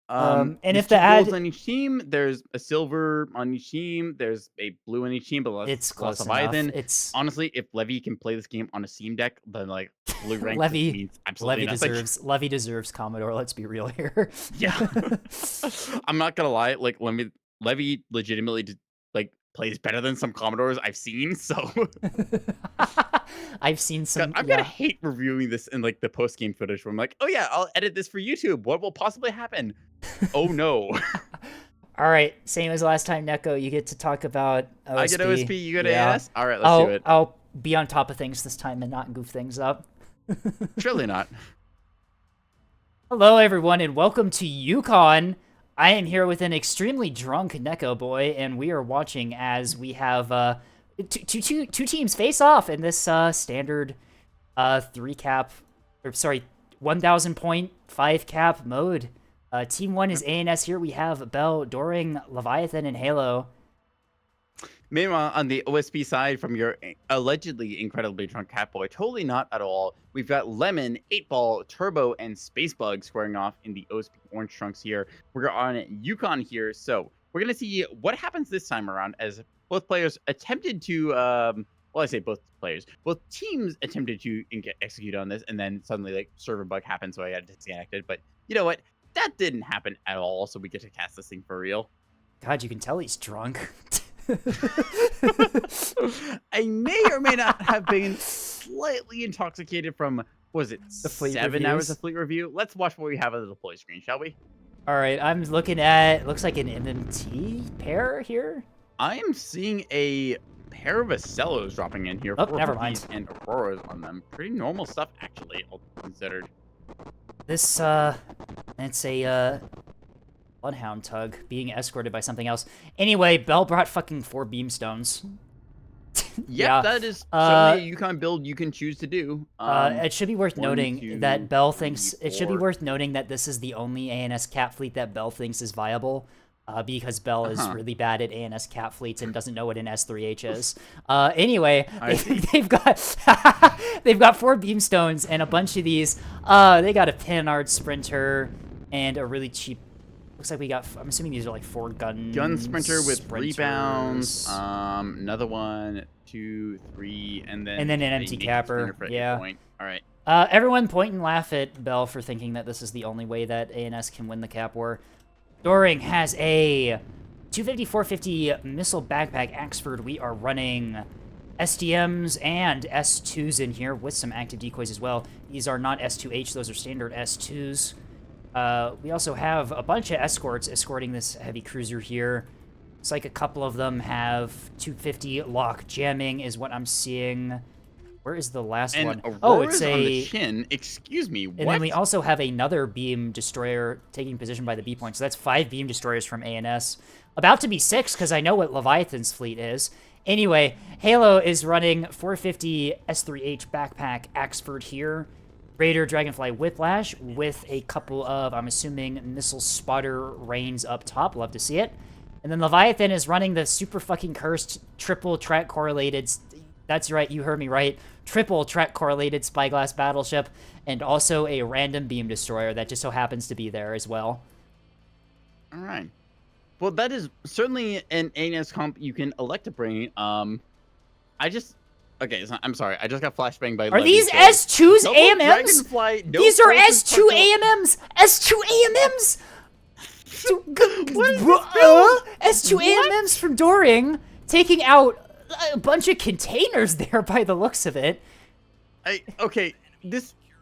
And if the ad on each team, there's a silver on each team, there's a blue on each team, but it's close Leviathan. It's honestly, if Levy can play this game on a Steam deck, then like blue rank means absolutely Levy deserves Commodore. Let's be real here. Yeah, I'm not gonna lie. Like Levy legitimately like plays better than some Commodores I've seen. So I've seen some. I'm gonna hate reviewing this in like the post game footage where I'm like, oh yeah, I'll edit this for YouTube. What will possibly happen? Oh no. All right, same as last time, Neko. You get to talk about OSP. I get OSP, you get AS? All right, let's do it. I'll be on top of things this time and not goof things up. Surely not. Hello, everyone, and welcome to Yukon. I am here with an extremely drunk Neko boy, and we are watching as we have two teams face off in this standard 1,000 point 5 cap mode. Team 1 is ANS here. We have Bell, Doring, Leviathan, and Halo. Meanwhile, on the OSP side, from your allegedly incredibly drunk Catboy, totally not at all. We've got Lemon, 8-Ball, Turbo, and Spacebug squaring off in the OSP Orange Trunks here. We're on Yukon here, so we're going to see what happens this time around as both players attempted to, well, I say both players, both teams attempted to execute on this, and then suddenly, like, server bug happened, so I got disconnected. But you know what? That didn't happen at all, so we get to cast this thing for real. God, you can tell he's drunk. I may or may not have been slightly intoxicated from, was it The fleet 7 hours reviews? of fleet review? Let's watch what we have on the deploy screen, shall we? All right, I'm looking at, looks like an MMT pair here. I am seeing a pair of Acellos dropping in here. Oh, 4 never Hookies mind. And Auroras on them. Pretty normal stuff, actually, all considered. This, it's a, Bloodhound tug being escorted by something else. Anyway, Bell brought fucking 4 beamstones. Yep, that is certainly a Yukon build you can choose to do. It should be worth 1, noting 2, that Bell 3, thinks it should be 4. worth noting that this is the only ANS cat fleet that Bell thinks is viable. Because Bell is really bad at ANS cat fleets and doesn't know what an S3H is. Anyway, they've got they've got 4 beamstones and a bunch of these. They got a Pinard Sprinter and a really cheap. Looks like we got. I'm assuming these are like 4 gun Sprinter with sprinters. rebounds. Another 1, 2, 3, and then an empty capper. Yeah. Point. All right. Everyone point and laugh at Bell for thinking that this is the only way that ANS can win the Cap War. Doring has a 250-450 missile backpack Axford. We are running SDMs and S2s in here with some active decoys as well. These are not S2H, those are standard S2s. We also have a bunch of escorts escorting this heavy cruiser here. It's like a couple of them have 250 lock jamming is what I'm seeing. Where is the last one? Oh, it's on the chin. Excuse me, what? And then we also have another beam destroyer taking position by the B point. So that's 5 beam destroyers from ANS. About to be 6, because I know what Leviathan's fleet is. Anyway, Halo is running 450 S3H backpack Axford here. Raider Dragonfly Whiplash with a couple of, I'm assuming, missile spotter reins up top. Love to see it. And then Leviathan is running the super fucking cursed triple track correlated... That's right, you heard me right. Triple track correlated spyglass battleship, and also a random beam destroyer that just so happens to be there as well. All right. Well, that is certainly an ANS comp you can elect to bring. Okay, so, I'm sorry. I just got flashbanged by. Are these S2s AMMs? No, these are S2 AMMs. S2 AMMs. S2 AMMs from Doring taking out a bunch of containers there by the looks of it. Okay,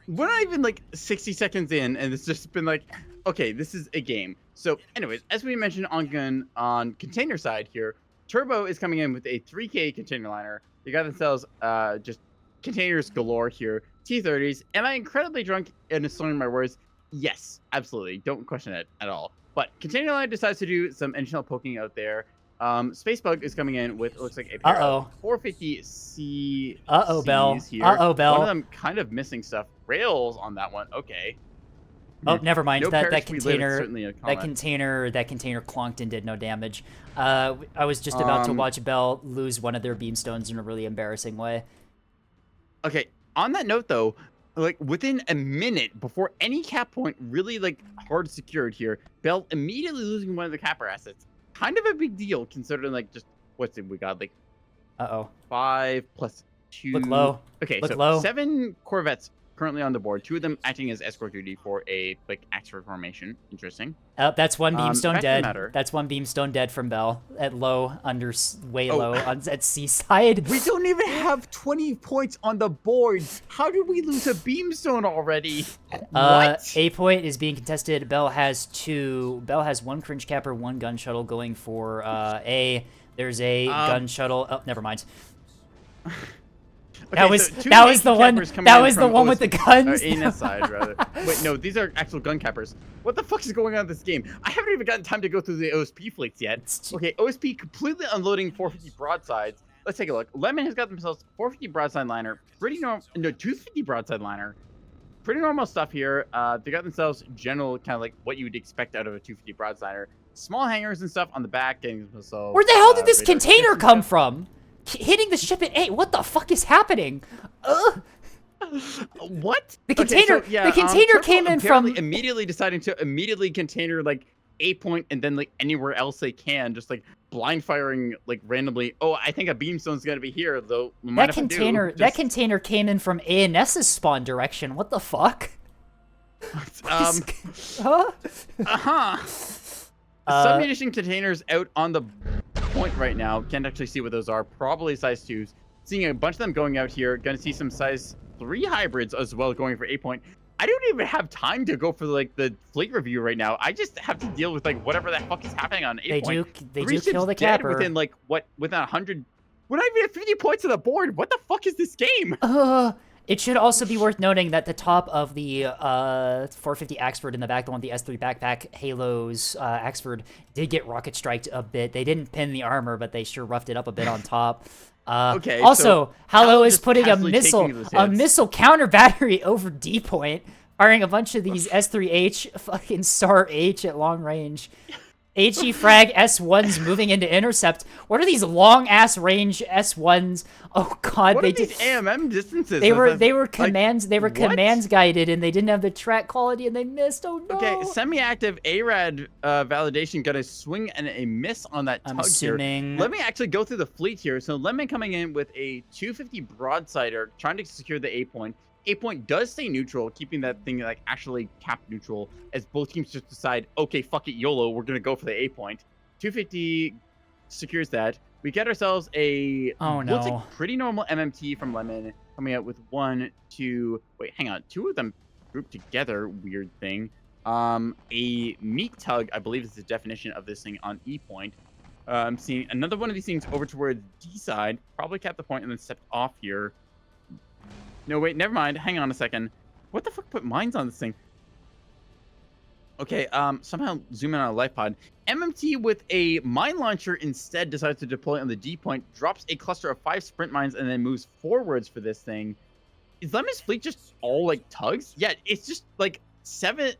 we're not even like 60 seconds in, and it's just been like, okay, this is a game. So, anyways, as we mentioned on container side here, Turbo is coming in with a 3K container liner. They got themselves just containers galore here. T-30s. Am I incredibly drunk and slurring my words? Yes, absolutely. Don't question it at all. But container liner decides to do some additional poking out there. Spacebug is coming in with, it looks like a pair of 450 C. Bell. Here. Bell. One of them kind of missing stuff. Rails on that one. Okay. Oh, never mind. No that container clonked clonked and did no damage. I was just about to watch Bell lose one of their beamstones in a really embarrassing way. Okay. On that note, though, like within a minute before any cap point really like hard secured here, Bell immediately losing one of the capper assets. Kind of a big deal considering like just what's it we got like 5 plus 2. Look low. Okay, Look so low. 7 Corvettes currently on the board. 2 of them acting as escort duty for a quick Axford formation. Interesting. That's one beamstone dead. That's one beamstone dead from Bell at low, way low at seaside. We don't even have 20 points on the board. How did we lose a beamstone already? What? A point is being contested. Bell has 2. Bell has 1 cringe capper, 1 gun shuttle going for A. There's a gun shuttle. Oh, never mind. Okay, that was the one with the guns. ANS side, rather. Wait, no, these are actual gun cappers. What the fuck is going on in this game? I haven't even gotten time to go through the OSP fleets yet. Okay, OSP completely unloading 450 broadsides. Let's take a look. Lemon has got themselves 450 broadside liner. Pretty normal. No, 250 broadside liner. Pretty normal stuff here. They got themselves general kind of like what you would expect out of a 250 broadsider. small hangars and stuff on the back. Getting missiles, Where the hell did this radar container chips come and from? Hitting the ship at 8. What the fuck is happening? What? The container. Okay, so, yeah, the container Turtle came in apparently from. immediately deciding to container like A point and then like anywhere else they can, just like blind firing like randomly. Oh, I think a beamstone's gonna be here though. That container came in from ANS's spawn direction. What the fuck? Huh? Submunition containers out on the point right now. Can't actually see what those are. Probably size 2s. Seeing a bunch of them going out here. Gonna see some size 3 hybrids as well going for A point. I don't even have time to go for like the fleet review right now. I just have to deal with like whatever the fuck is happening on A point. They do kill the dead capper within like within 100. When I even have 50 points on the board, what the fuck is this game? It should also be worth noting that the top of the 450 Axford in the back, the one with the S3 backpack, Halo's Axford, did get rocket striked a bit. They didn't pin the armor, but they sure roughed it up a bit on top. Okay. Also, so Halo is just putting a casually missile counter battery over D point, firing a bunch of these S3H fucking Star H at long range. HE frag S1s moving into intercept. What are these long ass range S1s? Oh god, what they are these AMM distances? They were commands. They were commands guided, and they didn't have the track quality, and they missed. Oh no. Okay, semi-active ARAD validation gonna swing and a miss on that tug here. Let me actually go through the fleet here. So Lemon coming in with a 250 broadsider, trying to secure the A point. A point does stay neutral, keeping that thing like actually capped neutral, as both teams just decide, okay, fuck it, YOLO, we're gonna go for the A point. 250 secures that. We get ourselves a looks like pretty normal MMT from Lemon, coming out with 1, 2. Wait, hang on, 2 of them grouped together. Weird thing. A meat tug, I believe, is the definition of this thing on E point. I'm seeing another one of these things over towards D side. Probably capped the point and then stepped off here. No, wait, never mind. Hang on a second. What the fuck put mines on this thing? Okay, somehow zoom in on a life pod. MMT with a mine launcher instead decides to deploy on the D point, drops a cluster of 5 sprint mines, and then moves forwards for this thing. Is Lemon's fleet just all like tugs? Yeah, it's just like 6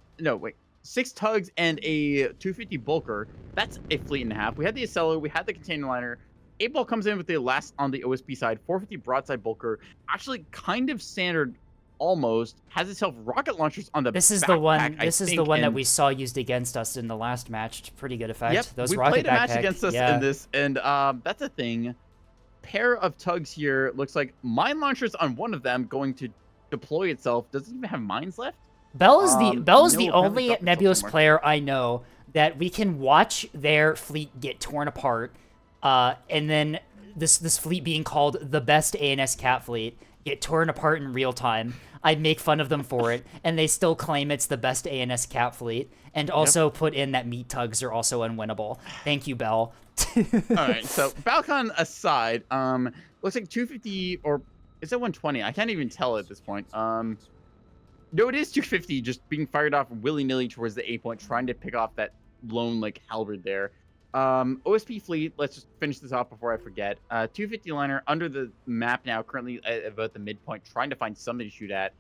tugs and a 250 bulker. That's a fleet and a half. We had the Acelo, we had the container liner. 8-ball comes in with the last on the OSP side, 450 broadside bulker. Actually, kind of standard, almost. Has itself rocket launchers on the This is backpack, the one. This is the one that and we saw used against us in the last match. To pretty good effect. Yep, Those we rocket played a match backpack, against us in this, and that's a thing. Pair of tugs here. Looks like mine launchers on one of them going to deploy itself. Does it even have mines left? Bell is the no, only Nebulous player I know that we can watch their fleet get torn apart. And then this fleet being called the best ANS cat fleet get torn apart in real time. I make fun of them for it, and they still claim it's the best ANS cat fleet, and also put in that meat tugs are also unwinnable. Thank you, Bell. All right, so Balcon aside, looks like 250 or is it 120? I can't even tell at this point. No, it is 250, just being fired off willy-nilly towards the A point, trying to pick off that lone like halberd there. OSP fleet, let's just finish this off before I forget. 250 liner under the map now, currently at about the midpoint, trying to find something to shoot at.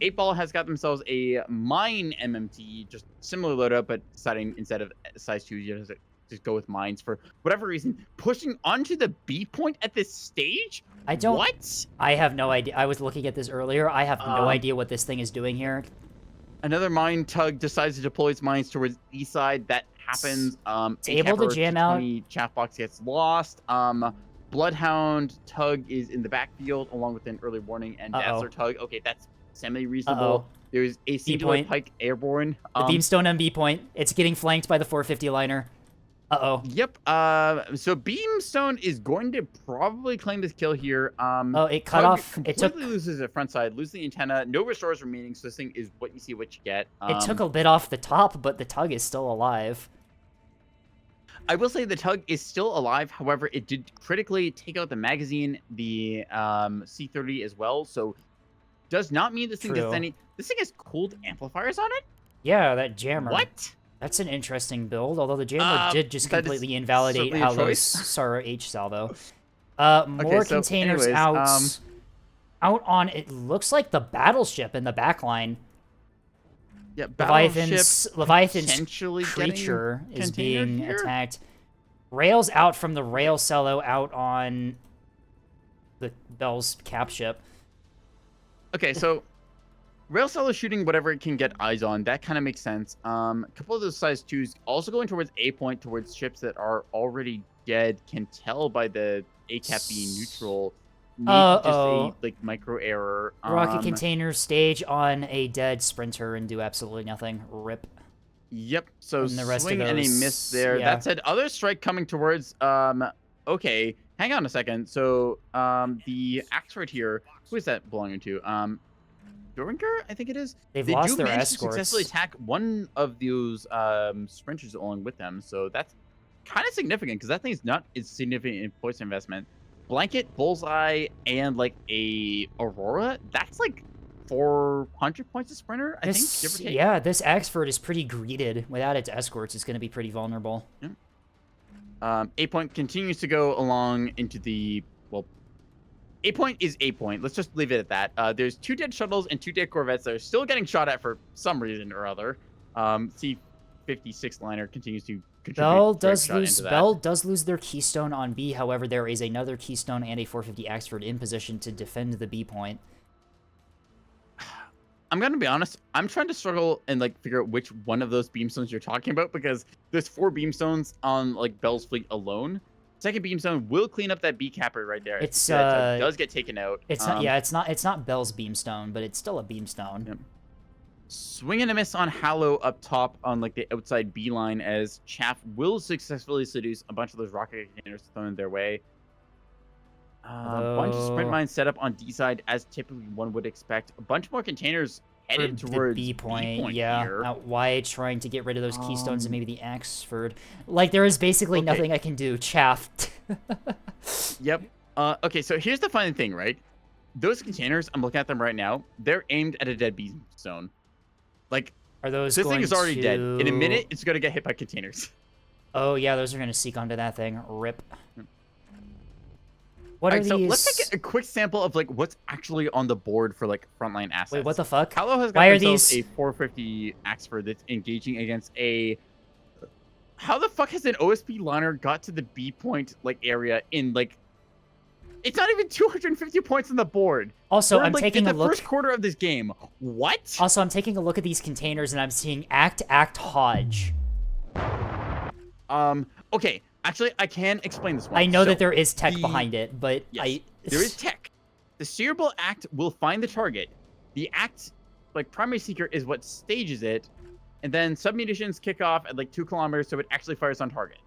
8-ball has got themselves a mine MMT, just similar loadout, but deciding instead of size 2, you just go with mines for whatever reason. Pushing onto the B point at this stage? What? I have no idea. I was looking at this earlier. I have no idea what this thing is doing here. Another mine tug decides to deploy its mines towards east side. That happens. It's able to jam out. Chaff box gets lost. Bloodhound tug is in the backfield along with an early warning and Dazzler tug. Okay, that's semi-reasonable. There's a singular pike airborne. The beamstone on B point. It's getting flanked by the 450 liner. Yep. So Beamstone is going to probably claim this kill here. It cut off. It completely loses the front side, loses the antenna. No restores remaining. So this thing is what you see, what you get. It took a bit off the top, but the tug is still alive. I will say the tug is still alive. However, it did critically take out the magazine, the C30 as well. So does not mean this thing gets any. This thing has cooled amplifiers on it. Yeah, that jammer. What? That's an interesting build, although the jammer did just completely invalidate Halo's Sara H salvo. More containers out on, it looks like the battleship in the back line. Yeah, battleship Leviathan's potentially creature is being here? attacked. Rails out from the rail cello out on the Bell's cap ship. Okay, so rail cell is shooting whatever it can get eyes on. That kind of makes sense. A couple of those size 2s also going towards A point, towards ships that are already dead. Can tell by the A cap being neutral. Maybe just a like micro error. Rocket container stage on a dead sprinter and do absolutely nothing. Rip. Yep. So And the rest swing of and a those, miss there. yeah. That said, other strike coming towards. Okay, hang on a second. So the axe right here. Who is that belonging to? Duringer, I think it is. They do lost their manage escorts. to successfully attack one of those sprinters along with them. So that's kind of significant because that thing's not as significant in points investment. Blanket, bullseye, and like a aurora. That's like 400 points a sprinter, I think, give or take. Yeah, this Axford is pretty greeted. Without its escorts, it's going to be pretty vulnerable. Yeah. A point continues to go along into the, well, A point is A point. Let's just leave it at that. There's 2 dead shuttles and 2 dead corvettes that are still getting shot at for some reason or other. C-56 liner continues to contribute. Bell does lose their keystone on B. However, there is another keystone and a 450 Axford in position to defend the B point. I'm gonna be honest. I'm trying to struggle and like figure out which one of those beamstones you're talking about because there's 4 beamstones on like Bell's fleet alone. Second beamstone will clean up that B capper right there. It does get taken out. It's not. Yeah, it's not Bell's beamstone, but it's still a beamstone. Yep. Swing and a miss on Hallow up top on like the outside B line as Chaff will successfully seduce a bunch of those rocket containers thrown their way. A bunch of sprint mines set up on D side as typically one would expect. A bunch more containers headed towards B point. Yeah, out wide, trying to get rid of those keystones and maybe the Axford. Like there is basically nothing I can do. Chaff. Yep. Okay, so here's the funny thing, right? Those containers, I'm looking at them right now. They're aimed at a dead beamstone. Like, are those? This thing is already dead. In a minute, it's gonna get hit by containers. Oh yeah, those are gonna seek onto that thing. Rip. What are these? So let's take a quick sample of like what's actually on the board for like frontline assets. Wait, what the fuck? Hallow has got themselves a 450 Axford that's engaging against a. How the fuck has an OSP liner got to the B point like area in like? It's not even 250 points on the board. Also, I'm taking a look. The first quarter of this game. What? Also, I'm taking a look at these containers and I'm seeing Act Hodge. Okay. Actually, I can explain this one. I know that there is tech behind it, but yes, there is tech. The steerable act will find the target. The act, like primary seeker, is what stages it, and then submunitions kick off at like 2 kilometers, so it actually fires on target.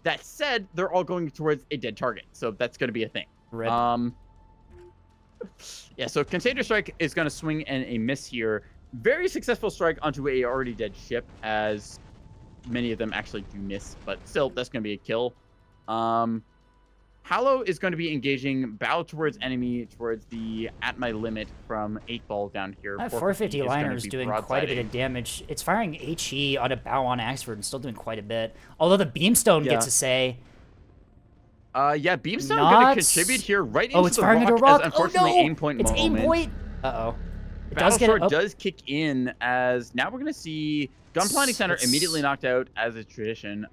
That said, they're all going towards a dead target, so that's going to be a thing. Rip. Yeah. So container strike is going to swing and a miss here. Very successful strike onto a already dead ship, as many of them actually do miss, but still, that's going to be a kill. Hallow is going to be engaging bow towards enemy towards the at my limit from 8 ball down here. That 450 liner is doing quite a bit of damage. It's firing HE on a bow on Axford and still doing quite a bit. Although the beamstone gets a say. Yeah, beamstone going to contribute here right into it's firing into a rock. Unfortunately, aim point it's moment. Aim point. Uh-oh. Battleshore does kick in as now we're going to see gun planning center immediately knocked out as a tradition.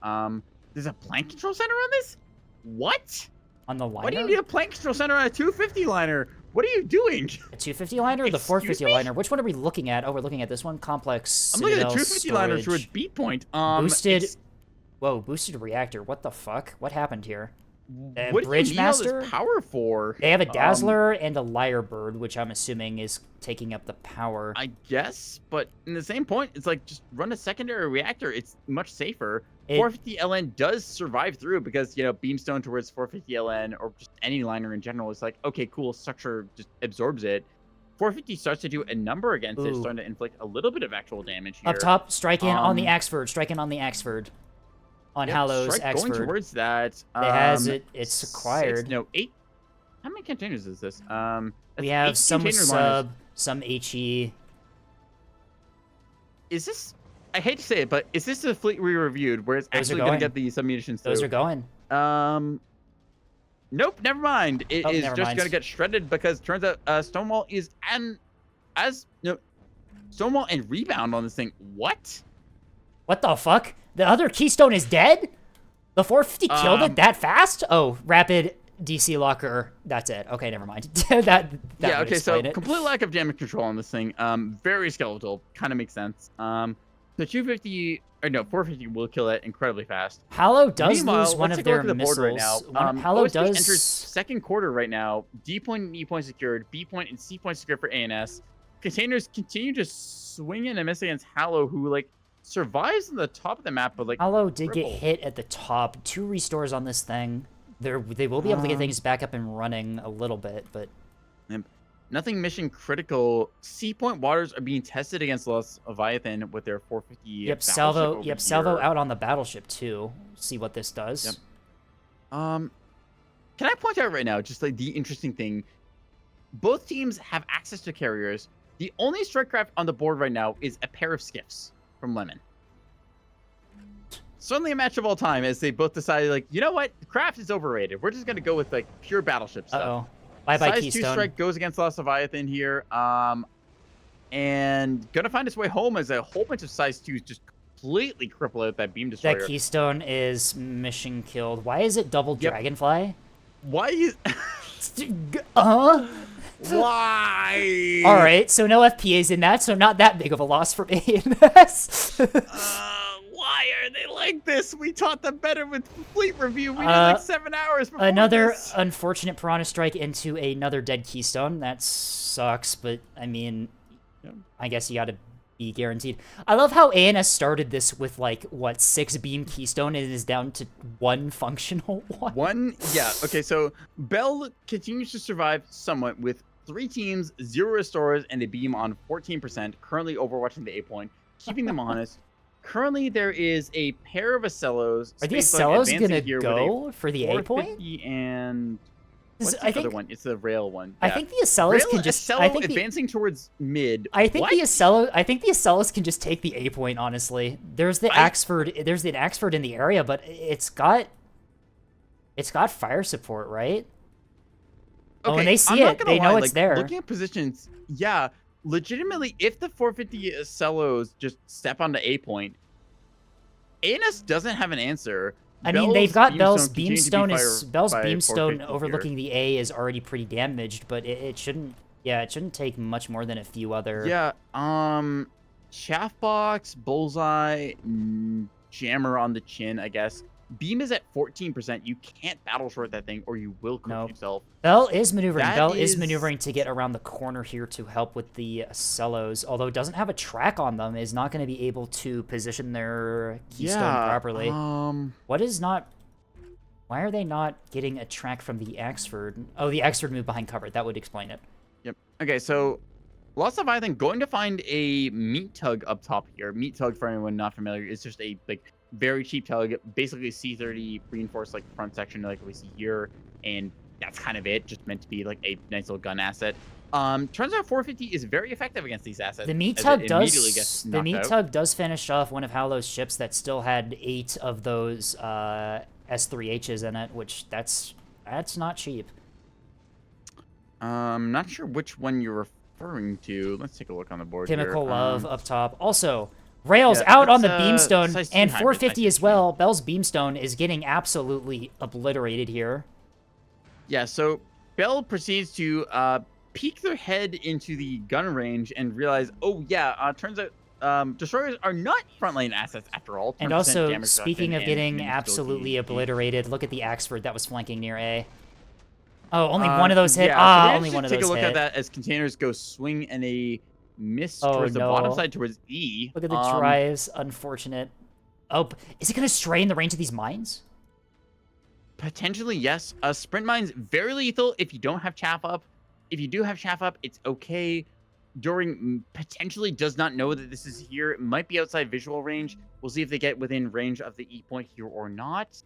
There's a plank control center on this? What? On the liner? Why do you need a plank control center on a 250 liner? What are you doing? A 250 liner or the 450 liner? Which one are we looking at? Oh, we're looking at this one. Complex. I'm looking at the 250 liner towards B point. Boosted. Whoa, boosted reactor. What the fuck? What happened here? What Bridge do you need Master? all this power for? They have a Dazzler and a Lyrebird, which I'm assuming is taking up the power. I guess, but in the same point, it's like just run a secondary reactor. It's much safer. 450 LN does survive through because, you know, beamstone towards 450 LN or just any liner in general is like, okay, cool, structure just absorbs it. 450 starts to do a number against it, starting to inflict a little bit of actual damage here. Up top, strike in on the Axford. Strike in on the Axford. On Hallow's Axford. Going towards that. It has it. It's acquired. No, 8. How many containers is this? We have some sub, some HE. Is this? I hate to say it, but is this the fleet we reviewed where it's actually going to get the submunitions through? Those are going. Nope, never mind. It is just going to get shredded because turns out Stonewall is Stonewall and rebound on this thing. What? What the fuck? The other Keystone is dead? The 450 killed it that fast? Oh, rapid DC locker. That's it. Okay, never mind. that yeah, okay, so it. complete lack of damage control on this thing. Very skeletal. Kind of makes sense. The 250, or no, 450 will kill it incredibly fast. Hallow does Meanwhile, lose one let's of take a their look at the board missiles. right now. Hallow OSP does... enters second quarter right now. D point and E point secured. B point and C point secured for ANS. Containers continue to swing in and miss against Hallow, who, like, survives on the top of the map, but, like, Hallow did get hit at the top. 2 restores on this thing. They will be able to get things back up and running a little bit, but... Nothing mission critical. C point waters are being tested against Lost Leviathan with their 450. Yep, Salvo out on the battleship too. See what this does. Yep. Can I point out right now, just like the interesting thing, both teams have access to carriers. The only strike craft on the board right now is a pair of skiffs from Lemon. Certainly a match of all time, as they both decided, like, you know what, craft is overrated. We're just gonna go with like pure battleship stuff. Uh-oh. Bye-bye, Size Keystone. 2 strike goes against Lost Leviathan here. And gonna find its way home as a whole bunch of size 2s just completely cripple out that beam destroyer. That Keystone is mission killed. Why is it double Dragonfly? Why is... Why? All right, so no FPAs in that, so not that big of a loss for ANS. Why are they like this? We taught them better with Fleet Review. We did like 7 hours before Another this. unfortunate Piranha Strike into another dead Keystone. That sucks, but I mean, I guess you gotta be guaranteed. I love how ANS started this with like, what, 6 beam Keystone and is down to 1 functional one? Yeah, okay, so Bell continues to survive somewhat with 3 teams, 0 restorers, and a beam on 14%, currently overwatching the A point, keeping them honest. Currently, there is a pair of Acellos. Are the Acellos gonna go for the A point? And what's the other one? It's the rail one. Yeah. I think the Acellos can just. I think advancing towards mid. I think the Acellos can just take the A point. Honestly, there's the Axford. There's the Axford in the area, but it's got fire support, right? Okay, oh, when they see it, they know it's there. Looking at positions, yeah. Legitimately, if the 450 Acellos just step onto A point, ANS doesn't have an answer. I mean, they've got Bell's Beamstone overlooking the A is already pretty damaged, but it shouldn't. Yeah, it shouldn't take much more than a few other. Yeah. Shaftbox, Bullseye, Jammer on the chin, I guess. Beam is at 14%. You can't battle short that thing, or you will cook yourself. Bell is maneuvering. Bell is maneuvering to get around the corner here to help with the Cellos. Although it doesn't have a track on them, is not going to be able to position their Keystone properly. What is not? Why are they not getting a track from the Axford? Oh, the Axford moved behind cover. That would explain it. Yep. Okay, so Lost Leviathan going to find a meat tug up top here. Meat tug, for anyone not familiar, is just a very cheap tug, basically C30 reinforced like front section like we see here, and that's kind of it. Just meant to be like a nice little gun asset. Turns out 450 is very effective against these assets. The meat tug does finish off one of Hallow's ships that still had 8 of those S3Hs in it, which that's not cheap. Not sure which one you're referring to. Let's take a look on the board. Chemical Love up top. Also, Rails out on the Beamstone, and 450 as well. Bell's Beamstone is getting absolutely obliterated here. Yeah, so Bell proceeds to peek their head into the gun range and realize, oh yeah, turns out destroyers are not frontline assets after all. And also, speaking of getting absolutely obliterated, look at the Axford that was flanking near A. Oh, only one of those hit. Yeah, only one of those hit. Take a look at that as containers go swing and a miss towards the bottom side towards E. Look at the drives. Unfortunate. Oh, is it going to stray in the range of these mines? Potentially, yes. Sprint mines, very lethal if you don't have chaff up. If you do have chaff up, it's okay. During potentially does not know that this is here. It might be outside visual range. We'll see if they get within range of the E point here or not.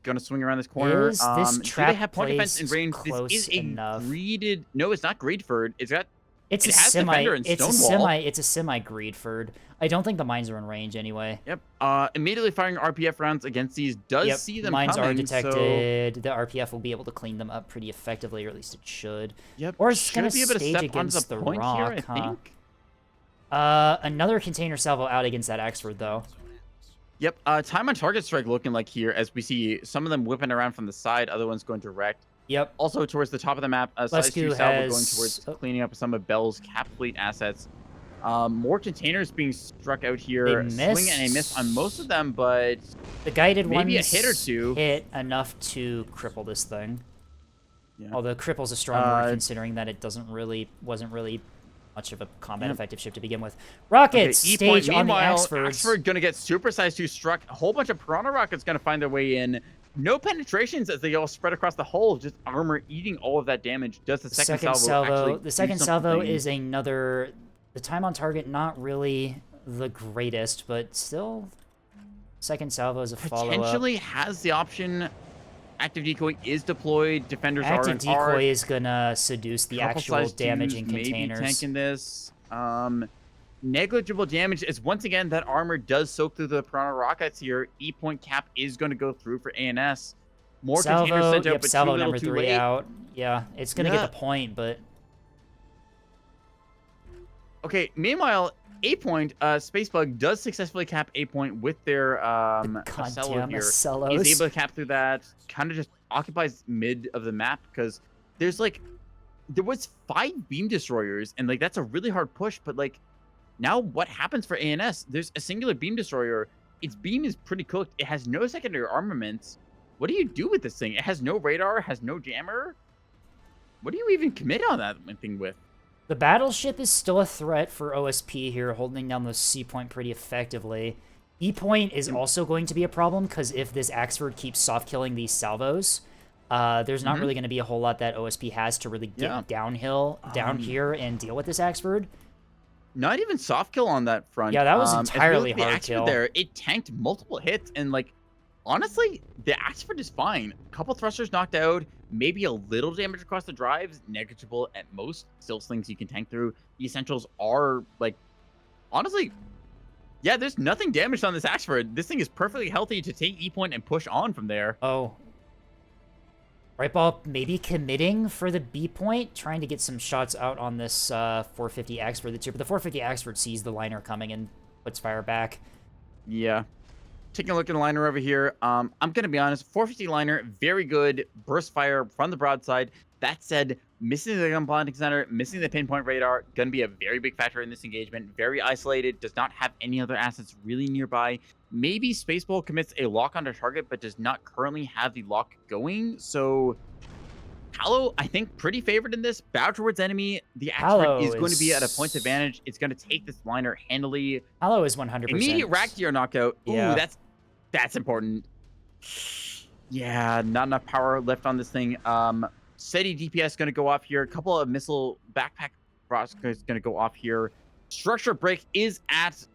Gonna swing around this corner. Is this trap do they have point defense in range? This is enough? Greeded. No, it's not Greedford. It's got. It's a semi Greedford. I don't think the mines are in range anyway. Yep. Immediately firing RPF rounds against these does see them mines coming. Mines are detected. So... The RPF will be able to clean them up pretty effectively, or at least it should. Yep. Or it's gonna stage against the rock, here, I think. Another container salvo out against that Axford, though. Yep. Time on target strike looking like here as we see some of them whipping around from the side, other ones going direct. Yep. Also towards the top of the map, size 2 salvo going towards cleaning up some of Bell's cap fleet assets. More containers being struck out here. Swing and a miss on most of them, but the guided maybe ones a hit or two hit enough to cripple this thing. Yeah. Although cripple's a strong word considering that it wasn't really much of a combat effective ship to begin with. Rockets stage on the Axfords. Axford gonna get super size 2 struck. A whole bunch of Piranha rockets gonna find their way in. No penetrations as they all spread across the hull. Just armor eating all of that damage. Does the second salvo actually the second salvo is another. The time on target not really the greatest, but still, second salvo is a follow-up. Potentially has the option. Active decoy is deployed. Defenders are active decoy is gonna seduce the actual damaging containers. Maybe tanking this. Negligible damage is once again that armor does soak through the Piranha rockets here. E point cap is going to go through for ANS. More containers sent out, but salvo too little, number too 3 late. out. Yeah, it's gonna get the point, but okay. Meanwhile, A point Spacebug does successfully cap A point with their Acello here. He's able to cap through that. Kind of just occupies mid of the map because there's like there was 5 beam destroyers and like that's a really hard push, but like now what happens for ANS? There's a singular beam destroyer. Its beam is pretty cooked. It has no secondary armaments. What do you do with this thing? It has no radar, has no jammer. What do you even commit on that thing with? The battleship is still a threat for OSP here, holding down the C point pretty effectively. E point is also going to be a problem because if this Axford keeps soft killing these salvos, there's not really going to be a whole lot that OSP has to really get downhill down here and deal with this Axford. Not even soft kill on that front. Yeah, that was entirely hard kill. There, it tanked multiple hits, and like honestly, the Axford is fine. A couple thrusters knocked out, maybe a little damage across the drives, negligible at most. Still slings you can tank through. The essentials are like, honestly, yeah, there's nothing damaged on this Axford. This thing is perfectly healthy to take E point and push on from there. Oh. Right ball maybe committing for the B point, trying to get some shots out on this 450 Axford that's here, but the 450 Axford sees the liner coming and puts fire back. Yeah. Taking a look at the liner over here. I'm going to be honest, 450 liner, very good. Burst fire from the broadside. That said, missing the gun planting center, missing the pinpoint radar, going to be a very big factor in this engagement. Very isolated, does not have any other assets really nearby. Maybe Spaceball commits a lock onto target, but does not currently have the lock going. So, Hallow, I think, pretty favored in this. Bow towards enemy. The Axford is going to be at a point advantage. It's going to take this liner handily. Hallow is 100%. Immediate rack gear knockout. Yeah. Ooh, that's important. Yeah, not enough power left on this thing. Steady DPS going to go off here. A couple of missile backpack rockets going to go off here. Structure break is at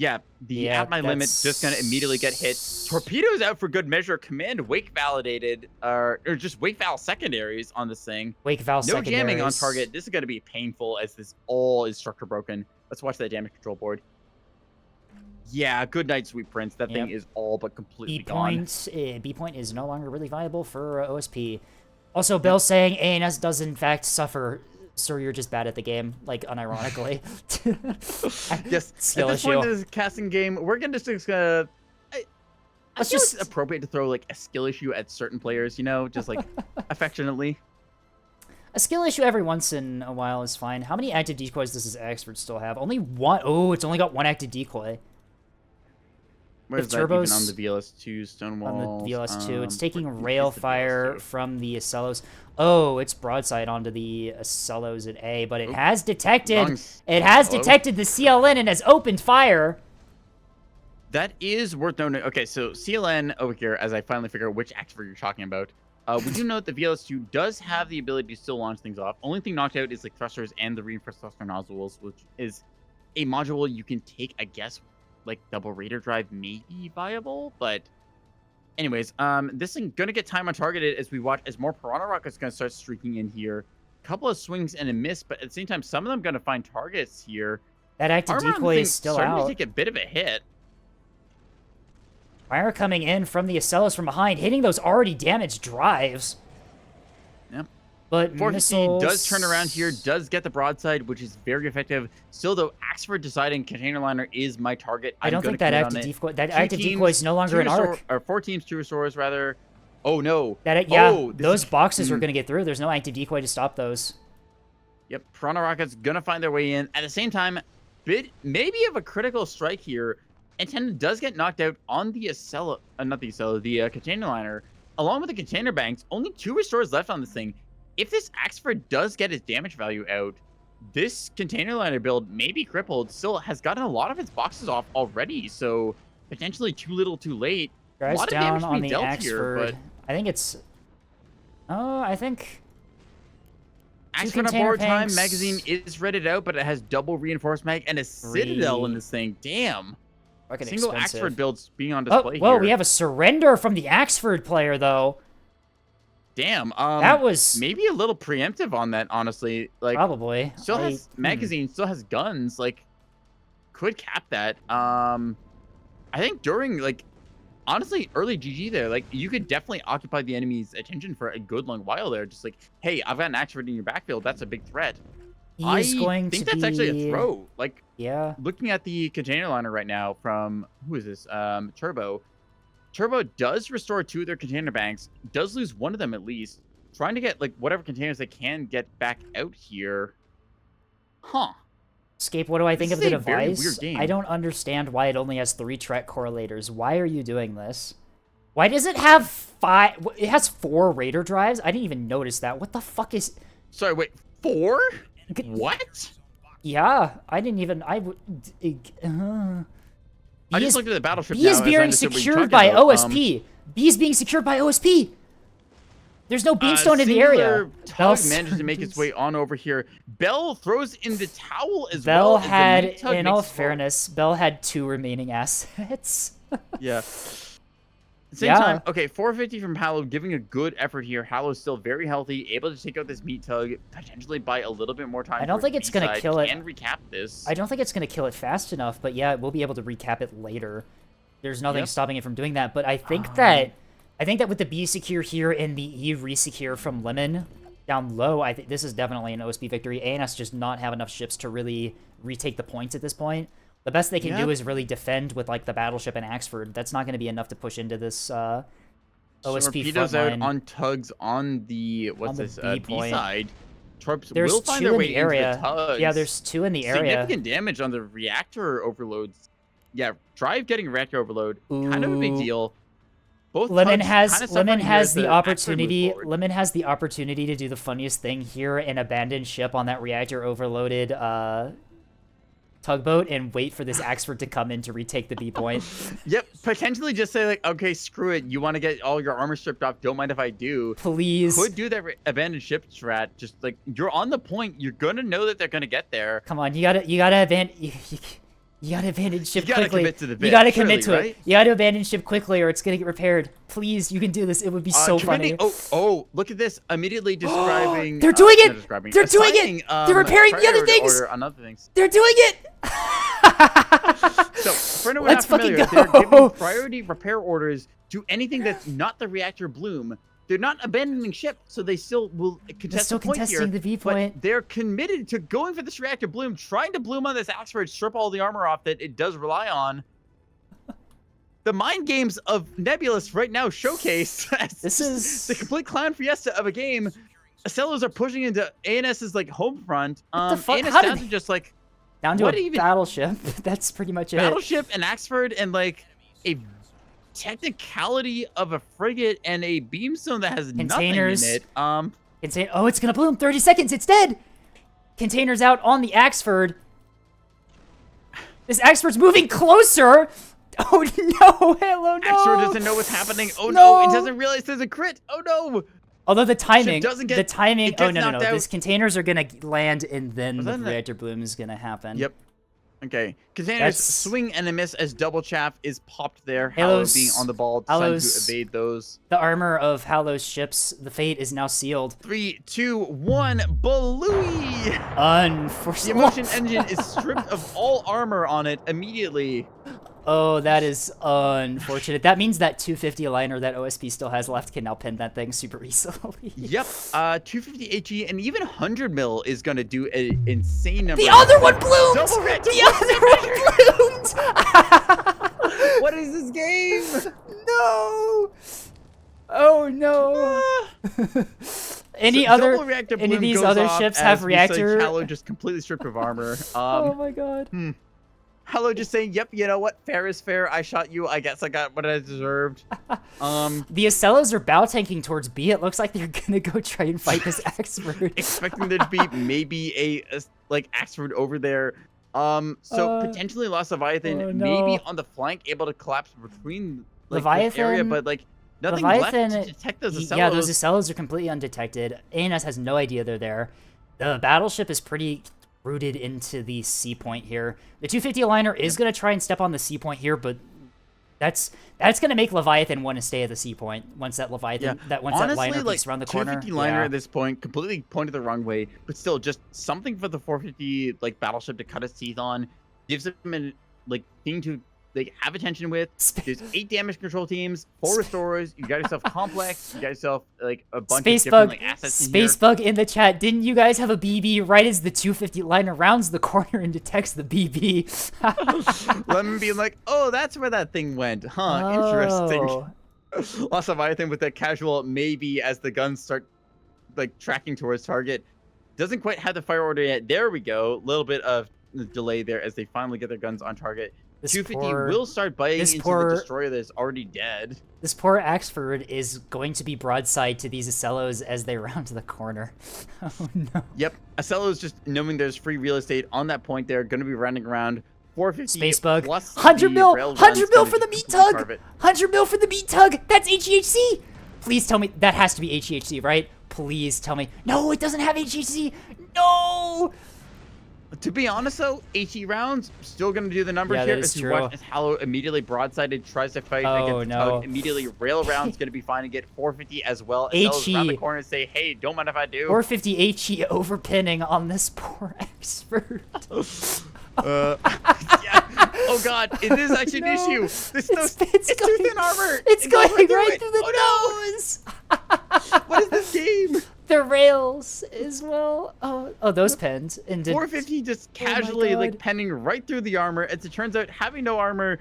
at my limit. Just going to immediately get hit. Torpedoes out for good measure. Command wake validated, or just wake val secondaries on this thing. Wake val secondaries. No jamming on target. This is going to be painful as this all is structure broken. Let's watch that damage control board. Yeah, good night, sweet prince. That thing is all but completely gone. B point is no longer really viable for OSP. Also, Bill saying ANS does in fact suffer. Sir, you're just bad at the game, like unironically. Yes. Skill at this issue. point in this casting game, we're gonna just I Let's feel just it's appropriate to throw like a skill issue at certain players, you know, just like affectionately. A skill issue every once in a while is fine. How many active decoys does this Axford still have? Only one. Oh, it's only got one active decoy. Where's that even on the VLS2 Stonewall? On the VLS2, it's taking rail fire from the Acellos. Oh, it's broadside onto the Acellos at A, but it has detected. It has detected the CLN and has opened fire. That is worth noting. Okay, so CLN over here, as I finally figure out which Axford you're talking about. We do note the VLS2 does have the ability to still launch things off. Only thing knocked out is like thrusters and the reinforced thruster nozzles, which is a module you can take, I guess, like double radar drive may be viable, but anyways, this thing gonna get time on targeted as we watch as more Piranha rockets gonna start streaking in here. Couple of swings and a miss, but at the same time, some of them gonna find targets here. That active decoy is still starting out. to take a bit of a hit. Fire coming in from the Acellos from behind, hitting those already damaged drives. Yep. But 450 missiles... does turn around here, does get the broadside, which is very effective. Still, though, Axford deciding container liner is my target. I don't think that active decoy... That active decoy is no longer an arc. Or 4 teams, 2 restores, rather. Oh, no. Those boxes are going to get through. There's no active decoy to stop those. Yep, Piranha Rocket's going to find their way in. At the same time, maybe of a critical strike here. Antenna does get knocked out on the the container liner. Along with the container banks, only 2 restores left on this thing. If this Axford does get its damage value out, this container liner build may be crippled. Still has gotten a lot of its boxes off already, so potentially too little too late. Guys a lot down of damage on being the dealt Axford. here, but... I think it's... Oh, I think... Axford on board time, magazine is readied out, but it has double reinforced mag and a Citadel in this thing. Damn. Fucking Single expensive. Axford builds being on display whoa, here. we have a surrender from the Axford player, though. Damn. That was... Maybe a little preemptive on that, honestly. Like, probably. Still has magazine, still has guns. Like, could cap that. I think during, like, honestly, early GG there, like, you could definitely occupy the enemy's attention for a good long while there. Just like, hey, I've got an Axford in your backfield. That's a big threat. I think that's actually a throw. Like, yeah. Looking at the container liner right now from, who is this? Turbo. Turbo does restore 2 of their container banks, does lose 1 of them at least, trying to get, like, whatever containers they can get back out here. Huh. Escape, what do I think of the device? Weird game. I don't understand why it only has 3 Trek correlators. Why are you doing this? Why does it have 5? It has 4 Raider drives? I didn't even notice that. What the fuck is... Sorry, wait, 4? What? Yeah, I didn't even... I just looked at the battleship. B is being secured by OSP. B is being secured by OSP. There's no beamstone in the area. Tug manages to make its way on over here. Bell throws in the towel as Bell well. had, in all fairness, Bell had 2 remaining assets. Yeah. Same time, okay, 450 from Hallow, giving a good effort here. Hallow's still very healthy, able to take out this meat tug, potentially buy a little bit more time. I don't think it's going to kill it. And recap this. I don't think it's going to kill it fast enough, but yeah, we'll be able to recap it later. There's nothing stopping it from doing that, but I think that with the B secure here and the E resecure from Lemon down low, I think this is definitely an OSP victory. ANS just not have enough ships to really retake the points at this point. The best they can do is really defend with, like, the Battleship and Axford. That's not going to be enough to push into this OSP Torpedoes front line. Out on tugs on the, B side. Torps will find 2 their in way the area. into the tugs. Yeah, there's 2 in the area. Significant damage on the reactor overloads. Yeah, Drive getting reactor overload. Kind of a big deal. Both Lemon has the opportunity. Lemon has the opportunity to do the funniest thing here and abandon ship on that reactor overloaded tugboat and wait for this Axford to come in to retake the B point. Yep, potentially just say, like, okay, screw it. You want to get all your armor stripped off? Don't mind if I do. Please. Could do that abandoned ship strat. Just, like, you're on the point. You're gonna know that they're gonna get there. Come on, you gotta abandon. You gotta abandon ship quickly. Commit to the bit, you gotta commit to right? it. You gotta abandon ship quickly, or it's gonna get repaired. Please, you can do this. It would be so funny. Oh, look at this! Immediately describing. They're doing it. They're doing it. They're repairing the other things. On other things. They're doing it. So, for anyone Let's not familiar, fucking go. they're giving priority repair orders to anything that's not the reactor bloom. They're not abandoning ship, so they still will contest the point here. The V point. But they're committed to going for this reactor bloom, trying to bloom on this Axford, strip all the armor off that it does rely on. The mind games of Nebulous right now showcase this is the complete clown fiesta of a game. Acellos are pushing into ANS's like home front. What the fuck? ANS How down did to just like down to a battleship. That's pretty much it. Battleship and Axford and like a technicality of a frigate and a beamstone that has Containers. nothing in it. Oh, it's gonna bloom. 30 seconds. It's dead. Containers out on the Axford. This Axford's moving closer. Oh no! Hello, no. Axford doesn't know what's happening. Oh no! It doesn't realize there's a crit. Oh no! Although the timing, gets oh no! out. These containers are gonna land, and then the reactor bloom is gonna happen. Yep. Okay. Containers swing and a miss as double chaff is popped there. Hallow's being on the ball, deciding to evade those. The armor of Hallow's ships, the fate is now sealed. 3, 2, 1, Balooey! Unfortunately. The emotion engine is stripped of all armor on it immediately. Oh, that is unfortunate. That means that 250 liner that OSP still has left can now pin that thing super easily. Yep. 250 HE and even 100 mil is gonna do an insane number. The other one bloomed. Double red. The other one bloomed. What is this game? No. Oh no. Any of these other ships have reactor? Hallow just completely stripped of armor. Oh my god. Hallow just saying, "Yep, you know what? Fair is fair. I shot you. I guess I got what I deserved." The Acellos are bow tanking towards B. It looks like they're gonna go try and fight this Axford. Expecting there to be maybe a like Axford over there. So potentially Lost Leviathan, maybe on the flank, able to collapse between like this area, but like nothing left to detect those Acellos. Yeah, those Acellos are completely undetected. ANS has no idea they're there. The battleship is pretty rooted into the C point here. The 250 liner is going to try and step on the C point here, but that's going to make Leviathan want to stay at the C point once that Leviathan that liner gets around the corner. 250 liner at this point completely pointed the wrong way, but still just something for the 450 like battleship to cut its teeth on, gives them a like thing to like have attention with. There's 8 damage control teams, 4 restorers. You got yourself complex. You got yourself like a bunch of different like, assets in here. Spacebug in the chat. Didn't you guys have a BB right as the 250 liner rounds the corner and detects the BB? Lemon being like, oh, that's where that thing went, huh? Interesting. Lost Leviathan with that casual maybe as the guns start like tracking towards target. Doesn't quite have the fire order yet. There we go. A little bit of delay there as they finally get their guns on target. 250 will start biting into the destroyer that is already dead. This poor Axford is going to be broadside to these Acellos as they round the corner. Oh no. Yep, Acellos just knowing there's free real estate on that point there, going to be rounding around. 450 Spacebug. plus 100 mil! 100 mil for the meat tug! 100 mil for the meat tug! That's HEHC! Please tell me that has to be HEHC, right? Please tell me. No, it doesn't have HEHC! No! To be honest, though, HE rounds still going to do the numbers here. That is true. Watch as Hallow immediately broadsided, tries to fight against the tug. Immediately, rail rounds going to be fine and get 450 as well. As around the corner and say, hey, don't mind if I do. 450 HE overpinning on this poor expert. Yeah. Oh god, it is actually an issue. It's too thin armor. It's going right through the nose. What is this game? The rails as well. Oh, those pens. And 450 just casually like penning right through the armor. As it turns out, having no armor.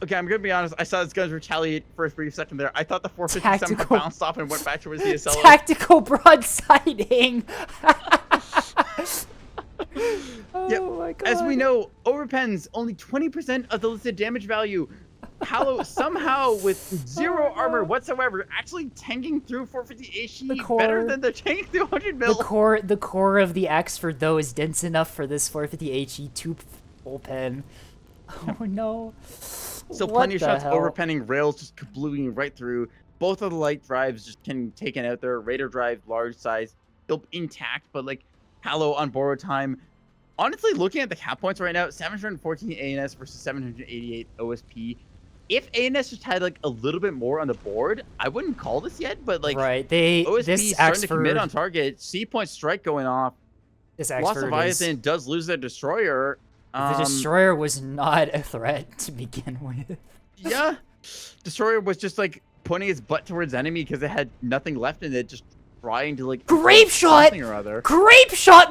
Okay, I'm gonna be honest. I saw his guns retaliate for a brief second there. I thought the 450 somehow bounced off and went back towards the Acello. Tactical broadsiding. Yep. Oh my god. As we know, overpens only 20% of the listed damage value. Hallow somehow with 0 armor whatsoever actually tanking through 450 HE better than the tank through 100 mil. The core of the Axford though is dense enough for this 450 HE 2 full pen. Oh no. So plenty of shots overpenning, rails just kablooing right through. Both of the light drives just getting taken out there. Radar drive, large size, still intact, but like Hallow on borrowed time. Honestly, looking at the cap points right now, 714 ANS versus 788 OSP. If ANS just had like a little bit more on the board, I wouldn't call this yet, but like OSP starting to commit on target. C point strike going off. This Lost Leviathan does lose their destroyer. The destroyer was not a threat to begin with. Yeah, destroyer was just like pointing its butt towards enemy because it had nothing left in it, just trying to like grape shot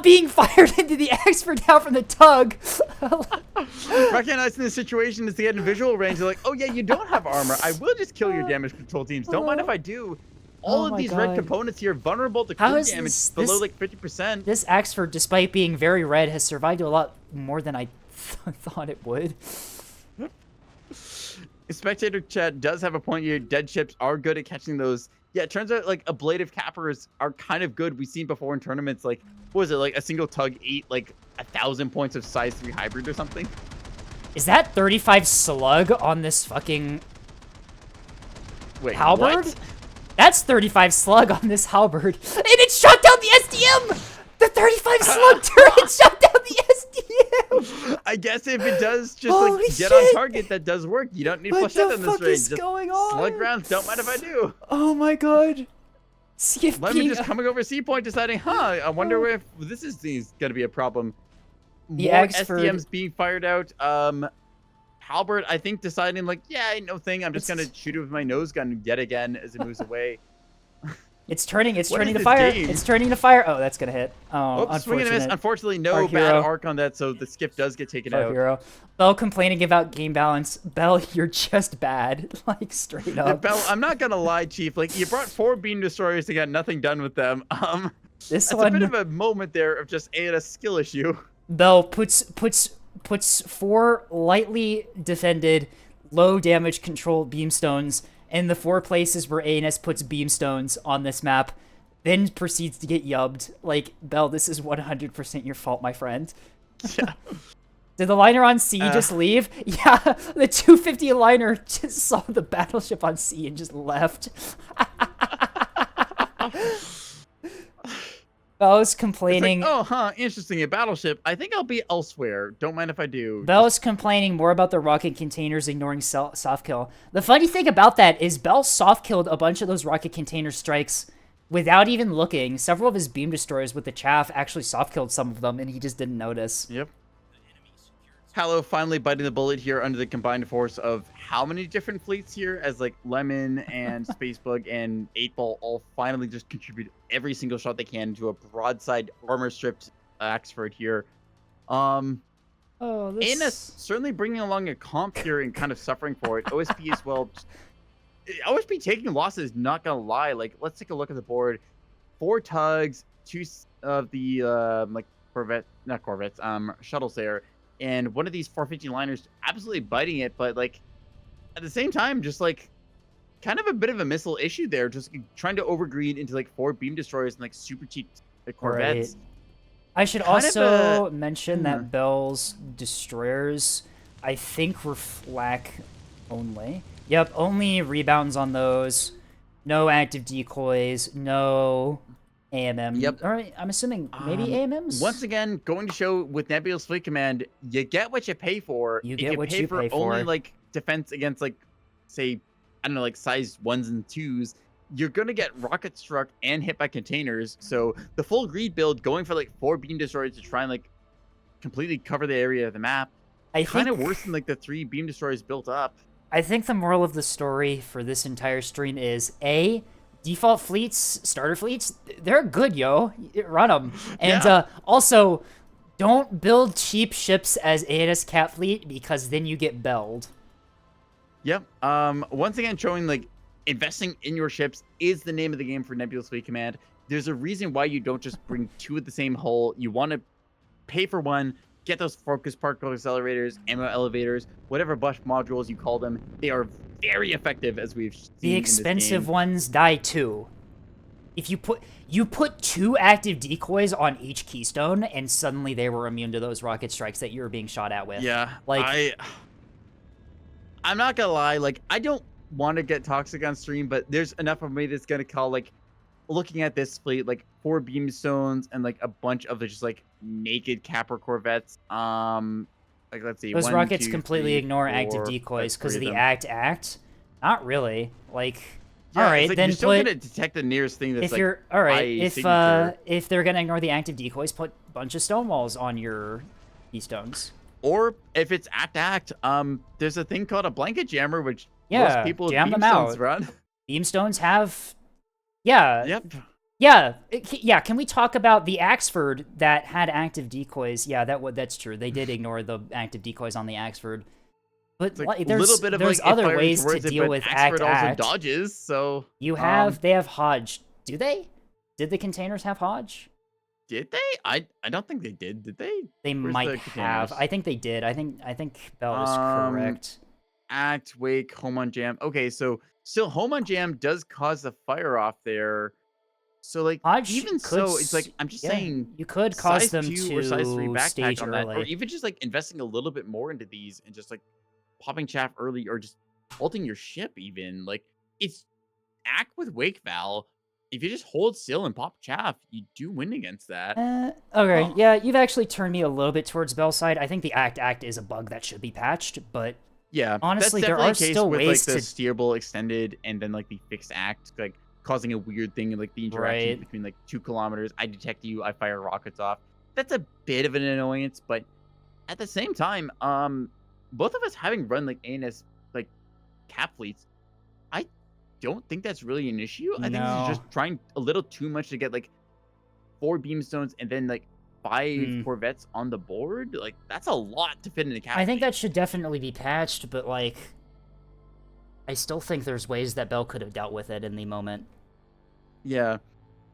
being fired into the Axford now from the tug. Recognizing the situation as they get in visual range, they're like, oh yeah, you don't have armor, I will just kill your damage control teams, don't mind if I do. All of these red components here vulnerable to crew damage below like 50%. This Axford, despite being very red, has survived a lot more than I thought it would. Spectator chat does have a point here. Dead ships are good at catching those. Yeah, it turns out like ablative cappers are kind of good. We've seen before in tournaments, like, what was it, like a single tug ate like 1,000 points of size 3 hybrid or something? Is that 35 slug on this fucking halberd? What? That's 35 slug on this halberd. And it shot down the SDM! The 35 slug turret shot down the SDM! I guess if it does just like get on target, that does work. You don't need flush out in this range. What the fuck is going on? Slug rounds, don't mind if I do. Oh my god. CFP. Lemon just coming over C point deciding, I wonder if this is going to be a problem. The More SDMs being fired out. Halbert, I think, deciding like, yeah, no thing. I'm just gonna shoot it with my nose gun yet again as it moves away. It's turning What is to this fire. game? It's turning to fire. Oh, that's gonna hit. Oh, Oops, swing and a miss. unfortunate. Unfortunately, no Our bad hero. arc on that, so the skip does get taken Our out. hero. Bell complaining about game balance. Bell, you're just bad. Like, straight up. Bell, I'm not gonna lie, Chief. Like, you brought 4 beam destroyers and got nothing done with them. This That's one, a bit of a moment there of just a skill issue. Bell puts 4 lightly defended, low damage control beamstones in the 4 places where ANS puts beamstones on this map, then proceeds to get yubbed. Like, Bell, this is 100% your fault, my friend. Yeah. Did the liner on C just leave? Yeah, the 250 liner just saw the battleship on C and just left. Bell's complaining. Like, oh, huh, interesting. A battleship. I think I'll be elsewhere. Don't mind if I do. Bell's complaining more about the rocket containers ignoring soft kill. The funny thing about that is Bell soft killed a bunch of those rocket container strikes without even looking. Several of his beam destroyers with the chaff actually soft killed some of them, and he just didn't notice. Yep. Hallow finally biting the bullet here under the combined force of how many different fleets here, as like Lemon and Spacebug and 8-Ball all finally just contribute every single shot they can to a broadside armor stripped Axford here. Oh, this... ANS certainly bringing along a comp here and kind of suffering for it. OSP as well. OSP taking losses, not gonna lie. Like, let's take a look at the board. 4 tugs, 2 of the like Corvettes, shuttles there. And one of these 450 liners absolutely biting it, but like at the same time, just like kind of a bit of a missile issue there, just trying to overgreed into like 4 beam destroyers and like super cheap Corvettes. Right. I should Kind also mention that Bell's destroyers, I think, were flak only. Yep, only rebounds on those. No active decoys. No AMM. Yep. All right, I'm assuming maybe AMMs? Once again, going to show with Nebulous Fleet Command, you get what you pay for. You get what you pay for. Only like defense against like, say, I don't know, like size 1s and 2s. You're going to get rocket struck and hit by containers. So the full greed build going for like 4 beam destroyers to try and like completely cover the area of the map. Kind of worse than like the 3 beam destroyers built up. I think the moral of the story for this entire stream is A, default fleets, starter fleets, they're good, yo. Run them. And also, don't build cheap ships as ANS Cat Fleet because then you get belled. Yep. Once again, showing like investing in your ships is the name of the game for Nebulous Fleet Command. There's a reason why you don't just bring 2 of the same hull. You want to pay for one, get those focus particle accelerators, ammo elevators, whatever buff modules you call them. They are very effective, as we've seen. The expensive ones die too. If you put 2 active decoys on each keystone, and suddenly they were immune to those rocket strikes that you were being shot at with. Yeah, like I'm not gonna lie. Like, I don't want to get toxic on stream, but there's enough of me that's gonna call like looking at this fleet, like 4 beamstones and like a bunch of the just like naked Capra Corvettes. Like, let's see. Those 1, rockets 2, completely 3, ignore 4, active decoys because of the them. act. Not really. Like, Yeah, all right, like, then you're still gonna detect the nearest thing that's if like you're all right, signature. if they're gonna ignore the active decoys, put a bunch of stone walls on your keystones. Or if it's act, there's a thing called a blanket jammer, which Yeah, most people with jam them beamstones out. run. Beamstones have, yeah. Yep. Yeah, yeah. Can we talk about the Axford that had active decoys? Yeah, that's true. They did ignore the active decoys on the Axford. But Like, there's little bit of there's like other ways to towards it, deal but with Axford also act. dodges, so You have they have Hodge. Do they? Did the containers have Hodge? did they? I don't think they did. Did they? They Where's might the have. containers? I think they did. I think Bell is correct. Act, wake, home on jam. Okay, so still home on jam does cause a fire off there. So like Hodge even could so, it's like I'm just saying you could cause size them 2 to or size 3 backpack stage on that, early. or even just like investing a little bit more into these and just like popping chaff early, or just ulting your ship even. Like, it's act with wake val. If you just hold still and pop chaff, you do win against that. Okay, yeah, you've actually turned me a little bit towards Bell's side. I think the act is a bug that should be patched, but Yeah, honestly, that's there definitely are a case still with ways like the to steerable extended and then like the fixed act, like causing a weird thing in like the interaction Right. between like 2 kilometers. I detect you, I fire rockets off. That's a bit of an annoyance, but at the same time, both of us having run like ANS like cap fleets, I don't think that's really an issue. I think this is No. just trying a little too much to get like 4 beamstones and then like 5 corvettes on the board. Like that's a lot to fit in a cap. I think that should definitely be patched, but like I still think there's ways that Bell could have dealt with it in the moment. Yeah.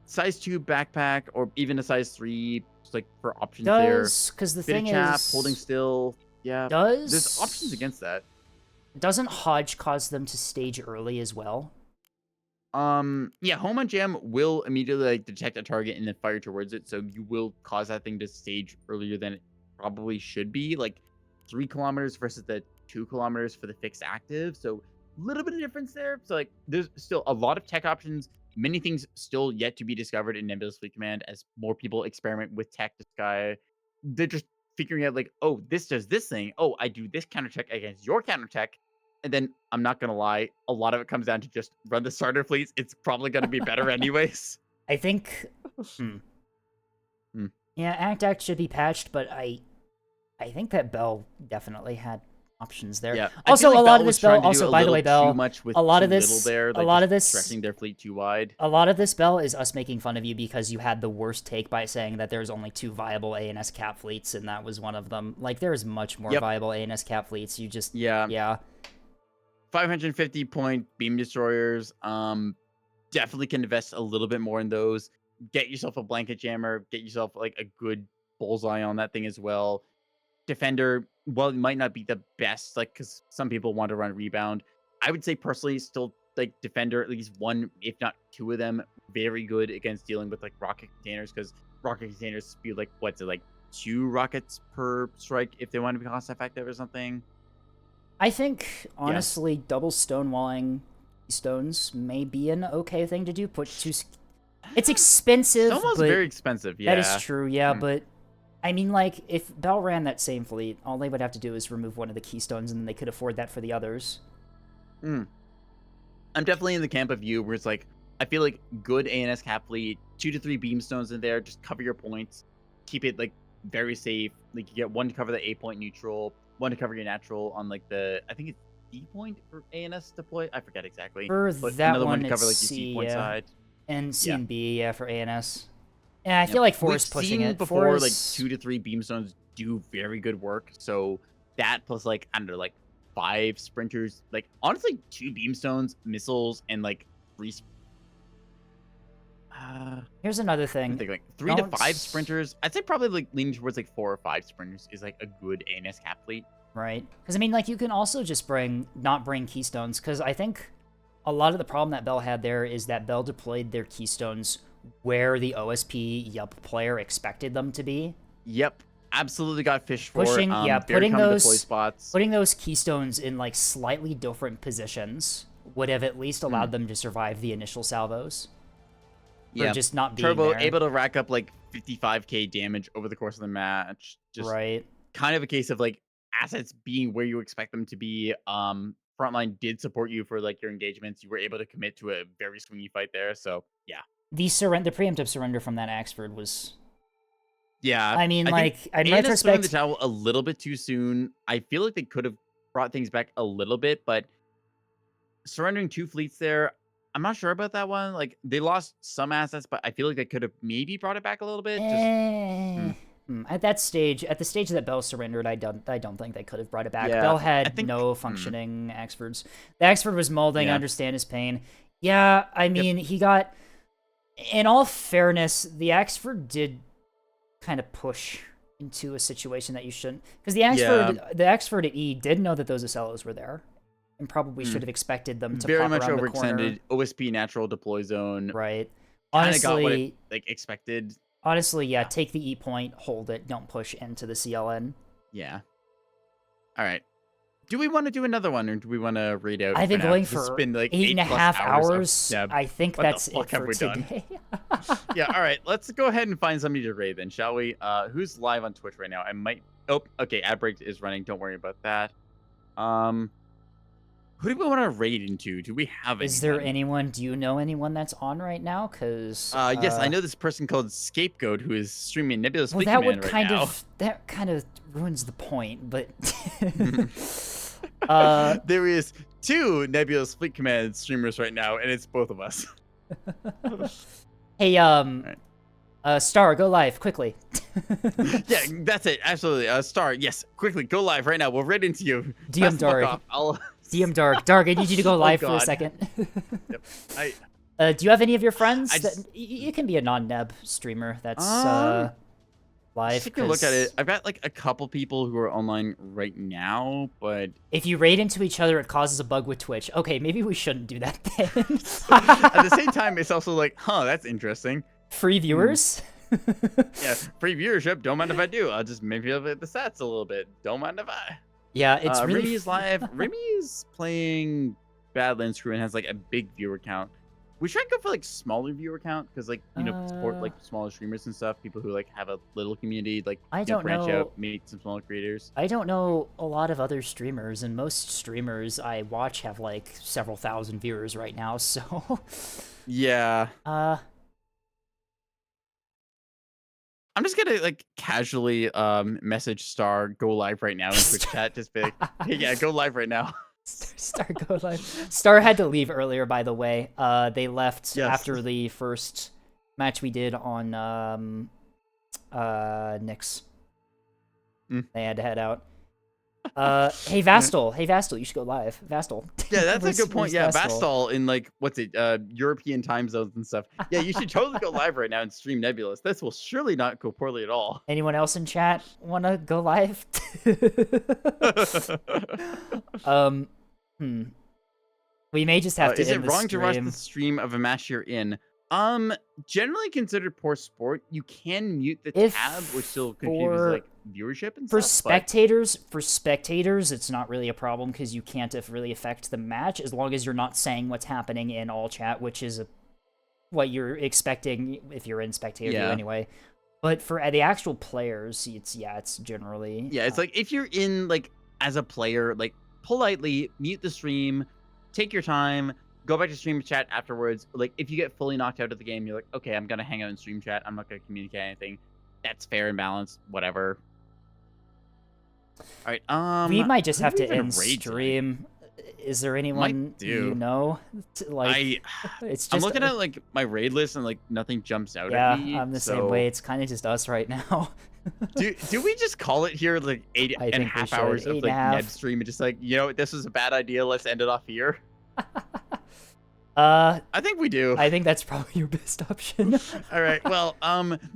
Size 2 backpack or even a size 3 just like for options there. Because the Bit thing of chap, is, holding still. Yeah. There's options against that. Doesn't Hodge cause them to stage early as well? Yeah, home on jam will immediately like detect a target and then fire towards it, so you will cause that thing to stage earlier than it probably should be, like 3 kilometers versus the 2 kilometers for the fixed active. So a little bit of difference there. So like there's still a lot of tech options, many things still yet to be discovered in Nebulous Fleet Command as more people experiment with tech to sky. They're just figuring out like, oh, this does this thing. Oh, I do this counter tech against your counter tech. And then I'm not gonna lie, a lot of it comes down to just run the starter fleets. It's probably gonna be better anyways. I think. Yeah, Act should be patched, but I think that Bell definitely had options there. Yeah. Also, like a lot Bell of was this Bell. trying to do Also, a by the little way, Bell. too much with A lot too of this. little there, like a lot of just this. stretching their fleet too wide. A lot of this Bell is us making fun of you because you had the worst take by saying that there's only 2 viable ANS cap fleets, and that was one of them. Like, there's much more viable ANS cap fleets. You just yeah. 550 point beam destroyers. Definitely can invest a little bit more in those. Get yourself a blanket jammer. Get yourself like a good bullseye on that thing as well. Defender, well, it might not be the best, like because some people want to run rebound. I would say personally, still like defender, at least 1, if not 2 of them, very good against dealing with like rocket containers because rocket containers speed like what's it like 2 rockets per strike if they want to be cost effective or something. I think, honestly, double stonewalling stones may be an okay thing to do. Put 2... It's expensive, Almost but very expensive, yeah. That is true, yeah, but... I mean, like, if Bell ran that same fleet, all they would have to do is remove one of the keystones, and then they could afford that for the others. I'm definitely in the camp of you, where it's like, I feel like good ANS cap fleet, 2 to 3 beamstones in there, just cover your points, keep it, like, very safe. Like, you get 1 to cover the A point neutral, 1 to cover your natural on like the I think it's D point for ANS deploy. I forget exactly. For but that another one, to cover like C, your C point side. And C and B, for ANS. And I feel like 4 is pushing it. Before like 2 to 3 beamstones do very good work. So that plus like I don't know, like 5 sprinters, like honestly 2 beamstones, missiles, and like 3. Here's another thing. I think like 3 to 5 sprinters. I'd say probably like leaning towards like 4 or 5 sprinters is like a good ANS cap fleet. Right. Because I mean, like you can also just not bring keystones. Because I think a lot of the problem that Bell had there is that Bell deployed their keystones where the OSP Yup player expected them to be. Yep. Absolutely got fished for. Putting spots. Putting those keystones in like slightly different positions would have at least allowed them to survive the initial salvos. Yeah, just not being Turbo there. able to rack up like 55k damage over the course of the match. Just kind of a case of like assets being where you expect them to be. Frontline did support you for like your engagements. You were able to commit to a very swingy fight there. So yeah, the preemptive surrender from that Axford was. Yeah, I mean, like in retrospect, throwing the retrospect, towel a little bit too soon. I feel like they could have brought things back a little bit, but surrendering 2 fleets there, I'm not sure about that one. Like they lost some assets, but I feel like they could have maybe brought it back a little bit. At the stage that Bell surrendered, I don't think they could have brought it back. Yeah, Bell had no functioning Axfords. The Axford was molding. I understand his pain. Yeah, I mean he got. In all fairness, the Axford did kind of push into a situation that you shouldn't, because the Axford at E did know that those Ocellos were there. And probably should have expected them to very pop much around the corner. overextended. OSP natural deploy zone. Right. Honestly, got what it, like expected. Honestly, yeah. Take the E point, hold it, don't push into the CLN. Yeah. All right. Do we want to do another one, or do we want to read out? I've been going for spend, like, 8.5 hours. Of I think that's it for today. Yeah. All right. Let's go ahead and find somebody to raid then, shall we? Who's live on Twitch right now? I might. Oh, okay. Ad break is running. Don't worry about that. Who do we want to raid into? Do we have Is anyone? there anyone? Do you know anyone that's on right now? Because yes, I know this person called Scapegoat who is streaming Nebulous well, Fleet that Command would right kind now. of ruins the point. But there is 2 Nebulous Fleet Command streamers right now, and it's both of us. Hey, Star, go live quickly. Yeah, that's it. Absolutely. Star, yes, quickly go live right now. We'll raid into you. DM Dark. DM Dark. Dark, I need you to go live for a second. Yep. Do you have any of your friends? You can be a non-Neb streamer that's live. Just take a look at it. I've got like a couple people who are online right now, but if you raid into each other, it causes a bug with Twitch. Okay, maybe we shouldn't do that then. At the same time, it's also like, huh, that's interesting. Free viewers? Yeah, free viewership. Don't mind if I do. I'll just maybe up the stats a little bit. Don't mind if I. Yeah, it's really... Remy is live. Remy is playing Badlands Crew and has like a big viewer count. We should go for like smaller viewer count because like support like smaller streamers and stuff. People who like have a little community, like I don't branch know. out, meet some smaller creators. I don't know a lot of other streamers, and most streamers I watch have like several thousand viewers right now. So yeah. I'm just gonna like casually message Star go live right now in Twitch chat. Just be like, hey, yeah, go live right now. Star go live. Star had to leave earlier, by the way. They left after the first match we did on Nyx. They had to head out. Hey Vastal, you should go live. Vastal. Yeah, that's a good point. Yeah, Vastal in like what's it, European time zones and stuff. Yeah, you should totally go live right now and stream Nebulous. This will surely not go poorly at all. Anyone else in chat wanna go live? We may just have to. Is it end the wrong to rush stream. the stream of a match you're in? Generally considered poor sport. You can mute the tab, which still contributes like viewership and for stuff. For spectators, it's not really a problem because you can't really affect the match as long as you're not saying what's happening in all chat, which is what you're expecting if you're in spectator view anyway. But for the actual players, it's generally it's like if you're in like as a player, like politely mute the stream, take your time. Go back to stream chat afterwards. Like, if you get fully knocked out of the game, you're like, okay, I'm gonna hang out in stream chat. I'm not gonna communicate anything. That's fair and balanced. Whatever. All right. We might just have to end stream. Is there anyone you know? Like, it's just, I'm looking at like my raid list and like nothing jumps out at me. Yeah, I'm the same way. It's kind of just us right now. do we just call it here like 8.5 hours of like Neb stream and just like, you know, this was a bad idea. Let's end it off here. I think we do. I think that's probably your best option. All right. Well,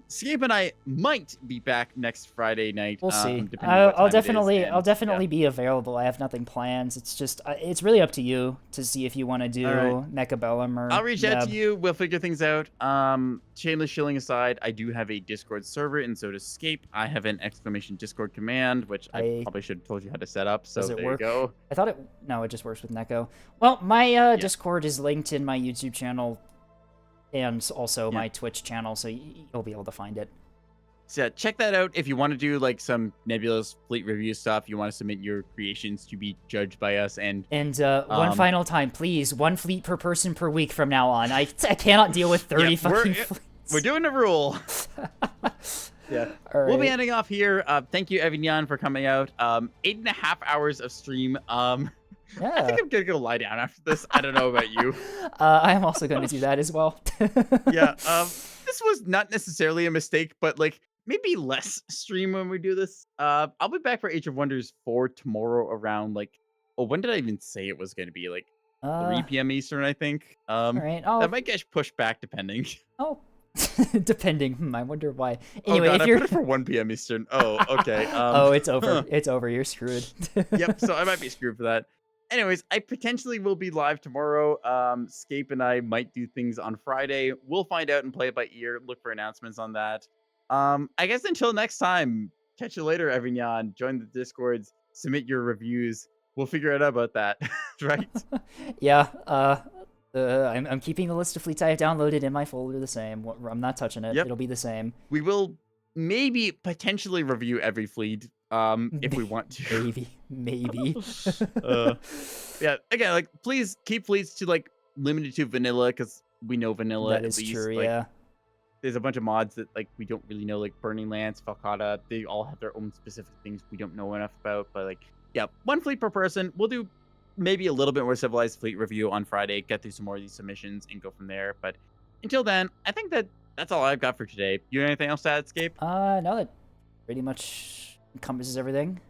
Scape and I might be back next Friday night. We'll see. I'll definitely be available. I have nothing planned. It's just it's really up to you to see if you want to do Mechabellum or. I'll reach out to you. We'll figure things out. Shameless shilling aside, I do have a Discord server, and so does Scape. I have an ! Discord command, which I probably should have told you how to set up. So there you go. I thought it just works with Neko. Well, my Discord is linked in my YouTube channel and also my Twitch channel, so you'll be able to find it. So yeah, check that out if you want to do like some Nebulous fleet review stuff. You want to submit your creations to be judged by us, and one final time, please, 1 fleet per person per week from now on. I cannot deal with 30 fucking fleets. We're doing a rule. Yeah. Right. We'll be ending off here. Thank you, Evignon, for coming out. 8.5 hours of stream. Yeah. I think I'm gonna go lie down after this. I don't know about you. I am also going to do that as well. Yeah. This was not necessarily a mistake, but like maybe less stream when we do this. I'll be back for Age of Wonders 4 tomorrow around like. Oh, when did I even say it was going to be? Like 3 p.m. Eastern, I think. All right. That might get pushed back depending. Oh. Depending. I wonder why. Anyway, God, if you're I put it for 1 p.m. Eastern. Oh, okay. Oh, it's over. It's over. You're screwed. Yep. So I might be screwed for that. Anyways, I potentially will be live tomorrow. Scape and I might do things on Friday. We'll find out and play it by ear. Look for announcements on that. I guess until next time, catch you later, Evignon. Join the Discords. Submit your reviews. We'll figure out about that, right? Yeah. I'm keeping the list of fleets I have downloaded in my folder the same. I'm not touching it. Yep. It'll be the same. We will maybe potentially review every fleet if we want to. Maybe. Yeah, again, like please keep fleets to like limited to vanilla because we know vanilla That at is least. true, Like yeah. there's a bunch of mods that like we don't really know, like Burning Lance, Falcata. They all have their own specific things we don't know enough about. But like, yeah, one fleet per person. We'll do maybe a little bit more civilized fleet review on Friday. Get through some more of these submissions and go from there. But until then, I think that's all I've got for today. You have anything else to add, Escape? No, that pretty much encompasses everything.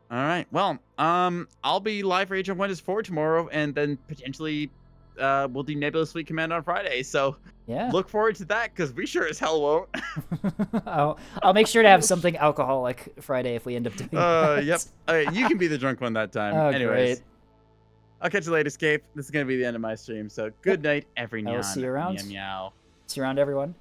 All right. Well, I'll be live for Age of Wonders 4 tomorrow, and then potentially, we'll do Nebulous Fleet Command on Friday. So Yeah. look forward to that because we sure as hell won't. I'll make sure to have something alcoholic Friday if we end up doing that. Yep. All right, you can be the drunk one that time. Oh, Anyways, great. I'll catch you later, Escape. This is gonna be the end of my stream. So good night, every I will see you around. Meow meow. See you around, everyone.